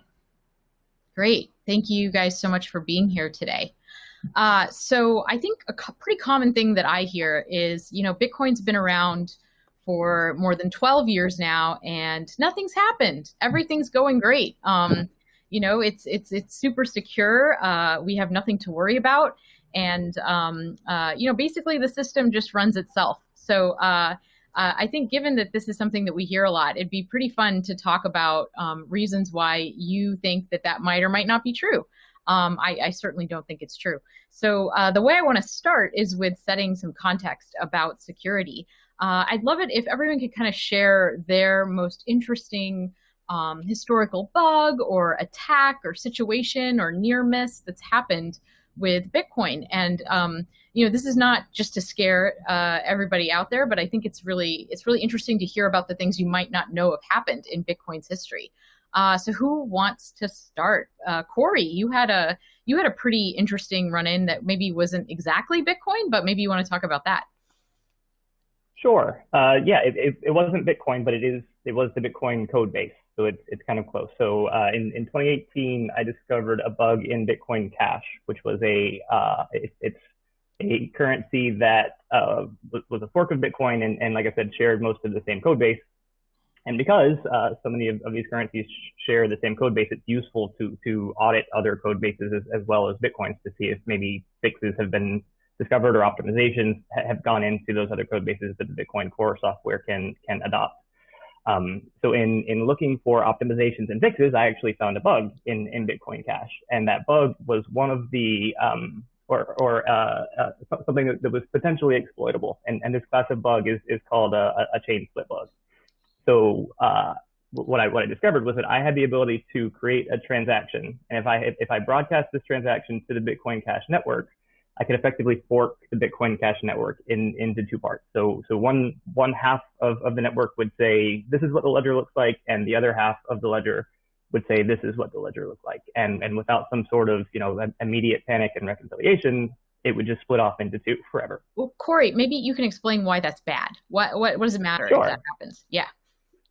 Speaker 3: Great. Thank you guys so much for being here today. So I think a pretty common thing that I hear is, Bitcoin's been around for more than 12 years now, and nothing's happened. Everything's going great. It's super secure. We have nothing to worry about, and basically the system just runs itself. So I think, given that this is something that we hear a lot, it'd be pretty fun to talk about reasons why you think that might or might not be true. I certainly don't think it's true. So the way I want to start is with setting some context about security. I'd love it if everyone could kind of share their most interesting historical bug or attack or situation or near miss that's happened with Bitcoin. And this is not just to scare everybody out there, but I think it's really interesting to hear about the things you might not know have happened in Bitcoin's history. So who wants to start? Corey, you had a pretty interesting run-in that maybe wasn't exactly Bitcoin, but maybe you want to talk about that.
Speaker 7: Sure. It wasn't Bitcoin, but it was the Bitcoin code base. So it's kind of close. So in 2018, I discovered a bug in Bitcoin Cash, which was it's a currency that was a fork of Bitcoin and like I said, shared most of the same code base. And because so many of these currencies share the same code base, it's useful to audit other code bases as well as Bitcoin's to see if maybe fixes have been discovered or optimizations have gone into those other code bases that the Bitcoin core software can adopt. So in looking for optimizations and fixes, I actually found a bug in Bitcoin Cash, and that bug was one of the something that was potentially exploitable. And this class of bug is called a chain split bug. So what I discovered was that I had the ability to create a transaction, and if I broadcast this transaction to the Bitcoin Cash network, I could effectively fork the Bitcoin Cash network into two parts. So one half of the network would say, this is what the ledger looks like, and the other half of the ledger would say, this is what the ledger looks like. And without some sort of immediate panic and reconciliation, it would just split off into two forever.
Speaker 3: Well, Corey, maybe you can explain why that's bad. What does it matter if that happens? Yeah.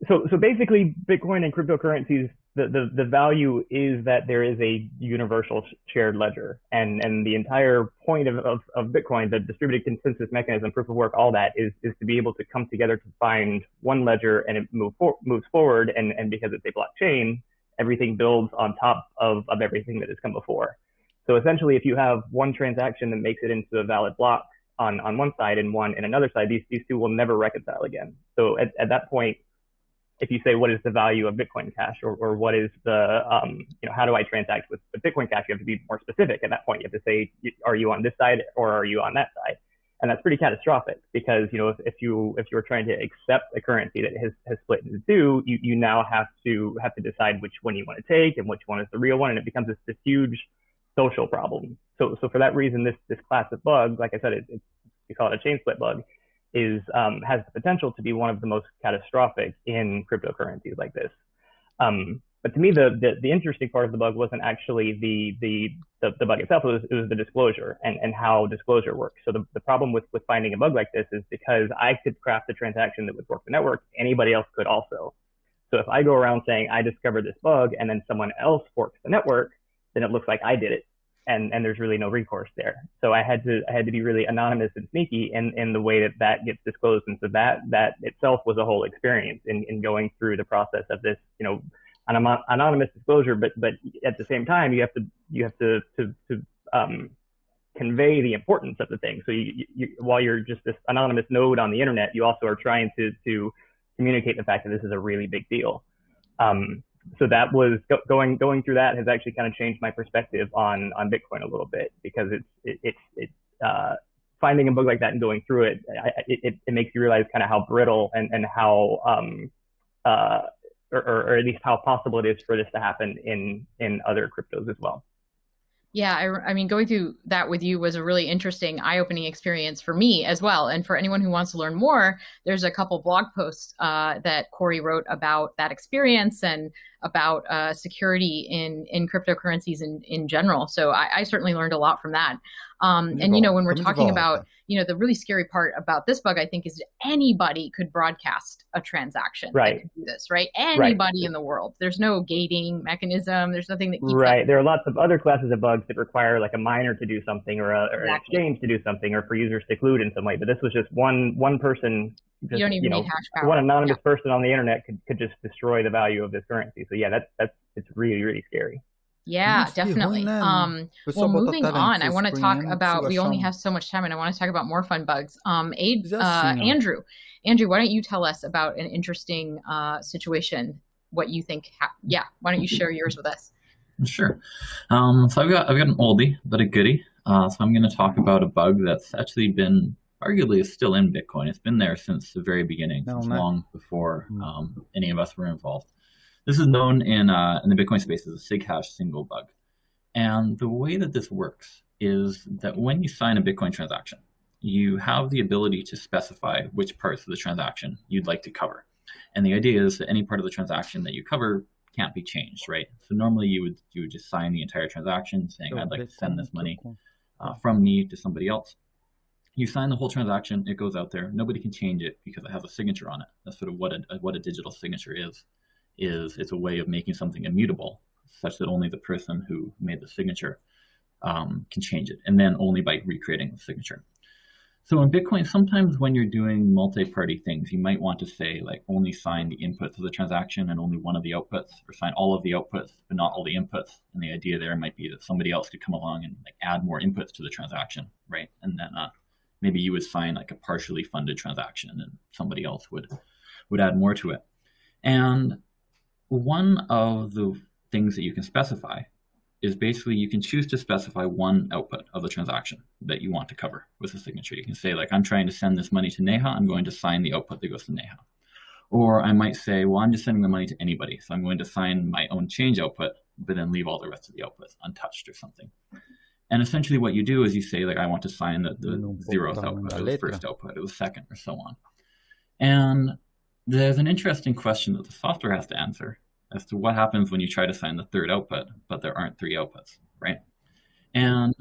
Speaker 7: So basically, Bitcoin and cryptocurrencies, the value is that there is a universal shared ledger, and the entire point of Bitcoin, the distributed consensus mechanism, proof of work, all that is to be able to come together to find one ledger, and it moves forward, and because it's a blockchain, everything builds on top of everything that has come before. So essentially, if you have one transaction that makes it into a valid block on one side and one in another side, these two will never reconcile again. So at that point, if you say, what is the value of Bitcoin Cash, or what is the, how do I transact with Bitcoin Cash? You have to be more specific at that point. You have to say, are you on this side or are you on that side? And that's pretty catastrophic because, if you're trying to accept a currency that has split into two, you now have to decide which one you want to take and which one is the real one. And it becomes this huge social problem. So for that reason, this class of bug, like I said, we call it a chain split bug, has the potential to be one of the most catastrophic in cryptocurrencies like this. But to me, the interesting part of the bug wasn't actually the bug itself. It was the disclosure and how disclosure works. So the problem with finding a bug like this is because I could craft a transaction that would fork the network, anybody else could also. So if I go around saying I discovered this bug and then someone else forks the network, then it looks like I did it. And there's really no recourse there. So I had to be really anonymous and sneaky in the way that gets disclosed. And so that itself was a whole experience in going through the process of this, anonymous disclosure. But at the same time, you have to convey the importance of the thing. So you while you're just this anonymous node on the internet, you also are trying to communicate the fact that this is a really big deal. So that was going through that has actually kind of changed my perspective on Bitcoin a little bit, because it's finding a bug like that and going through it, it makes you realize kind of how brittle and how or at least how possible it is for this to happen in other cryptos as well.
Speaker 3: Yeah, I mean, going through that with you was a really interesting, eye-opening experience for me as well. And for anyone who wants to learn more, there's a couple blog posts that Corey wrote about that experience and about security in cryptocurrencies in general. So I certainly learned a lot from that. And, you know, when we're talking about, you know, the really scary part about this bug, I think, is anybody could broadcast a transaction.
Speaker 7: Right.
Speaker 3: That could do this, right? Anybody in the world. There's no gating mechanism. There's nothing that keeps
Speaker 7: Right. There are lots of other classes of bugs that require like a miner to do something or an exchange to do something or for users to collude in some way. But this was just one person. Just,
Speaker 3: you don't even need hash power.
Speaker 7: One anonymous person on the internet could just destroy the value of this currency. So yeah, it's really, really scary.
Speaker 3: Yeah, definitely. Well, moving on, I want to talk about, we only have so much time, and I want to talk about more fun bugs. Andrew, why don't you tell us about an interesting situation, what you think, why don't you share yours with us?
Speaker 23: Sure. So I've got an oldie, but a goodie. So I'm going to talk about a bug that's actually been, arguably is still in Bitcoin. It's been there since the very beginning, since long before any of us were involved. This is known in the Bitcoin space as a SIG-hash single bug. And the way that this works is that when you sign a Bitcoin transaction, you have the ability to specify which parts of the transaction you'd like to cover. And the idea is that any part of the transaction that you cover can't be changed, right? So normally you would just sign the entire transaction saying, I'd like to send this money from me to somebody else. You sign the whole transaction, it goes out there. Nobody can change it because it has a signature on it. That's sort of what a digital signature is it's a way of making something immutable such that only the person who made the signature can change it, and then only by recreating the signature. So in Bitcoin, sometimes when you're doing multi-party things, you might want to say like only sign the inputs of the transaction and only one of the outputs, or sign all of the outputs but not all the inputs. And the idea there might be that somebody else could come along and like add more inputs to the transaction, right? And then maybe you would sign like a partially funded transaction and somebody else would add more to it. And one of the things that you can specify is basically you can choose to specify one output of the transaction that you want to cover with a signature. You can say like, I'm trying to send this money to Neha. I'm going to sign the output that goes to Neha. Or I might say, well, I'm just sending the money to anybody. So I'm going to sign my own change output, but then leave all the rest of the outputs untouched or something. And essentially what you do is you say like, I want to sign the 0th output, or the first output, or the second, or so on. And there's an interesting question that the software has to answer as to what happens when you try to sign the 3rd output, but there aren't 3 outputs, right? And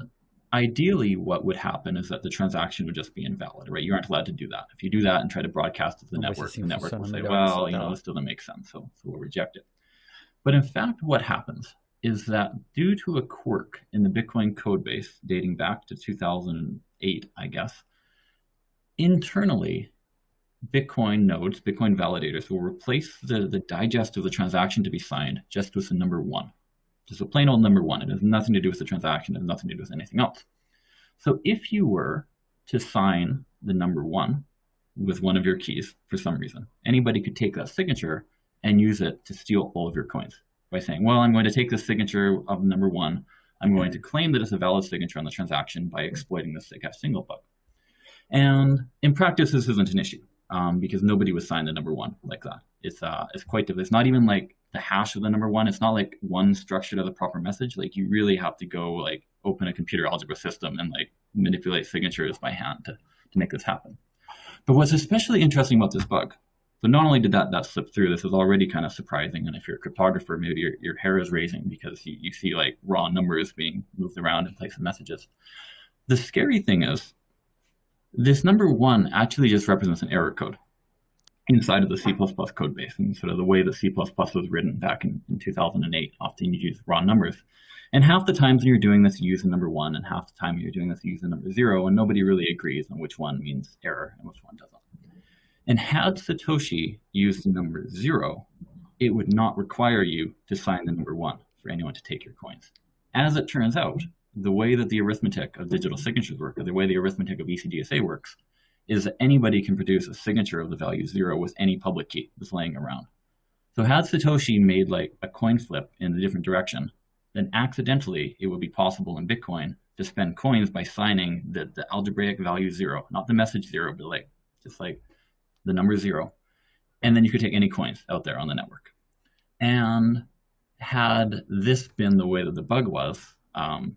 Speaker 23: ideally what would happen is that the transaction would just be invalid, right? You aren't allowed to do that. If you do that and try to broadcast to the network will say, well, you know, this doesn't make sense, so we'll reject it. But in fact, what happens is that due to a quirk in the Bitcoin code base dating back to 2008, I guess, internally, Bitcoin nodes, Bitcoin validators will replace the digest of the transaction to be signed just with the number 1. Just a plain old number 1. It has nothing to do with the transaction. It has nothing to do with anything else. So if you were to sign the number 1 with one of your keys for some reason, anybody could take that signature and use it to steal all of your coins by saying, well, I'm going to take the signature of number 1. I'm going to claim that it's a valid signature on the transaction by exploiting the SIG-hash single bug. And in practice, this isn't an issue. Because nobody would sign the number 1 like that. It's quite difficult. It's not even like the hash of the number 1. It's not like one structured as a proper message. Like you really have to go like open a computer algebra system and like manipulate signatures by hand to make this happen. But what's especially interesting about this bug, so not only did that slip through, this is already kind of surprising. And if you're a cryptographer, maybe your hair is raising because you see like raw numbers being moved around in place of messages. The scary thing is, this number 1 actually just represents an error code inside of the C++ code base, and sort of the way that C++ was written back in 2008. Often you use raw numbers. And half the times when you're doing this, you use the number 1, and half the time when you're doing this, you use the number 0, and nobody really agrees on which one means error and which one doesn't. And had Satoshi used the number 0, it would not require you to sign the number 1 for anyone to take your coins. As it turns out, the way that the arithmetic of digital signatures work, or the way the arithmetic of ECDSA works, is that anybody can produce a signature of the value 0 with any public key that's laying around. So had Satoshi made like a coin flip in a different direction, then accidentally it would be possible in Bitcoin to spend coins by signing the algebraic value 0, not the message 0, but like just like the number 0. And then you could take any coins out there on the network. And had this been the way that the bug was,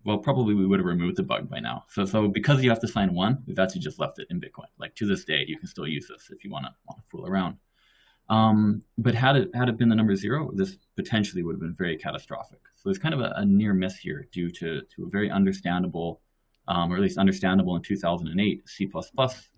Speaker 23: well, probably we would have removed the bug by now. So because you have to sign 1, we've actually just left it in Bitcoin. Like to this day, you can still use this if you want to fool around. But had it been the number 0, this potentially would have been very catastrophic. So there's kind of a near miss here due to a very understandable, or at least understandable in 2008, C++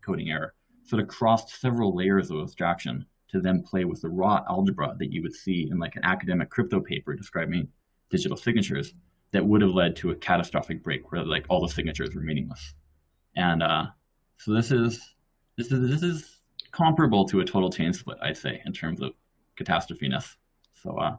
Speaker 23: coding error. Sort of crossed several layers of abstraction to then play with the raw algebra that you would see in like an academic crypto paper describing digital signatures that would have led to a catastrophic break where like all the signatures were meaningless. And so this is comparable to a total chain split, I'd say, in terms of catastropheness. So I'm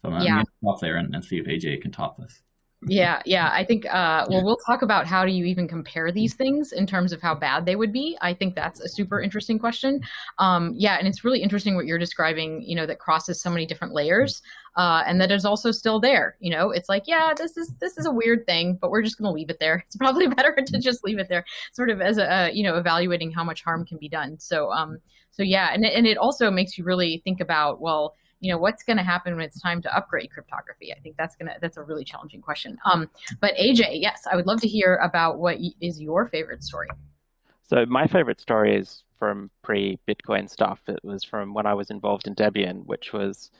Speaker 23: going to stop there and see if AJ can top this.
Speaker 3: Yeah. I think, well, we'll talk about how do you even compare these things in terms of how bad they would be. I think that's a super interesting question. And it's really interesting what you're describing, that crosses so many different layers, and that is also still there. It's like, this is a weird thing, but we're just going to leave it there. It's probably better to just leave it there, sort of as evaluating how much harm can be done. So and it also makes you really think about, well, what's going to happen when it's time to upgrade cryptography? I think that's a really challenging question. But AJ, yes, I would love to hear about what is your favorite story.
Speaker 8: So my favorite story is from pre-Bitcoin stuff. It was from when I was involved in Debian, which was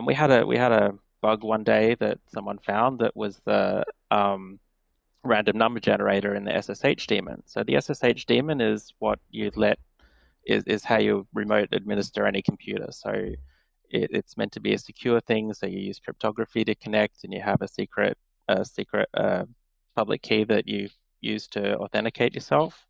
Speaker 8: we had a bug one day that someone found that was the random number generator in the SSH daemon. So the SSH daemon is what you is how you remote administer any computer. So it's meant to be a secure thing, so you use cryptography to connect, and you have a secret public key that you use to authenticate yourself.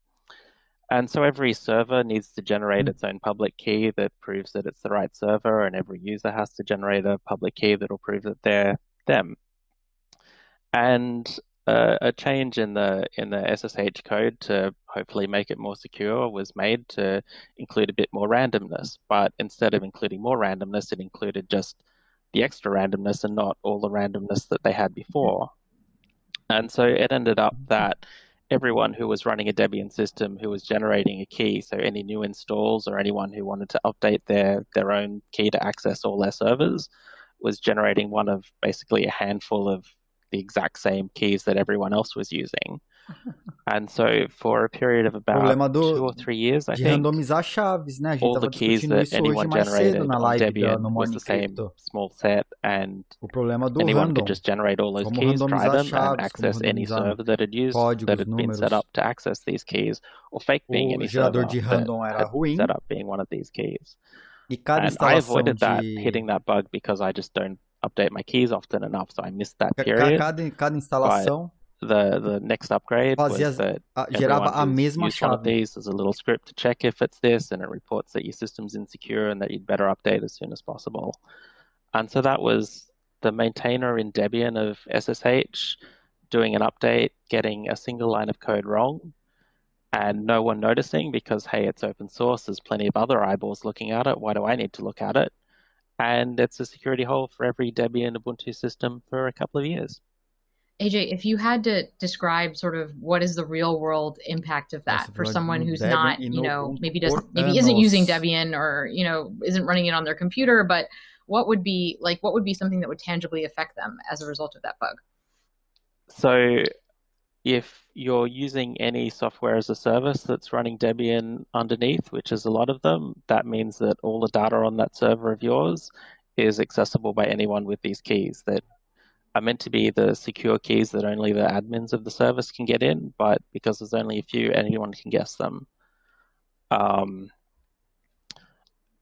Speaker 8: And so every server needs to generate its own public key that proves that it's the right server, and every user has to generate a public key that will prove that they're them. And a change in the SSH code to hopefully make it more secure was made to include a bit more randomness. But instead of including more randomness, it included just the extra randomness and not all the randomness that they had before. And so it ended up that everyone who was running a Debian system who was generating a key, so any new installs or anyone who wanted to update their own key to access all their servers, was generating one of basically a handful of the exact same keys that everyone else was using. And so for a period of about 2 or 3 years, I think,
Speaker 1: randomizar chaves, né? A gente
Speaker 8: all the keys that anyone generated on Debian was the same small set, and anyone could just generate all those keys, try them, and access any server that had been set up to access these keys, or fake being any server that had set up being one of these keys. And I avoided hitting that bug because I just don't update my keys often enough, so I missed that period.
Speaker 1: Cada instalação
Speaker 8: the next upgrade was that
Speaker 1: gerava a mesma
Speaker 8: use one of these as a little script to check if it's this, and it reports that your system's insecure and that you'd better update as soon as possible. And so that was the maintainer in Debian of SSH doing an update, getting a single line of code wrong, and no one noticing because, hey, it's open source, there's plenty of other eyeballs looking at it, why do I need to look at it? And it's a security hole for every Debian Ubuntu system for a couple of years.
Speaker 3: AJ, if you had to describe sort of what is the real world impact of that for someone who's not, maybe isn't using Debian or, isn't running it on their computer, but what would be something that would tangibly affect them as a result of that bug?
Speaker 8: So if you're using any software as a service that's running Debian underneath, which is a lot of them, that means that all the data on that server of yours is accessible by anyone with these keys that are meant to be the secure keys that only the admins of the service can get in, but because there's only a few, anyone can guess them.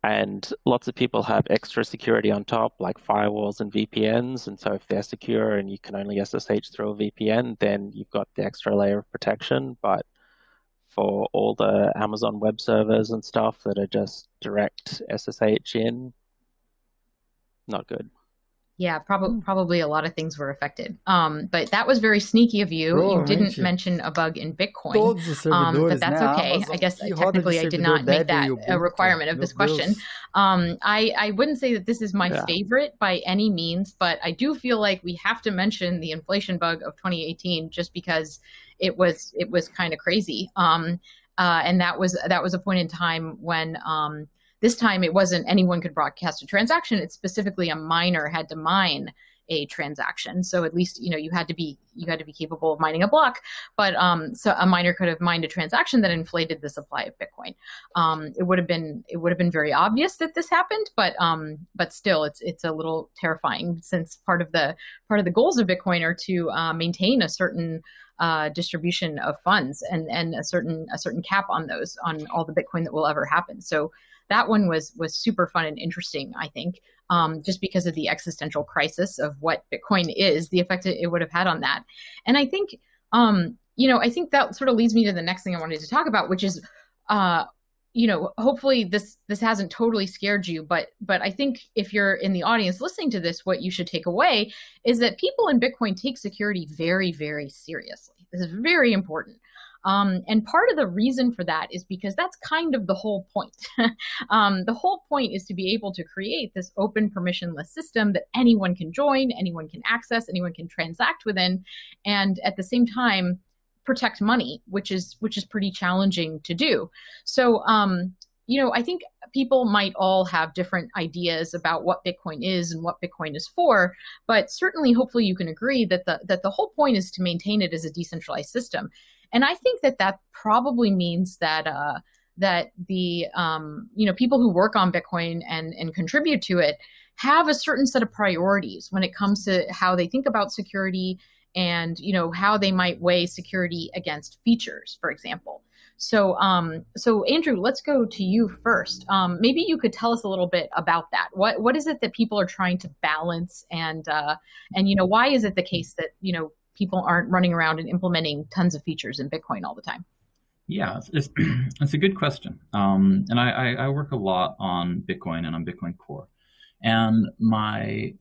Speaker 8: And lots of people have extra security on top, like firewalls and VPNs. And so if they're secure and you can only SSH through a VPN, then you've got the extra layer of protection. But for all the Amazon web servers and stuff that are just direct SSH in, not good.
Speaker 3: Yeah, probably a lot of things were affected. But that was very sneaky of you. You didn't mention a bug in Bitcoin, but that's okay. I guess technically I did not make that a requirement of this question. I wouldn't say that this is my favorite by any means, but I do feel like we have to mention the inflation bug of 2018 just because it was kind of crazy. And that was a point in time when this time it wasn't anyone could broadcast a transaction. It's specifically a miner had to mine a transaction. So at least, you had to be capable of mining a block, but so a miner could have mined a transaction that inflated the supply of Bitcoin. It would have been very obvious that this happened, but still it's a little terrifying, since part of the goals of Bitcoin are to maintain a certain distribution of funds and a certain cap on all the Bitcoin that will ever happen. So that one was super fun and interesting, I think, just because of the existential crisis of what Bitcoin is, the effect it would have had on that. And I think, I think that sort of leads me to the next thing I wanted to talk about, which is, hopefully this hasn't totally scared you, but I think if you're in the audience listening to this, what you should take away is that people in Bitcoin take security very, very seriously. This is very important. And part of the reason for that is because that's kind of the whole point. The whole point is to be able to create this open permissionless system that anyone can join, anyone can access, anyone can transact within, and at the same time protect money, which is pretty challenging to do. So, I think people might all have different ideas about what Bitcoin is and what Bitcoin is for, but certainly, hopefully, you can agree that the whole point is to maintain it as a decentralized system. And I think that probably means that the people who work on Bitcoin and contribute to it have a certain set of priorities when it comes to how they think about security and how they might weigh security against features, for example. So Andrew, let's go to you first. Maybe you could tell us a little bit about that. What is it that people are trying to balance, and why is it the case that people aren't running around and implementing tons of features in Bitcoin all the time?
Speaker 23: Yeah, it's a good question. And I work a lot on Bitcoin and on Bitcoin Core. And my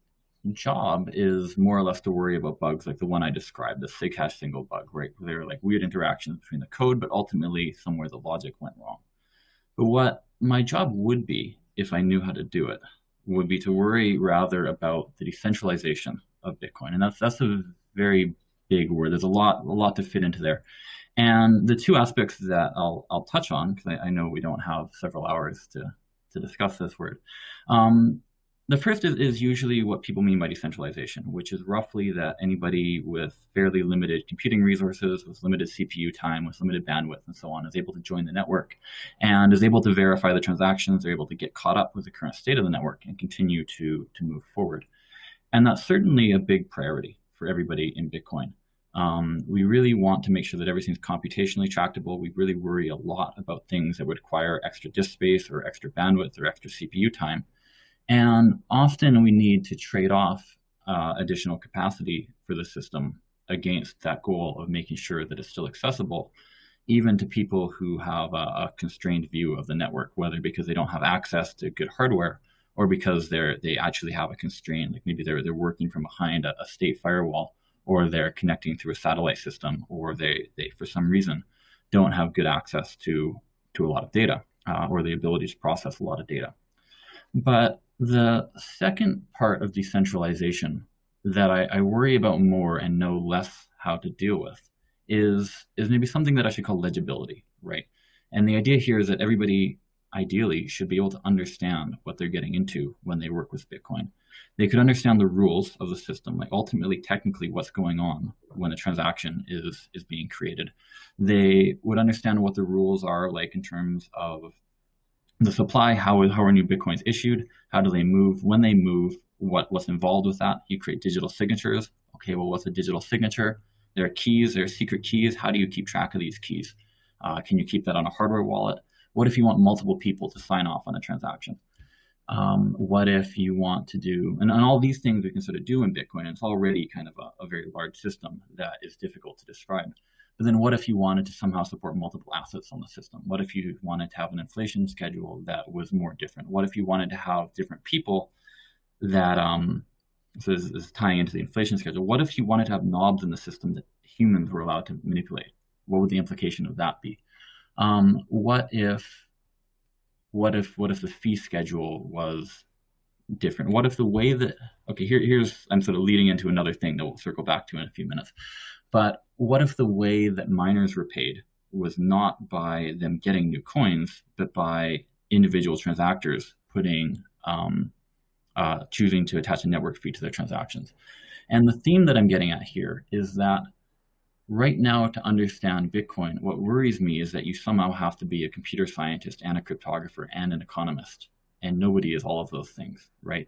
Speaker 23: job is more or less to worry about bugs like the one I described, the sig hash single bug, right? Where there are like weird interactions between the code, but ultimately somewhere the logic went wrong. But what my job would be, if I knew how to do it, would be to worry rather about the decentralization of Bitcoin. And that's a very big word. There's a lot to fit into there. And the two aspects that I'll touch on, because I know we don't have several hours to discuss this word. The first is usually what people mean by decentralization, which is roughly that anybody with fairly limited computing resources, with limited CPU time, with limited bandwidth, and so on, is able to join the network and is able to verify the transactions. They're able to get caught up with the current state of the network and continue to move forward. And that's certainly a big priority for everybody in Bitcoin. We really want to make sure that everything's computationally tractable. We really worry a lot about things that would require extra disk space or extra bandwidth or extra CPU time. And often we need to trade off additional capacity for the system against that goal of making sure that it's still accessible, even to people who have a constrained view of the network, whether because they don't have access to good hardware or because they actually have a constraint, like maybe they're working from behind a state firewall, or they're connecting through a satellite system, or they for some reason don't have good access to a lot of data or the ability to process a lot of data. But the second part of decentralization that I worry about more and know less how to deal with is maybe something that I should call legibility, right? And the idea here is that everybody ideally should be able to understand what they're getting into when they work with Bitcoin. They could understand the rules of the system, like ultimately, technically, what's going on when a transaction is being created. They would understand what the rules are like in terms of the supply, how are new Bitcoins issued, how do they move, when they move, what's involved with that. You create digital signatures. Okay, well, what's a digital signature? There are keys, there are secret keys. How do you keep track of these keys? Can you keep that on a hardware wallet? What if you want multiple people to sign off on a transaction? What if you want to do, and all these things we can sort of do in Bitcoin, and it's already kind of a very large system that is difficult to describe. But then what if you wanted to somehow support multiple assets on the system? What if you wanted to have an inflation schedule that was more different? What if you wanted to have different people that, so this is tying into the inflation schedule. What if you wanted to have knobs in the system that humans were allowed to manipulate? What would the implication of that be? What if the fee schedule was different? What if the way that, okay, here's, I'm sort of leading into another thing that we'll circle back to in a few minutes. But what if the way that miners were paid was not by them getting new coins, but by individual transactors putting choosing to attach a network fee to their transactions. And the theme that I'm getting at here is that right now, to understand Bitcoin, what worries me is that you somehow have to be a computer scientist and a cryptographer and an economist, and nobody is all of those things, right?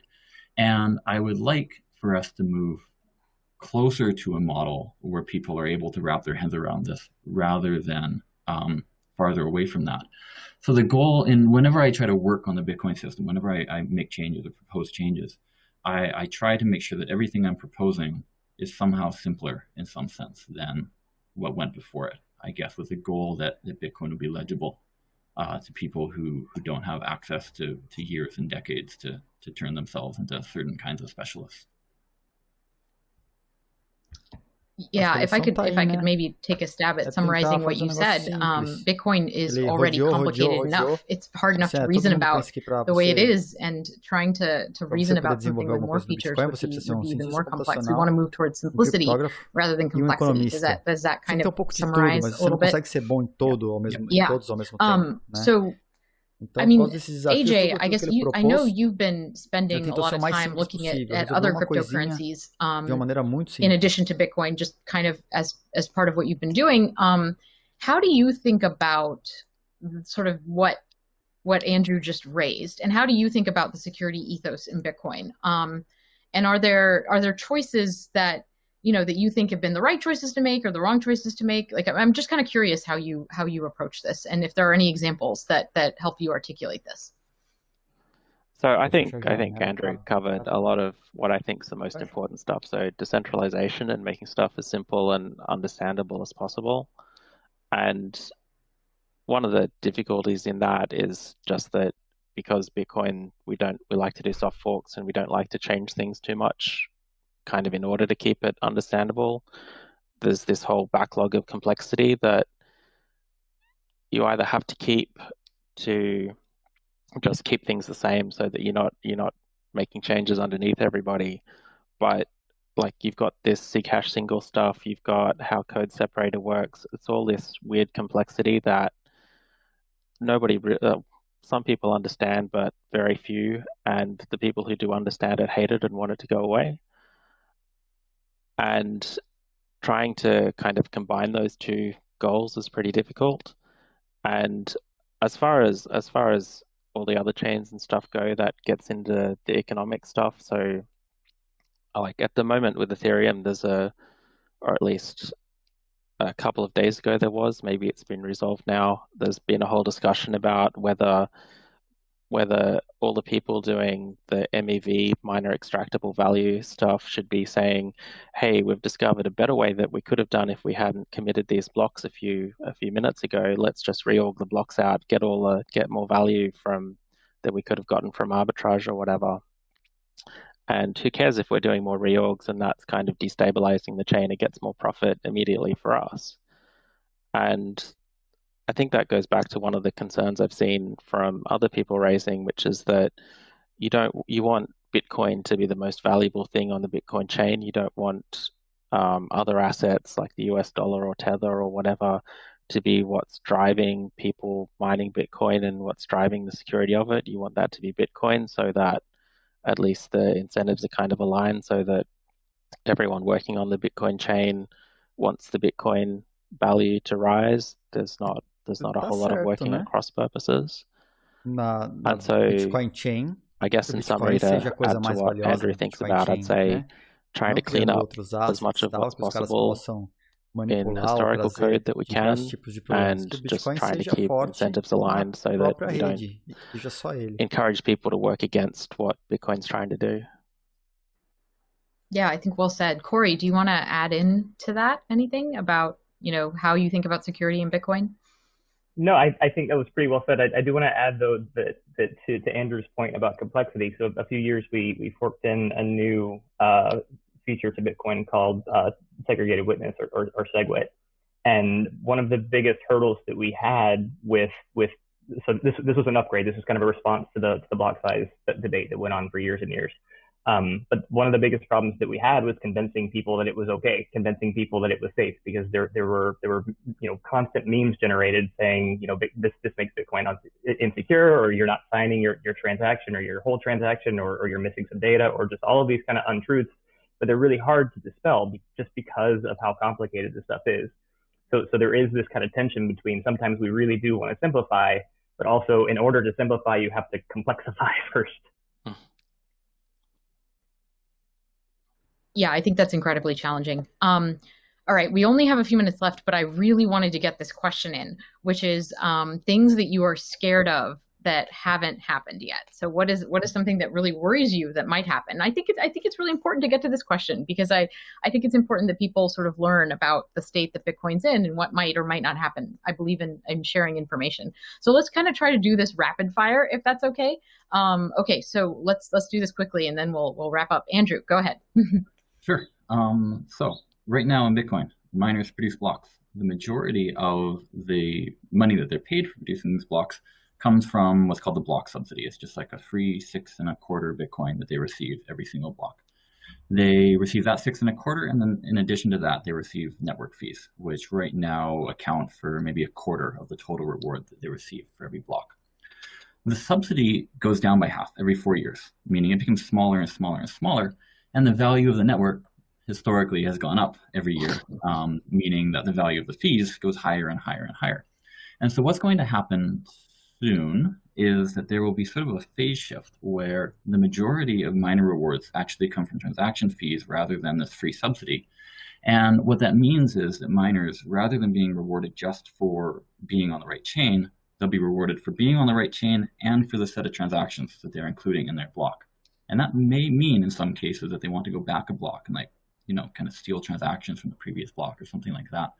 Speaker 23: And I would like for us to move closer to a model where people are able to wrap their heads around this rather than farther away from that. So the goal, whenever I try to work on the Bitcoin system, whenever I make changes or propose changes, I try to make sure that everything I'm proposing is somehow simpler in some sense than what went before it, I guess, with the goal that Bitcoin will be legible to people who don't have access to years and decades to turn themselves into certain kinds of specialists.
Speaker 3: Yeah, if I could maybe take a stab at summarizing what you said, Bitcoin is already complicated enough. It's hard enough to reason about the way it is, and trying to reason about something with more features would be even more complex. We want to move towards simplicity rather than complexity. Does that kind of summarize a little bit? Yeah. So, I mean, AJ, I guess I know you've been spending a lot of time looking at other cryptocurrencies in addition to Bitcoin, just kind of as part of what you've been doing. How do you think about sort of what Andrew just raised, and how do you think about the security ethos in Bitcoin? And are there choices that that you think have been the right choices to make or the wrong choices to make? Like, I'm just kind of curious how you approach this, and if there are any examples that help you articulate this.
Speaker 8: So I think Andrew covered a lot of what I think is the most important stuff. So decentralization and making stuff as simple and understandable as possible. And one of the difficulties in that is just that because Bitcoin, we like to do soft forks and we don't like to change things too much, kind of in order to keep it understandable. There's this whole backlog of complexity that you either have to keep things the same so that you're not making changes underneath everybody, but like you've got this Zcash single stuff, you've got how code separator works. It's all this weird complexity that some people understand, but very few, and the people who do understand it hate it and want it to go away. And trying to kind of combine those two goals is pretty difficult. And as far as all the other chains and stuff go, that gets into the economic stuff. So like at the moment with Ethereum, or at least a couple of days ago there was, maybe it's been resolved now, there's been a whole discussion about whether all the people doing the MEV, minor extractable value stuff, should be saying, hey, we've discovered a better way that we could have done if we hadn't committed these blocks a few minutes ago. Let's just reorg the blocks out, get more value that we could have gotten from arbitrage or whatever. And who cares if we're doing more reorgs and that's kind of destabilizing the chain? It gets more profit immediately for us. And I think that goes back to one of the concerns I've seen from other people raising, which is that you want Bitcoin to be the most valuable thing on the Bitcoin chain. You don't want other assets like the US dollar or Tether or whatever to be what's driving people mining Bitcoin and what's driving the security of it. You want that to be Bitcoin, so that at least the incentives are kind of aligned, so that everyone working on the Bitcoin chain wants the Bitcoin value to rise. There's not a whole lot of working on cross purposes. And so
Speaker 1: Bitcoin chain,
Speaker 8: I guess in summary, to add to what Andrew thinks about, I'd say trying to clean up as much of what's possible in historical code that we can, and just trying to keep incentives aligned so that we don't encourage people to work against what Bitcoin's trying to do.
Speaker 3: Yeah, I think well said. Corey, do you want to add in to that anything about how you think about security in Bitcoin?
Speaker 7: No, I think that was pretty well said. I do want to add, though, that to Andrew's point about complexity. So a few years we forked in a new feature to Bitcoin called segregated witness or SegWit. And one of the biggest hurdles that we had so this was an upgrade. This was kind of a response to the block size debate that went on for years and years. But one of the biggest problems that we had was convincing people that it was okay, convincing people that it was safe, because there were constant memes generated saying, this makes Bitcoin insecure, or you're not signing your transaction or your whole transaction, or you're missing some data, or just all of these kind of untruths. But they're really hard to dispel just because of how complicated this stuff is. So there is this kind of tension between sometimes we really do want to simplify, but also in order to simplify, you have to complexify first.
Speaker 3: Yeah, I think that's incredibly challenging. All right, we only have a few minutes left, but I really wanted to get this question in, which is things that you are scared of that haven't happened yet. So what is something that really worries you that might happen? I think it's really important to get to this question, because I think it's important that people sort of learn about the state that Bitcoin's in and what might or might not happen. I believe in sharing information. So let's kind of try to do this rapid fire, if that's okay. Okay, so let's do this quickly, and then we'll wrap up. Andrew, go ahead.
Speaker 23: Sure. So right now in Bitcoin, miners produce blocks. The majority of the money that they're paid for producing these blocks comes from what's called the block subsidy. It's just like a free 6 1/4 Bitcoin that they receive every single block. They receive that 6 1/4, and then in addition to that, they receive network fees, which right now account for maybe 1/4 of the total reward that they receive for every block. The subsidy goes down by half every 4 years, meaning it becomes smaller and smaller and smaller, and the value of the network historically has gone up every year, meaning that the value of the fees goes higher and higher and higher. And so what's going to happen soon is that there will be sort of a phase shift where the majority of miner rewards actually come from transaction fees rather than this free subsidy. And what that means is that miners, rather than being rewarded just for being on the right chain, they'll be rewarded for being on the right chain and for the set of transactions that they're including in their block. And that may mean in some cases that they want to go back a block and kind of steal transactions from the previous block or something like that.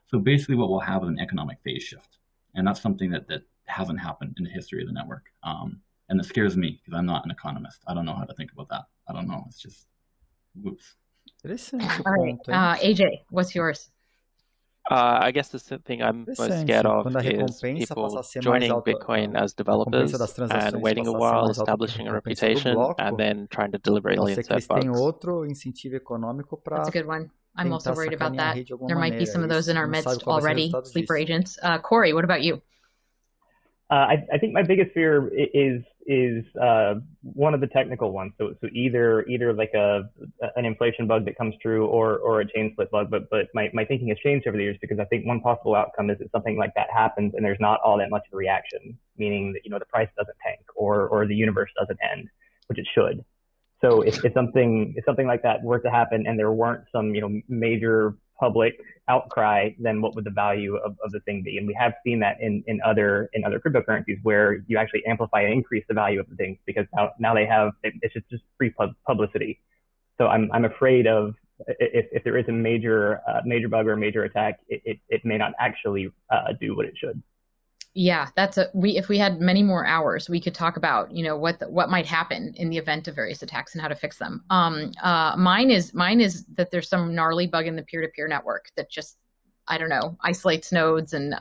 Speaker 23: So basically what we'll have is an economic phase shift. And that's something that hasn't happened in the history of the network. And it scares me because I'm not an economist. I don't know how to think about that. I don't know. It's just, whoops.
Speaker 3: All right, AJ, what's yours?
Speaker 8: I guess the thing I'm most scared of is people joining Bitcoin as developers and waiting a while, establishing a reputation, and then trying to deliberately insert bugs.
Speaker 3: That's a good one. I'm also worried about that. There might be some of those in our midst already, sleeper agents. Corey, what about you?
Speaker 7: I think my biggest fear is one of the technical ones. So either like an inflation bug that comes through or a chain split bug. But my thinking has changed over the years, because I think one possible outcome is that something like that happens and there's not all that much of a reaction, meaning that the price doesn't tank or the universe doesn't end, which it should. So if something like that were to happen and there weren't some major public outcry, then what would the value of the thing be? And we have seen that in other cryptocurrencies, where you actually amplify and increase the value of the things, because now it's just free publicity. So I'm afraid of if there is a major bug or a major attack, it may not actually do what it should.
Speaker 3: Yeah, if we had many more hours, we could talk about, what might happen in the event of various attacks and how to fix them. Mine is that there's some gnarly bug in the peer-to-peer network that just, I don't know, isolates nodes and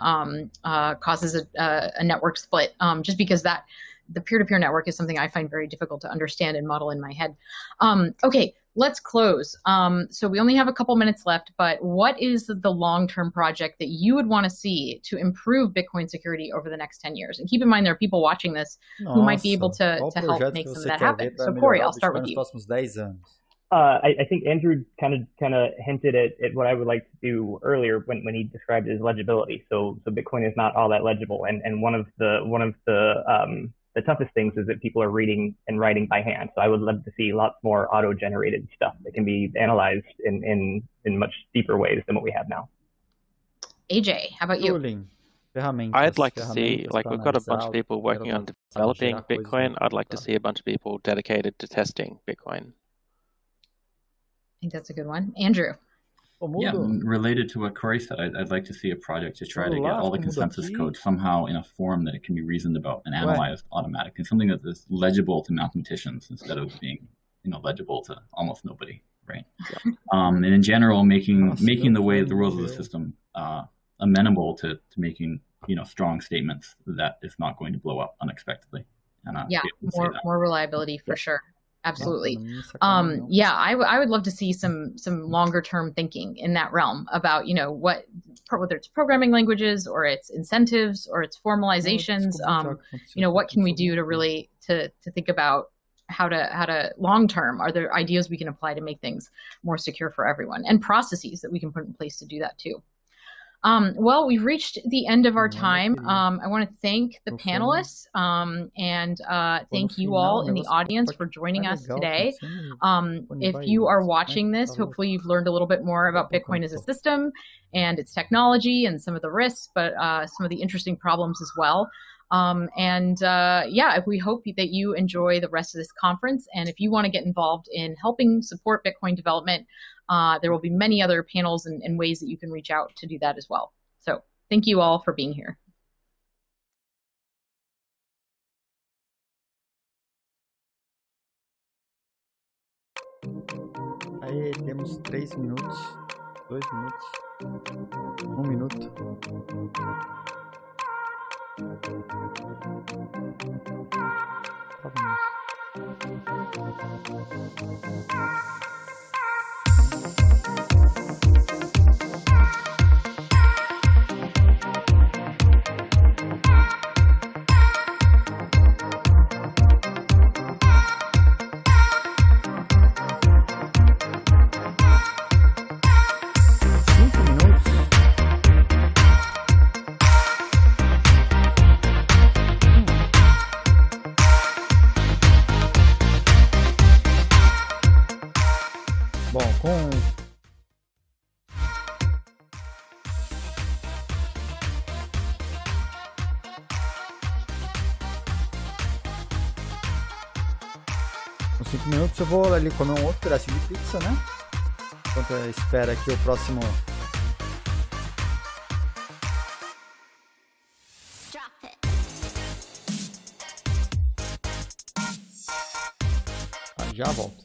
Speaker 3: causes a network split, just because the peer-to-peer network is something I find very difficult to understand and model in my head. Okay, let's close. So we only have a couple minutes left, but what is the long-term project that you would want to see to improve Bitcoin security over the next 10 years? And keep in mind, there are people watching this who might be able to help make some of that happen. So Corey, I'll start with you.
Speaker 7: I think Andrew kind of hinted at what I would like to do earlier when he described it as legibility. So Bitcoin is not all that legible, and one of the toughest things is that people are reading and writing by hand. So I would love to see lots more auto-generated stuff that can be analyzed in much deeper ways than what we have now.
Speaker 3: AJ, how about you?
Speaker 8: I'd like to see, we've got a bunch of people working on developing Bitcoin. I'd like to see a bunch of people dedicated to testing Bitcoin.
Speaker 3: I think that's a good one. Andrew?
Speaker 23: Yeah, related to what Corey said, I'd like to see a project to try to get all the consensus code somehow in a form that it can be reasoned about and analyzed automatically, something that is legible to mathematicians instead of being, legible to almost nobody, right? And in general, making the way the rules of the system amenable to making strong statements that it's not going to blow up unexpectedly. And
Speaker 3: more reliability for sure. Absolutely. Yeah, I would love to see some longer term thinking in that realm about, whether it's programming languages or it's incentives or it's formalizations, what can we do to really to think about how to long term, are there ideas we can apply to make things more secure for everyone, and processes that we can put in place to do that too. Well, we've reached the end of our time. I want to thank the panelists and thank you all in the audience for joining us today. If you are watching this, hopefully you've learned a little bit more about Bitcoin as a system and its technology and some of the risks, but some of the interesting problems as well. We hope that you enjoy the rest of this conference. And if you want to get involved in helping support Bitcoin development, there will be many other panels and ways that you can reach out to do that as well. So thank you all for being here.
Speaker 1: Aí temos 3 minutos, 2 minutos, 1 minuto. Com 5 minutos eu vou ali comer um outro pedacinho de pizza, né? Enquanto eu espero aqui o próximo. Já volto.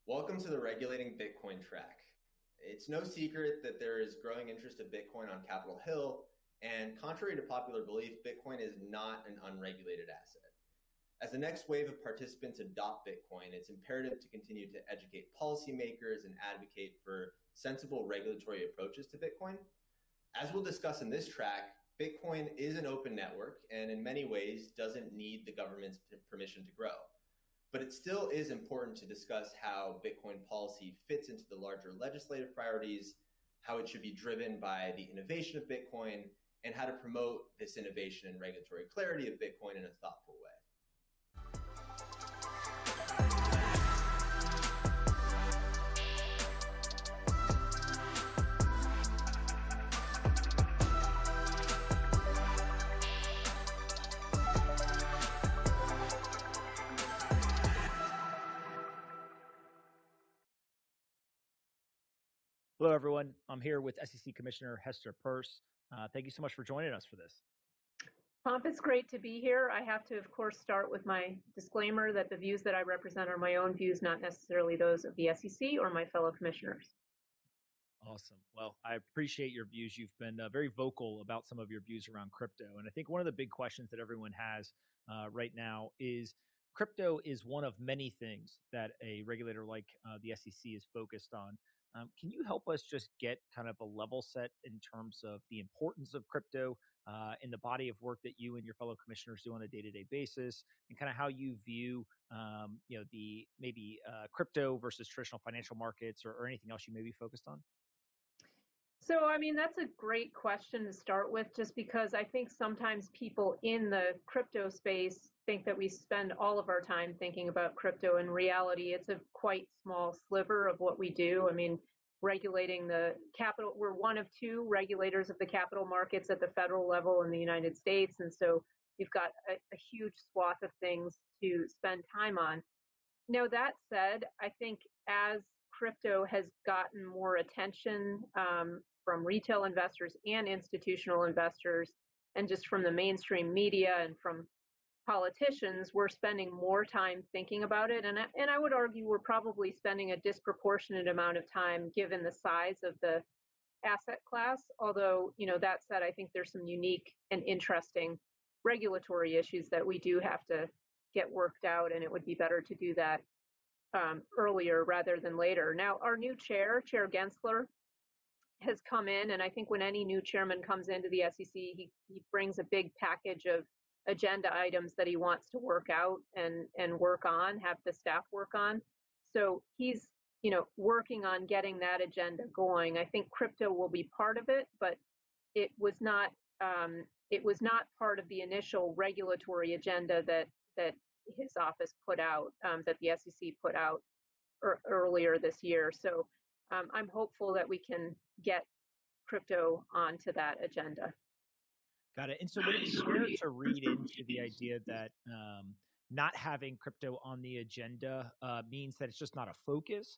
Speaker 2: Welcome to the Regulating Bitcoin track. It's no secret that there is growing interest of Bitcoin on Capitol Hill, and contrary to popular belief, Bitcoin is not an unregulated asset. As the next wave of participants adopt Bitcoin, it's imperative to continue to educate policymakers and advocate for sensible regulatory approaches to Bitcoin. As we'll discuss in this track, Bitcoin is an open network and in many ways doesn't need the government's permission to grow. But it still is important to discuss how Bitcoin policy fits into the larger legislative priorities, how it should be driven by the innovation of Bitcoin, and how to promote this innovation and regulatory clarity of Bitcoin in a thoughtful way.
Speaker 9: Hello, everyone. I'm here with SEC Commissioner Hester Peirce. Thank you so much for joining us for this.
Speaker 11: Pomp, it's great to be here. I have to, of course, start with my disclaimer that the views that I represent are my own views, not necessarily those of the SEC or my fellow commissioners.
Speaker 9: Awesome. Well, I appreciate your views. You've been very vocal about some of your views around crypto. And I think one of the big questions that everyone has right now is crypto is one of many things that a regulator like the SEC is focused on. Can you help us just get kind of a level set in terms of the importance of crypto in the body of work that you and your fellow commissioners do on a day-to-day basis, and kind of how you view, the maybe crypto versus traditional financial markets or anything else you may be focused on?
Speaker 11: So, I mean, that's a great question to start with, just because I think sometimes people in the crypto space think that we spend all of our time thinking about crypto. In reality, it's a quite small sliver of what we do. I mean, regulating the capital, we're one of two regulators of the capital markets at the federal level in the United States. And so you've got a huge swath of things to spend time on. Now, that said, I think as crypto has gotten more attention from retail investors and institutional investors, and just from the mainstream media and from politicians, we're spending more time thinking about it. And I would argue we're probably spending a disproportionate amount of time given the size of the asset class. Although, that said, I think there's some unique and interesting regulatory issues that we do have to get worked out, and it would be better to do that earlier rather than later. Now, our new chair Gensler, has come in, and I think when any new chairman comes into the SEC, he brings a big package of agenda items that he wants to work out and work on, have the staff work on. So he's, working on getting that agenda going. I think crypto will be part of it, but it was not part of the initial regulatory agenda that his office put out, that the SEC put out earlier this year. So I'm hopeful that we can get crypto onto that agenda.
Speaker 9: Got it. And so would it be fair to read into the idea that not having crypto on the agenda means that it's just not a focus?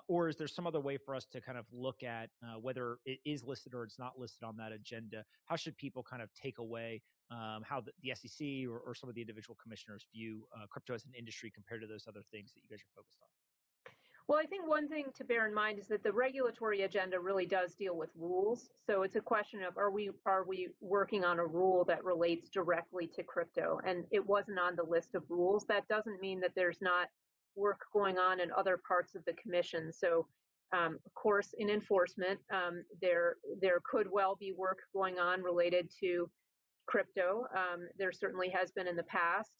Speaker 9: Or is there some other way for us to kind of look at whether it is listed or it's not listed on that agenda? How should people kind of take away how the SEC or some of the individual commissioners view crypto as an industry compared to those other things that you guys are focused on?
Speaker 11: Well, I think one thing to bear in mind is that the regulatory agenda really does deal with rules. So it's a question of are we working on a rule that relates directly to crypto? And it wasn't on the list of rules. That doesn't mean that there's not work going on in other parts of the commission. So, of course, in enforcement, there could well be work going on related to crypto. There certainly has been in the past.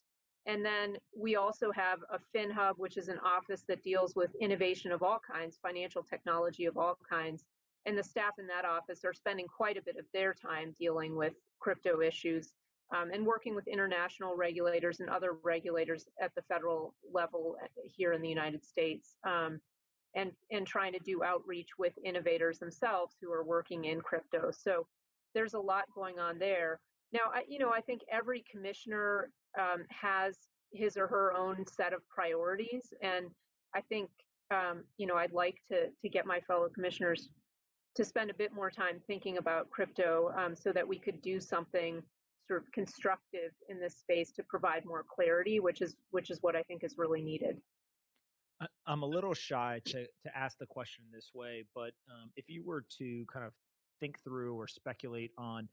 Speaker 11: And then we also have a FinHub, which is an office that deals with innovation of all kinds, financial technology of all kinds. And the staff in that office are spending quite a bit of their time dealing with crypto issues and working with international regulators and other regulators at the federal level here in the United States, and trying to do outreach with innovators themselves who are working in crypto. So there's a lot going on there. Now, I think every commissioner has his or her own set of priorities, and I think I'd like to get my fellow commissioners to spend a bit more time thinking about crypto, so that we could do something sort of constructive in this space to provide more clarity, which is what I think is really needed.
Speaker 9: I'm a little shy to ask the question this way, but if you were to kind of think through or speculate on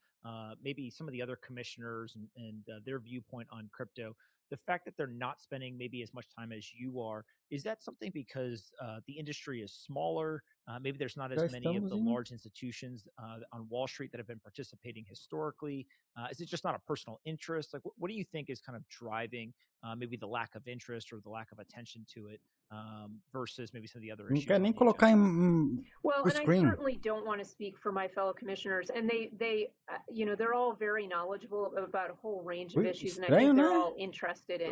Speaker 9: maybe some of the other commissioners and their viewpoint on crypto, the fact that they're not spending maybe as much time as you are, is that something because the industry is smaller? Maybe there's not as many of the large institutions on Wall Street that have been participating historically. Is it just not a personal interest? Like, what do you think is kind of driving maybe the lack of interest or the lack of attention to it versus maybe some of the other issues?
Speaker 1: Não quer nem colocar
Speaker 11: Well, and I certainly don't want to speak for my fellow commissioners, and they they're all very knowledgeable about a whole range of issues, and I think they're all interested in,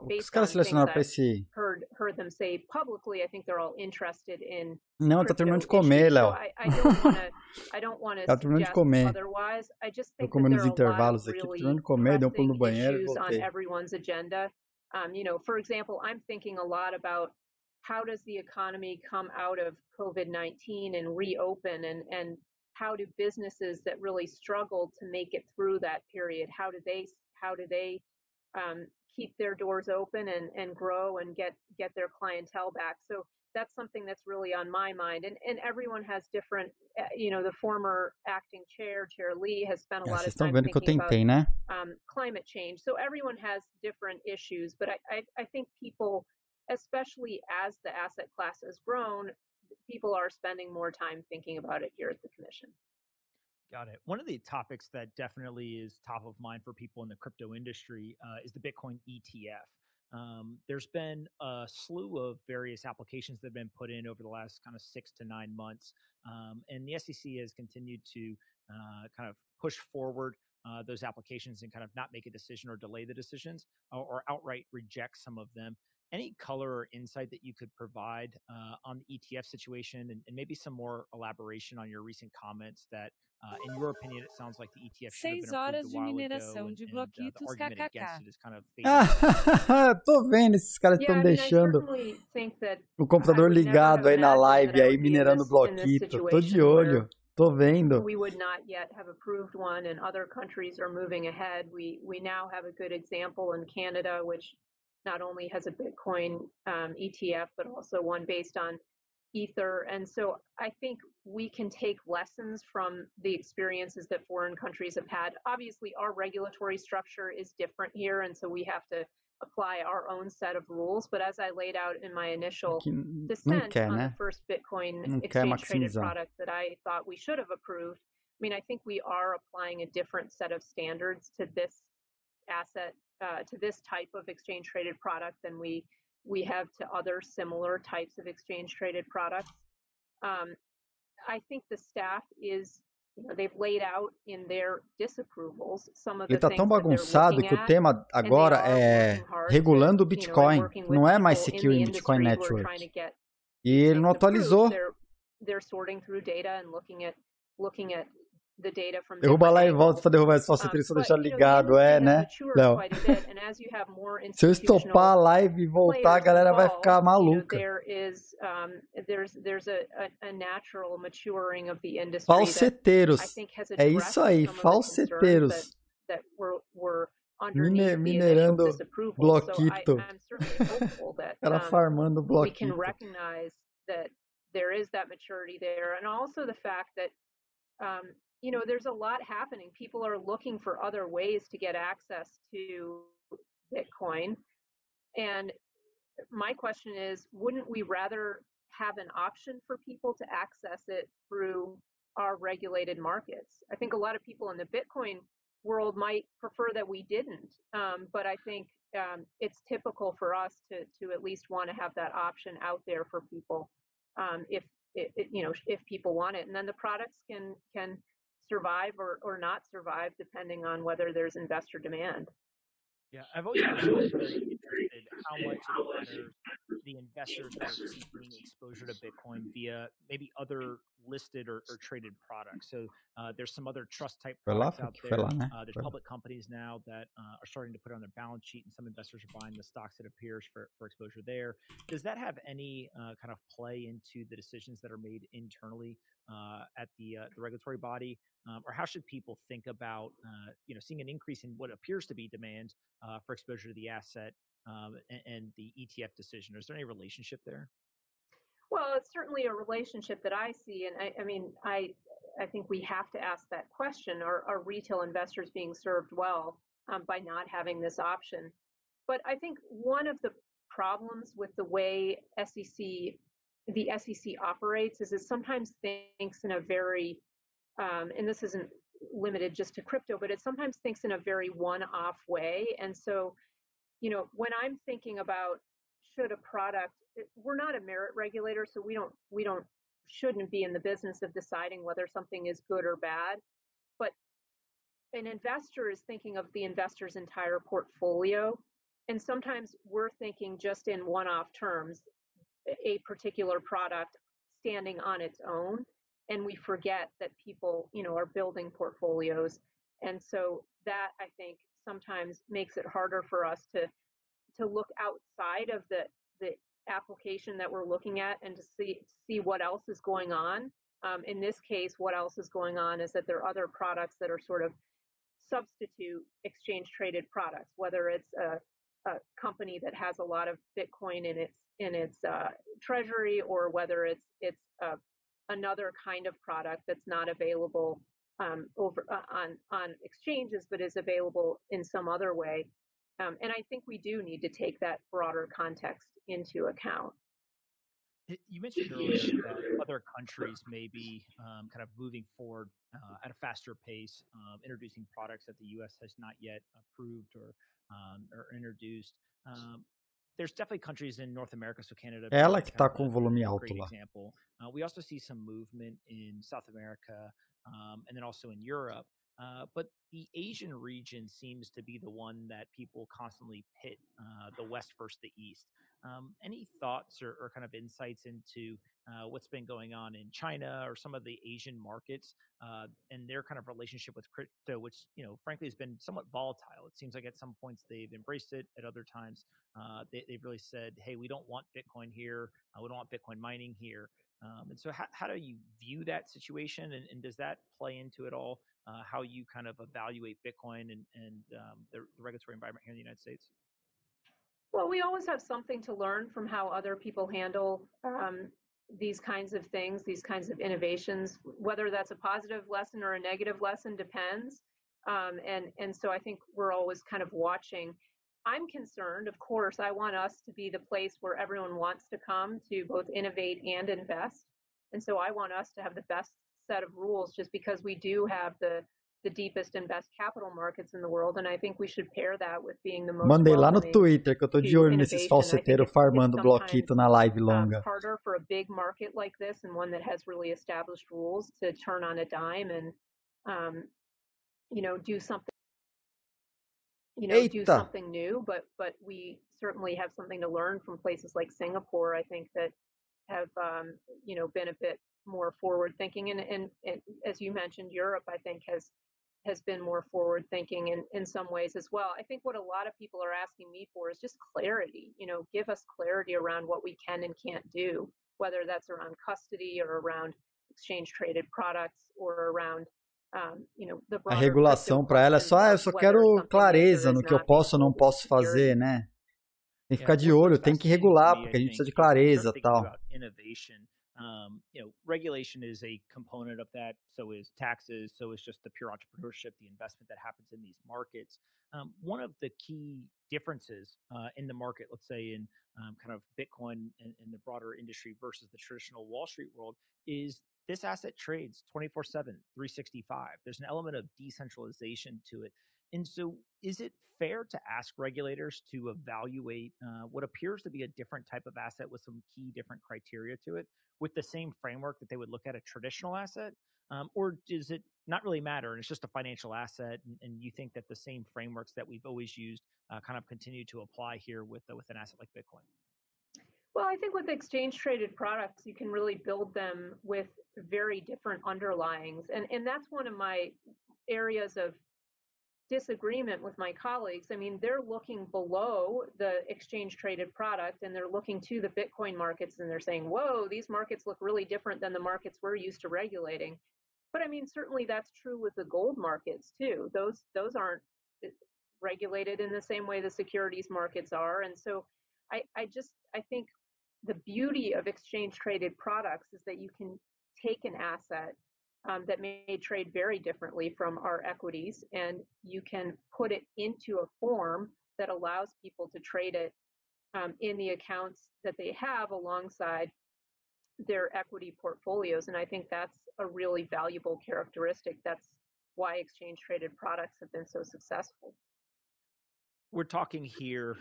Speaker 11: based on things I've heard them say publicly, I think they're all interested in.
Speaker 1: Não, tá terminando de comer, Léo.
Speaker 11: I don't want to suggest otherwise. I just think that there are a lot of really pressing issues on everyone's agenda. For example, I'm thinking a lot about how does the economy come out of COVID-19 and reopen, and how do businesses that really struggled to make it through that period, how do they keep their doors open and grow and get their clientele back? So that's something that's really on my mind. And everyone has different, the former acting chair Lee, has spent a lot of time thinking about climate change. So everyone has different issues, but I think people, especially as the asset class has grown, people are spending more time thinking about it here at the Commission.
Speaker 9: Got it. One of the topics that definitely is top of mind for people in the crypto industry is the Bitcoin ETF. There's been a slew of various applications that have been put in over the last kind of 6 to 9 months. And the SEC has continued to kind of push forward those applications and kind of not make a decision or delay the decisions or outright reject some of them. Any color or insight that you could provide on the ETF situation, and maybe some more elaboration on your recent comments that, in your opinion, it sounds like the ETF should have been approved a while ago, and the argument against it is kind of
Speaker 1: Tô vendo, esses caras estão deixando o computador ligado aí na live, aí minerando bloquito. Tô de olho. Tô vendo.
Speaker 11: We would not yet have approved one, and other countries are moving ahead. We now have a good example in Canada, which not only has a Bitcoin ETF, but also one based on Ether. And so I think we can take lessons from the experiences that foreign countries have had. Obviously, our regulatory structure is different here, and so we have to apply our own set of rules. But as I laid out in my initial dissent on the first Bitcoin exchange-traded product that I thought we should have approved, I mean, I think we are applying a different set of standards to this asset, to this type of exchange-traded product than we have to other similar types of exchange-traded products. I think the staff is, they've laid out in their disapprovals some of the
Speaker 1: things. Ele tá tão bagunçado que o tema agora é regulando o Bitcoin, não é mais Securing Bitcoin Network. E ele não atualizou.
Speaker 11: They're sorting through data and looking at the data from
Speaker 1: derruba lá e volta para derrubar só se deixar ligado, né, Léo? Se eu estopar a live e voltar, a galera vai ficar maluca. Falseteiros. É isso aí, falseteiros. Minerando bloquito. Ela farmando bloquito.
Speaker 11: There is that maturity there, and also the fact that there's a lot happening. People are looking for other ways to get access to Bitcoin, and my question is, wouldn't we rather have an option for people to access it through our regulated markets? I think a lot of people in the Bitcoin world might prefer that we didn't, but I think it's typical for us to at least want to have that option out there for people, if people want it, and then the products can survive or not survive depending on whether there's investor demand.
Speaker 9: Yeah, I've always been very interested how much it matters the investors that are seeking exposure to Bitcoin via maybe other listed or traded products. So there's some other trust type products out there. There's public companies now that are starting to put on their balance sheet, and some investors are buying the stocks it appears for exposure there. Does that have any kind of play into the decisions that are made internally at the regulatory body? Or how should people think about seeing an increase in what appears to be demand for exposure to the asset and the ETF decision? Is there any relationship there?
Speaker 11: Well, it's certainly a relationship that I see, and I think we have to ask that question: Are retail investors being served well by not having this option? But I think one of the problems with the way the SEC operates is it sometimes thinks in a very and this isn't limited just to crypto, but it sometimes thinks in a very one-off way. And so, when I'm thinking about should a product, we're not a merit regulator, so we shouldn't be in the business of deciding whether something is good or bad. But an investor is thinking of the investor's entire portfolio, and sometimes we're thinking just in one-off terms, a particular product standing on its own. And we forget that people, are building portfolios. And so that, I think, sometimes makes it harder for us to look outside of the application that we're looking at and to see what else is going on. In this case, what else is going on is that there are other products that are sort of substitute exchange-traded products, whether it's a company that has a lot of Bitcoin in its treasury, or whether it's another kind of product that's not available on exchanges, but is available in some other way. And I think we do need to take that broader context into account.
Speaker 9: You mentioned earlier that other countries may be kind of moving forward at a faster pace, introducing products that the U.S. has not yet approved or introduced. There's definitely countries in North America, so Canada.
Speaker 1: Ela que está com volume alto lá.
Speaker 9: Example. We also see some movement in South America and then also in Europe. But the Asian region seems to be the one that people constantly pit the West versus the East. Any thoughts or kind of insights into what's been going on in China or some of the Asian markets and their kind of relationship with crypto, which, frankly, has been somewhat volatile. It seems like at some points they've embraced it. At other times, they've really said, hey, we don't want Bitcoin here. We don't want Bitcoin mining here. And so how do you view that situation? And does that play into it all, how you kind of evaluate Bitcoin and the regulatory environment here in the United States?
Speaker 11: Well, we always have something to learn from how other people handle these kinds of things, these kinds of innovations. Whether that's a positive lesson or a negative lesson depends. And so I think we're always kind of watching. I'm concerned, of course, I want us to be the place where everyone wants to come to both innovate and invest. And so I want us to have the best set of rules, just because we do have the deepest and best capital markets in the world, and I think we should pair that with being the most.
Speaker 1: Mandei lá no Twitter que eu tô de olho nesses falseteiros farmando bloquito na live longa.
Speaker 11: Harder for a big market like this and one that has really established rules to turn on a dime and do something. Do something new, but we certainly have something to learn from places like Singapore, I think, that have been a bit more forward thinking, and as you mentioned, Europe, I think, has been more forward thinking in some ways as well. I think what a lot of people are asking me for is just clarity. Give us clarity around what we can and can't do, whether that's around custody or around exchange traded products or around
Speaker 1: a regulação para ela é só, eu só quero clareza no que eu posso ou não posso fazer, né? Tem que ficar de olho, tem que regular, porque a gente precisa de clareza e tal.
Speaker 9: regulation is a component of that. So is taxes. So is just the pure entrepreneurship, the investment that happens in these markets. One of the key differences in the market, let's say in kind of Bitcoin and the broader industry versus the traditional Wall Street world, is this asset trades 24/7, 365. There's an element of decentralization to it. And so is it fair to ask regulators to evaluate what appears to be a different type of asset with some key different criteria to it with the same framework that they would look at a traditional asset? Or does it not really matter and it's just a financial asset, and you think that the same frameworks that we've always used kind of continue to apply here with an asset like Bitcoin?
Speaker 11: Well, I think with exchange traded products, you can really build them with very different underlyings. And that's one of my areas of disagreement with my colleagues. I mean, they're looking below the exchange traded product and they're looking to the Bitcoin markets and they're saying, whoa, these markets look really different than the markets we're used to regulating. But I mean, certainly that's true with the gold markets too. Those aren't regulated in the same way the securities markets are. And so I think the beauty of exchange traded products is that you can take an asset that may trade very differently from our equities, and you can put it into a form that allows people to trade it in the accounts that they have alongside their equity portfolios. And I think that's a really valuable characteristic. That's why exchange traded products have been so successful.
Speaker 9: We're talking here,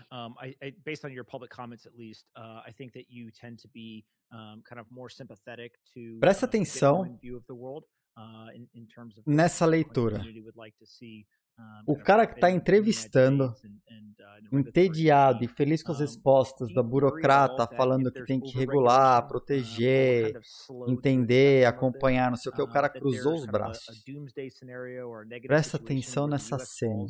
Speaker 9: based on your public comments at least, I think that you tend to be kind of more sympathetic to
Speaker 1: Presta atenção
Speaker 9: view of the world, in terms of
Speaker 1: nessa leitura. O cara que está entrevistando, entediado e feliz com as respostas da burocrata, falando que tem que regular, proteger, entender, acompanhar, não sei o que, o cara cruzou os braços. Presta atenção nessa cena.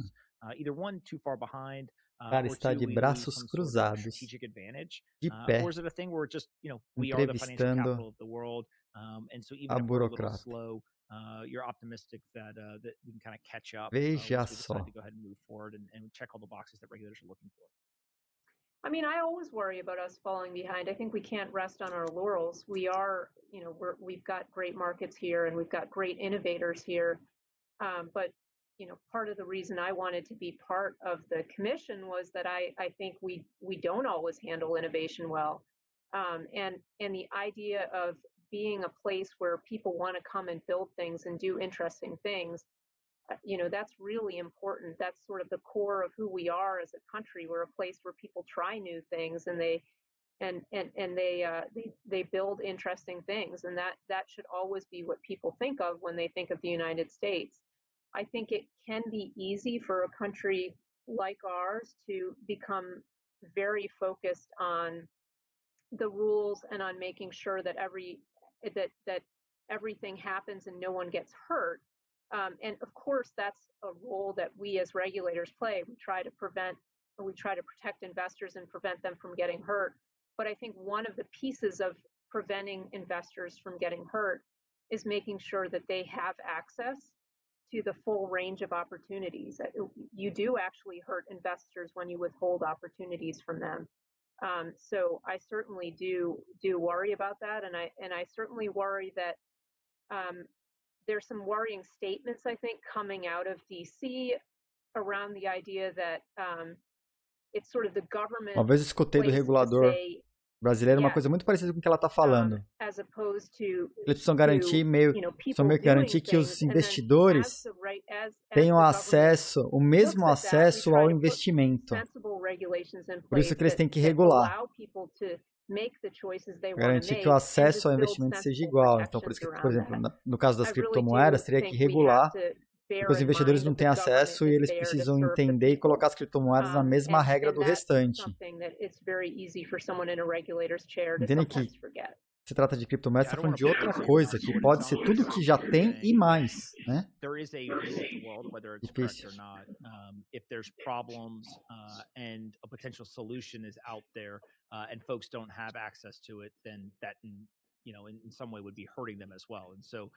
Speaker 1: O cara está de braços cruzados, de pé, entrevistando a burocrata.
Speaker 9: You're optimistic that we can kind of catch up.
Speaker 1: Veja só.
Speaker 9: To go ahead and move forward and check all the boxes that regulators are looking for.
Speaker 11: I mean, I always worry about us falling behind. I think we can't rest on our laurels. We are, we've got great markets here and we've got great innovators here. But part of the reason I wanted to be part of the commission was that I think we don't always handle innovation well. And the idea of being a place where people want to come and build things and do interesting things, that's really important. That's sort of the core of who we are as a country. We're a place where people try new things and they build interesting things, and that should always be what people think of when they think of the United States. I think it can be easy for a country like ours to become very focused on the rules and on making sure that everything happens and no one gets hurt. And of course, that's a role that we as regulators play. We try to protect investors and prevent them from getting hurt. But I think one of the pieces of preventing investors from getting hurt is making sure that they have access to the full range of opportunities. You do actually hurt investors when you withhold opportunities from them. So I certainly do worry about that, and I certainly worry that there's some worrying statements, I think, coming out of DC around the idea that it's sort of the government.
Speaker 1: Uma vez escutei do regulador brasileiro uma coisa muito parecida com o que ela está falando. Eles precisam garantir garantir que os investidores tenham acesso, o mesmo acesso ao investimento. Por isso que eles têm que regular. Garantir que o acesso ao investimento seja igual. Então, por isso que, por exemplo, no caso das criptomoedas, teria que regular, porque os investidores não têm acesso e eles precisam entender e colocar as criptomoedas na mesma regra do restante. Entendem que se trata de criptomoedas, está falando de outra coisa, que pode ser tudo que já tem e mais, né? Difícil.
Speaker 9: If there's problems and a potential solution is out there and folks don't have access to it, then that in some way would be hurting them as well. And so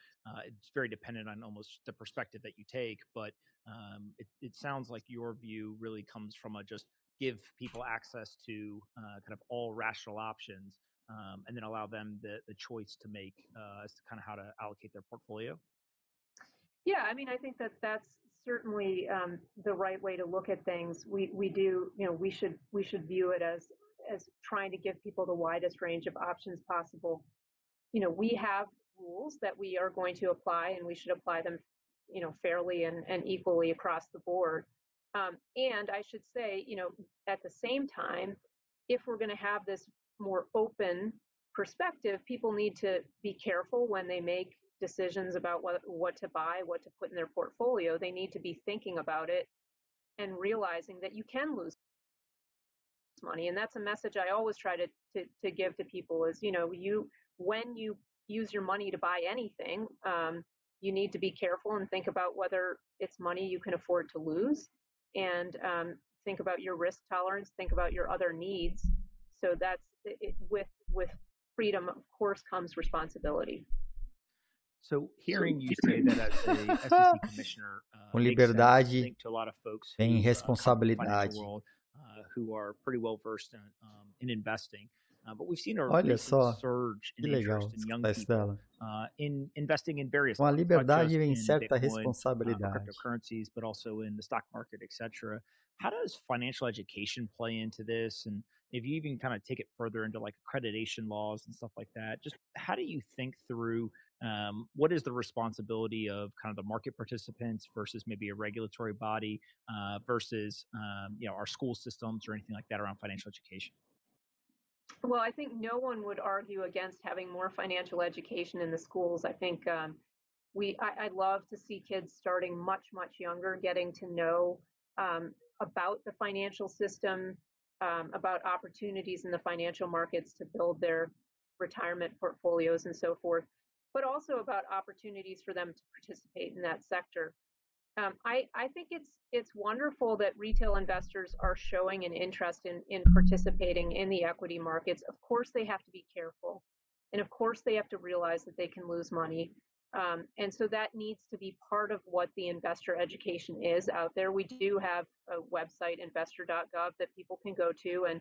Speaker 9: it's very dependent on almost the perspective that you take. But it sounds like your view really comes from just give people access to kind of all rational options and then allow them the choice to make as to kind of how to allocate their portfolio?
Speaker 11: Yeah, I mean, I think that's certainly the right way to look at things. We do, we should view it as trying to give people the widest range of options possible. We have rules that we are going to apply, and we should apply them, fairly and equally across the board. And I should say, at the same time, if we're going to have this more open perspective, people need to be careful when they make decisions about what to buy, what to put in their portfolio. They need to be thinking about it and realizing that you can lose money. And that's a message I always try to give to people is, when you use your money to buy anything, you need to be careful and think about whether it's money you can afford to lose, and think about your risk tolerance, think about your other needs. So that's it, with freedom, of course, comes responsibility.
Speaker 9: So hearing you say that as a SEC commissioner,
Speaker 1: Com liberdade
Speaker 9: to a lot of folks
Speaker 1: vem
Speaker 9: who,
Speaker 1: responsabilidade.
Speaker 9: World, who are pretty well versed in investing. But we've seen a
Speaker 1: Olha
Speaker 9: recent
Speaker 1: só,
Speaker 9: surge in
Speaker 1: que legal
Speaker 9: interest in young
Speaker 1: escutar isso
Speaker 9: people
Speaker 1: dela.
Speaker 9: in investing in various
Speaker 1: Com a
Speaker 9: things, not
Speaker 1: liberdade
Speaker 9: just
Speaker 1: vem
Speaker 9: in
Speaker 1: certa
Speaker 9: Bitcoin,
Speaker 1: responsabilidade.
Speaker 9: cryptocurrencies, but also in the stock market, etc. How does financial education play into this? And if you even kind of take it further into like accreditation laws and stuff like that, just how do you think through what is the responsibility of kind of the market participants versus maybe a regulatory body versus our school systems or anything like that around financial education?
Speaker 11: Well, I think no one would argue against having more financial education in the schools. I think I love to see kids starting much younger, getting to know about the financial system, about opportunities in the financial markets to build their retirement portfolios and so forth, but also about opportunities for them to participate in that sector. I think it's wonderful that retail investors are showing an interest in participating in the equity markets. Of course, they have to be careful, and of course, they have to realize that they can lose money. And so that needs to be part of what the investor education is out there. We do have a website, investor.gov, that people can go to, and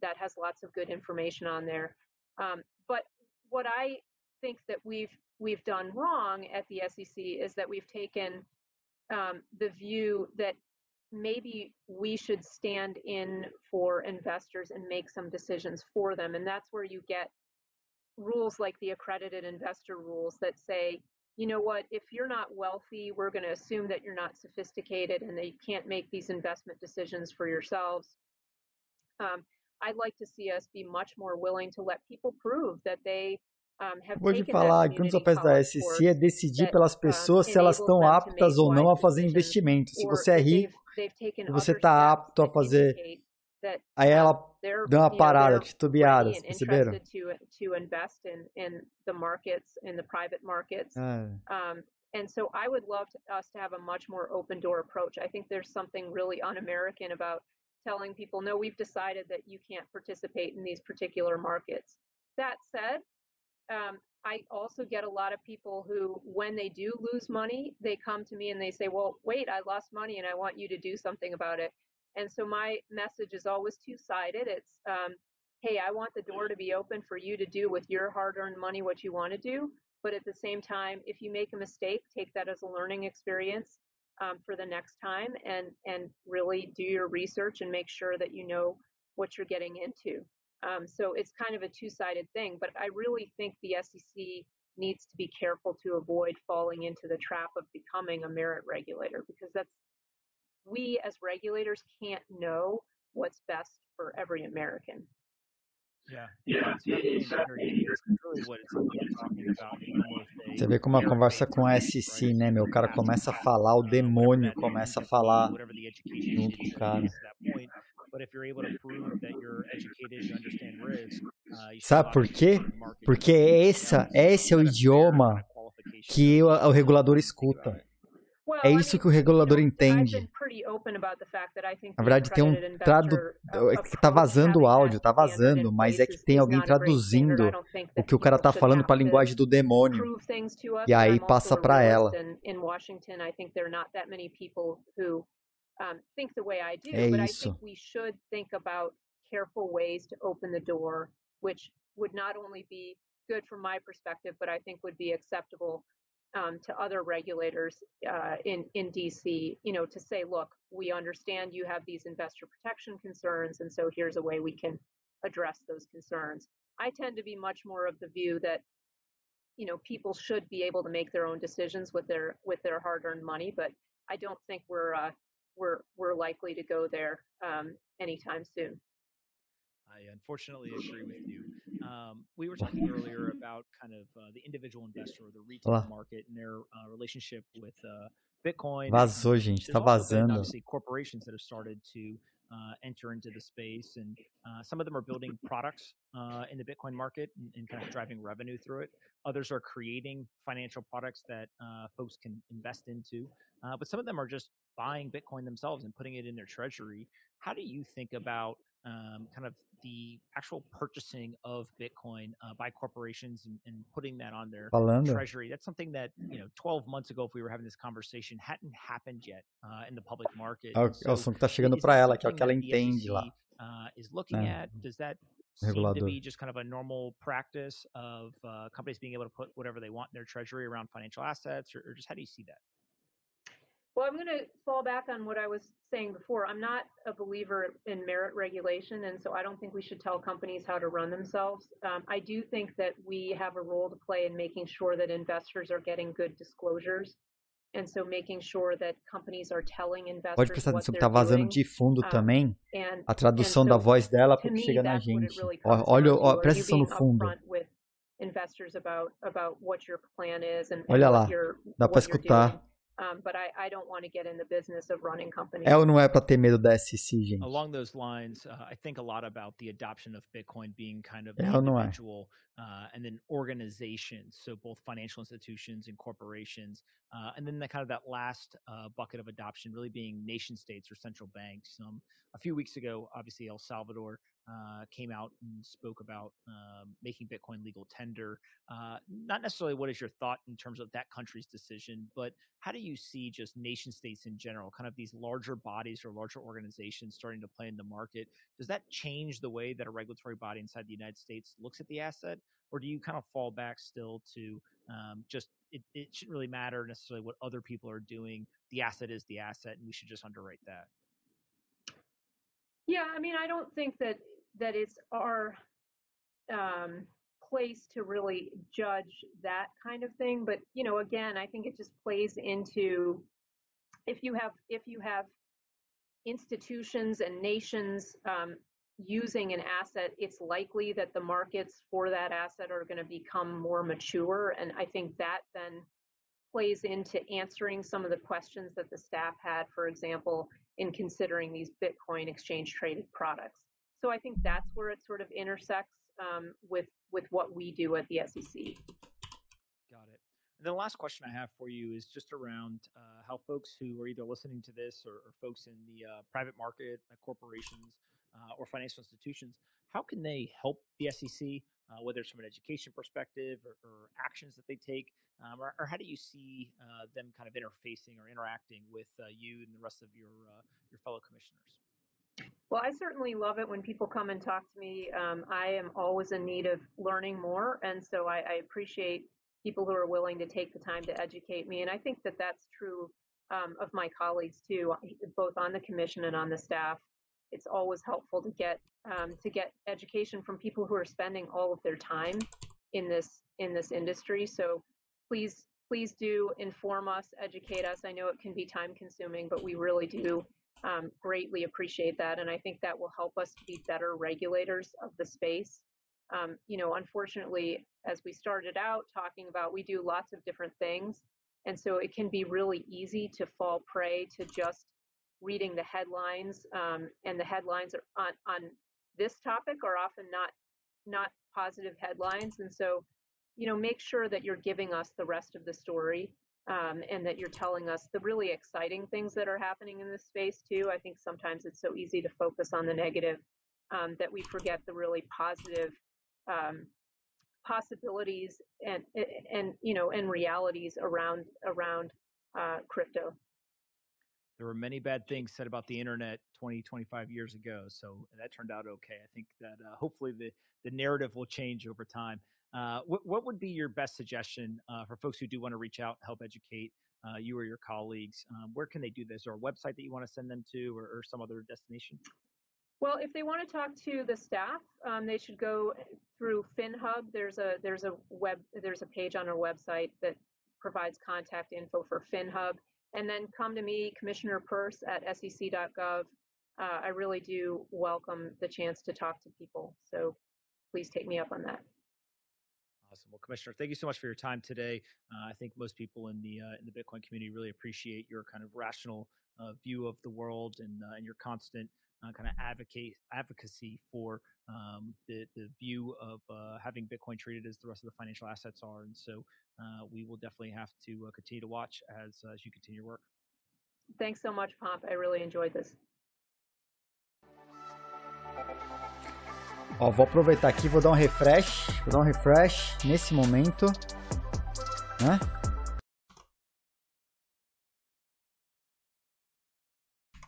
Speaker 11: that has lots of good information on there. But what I think that we've done wrong at the SEC is that we've taken the view that maybe we should stand in for investors and make some decisions for them. And that's where you get rules like the accredited investor rules that say, you know what, if you're not wealthy, we're going to assume that you're not sophisticated and that you can't make these investment decisions for yourselves. I'd like to see us be much more willing to let people prove that they
Speaker 1: Vou te falar que um dos papéis da SEC é decidir pelas pessoas se elas estão aptas ou não a fazer investimento. Se você é rico e você está apto a fazer, aí ela deu uma parada, titubeada, perceberam?
Speaker 11: To invest in the markets, in the private markets. And so I would love us to have a much more open door approach. I think there's something really un-American about telling people, no, we've decided that you can't participate in these particular markets. That said, I also get a lot of people who, when they do lose money, they come to me and they say, well, wait, I lost money and I want you to do something about it. And so my message is always two-sided. It's, hey, I want the door to be open for you to do with your hard-earned money what you want to do. But at the same time, if you make a mistake, take that as a learning experience for the next time, and really do your research and make sure that you know what you're getting into. So it's kind of a two-sided thing, but I really think the SEC needs to be careful to avoid falling into the trap of becoming a merit regulator, because we as regulators can't know what's best for every American.
Speaker 1: Você vê como a conversa com a SEC, né, meu? O cara começa a falar, o demônio começa a falar junto com o cara. Sabe por quê? Porque esse é o idioma que o regulador escuta. É isso que o regulador entende. Na verdade, tem um tradutor. Tá vazando o áudio, tá vazando, mas é que tem alguém traduzindo o que o cara tá falando para a linguagem do demônio. E aí passa para ela. É isso.
Speaker 11: would not only be good from my perspective, but I think would be acceptable to other regulators in DC, to say, look, we understand you have these investor protection concerns, and so here's a way we can address those concerns. I tend to be much more of the view that, people should be able to make their own decisions with their hard-earned money, but I don't think we're likely to go there anytime soon.
Speaker 9: I unfortunately agree with you. We were talking earlier about kind of the individual investor or the retail market and their relationship with Bitcoin.
Speaker 1: Vazou, gente. Tá vazando.
Speaker 9: Obviously, corporations that have started to enter into the space, and some of them are building products in the Bitcoin market and kind of driving revenue through it. Others are creating financial products that folks can invest into, but some of them are just buying Bitcoin themselves and putting it in their treasury. How do you think about kind of the actual purchasing of Bitcoin by corporations and putting that on their treasury? That's something that 12 months ago, if we were having this conversation, hadn't happened yet in the public market.
Speaker 1: É o som que tá chegando para ela, que é o que ela entende lá.
Speaker 9: Is looking at, does that seem to be just kind of a normal practice of companies being able to put whatever they want in their treasury around financial assets, or just how do you see that?
Speaker 11: Well, I'm going to fall back on what I was saying before. I'm not a believer in merit regulation, and so I don't think we should tell companies how to run themselves. I do think that we have a role to play in making sure that investors are getting good disclosures, and so making sure that companies are telling investors
Speaker 1: Pode prestar
Speaker 11: what
Speaker 1: atenção que
Speaker 11: they're
Speaker 1: tá vazando
Speaker 11: doing.
Speaker 1: de fundo também a tradução
Speaker 11: so
Speaker 1: da voz dela
Speaker 11: to
Speaker 1: porque
Speaker 11: me,
Speaker 1: chega na
Speaker 11: that's what it
Speaker 1: gente.
Speaker 11: really comes
Speaker 1: Olha,
Speaker 11: down to. Are
Speaker 1: presta
Speaker 11: you
Speaker 1: atenção no
Speaker 11: being
Speaker 1: fundo.
Speaker 11: upfront with investors about what your plan is and
Speaker 1: Olha lá,
Speaker 11: what you're
Speaker 1: dá para
Speaker 11: doing?
Speaker 1: escutar.
Speaker 11: But I don't want to get in the business of running companies.
Speaker 1: É ou não é para ter medo da SEC, gente?
Speaker 9: Along those lines, I think a lot about the adoption of Bitcoin being kind of
Speaker 1: É ou não é?
Speaker 9: individual and then organizations, so both financial institutions and corporations, and then kind of that last bucket of adoption really being nation states or central banks. A few weeks ago, obviously, El Salvador came out and spoke about making Bitcoin legal tender. Not necessarily what is your thought in terms of that country's decision, but how do you see just nation states in general, kind of these larger bodies or larger organizations starting to play in the market? Does that change the way that a regulatory body inside the United States looks at the asset? Or do you kind of fall back still to just it shouldn't really matter necessarily what other people are doing? The asset is the asset, and we should just underwrite that.
Speaker 11: Yeah, I mean, I don't think that it's our place to really judge that kind of thing. But again, I think it just plays into if you have institutions and nations using an asset, it's likely that the markets for that asset are going to become more mature, and I think that then plays into answering some of the questions that the staff had, for example, in considering these Bitcoin exchange-traded products. So I think that's where it sort of intersects with what we do at the SEC.
Speaker 9: Got it. And the last question I have for you is just around how folks who are either listening to this or folks in the private market, corporations, or financial institutions, how can they help the SEC, whether it's from an education perspective or actions that they take, or how do you see them kind of interfacing or interacting with you and the rest of your fellow commissioners?
Speaker 11: Well, I certainly love it when people come and talk to me. I am always in need of learning more, and so I appreciate people who are willing to take the time to educate me. And I think that that's true of my colleagues too, both on the commission and on the staff. It's always helpful to get education from people who are spending all of their time in this industry. So please do inform us, educate us. I know it can be time consuming, but we really do greatly appreciate that, and I think that will help us to be better regulators of the space. Unfortunately, as we started out talking about, we do lots of different things, and so it can be really easy to fall prey to just reading the headlines, and the headlines are on this topic are often not positive headlines, and so make sure that you're giving us the rest of the story. And that you're telling us the really exciting things that are happening in this space too. I think sometimes it's so easy to focus on the negative that we forget the really positive possibilities and realities around crypto.
Speaker 9: There were many bad things said about the internet 20, 25 years ago. So that turned out okay. I think that hopefully the narrative will change over time. What would be your best suggestion for folks who do want to reach out, help educate you or your colleagues? Where can they do this? Or a website that you want to send them to, or some other destination?
Speaker 11: Well, if they want to talk to the staff, they should go through FinHub. There's a page on our website that provides contact info for FinHub, and then come to me, Commissioner Peirce at sec.gov. I really do welcome the chance to talk to people, so please take me up on that.
Speaker 9: Awesome. Well, Commissioner, thank you so much for your time today. I think most people in the Bitcoin community really appreciate your kind of rational view of the world and your constant kind of advocacy for the view of having Bitcoin treated as the rest of the financial assets are. And so we will definitely have to continue to watch as you continue your work.
Speaker 11: Thanks so much, Pomp. I really enjoyed this.
Speaker 1: Ó, vou aproveitar aqui, vou dar um refresh nesse momento, né?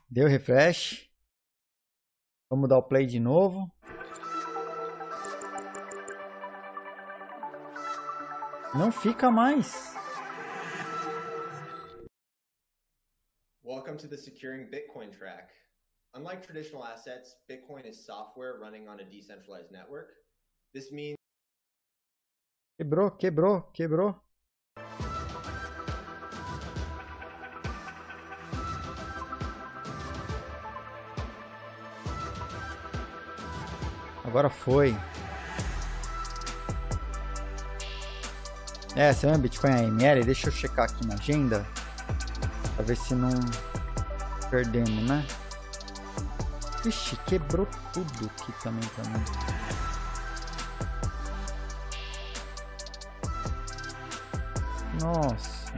Speaker 1: Deu refresh. Vamos dar o play de novo. Não fica mais.
Speaker 2: Welcome to the Securing Bitcoin track. Unlike traditional assets, Bitcoin is software running on a decentralized network. This means...
Speaker 1: Quebrou. Agora foi. Você lembra Bitcoin AML? Deixa eu checar aqui na agenda. Pra ver se não perdemos, né? Ixi, quebrou tudo aqui também pra mim. Nossa.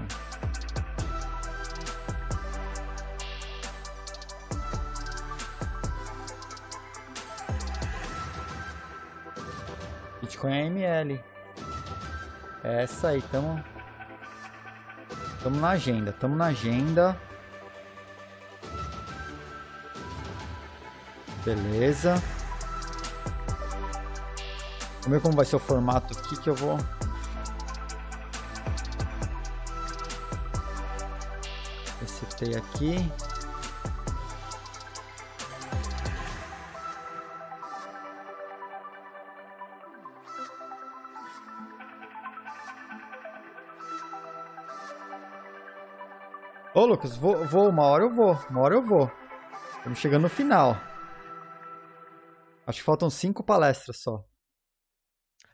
Speaker 1: Bitcoin AML. É essa aí, tamo na agenda, Beleza. Vamos ver como vai ser o formato aqui que eu vou... Resetei aqui. Ô, Lucas, uma hora eu vou. Estamos chegando no final. Acho que faltam 5 palestras só.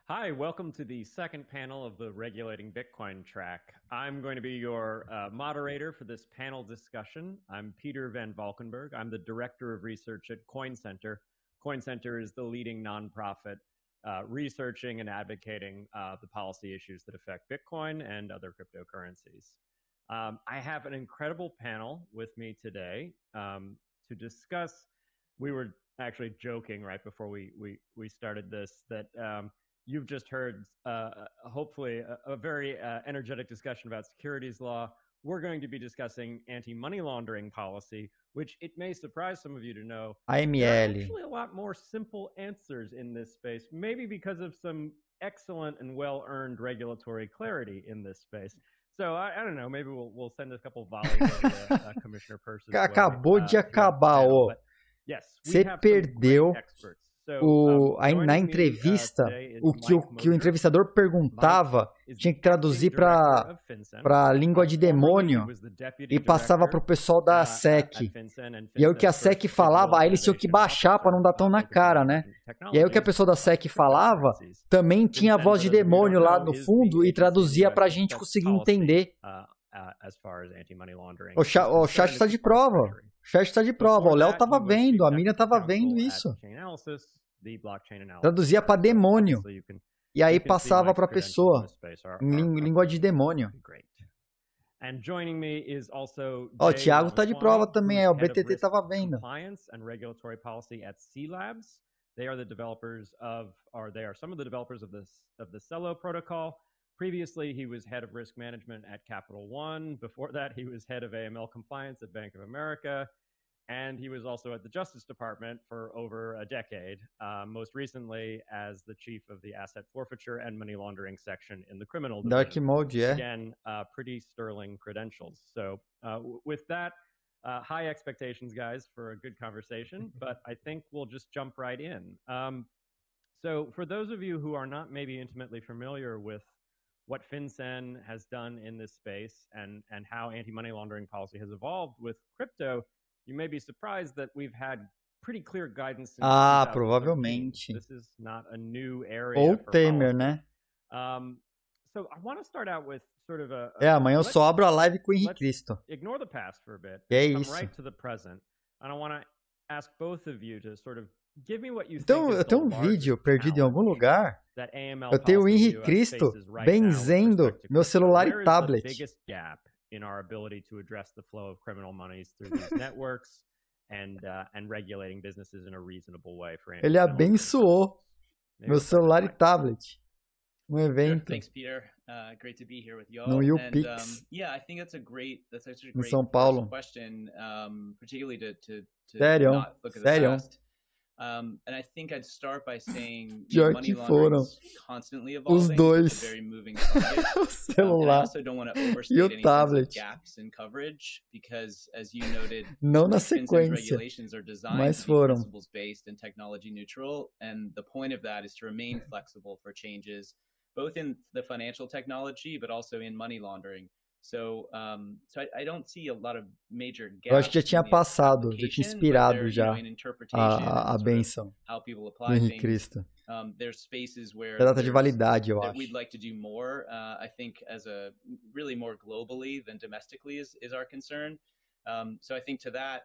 Speaker 10: Hi, welcome to the second panel of the Regulating Bitcoin track. I'm going to be your moderator for this panel discussion. I'm Peter Van Valkenburg. I'm the Director of Research at Coin Center. Coin Center is the leading nonprofit researching and advocating the policy issues that affect Bitcoin and other cryptocurrencies. I have an incredible panel with me today to discuss. We were actually joking right before we started this that you've just heard hopefully a very energetic discussion about securities law. We're going to be discussing anti-money laundering policy, which it may surprise some of you to know.
Speaker 1: AML.
Speaker 10: There are actually a lot more simple answers in this space, maybe because of some excellent and well-earned regulatory clarity in this space. So I don't know, maybe we'll send a couple volleys over to Commissioner Peirce.
Speaker 1: Acabou de acabar, ó. Você perdeu na entrevista o que o entrevistador perguntava, tinha que traduzir para língua de demônio e passava para o pessoal da SEC. E aí o que a SEC falava, aí eles tinham que baixar para não dar tão na cara, né? E aí o que a pessoa da SEC falava também tinha a voz de demônio lá no fundo e traduzia para a gente conseguir entender. O chat está de prova. O chat está de prova. O Léo estava vendo, a Miriam estava vendo isso. Traduzia para demônio. E aí passava para a pessoa em língua de demônio. Ó, o Thiago está de prova também. O BTT estava vendo.
Speaker 10: They are the developers of, or they are some of the developers of the Celo protocol. Previously, he was head of risk management at Capital One. Before that, he was head of AML compliance at Bank of America. And he was also at the Justice Department for over a decade, most recently as the chief of the asset forfeiture and money laundering section in the criminal division.
Speaker 1: Dark mode, yeah.
Speaker 10: Again, pretty sterling credentials. So with that, high expectations, guys, for a good conversation, but I think we'll just jump right in. So for those of you who are not maybe intimately familiar with what FinCEN has done in this space and how anti-money laundering policy has evolved with crypto, you may be surprised that we've had pretty clear guidance since 2013.
Speaker 1: Provavelmente.
Speaker 10: This is not a new area.
Speaker 1: Ou Temer, né?
Speaker 10: So I want to start out with sort of
Speaker 1: amanhã eu só abro a live com o Henrique Cristo.
Speaker 10: Ignore the past for a bit.
Speaker 1: Come
Speaker 10: right to the present. And I want to ask both of you to sort of give me what you think.
Speaker 1: Então, eu tenho um vídeo perdido em algum lugar. Eu tenho o Henrique Cristo benzendo meu celular e tablet.
Speaker 10: In our ability to address the flow of criminal monies through these networks and regulating businesses in a reasonable way for
Speaker 1: Ele abençoou meu celular e tablet. Evento.
Speaker 12: Thanks, Peter. Great to be here with you all.
Speaker 1: No UPix.
Speaker 12: Yeah, I think that's such a
Speaker 1: em
Speaker 12: great
Speaker 1: São Paulo.
Speaker 12: question, particularly to
Speaker 1: Sério?
Speaker 12: not look at the past. And I think I'd start by saying money laundering is constantly evolving.
Speaker 1: Os dois.
Speaker 12: It's a very moving target.
Speaker 1: O celular
Speaker 12: and I also don't want to overstate any
Speaker 1: tablet.
Speaker 12: gaps in coverage because, as you noted,
Speaker 1: não na
Speaker 12: FinCEN's
Speaker 1: sequência,
Speaker 12: regulations are designed
Speaker 1: mas
Speaker 12: to be
Speaker 1: foram.
Speaker 12: principles-based and technology neutral, and the point of that is to remain flexible for changes, both in the financial technology but also in money laundering. So I don't see a lot of major gaps.
Speaker 1: Eu acho que já tinha passado, já tinha inspirado já a benção do Henrique Cristo.
Speaker 12: There's spaces where
Speaker 1: data de validade, eu acho.
Speaker 12: We'd like to do more. I think as a really more globally than domestically is our concern. So I think to that,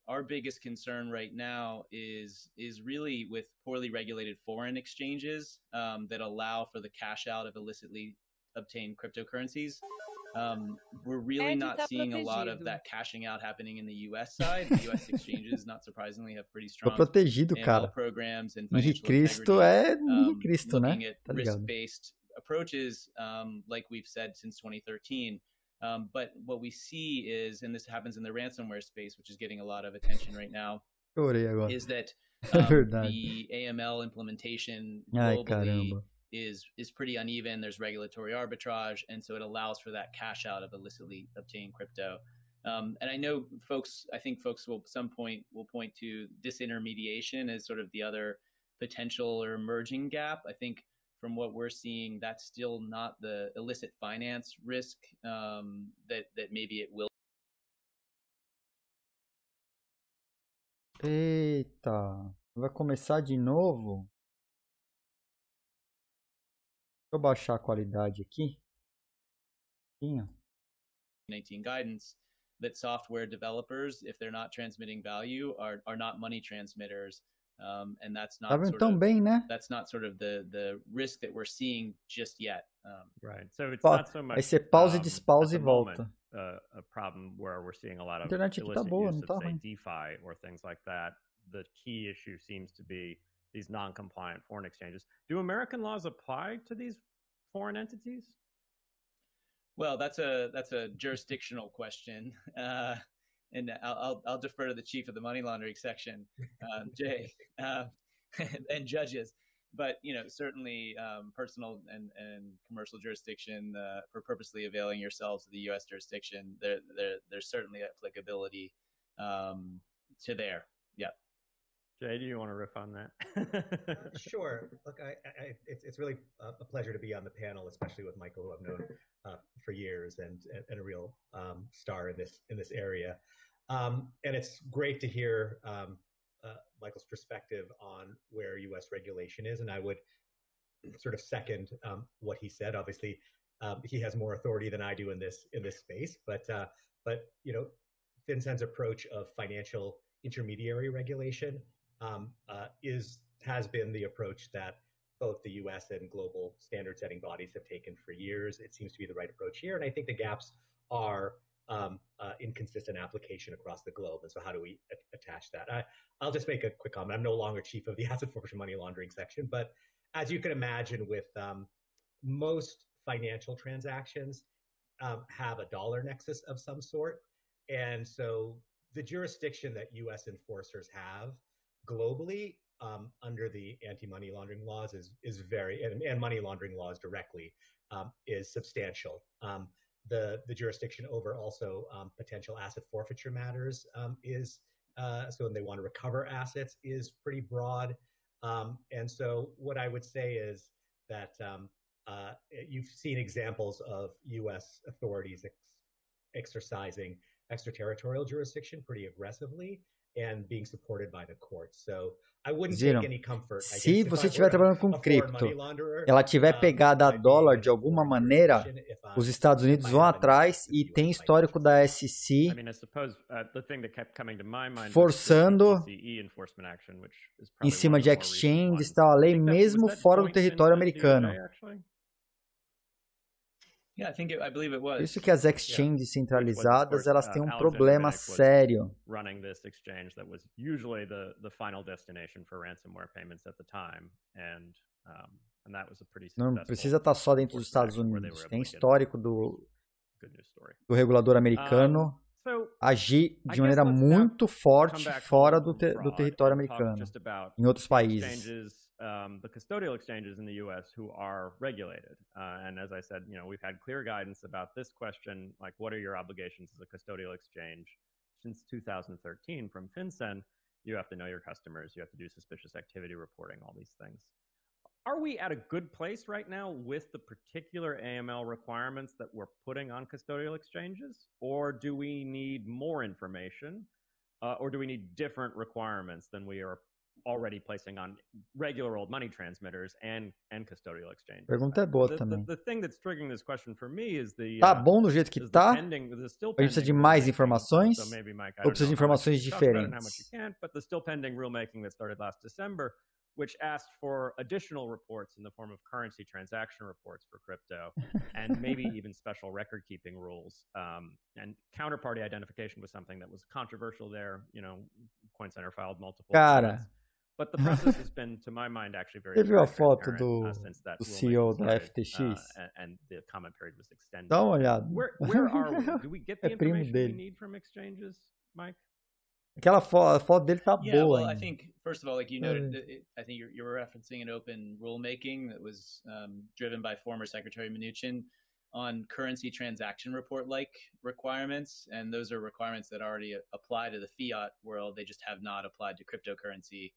Speaker 12: our biggest concern right now is really with poorly regulated foreign exchanges that allow for the cash out of illicitly obtained cryptocurrencies. We're really not seeing a lot of that cashing out happening in the U.S. side. The U.S. exchanges, not surprisingly, have pretty strong AML programs and financial
Speaker 1: Cristo
Speaker 12: integrity.
Speaker 1: Cristo,
Speaker 12: looking
Speaker 1: né?
Speaker 12: at risk-based approaches, like we've said since 2013. But what we see is, and this happens in the ransomware space, which is getting a lot of attention right now, is that the AML implementation globally is pretty uneven. There's regulatory arbitrage, and so it allows for that cash out of illicitly obtained crypto. And I think folks will some point will point to disintermediation as sort of the other potential or emerging gap. I think from what we're seeing, that's still not the illicit finance risk that maybe it will.
Speaker 1: Eita, vai começar de novo? Deixa eu baixar a qualidade aqui.
Speaker 12: 19 guidance that software developers, if they're not transmitting value, are not money transmitters, and that's not that's not sort of the risk that we're seeing just yet.
Speaker 10: Right. So it's not so much.
Speaker 1: Aí você pausa, despausa e volta.
Speaker 10: A problem where we're seeing a lot of
Speaker 1: internet aqui tá boa,
Speaker 10: use
Speaker 1: não tá
Speaker 10: of, say,
Speaker 1: ruim.
Speaker 10: DeFi or things like that. The key issue seems to be these non-compliant foreign exchanges. Do American laws apply to these foreign entities?
Speaker 12: Well, that's a jurisdictional question, and I'll defer to the chief of the money laundering section, Jay, and judges. But certainly personal and commercial jurisdiction for purposely availing yourselves of the U.S. jurisdiction, there's certainly applicability to there. Yeah.
Speaker 10: Jay, do you want to riff on that?
Speaker 13: Sure. Look, it's really a pleasure to be on the panel, especially with Michael, who I've known for years and a real star in this area. And it's great to hear Michael's perspective on where U.S. regulation is, and I would sort of second what he said. Obviously, he has more authority than I do in this space, but FinCEN's approach of financial intermediary regulation has been the approach that both the U.S. and global standard-setting bodies have taken for years. It seems to be the right approach here, and I think the gaps are inconsistent application across the globe. And so, how do we attach that? I'll just make a quick comment. I'm no longer chief of the asset forfeiture money laundering section, but as you can imagine, with most financial transactions have a dollar nexus of some sort. And so the jurisdiction that U.S. enforcers have globally under the anti-money laundering laws is very, and money laundering laws directly, is substantial. The jurisdiction over also potential asset forfeiture matters is, so when they want to recover assets, is pretty broad. And so what I would say is that you've seen examples of U.S. authorities exercising extraterritorial jurisdiction pretty aggressively and being supported by the courts. So I wouldn't take any comfort.
Speaker 1: Se você estiver trabalhando com cripto, ela estiver pegada a dólar de alguma maneira, os Estados Unidos vão atrás e tem histórico da SEC forçando em cima de exchanges e tal, a lei mesmo fora do território americano.
Speaker 12: Yeah, I believe it was.
Speaker 1: Por isso que as exchanges centralizadas, elas têm um problema sério.
Speaker 10: Running this exchange that was usually the final destination for ransomware payments at the time, and that was a pretty successful.
Speaker 1: Não precisa estar só dentro dos Estados Unidos. Tem histórico do regulador americano agir de maneira muito forte fora do território americano, em outros países.
Speaker 10: The custodial exchanges in the U.S. who are regulated. And as I said, we've had clear guidance about this question, like what are your obligations as a custodial exchange? Since 2013 from FinCEN, you have to know your customers, you have to do suspicious activity reporting, all these things. Are we at a good place right now with the particular AML requirements that we're putting on custodial exchanges? Or do we need more information? Or do we need different requirements than we are already placing on regular old money transmitters and custodial exchanges?
Speaker 1: Pergunta é boa também.
Speaker 10: The thing that's triggering this question for me is
Speaker 1: tá bom do jeito que tá? A gente precisa de mais informações? Ou precisa de informações diferentes?
Speaker 10: But the still pending rulemaking that started last December, which asked for additional reports in the form of currency transaction reports for crypto, and maybe even special record-keeping rules. And counterparty identification was something that was controversial there. Coin Center filed multiple.
Speaker 1: Cara.
Speaker 10: But the process has been, to my mind, actually very.
Speaker 1: Você viu a foto do CEO da FTX?
Speaker 10: And the comment period was extended.
Speaker 1: Dá uma olhada.
Speaker 10: Where are we? Do we get the information we need from exchanges, Mike?
Speaker 1: Aquela foto dele tá boa.
Speaker 12: Well, I think first of all, like you noted, I think you're referencing an open rulemaking that was driven by former Secretary Mnuchin on currency transaction report-like requirements, and those are requirements that already apply to the fiat world. They just have not applied to cryptocurrency.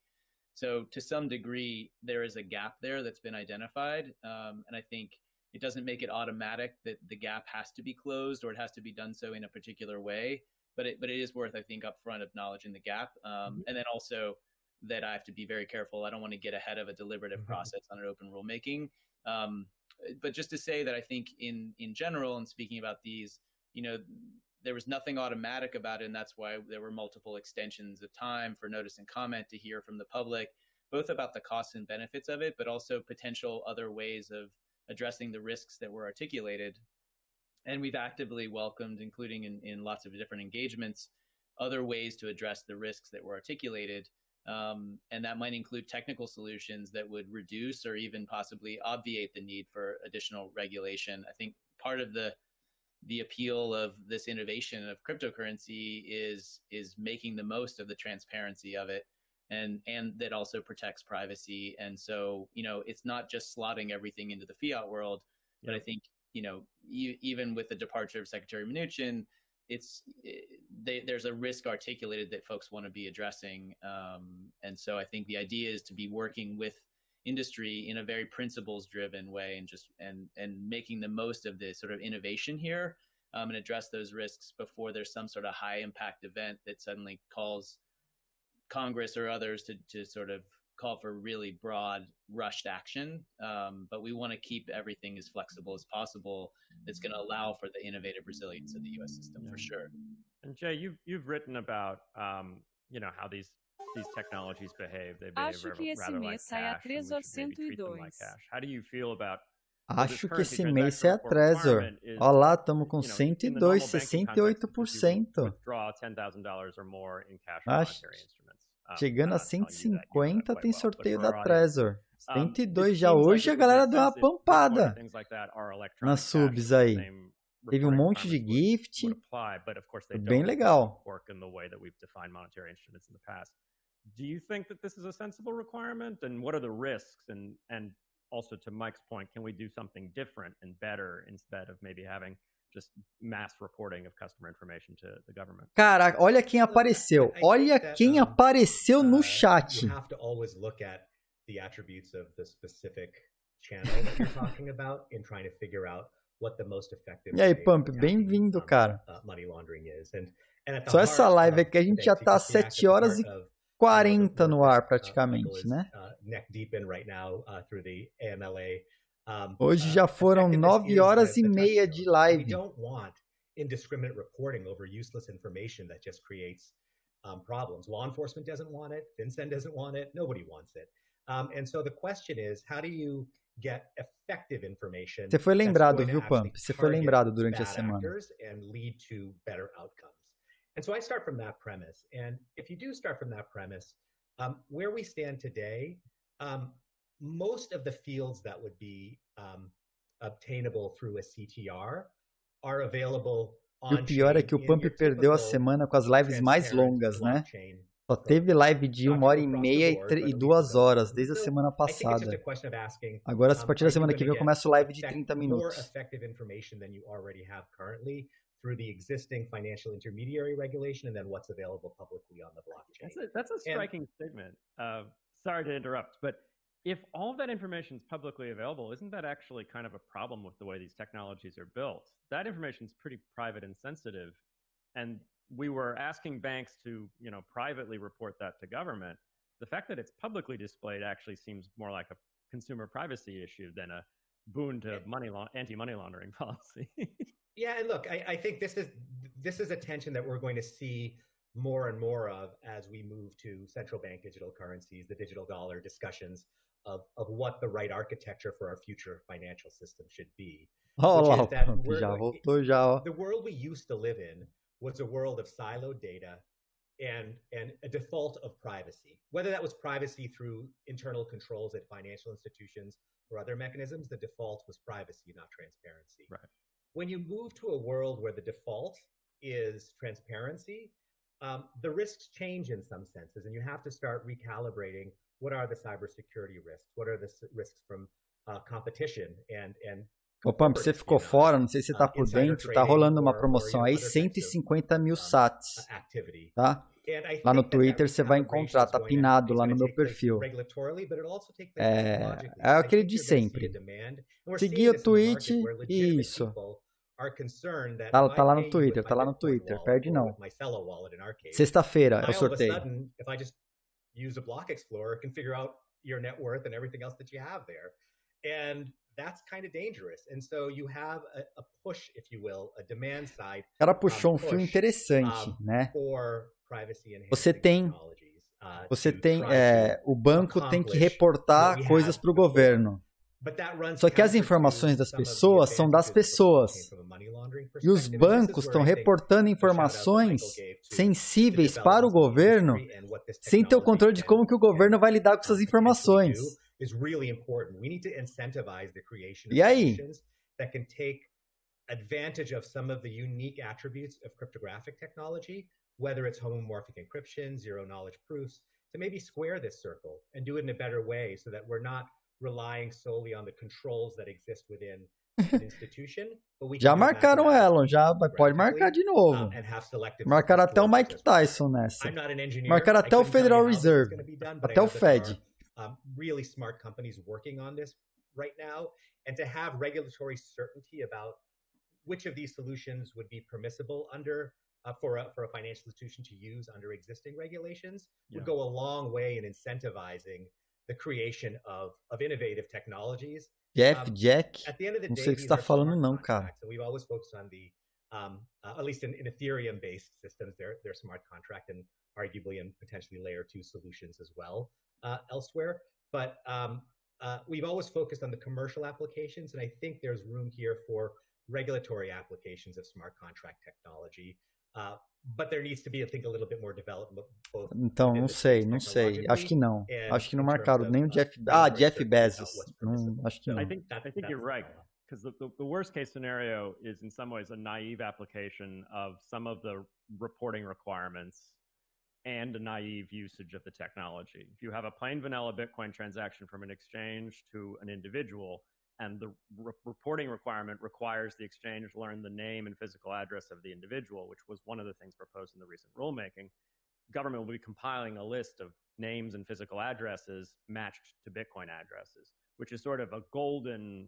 Speaker 12: So to some degree, there is a gap there that's been identified, and I think it doesn't make it automatic that the gap has to be closed or it has to be done so in a particular way. But it is worth, I think, upfront acknowledging the gap, and then also that I have to be very careful. I don't want to get ahead of a deliberative process on an open rulemaking. But just to say that I think in general, and speaking about these, there was nothing automatic about it, and that's why there were multiple extensions of time for notice and comment to hear from the public, both about the costs and benefits of it, but also potential other ways of addressing the risks that were articulated. And we've actively welcomed, including in lots of different engagements, other ways to address the risks that were articulated. And that might include technical solutions that would reduce or even possibly obviate the need for additional regulation. I think part of the appeal of this innovation of cryptocurrency is making the most of the transparency of it, and that also protects privacy. And so, it's not just slotting everything into the fiat world, but I think, even with the departure of Secretary Mnuchin, there's a risk articulated that folks want to be addressing. And so I think the idea is to be working with industry in a very principles-driven way, and making the most of the sort of innovation here, and address those risks before there's some sort of high-impact event that suddenly calls Congress or others to sort of call for really broad, rushed action. But we want to keep everything as flexible as possible that's going to allow for the innovative resilience of the U.S. system, for sure.
Speaker 10: And Jay, you've written about how these technologies behave. They behave rather like cash, and we should maybe treat them like cash. How do you feel about
Speaker 1: Acho que esse mês sai a Trezor. Olha lá, estamos com 102, 68%. Acho, chegando a 150 tem sorteio da Trezor. 102 já. Hoje a galera deu uma pampada nas subs aí. Teve um monte de gift. Bem legal.
Speaker 10: Do you think that this is a sensible requirement? And what are the risks? And also to Mike's point, can we do something different and better instead of maybe having just mass reporting of customer information to the government?
Speaker 1: Cara, olha quem apareceu. Olha quem apareceu no chat.
Speaker 13: You have to always look at the attributes of the specific channel that you're talking about in trying to figure out what the most effective.
Speaker 1: E aí, Pump, bem-vindo, cara.
Speaker 13: Money laundering is. And at the
Speaker 1: Só essa live aqui a gente já tá 7 horas e 40 no ar praticamente, né?
Speaker 13: Neck deep in right now through the AMLA.
Speaker 1: Hoje já foram 9 horas e meia de live.
Speaker 13: We don't want indiscriminate reporting over useless information that just creates problems. Law enforcement doesn't want it. FinCEN doesn't want it. Nobody wants it. And so the question is, how do you get effective information?
Speaker 1: Você foi lembrado, viu, Pump? Você foi lembrado durante a semana.
Speaker 13: And lead to better outcomes. And so I start from that premise. And if you do start from that premise, where we stand today, most of the fields that would be obtainable through a CTR are available on.
Speaker 1: E o pior é que o Pump perdeu a semana com as lives mais longas, né? Só teve live de 1h30 e 2 horas desde a semana passada. Agora, a partir da semana que vem, eu começo live de 30 minutos.
Speaker 13: Through the existing financial intermediary regulation and then what's available publicly on the blockchain.
Speaker 10: That's a striking statement. Sorry to interrupt, but if all of that information is publicly available, isn't that actually kind of a problem with the way these technologies are built? That information is pretty private and sensitive, and we were asking banks to, privately report that to government. The fact that it's publicly displayed actually seems more like a consumer privacy issue than a boon to anti-money laundering policy.
Speaker 13: Yeah, and look, I think this is a tension that we're going to see more and more of as we move to central bank digital currencies, the digital dollar discussions of what the right architecture for our future financial system should be.
Speaker 1: Olha lá, já voltou já, ó.
Speaker 13: The world we used to live in was a world of siloed data and a default of privacy. Whether that was privacy through internal controls at financial institutions or other mechanisms, the default was privacy, not transparency.
Speaker 10: Right.
Speaker 13: When you move to a world where the default is transparency, the risks change in some senses, and you have to start recalibrating what are the cybersecurity risks, what are the risks from competition and
Speaker 1: Ô, Pump, você ficou fora, não sei se você tá por dentro, tá rolando uma promoção aí, 150 mil sats, tá? Lá no Twitter você vai encontrar, tá pinado lá no meu perfil. É aquele de sempre. Seguir o tweet e isso. Tá lá no Twitter, perde não. Sexta-feira é o sorteio.
Speaker 13: Use a block explorer, can figure out your net worth and everything else that you have there. And that's kind of dangerous. And so you have a push, if you will, a demand side.
Speaker 1: O cara puxou um fio interessante, né? Você tem o banco tem que reportar coisas para o governo. Só que as informações das pessoas são das pessoas. E os bancos estão reportando informações sensíveis para o governo sem ter o controle de como que o governo vai lidar com essas informações. E aí?
Speaker 13: Advantage of some of the unique attributes of cryptographic technology, whether it's homomorphic encryption, zero knowledge proofs, to maybe square this circle and do it in a better way so that we're not relying solely on the controls that exist within an institution.
Speaker 1: Já marcaram Elon, pode marcar de novo. Marcaram até o Mike Tyson nessa. Marcaram até o Federal Reserve, até o Fed.
Speaker 13: Really smart companies working on this right now, and to have regulatory certainty about which of these solutions would be permissible under for a financial institution to use under existing regulations would go a long way in incentivizing the creation of innovative technologies.
Speaker 1: Jack, não sei o que você está falando não, cara.
Speaker 13: So we've always focused on the, at least in Ethereum-based systems, they're smart contract and arguably in potentially layer 2 solutions as well elsewhere. But we've always focused on the commercial applications, and I think there's room here for regulatory applications of smart contract technology. But there needs to be, I think, a little bit more development.
Speaker 1: Então, não sei. Acho que não. Acho que não marcaram nem o Jeff. Jeff Bezos. Acho que não.
Speaker 10: I think you're right. Because the worst case scenario is in some ways a naive application of some of the reporting requirements and a naive usage of the technology. If you have a plain vanilla Bitcoin transaction from an exchange to an individual, and the reporting requirement requires the exchange learn the name and physical address of the individual, which was one of the things proposed in the recent rulemaking, government will be compiling a list of names and physical addresses matched to Bitcoin addresses, which is sort of a golden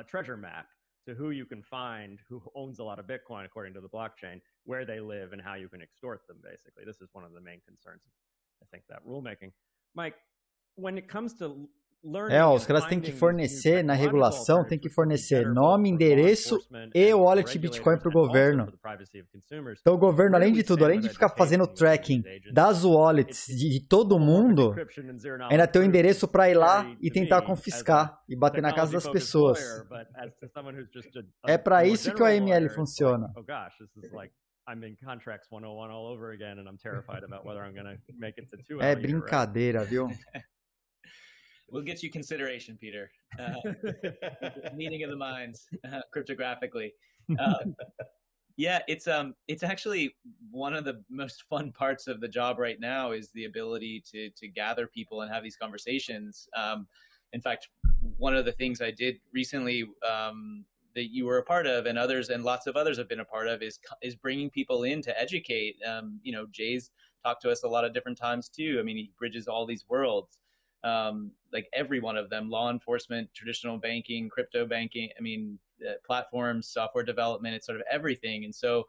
Speaker 10: treasure map to who you can find who owns a lot of Bitcoin according to the blockchain, where they live, and how you can extort them, basically. This is one of the main concerns of, I think, that rulemaking. Mike, when it comes to
Speaker 1: os caras têm que fornecer na regulação, tem que fornecer nome, endereço e wallet Bitcoin para o governo. Então o governo, além de tudo, além de ficar fazendo tracking das wallets de todo mundo, ainda tem o endereço para ir lá e tentar confiscar e bater na casa das pessoas. É para isso que o AML funciona. É brincadeira, viu?
Speaker 12: We'll get you consideration, Peter. Meeting of the minds, cryptographically. Yeah, it's actually one of the most fun parts of the job right now is the ability to gather people and have these conversations. In fact, one of the things I did recently that you were a part of, and others, and lots of others have been a part of, is bringing people in to educate. Jay's talked to us a lot of different times too. I mean, he bridges all these worlds. Like every one of them, law enforcement, traditional banking, crypto banking, platforms, software development, it's sort of everything. And so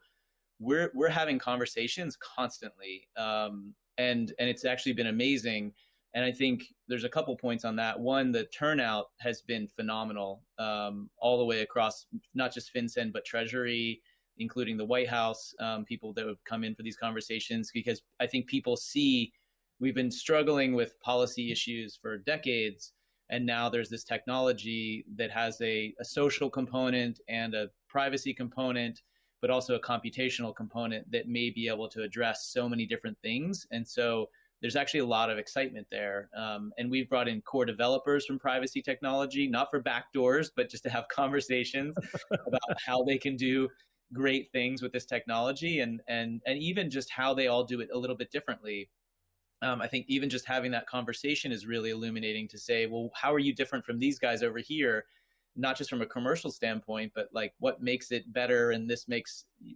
Speaker 12: we're having conversations constantly. And it's actually been amazing. And I think there's a couple points on that. One, the turnout has been phenomenal, all the way across, not just FinCEN, but Treasury, including the White House, people that would come in for these conversations, because I think people see we've been struggling with policy issues for decades, and now there's this technology that has a social component and a privacy component, but also a computational component that may be able to address so many different things. And so there's actually a lot of excitement there. And we've brought in core developers from privacy technology, not for backdoors, but just to have conversations about how they can do great things with this technology, and even just how they all do it a little bit differently. I think even just having that conversation is really illuminating to say, well, how are you different from these guys over here? Not just from a commercial standpoint, but like what makes it better, and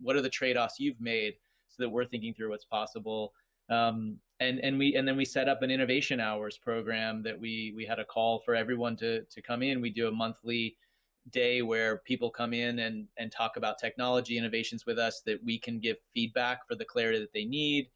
Speaker 12: what are the trade-offs you've made, so that we're thinking through what's possible. And then we set up an innovation hours program that we had a call for everyone to come in. We do a monthly day where people come in and talk about technology innovations with us, that we can give feedback for the clarity that they need.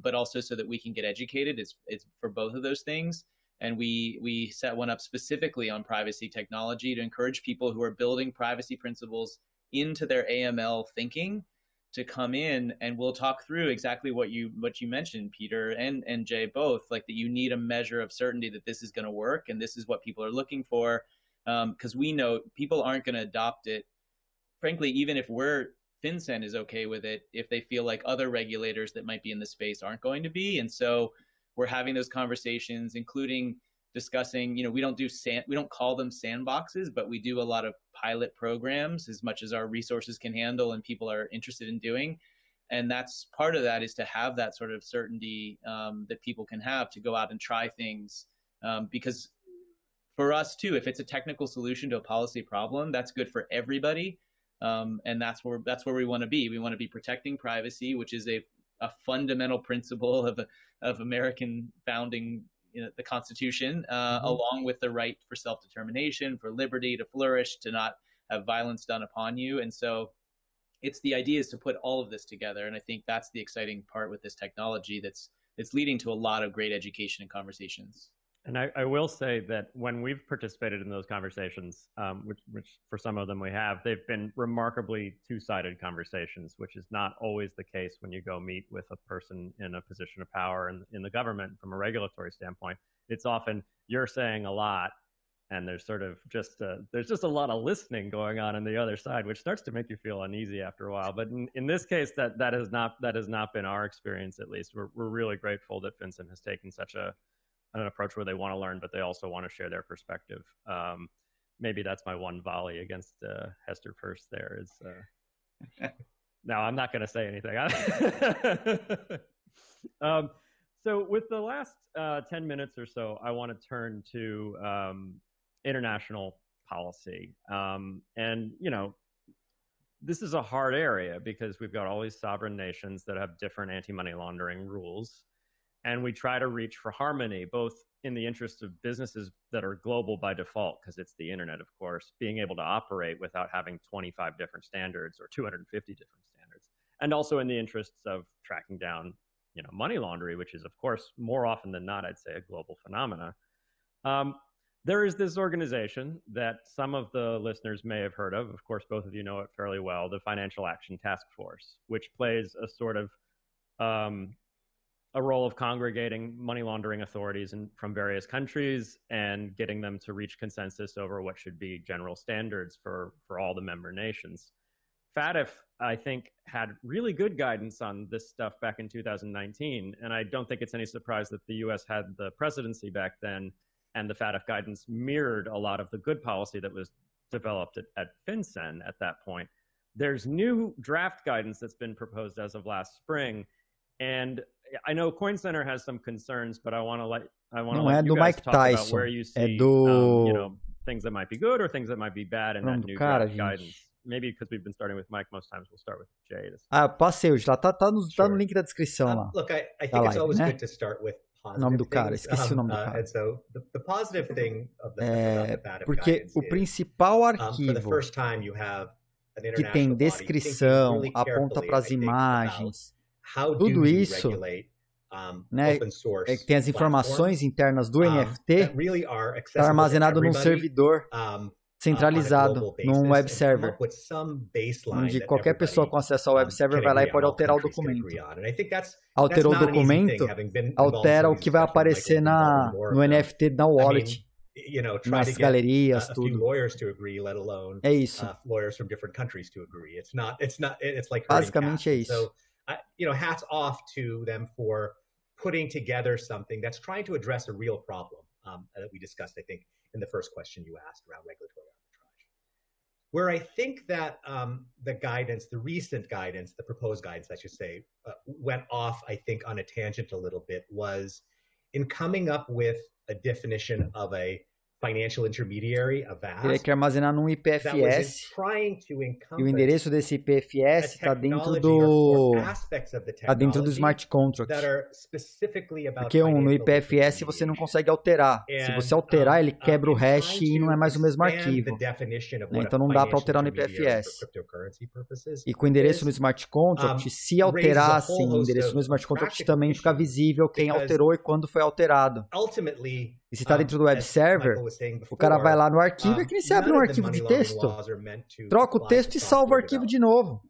Speaker 12: But also so that we can get educated. It's for both of those things. And we set one up specifically on privacy technology to encourage people who are building privacy principles into their AML thinking to come in, and we'll talk through exactly what you mentioned, Peter and Jay, both, like that you need a measure of certainty that this is going to work, and this is what people are looking for, because we know people aren't going to adopt it. Frankly, even if FinCEN is okay with it, if they feel like other regulators that might be in the space aren't going to be. And so we're having those conversations, including discussing, we don't call them sandboxes, but we do a lot of pilot programs as much as our resources can handle and people are interested in doing. And that's part of that, is to have that sort of certainty that people can have to go out and try things. Because for us too, if it's a technical solution to a policy problem, that's good for everybody. And that's where we want to be. We want to be protecting privacy, which is a fundamental principle of American founding, the Constitution, along with the right for self-determination, for liberty to flourish, to not have violence done upon you. And so the idea is to put all of this together. And I think that's the exciting part with this technology that's leading to a lot of great education and conversations.
Speaker 10: And I will say that when we've participated in those conversations, which for some of them we have, they've been remarkably two-sided conversations, which is not always the case when you go meet with a person in a position of power in the government from a regulatory standpoint. It's often you're saying a lot and there's sort of just a lot of listening going on the other side, which starts to make you feel uneasy after a while. But in this case, that has not been our experience. At least we're really grateful that FinCEN has taken such an approach where they want to learn, but they also want to share their perspective. Maybe that's my one volley against Hester Peirce. There is. No, I'm not going to say anything. So with the last 10 minutes or so, I want to turn to international policy. And, you know, this is a hard area because we've got all these sovereign nations that have different anti-money laundering rules. And we try to reach for harmony, both in the interest of businesses that are global by default, because it's the internet, of course, being able to operate without having 25 different standards or 250 different standards. And also in the interests of tracking down, you know, money laundering, which is, of course, more often than not, I'd say, a global phenomena. There is this organization that some of the listeners may have heard of. Of course, both of you know it fairly well, the Financial Action Task Force, which plays a sort of a role of congregating money laundering authorities from various countries and getting them to reach consensus over what should be general standards for all the member nations. FATF, I think, had really good guidance on this stuff back in 2019, and I don't think it's any surprise that the US had the presidency back then, and the FATF guidance mirrored a lot of the good policy that was developed at FinCEN at that point. There's new draft guidance that's been proposed as of last spring, and I know Coin Center has some concerns, but I want to let you guys talk about where you see you know, things that might be good or things that might be bad in that new draft guidance. Maybe because we've been starting with Mike most times, we'll start with Jay.
Speaker 1: Passei hoje, tá no link da descrição lá.
Speaker 13: Look, I think it's always good to start with positive
Speaker 1: nome do cara, esqueci o nome do cara.
Speaker 13: And so the positive thing of the
Speaker 1: porque o principal arquivo que tem descrição, aponta para as imagens, tudo isso, né, que tem as informações internas do NFT, está armazenado num servidor centralizado, num web server, onde qualquer pessoa com acesso ao web server vai lá e pode alterar o documento. Alterou o documento, altera o que vai aparecer no NFT da wallet, nas galerias, tudo. É isso. Basicamente é isso.
Speaker 13: Hats off to them for putting together something that's trying to address a real problem that we discussed, I think, in the first question you asked around regulatory arbitrage. Where I think that the guidance, the recent guidance, the proposed guidance, I should say, went off, I think, on a tangent a little bit was in coming up with a definition of a financial intermediary, a VASP.
Speaker 1: Ele quer armazenar num IPFS, e o endereço desse IPFS está dentro do smart contract. Porque no IPFS você não consegue alterar. Se você alterar, ele quebra o hash e não é mais o mesmo arquivo. Então não dá para alterar no IPFS. E com o endereço no smart contract, se alterassem o endereço no smart contract, também fica visível quem alterou e quando foi alterado. E se está dentro do web server, o cara vai lá no arquivo, é que nem se abre um arquivo de texto, troca o texto e salva o arquivo de novo.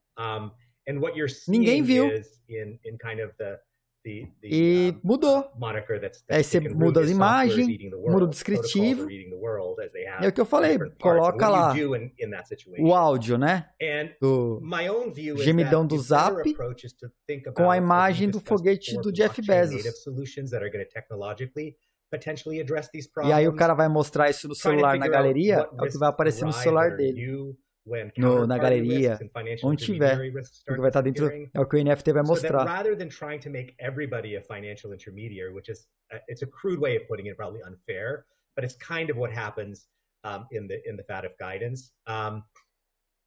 Speaker 1: Ninguém viu. E mudou. Aí você muda as imagens, muda o descritivo. É o que eu falei, coloca lá o áudio, né? Do gemidão do Zap com a imagem do foguete do Jeff Bezos. E aí o cara vai mostrar isso no celular na galeria, é o que vai aparecer no celular dele, na galeria, onde tiver, o que vai estar dentro, é o que o NFT vai mostrar.
Speaker 13: Rather than trying to make everybody a financial intermediary, which is it's a crude way of putting it, probably unfair, but it's kind of what happens in the FATF guidance.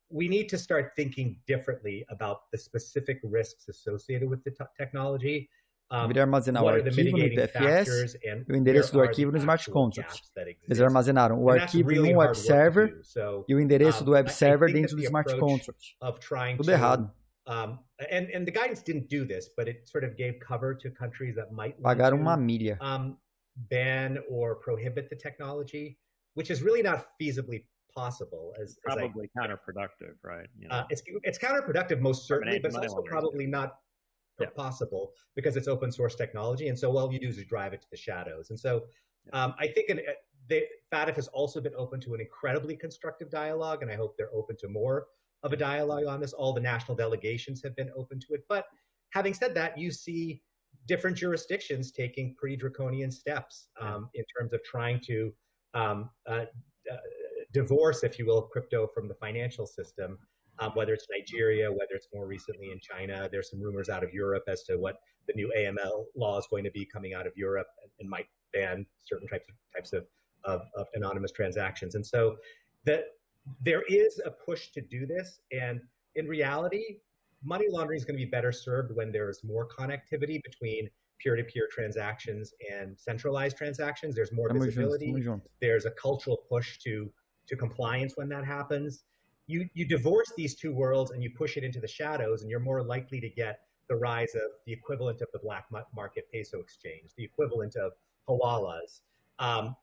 Speaker 13: We need to start thinking differently about the specific risks associated with the technology.
Speaker 1: Ele armazenar o arquivo no IPFS e o endereço do arquivo no smart contract. Eles armazenaram o arquivo no web server e o endereço do web server dentro do smart contract. Tudo errado.
Speaker 13: And the guidance didn't do this, but it sort of gave cover to countries that might
Speaker 1: pagaram uma milha.
Speaker 13: Ban or prohibit the technology, which is really not feasibly possible.
Speaker 10: Probably counterproductive, right? You know.
Speaker 13: It's counterproductive most certainly, but it's also probably not possible because it's open source technology, and so all you do is drive it to the shadows. And so I think FATF has also been open to an incredibly constructive dialogue, and I hope they're open to more of a dialogue on this. All the national delegations have been open to it. But having said that, you see different jurisdictions taking pretty draconian steps in terms of trying to divorce, if you will, crypto from the financial system, whether it's Nigeria, whether it's more recently in China. There's some rumors out of Europe as to what the new AML law is going to be coming out of Europe and might ban certain types of anonymous transactions. And so there is a push to do this. And in reality, money laundering is going to be better served when there is more connectivity between peer-to-peer transactions and centralized transactions. There's more visibility. There's a cultural push to compliance when that happens. You divorce these two worlds and you push it into the shadows, and you're more likely to get the rise of the equivalent of the black market peso exchange, the equivalent of hawalas.
Speaker 10: I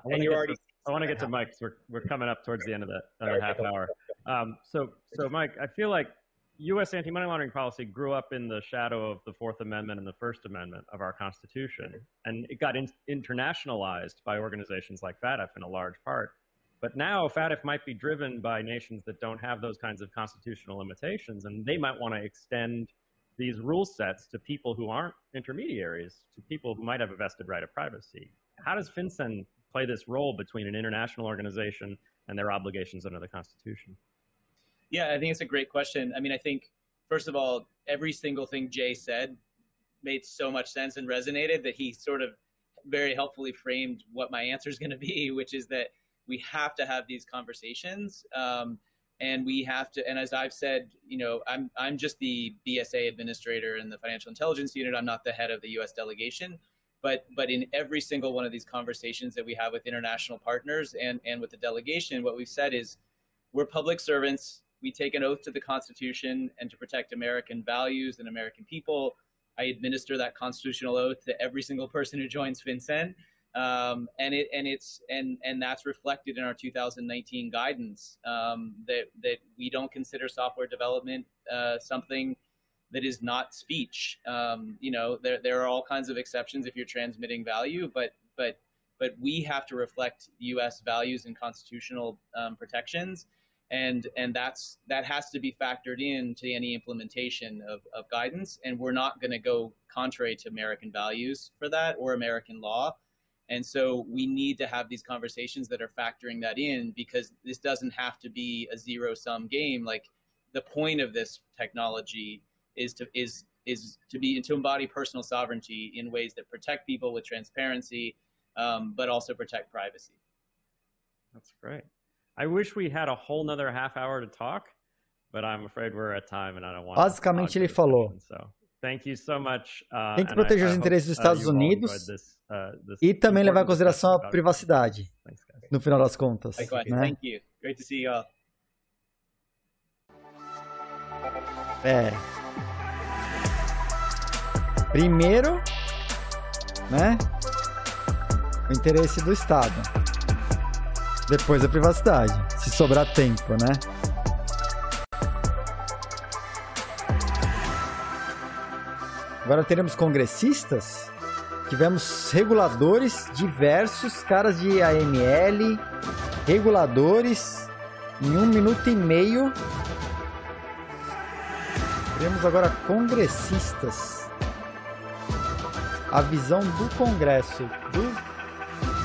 Speaker 10: want to get to Mike, because we're coming up towards the end of the half hour. So Mike, I feel like U.S. anti-money laundering policy grew up in the shadow of the Fourth Amendment and the First Amendment of our Constitution, and it got internationalized by organizations like FATF in a large part. But now FATF might be driven by nations that don't have those kinds of constitutional limitations, and they might want to extend these rule sets to people who aren't intermediaries, to people who might have a vested right of privacy. How does FinCEN play this role between an international organization and their obligations under the Constitution?
Speaker 12: Yeah, I think it's a great question. I mean, I think, first of all, every single thing Jay said made so much sense and resonated that he sort of very helpfully framed what my answer is going to be, which is that we have to have these conversations, and we have to. And as I've said, you know, I'm just the BSA administrator in the Financial Intelligence Unit. I'm not the head of the U.S. delegation, but in every single one of these conversations that we have with international partners and with the delegation, what we've said is we're public servants. We take an oath to the Constitution and to protect American values and American people. I administer that constitutional oath to every single person who joins FinCEN. And that's reflected in our 2019 guidance, that we don't consider software development something that is not speech. You know, there are all kinds of exceptions if you're transmitting value, but we have to reflect U.S. values and constitutional protections, and that has to be factored into any implementation of guidance. And we're not going to go contrary to American values for that or American law. And so we need to have these conversations that are factoring that in, because this doesn't have to be a zero-sum game. Like, the point of this technology is to embody personal sovereignty in ways that protect people with transparency, but also protect privacy.
Speaker 10: That's great. I wish we had a whole nother half hour to talk, but I'm afraid we're at time, and I don't want.
Speaker 1: Basicamente ele falou.
Speaker 10: So, thank you so much.
Speaker 1: Tem que proteger os interesses dos Estados Unidos e também levar em consideração a privacidade, no final das contas. Né?
Speaker 12: Thank you. Great to see you all.
Speaker 1: Primeiro, né, o interesse do Estado. Depois a privacidade, se sobrar tempo, né? Agora teremos congressistas, tivemos reguladores diversos, caras de AML, reguladores, em 1 minuto e meio. Teremos agora congressistas. A visão do Congresso,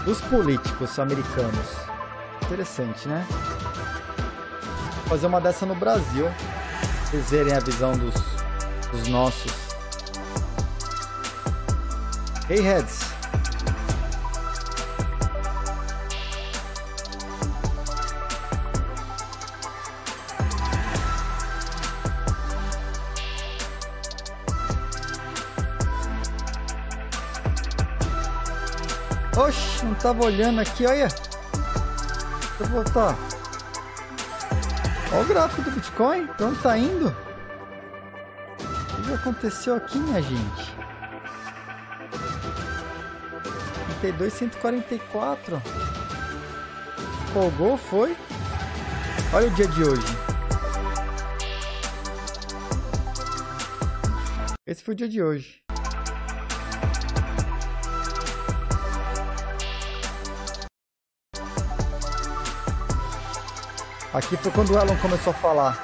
Speaker 1: dos políticos americanos. Interessante, né? Vou fazer uma dessa no Brasil, pra vocês verem a visão dos nossos. Hey, heads. Oxe, não tava olhando aqui, olha. Deixa eu voltar. Olha o gráfico do Bitcoin, pra onde tá indo? O que aconteceu aqui, minha gente? 32.144. Folgou, foi? Olha o dia de hoje. Esse foi o dia de hoje. Aqui foi quando o Elon começou a falar.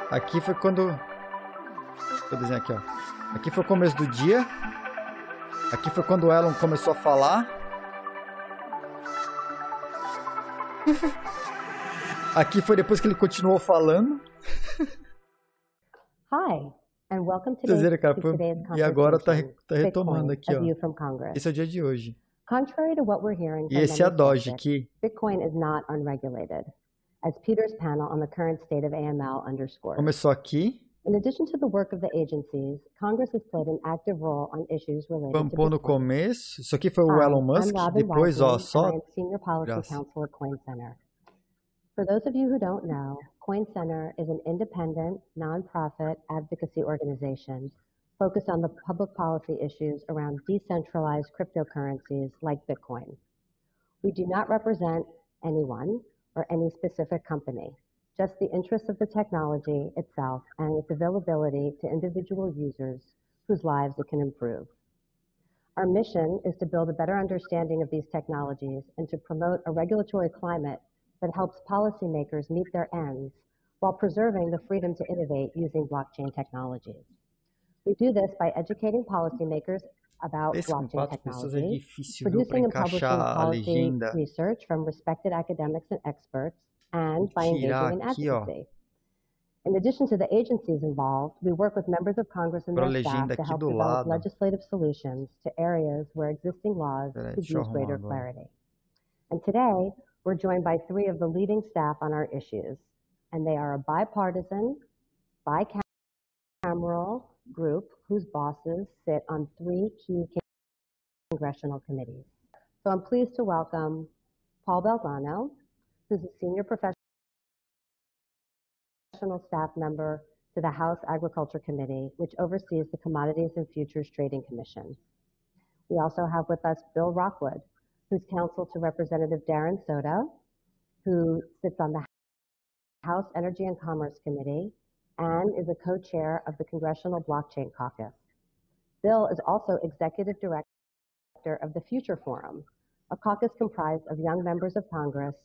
Speaker 1: Aqui foi quando... Deixa eu desenhar aqui, ó. Aqui foi o começo do dia. Aqui foi quando o Elon começou a falar. Aqui foi depois que ele continuou falando.
Speaker 14: Hi, and welcome to
Speaker 1: today's E agora tá
Speaker 14: Bitcoin,
Speaker 1: retomando aqui, ó.
Speaker 14: a view from Congress.
Speaker 1: Esse é o dia de hoje.
Speaker 14: Contrary to what we're hearing
Speaker 1: E
Speaker 14: from
Speaker 1: esse é a
Speaker 14: many
Speaker 1: Doge
Speaker 14: skeptics,
Speaker 1: que...
Speaker 14: Bitcoin is not unregulated, as Peter's panel on the current state of AML underscores.
Speaker 1: Começou aqui.
Speaker 14: In addition to the work of the agencies, Congress has played an active role on issues related to
Speaker 1: Pampou no
Speaker 14: Bitcoin.
Speaker 1: começo. Isso aqui foi o Elon Musk. Depois, ó, só...
Speaker 14: I'm Senior Policy Counsel at Coin Center. For those of you who don't know, Coin Center is an independent, nonprofit advocacy organization focused on the public policy issues around decentralized cryptocurrencies like Bitcoin. We do not represent anyone or any specific company, just the interests of the technology itself and its availability to individual users whose lives it can improve. Our mission is to build a better understanding of these technologies and to promote a regulatory climate that helps policymakers meet their ends while preserving the freedom to innovate using blockchain technologies. We do this by educating policymakers about blockchain technology, producing and publishing policy research from respected academics and experts, and by engaging in advocacy. In addition to the agencies involved, we work with members of Congress and their staff to help develop legislative solutions to areas where existing laws could use greater clarity. And today, we're joined by three of the leading staff on our issues, and they are a bipartisan, bicameral group whose bosses sit on three key congressional committees. So I'm pleased to welcome Paul Belgrano, who's a senior professional staff member to the House Agriculture Committee, which oversees the Commodities and Futures Trading Commission. We also have with us Bill Rockwood, who's counsel to Representative Darren Soto, who sits on the House Energy and Commerce Committee and is a co-chair of the Congressional Blockchain Caucus. Bill is also executive director of the Future Forum, a caucus comprised of young members of Congress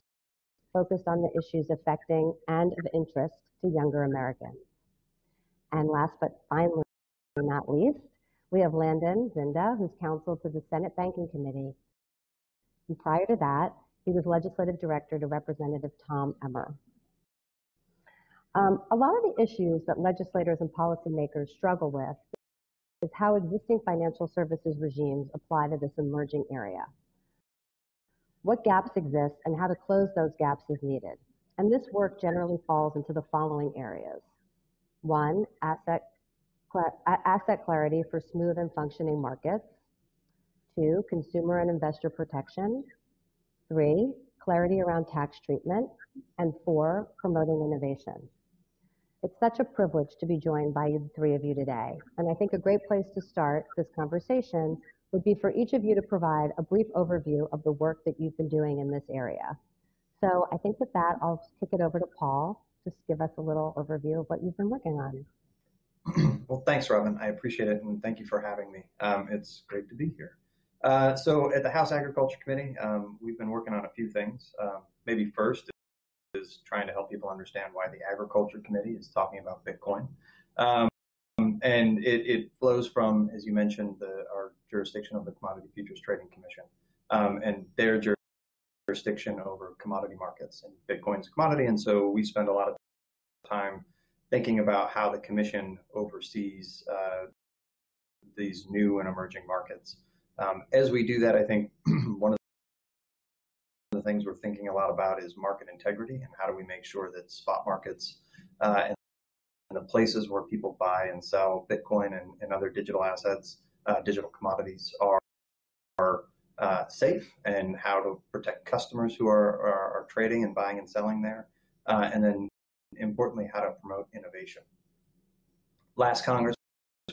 Speaker 14: focused on the issues affecting and of interest to younger Americans. And last but finally not least, we have Landon Zinda, who's counsel to the Senate Banking Committee. And prior to that, he was legislative director to Representative Tom Emmer. A lot of the issues that legislators and policymakers struggle with is how existing financial services regimes apply to this emerging area. What gaps exist and how to close those gaps is needed. And this work generally falls into the following areas. One, asset clarity for smooth and functioning markets. Two, consumer and investor protection. Three, clarity around tax treatment. And four, promoting innovation. It's such a privilege to be joined by the three of you today. And I think a great place to start this conversation would be for each of you to provide a brief overview of the work that you've been doing in this area. So I think with that, I'll kick it over to Paul, just give us a little overview of what you've been working on.
Speaker 15: Well, thanks, Robin. I appreciate it, and thank you for having me. It's great to be here. So at the House Agriculture Committee, we've been working on a few things. Maybe first is trying to help people understand why the Agriculture Committee is talking about Bitcoin. And it flows from, as you mentioned, our jurisdiction of the Commodity Futures Trading Commission and their jurisdiction over commodity markets. And Bitcoin's a commodity, and so we spend a lot of time thinking about how the Commission oversees these new and emerging markets. As we do that, I think one of the things we're thinking a lot about is market integrity and how do we make sure that spot markets and the places where people buy and sell Bitcoin and other digital assets, digital commodities are safe, and how to protect customers who are trading and buying and selling there, and then importantly, how to promote innovation. Last Congress,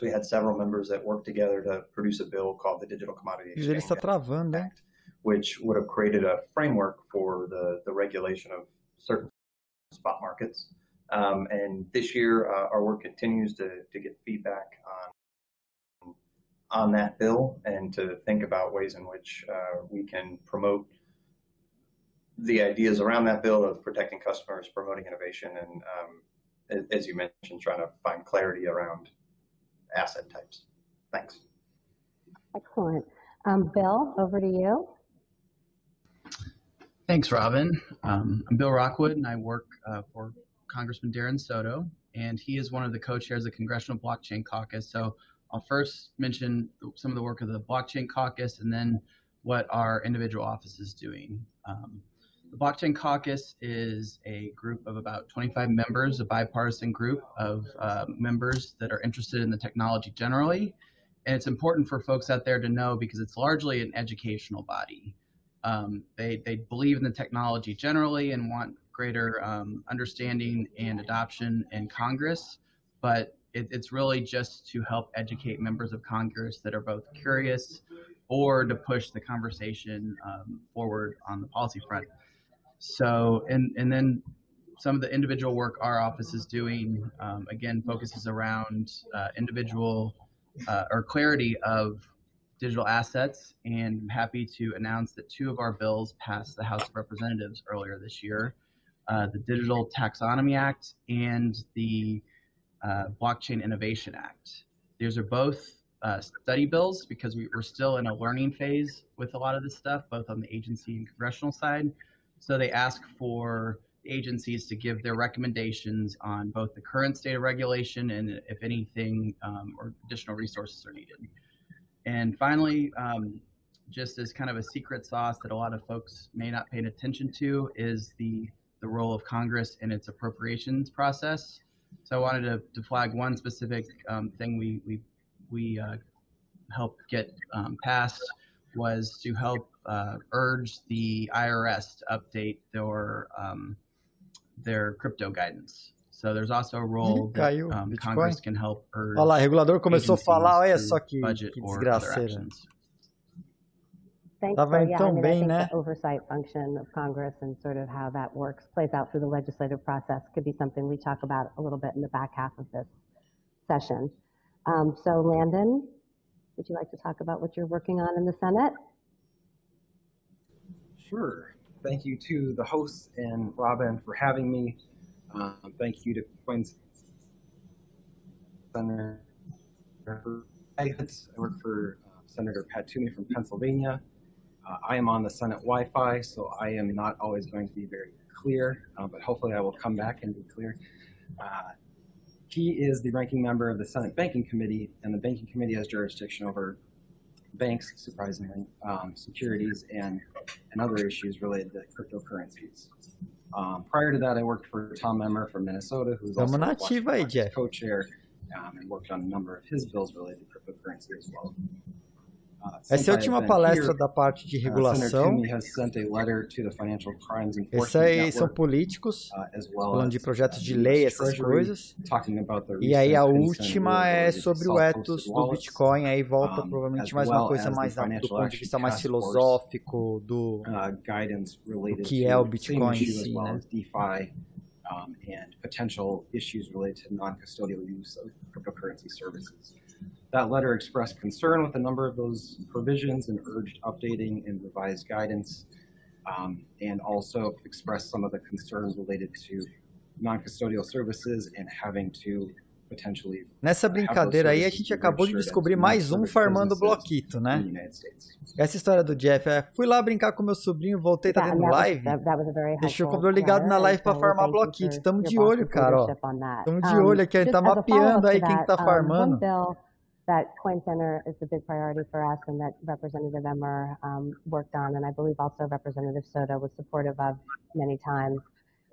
Speaker 15: we had several members that worked together to produce a bill called the Digital Commodity Exchange Act, which would have created a framework for the regulation of certain spot markets. And this year, our work continues to get feedback on that bill and to think about ways in which we can promote the ideas around that bill of protecting customers, promoting innovation, and as you mentioned, trying to find clarity around asset types. Thanks.
Speaker 14: Excellent. Bill, over to you.
Speaker 16: Thanks, Robin. I'm Bill Rockwood, and I work for Congressman Darren Soto, and he is one of the co-chairs of the Congressional Blockchain Caucus. So I'll first mention some of the work of the Blockchain Caucus and then what our individual office is doing. The Blockchain Caucus is a group of about 25 members, a bipartisan group of members that are interested in the technology generally. And it's important for folks out there to know because it's largely an educational body. They believe in the technology generally and want greater understanding and adoption in Congress, but it's really just to help educate members of Congress that are both curious or to push the conversation forward on the policy front. So, and then some of the individual work our office is doing, again, focuses around individual or clarity of digital assets, and I'm happy to announce that 2 of our bills passed the House of Representatives earlier this year, the Digital Taxonomy Act and the Blockchain Innovation Act. These are both study bills because we're still in a learning phase with a lot of this stuff, both on the agency and congressional side. So they ask for agencies to give their recommendations on both the current state of regulation and if anything or additional resources are needed. And finally, just as kind of a secret sauce that a lot of folks may not pay attention to is the role of Congress in its appropriations process. So I wanted to flag one specific thing we helped get passed was to help urge the IRS to update their crypto guidance. So there's also a role that Congress can help urge.
Speaker 1: Olha lá, o regulador começou a falar, olha só que desgraceira.
Speaker 14: Tava indo tão bem, né? The oversight function of Congress and sort of how that works, plays out through the legislative process could be something we talk about a little bit in the back half of this session. So Landon, would you like to talk about what you're working on in the Senate?
Speaker 17: Sure. Thank you to the hosts and Robin for having me. Thank you to Bitcoin Senator. I work for Senator Pat Toomey from Pennsylvania. I am on the Senate Wi-Fi, so I am not always going to be very clear, but hopefully I will come back and be clear. He is the ranking member of the Senate Banking Committee, and the Banking Committee has jurisdiction over banks, surprisingly, securities, and other issues related to cryptocurrencies. Prior to that, I worked for Tom Emmer from Minnesota, who's also the co-chair, and worked on a number of his bills related to cryptocurrency as well.
Speaker 1: Essa é a última palestra da parte de regulação. Esses aí são políticos, falando de projetos de lei, essas coisas. E aí a última é sobre o ethos do Bitcoin, aí volta provavelmente mais uma coisa mais do ponto de vista mais filosófico do que é o Bitcoin em si, né?
Speaker 17: And potential issues related to non-custodial use of cryptocurrency services. That letter expressed concern with a number of those provisions and urged updating and revised guidance, and also expressed some of the concerns related to non-custodial services and having to potentially.
Speaker 1: Nessa brincadeira aí, a gente acabou de descobrir mais um farmando bloquito, né? Essa história do Jeff é, fui lá brincar com meu sobrinho, voltei, tá tendo live, deixou o computador ligado na live pra farmar bloquito. Tamo de olho, cara, ó. Tamo de olho aqui, a gente tá mapeando aí quem que tá farmando.
Speaker 14: That Coin Center is a big priority for us and that Representative Emmer worked on, and I believe also Representative Soto was supportive of many times,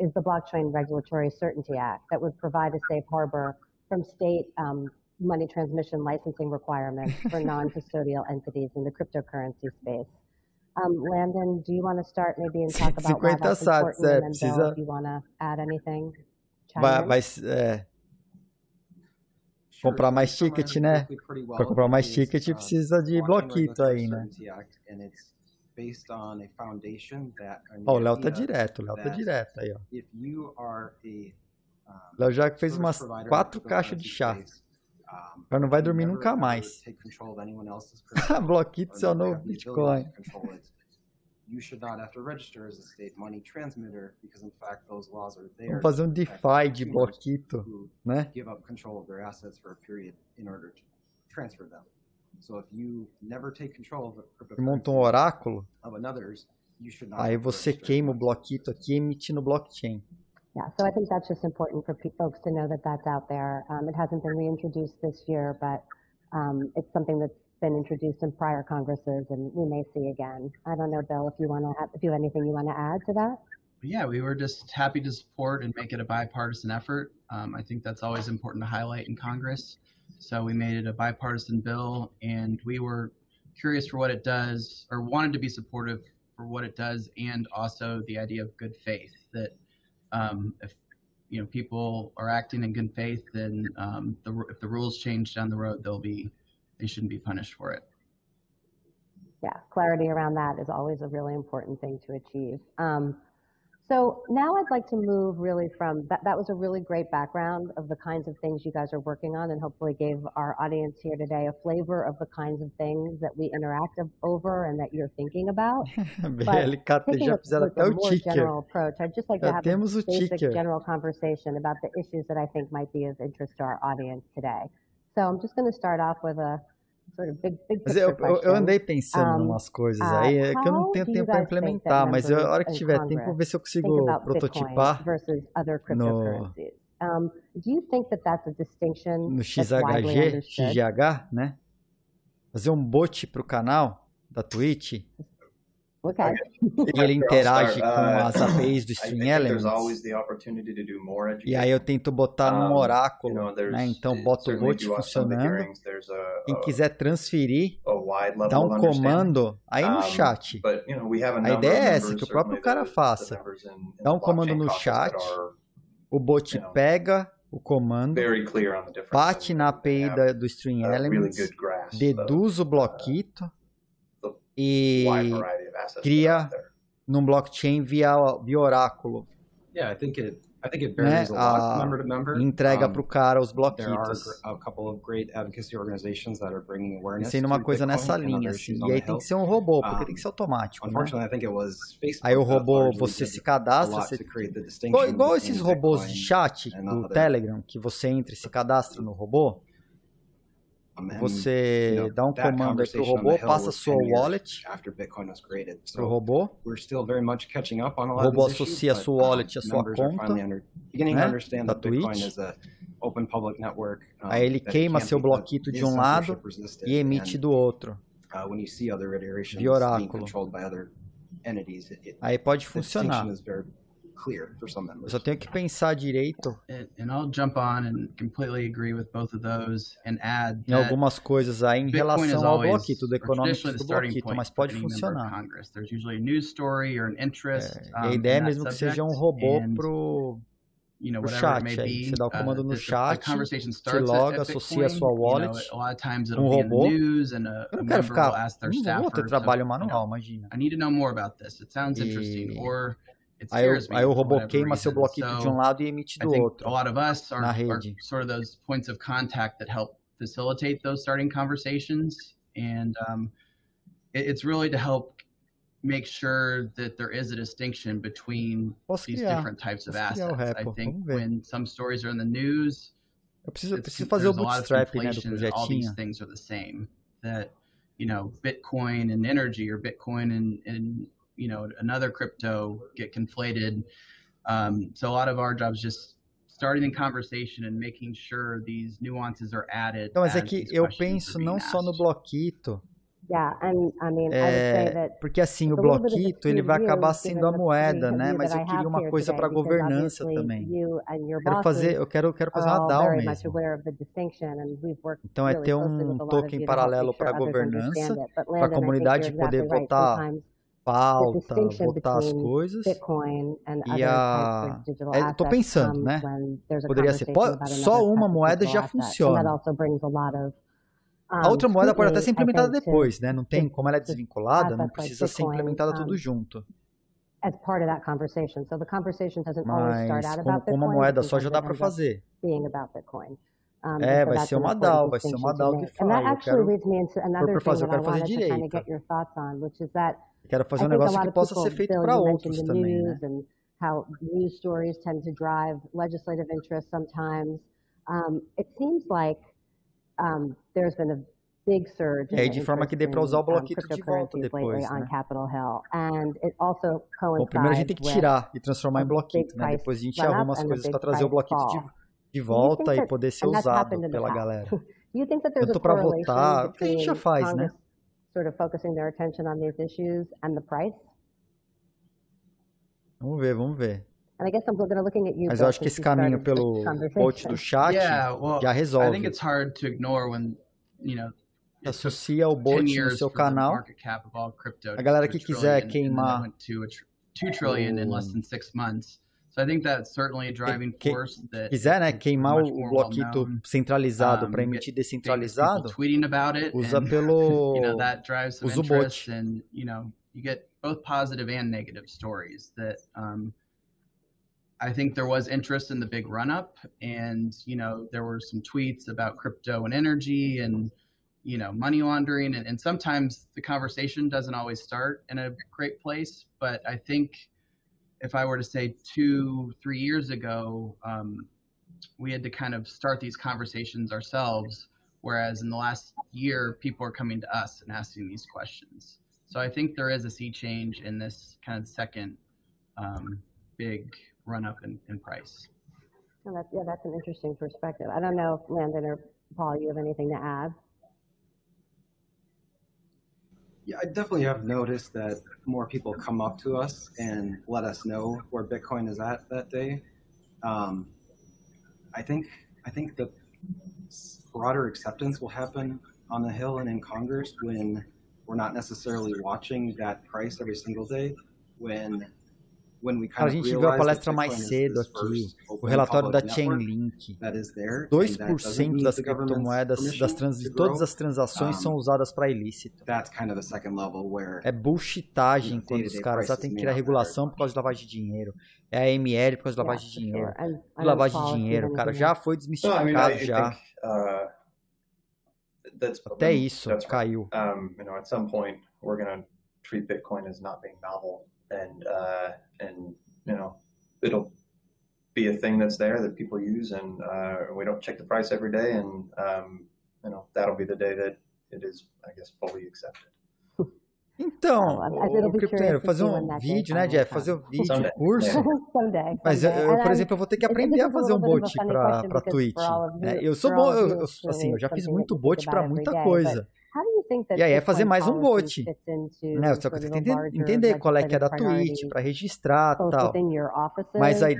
Speaker 14: is the Blockchain Regulatory Certainty Act that would provide a safe harbor from state money transmission licensing requirements for non-custodial entities in the cryptocurrency space. Landon, do you want to start maybe and talk about why that's important, and then Bill, if you want to add anything?
Speaker 1: Comprar mais ticket, né? Para comprar mais ticket precisa de bloquito aí, né? Ó, o Léo tá direto, aí, ó. O Léo já fez umas 4 caixas de chá. Já não vai dormir nunca mais. Bloquito seu novo Bitcoin.
Speaker 17: you should not have to register as a state money transmitter because in fact those laws are there.
Speaker 1: Vamos fazer DeFi de bloquito, né?
Speaker 17: Give up control of their assets for a period in order to transfer them. So if you never take control of
Speaker 1: monta oráculo,
Speaker 17: of another's, you should not.
Speaker 1: Aí você queima o bloquito aqui e emite no blockchain.
Speaker 14: Yeah, so I think that's just important for folks to know that that's out there. It hasn't been reintroduced this year, but it's something that's been introduced in prior Congresses, and we may see again. I don't know, Bill, if you want to do anything you want to add to that.
Speaker 16: Yeah, we were just happy to support and make it a bipartisan effort. I think that's always important to highlight in Congress. So we made it a bipartisan bill, and we were curious for what it does, or wanted to be supportive for what it does, and also the idea of good faith. That if people are acting in good faith, then if the rules change down the road, they shouldn't be punished for it.
Speaker 14: Yeah, clarity around that is always a really important thing to achieve. So now I'd like to move really from, that was a really great background of the kinds of things you guys are working on, and hopefully gave our audience here today a flavor of the kinds of things that we interact over and that you're thinking about. But taking a more general approach, I'd just like to have a basic general conversation about the issues that I think might be of interest to our audience today. So I'm just going to start off with a sort of big picture question.
Speaker 1: Eu andei pensando em umas coisas aí, é que eu não tenho tempo para implementar, mas a hora que tiver tempo, vou ver se eu consigo prototipar no XGH, né? Fazer um bot para o canal da Twitch.
Speaker 14: Okay.
Speaker 1: E ele interage com as APIs do Stream Elements. E aí eu tento botar num oráculo, né? Então boto o bot funcionando. Quem quiser transferir, dá um comando aí no chat. A ideia é essa, que o próprio cara faça. Dá um comando no chat, o bot pega o comando, bate na API do Stream Elements, deduz o bloquito e cria num blockchain via oráculo.
Speaker 17: Yeah, I think it varies a lot member to member.
Speaker 1: Entrega para o cara os bloquitos.
Speaker 17: There are a couple of great advocacy organizations that are bringing awareness.
Speaker 1: Pensei numa coisa nessa linha, assim. E aí tem que ser um robô, porque tem que ser automático, né?
Speaker 17: I think it was Facebook.
Speaker 1: Aí o robô, você se cadastra, igual esses robôs de chat do Telegram, que você entra e se cadastra no robô. Você dá um comando aí pro robô, passa a sua wallet pro robô. O robô associa a sua wallet à sua conta, né, da Twitch. Aí ele queima seu bloquito de um lado e emite do outro, via oráculo. Aí pode funcionar. Eu só tenho que pensar direito em algumas coisas aí em relação ao bloquito, do econômico do bloquito, mas pode funcionar. A ideia é mesmo que seja um robô pro chat. Aí você dá o comando no chat, se loga, associa a sua wallet com um robô. Eu não quero ficar, não vou ter trabalho manual, imagina. Aí o robô queima seu bloquito de um lado e emite do outro na rede.
Speaker 16: Sort of those points of contact that help facilitate those starting conversations, and it's really to help make sure that there is a distinction between these different types of assets. I think when some stories are in the news,
Speaker 1: eu preciso fazer o bootstrap, né, do projetinho.
Speaker 16: All these things are the same. That Bitcoin and energy, or Bitcoin and another crypto get conflated. So a lot of our jobs just starting in conversation and making sure these nuances are added.
Speaker 1: Então, mas é que eu penso não só no bloquito.
Speaker 14: Yeah, and I mean, I would say that
Speaker 1: porque assim, o bloquito ele vai acabar sendo a moeda, né? Mas eu queria uma coisa para governança também. Eu quero fazer uma DAO mesmo. Então é ter um token paralelo para governança, para a comunidade poder votar pauta, votar as coisas. E eu tô pensando, né? Poderia ser, só uma moeda já funciona. A outra moeda pode até ser implementada depois, né? Não tem, como ela é desvinculada, não precisa ser implementada tudo junto. Mas com uma moeda só já dá para fazer. Vai ser uma DAO, vai ser uma DAO de fato. Eu quero fazer direito. Quero fazer um negócio que possa ser feito para outros também, né?
Speaker 14: And how news stories tend to drive legislative interest sometimes. It seems like there's been a big surge
Speaker 1: E aí, de forma que dê para usar o bloquito de volta depois, né? Bom, primeiro a gente tem que tirar e transformar em bloquito, né? Depois a gente arruma as coisas para trazer o bloquito de volta e poder ser usado pela galera. Tanto para votar, o que a gente já faz, né?
Speaker 14: Sort of focusing their attention on these issues and the price.
Speaker 1: Vamos ver, vamos ver.
Speaker 14: And I guess I'm looking at you.
Speaker 1: Mas eu acho que esse caminho pelo post do chat já resolve.
Speaker 16: I think it's hard to ignore when, you know,
Speaker 1: associa o bot no seu canal. A galera que quiser queimar
Speaker 16: $2 trillion in less than 6 months. So I think that's certainly a driving force that
Speaker 1: quiser, né, queimar o bloquito centralizado para emitir descentralizado, usa pelo usa o bot.
Speaker 16: And, you know, you get both positive and negative stories that I think there was interest in the big run-up, and, you know, there were some tweets about crypto and energy and, you know, money laundering, and sometimes the conversation doesn't always start in a great place. But I think if I were to say 2-3 years ago, we had to kind of start these conversations ourselves, whereas in the last year, people are coming to us and asking these questions. So I think there is a sea change in this kind of second big run-up in price.
Speaker 14: Well, that's an interesting perspective. I don't know if Landon or Paul, you have anything to add?
Speaker 17: Yeah, I definitely have noticed that more people come up to us and let us know where Bitcoin is at that day. I think the broader acceptance will happen on the Hill and in Congress when we're not necessarily watching that price every single day.
Speaker 1: A gente viu a palestra mais cedo aqui, o relatório da Chainlink. 2% das criptomoedas, de todas as transações são usadas para ilícito. É bullshitagem quando os caras têm que ir à regulação por causa de lavagem de dinheiro. É a AML por causa de lavagem de dinheiro. Lavagem de dinheiro, cara, já foi desmistificado já. Até isso caiu.
Speaker 15: You know, at some point we're going to treat Bitcoin as not being novel. And you know, it'll be a thing that's there that people use, and we don't check the price every day, and you know, that'll be the day that it is, I guess, fully accepted.
Speaker 1: Então, o criptoeiro, fazer um vídeo, né, Jeff? Fazer um vídeo, curso. Mas, por exemplo, eu vou ter que aprender a fazer um bot para Twitch. Né? Eu sou bom, assim, eu já fiz muito bot para muita coisa. E aí é fazer mais um bot, né? Você tem que entender qual é que é da Twitch para registrar e tal. Mas aí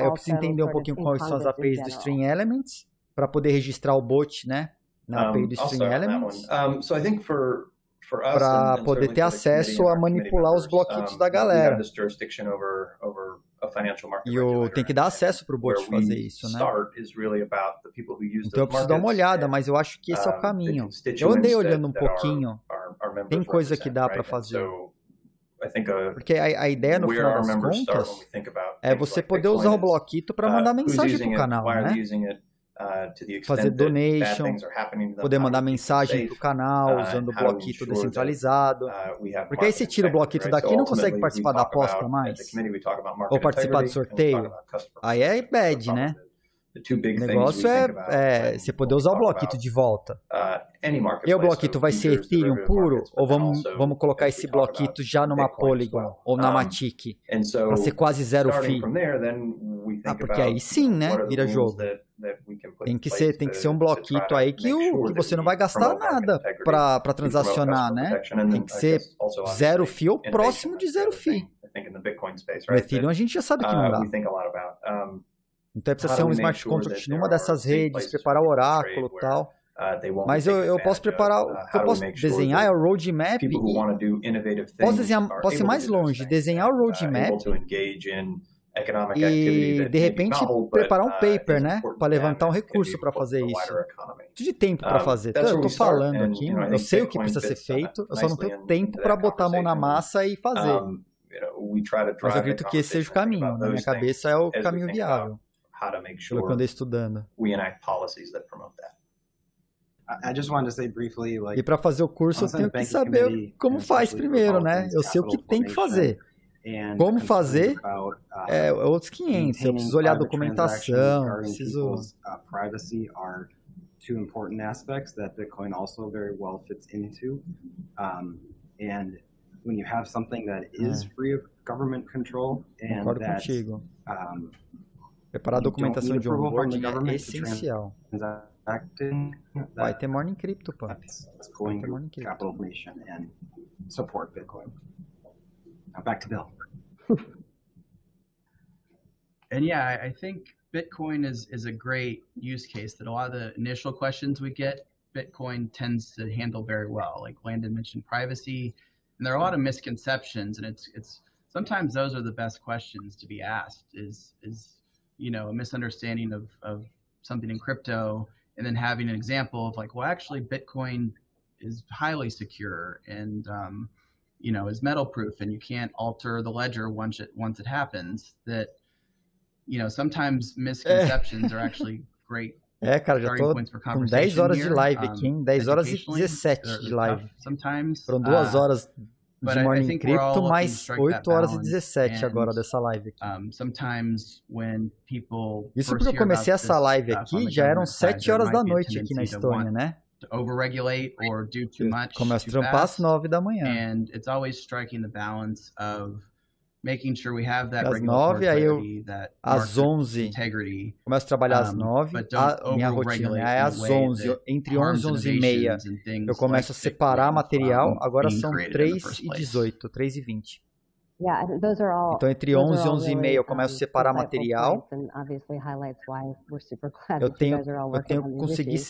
Speaker 1: eu preciso entender um pouquinho quais são as APIs do Stream Elements para poder registrar o bot, né? Na API do Stream Elements. Para poder ter acesso a manipular os bloquitos da galera. E eu tenho que dar acesso para o bot fazer isso, né? Então eu preciso dar uma olhada, mas eu acho que esse é o caminho. Eu andei olhando um pouquinho, tem coisa que dá para fazer. Porque a ideia, no final das contas, é você poder usar o bloquito para mandar mensagem para o canal, né? Fazer donation, poder mandar mensagem para o canal usando o bloquito descentralizado. Porque aí você tira o bloquito daqui e não consegue participar da aposta mais. Ou participar do sorteio. Aí é bad, né? O negócio é você poder usar o bloquito de volta. E o bloquito vai ser Ethereum puro? Ou vamos colocar esse bloquito já numa Polygon ou na Matic? Para ser quase zero fee. Porque aí sim, né? Vira jogo. Tem que ser um bloquito aí que você não vai gastar nada para transacionar, né? Tem que ser zero fee ou próximo de zero fee. No Ethereum a gente já sabe que não dá. Então precisa ser um smart contract numa dessas redes, preparar o oráculo e tal. Mas eu posso preparar, o que eu posso desenhar é o roadmap. Posso ir mais longe, desenhar o roadmap e, de repente, preparar um paper, né? Para levantar um recurso para fazer isso. Preciso de tempo para fazer. Eu estou falando aqui, eu sei o que precisa ser feito, eu só não tenho tempo para botar a mão na massa e fazer. Mas eu acredito que esse seja o caminho. Na minha cabeça é o caminho viável. Pelo que eu andei estudando.
Speaker 17: I just wanted to say briefly, like,
Speaker 1: E para fazer o curso eu tenho que saber como faz primeiro, né? Eu sei o que tem que fazer. Como fazer é outros 500. Eu preciso olhar a documentação, preciso...
Speaker 17: privacy are two important aspects that Bitcoin also very well fits into. And when you have something that is free of government control and
Speaker 1: Concordo
Speaker 17: that
Speaker 1: contigo. Preparar a documentação de onboarding é essencial. Vai ter Morning Crypto, pô.
Speaker 17: It's going to capital formation and support Bitcoin. Now back to Bill.
Speaker 16: And yeah, I think Bitcoin is a great use case that a lot of the initial questions we get, Bitcoin tends to handle very well. Like Landon mentioned privacy, and there are a lot of misconceptions, and it's sometimes those are the best questions to be asked is you know, a misunderstanding of something in crypto, and then having an example of like, well, actually Bitcoin is highly secure and you know, is metal proof, and you can't alter the ledger once it happens. That, you know, sometimes misconceptions are actually great.
Speaker 1: Cara, já tô com 10 horas de live aqui, hein? 10 horas e 17 de live. Foram 2 horas de Morning Crypto, mais 8 horas e 17 agora dessa live aqui. Isso porque eu comecei essa live aqui, já eram 7 horas da noite aqui na Estônia, né?
Speaker 16: Overregulate or do too much.
Speaker 1: Começo a trampar às 9 da manhã.
Speaker 16: And it's always striking the balance of making sure we have that
Speaker 1: às 9, aí eu às 11 começo a trabalhar às 9, minha rotina é às 11, entre 11 e 11 e meia eu começo a separar material, agora são 3 e 18, 3 e 20. Então entre 11 e 11 e meia eu começo a separar material. Eu tenho que conseguir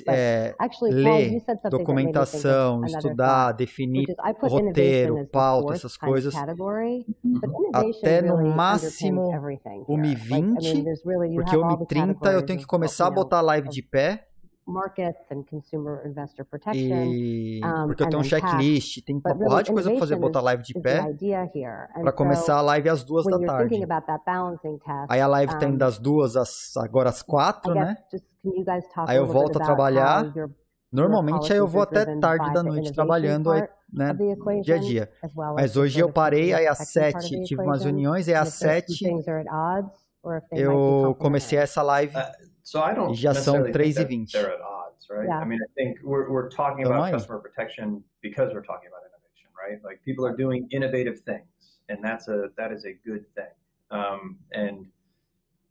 Speaker 1: ler documentação, estudar, definir roteiro, pauta, essas coisas. Até no máximo 1h20, porque 1h30 eu tenho que começar a botar a live de pé. Porque eu tenho um checklist, tem uma porrada de coisa pra fazer, botar live de pé para começar a live às 2 da tarde. Aí a live tá indo das 2 agora às 4, né? Aí eu volto a trabalhar. Normalmente aí eu vou até tarde da noite trabalhando, né, dia a dia. Mas hoje eu parei, aí às 7 tive umas reuniões, e às 7 eu comecei essa live.
Speaker 15: So I don't
Speaker 1: e já são 3h20.
Speaker 15: They're at odds, right? I mean, I think we're talking about customer protection because we're talking about innovation, right? Like people are doing innovative things, and that is a good thing.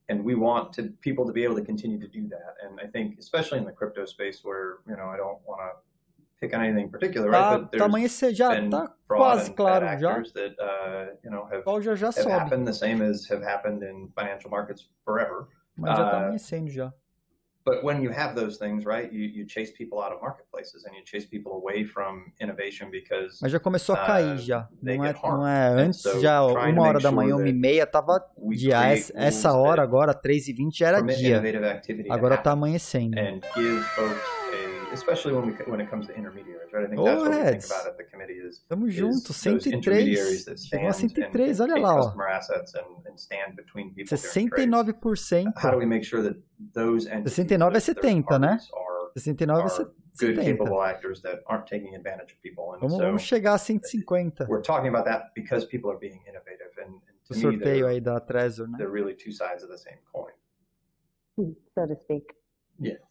Speaker 15: And we want people to be able to continue to do that. And I think, especially in the crypto space, where I don't want to pick on anything particular, right? But
Speaker 1: there's já
Speaker 15: been
Speaker 1: tá
Speaker 15: fraud
Speaker 1: quase
Speaker 15: and
Speaker 1: claro
Speaker 15: bad
Speaker 1: já.
Speaker 15: actors that
Speaker 1: já
Speaker 15: have happened the same as have happened in financial markets forever.
Speaker 1: Mas já tá amanhecendo já.
Speaker 15: But when you have those things, right, you chase people out of marketplaces and you chase people away from innovation because
Speaker 1: mas já começou a cair já. Não é antes, já 1h da manhã, 1h30 tava dia. Essa hora agora, 3h20 já era dia. Agora tá amanhecendo.
Speaker 15: And give folks especially when it comes to intermediaries, right? I think that's what we think about at the committee is
Speaker 1: tamo junto, 103. Chegou a 103, olha lá, ó. 69%.
Speaker 15: How do we make sure that those
Speaker 1: 69 é 70, né? 69 é 70.
Speaker 15: Good, capable actors that aren't taking advantage of people. And
Speaker 1: vamos chegar a 150.
Speaker 15: We're talking about that because people are being innovative. And
Speaker 1: o sorteio aí da Trezor, né?
Speaker 15: They're really two sides of the same coin.
Speaker 14: So to speak.
Speaker 15: Yeah.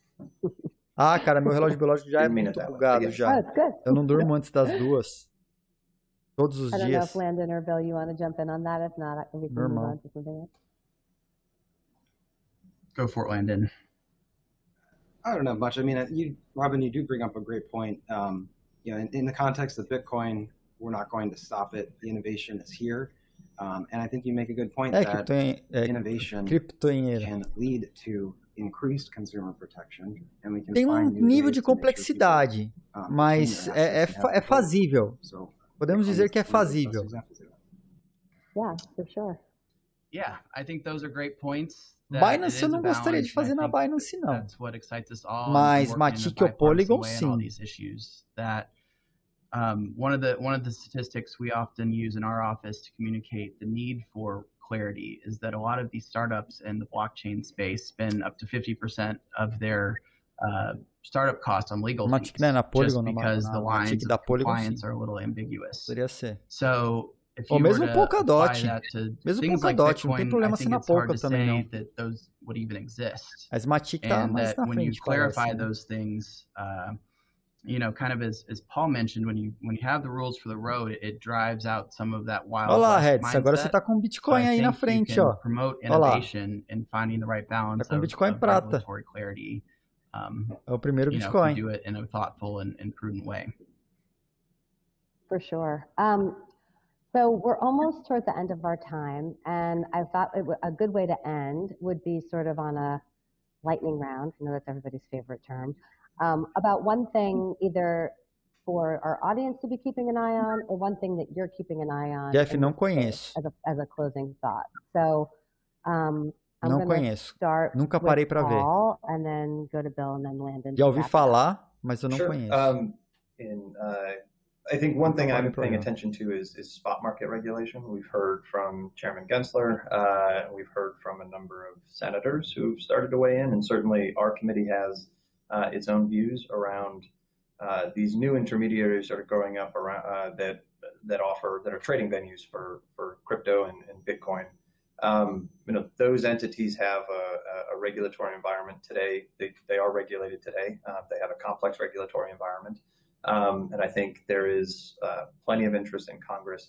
Speaker 1: Cara, meu relógio biológico já é muito bugado já. Eu não durmo antes das 2. Todos os dias.
Speaker 14: I don't know if Landon or Bill, you want to jump in on that. If not, we can move on to something else.
Speaker 16: Go for it, Landon.
Speaker 17: I don't know much. I mean, Robin, you do bring up a great point. In the context of Bitcoin, we're not going to stop it. The innovation is here. And I think you make a good point that innovation can lead to increased consumer protection, and we can
Speaker 1: tem nível de complexidade, mas é fazível. Podemos dizer que é fazível.
Speaker 14: Yeah, for sure.
Speaker 16: Yeah, I think those are great points.
Speaker 1: Binance eu não gostaria de fazer na Binance não. Mas Matic ou Polygon sim.
Speaker 16: One of the statistics we often use in our office to communicate the need for clarity is that a lot of these startups in the blockchain space spend up to 50% of their startup costs on legal fees, just because the lines of compliance are a little ambiguous. So if you were to apply that to things like Bitcoin, I think it's hard to say that those would even exist. And that when you clarify those things, you know, kind of as Paul mentioned, when you have the rules for the road, it drives out some of that wild west mindset.
Speaker 1: Agora você tá com Bitcoin aí na frente, ó.
Speaker 16: Promote innovation and finding the right balance of regulatory clarity.
Speaker 1: É o primeiro Bitcoin.
Speaker 16: Do it in a thoughtful and prudent way.
Speaker 14: For sure. So we're almost towards the end of our time, and I thought a good way to end would be sort of on a lightning round. I know that's everybody's favorite term. About one thing either for our audience to be keeping an eye on, or one thing that you're keeping an eye on.
Speaker 1: Jeff, não conheço.
Speaker 14: As a closing thought. So I'm
Speaker 1: não conheço. Nunca parei para ver.
Speaker 14: And then go to Bill and then Landon.
Speaker 1: Já ouvi falar, mas eu não conheço.
Speaker 15: I think one thing I'm paying attention to is spot market regulation. We've heard from Chairman Gensler. We've heard from a number of senators who've started to weigh in, and certainly our committee has its own views around these new intermediaries that are growing up around that are trading venues for crypto and Bitcoin. You know, those entities have a regulatory environment today. They are regulated today. They have a complex regulatory environment. And I think there is plenty of interest in Congress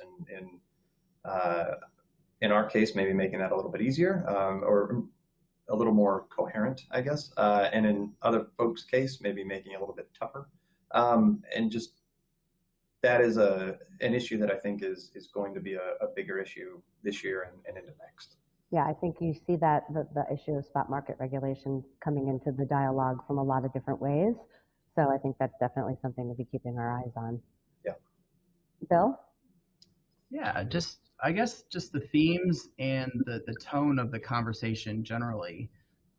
Speaker 15: in our case, maybe making that a little bit easier or a little more coherent, I guess. And in other folks' case, maybe making it a little bit tougher. And just that is an issue that I think is going to be a bigger issue this year and into next.
Speaker 14: Yeah, I think you see that the issue of spot market regulation coming into the dialogue from a lot of different ways. So I think that's definitely something to be keeping our eyes on.
Speaker 15: Yeah.
Speaker 14: Bill?
Speaker 16: Yeah, I guess just the themes and the tone of the conversation generally,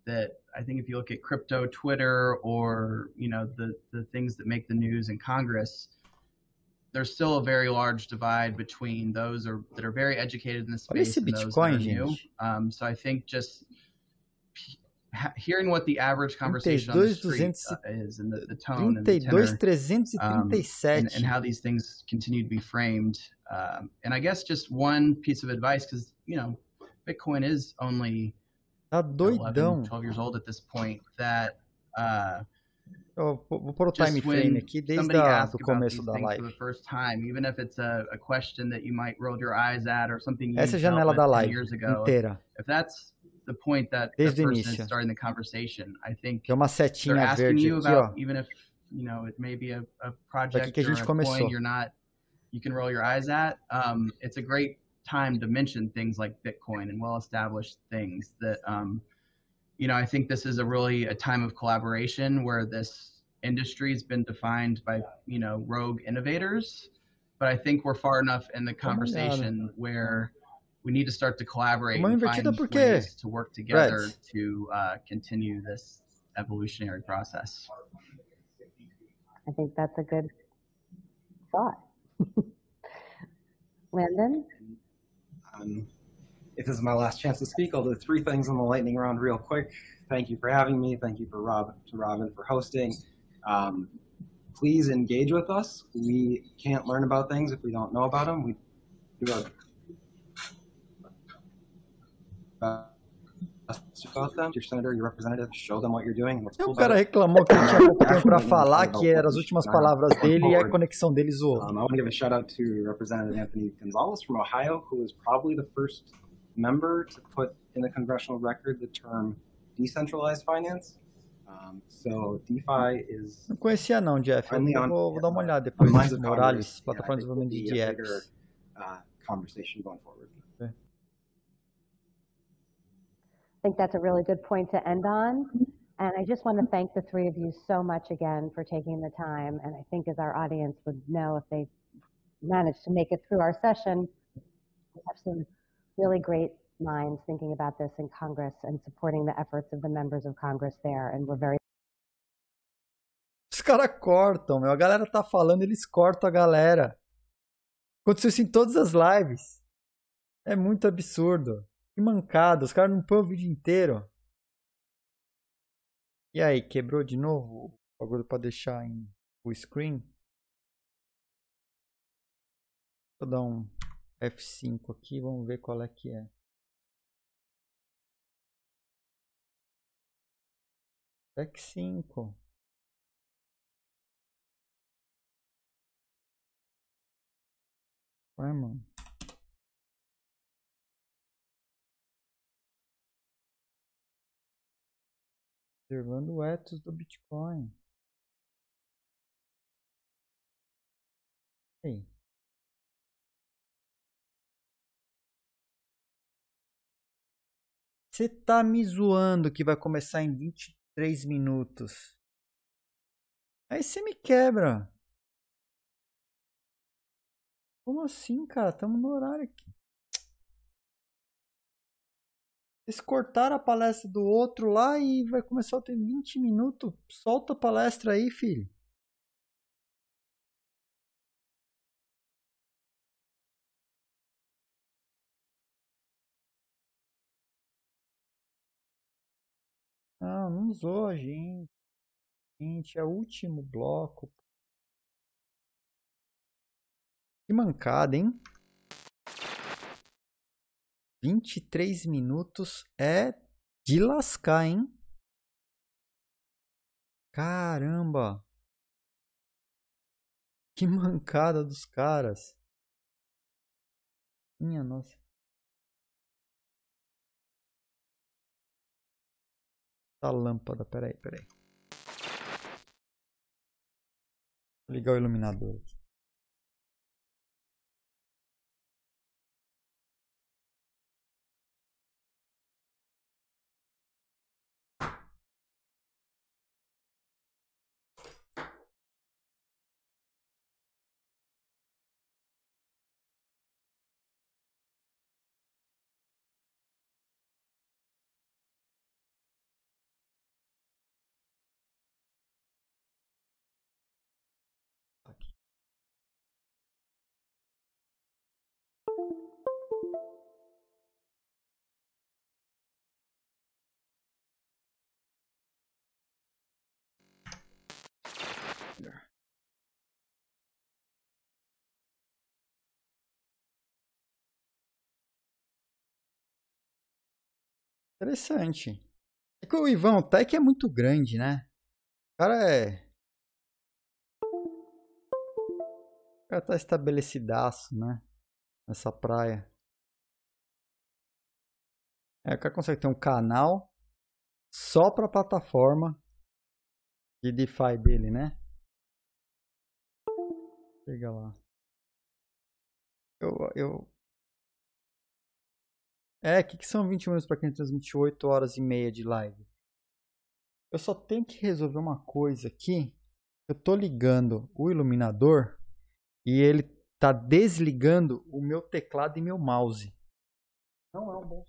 Speaker 16: that I think if you look at crypto Twitter or, you know, the things that make the news in Congress, there's still a very large divide between those that are very educated in the space and those that are new. So I think just hearing what the average conversation on the street is and the tone and the tenor, and how these things continue to be framed. And I guess just one piece of advice, because, you know, Bitcoin is only 11, 12 years old at this point, that
Speaker 1: vou pôr o time frame aqui desde o começo da live.
Speaker 16: For the first time, even if it's a question that you might roll your eyes at or something you
Speaker 1: Essa é a janela da live
Speaker 16: years ago,
Speaker 1: inteira.
Speaker 16: If that's the point that the person is starting the conversation, I think
Speaker 1: tem uma setinha verde aqui, ó.
Speaker 16: Even if, you know, it may be a project or a coin you can roll your eyes at, it's a great time to mention things like Bitcoin and well-established things that, you know, I think this is a time of collaboration where this industry has been defined by, you know, rogue innovators. But I think we're far enough in the conversation where we need to start to collaborate and find ways to work together to continue this evolutionary process.
Speaker 14: I think that's a good thought. Landon?
Speaker 17: If this is my last chance to speak, I'll do 3 things on the lightning round real quick. Thank you for having me. Thank you to Robin for hosting. Please engage with us. We can't learn about things if we don't know about them. We do our about them. Your senator, your representative, show them what you're doing. What's cool.
Speaker 1: O cara reclamou que não tinha pouco tempo para falar, que eram as últimas palavras dele e a conexão dele zoou.
Speaker 17: I want to give a shout out to Representative Anthony Gonzalez from Ohio, who was probably the first member to put in the congressional record the term decentralized finance. So DeFi is.
Speaker 1: Não conhecia não, Jeff. Eu vou dar uma olhada depois no Morales, plataforma de desenvolvimento de apps.
Speaker 17: Conversation going forward.
Speaker 14: I think that's a really good point to end on. And I just want to thank the 3 of you so much again for taking the time. And I think as our audience would know, if they managed to make it through our session, we have some really great minds thinking about this in Congress and supporting the efforts of the members of Congress there. And we're very...
Speaker 1: Os caras cortam, meu. A galera tá falando, eles cortam a galera. Aconteceu isso em todas as lives. É muito absurdo. Que mancada, os caras não põem o vídeo inteiro. E aí, quebrou de novo o bagulho para deixar em full screen? Vou dar um F5 aqui, vamos ver qual é que é. F5. Ué, mano. Observando o ethos do Bitcoin. Aí. Você tá me zoando que vai começar em 23 minutos. Aí você me quebra. Como assim, cara? Estamos no horário aqui. Eles cortaram a palestra do outro lá e vai começar a ter 20 minutos. Solta a palestra aí, filho. Não zoa, gente. Gente, é o último bloco. Que mancada, hein? 23 minutos é de lascar, hein? Caramba! Que mancada dos caras. Minha nossa. Essa lâmpada, peraí. Vou ligar o iluminador aqui. Interessante. É que o Ivan, o Tech é muito grande, né? O cara tá estabelecidaço, né? Nessa praia. O cara consegue ter um canal só pra plataforma de DeFi dele, né? Chega lá. Que são 20 minutos pra quem transmite 8 horas e meia de live? Eu só tenho que resolver uma coisa aqui. Eu tô ligando o iluminador e ele tá desligando o meu teclado e meu mouse. Não é um bom.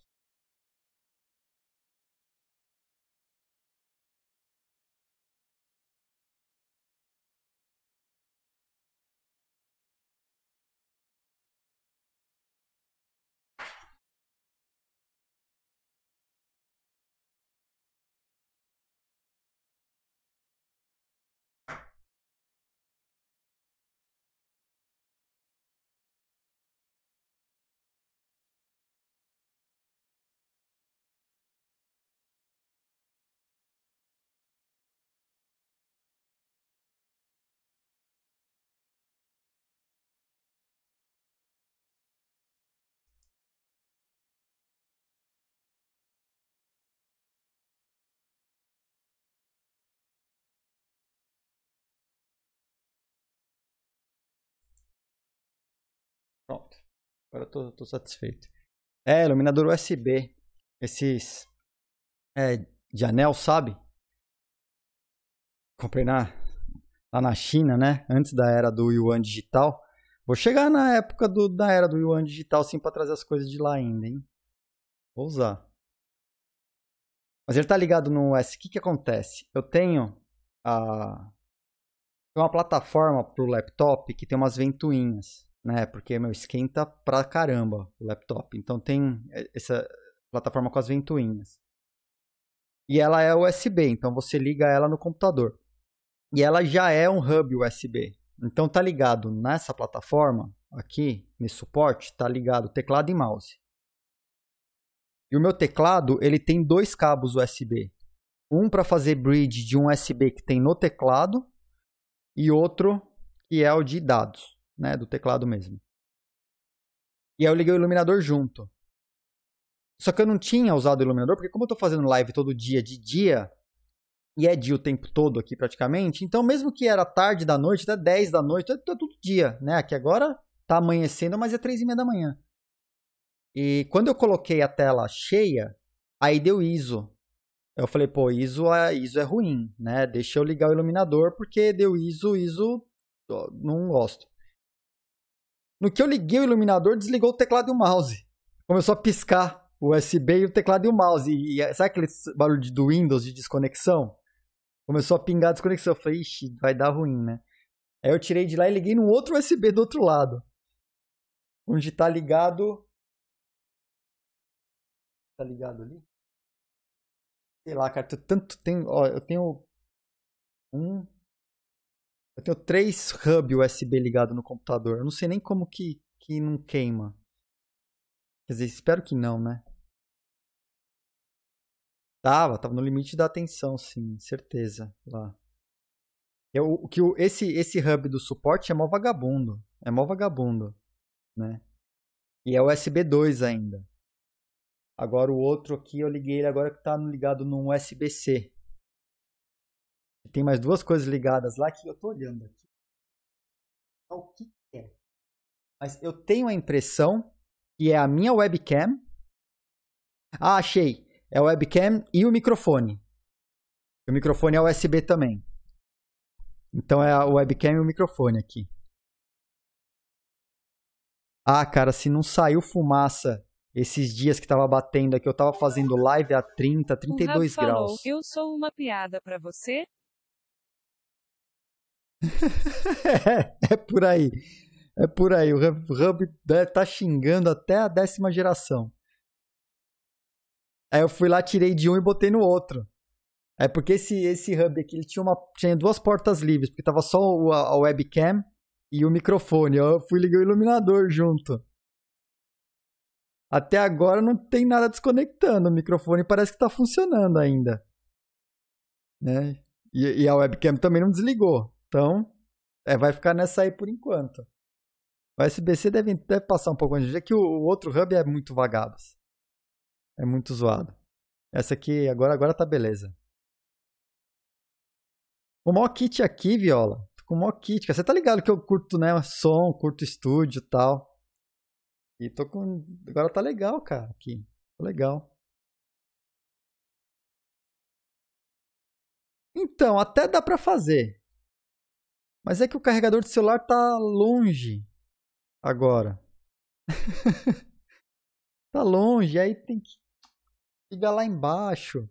Speaker 1: Pronto. Agora eu tô satisfeito. Iluminador USB. Esses de anel, sabe? Comprei lá na China, né? Antes da era do Yuan digital. Vou chegar na época da era do Yuan digital, sim, pra trazer as coisas de lá ainda, hein? Vou usar. Mas ele tá ligado no US. O que acontece? Eu tenho uma plataforma pro laptop que tem umas ventoinhas, né? Porque esquenta pra caramba o laptop. Então tem essa plataforma com as ventoinhas. E ela é USB, então você liga ela no computador. E ela já é um hub USB. Então tá ligado nessa plataforma, aqui, nesse suporte, tá ligado teclado e mouse. E o meu teclado, ele tem 2 cabos USB. Um para fazer bridge de um USB que tem no teclado e outro que é o de dados, né, do teclado mesmo. E aí eu liguei o iluminador junto. Só que eu não tinha usado o iluminador, porque como eu tô fazendo live todo dia de dia, e é dia o tempo todo aqui praticamente, então mesmo que era tarde da noite, até 10 da noite, é todo dia, né? Aqui agora tá amanhecendo, mas é 3:30 da manhã. E quando eu coloquei a tela cheia, aí deu ISO. Eu falei, pô, ISO é ruim, né? Deixa eu ligar o iluminador, porque deu ISO, não gosto. No que eu liguei o iluminador, desligou o teclado e o mouse. Começou a piscar o USB e o teclado e o mouse. E sabe aquele barulho do Windows de desconexão? Começou a pingar a desconexão. Eu falei, ixi, vai dar ruim, né? Aí eu tirei de lá e liguei no outro USB do outro lado. Onde tá ligado... Tá ligado ali? Sei lá, cara, eu tenho eu tenho 3 hub USB ligado no computador. Eu não sei nem como que não queima. Quer dizer, espero que não, né? Tava no limite da tensão, sim, certeza. Lá. Esse hub do suporte é mó vagabundo. É mó vagabundo, né? E é USB 2 ainda. Agora o outro aqui, eu liguei ele agora que tá ligado num USB-C. Tem mais 2 coisas ligadas lá que eu tô olhando aqui. O que é? Mas eu tenho a impressão que é a minha webcam. Ah, achei. É o webcam e o microfone. O microfone é USB também. Então é o webcam e o microfone aqui. Ah, cara, se não saiu fumaça esses dias que tava batendo aqui, eu tava fazendo live a 30, 32 graus.
Speaker 18: Eu sou uma piada pra você?
Speaker 1: É por aí. É por aí. O Hub tá xingando até a 10ª geração. Aí eu fui lá, tirei de um e botei no outro. É porque esse Hub aqui ele tinha 2 portas livres, porque tava só a webcam e o microfone. Eu fui ligar o iluminador junto. Até agora não tem nada desconectando. O microfone parece que tá funcionando ainda. Né? E a webcam também não desligou. Então, vai ficar nessa aí por enquanto. O USB-C deve passar um pouco antes. É que o outro hub é muito vagabundo. É muito zoado. Essa aqui, agora tá beleza. O maior kit aqui, Viola. Tô com o maior kit. Você tá ligado que eu curto, né? Som, curto estúdio e tal. E tô com... Agora tá legal, cara. Aqui. Tá legal. Então, até dá pra fazer. Mas é que o carregador de celular tá longe. Agora. Tá longe. Aí tem que ligar lá embaixo.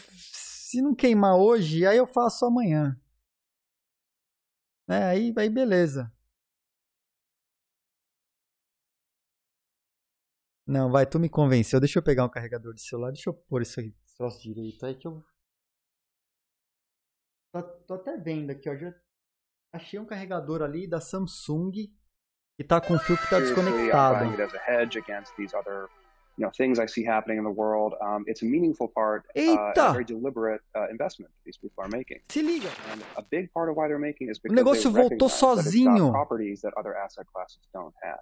Speaker 1: Se não queimar hoje, aí eu faço amanhã. Aí beleza. Não, vai, tu me convenceu. Deixa eu pegar um carregador de celular. Deixa eu pôr esse troço direito aí que eu... Tô até vendo aqui, ó. Já achei um carregador ali da Samsung que tá com o fio que tá desconectado.
Speaker 19: Things I see happening in the world. It's a meaningful part, a very deliberate investment these people are making.
Speaker 1: Se liga.
Speaker 19: And a big part of why they're making is
Speaker 1: O
Speaker 19: because
Speaker 1: negócio voltou sozinho.
Speaker 19: properties that other asset classes don't have.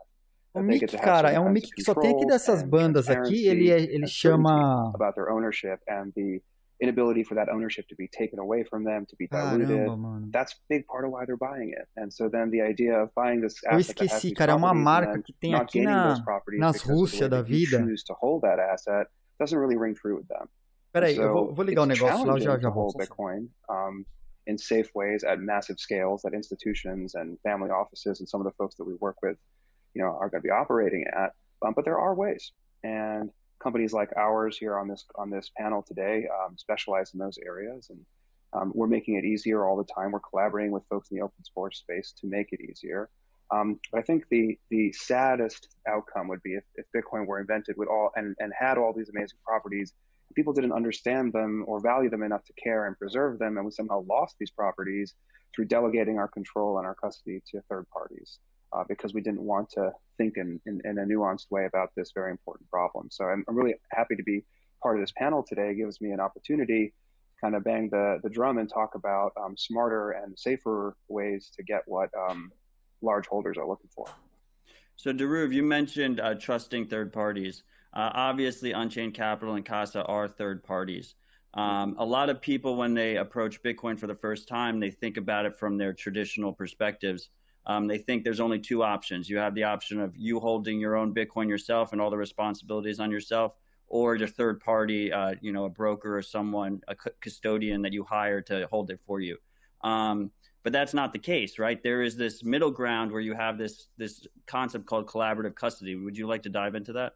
Speaker 1: O mic, cara, é um mic que só tem aqui dessas bandas aqui. Ele chama...
Speaker 19: About their ownership and the inability for that ownership to be taken away from them, to be diluted. That's a big part of why they're buying it. And so then the idea of buying this asset
Speaker 1: Eu esqueci, cara, é uma marca que tem aqui nas Rússia da vida.
Speaker 19: Doesn't really ring true with them.
Speaker 1: Peraí, eu vou ligar o negócio lá, já vou.
Speaker 19: Bitcoin in safe ways at massive scales that institutions and family offices and some of the folks that we work with, are going to be operating at. But there are ways, and companies like ours here on this panel today specialize in those areas, and we're making it easier all the time. We're collaborating with folks in the open source space to make it easier. But I think the saddest outcome would be if Bitcoin were invented with and had all these amazing properties, people didn't understand them or value them enough to care and preserve them, and we somehow lost these properties through delegating our control and our custody to third parties because we didn't want to think in a nuanced way about this very important problem. So I'm really happy to be part of this panel today. It gives me an opportunity to kind of bang the drum and talk about smarter and safer ways to get what large holders are looking for.
Speaker 4: So Dhruv, you mentioned trusting third parties. Obviously, Unchained Capital and Casa are third parties. A lot of people, when they approach Bitcoin for the first time, they think about it from their traditional perspectives. They think there's only two options. You have the option of you holding your own Bitcoin yourself and all the responsibilities on yourself, or your third party, a broker or someone, a custodian that you hire to hold it for you. But that's not the case, right? There is this middle ground where you have this concept called collaborative custody. Would you like to dive into that?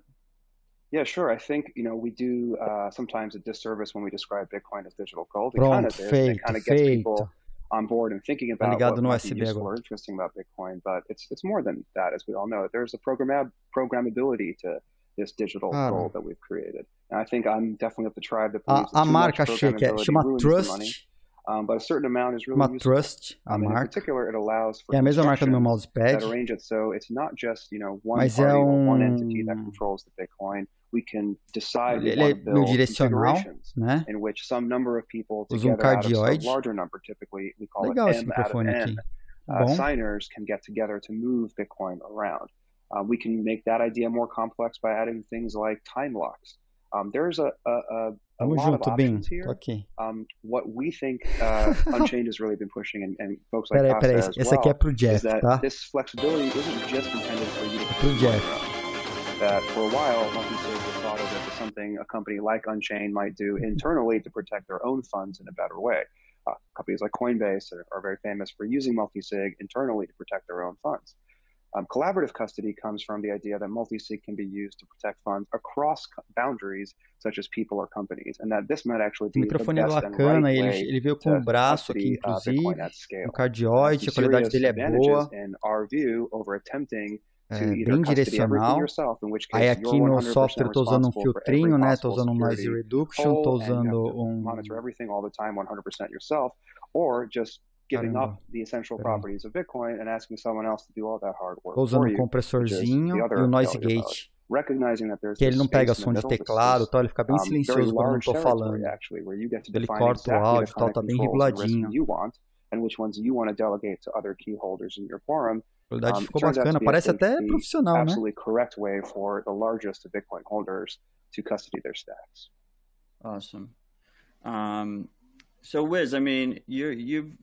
Speaker 19: Yeah, sure. I think, we do sometimes a disservice when we describe Bitcoin as digital gold. It kind of is. It kind of gets people on board and thinking about what might be useful or interesting about Bitcoin. But it's more than that, as we all know. There's a programmability to this digital gold that we've created. And I think I'm definitely of the tribe that believes that too much programmability ruins the money. But a certain amount is really useful. In particular, it allows for instructions that arrange it so it's not just one party or one entity that controls the Bitcoin. We can decide we want to build configurations in which some number of people together out of some larger number, typically we call it M out of N, signers can get together to move Bitcoin around. We can make that idea more complex by adding things like time locks. There's a lot of options here. What we think Unchained has really been pushing, and folks like Casa as well, is that this flexibility isn't just intended for you to that for a while, multi-sig was thought of as something a company like Unchained might do internally to protect their own funds in a better way. Companies like Coinbase are very famous for using multi-sig internally to protect their own funds. Collaborative custody comes from the idea that multi-sig can be used to protect funds across boundaries, such as people or companies, and that this might actually be the best and right way
Speaker 1: ele veio com braço aqui, inclusive, cardioide, a qualidade dele é boa,
Speaker 19: in our view, over attempting
Speaker 1: bem direcional. Aí aqui no software estou usando um filtrinho, né? Estou usando um noise reduction, estou usando
Speaker 19: monitor everything all the time 100% yourself, or just giving up the essential properties of Bitcoin and asking someone else to do all that hard work.
Speaker 1: Estou usando um compressorzinho e o noise gate, que ele não pega som de teclado, tal, ele fica bem silencioso quando eu não estou falando. Ele corta o áudio, tal, tá bem reguladinho.
Speaker 19: And which ones you want to delegate to other key holders in your quorum.
Speaker 1: A qualidade ficou bacana, parece até profissional, né?
Speaker 19: Absolutely correct way for the largest of Bitcoin holders to custody their stacks.
Speaker 4: Awesome. So Wiz, I mean, you've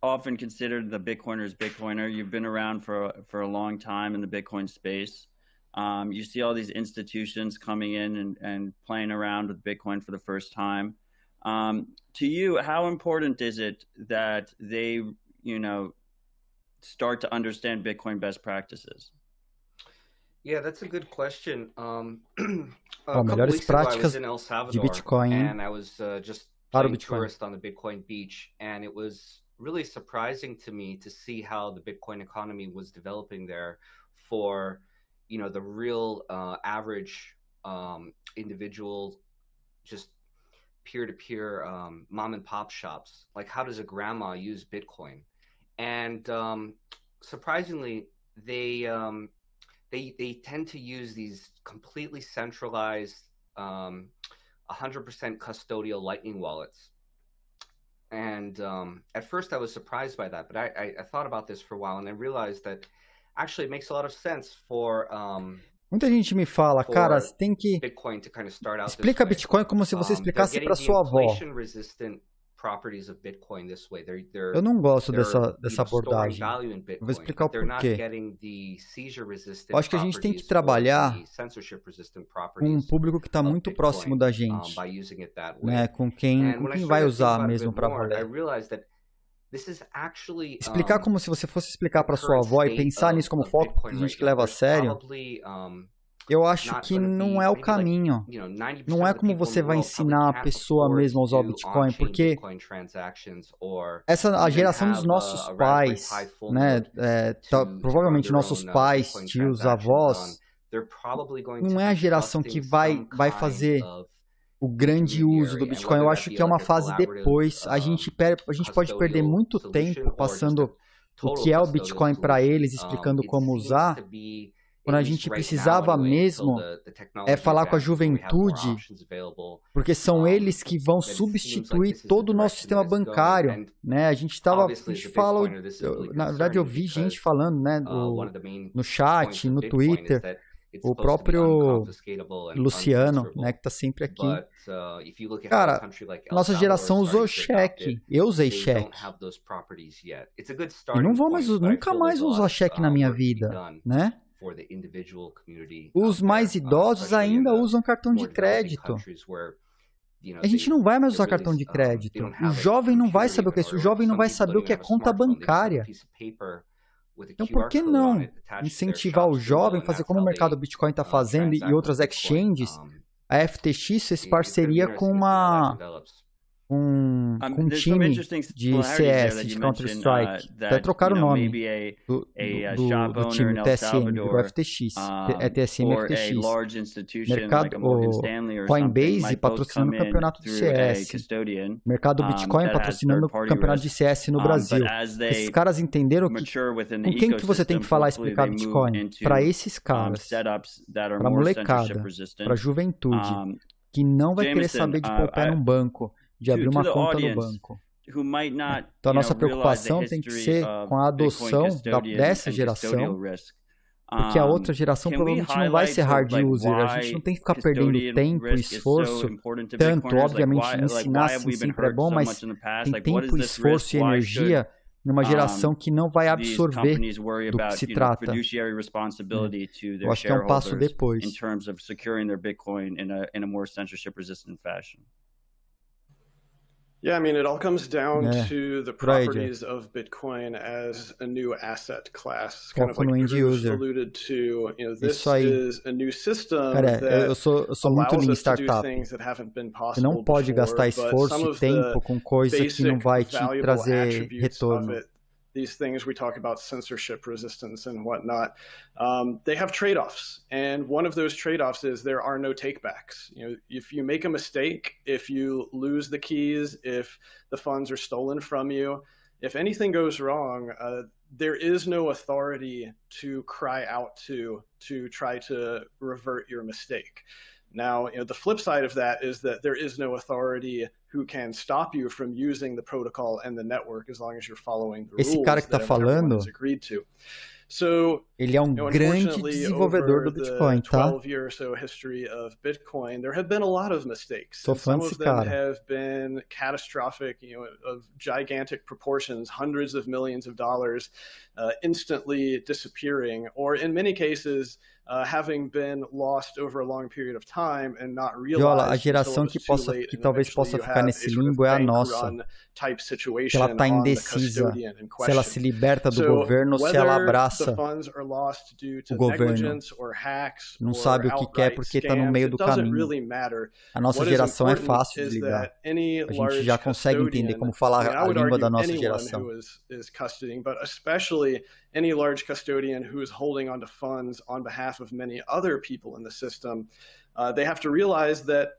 Speaker 4: often considered the Bitcoiner's Bitcoiner. You've been around for a long time in the Bitcoin space. You see all these institutions coming in and playing around with Bitcoin for the first time. To you, how important is it that they, start to understand Bitcoin best practices?
Speaker 20: Yeah, that's a good question.
Speaker 1: Melhores práticas de Bitcoin
Speaker 20: and I was just playing tourist on the Bitcoin beach, and it was really surprising to me to see how the Bitcoin economy was developing there for, the real average individual, just peer-to-peer mom and pop shops. Like, how does a grandma use Bitcoin? And surprisingly, they tend to use these completely centralized 100% custodial Lightning wallets. And at first I was surprised by that, but I thought about this for a while, and I realized that actually it makes a lot of sense for
Speaker 1: muita gente me fala, cara, você tem que explica Bitcoin como se você explicasse para sua avó. Eu não gosto dessa abordagem. Eu vou explicar o porquê. Eu acho que a gente tem que trabalhar com um público que está muito próximo da gente, né? Com quem vai usar mesmo para valer. Explicar como se você fosse explicar para sua avó e pensar nisso como foco, porque a gente que leva a sério, eu acho que não é o caminho. Não é como você vai ensinar a pessoa mesmo a usar o Bitcoin, porque a geração dos nossos pais, né, provavelmente nossos pais, tios, avós, não é a geração que vai fazer o grande uso do Bitcoin. Eu acho que é uma fase depois. A gente pode perder muito tempo passando o que é o Bitcoin para eles, explicando como usar, quando a gente precisava mesmo falar com a juventude, porque são eles que vão substituir todo o nosso sistema bancário, né? A gente fala, na verdade eu vi gente falando, né, no chat, no Twitter, o próprio Luciano, né, que tá sempre aqui. Cara, nossa geração usou cheque. Eu usei cheque. E não vou nunca mais usar cheque na minha vida, né? Os mais idosos ainda usam cartão de crédito. A gente não vai mais usar cartão de crédito. O jovem não vai saber o que é isso. O jovem não vai saber o que é conta bancária. Então, por que não incentivar o jovem a fazer como o mercado Bitcoin está fazendo e outras exchanges? A FTX fez parceria com um time de CS, de Counter-Strike. Até trocaram o nome do time, do TSM, do FTX. É TSM FTX. O Coinbase patrocinando o campeonato de CS. Mercado Bitcoin patrocinando o campeonato de CS no Brasil. Esses caras entenderam com quem que você tem que falar e explicar Bitcoin? Para esses caras, para a molecada, para a juventude, que não vai querer saber de pôr o pé num banco, de abrir uma conta no banco. Então a nossa preocupação tem que ser com a adoção dessa geração, porque a outra geração provavelmente não vai ser hard user. A gente não tem que ficar perdendo tempo e esforço, tanto, obviamente, ensinar sempre é bom, mas tem tempo, esforço e energia numa geração que não vai absorver do que se trata. Eu acho que é um passo depois.
Speaker 5: Yeah, I mean, it all comes down to the properties of Bitcoin as a new asset class. Kind of like Bruce alluded to, this is a new system that allows us to do things that haven't been possible
Speaker 1: não pode gastar esforço e tempo com coisa que não vai te trazer retorno.
Speaker 5: These things we talk about, censorship resistance and whatnot, they have trade-offs, and one of those trade-offs is there are no takebacks. If you make a mistake, if you lose the keys, if the funds are stolen from you, if anything goes wrong, there is no authority to cry out to try to revert your mistake. Now, the flip side of that is that there is no authority who can stop you from using the protocol and the network as long as you're following the rules
Speaker 1: cara que tá falando,
Speaker 5: agreed to. So,
Speaker 1: ele é grande desenvolvedor do Bitcoin, tá?
Speaker 5: 12-year or so history of Bitcoin, there have been a lot of mistakes. Some of them have been catastrophic, of gigantic proportions, hundreds of millions of dollars instantly disappearing, or in many cases, having been lost over a long period of time and not realized.
Speaker 1: A geração que talvez possa ficar nesse limbo é a nossa. Que ela está indecisa se ela se liberta do governo ou se ela abraça o governo. Não sabe o que quer porque está no meio do caminho. A nossa geração é fácil de ligar. A gente já consegue entender como falar a língua da nossa geração.
Speaker 5: Any large custodian who is holding onto funds on behalf of many other people in the system, they have to realize that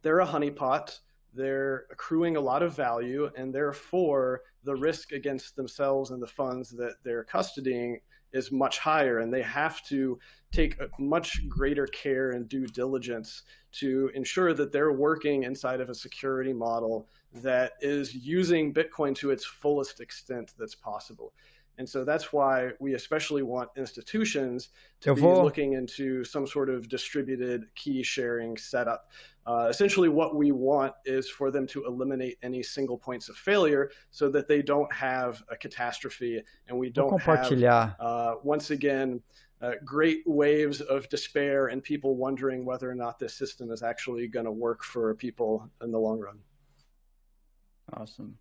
Speaker 5: they're a honeypot, they're accruing a lot of value, and therefore the risk against themselves and the funds that they're custodying is much higher, and they have to take a much greater care and due diligence to ensure that they're working inside of a security model that is using Bitcoin to its fullest extent that's possible. And so that's why we especially want institutions to be looking into some sort of distributed key sharing setup. Essentially what we want is for them to eliminate any single points of failure so that they don't have a catastrophe and we don't have, once again, great waves of despair and people wondering whether or not this system is actually going to work for people in the long run.
Speaker 4: Awesome.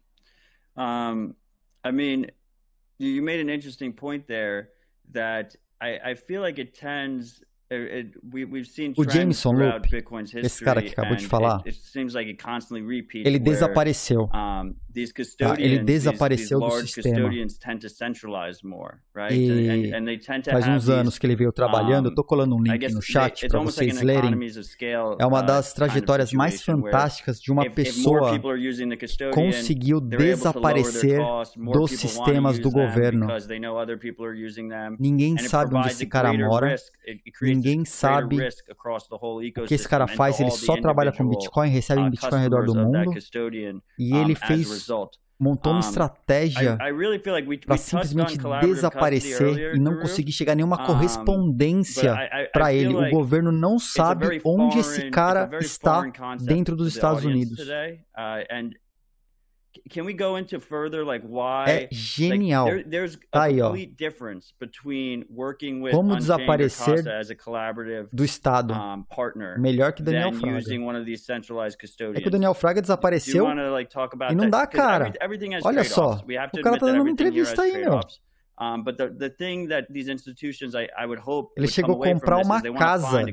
Speaker 4: I mean, you made an interesting point there that I feel like it tends. We've seen trends throughout Bitcoin's history,
Speaker 1: esse cara que acabou de falar,
Speaker 4: it seems like it constantly repeats.
Speaker 1: Ele desapareceu. Ele desapareceu do sistema. E faz uns anos que ele veio trabalhando. Eu estou colando um link no chat para vocês lerem. É uma das trajetórias mais fantásticas de uma pessoa que conseguiu desaparecer dos sistemas do governo. Ninguém sabe onde esse cara mora. Ninguém sabe o que esse cara faz. Ele só trabalha com Bitcoin, recebe Bitcoin ao redor do mundo. E ele montou uma estratégia para simplesmente desaparecer e não conseguir chegar a nenhuma correspondência para ele. O governo não sabe onde esse cara está dentro dos Estados Unidos. É genial. Tá aí, ó. Como desaparecer do Estado. Melhor que Daniel Fraga. É que o Daniel Fraga desapareceu e não dá, cara. Olha só, o cara tá dando uma entrevista aí, meu. Ele chegou a comprar uma casa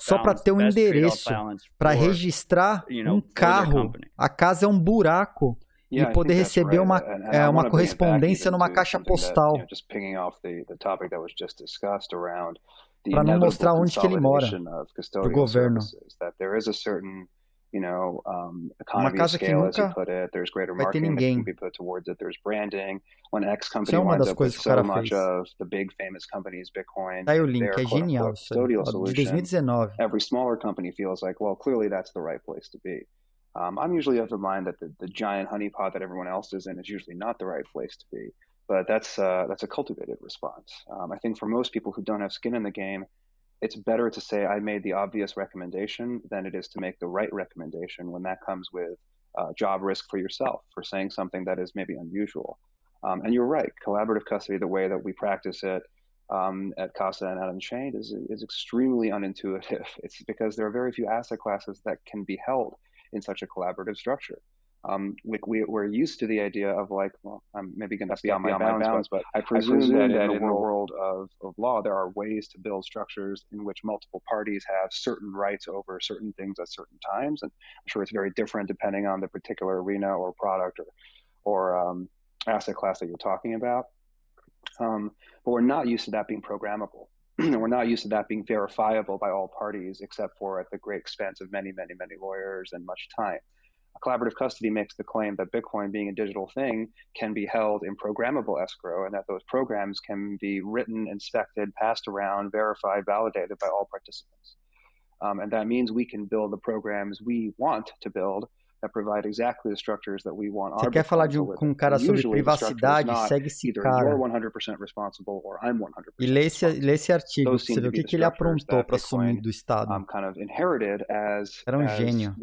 Speaker 1: só para ter um endereço, para registrar um carro. A casa é um buraco. E poder receber uma correspondência numa caixa postal. Para não mostrar onde que ele mora, do governo. Uma casa que nunca vai ter ninguém. Isso é uma das coisas que o cara fez. Tá aí o link, é genial isso aí, de 2019.
Speaker 19: I'm usually of the mind that the giant honeypot that everyone else is in is usually not the right place to be, but that's a cultivated response. I think for most people who don't have skin in the game, it's better to say I made the obvious recommendation than it is to make the right recommendation when that comes with job risk for yourself, for saying something that is maybe unusual. And you're right, collaborative custody, the way that we practice it at Casa and at Unchained is extremely unintuitive. It's because there are very few asset classes that can be held in such a collaborative structure. We're used to the idea of like, well, I'm maybe going to step beyond my bounds, but I presume that in the world of law, there are ways to build structures in which multiple parties have certain rights over certain things at certain times. And I'm sure it's very different depending on the particular arena or product or asset class that you're talking about. But we're not used to that being programmable. We're not used to that being verifiable by all parties, except for at the great expense of many, many, many lawyers and much time. Collaborative custody makes the claim that Bitcoin, being a digital thing, can be held in programmable escrow, and that those programs can be written, inspected, passed around, verified, validated by all participants. And that means we can build the programs we want to build that provide exactly the structures that we want.
Speaker 1: Você quer falar com um cara sobre privacidade? Segue esse cara. E lê esse artigo, pra você ver o que ele aprontou para sumir do Estado. Era um gênio.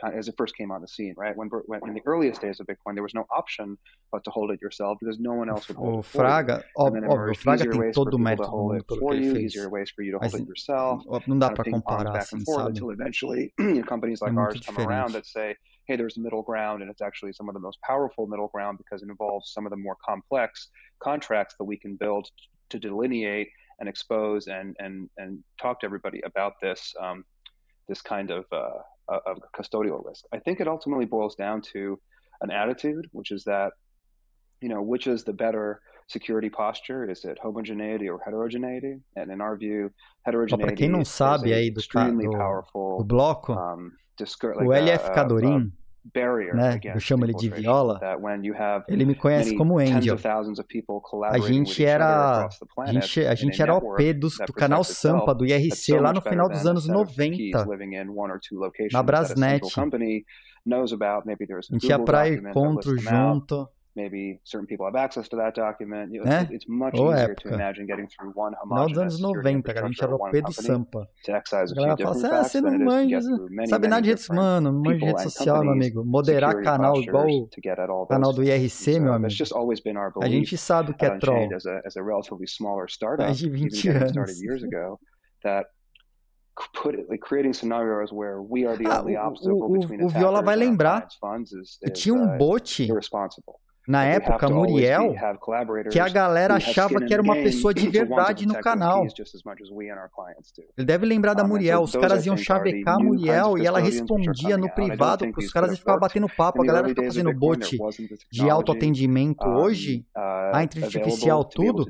Speaker 19: As it first came on the scene, right? When in the earliest days of Bitcoin, there was no option but to hold it yourself because no one else would hold it for you.
Speaker 1: O Fraga tem todo o mérito do mundo pelo que ele fez. Mas não dá para comparar assim, sabe?
Speaker 19: Companies like ours come around that say, hey, there's a middle ground, and it's actually some of the most powerful middle ground because it involves some of the more complex contracts that we can build to delineate and expose and talk to everybody about this this kind of custodial risk. I think it ultimately boils down to an attitude, which is that, which is the better security posture? Is it homogeneity or heterogeneity? And in our view, heterogeneity
Speaker 1: para quem não sabe aí do bloco, o LF Cadorim, né, eu chamo ele de Viola, ele me conhece como Angel. A gente era OP do canal Sampa, do IRC, lá no final dos anos 90, na Brasnet. A gente ia para encontro junto.
Speaker 19: Maybe certain people have access to that document. It's much easier to imagine getting through one homogeneous
Speaker 1: dos anos 90, cara, a gente era o P do Sampa. A galera fala assim, você não manja, sabe nada de redes, mano, não manja de rede social, meu amigo. Moderar canal igual o canal do IRC, meu amigo. A gente sabe o que é troll. Mais de 20 anos. O Viola vai lembrar que tinha um bot Na época, Muriel, que a galera achava que era uma pessoa de verdade no canal. Ele deve lembrar da Muriel. Os caras iam chavecar a Muriel e ela respondia no privado para os caras e ficava batendo papo. A galera fica fazendo bot de autoatendimento hoje, a inteligência artificial, tudo.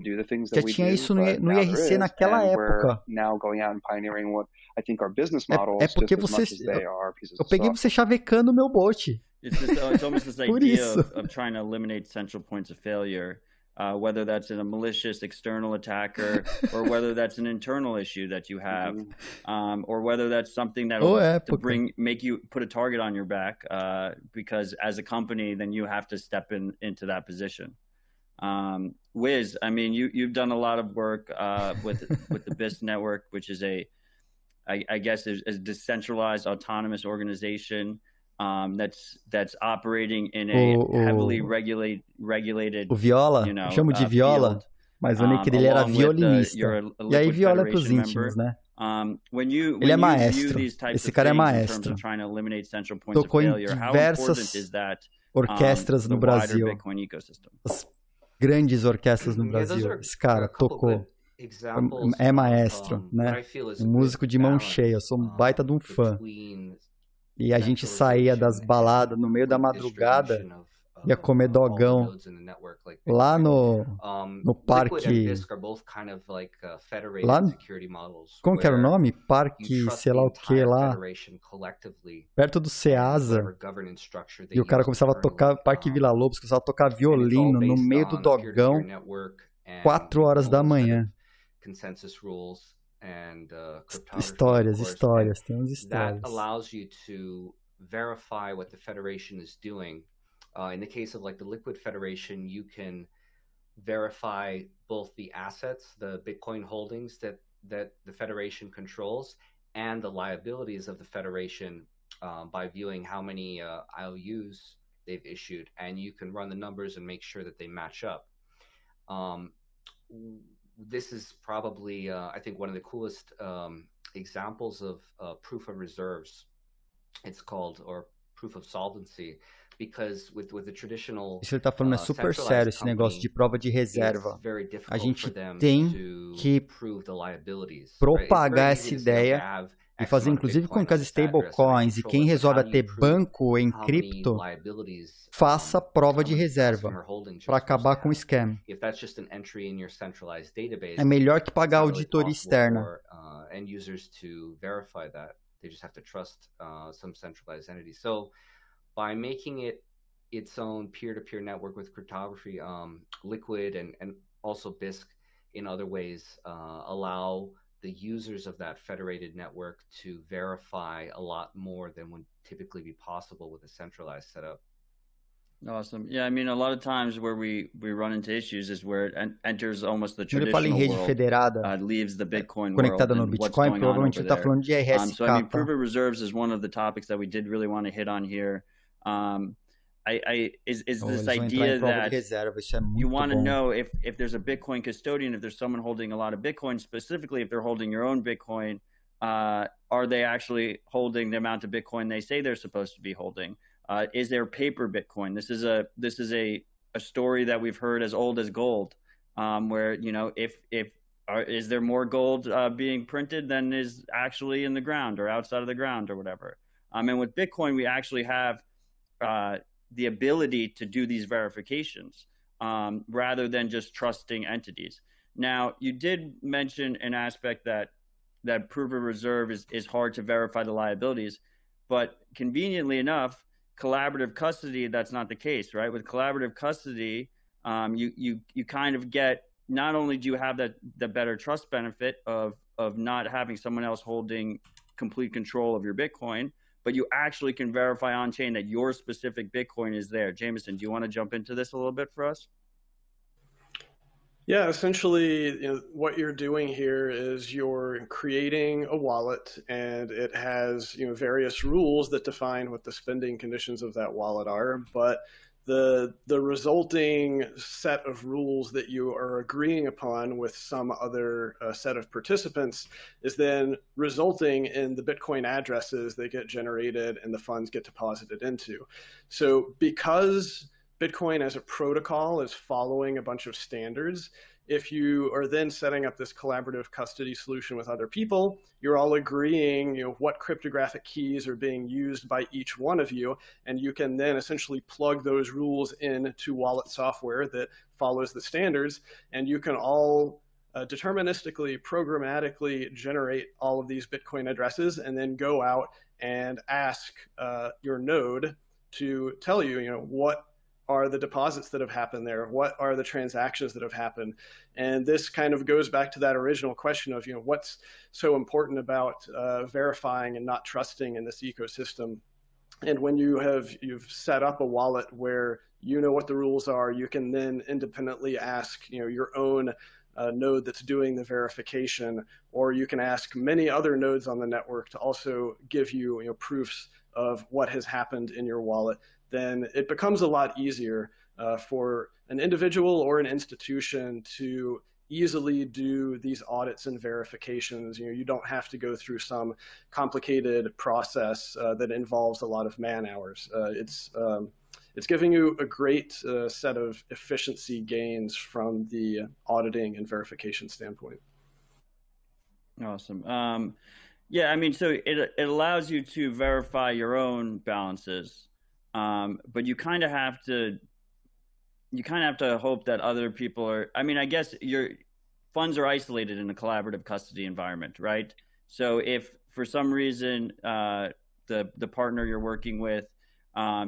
Speaker 1: Já tinha isso no IRC naquela época. É porque você... Eu peguei você chavecando o meu bot.
Speaker 4: It's almost this idea of trying to eliminate central points of failure, whether that's in a malicious external attacker or whether that's an internal issue that you have, or whether that's something that will make you put a target on your back, because as a company, then you have to step into that position. Wiz, I mean, you've done a lot of work with the BISC network, which is I guess a decentralized autonomous organization. That's operating in a heavily regulated.
Speaker 1: O Viola, chamo de Viola, mas o nick dele era violinista. E aí Viola é pros íntimos, né? Ele é maestro. Esse cara é maestro. Tocou em diversas orquestras no Brasil. As grandes orquestras no Brasil. Esse cara tocou. É maestro, né? Um músico de mão cheia. Eu sou um baita de um fã. E a gente saía das baladas no meio da madrugada, ia comer dogão lá no parque. Lá, como que era o nome? Parque, sei lá o que lá. Perto do Ceasa. E o cara começava a tocar, Parque Vila Lobos, começava a tocar violino no meio do dogão, 4 horas da manhã.
Speaker 20: And
Speaker 1: histórias, temos histórias.
Speaker 20: That allows you to verify what the Federation is doing. In the case of like the Liquid Federation, you can verify both the assets, the Bitcoin holdings that the Federation controls, and the liabilities of the Federation by viewing how many IOUs they've issued, and you can run the numbers and make sure that they match up. This is probably, I think, one of the coolest examples of proof of reserves. It's called, or proof of solvency, because with the traditional.
Speaker 1: Isso ele está falando é super sério, esse negócio de prova de reserva. A gente tem que propagar essa ideia e fazer, inclusive com as stablecoins, e quem resolve a ter banco em cripto, faça prova de reserva para acabar com o scam. É melhor que pagar a auditoria externa.
Speaker 20: By making it its own peer-to-peer network with cryptography, Liquid and also BISC in other ways allow the users of that federated network to verify a lot more than would typically be possible with a centralized setup.
Speaker 4: Awesome. Yeah, I mean, a lot of times where we run into issues is where it enters almost the traditional world, leaves the Bitcoin
Speaker 1: conectada
Speaker 4: world,
Speaker 1: no Bitcoin, provavelmente ele está falando de RSK.
Speaker 4: So, I mean, proof of reserves is one of the topics that we did really want to hit on here. Is this idea that you want to know if there's a Bitcoin custodian, if there's someone holding a lot of Bitcoin, specifically if they're holding your own Bitcoin, are they actually holding the amount of Bitcoin they say they're supposed to be holding? Is there paper Bitcoin? This is a story that we've heard as old as gold, where, you know, is there more gold being printed than is actually in the ground or outside of the ground or whatever? And with Bitcoin, we actually have the ability to do these verifications rather than just trusting entities. Now, you did mention an aspect that proof of reserve is hard to verify the liabilities, but conveniently enough, collaborative custody, that's not the case, right? With collaborative custody, you kind of get, not only do you have the better trust benefit of not having someone else holding complete control of your Bitcoin, but you actually can verify on-chain that your specific Bitcoin is there. Jameson, do you want to jump into this a little bit for us?
Speaker 5: Yeah, essentially, you know, what you're doing here is you're creating a wallet, and it has, you know, various rules that define what the spending conditions of that wallet are. But the resulting set of rules that you are agreeing upon with some other set of participants is then resulting in the Bitcoin addresses that get generated and the funds get deposited into. So because Bitcoin as a protocol is following a bunch of standards. If you are then setting up this collaborative custody solution with other people, you're all agreeing, what cryptographic keys are being used by each one of you, and you can then essentially plug those rules into wallet software that follows the standards, and you can all deterministically, programmatically generate all of these Bitcoin addresses, and then go out and ask your node to tell you, what are the deposits that have happened there? What are the transactions that have happened? And this kind of goes back to that original question of, what's so important about verifying and not trusting in this ecosystem. And when you've set up a wallet where you know what the rules are, you can then independently ask, your own node that's doing the verification, or you can ask many other nodes on the network to also give you, proofs of what has happened in your wallet. Then it becomes a lot easier for an individual or an institution to easily do these audits and verifications. You don't have to go through some complicated process that involves a lot of man hours. It's giving you a great set of efficiency gains from the auditing and verification standpoint.
Speaker 4: Awesome. Yeah, I mean, so it allows you to verify your own balances. But you kind of have to hope that other people are, I mean, I guess your funds are isolated in a collaborative custody environment, right? So if for some reason the partner you're working with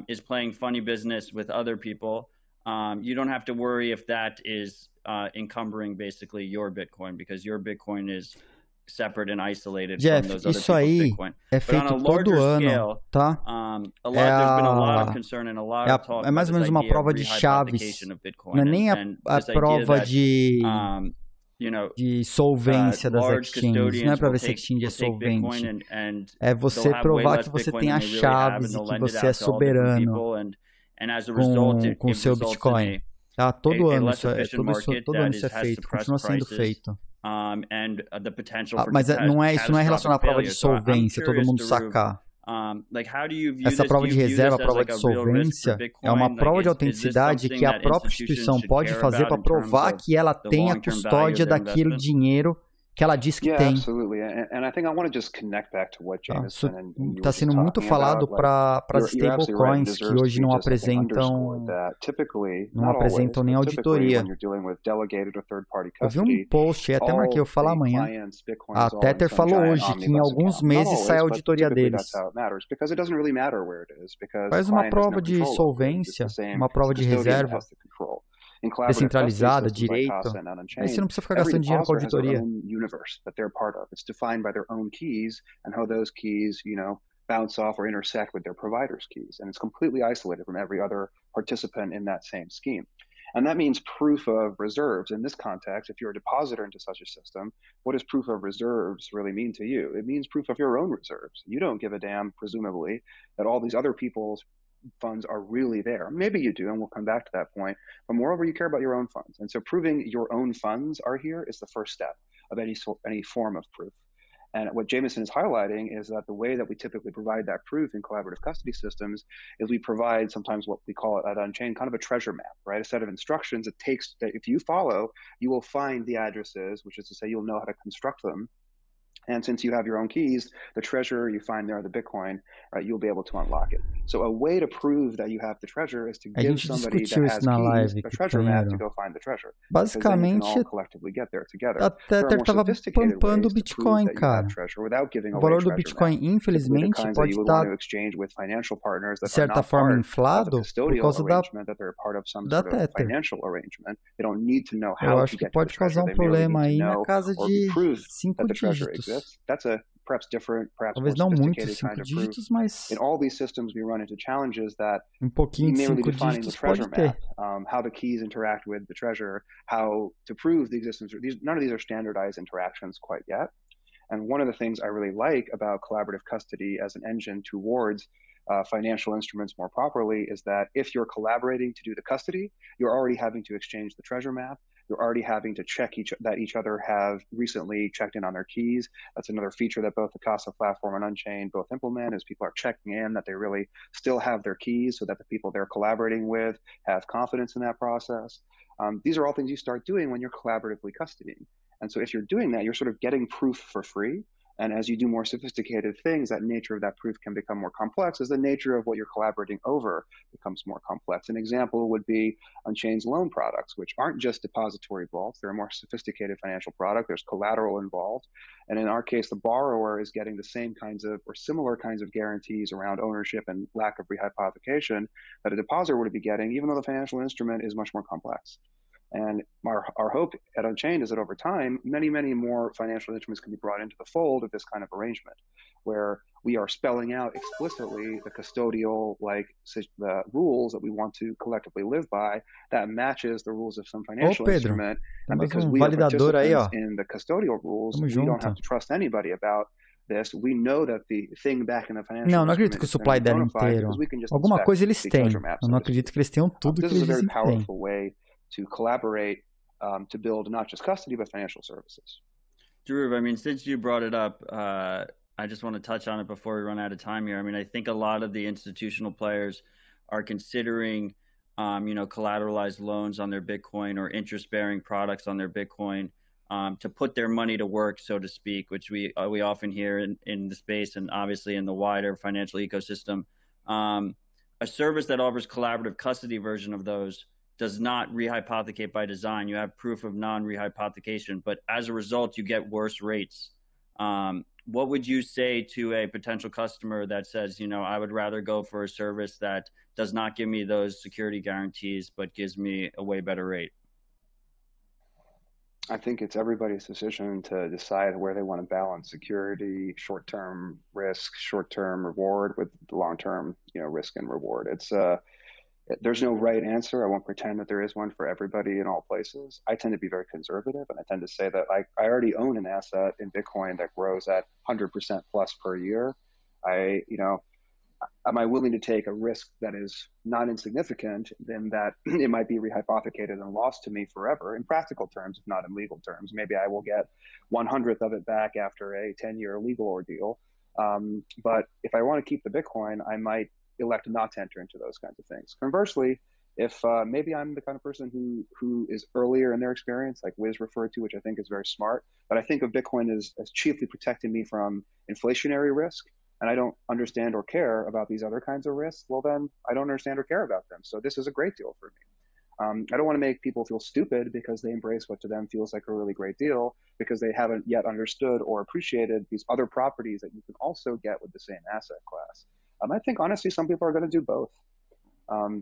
Speaker 4: is playing funny business with other people, you don't have to worry if that is encumbering basically your Bitcoin, because your Bitcoin is separate and isolated
Speaker 1: Jeff,
Speaker 4: from those other
Speaker 1: isso aí
Speaker 4: Bitcoin.
Speaker 1: é feito todo ano, tá? É mais ou menos uma prova de chaves, não é nem a prova de solvência das exchanges, não é para ver se a exchange é solvente, é você provar que você tem as chaves e que você é soberano com o seu Bitcoin. Tá? Todo ano isso é feito, continua sendo feito. Mas isso não é relacionado à prova de solvência, todo mundo sacar. Essa prova de reserva, a prova de solvência, é uma prova de autenticidade que a própria instituição pode fazer para provar que ela tem a custódia daquele dinheiro que ela diz que tem. Isso está sendo muito falado para as stablecoins que hoje não apresentam nem auditoria. Eu vi um post, até marquei, eu falar amanhã. A Tether falou hoje que em alguns meses sai a auditoria deles. Faz uma prova de solvência, uma prova de reserva descentralizada, direito. Aí você não precisa ficar gastando dinheiro com auditoria.
Speaker 19: Bounce off or intersect with their provider's keys, and it's completely isolated from every other participant in that same scheme. And that means proof of reserves. In this context, if you're a depositor into such a system, what does proof of reserves really mean to you? It means proof of your own reserves. You don't give a damn, presumably, that all these other people's funds are really there. Maybe you do, and we'll come back to that point. But moreover, you care about your own funds. And so proving your own funds are here is the first step of any form of proof. And what Jameson is highlighting is that the way that we typically provide that proof in collaborative custody systems is we provide sometimes what we call at Unchained kind of a treasure map, right? A set of instructions it takes that if you follow, you will find the addresses, which is to say you'll know how to construct them. And since you have your own keys, the treasure you find there, the Bitcoin, right, you'll be able to unlock it. So a way to prove that you have the treasure is to give somebody that has keys a treasure map to go find the treasure.
Speaker 1: Basicamente, a Tether estava pampando o Bitcoin, cara. O valor do Bitcoin, infelizmente, pode estar, de certa forma, inflado por causa da Tether. Eu acho que pode causar um problema aí na casa de 5 dígitos. Talvez não muito 5 dígitos, mas pouquinho de 5 dígitos pode ter.
Speaker 19: How the keys interact with the treasure, how to prove the existence. None of these are standardized interactions quite yet. And one of the things I really like about collaborative custody as an engine towards financial instruments more properly is that if you're collaborating to do the custody, you're already having to exchange the treasure map. You're already having to check that each other have recently checked in on their keys. That's another feature that both the Casa platform and Unchained both implement, is people are checking in that they really still have their keys, so that the people they're collaborating with have confidence in that process. These are all things you start doing when you're collaboratively custodying. And so if you're doing that, you're sort of getting proof for free. And as you do more sophisticated things, that nature of that proof can become more complex as the nature of what you're collaborating over becomes more complex. An example would be Unchained's loan products, which aren't just depository vaults. They're a more sophisticated financial product. There's collateral involved. And in our case, the borrower is getting the same kinds of or similar kinds of guarantees around ownership and lack of rehypothecation that a depositor would be getting, even though the financial instrument is much more complex. And our hope at Unchained is that over time, many, many more financial instruments can be brought into the fold of this kind of arrangement, where we are spelling out explicitly the custodial, the rules that we want to collectively live by that matches the rules of some financial instrument. And because we are participants in the custodial rules, we don't have to trust anybody about this. We know that the thing back in the financial
Speaker 1: não acredito que o supply dela inteiro. Alguma coisa eles têm. Eu não acredito que eles tenham tudo que eles dizem que têm.
Speaker 19: To collaborate to build not just custody, but financial services.
Speaker 4: Drew, I mean, since you brought it up, I just want to touch on it before we run out of time here. I mean, I think a lot of the institutional players are considering, collateralized loans on their Bitcoin or interest-bearing products on their Bitcoin to put their money to work, so to speak, which we often hear in the space and obviously in the wider financial ecosystem. A service that offers collaborative custody version of those does not rehypothecate by design. You have proof of non-rehypothecation, but as a result, you get worse rates. What would you say to a potential customer that says, I would rather go for a service that does not give me those security guarantees, but gives me a way better rate?
Speaker 19: I think it's everybody's decision to decide where they want to balance security, short-term risk, short-term reward with long-term, risk and reward. There's no right answer. I won't pretend that there is one for everybody in all places. I tend to be very conservative, and I tend to say that I already own an asset in Bitcoin that grows at 100% plus per year. Am I willing to take a risk that is not insignificant, then that it might be rehypothecated and lost to me forever in practical terms, if not in legal terms? Maybe I will get 1/100th of it back after a 10-year legal ordeal. But if I want to keep the Bitcoin, I might elect not to enter into those kinds of things. Conversely, if maybe I'm the kind of person who is earlier in their experience, like Wiz referred to, which I think is very smart, but I think of Bitcoin as chiefly protecting me from inflationary risk, and I don't understand or care about these other kinds of risks, well then I don't understand or care about them. So this is a great deal for me. I don't want to make people feel stupid because they embrace what to them feels like a really great deal, because they haven't yet understood or appreciated these other properties that you can also get with the same asset class. I think, honestly, some people are going to do both.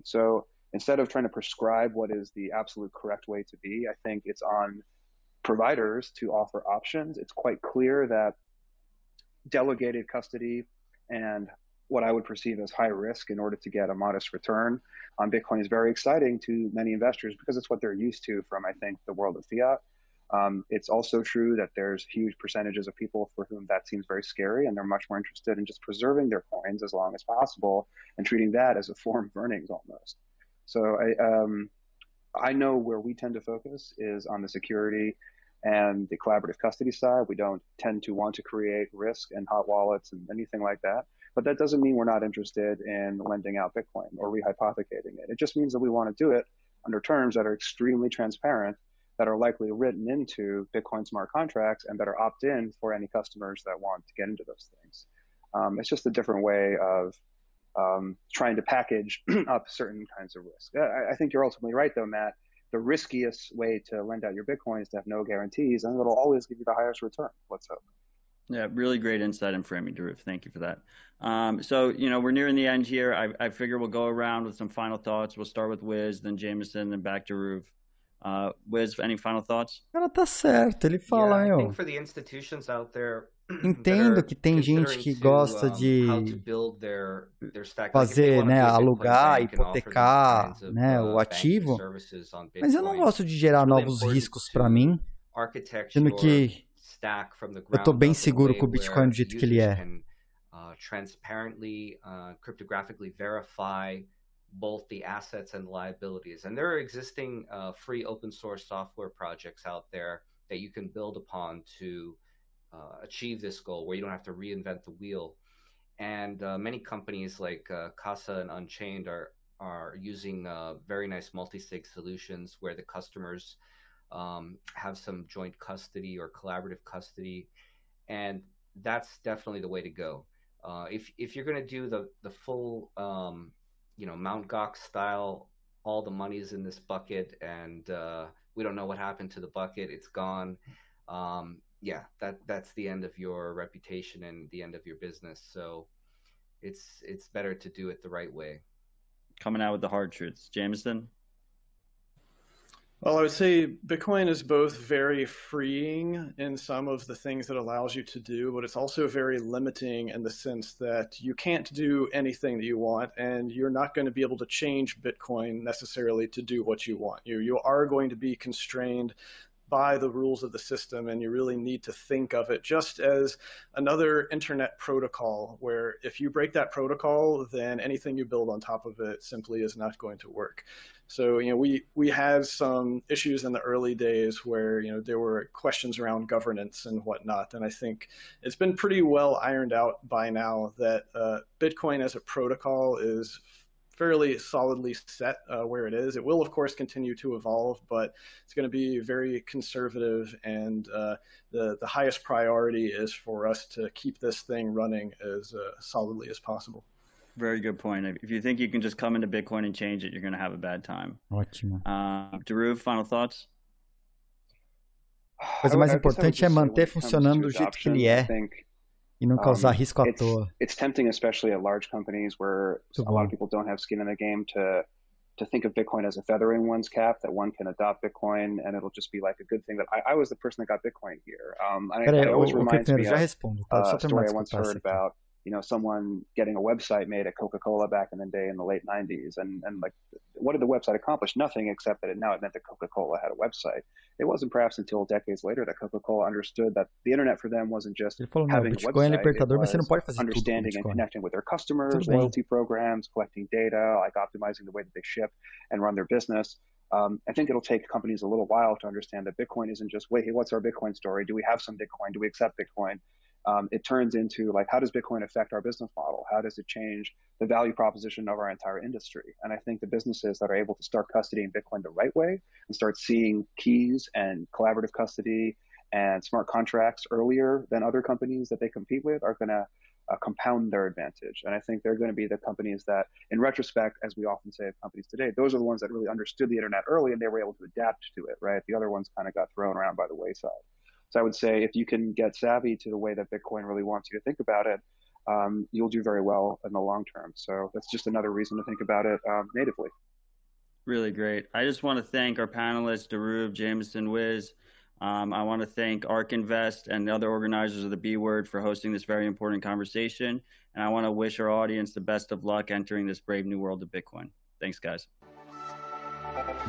Speaker 19: So instead of trying to prescribe what is the absolute correct way to be, I think it's on providers to offer options. It's quite clear that delegated custody and what I would perceive as high risk in order to get a modest return on Bitcoin is very exciting to many investors because it's what they're used to from, I think, the world of fiat. It's also true that there's huge percentages of people for whom that seems very scary, and they're much more interested in just preserving their coins as long as possible and treating that as a form of earnings almost. So I know where we tend to focus is on the security and the collaborative custody side. We don't tend to want to create risk and hot wallets and anything like that. But that doesn't mean we're not interested in lending out Bitcoin or rehypothecating it. It just means that we want to do it under terms that are extremely transparent, that are likely written into Bitcoin smart contracts, and that are opt-in for any customers that want to get into those things. It's just a different way of trying to package up certain kinds of risk. I think you're ultimately right, though, Matt. The riskiest way to lend out your Bitcoin is to have no guarantees, and it'll always give you the highest return. Let's hope.
Speaker 4: Yeah, really great insight and framing, Drew. Thank you for that. So, we're nearing the end here. I figure we'll go around with some final thoughts. We'll start with Wiz, then Jameson, then back to Ruv. Wiz, any final thouts?
Speaker 1: Cara, tá certo. Ele fala,
Speaker 20: I think for the institutions out there,
Speaker 1: entendo que tem gente que gosta de fazer, né, alugar, hipotecar, né, o ativo, mas eu não gosto de gerar novos riscos para mim, sendo que eu estou bem seguro com o Bitcoin do jeito que ele é.
Speaker 20: Transparently, cryptographically verify both the assets and liabilities. And there are existing free open source software projects out there that you can build upon to achieve this goal, where you don't have to reinvent the wheel. And many companies like Casa and Unchained are using very nice multi-sig solutions where the customers have some joint custody or collaborative custody, and that's definitely the way to go. If you're going to do the full Mt. Gox style, all the money's in this bucket and we don't know what happened to the bucket, it's gone, yeah, that's the end of your reputation and the end of your business. So it's better to do it the right way.
Speaker 4: Coming out with the hard truths. Jameson?
Speaker 5: Well, I would say Bitcoin is both very freeing in some of the things that it allows you to do, but it's also very limiting in the sense that you can't do anything that you want, and you're not going to be able to change Bitcoin necessarily to do what you want. You are going to be constrained by the rules of the system, and you really need to think of it just as another internet protocol, where if you break that protocol, then anything you build on top of it simply is not going to work. So, we had some issues in the early days where, there were questions around governance and whatnot. And I think it's been pretty well ironed out by now that Bitcoin as a protocol is fairly solidly set where it is. It will, of course, continue to evolve, but it's going to be very conservative, and the highest priority is for us to keep this thing running as solidly as possible.
Speaker 4: Very good point. If you think you can just come into Bitcoin and change it, you're going to have a bad time.
Speaker 1: Ótimo.
Speaker 4: Dhruv, final thoughts?
Speaker 1: A coisa mais importante é manter funcionando do jeito que ele é e não causar risco à toa.
Speaker 19: It's tempting, especially at large companies where a lot of people don't have skin in the game, to think of Bitcoin as a feather in one's cap, that one can adopt Bitcoin and it'll just be like a good thing. That I was the person that got Bitcoin here. It always reminds me of a story I once heard about, someone getting a website made at Coca-Cola back in the day in the late 90s. And like, what did the website accomplish? Nothing, except that it meant that Coca-Cola had a website. It wasn't perhaps until decades later that Coca-Cola understood that the internet for them wasn't just having a website, it was understanding and connecting with their customers, loyalty programs, collecting data, like optimizing the way that they ship and run their business. I think it'll take companies a little while to understand that Bitcoin isn't just, wait, hey, what's our Bitcoin story? Do we have some Bitcoin? Do we accept Bitcoin? It turns into, like, how does Bitcoin affect our business model? How does it change the value proposition of our entire industry? And I think the businesses that are able to start custodying Bitcoin the right way and start seeing keys and collaborative custody and smart contracts earlier than other companies that they compete with are going to compound their advantage. And I think they're going to be the companies that, in retrospect, as we often say of companies today, those are the ones that really understood the internet early and they were able to adapt to it, right? The other ones kind of got thrown around by the wayside. So I would say if you can get savvy to the way that Bitcoin really wants you to think about it, you'll do very well in the long term. So that's just another reason to think about it natively.
Speaker 4: Really great. I just want to thank our panelists, Dhruv, Jameson, Wiz. I want to thank ARK Invest and the other organizers of the B Word for hosting this very important conversation. And I want to wish our audience the best of luck entering this brave new world of Bitcoin. Thanks, guys.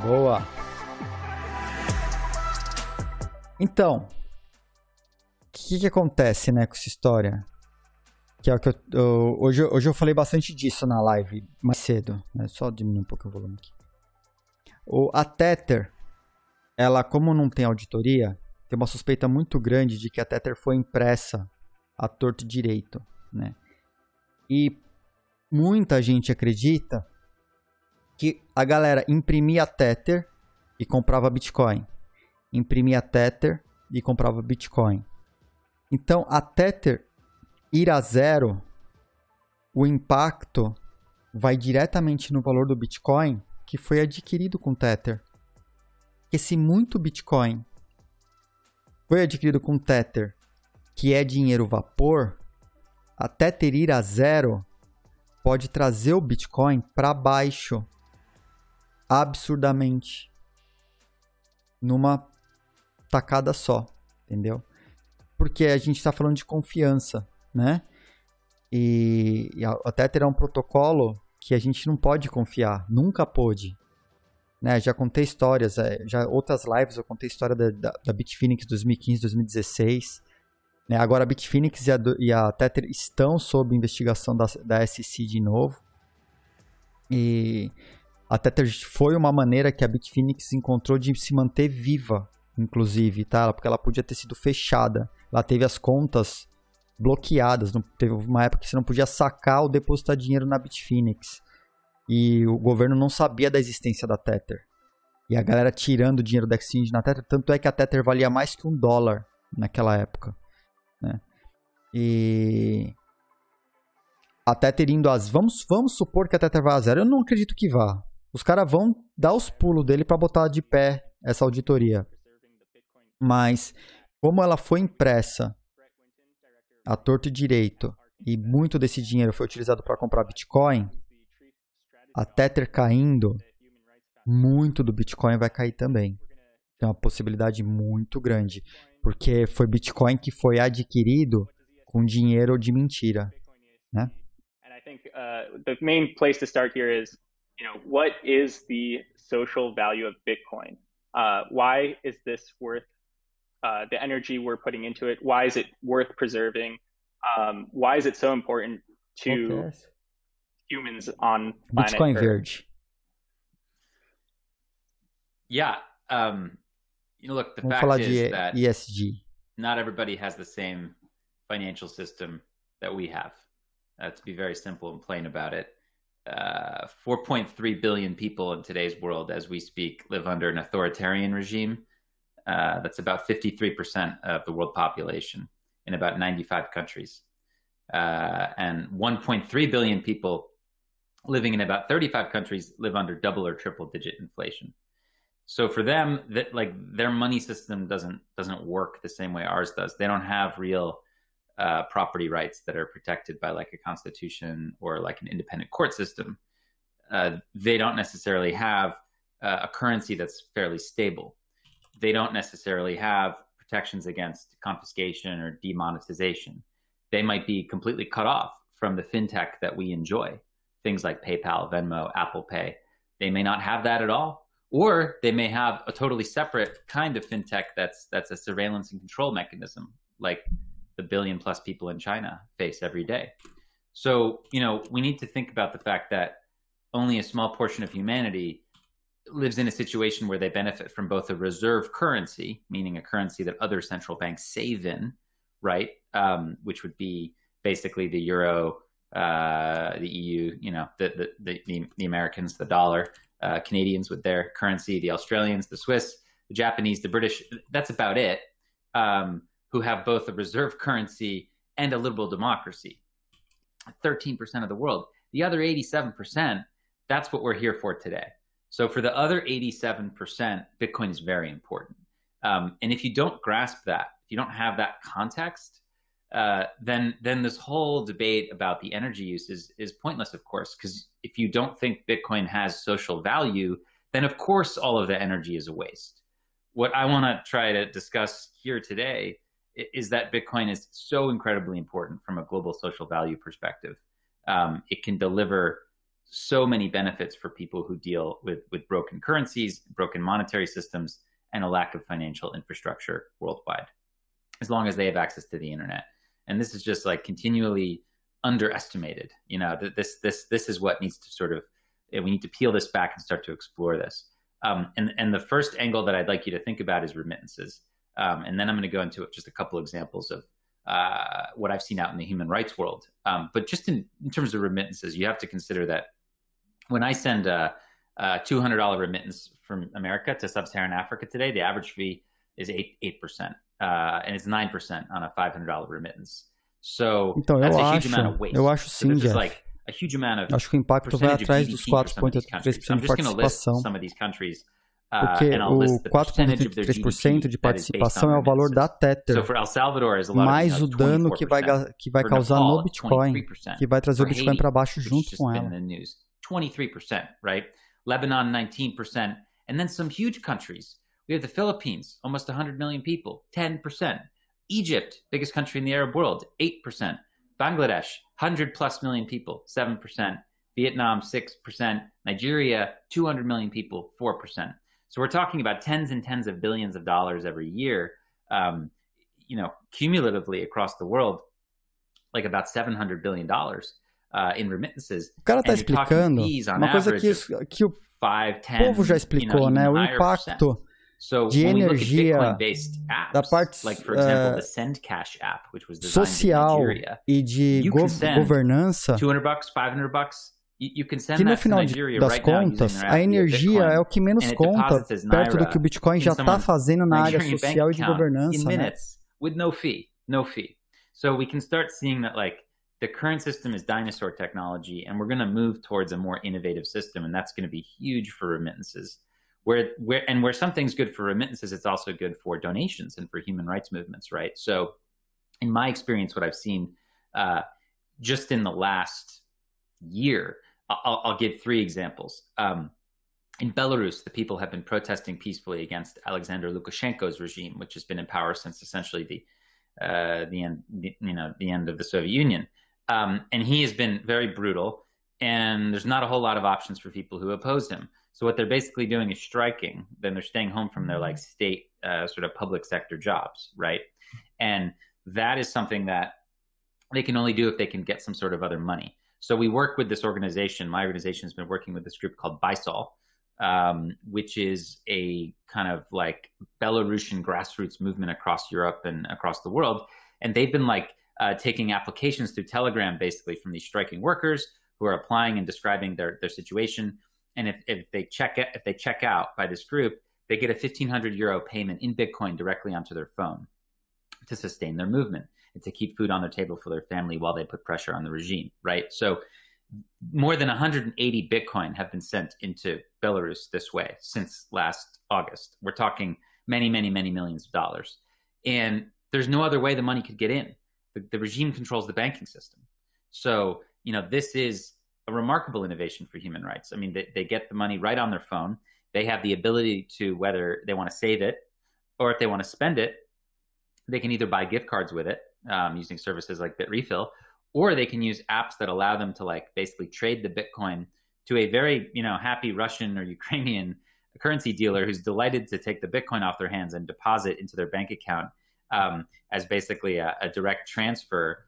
Speaker 1: Boa. Então, o que acontece, né, com essa história? Que é o que hoje eu falei bastante disso na live mais cedo, né? Só diminuir um pouco o volume aqui. A Tether, ela, como não tem auditoria, tem uma suspeita muito grande de que a Tether foi impressa à torto e direito, né? E muita gente acredita que a galera imprimia Tether e comprava Bitcoin. Imprimia Tether e comprava Bitcoin. Então, a Tether ir a zero, o impacto vai diretamente no valor do Bitcoin que foi adquirido com Tether. Porque se muito Bitcoin foi adquirido com Tether, que é dinheiro vapor, a Tether ir a zero pode trazer o Bitcoin para baixo absurdamente numa tacada só, entendeu? Porque a gente está falando de confiança, né? E a Tether é um protocolo que a gente não pode confiar, nunca pôde. Né? Já contei histórias, já outras lives eu contei a história da Bitfinex 2015, 2016. Né? Agora a Bitfinex e a Tether estão sob investigação da SEC de novo. E a Tether foi uma maneira que a Bitfinex encontrou de se manter viva, inclusive, tá? Porque ela podia ter sido fechada. Ela teve as contas bloqueadas. Teve uma época que você não podia sacar ou depositar dinheiro na Bitfinex. E o governo não sabia da existência da Tether. E a galera tirando dinheiro da exchange na Tether. Tanto é que a Tether valia mais que $1 naquela época, né? E a Tether indo às... Vamos supor que a Tether vá a zero. Eu não acredito que vá. Os caras vão dar os pulos dele para botar de pé essa auditoria. Mas, como ela foi impressa à torto e direito, e muito desse dinheiro foi utilizado para comprar Bitcoin, a Tether caindo, muito do Bitcoin vai cair também. Tem uma possibilidade muito grande. Porque foi Bitcoin que foi adquirido com dinheiro de mentira, né?
Speaker 6: And I think the main place to start here is, what is the social value of Bitcoin? Why is this worth the energy we're putting into it? Why is it worth preserving? Why is it so important to humans on planet
Speaker 1: Bitcoin
Speaker 6: Earth?
Speaker 1: verde.
Speaker 21: Yeah. Look, the
Speaker 1: Vamos
Speaker 21: fact
Speaker 1: falar
Speaker 21: is
Speaker 1: de
Speaker 21: that
Speaker 1: ESG.
Speaker 21: not everybody has the same financial system that we have. To be very simple and plain about it, 4.3 billion people in today's world, as we speak, live under an authoritarian regime. That's about 53% of the world population in about 95 countries. And 1.3 billion people living in about 35 countries live under double or triple digit inflation. So for them, their money system doesn't work the same way ours does. They don't have real property rights that are protected by like a constitution or like an independent court system. They don't necessarily have a currency that's fairly stable. They don't necessarily have protections against confiscation or demonetization. They might be completely cut off from the fintech that we enjoy, things like PayPal, Venmo, Apple Pay. They may not have that at all, or they may have a totally separate kind of fintech that's a surveillance and control mechanism, like the billion plus people in China face every day. So, we need to think about the fact that only a small portion of humanity lives in a situation where they benefit from both a reserve currency, meaning a currency that other central banks save in, right? Which would be basically the euro, the EU, the Americans, the dollar, Canadians with their currency, the Australians, the Swiss, the Japanese, the British. That's about it. Who have both a reserve currency and a liberal democracy. 13% of the world. The other 87%, that's what we're here for today. So for the other 87%, Bitcoin is very important. And if you don't grasp that, if you don't have that context, then this whole debate about the energy use is pointless, of course, because if you don't think Bitcoin has social value, then of course all of the energy is a waste. What I want to try to discuss here today is that Bitcoin is so incredibly important from a global social value perspective. It can deliver so many benefits for people who deal with broken currencies, broken monetary systems, and a lack of financial infrastructure worldwide, as long as they have access to the internet. And this is just like continually underestimated. This is what needs to sort of, we need to peel this back and start to explore this. And the first angle that I'd like you to think about is remittances. And then I'm going to go into just a couple examples of what I've seen out in the human rights world. But just in terms of remittances, you have to consider that when I send a $200 remittance from America to sub-Saharan Africa today, the average fee is 8%, and it's 9% on a $500 remittance. So that's a huge amount of waste.
Speaker 1: Eu acho sim,
Speaker 21: so
Speaker 1: Jeff.
Speaker 21: Like a huge amount of
Speaker 1: acho que o impacto vai atrás dos 4,3% de participação. Porque o 4,3% de participação é o valor da Tether, mais o dano que vai causar no Bitcoin, que vai trazer o Bitcoin para baixo junto com ela.
Speaker 21: 23%, right? Lebanon, 19%. And then some huge countries. We have the Philippines, almost 100 million people, 10%. Egypt, biggest country in the Arab world, 8%. Bangladesh, 100 plus million people, 7%. Vietnam, 6%. Nigeria, 200 million people, 4%. So we're talking about tens and tens of billions of dollars every year, cumulatively across the world, like about $700 billion in remittances.
Speaker 1: O cara está explicando uma coisa que o
Speaker 21: 5, 10,
Speaker 1: povo já explicou, né? O impacto de energia da parte social e de governança, que no final das contas, a energia é o que menos conta perto do que o Bitcoin já está fazendo na área social e de governança, né?
Speaker 21: With no fee. So we can start seeing that like the current system is dinosaur technology, and we're going to move towards a more innovative system, and that's going to be huge for remittances. Where something's good for remittances, it's also good for donations and for human rights movements, right? So in my experience, what I've seen just in the last year, I'll give 3 examples. In Belarus, the people have been protesting peacefully against Alexander Lukashenko's regime, which has been in power since essentially the end of the Soviet Union. And he has been very brutal, and there's not a whole lot of options for people who oppose him. So what they're basically doing is striking. Then they're staying home from their like state sort of public sector jobs, right? And that is something that they can only do if they can get some sort of other money. So we work with this organization. My organization has been working with this group called BISOL, which is a kind of like Belarusian grassroots movement across Europe and across the world. And they've been like taking applications through Telegram, basically from these striking workers who are applying and describing their situation. And if they check out by this group, they get a 1,500 euro payment in Bitcoin directly onto their phone to sustain their movement and to keep food on their table for their family while they put pressure on the regime, right? So more than 180 Bitcoin have been sent into Belarus this way since last August. We're talking many, many, many millions of dollars. And there's no other way the money could get in. The regime controls the banking system. So, this is a remarkable innovation for human rights. I mean, they get the money right on their phone. They have the ability to, whether they want to save it or if they want to spend it, they can either buy gift cards with it using services like BitRefill, or they can use apps that allow them to like basically trade the Bitcoin to a very, happy Russian or Ukrainian currency dealer who's delighted to take the Bitcoin off their hands and deposit into their bank account as basically a direct transfer,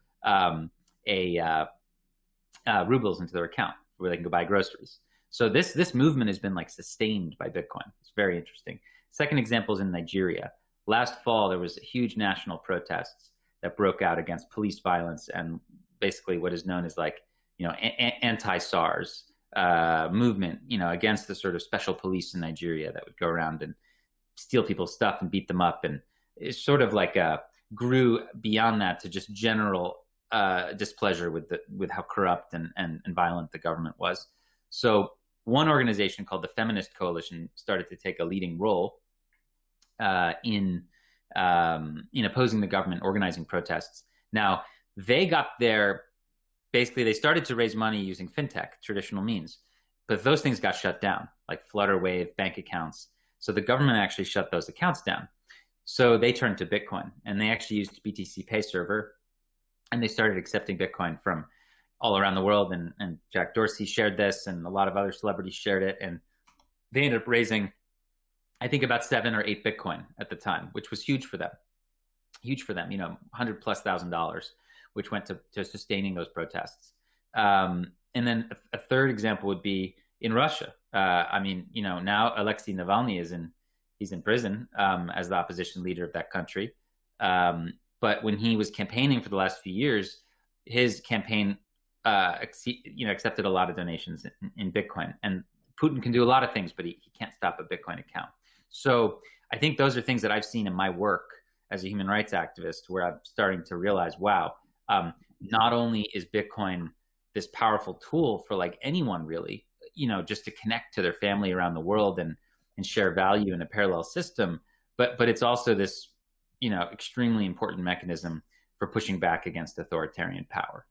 Speaker 21: rubles into their account where they can go buy groceries. So this movement has been like sustained by Bitcoin. It's very interesting. Second example is in Nigeria. Last fall, there was huge national protests that broke out against police violence and basically what is known as like, anti-SARS movement, against the sort of special police in Nigeria that would go around and steal people's stuff and beat them up. And it's sort of like grew beyond that to just general displeasure with how corrupt and violent the government was. So one organization called the Feminist Coalition started to take a leading role in opposing the government, organizing protests. Now, they started to raise money using fintech, traditional means, but those things got shut down, like Flutter Wave, bank accounts. So the government actually shut those accounts down. So they turned to Bitcoin, and they actually used BTC Pay Server, and they started accepting Bitcoin from all around the world. And Jack Dorsey shared this, and a lot of other celebrities shared it, and they ended up raising, I think, about 7 or 8 Bitcoin at the time, which was huge for them, $100,000+, which went to sustaining those protests. And then a third example would be in Russia. Now Alexei Navalny he's in prison as the opposition leader of that country. But when he was campaigning for the last few years, his campaign accepted a lot of donations in Bitcoin. And Putin can do a lot of things, but he can't stop a Bitcoin account. So I think those are things that I've seen in my work as a human rights activist, where I'm starting to realize, wow, not only is Bitcoin this powerful tool for like anyone really, just to connect to their family around the world and share value in a parallel system, but it's also this, extremely important mechanism for pushing back against authoritarian power.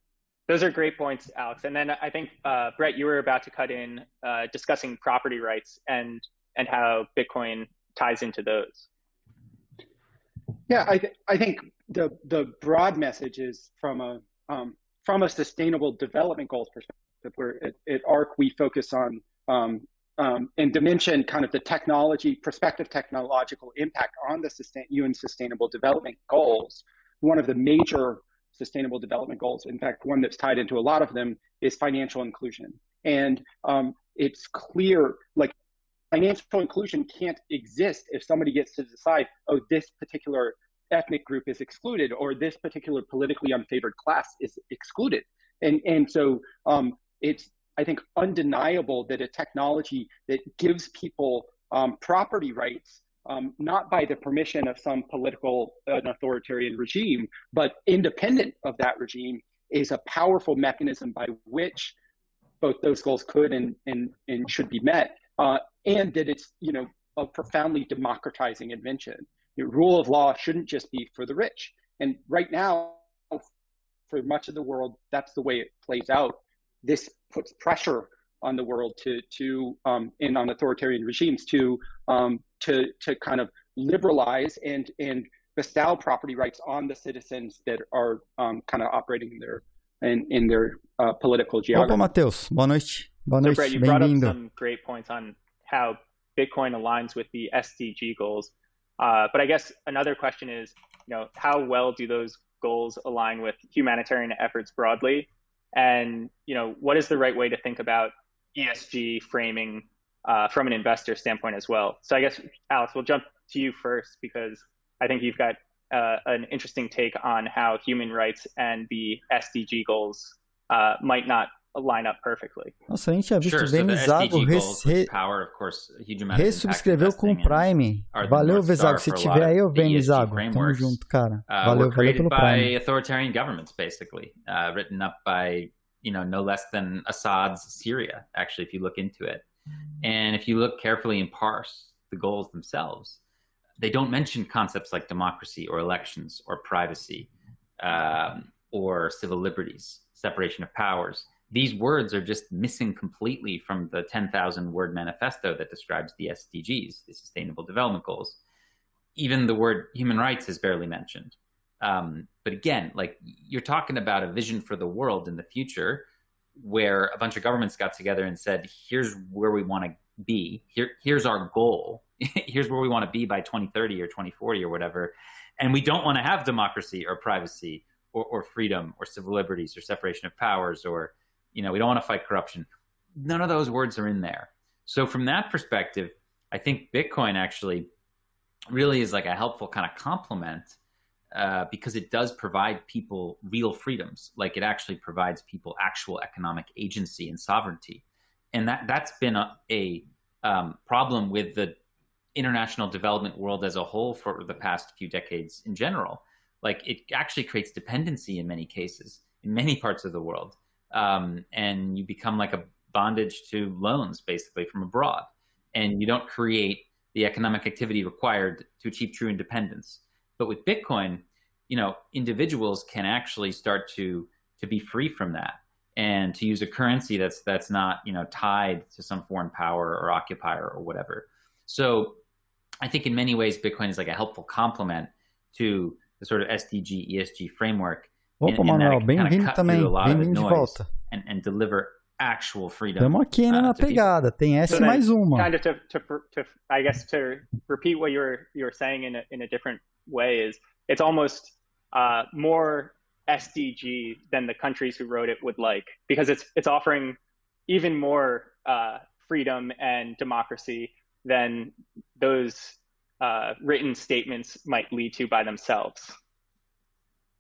Speaker 6: Those are great points, Alex. And then I think, Brett, you were about to cut in discussing property rights and how Bitcoin ties into those.
Speaker 7: Yeah, I think the broad message is from a sustainable development goals perspective, where at ARC we focus on and dimension kind of the prospective technological impact on the UN Sustainable Development Goals. One of the major Sustainable Development Goals. In fact, one that's tied into a lot of them is financial inclusion. And it's clear, like, financial inclusion can't exist if somebody gets to decide, oh, this particular ethnic group is excluded, or this particular politically unfavored class is excluded. And so it's, I think, undeniable that a technology that gives people property rights, not by the permission of some political and authoritarian regime, but independent of that regime, is a powerful mechanism by which both those goals could and should be met, and that it's, you know, a profoundly democratizing invention. The rule of law shouldn't just be for the rich. And right now, for much of the world, that's the way it plays out. This puts pressure on the world and on authoritarian regimes to kind of liberalize and bestow property rights on the citizens that are kind of operating in their political geography.
Speaker 1: Opa, Matheus. Boa noite. Boa noite.
Speaker 6: So, Brett, you brought up some great points on how Bitcoin aligns with the SDG goals. But I guess another question is, you know, how well do those goals align with humanitarian efforts broadly? And, you know, what is the right way to think about ESG framing from an investor standpoint as well? So I guess, Alex, we'll jump to you first, because I think you've got an interesting take on how human rights and the SDG goals might not line up perfectly.
Speaker 1: Nossa, a gente já visto bem Visago resubscreveu com o Prime. Valeu, Visago. Se tiver aí, eu venho, Visago. Tamo junto, cara. Valeu, valeu pelo Prime.
Speaker 21: Authoritarian governments, basically, written up by, you know, no less than Assad's Syria, actually, if you look into it. And if you look carefully and parse the goals themselves, they don't mention concepts like democracy or elections or privacy or civil liberties, separation of powers. These words are just missing completely from the 10,000 word manifesto that describes the SDGs, the Sustainable Development Goals. Even the word human rights is barely mentioned. But again, like, you're talking about a vision for the world in the future where a bunch of governments got together and said, here's where we want to be. Here's our goal. Here's where we want to be by 2030 or 2040 or whatever. And we don't want to have democracy or privacy or freedom or civil liberties or separation of powers, or, you know, we don't want to fight corruption. None of those words are in there. So from that perspective, I think Bitcoin actually really is like a helpful kind of complement because it does provide people real freedoms. Like, it actually provides people actual economic agency and sovereignty. And that's been a problem with the international development world as a whole for the past few decades in general. Like, it actually creates dependency in many cases, in many parts of the world. And you become like a bondage to loans, basically, from abroad. And you don't create the economic activity required to achieve true independence. But with Bitcoin, you know, individuals can actually start to be free from that, and to use a currency that's not, you know, tied to some foreign power or occupier or whatever. So I think in many ways, Bitcoin is like a helpful complement to the sort of SDG, ESG framework.
Speaker 1: Opa, Manuel, bem-vindo também. Bem-vindo de volta.
Speaker 21: And deliver actual freedom.
Speaker 1: Estamos aqui na pegada. Tem essa e mais uma.
Speaker 6: Kind of to I guess to repeat what you're saying in a different way, is it's almost more SDG than the countries who wrote it would like, because it's offering even more freedom and democracy than those written statements might lead to by themselves.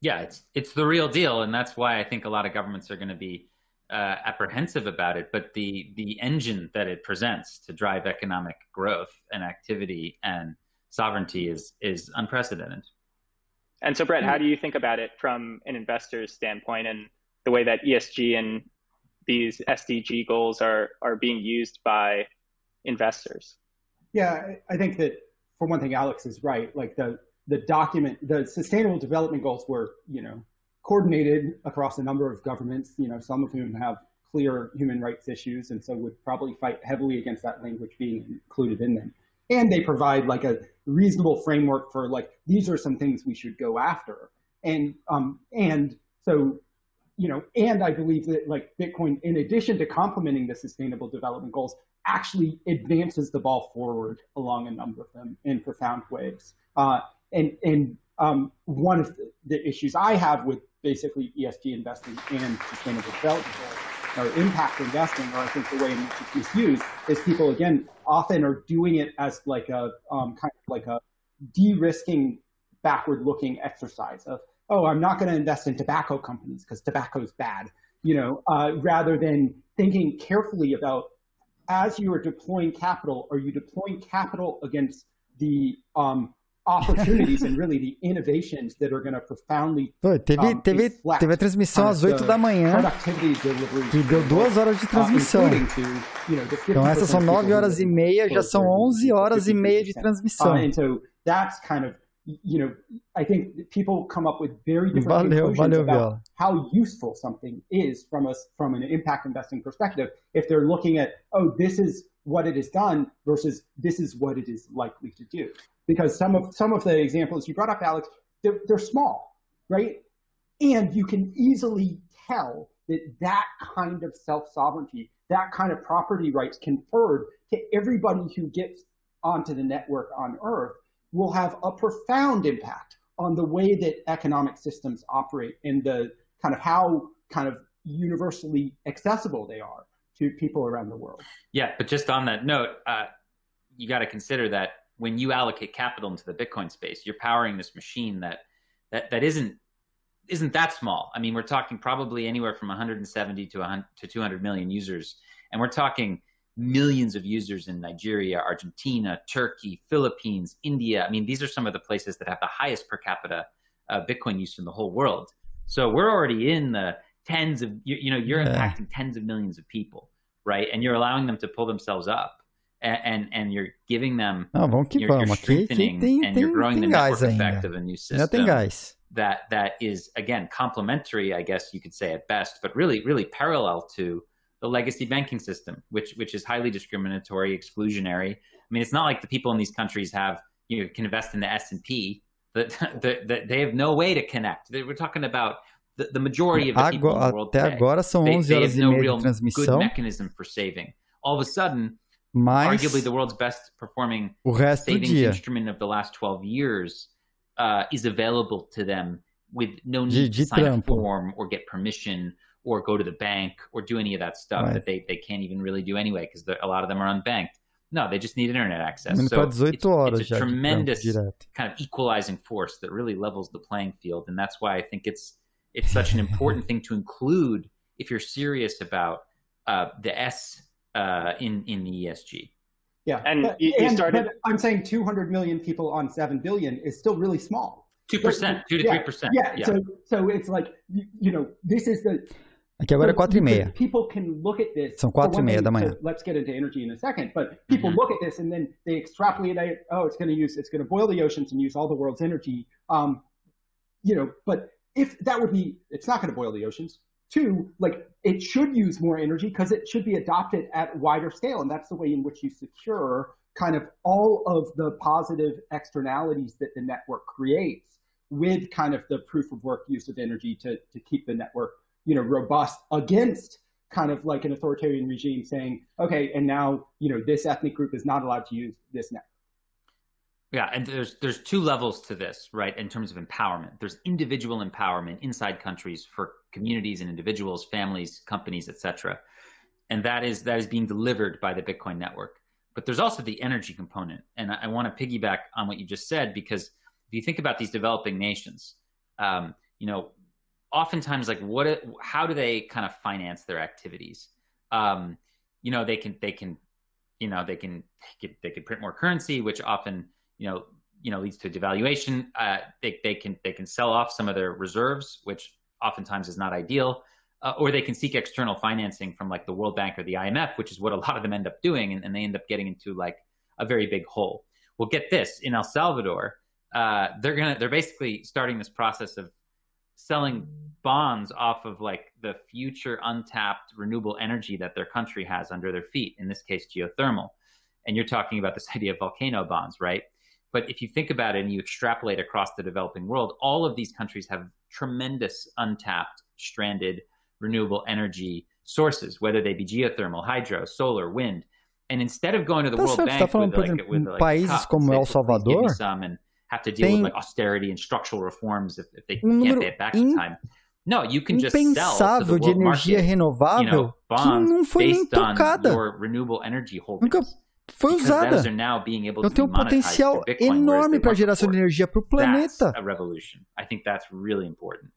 Speaker 21: Yeah, it's the real deal, and that's why I think a lot of governments are going to be apprehensive about it. But the engine that it presents to drive economic growth and activity and sovereignty is unprecedented.
Speaker 6: And so, Brett, how do you think about it from an investor's standpoint, and the way that ESG and these SDG goals are being used by investors?
Speaker 7: Yeah, I think that, for one thing, Alex is right. Like, the Sustainable Development Goals were, you know, coordinated across a number of governments, you know, some of whom have clear human rights issues, and so would probably fight heavily against that language being included in them. And they provide like a reasonable framework for, like, these are some things we should go after. And so, you know, and I believe that, like, Bitcoin, in addition to complementing the Sustainable Development Goals, actually advances the ball forward along a number of them in profound ways. And one of the issues I have with basically ESG investing and sustainable development or impact investing, or I think the way in which it's misused, is people, again, often are doing it as like a kind of like a de-risking, backward-looking exercise of, oh, I'm not going to invest in tobacco companies because tobacco is bad, rather than thinking carefully about, as you are deploying capital, are you deploying capital against the opportunities and really the innovations that are going to profoundly
Speaker 1: teve a transmissão às 8 da manhã que deu 2 horas de transmissão. Então essas são 9 horas e meia, já são 11 horas e meia de transmissão.
Speaker 7: And so that's kind of, I think people come up with very different conclusions about how useful something is from an impact investing perspective if they're looking at, oh, this is what it has done versus this is what it is likely to do. Because some of the examples you brought up, Alex, they're small, right? And you can easily tell that kind of self-sovereignty, that kind of property rights conferred to everybody who gets onto the network on Earth will have a profound impact on the way that economic systems operate and the kind of how kind of universally accessible they are to people around the world.
Speaker 21: Yeah, but just on that note, you got to consider that when you allocate capital into the Bitcoin space, you're powering this machine that isn't that small. I mean, we're talking probably anywhere from 170 to 200 million users, and we're talking millions of users in Nigeria, Argentina, Turkey, Philippines, India. I mean, these are some of the places that have the highest per capita Bitcoin use in the whole world. So we're already in the tens of, you're impacting tens of millions of people, right? And you're allowing them to pull themselves up. And you're giving them, you're strengthening, and you're growing the network effect of a new system that is, again, complementary, I guess you could say at best, but really, really parallel to the legacy banking system, which is highly discriminatory, exclusionary. I mean, it's not like the people in these countries have, can invest in the S&P. That they have no way to connect. We're talking about the majority of the people in the world today.
Speaker 1: Agora são 11 horas e meia de transmissão.
Speaker 21: Good mechanism for saving. All of a sudden, arguably the world's best performing savings instrument of the last 12 years is available to them with no need to sign a form or get permission or go to the bank or do any of that stuff that they can't even really do anyway because a lot of them are unbanked. No, they just need internet access. So it's a tremendous kind of equalizing force that really levels the playing field. And that's why I think it's such an important thing to include if you're serious about the S in the ESG.
Speaker 7: Yeah, and you started. But I'm saying 200 million people on 7 billion is still really small.
Speaker 21: 2%, 2 to 3%.
Speaker 7: Yeah. So it's like, this is the.
Speaker 1: Aqui agora é 4:30.
Speaker 7: People can look at this.
Speaker 1: São 4:30 da manhã.
Speaker 7: Let's get into energy in a second, but people look at this and then they extrapolate. It's going to boil the oceans and use all the world's energy. But if that would be, it's not going to boil the oceans. 2, it should use more energy because it should be adopted at wider scale, and that's the way in which you secure kind of all of the positive externalities that the network creates with kind of the proof of work use of energy to keep the network robust against kind of like an authoritarian regime saying, okay, and now, this ethnic group is not allowed to use this network.
Speaker 21: Yeah, and there's 2 levels to this, right, in terms of empowerment. There's individual empowerment inside countries for communities and individuals, families, companies, etc. And that is being delivered by the Bitcoin network. But there's also the energy component. And I want to piggyback on what you just said, because if you think about these developing nations, oftentimes, how do they kind of finance their activities? They can print more currency, which often leads to devaluation. They can sell off some of their reserves, which oftentimes is not ideal, or they can seek external financing from the World Bank or the IMF, which is what a lot of them end up doing, and they end up getting into a very big hole. Well, get this: in El Salvador, they're basically starting this process of selling bonds off of the future untapped renewable energy that their country has under their feet, in this case geothermal. And you're talking about this idea of volcano bonds, right? But if you think about it and you extrapolate across the developing world, all of these countries have tremendous untapped, stranded renewable energy sources, whether they be geothermal, hydro, solar, wind. And instead of going to the World Bank with
Speaker 1: países como El Salvador,
Speaker 21: have to deal with like austerity and structural reforms if they can't pay it back in time. No, you can just sell to the world market,
Speaker 1: renovável
Speaker 21: bonds
Speaker 1: que não foi nem
Speaker 21: based on
Speaker 1: tocada.
Speaker 21: your renewable energy holdings.
Speaker 1: Nunca foi usada.
Speaker 21: Those are now being able
Speaker 1: Então
Speaker 21: to
Speaker 1: tem
Speaker 21: be
Speaker 1: um potencial
Speaker 21: monetized through Bitcoin,
Speaker 1: enorme
Speaker 21: whereas
Speaker 1: para
Speaker 21: they
Speaker 1: geração
Speaker 21: weren't
Speaker 1: de
Speaker 21: before.
Speaker 1: energia para o
Speaker 21: That's
Speaker 1: planeta.
Speaker 21: a revolution. I think that's really important.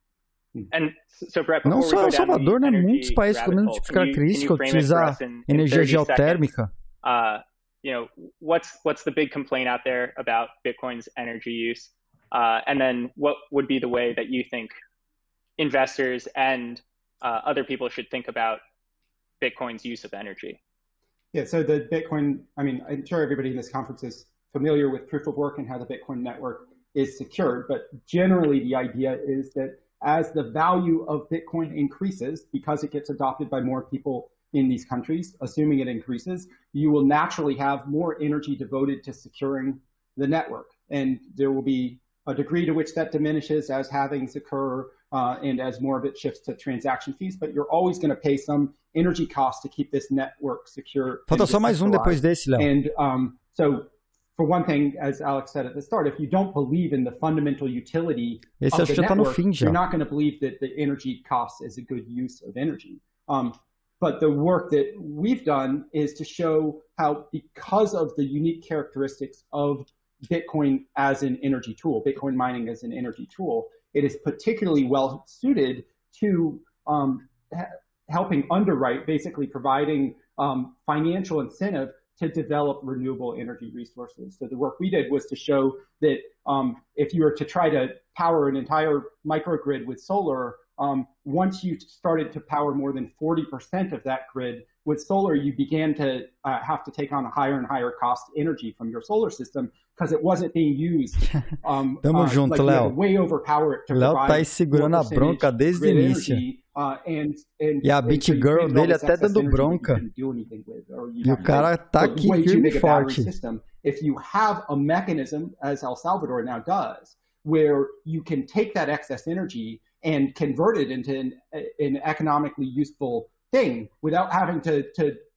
Speaker 6: And so, Brett,
Speaker 1: Não
Speaker 6: before we
Speaker 1: só
Speaker 6: go
Speaker 1: El
Speaker 6: down
Speaker 1: Salvador,
Speaker 6: the
Speaker 1: né?
Speaker 6: energy
Speaker 1: Muitos países com
Speaker 6: rabbit
Speaker 1: menos
Speaker 6: hole,
Speaker 1: de
Speaker 6: can you
Speaker 1: característica
Speaker 6: frame it for
Speaker 1: utilizar
Speaker 6: us in
Speaker 1: energia
Speaker 6: 30
Speaker 1: geotérmica.
Speaker 6: seconds? You know, what's the big complaint out there about Bitcoin's energy use? And then what would be the way that you think investors and other people should think about Bitcoin's use of energy?
Speaker 7: Yeah, so the Bitcoin, I mean, I'm sure everybody in this conference is familiar with proof of work and how the Bitcoin network is secured, but generally the idea is that as the value of Bitcoin increases, because it gets adopted by more people in these countries, assuming it increases, you will naturally have more energy devoted to securing the network. And there will be a degree to which that diminishes as halvings occur and as more of it shifts to transaction fees, but you're always going to pay some energy cost to keep this network secure.
Speaker 1: Falta só mais depois desse, Léo.
Speaker 7: And so for one thing, as Alex said at the start, if you don't believe in the fundamental utility of the network, you're not going to believe that the energy cost is a good use of energy. But the work that we've done is to show how, because of the unique characteristics of Bitcoin as an energy tool, Bitcoin mining as an energy tool, it is particularly well suited to helping underwrite, basically providing financial incentive to develop renewable energy resources. So the work we did was to show that if you were to try to power an entire microgrid with solar, once you started to power more than 40% of that grid with solar, you began to have to take on a higher and higher cost energy from your solar system because it wasn't being used.
Speaker 1: Tamo junto, Léo.
Speaker 7: Way overpower it to
Speaker 1: Léo tá aí
Speaker 7: provide
Speaker 1: segurando a bronca desde o início. E a Beat Girl dele até dando bronca. E o cara tá aqui firme e forte.
Speaker 7: If you have a mechanism, as El Salvador now does, where you can take that excess energy and convert it into an economically useful thing without having to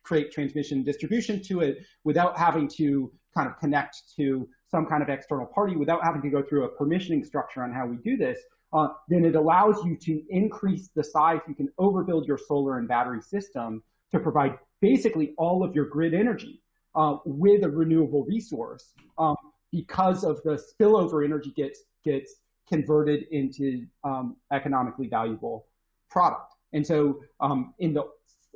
Speaker 7: create transmission and distribution to it, without having to kind of connect to some kind of external party, without having to go through a permissioning structure on how we do this, then it allows you to increase the size. You can overbuild your solar and battery system to provide basically all of your grid energy with a renewable resource because of the spillover energy gets converted into economically valuable product. And so in the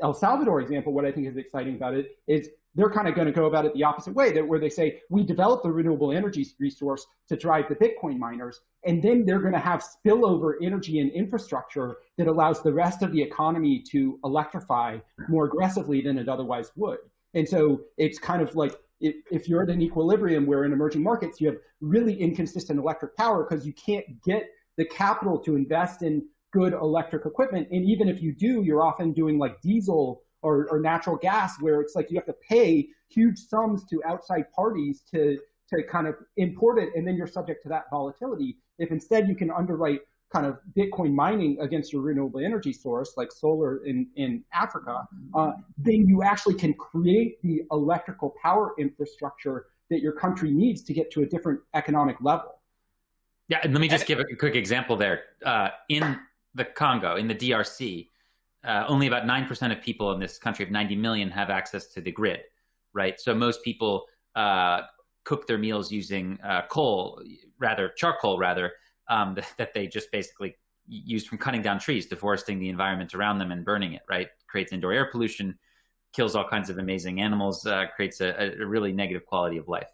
Speaker 7: El Salvador example, what I think is exciting about it is they're kind of going to go about it the opposite way, where they say, we develop the renewable energy resource to drive the Bitcoin miners, and then they're going to have spillover energy and infrastructure that allows the rest of the economy to electrify more aggressively than it otherwise would. And so it's kind of like, if you're at an equilibrium where in emerging markets you have really inconsistent electric power because you can't get the capital to invest in good electric equipment, and even if you do, you're often doing like diesel or natural gas, where it's like you have to pay huge sums to outside parties to kind of import it, and then you're subject to that volatility. If instead you can underwrite kind of Bitcoin mining against your renewable energy source, like solar in Africa, then you actually can create the electrical power infrastructure that your country needs to get to a different economic level.
Speaker 21: Yeah, and let me just give a quick example there. In the Congo, in the DRC, only about 9% of people in this country of 90 million have access to the grid, right? So most people cook their meals using charcoal rather, that they just basically use from cutting down trees, deforesting the environment around them and burning it, right? Creates indoor air pollution, kills all kinds of amazing animals, creates a really negative quality of life.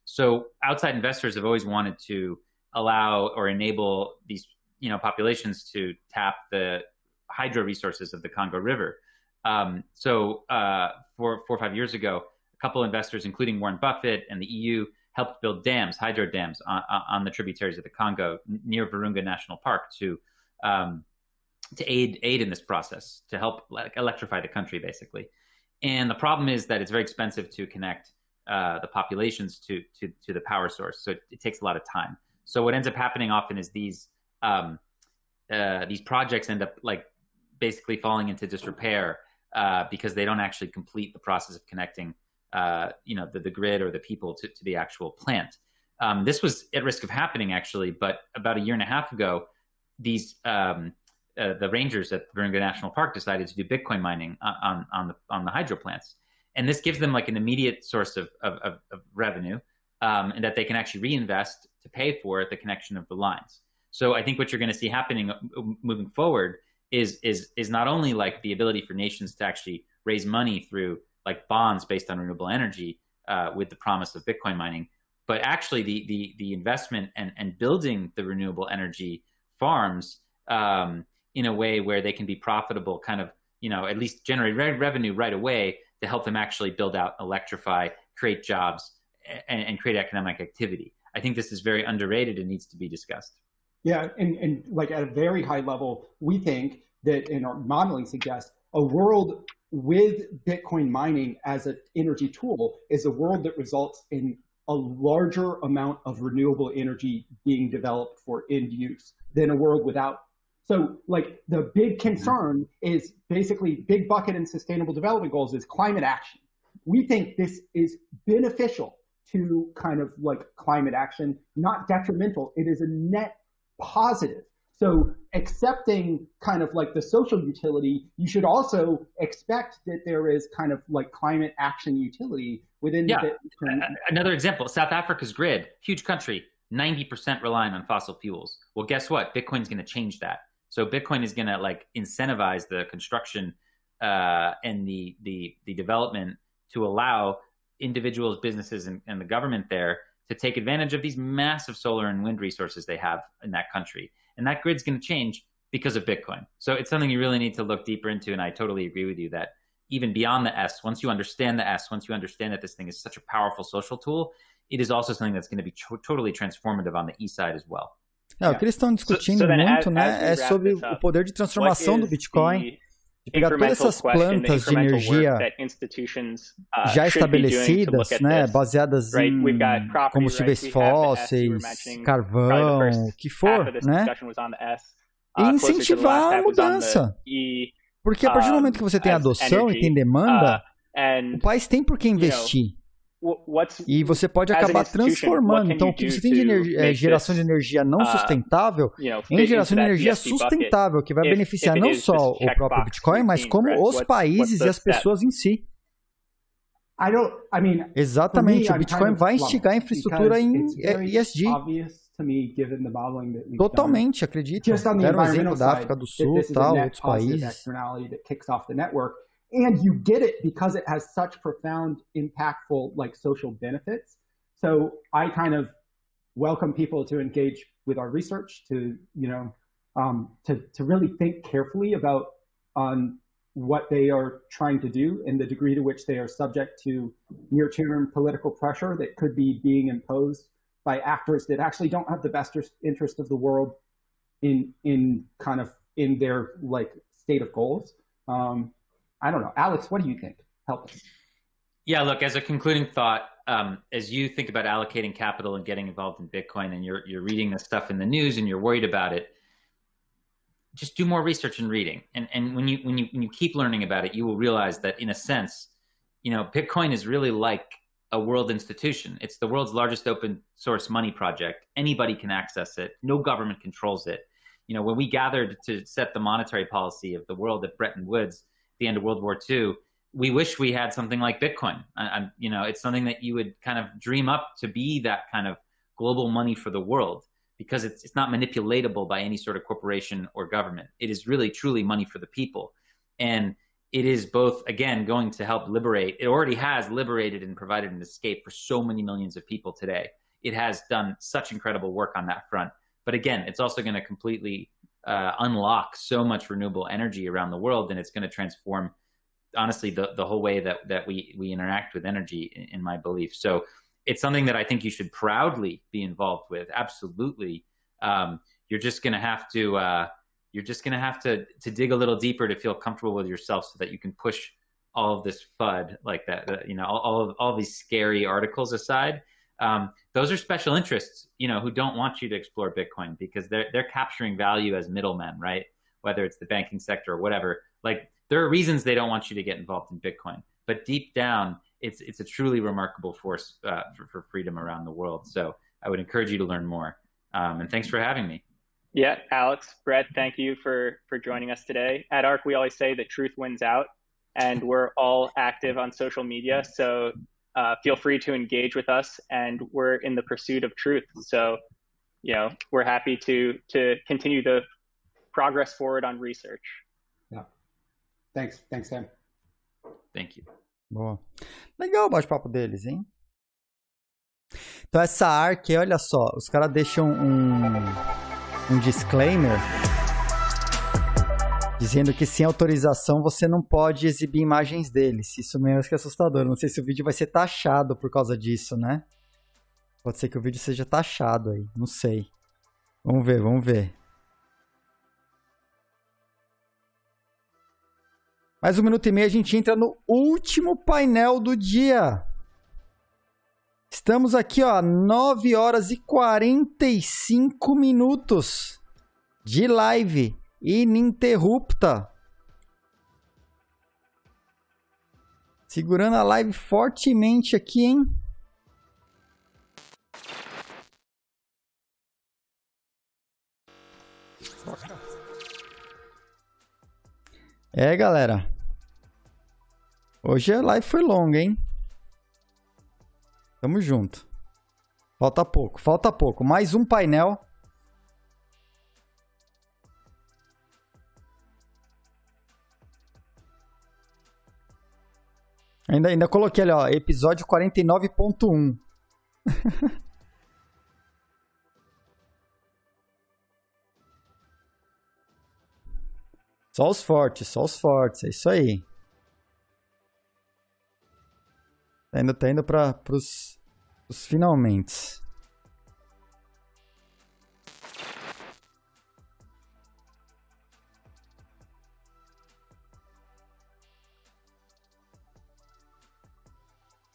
Speaker 21: So outside investors have always wanted to allow or enable these populations to tap the hydro resources of the Congo River. So 4 or 5 years ago, a couple investors, including Warren Buffett and the EU, helped build dams, hydro dams, on the tributaries of the Congo near Virunga National Park to aid in this process, to help electrify the country, basically. And the problem is that it's very expensive to connect the populations to the power source, so it takes a lot of time. So what ends up happening often is these projects end up basically falling into disrepair because they don't actually complete the process of connecting the grid or the people to the actual plant. This was at risk of happening, actually, but about a year and a half ago, these the rangers at Virunga National Park decided to do Bitcoin mining on the hydro plants. And this gives them like an immediate source of revenue, and that they can actually reinvest to pay for the connection of the lines. So I think what you're going to see happening moving forward is not only like the ability for nations to actually raise money through like bonds based on renewable energy with the promise of Bitcoin mining, but actually the investment and building the renewable energy farms in a way where they can be profitable, kind of, at least generate revenue right away to help them actually build out, electrify, create jobs, and create economic activity. I think this is very underrated and needs to be discussed.
Speaker 7: Yeah, and like at a very high level, we think that, in our modeling suggests, a world with Bitcoin mining as an energy tool is a world that results in a larger amount of renewable energy being developed for end use than a world without. So like the big concern is basically big bucket and sustainable development goals is climate action. We think this is beneficial to kind of like climate action, not detrimental. It is a net positive. So accepting kind of like the social utility, you should also expect that there is kind of like climate action utility within the
Speaker 21: Another example, South Africa's grid, huge country, 90% relying on fossil fuels. Well, guess what? Bitcoin's going to change that. So Bitcoin is going to like incentivize the construction and the development to allow individuals, businesses, and the government there to take advantage of these massive solar and wind resources they have in that country. And that grid's going to change because of Bitcoin. So it's something you really need to look deeper into. And I totally agree with you that even beyond the S, once you understand the S, once you understand that this thing is such a powerful social tool, it is also something that's going to be totally transformative on the E side as well.
Speaker 1: O que eles estão discutindo muito, né, é sobre o poder de transformação do Bitcoin, de pegar todas essas plantas de energia já estabelecidas, né, baseadas em combustíveis fósseis, carvão, o que for, né, e incentivar a mudança. Porque a partir do momento que você tem adoção e tem demanda, o país tem por que investir. E você pode acabar transformando. Então, o que você tem de geração de energia não sustentável em geração de energia sustentável, que vai beneficiar não só o próprio Bitcoin, mas como os países e as pessoas em si. Exatamente, o Bitcoin vai instigar a infraestrutura em ESG. Totalmente, acredito. Era um exemplo da África do Sul, tal, outros países.
Speaker 7: And you get it because it has such profound, impactful, like social benefits. So I kind of welcome people to engage with our research, to to really think carefully about what they are trying to do and the degree to which they are subject to near-term political pressure that could be being imposed by actors that actually don't have the best interest of the world in their like state of goals. I don't know. Alex, what do you think? Help us.
Speaker 21: Yeah, look, as a concluding thought, as you think about allocating capital and getting involved in Bitcoin, and you're reading this stuff in the news and you're worried about it, just do more research and reading. And when you keep learning about it, you will realize that in a sense, Bitcoin is really like a world institution. It's the world's largest open source money project. Anybody can access it. No government controls it. When we gathered to set the monetary policy of the world at Bretton Woods, the end of World War II, we wish we had something like Bitcoin. It's something that you would kind of dream up to be that kind of global money for the world, because it's not manipulatable by any sort of corporation or government. It is really, truly money for the people. And it is both, again, going to help liberate. It already has liberated and provided an escape for so many millions of people today. It has done such incredible work on that front. But again, it's also going to completely unlock so much renewable energy around the world, and it's going to transform, honestly, the whole way that we interact with energy, in my belief. So it's something that I think you should proudly be involved with. Absolutely. You're just going to have to dig a little deeper to feel comfortable with yourself, so that you can push all of this FUD like that, all these scary articles aside. Those are special interests, who don't want you to explore Bitcoin, because they're capturing value as middlemen, right? Whether it's the banking sector or whatever. Like, there are reasons they don't want you to get involved in Bitcoin, but deep down, it's a truly remarkable force for freedom around the world. So I would encourage you to learn more. And thanks for having me.
Speaker 6: Yeah, Alex, Brett, thank you for joining us today. At ARC, we always say that truth wins out, and we're all active on social media. So feel free to engage with us, and we're in the pursuit of truth. So, we're happy to continue the progress forward on research.
Speaker 7: Yeah. Thanks, Sam.
Speaker 21: Thank you.
Speaker 1: Boa. Legal o bate-papo deles, hein? Então essa ARC, olha só, os caras deixam um disclaimer dizendo que sem autorização você não pode exibir imagens deles. Isso mesmo que é assustador. Não sei se o vídeo vai ser taxado por causa disso, né? Pode ser que o vídeo seja taxado aí, não sei. Vamos ver. Mais 1 minuto e meio a gente entra no último painel do dia. Estamos aqui, ó, 9 horas e 45 minutos de live ininterrupta. Segurando a live fortemente aqui, hein? É, galera. Hoje a live foi longa, hein? Tamo junto. Falta pouco. Mais um painel. Ainda coloquei ali, ó, episódio 49.1. Só os fortes, é isso aí. Tá indo pros finalmente.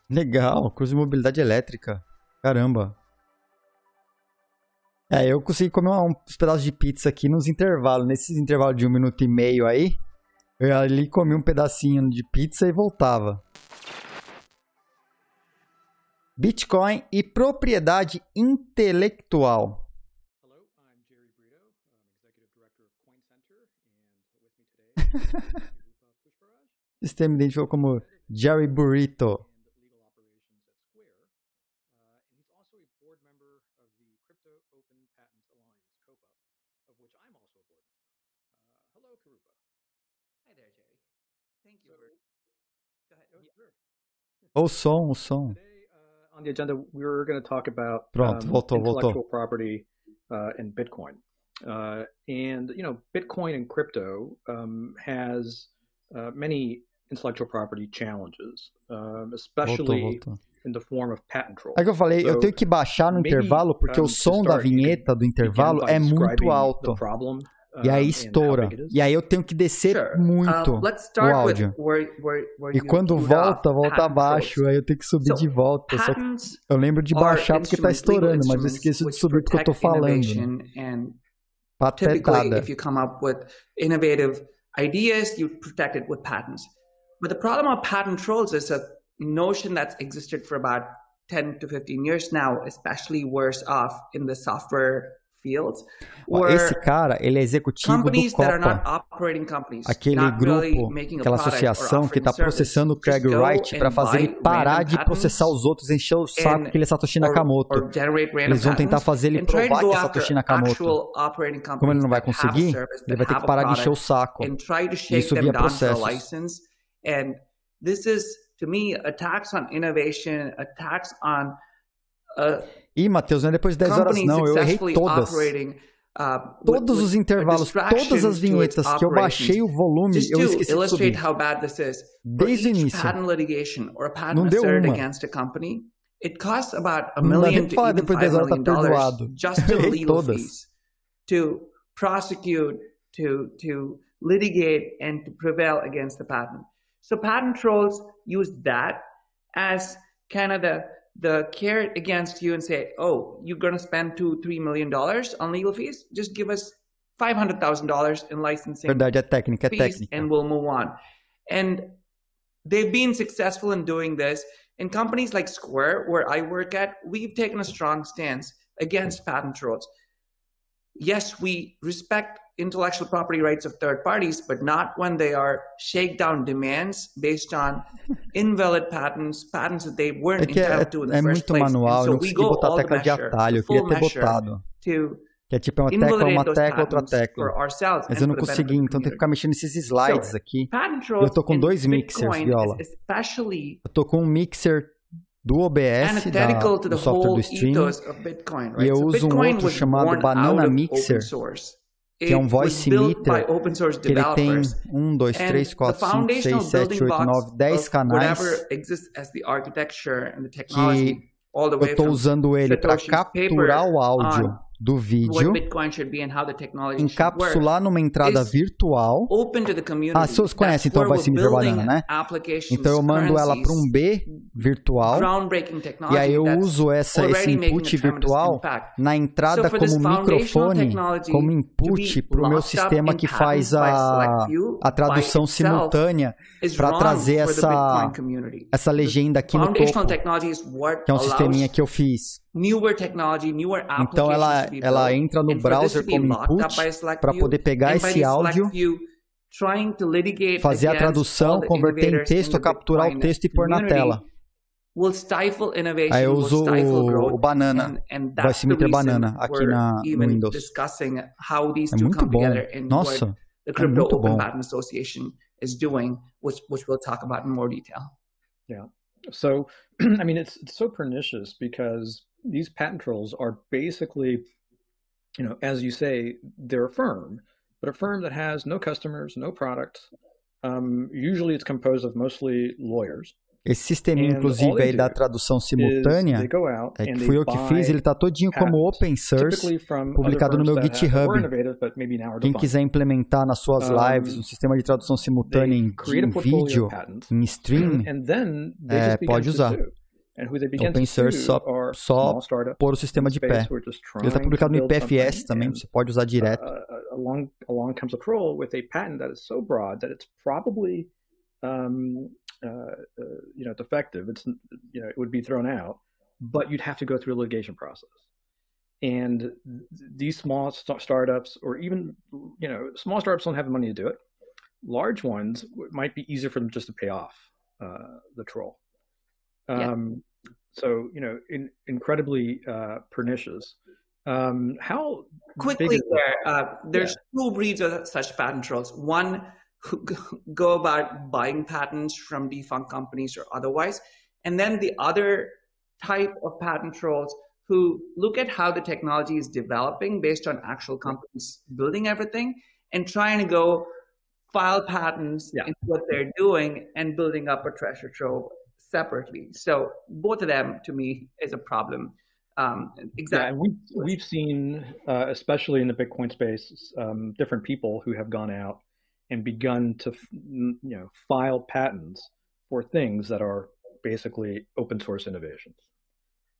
Speaker 1: Legal, curso de mobilidade elétrica. Caramba. Eu consegui comer uns pedaços de pizza aqui nos intervalos. Nesses intervalos de 1 minuto e meio aí, eu ali comi um pedacinho de pizza e voltava. Bitcoin e propriedade intelectual.
Speaker 8: Hello, I'm Jerry Brito. I'm Executive Director of Coin Center, and with me today
Speaker 1: O sistema identificou como Jerry Burrito. O som.
Speaker 8: On the agenda, we're going to talk about
Speaker 1: Pronto, voltou.
Speaker 8: intellectual property in Bitcoin. And, Bitcoin and crypto has many intellectual property challenges, especially in the form of patent trolls.
Speaker 1: É que eu falei, eu tenho que baixar no intervalo porque o som da vinheta do intervalo é muito alto. E aí estoura. E aí eu tenho que descer muito o áudio. E quando volta abaixo. Aí eu tenho que subir de volta. Só que eu lembro de baixar porque tá estourando, mas eu esqueço de subir porque eu tô falando. Patetada.
Speaker 22: If you come up with innovative ideas, you protect it with patents. But the problem of patent trolls is a notion that's existed for about 10 to 15 years now, especially worse off in the software fields.
Speaker 1: Esse cara, ele é executivo do Copa, aquele grupo, aquela associação que está processando o Craig Wright para fazer ele parar de processar os outros, encher o saco que ele é Satoshi Nakamoto. Eles vão tentar fazer ele provar que é Satoshi Nakamoto. Como ele não vai conseguir, ele vai ter que parar de encher o saco. Isso via processos.
Speaker 22: And this is, to me, attacks on innovation, attacks on
Speaker 1: Ih, Matheus, não é depois de 10 horas não, eu errei todas. Todos os intervalos, todas as vinhetas que eu baixei o volume, eu esqueci de subir. Desde o início. Não deu uma.
Speaker 22: It costs about $1
Speaker 1: Não dá
Speaker 22: million
Speaker 1: nem
Speaker 22: to
Speaker 1: falar
Speaker 22: even
Speaker 1: depois
Speaker 22: $5
Speaker 1: de 10 horas tá
Speaker 22: million
Speaker 1: perdoado.
Speaker 22: just
Speaker 1: Eu
Speaker 22: in
Speaker 1: errei
Speaker 22: legal
Speaker 1: todas.
Speaker 22: fees to prosecute, to litigate, and to prevail against the patent. So patent trolls use that as kind of the carrot against you and say, oh, you're going to spend $2-3 million on legal fees? Just give us $500,000 in licensing
Speaker 1: Verdade, é técnica,
Speaker 22: fees and we'll move on. And they've been successful in doing this. In companies like Square, where I work at, we've taken a strong stance against patent trolls. Yes, we respect intellectual property rights of third parties, but not when they are shakedown demands based on invalid patents that they weren't entitled to in the first place.
Speaker 1: Manual,
Speaker 22: so
Speaker 1: eu não consegui botar a tecla de atalho, eu queria ter botado. Que é tipo uma tecla, outra tecla. Mas eu não consegui, então tem que ficar mexendo nesses slides aqui. Eu tô com 2 mixers, Viola. Eu tô com um mixer do OBS, do software do stream, e eu uso um outro chamado Banana Mixer, que é um voice meter, que ele tem 1, 2, 3, 4, 5, 6, 7, 8, 9, 10 canais, que eu estou usando ele para capturar o áudio do vídeo, encapsular numa entrada virtual. As pessoas conhecem então a voice meter Banana, né? Então eu mando ela para um B virtual e aí eu uso esse input virtual na entrada como microfone, como input para o meu sistema que faz a tradução simultânea para trazer essa legenda aqui no topo, que é um sisteminha que eu fiz. Então ela entra no browser como input para poder pegar esse áudio, fazer a tradução, converter em texto, capturar o texto e pôr na tela. Aí eu uso o Banana, voice meter Banana aqui no Windows. É muito bom. Nossa, é muito bom.
Speaker 8: Yeah. So, I mean, it's so pernicious because these patent trolls are basically, as you say, they're a firm, but a firm that has no customers, no products. Usually it's composed of mostly lawyers.
Speaker 1: Esse sisteminha, inclusive, aí da tradução simultânea, que fui eu que fiz, ele está todinho como open source, publicado no meu GitHub. Quem quiser implementar nas suas lives um sistema de tradução simultânea em vídeo, em stream, pode usar. Open source só pôr o sistema de pé. Ele está publicado no IPFS também, você pode usar direto.
Speaker 8: Along comes a troll with a patent that is so broad that it's probably defective. It would be thrown out, but you'd have to go through a litigation process. And these small startups, or even small startups, don't have the money to do it. Large ones, it might be easier for them just to pay off the troll. So incredibly pernicious. How
Speaker 22: quickly there's two breeds of such patent trolls. One who go about buying patents from defunct companies or otherwise. And then the other type of patent trolls who look at how the technology is developing based on actual companies building everything and trying to go file patents in what they're doing and building up a treasure trove separately. So both of them, to me, is a problem. Exactly.
Speaker 8: Yeah, we've seen, especially in the Bitcoin space, different people who have gone out and begun to file patents for things that are basically open source innovations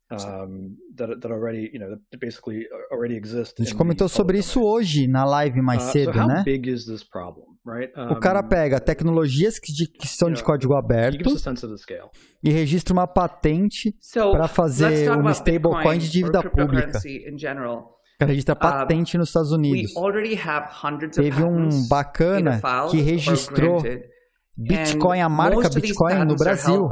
Speaker 8: that already that basically already exist.
Speaker 1: A gente comentou sobre isso hoje na live mais cedo,
Speaker 8: so how
Speaker 1: né?
Speaker 8: Big is this problem, right?
Speaker 1: O cara pega tecnologias que são de código aberto e registra uma patente para fazer uma stablecoin de dívida pública. Ela registra patente nos Estados Unidos. Teve um bacana que registrou Bitcoin, a marca Bitcoin no Brasil.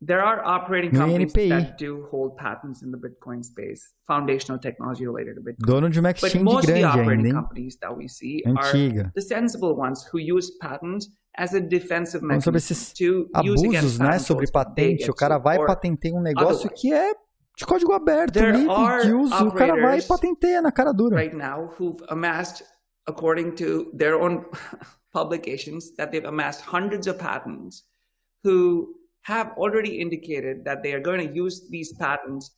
Speaker 22: There are operating companies that do hold patents in the Bitcoin space, foundational technology related to Bitcoin.
Speaker 1: Dono de uma exchange grande ainda, hein?
Speaker 22: Companies that we see
Speaker 1: Antiga.
Speaker 22: Are the sensible ones who use patents as a defensive mechanism
Speaker 1: sobre esses abusos, né, sobre patente. O cara vai patentear um negócio que é de código aberto, livre de uso. O cara vai e patenteia na cara dura.
Speaker 22: Right now, who've amassed, according to their own publications, that they've amassed hundreds of patents, who have already indicated that they are going to use these patents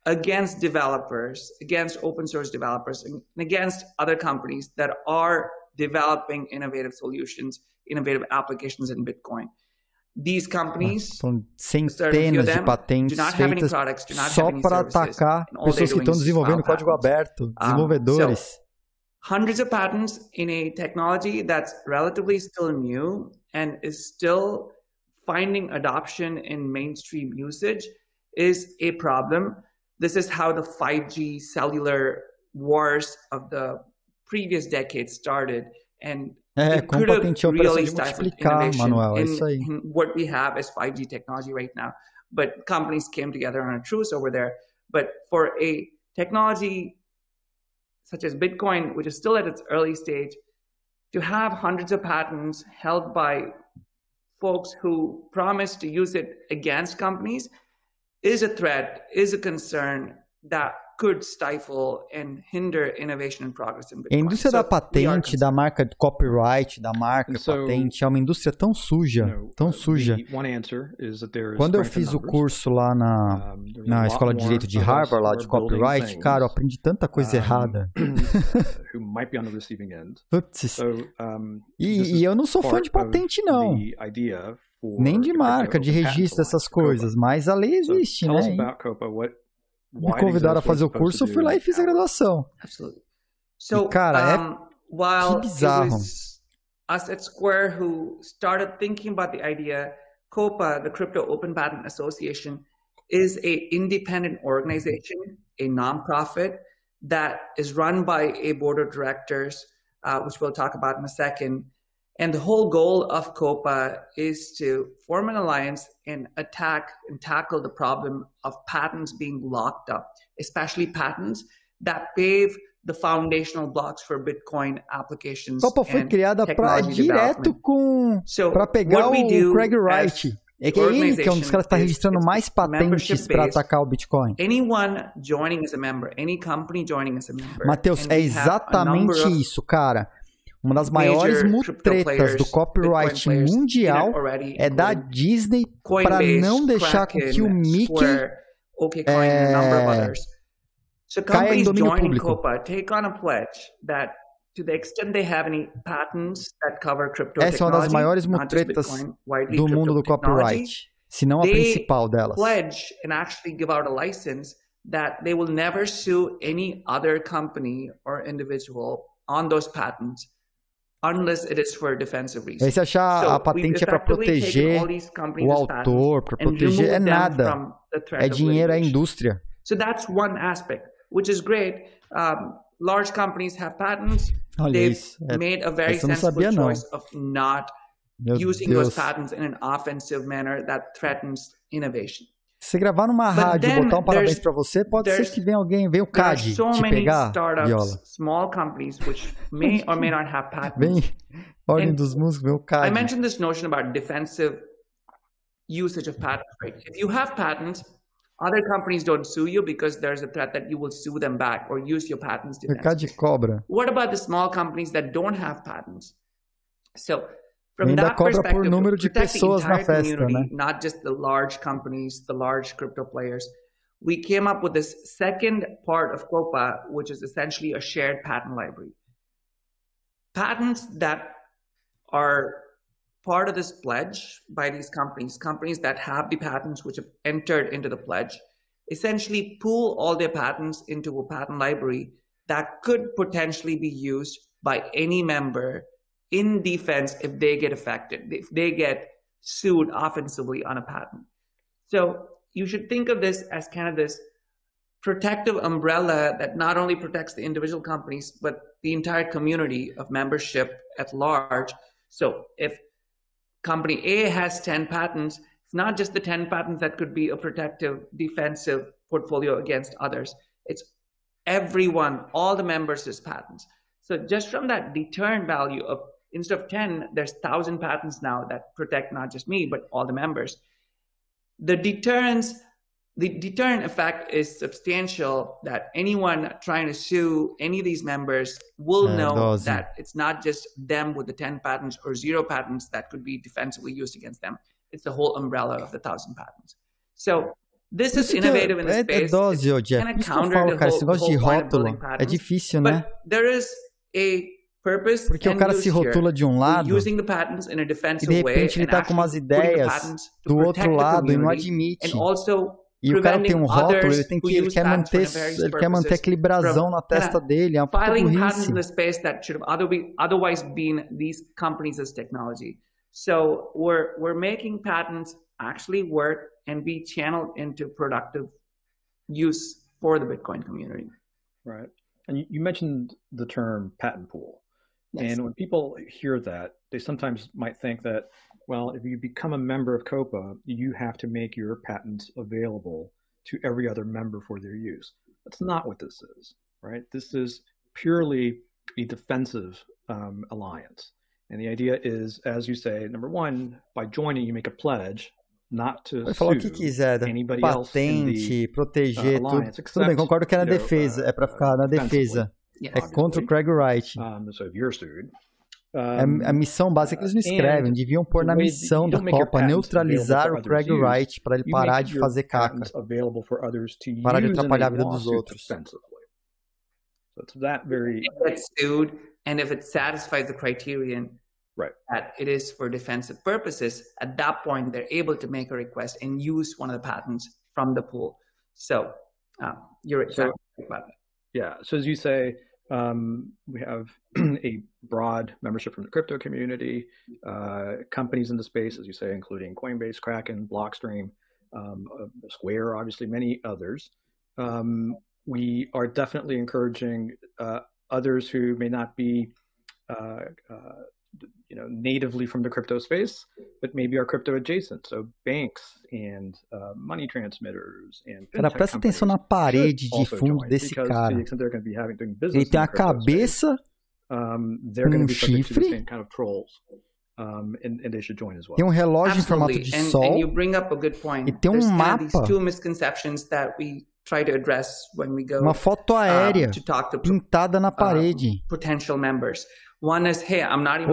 Speaker 22: against developers, against open source developers, and against other companies that are developing innovative solutions, innovative applications in Bitcoin. These companies,
Speaker 1: centenas de patentes feitas só para atacar pessoas que estão desenvolvendo código aberto, desenvolvedores.
Speaker 22: So, hundreds of patents in a technology that's relatively still new and is still finding adoption in mainstream usage is a problem. This is how the 5G cellular wars of the previous decade started, and it could have really stifled innovation in what we have as 5G technology right now. But companies came together on a truce over there. But for a technology such as Bitcoin, which is still at its early stage, to have hundreds of patents held by folks who promise to use it against companies is a threat, is a concern that could stifle and hinder innovation and progress in Bitcoin.
Speaker 1: A indústria da patente, da marca de copyright, da marca patente, é uma indústria tão suja, tão suja. Quando eu fiz o curso lá na Escola de Direito de Harvard, lá de copyright, cara, eu aprendi tanta coisa errada. Putz. E eu não sou fã de patente, não. Nem de marca, de registro, dessas coisas. Mas a lei existe, né? Me convidaram a fazer o curso, eu fui lá e fiz a graduação.
Speaker 22: So,
Speaker 1: e, cara,
Speaker 22: while
Speaker 1: que bizarro.
Speaker 22: It was us at Square who started thinking about the idea, COPA, the Crypto Open Patent Association, is an independent organization, a nonprofit that is run by a board of directors, which we'll talk about in a second. And the whole goal of COPA is to form an alliance and attack and tackle the problem of patents being locked up, especially patents that pave the foundational blocks for Bitcoin applications.
Speaker 1: COPA foi criada para pegar o Craig Wright. É que ele que é um dos caras que está registrando mais patentes para atacar o Bitcoin. Matheus, é exatamente isso, cara. Uma das maiores mutretas do copyright mundial é da Disney para não deixar com que o Mickey caia em domínio público. Essa é uma das maiores mutretas do mundo do copyright, se não a principal delas.
Speaker 22: That they will never sue any other company or individual on those patents unless it is for defensive reasons.
Speaker 1: Aí se achar a patente é para proteger o autor, para proteger, é nada. É dinheiro, é indústria.
Speaker 22: So that's one aspect, which is great. Large companies have patents. They've made a very sensible choice of not using those patents in an offensive manner that threatens innovation.
Speaker 1: Se você gravar numa rádio e botar um parabéns para você, pode ser que venha o CAD te pegar, Viola.
Speaker 22: Small companies which may or may not have patents.
Speaker 1: Vem, ordem dos músicos, vem o CAD.
Speaker 22: I mentioned this notion about defensive usage of patents, right? If you have patents, other companies don't sue you because there's a threat that you will sue them back or use your patents defensively.
Speaker 1: CAD cobra.
Speaker 22: What about the small companies that don't have patents? So, from that perspective,
Speaker 1: número de pessoas na festa, né?
Speaker 22: Not just the large companies, the large crypto players, we came up with this second part of COPA, which is essentially a shared patent library. Patents that are part of this pledge by these companies that have the patents which have entered into the pledge, essentially pool all their patents into a patent library that could potentially be used by any member in defense if they get affected, if they get sued offensively on a patent. So you should think of this as kind of this protective umbrella that not only protects the individual companies, but the entire community of membership at large. So if company A has 10 patents, it's not just the 10 patents that could be a protective, defensive portfolio against others. It's everyone, all the members' patents. So just from that deterrent value of instead of 10, there's 1,000 patents now that protect not just me, but all the members. The deterrent effect is substantial that anyone trying to sue any of these members will know that it's not just them with the 10 patents or 0 patents that could be defensively used against them. It's the whole umbrella of the 1,000 patents. So this is innovative in the space.
Speaker 1: Jeff. Isso que eu falo, cara, esse negócio de rótulo é difícil, né?
Speaker 22: There is a purpose.
Speaker 1: Porque o cara se rotula de um lado e de repente ele tá com umas ideias do outro lado e não admite. E o cara tem um rótulo, ele quer manter aquele brasão na testa dele, é uma puta burrice.
Speaker 22: So we're making patents actually work and be channeled into productive use for the Bitcoin community.
Speaker 8: Right. And you mentioned the term patent pool.
Speaker 22: Yes.
Speaker 8: And when people hear that, they sometimes might think that, well, if you become a member of COPA, you have to make your patents available to every other member for their use. That's not what this is, right? This is purely a defensive alliance. And the idea is, as you say, number one, by joining, you make a pledge not to
Speaker 1: Pode falar o que quiser, patente, proteger, tudo bem, concordo que é na defesa, é para ficar na defesa. É contra o Craig Wright.
Speaker 8: So if you're sued,
Speaker 1: a missão básica que eles não escrevem, deviam pôr na missão da Copa, neutralizar o Craig Wright para ele parar de fazer caca, parar de atrapalhar a vida dos outros.
Speaker 8: So it's that very...
Speaker 22: If it's sued, and if it satisfies the criterion that it is for defensive purposes, at that point they're able to make a request and use one of the patents from the pool. So you're exactly right about that.
Speaker 8: Yeah, so as you say, we have a broad membership from the crypto community, companies in the space, as you say, including Coinbase, Kraken, Blockstream, Square, obviously many others. We are definitely encouraging others who may not be natively from the crypto space, but maybe are crypto adjacent. So banks and money transmitters and
Speaker 1: cara, presta atenção na parede de fundo desse cara. Ele tem a cabeça com chifre. Tem relógio em formato de sol. E tem mapa. Uma foto aérea pintada na parede.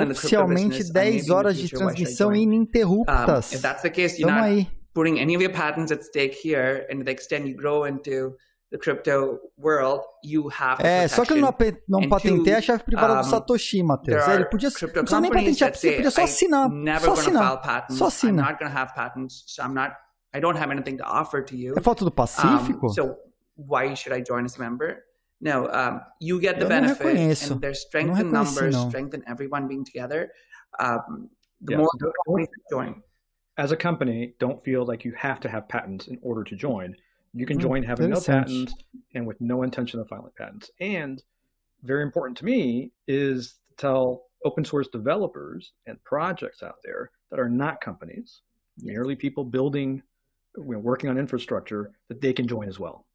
Speaker 1: Oficialmente 10 horas de transmissão ininterruptas. Estamos aí.
Speaker 22: Putting any of your patents at stake here, and to the extent you grow into the crypto world, you have
Speaker 1: só que ele não patenteia a chave privada do Satoshi, Matheus. Ele podia, não precisa nem patentear, você podia só assinar. Só assina.
Speaker 22: I'm not going to have patents, so I don't have anything to offer to you.
Speaker 1: É falta do Pacífico?
Speaker 22: So why should I join as a member? No, you get the benefit, and there's strength in numbers, strength in everyone being together. The more companies join.
Speaker 8: As a company, don't feel like you have to have patents in order to join. You can join having no patents and with no intention of filing patents. And very important to me is to tell open source developers and projects out there that are not companies, merely people building, working on infrastructure, that they can join as well.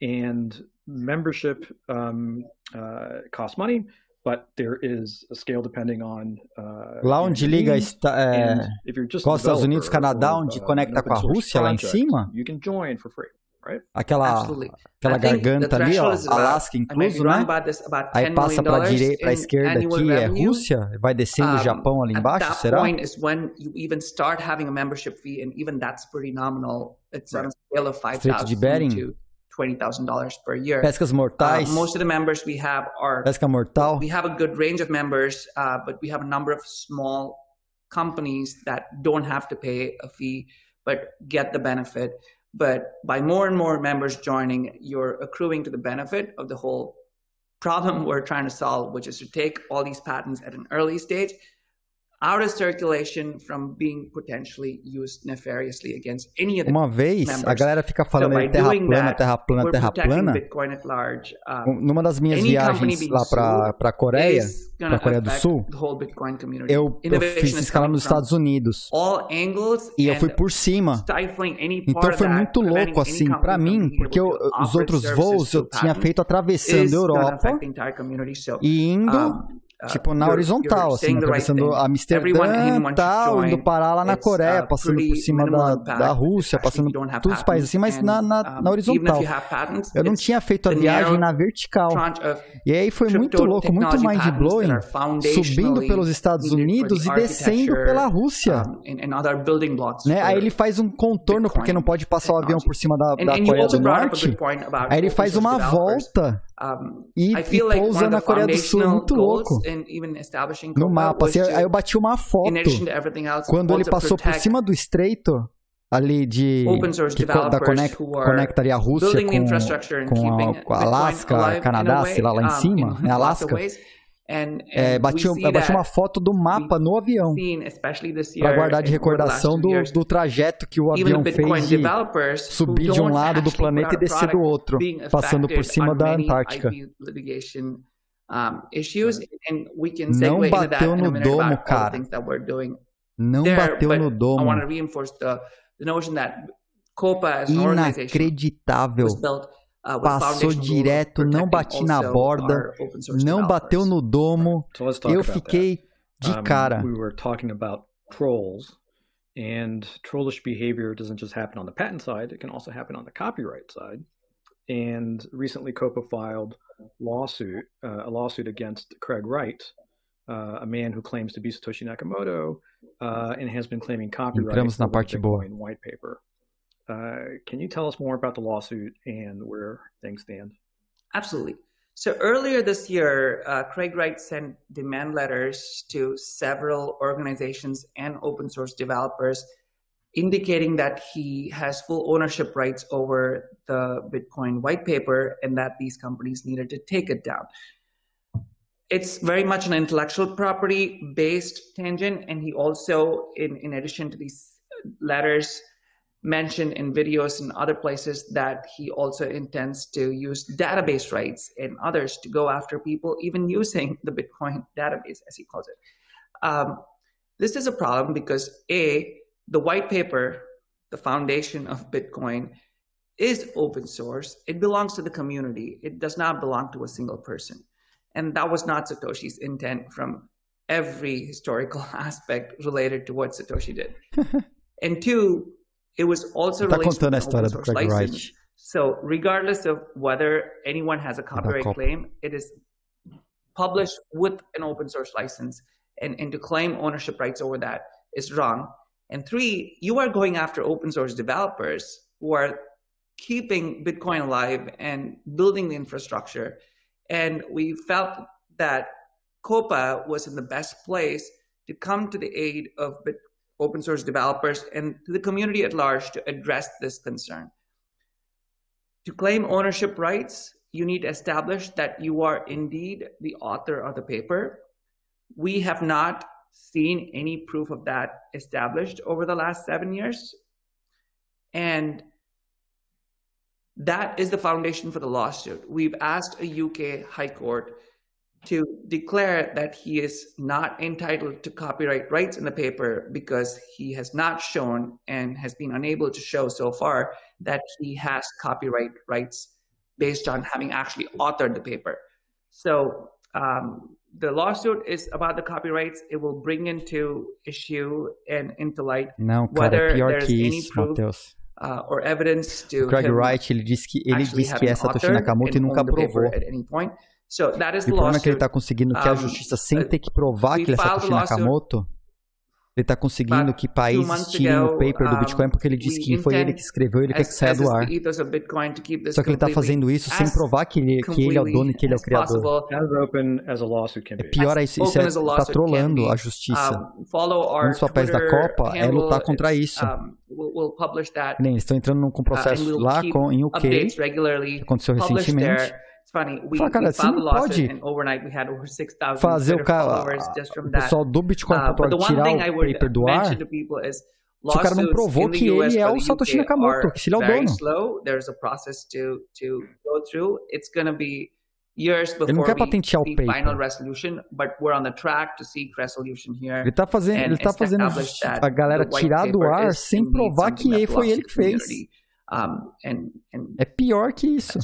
Speaker 8: And membership costs money, but there is a scale depending on
Speaker 1: lá onde liga com os Estados Unidos, Canadá, onde conecta com a Rússia lá em cima,
Speaker 8: you can join for free, right?
Speaker 1: Aquela garganta ali, ó, Alasca incluso, né? Aí passa para a esquerda aqui é Rússia, vai descendo o Japão ali embaixo, será?
Speaker 22: That point is when you even start having a membership fee, and even that's pretty nominal. It's on a scale of $5,000 to $20,000 per year.
Speaker 1: Pescas mortais.
Speaker 22: Most of the members we have are
Speaker 1: pesca mortal.
Speaker 22: We have a good range of members, but we have a number of small companies that don't have to pay a fee but get the benefit. But by more and more members joining, you're accruing to the benefit of the whole problem we're trying to solve, which is to take all these patents at an early stage out of circulation from being potentially used nefariously against any of the
Speaker 1: Uma vez,
Speaker 22: members.
Speaker 1: A galera fica falando de terra plana.
Speaker 22: Bitcoin at large.
Speaker 1: Numa das minhas viagens lá para a Coreia do Sul, eu fiz escala nos Estados Unidos. E eu fui por cima. Então foi muito louco, assim, para mim, porque os outros voos eu tinha feito atravessando a Europa e indo... tipo, na horizontal, assim, atravessando Amsterdã, tal, indo parar lá na Coreia, passando por cima da Rússia, passando por todos os países assim, mas na horizontal. Eu não tinha feito a viagem na vertical. E aí foi muito louco, muito mind-blowing, subindo pelos Estados Unidos e descendo pela Rússia. Né? Aí ele faz um contorno, porque não pode passar o avião por cima da Coreia do Norte. Aí ele faz uma volta e pousa na Coreia do Sul, muito louco. No mapa, assim, aí eu bati uma foto quando ele passou por cima do estreito ali da conecta ali a Rússia com a Alasca, Canadá, sei lá em cima, né, Alasca. Bati uma foto do mapa no avião para guardar de recordação do trajeto que o avião fez de subir de um lado do planeta e descer do outro, passando por cima da Antártica. Não bateu no domo, cara. Não bateu no domo. Inacreditável. Passou direto, não bati na borda, não bateu no domo. Eu fiquei de cara.
Speaker 8: We were talking about trolls, and trollish behavior doesn't just happen on the patent side, it can also happen on the copyright side. And recently COPA filed a lawsuit against Craig Wright, a man who claims to be Satoshi Nakamoto, and has been claiming copyright for the Bitcoin white paper. Can you tell us more about the lawsuit and where things stand?
Speaker 22: Absolutely. So earlier this year, Craig Wright sent demand letters to several organizations and open source developers indicating that he has full ownership rights over the Bitcoin white paper and that these companies needed to take it down. It's very much an intellectual property based tangent, and he also, in addition to these letters, mentioned in videos and other places that he also intends to use database rights and others to go after people even using the Bitcoin database, as he calls it. This is a problem because the white paper, the foundation of Bitcoin, is open source. It belongs to the community. It does not belong to a single person. And that was not Satoshi's intent from every historical aspect related to what Satoshi did. And two, it was also released with an open source license. So regardless of whether anyone has a copyright claim, it is published with an open source license, and to claim ownership rights over that is wrong. And three, you are going after open source developers who are keeping Bitcoin alive and building the infrastructure. And we felt that COPA was in the best place to come to the aid of open source developers and to the community at large to address this concern. To claim ownership rights, you need to establish that you are indeed the author of the paper. We have not seen any proof of that established over the last 7 years. And that is the foundation for the lawsuit. We've asked a UK High Court to declare that he is not entitled to copyright rights in the paper because he has not shown and has been unable to show so far that he has copyright rights based on having actually authored the paper. So the lawsuit is about the copyrights. It will bring into issue and into light whether there's any proof or evidence to
Speaker 1: Craig Wright, ele disse que é Satoshi Nakamoto e nunca provou.
Speaker 22: So that is
Speaker 1: e o problema é que ele está conseguindo que a justiça, sem ter que provar que ele é Satoshi Nakamoto, ele está conseguindo que países tirem o paper do Bitcoin porque ele disse que foi ele que escreveu e ele quer que saia do ar. Só que ele está fazendo isso sem provar que ele é o dono e que ele é o criador. É pior, isso está trolando a justiça. Um dos papéis da Copa é lutar contra isso. Eles estão entrando com um processo lá em UK, que aconteceu recentemente. Fala, cara, você não pode fazer o pessoal do Bitcoin tirar o paper do ar se o cara não provou que ele é o Satoshi Nakamoto, que se ele é o dono. Ele não quer patentear o paper. Ele está fazendo a galera tirar do ar sem provar que foi ele que fez. É pior que isso.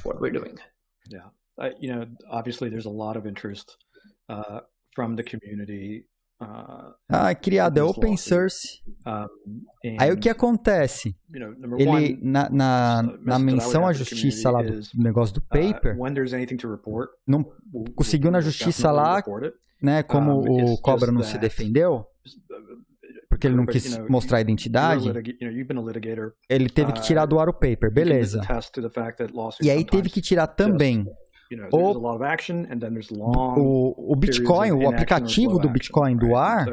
Speaker 8: Yeah, obviously there's a lot of interest from the community.
Speaker 1: Criado é open source. Aí o que acontece? Ele na menção à justiça lá do negócio do paper, não conseguiu na justiça lá, né? Como o Cobra não se defendeu, porque ele não quis mostrar a identidade, ele teve que tirar do ar o paper, beleza. E aí teve que tirar também o Bitcoin, o aplicativo do Bitcoin do ar,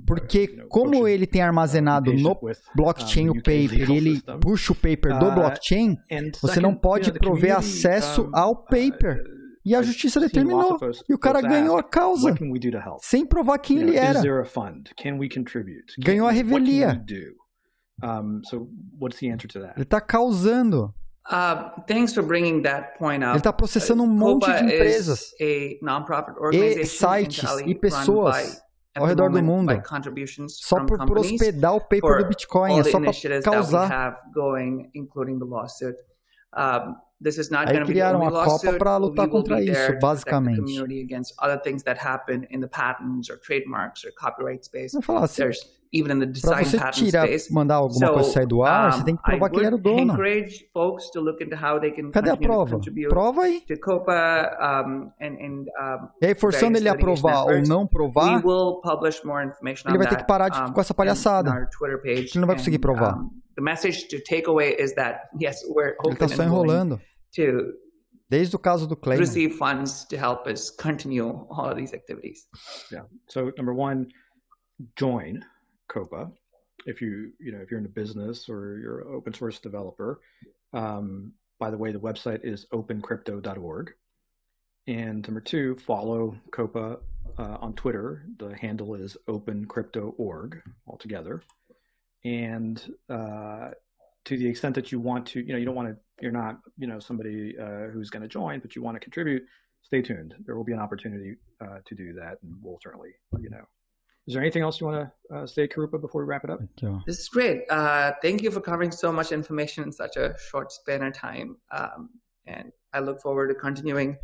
Speaker 1: porque como ele tem armazenado no blockchain o paper e ele puxa o paper do blockchain, você não pode prover acesso ao paper. E a justiça determinou. E o cara ganhou a causa. Sem provar quem ele era. Ganhou a revelia. Ele tá causando.
Speaker 22: Thanks for bringing that point up.
Speaker 1: Ele tá processando um monte de empresas. E sites e pessoas ao redor do mundo. Só por hospedar o paper do Bitcoin. É só pra causar. Aí criaram uma Copa para lutar contra isso, basicamente. Vou falar assim, para você tirar, mandar alguma coisa sair do ar, você tem que provar que ele era o dono. Cadê a prova? Prova aí. E aí, forçando ele a provar ou não provar, ele vai ter que parar com essa palhaçada. Ele não vai conseguir provar. Ele tá só enrolando. Desde o caso do Clay.
Speaker 22: Receive funds to help us continue all of these activities.
Speaker 8: Yeah. So number one, join COPA if you're in a business or you're an open source developer. By the way, the website is opencrypto.org. And number two, follow COPA on Twitter. The handle is opencrypto.org altogether. And to the extent that you want to, you're not, somebody who's going to join, but you want to contribute, stay tuned. There will be an opportunity to do that, and we'll certainly let you know. Is there anything else you want to say, Karupa, before we wrap it up?
Speaker 22: This is great. Thank you for covering so much information in such a short span of time. And I look forward to continuing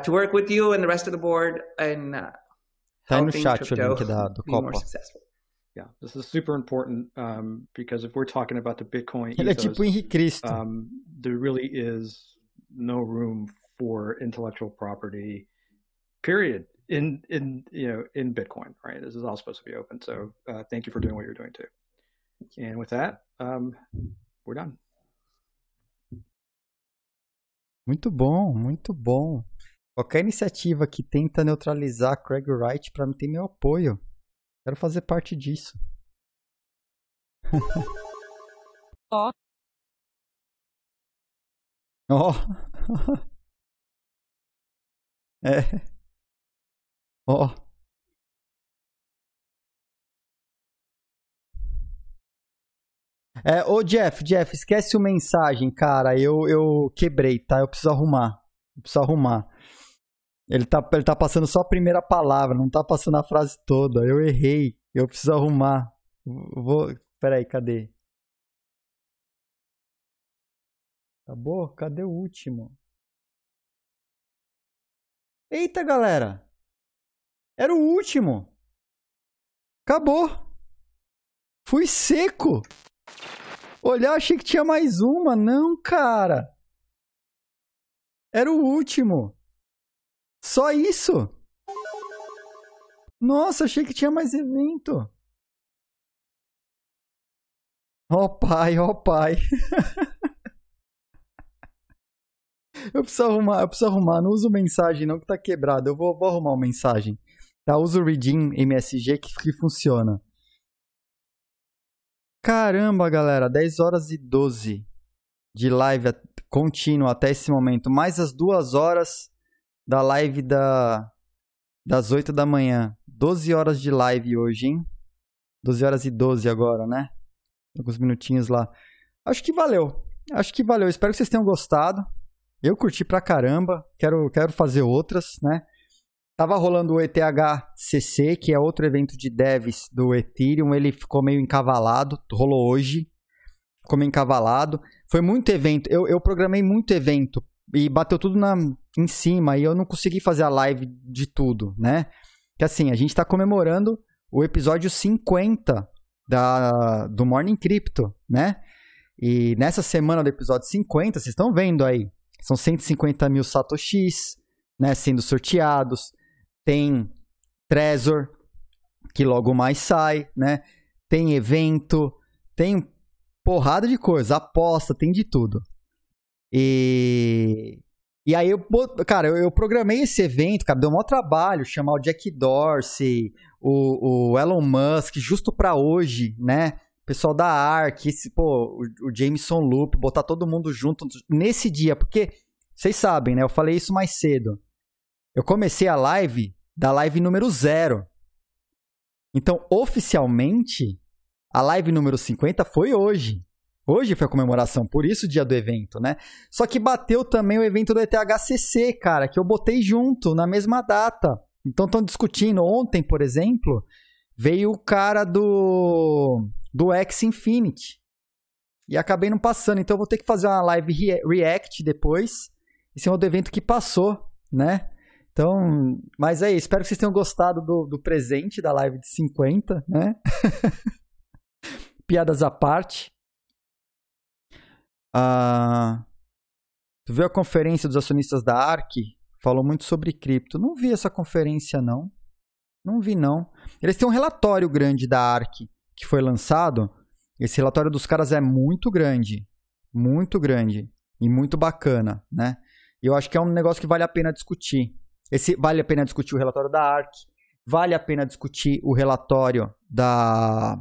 Speaker 22: to work with you and the rest of the board and helping crypto be more successful.
Speaker 8: Yeah, this is super important because if we're talking about the Bitcoin
Speaker 1: Ele é tipo Henrique Cristo.
Speaker 8: There really is no room for intellectual property, period, in Bitcoin, right? This is all supposed to be open. So thank you for doing what you're doing too. And with that, we're done.
Speaker 1: Muito bom, muito bom. Qualquer iniciativa que tenta neutralizar Craig Wright, para mim, tem meu apoio. Quero fazer parte disso.
Speaker 18: Ó.
Speaker 1: Ó. É. Ó. Ô Jeff, esquece o mensagem, cara. Eu quebrei, tá? Eu preciso arrumar. Ele tá passando só a primeira palavra, não tá passando a frase toda. Eu errei. Eu preciso arrumar. Peraí, cadê? Acabou? Cadê o último? Eita, galera! Era o último! Acabou! Fui seco! Olhar, achei que tinha mais uma. Não, cara! Era o último! Só isso? Nossa, achei que tinha mais evento. Ó pai. Eu preciso arrumar. Não uso mensagem não, que tá quebrado. Eu vou arrumar uma mensagem. Tá, uso o Redeem MSG que funciona. Caramba, galera. 10h12 de live contínua até esse momento. Mais as 2 horas da live das 8 da manhã. 12 horas de live hoje, hein? 12h12 agora, né? Alguns minutinhos lá. Acho que valeu. Espero que vocês tenham gostado. Eu curti pra caramba. Quero fazer outras, né? Tava rolando o ETHCC, que é outro evento de devs do Ethereum. Ele ficou meio encavalado. Rolou hoje. Ficou meio encavalado. Foi muito evento. Eu programei muito evento. E bateu tudo em cima. E eu não consegui fazer a live de tudo, né? Que assim, a gente tá comemorando o episódio 50 do Morning Crypto, né? E nessa semana do episódio 50, vocês estão vendo aí. São 150 mil satoshis, né? Sendo sorteados. Tem Trezor, que logo mais sai, né? Tem evento. Tem porrada de coisa. Aposta, tem de tudo. E aí, eu programei esse evento, cara, deu um maior trabalho, chamar o Jack Dorsey, o Elon Musk, justo pra hoje, né? O pessoal da ARK, o Jameson Loop, botar todo mundo junto nesse dia, porque Vocês sabem, né? Eu falei isso mais cedo. Eu comecei a live da live número 0. Então, oficialmente, a live número 50 foi hoje. Hoje foi a comemoração, por isso o dia do evento, né? Só que bateu também o evento do ETHCC, cara, que eu botei junto, na mesma data. Então, estão discutindo. Ontem, por exemplo, veio o cara do X Infinity. E acabei não passando. Então, eu vou ter que fazer uma live react depois. Esse é um outro evento que passou, né? Então, mas aí, espero que vocês tenham gostado do presente da live de 50, né? Piadas à parte. Tu viu a conferência dos acionistas da ARK? Falou muito sobre cripto. Não vi essa conferência, não. Não vi, não. Eles têm um relatório grande da ARK que foi lançado. Esse relatório dos caras é muito grande e muito bacana, né? E eu acho que é um negócio que vale a pena discutir. Vale a pena discutir o relatório da ARK, vale a pena discutir o relatório da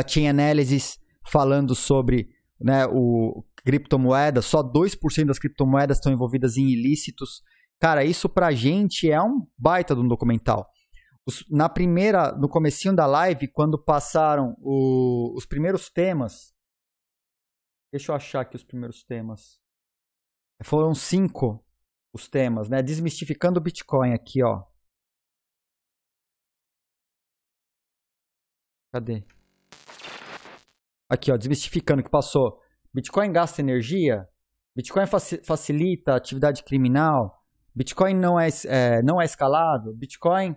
Speaker 1: Chain Analysis falando sobre, né, o criptomoedas. Só 2% das criptomoedas estão envolvidas em ilícitos. Cara, isso pra gente é um baita de um documental. No comecinho da live, quando passaram os primeiros temas, deixa eu achar aqui os primeiros temas. Foram 5 os temas, né? Desmistificando o Bitcoin aqui, ó. Cadê? Aqui, ó, desmistificando que passou. Bitcoin gasta energia? Bitcoin facilita a atividade criminal? Bitcoin não é escalado? Bitcoin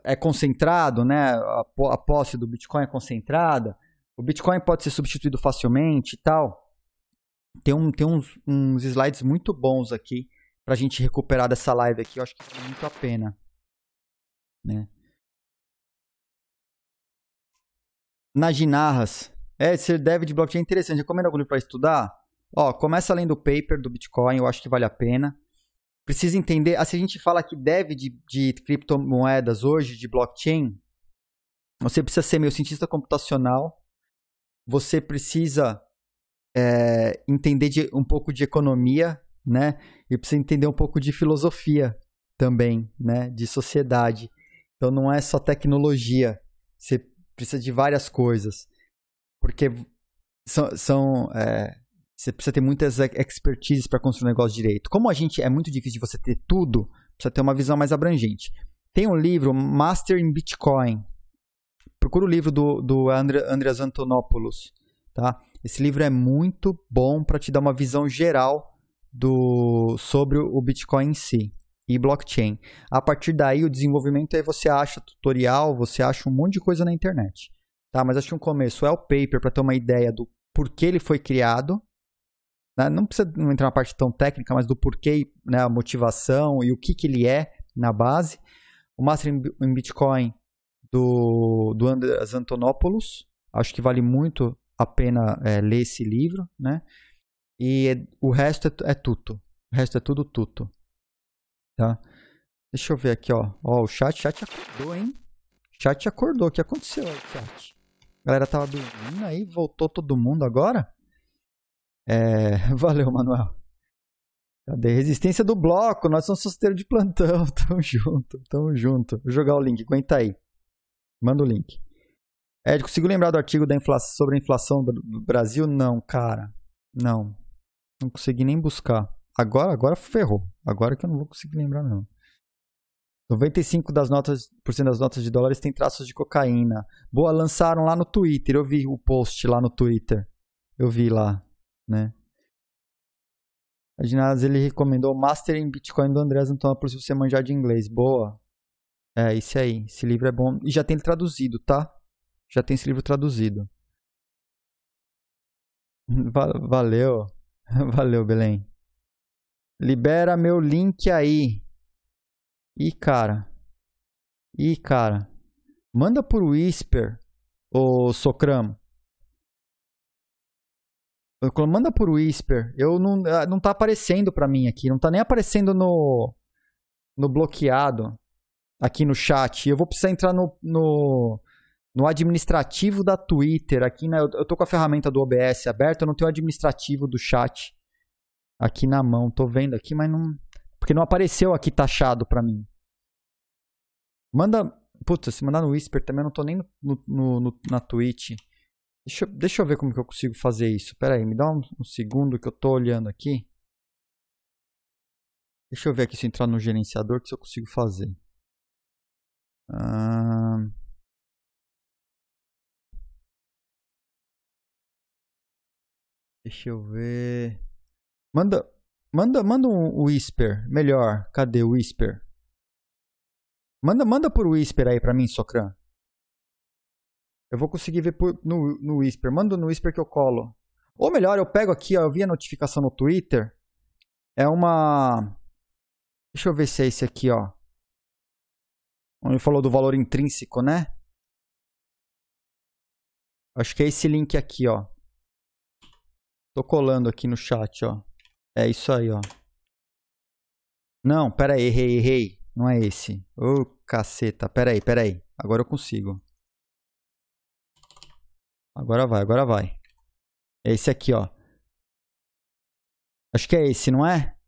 Speaker 1: é concentrado, né? A posse do Bitcoin é concentrada. O Bitcoin pode ser substituído facilmente e tal. Tem uns slides muito bons aqui pra gente recuperar dessa live aqui. Eu acho que vale muito a pena, né? Naginarras. Ser dev de blockchain é interessante. Recomendo algum livro para estudar? Ó, começa lendo o paper do Bitcoin. Eu acho que vale a pena. Precisa entender. Se a gente fala que dev de criptomoedas hoje, de blockchain, você precisa ser meio cientista computacional. Você precisa entender um pouco de economia, né? E precisa entender um pouco de filosofia também, né? De sociedade. Então não é só tecnologia. Você precisa de várias coisas. Porque você precisa ter muitas expertises para construir um negócio direito. Como é muito difícil de você ter tudo, precisa ter uma visão mais abrangente. Tem um livro, Master in Bitcoin. Procura o livro do Andreas Antonopoulos, tá? Esse livro é muito bom para te dar uma visão geral sobre o Bitcoin em si e blockchain. A partir daí, o desenvolvimento, aí você acha tutorial, você acha um monte de coisa na internet. Tá? Mas acho que um começo é o paper para ter uma ideia do porquê ele foi criado. Né? Não precisa entrar na parte tão técnica, mas do porquê, né, a motivação e o que ele é na base. O Master in Bitcoin do Andreas Antonopoulos. Acho que vale muito a pena ler esse livro, né? E o resto é tudo. O resto é tudo tudo. Tá? Deixa eu ver aqui, ó. Ó, o chat acordou, hein? O chat acordou. O que aconteceu aí, chat? A galera tava dormindo aí, voltou todo mundo agora? Valeu, Manuel. Cadê? Resistência do bloco. Nós somos susteiros de plantão. Tamo junto. Vou jogar o link. Aguenta aí. Manda o link. Ed, consigo lembrar do artigo sobre a inflação do Brasil? Não, cara. Não consegui nem buscar. Agora ferrou. Agora que eu não vou conseguir lembrar, não. 95% das notas de dólares tem traços de cocaína. Boa, lançaram lá no Twitter. Eu vi o post lá no Twitter. Eu vi lá, né? A Ginás, ele recomendou o Master in Bitcoin do Andreas Antonopoulos se você manjar de inglês. Boa. Esse aí. Esse livro é bom. E já tem ele traduzido, tá? Já tem esse livro traduzido. Valeu. Valeu, Belém. Libera meu link aí. Ih, cara. Manda por Whisper, ô Socramo. Manda por Whisper. Não tá aparecendo pra mim aqui. Não tá nem aparecendo no bloqueado. Aqui no chat. Eu vou precisar entrar no administrativo da Twitter. Aqui, né? Eu tô com a ferramenta do OBS aberta. Eu não tenho o administrativo do chat. aqui na mão. Tô vendo aqui, mas não... Porque não apareceu aqui taxado pra mim. Manda... Putz, se mandar no Whisper também, eu não tô nem na Twitch. Deixa eu ver como que eu consigo fazer isso. Pera aí, me dá um segundo que eu tô olhando aqui. Deixa eu ver aqui se eu entrar no gerenciador, que se eu consigo fazer. Deixa eu ver. Manda um Whisper. Melhor. Cadê o Whisper? Manda por Whisper aí pra mim, Socran. Eu vou conseguir ver no Whisper. Manda no Whisper que eu colo. Ou melhor, eu pego aqui, ó. Eu vi a notificação no Twitter. É uma... Deixa eu ver se é esse aqui, ó. Onde falou do valor intrínseco, né? Acho que é esse link aqui, ó. Tô colando aqui no chat, ó. É isso aí, ó. Não, pera aí, errei. Não é esse. Ô, caceta. Pera aí. Agora eu consigo. Agora vai. É esse aqui, ó. Acho que é esse, não é?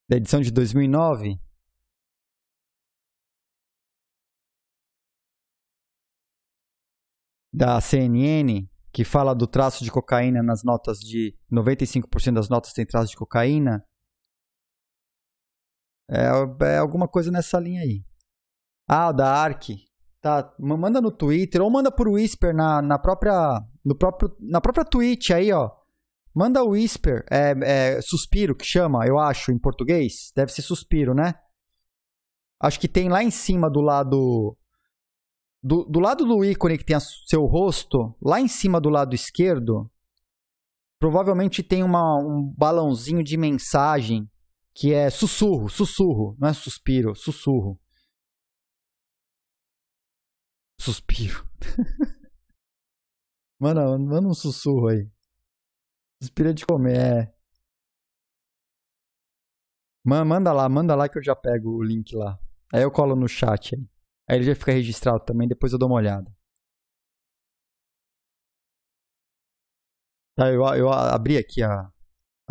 Speaker 1: Da edição de 2009. Da CNN, que fala do traço de cocaína nas notas de... 95% das notas tem traço de cocaína. É alguma coisa nessa linha aí. Ah, o da ARC. Tá, manda no Twitter ou manda por Whisper na própria Twitch aí, ó. Manda o Whisper. Suspiro que chama, eu acho, em português. Deve ser suspiro, né? Acho que tem lá em cima do lado... Do lado do ícone que tem seu rosto, lá em cima do lado esquerdo, provavelmente tem um balãozinho de mensagem que é sussurro, não é suspiro, sussurro. Suspiro. Manda um sussurro aí. Suspiro é de comer, Manda lá que eu já pego o link lá. Aí eu colo no chat aí. Aí ele já fica registrado também, depois eu dou uma olhada. Tá, eu abri aqui a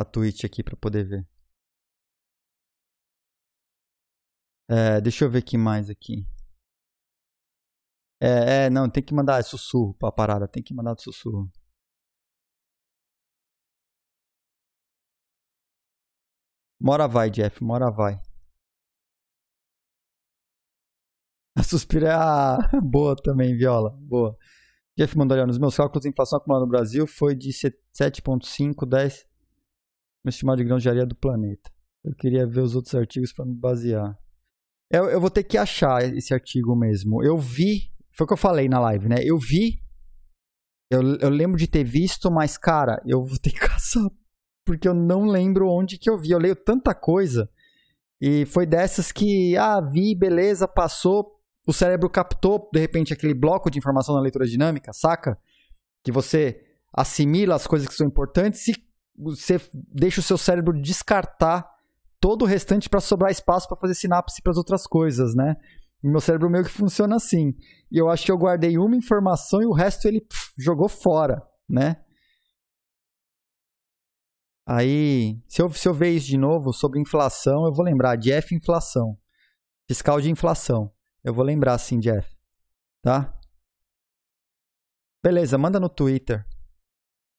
Speaker 1: Twitch aqui pra poder ver. Deixa eu ver aqui mais aqui. Não, tem que mandar sussurro pra parada, tem que mandar sussurro. Mora vai, Jeff, mora vai. A suspira é boa também, Viola, boa. Jeff mandou olhar nos meus cálculos, a inflação acumulada no Brasil foi de 7,5, 10 no estimado de grãos de areia do planeta. Eu queria ver os outros artigos para me basear. Eu vou ter que achar esse artigo mesmo. Eu vi, foi o que eu falei na live, né? Eu vi, eu lembro de ter visto, mas, cara, eu vou ter que caçar, porque eu não lembro onde que eu vi. Eu leio tanta coisa, e foi dessas que, vi, beleza, passou, o cérebro captou, de repente, aquele bloco de informação na leitura dinâmica, saca? Que você assimila as coisas que são importantes e você deixa o seu cérebro descartar todo o restante para sobrar espaço para fazer sinapse para as outras coisas, né? E meu cérebro meio que funciona assim. E eu acho que eu guardei uma informação e o resto ele jogou fora, né? Aí, se eu ver isso de novo sobre inflação, eu vou lembrar de inflação. Fiscal de inflação. Eu vou lembrar sim, Jeff. Tá? Beleza, manda no Twitter.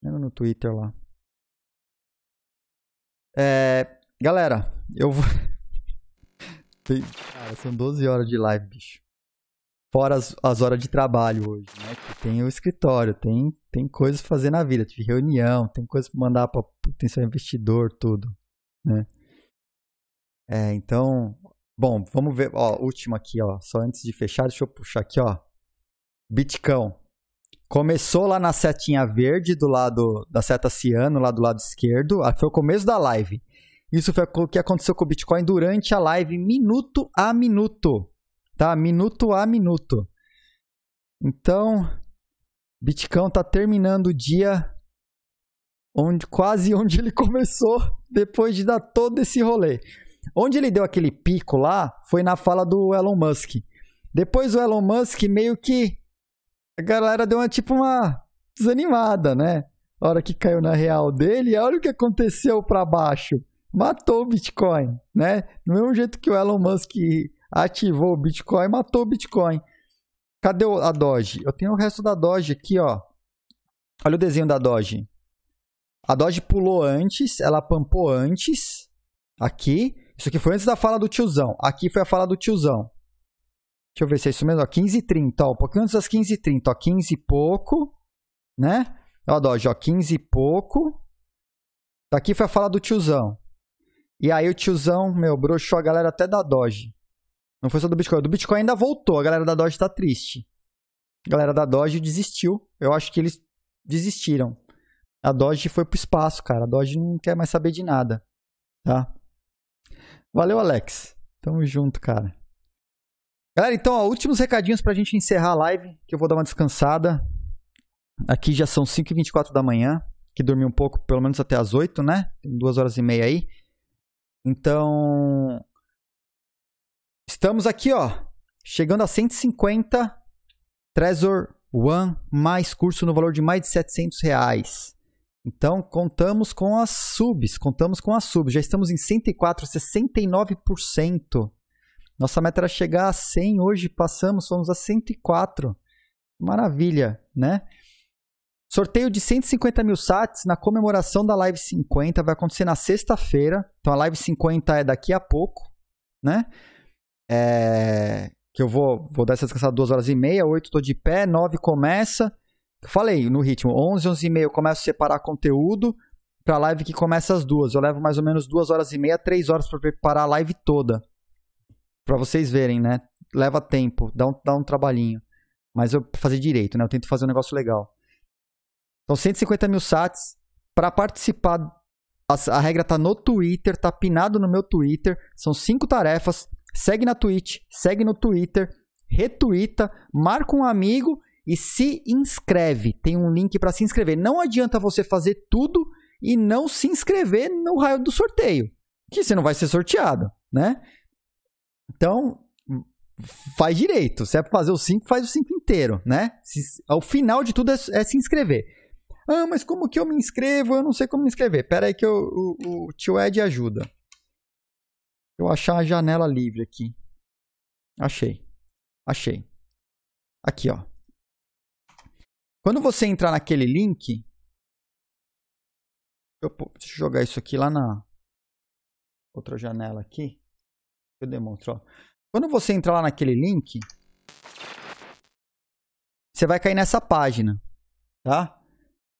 Speaker 1: Manda no Twitter lá. Galera, eu vou... Cara, são 12 horas de live, bicho. Fora as horas de trabalho hoje, né? Que tem o escritório, tem coisas pra fazer na vida. Tive reunião, tem coisas pra mandar pra potencial investidor, tudo, né? Então... Bom, vamos ver, ó, último aqui, ó. Só antes de fechar, deixa eu puxar aqui, ó. Bitcão. Começou lá na setinha verde do lado da seta ciano, lá do lado esquerdo. Foi o começo da live. Isso foi o que aconteceu com o Bitcoin durante a live, minuto a minuto. Tá? Minuto a minuto. Então, Bitcão tá terminando o dia quase onde ele começou, depois de dar todo esse rolê. Onde ele deu aquele pico lá, foi na fala do Elon Musk. Depois o Elon Musk meio que... A galera deu uma desanimada, né? A hora que caiu na real dele, olha o que aconteceu para baixo. Matou o Bitcoin, né? Do mesmo jeito que o Elon Musk ativou o Bitcoin, matou o Bitcoin. Cadê a Doge? Eu tenho o resto da Doge aqui, ó. Olha o desenho da Doge. A Doge pulou antes, ela pampou antes. Aqui. Isso aqui foi antes da fala do tiozão. Aqui foi a fala do tiozão. Deixa eu ver se é isso mesmo. Ó, 15h30, ó. Um pouquinho antes das 15h30, ó. 15 e pouco, né? Ó, Doge, ó. 15 e pouco. Aqui foi a fala do tiozão. E aí o tiozão, meu, broxou a galera até da Doge. Não foi só do Bitcoin. Do Bitcoin ainda voltou. A galera da Doge tá triste. A galera da Doge desistiu. Eu acho que eles desistiram. A Doge foi pro espaço, cara. A Doge não quer mais saber de nada. Tá? Valeu, Alex. Tamo junto, cara. Galera, então, ó, últimos recadinhos pra gente encerrar a live, que eu vou dar uma descansada. Aqui já são 5h24 da manhã. Que dormi um pouco, pelo menos até as 8, né? Tem 2h30 aí. Então, estamos aqui, ó, chegando a 150 Trezor One, mais curso no valor de mais de R$700. Então, contamos com as subs. Já estamos em 104, 69%. Nossa meta era chegar a 100, hoje fomos a 104. Maravilha, né? Sorteio de 150 mil sats na comemoração da Live 50. Vai acontecer na sexta-feira. Então, a Live 50 é daqui a pouco, né? Que eu vou dar essa descansada 2h30. 8 estou de pé. 9 começa. Eu falei no ritmo. 11, 11h30 eu começo a separar conteúdo para a live que começa às 2. Eu levo mais ou menos 2h30, 3 horas para preparar a live toda. Para vocês verem, né? Leva tempo. Dá um trabalhinho. Mas eu fazer direito, né? Eu tento fazer um negócio legal. Então, 150 mil sats. Para participar, a regra tá no Twitter, tá pinado no meu Twitter. São 5 tarefas. Segue na Twitch, segue no Twitter, retuita, marca um amigo e se inscreve. Tem um link para se inscrever. Não adianta você fazer tudo e não se inscrever no raio do sorteio, que você não vai ser sorteado, né? Então, faz direito. Se é para fazer o 5, faz o 5 inteiro, né? Ao final de tudo é se inscrever. Ah, mas como que eu me inscrevo? Eu não sei como me inscrever. Pera aí que o tio Ed ajuda. Eu achar a janela livre aqui. Achei. Aqui, ó. Quando você entrar naquele link... Deixa eu jogar isso aqui lá na outra janela aqui. Eu demonstro, ó. Quando você entrar lá naquele link, você vai cair nessa página, tá?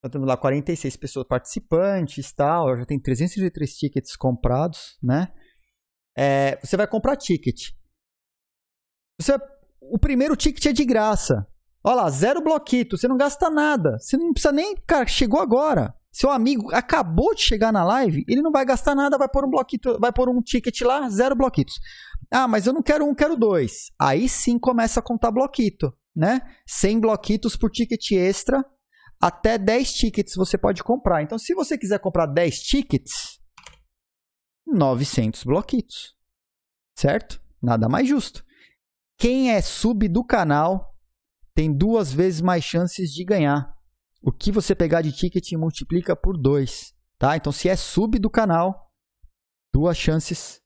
Speaker 1: Tá tendo lá 46 pessoas participantes e tal. Já tem 303 tickets comprados, né? Você vai comprar ticket. O primeiro ticket é de graça. Olha lá, 0 bloquito. Você não gasta nada. Você não precisa nem... Cara, chegou agora. Seu amigo acabou de chegar na live, ele não vai gastar nada, vai pôr um bloquito, vai pôr um ticket lá, 0 bloquitos. Ah, mas eu não quero 1, quero 2. Aí sim começa a contar bloquito, né? 100 bloquitos por ticket extra. Até 10 tickets você pode comprar. Então, se você quiser comprar 10 tickets, 900 bloquitos. Certo? Nada mais justo. Quem é sub do canal tem 2 vezes mais chances de ganhar. O que você pegar de ticket multiplica por 2. Tá? Então, se é sub do canal, 2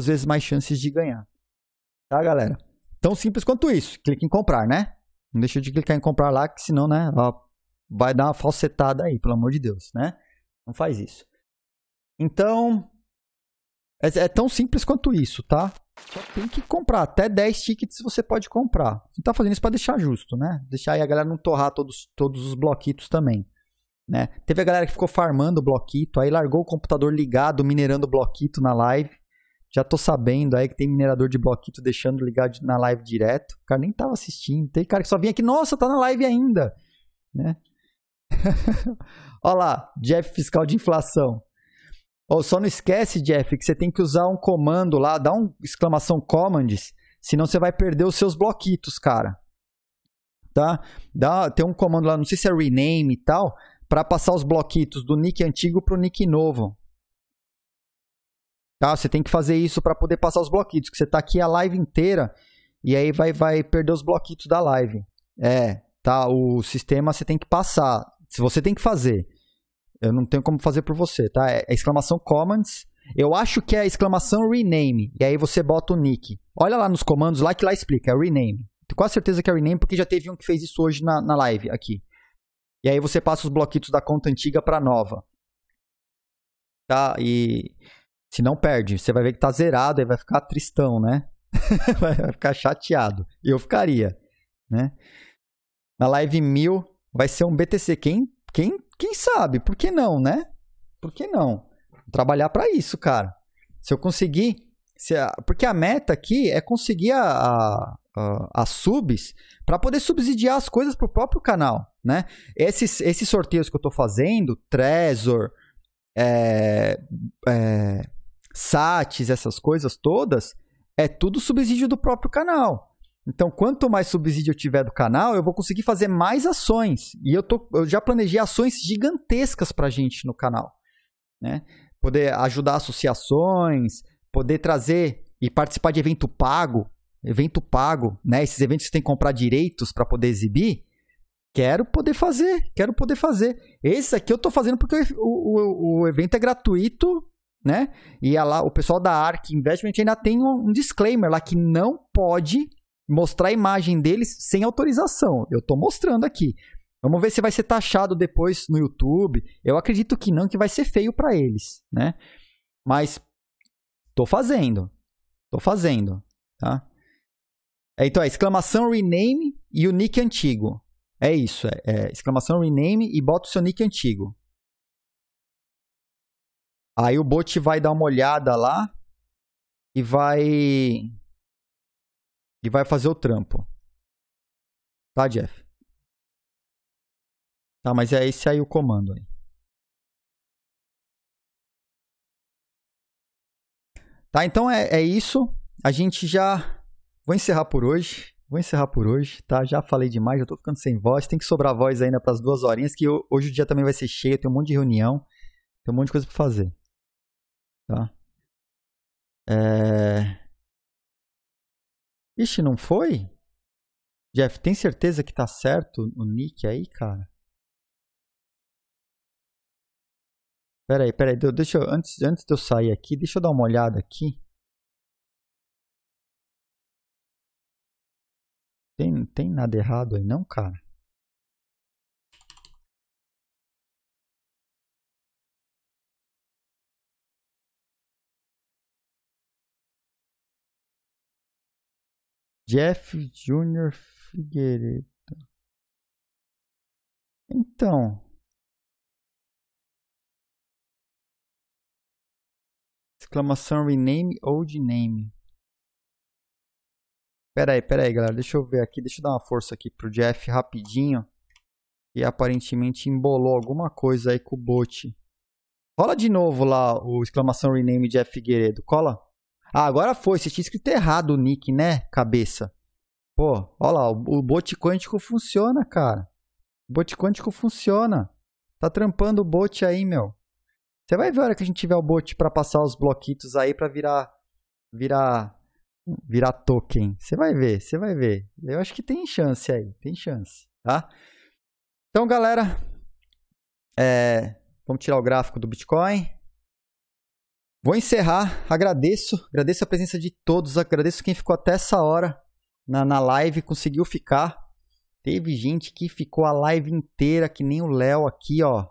Speaker 1: vezes mais chances de ganhar. Tá, galera? Tão simples quanto isso. Clique em comprar, né? Não deixa de clicar em comprar lá, que senão, né? Vai dar uma falsetada aí, pelo amor de Deus, né? Não faz isso. Então, é tão simples quanto isso, tá? Só tem que comprar. Até 10 tickets você pode comprar. Não tá fazendo isso para deixar justo, né? Deixar aí a galera não torrar todos os bloquitos também, né? Teve a galera que ficou farmando o bloquito, aí largou o computador ligado, minerando o bloquito na live. Já tô sabendo aí que tem minerador de bloquito deixando ligado na live direto. O cara nem tava assistindo. Tem cara que só vinha aqui, nossa, tá na live ainda, né? Olha lá, Jeff fiscal de inflação. Só não esquece, Jeff, que você tem que usar um comando lá, dá um exclamação commands, senão você vai perder os seus bloquitos, cara. Tá? Tem um comando lá, não sei se é rename e tal, para passar os bloquitos do nick antigo pro nick novo. Tá? Você tem que fazer isso para poder passar os bloquitos, que você tá aqui a live inteira e aí vai perder os bloquitos da live. Tá? O sistema você tem que passar. Se você tem que fazer. Eu não tenho como fazer por você, tá? É exclamação commands. Eu acho que é exclamação rename. E aí você bota o nick. Olha lá nos comandos lá que lá explica. É rename. Tenho quase certeza que é rename, porque já teve um que fez isso hoje na live aqui. E aí você passa os bloquitos da conta antiga para nova. Tá? E se não perde, você vai ver que tá zerado, aí vai ficar tristão, né? Vai ficar chateado. Eu ficaria, né? Na live 1000 vai ser um BTC. Quem sabe? Por que não, né? Por que não? Vou trabalhar para isso, cara. Se eu conseguir... porque a meta aqui é conseguir as subs para poder subsidiar as coisas pro próprio canal, né? Esses sorteios que eu tô fazendo, Trezor, Sats, essas coisas todas, é tudo subsídio do próprio canal. Então, quanto mais subsídio eu tiver do canal, eu vou conseguir fazer mais ações. E eu já planejei ações gigantescas pra gente no canal, né? Poder ajudar associações, poder trazer e participar de evento pago, né? Esses eventos que você tem que comprar direitos para poder exibir. Quero poder fazer. Esse aqui eu tô fazendo porque o evento é gratuito, né? E lá, o pessoal da Ark Investment ainda tem um disclaimer lá que não pode mostrar a imagem deles sem autorização. Eu tô mostrando aqui. Vamos ver se vai ser taxado depois no YouTube. Eu acredito que não, que vai ser feio para eles, né? Mas tô fazendo, tá? Então exclamação rename e o nick antigo. É isso, exclamação rename e bota o seu nick antigo. Aí o bot vai dar uma olhada lá e vai fazer o trampo. Tá, Jeff? Tá, mas é esse aí o comando aí. Tá, então é isso. A gente já... Vou encerrar por hoje, tá? Já falei demais, já tô ficando sem voz. Tem que sobrar voz ainda para as 2 horinhas, que hoje o dia também vai ser cheio, tem um monte de reunião, tem um monte de coisa para fazer. Tá? Ixi, não foi? Jeff, tem certeza que tá certo o nick aí, cara? Peraí, deixa eu, antes de eu sair aqui, deixa eu dar uma olhada aqui. Tem nada errado aí não, cara? Jeff Jr. Figueiredo. Então... Exclamação rename old name. Peraí, galera. Deixa eu ver aqui. Deixa eu dar uma força aqui pro Jeff rapidinho. E aparentemente embolou alguma coisa aí com o bot. Rola de novo lá o exclamação rename Jeff Figueiredo. Cola. Ah, agora foi. Você tinha escrito errado o nick, né, cabeça? Pô, olha lá. O bot quântico funciona, cara. O bot quântico funciona. Tá trampando o bot aí, meu. Você vai ver a hora que a gente tiver o bot para passar os bloquitos aí para virar token. Você vai ver. Eu acho que tem chance aí, tá? Então, galera, vamos tirar o gráfico do Bitcoin. Vou encerrar. Agradeço a presença de todos. Agradeço quem ficou até essa hora na live, conseguiu ficar. Teve gente que ficou a live inteira, que nem o Léo aqui, ó,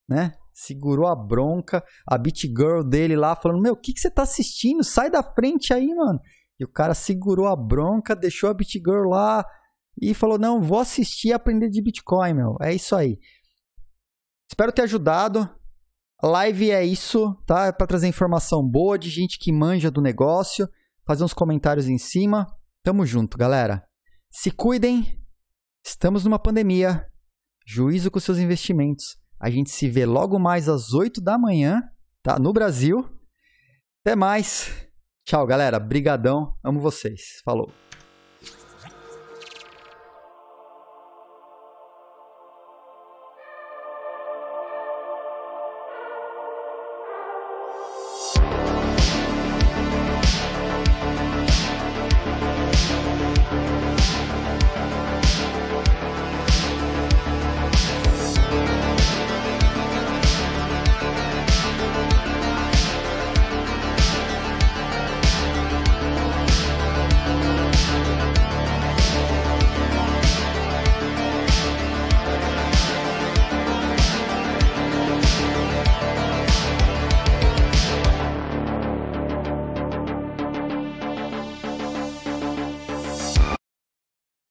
Speaker 1: né? Segurou a bronca, a beat girl dele lá, falando, meu, o que você tá assistindo? Sai da frente aí, mano. E o cara segurou a bronca, deixou a beat girl lá e falou, não, vou assistir e aprender de Bitcoin, meu. É isso aí. Espero ter ajudado. A live é isso, tá? É pra trazer informação boa de gente que manja do negócio, fazer uns comentários em cima. Tamo junto, galera. Se cuidem. Estamos numa pandemia. Juízo com seus investimentos. A gente se vê logo mais às 8 da manhã, tá? No Brasil. Até mais. Tchau, galera. Brigadão. Amo vocês. Falou.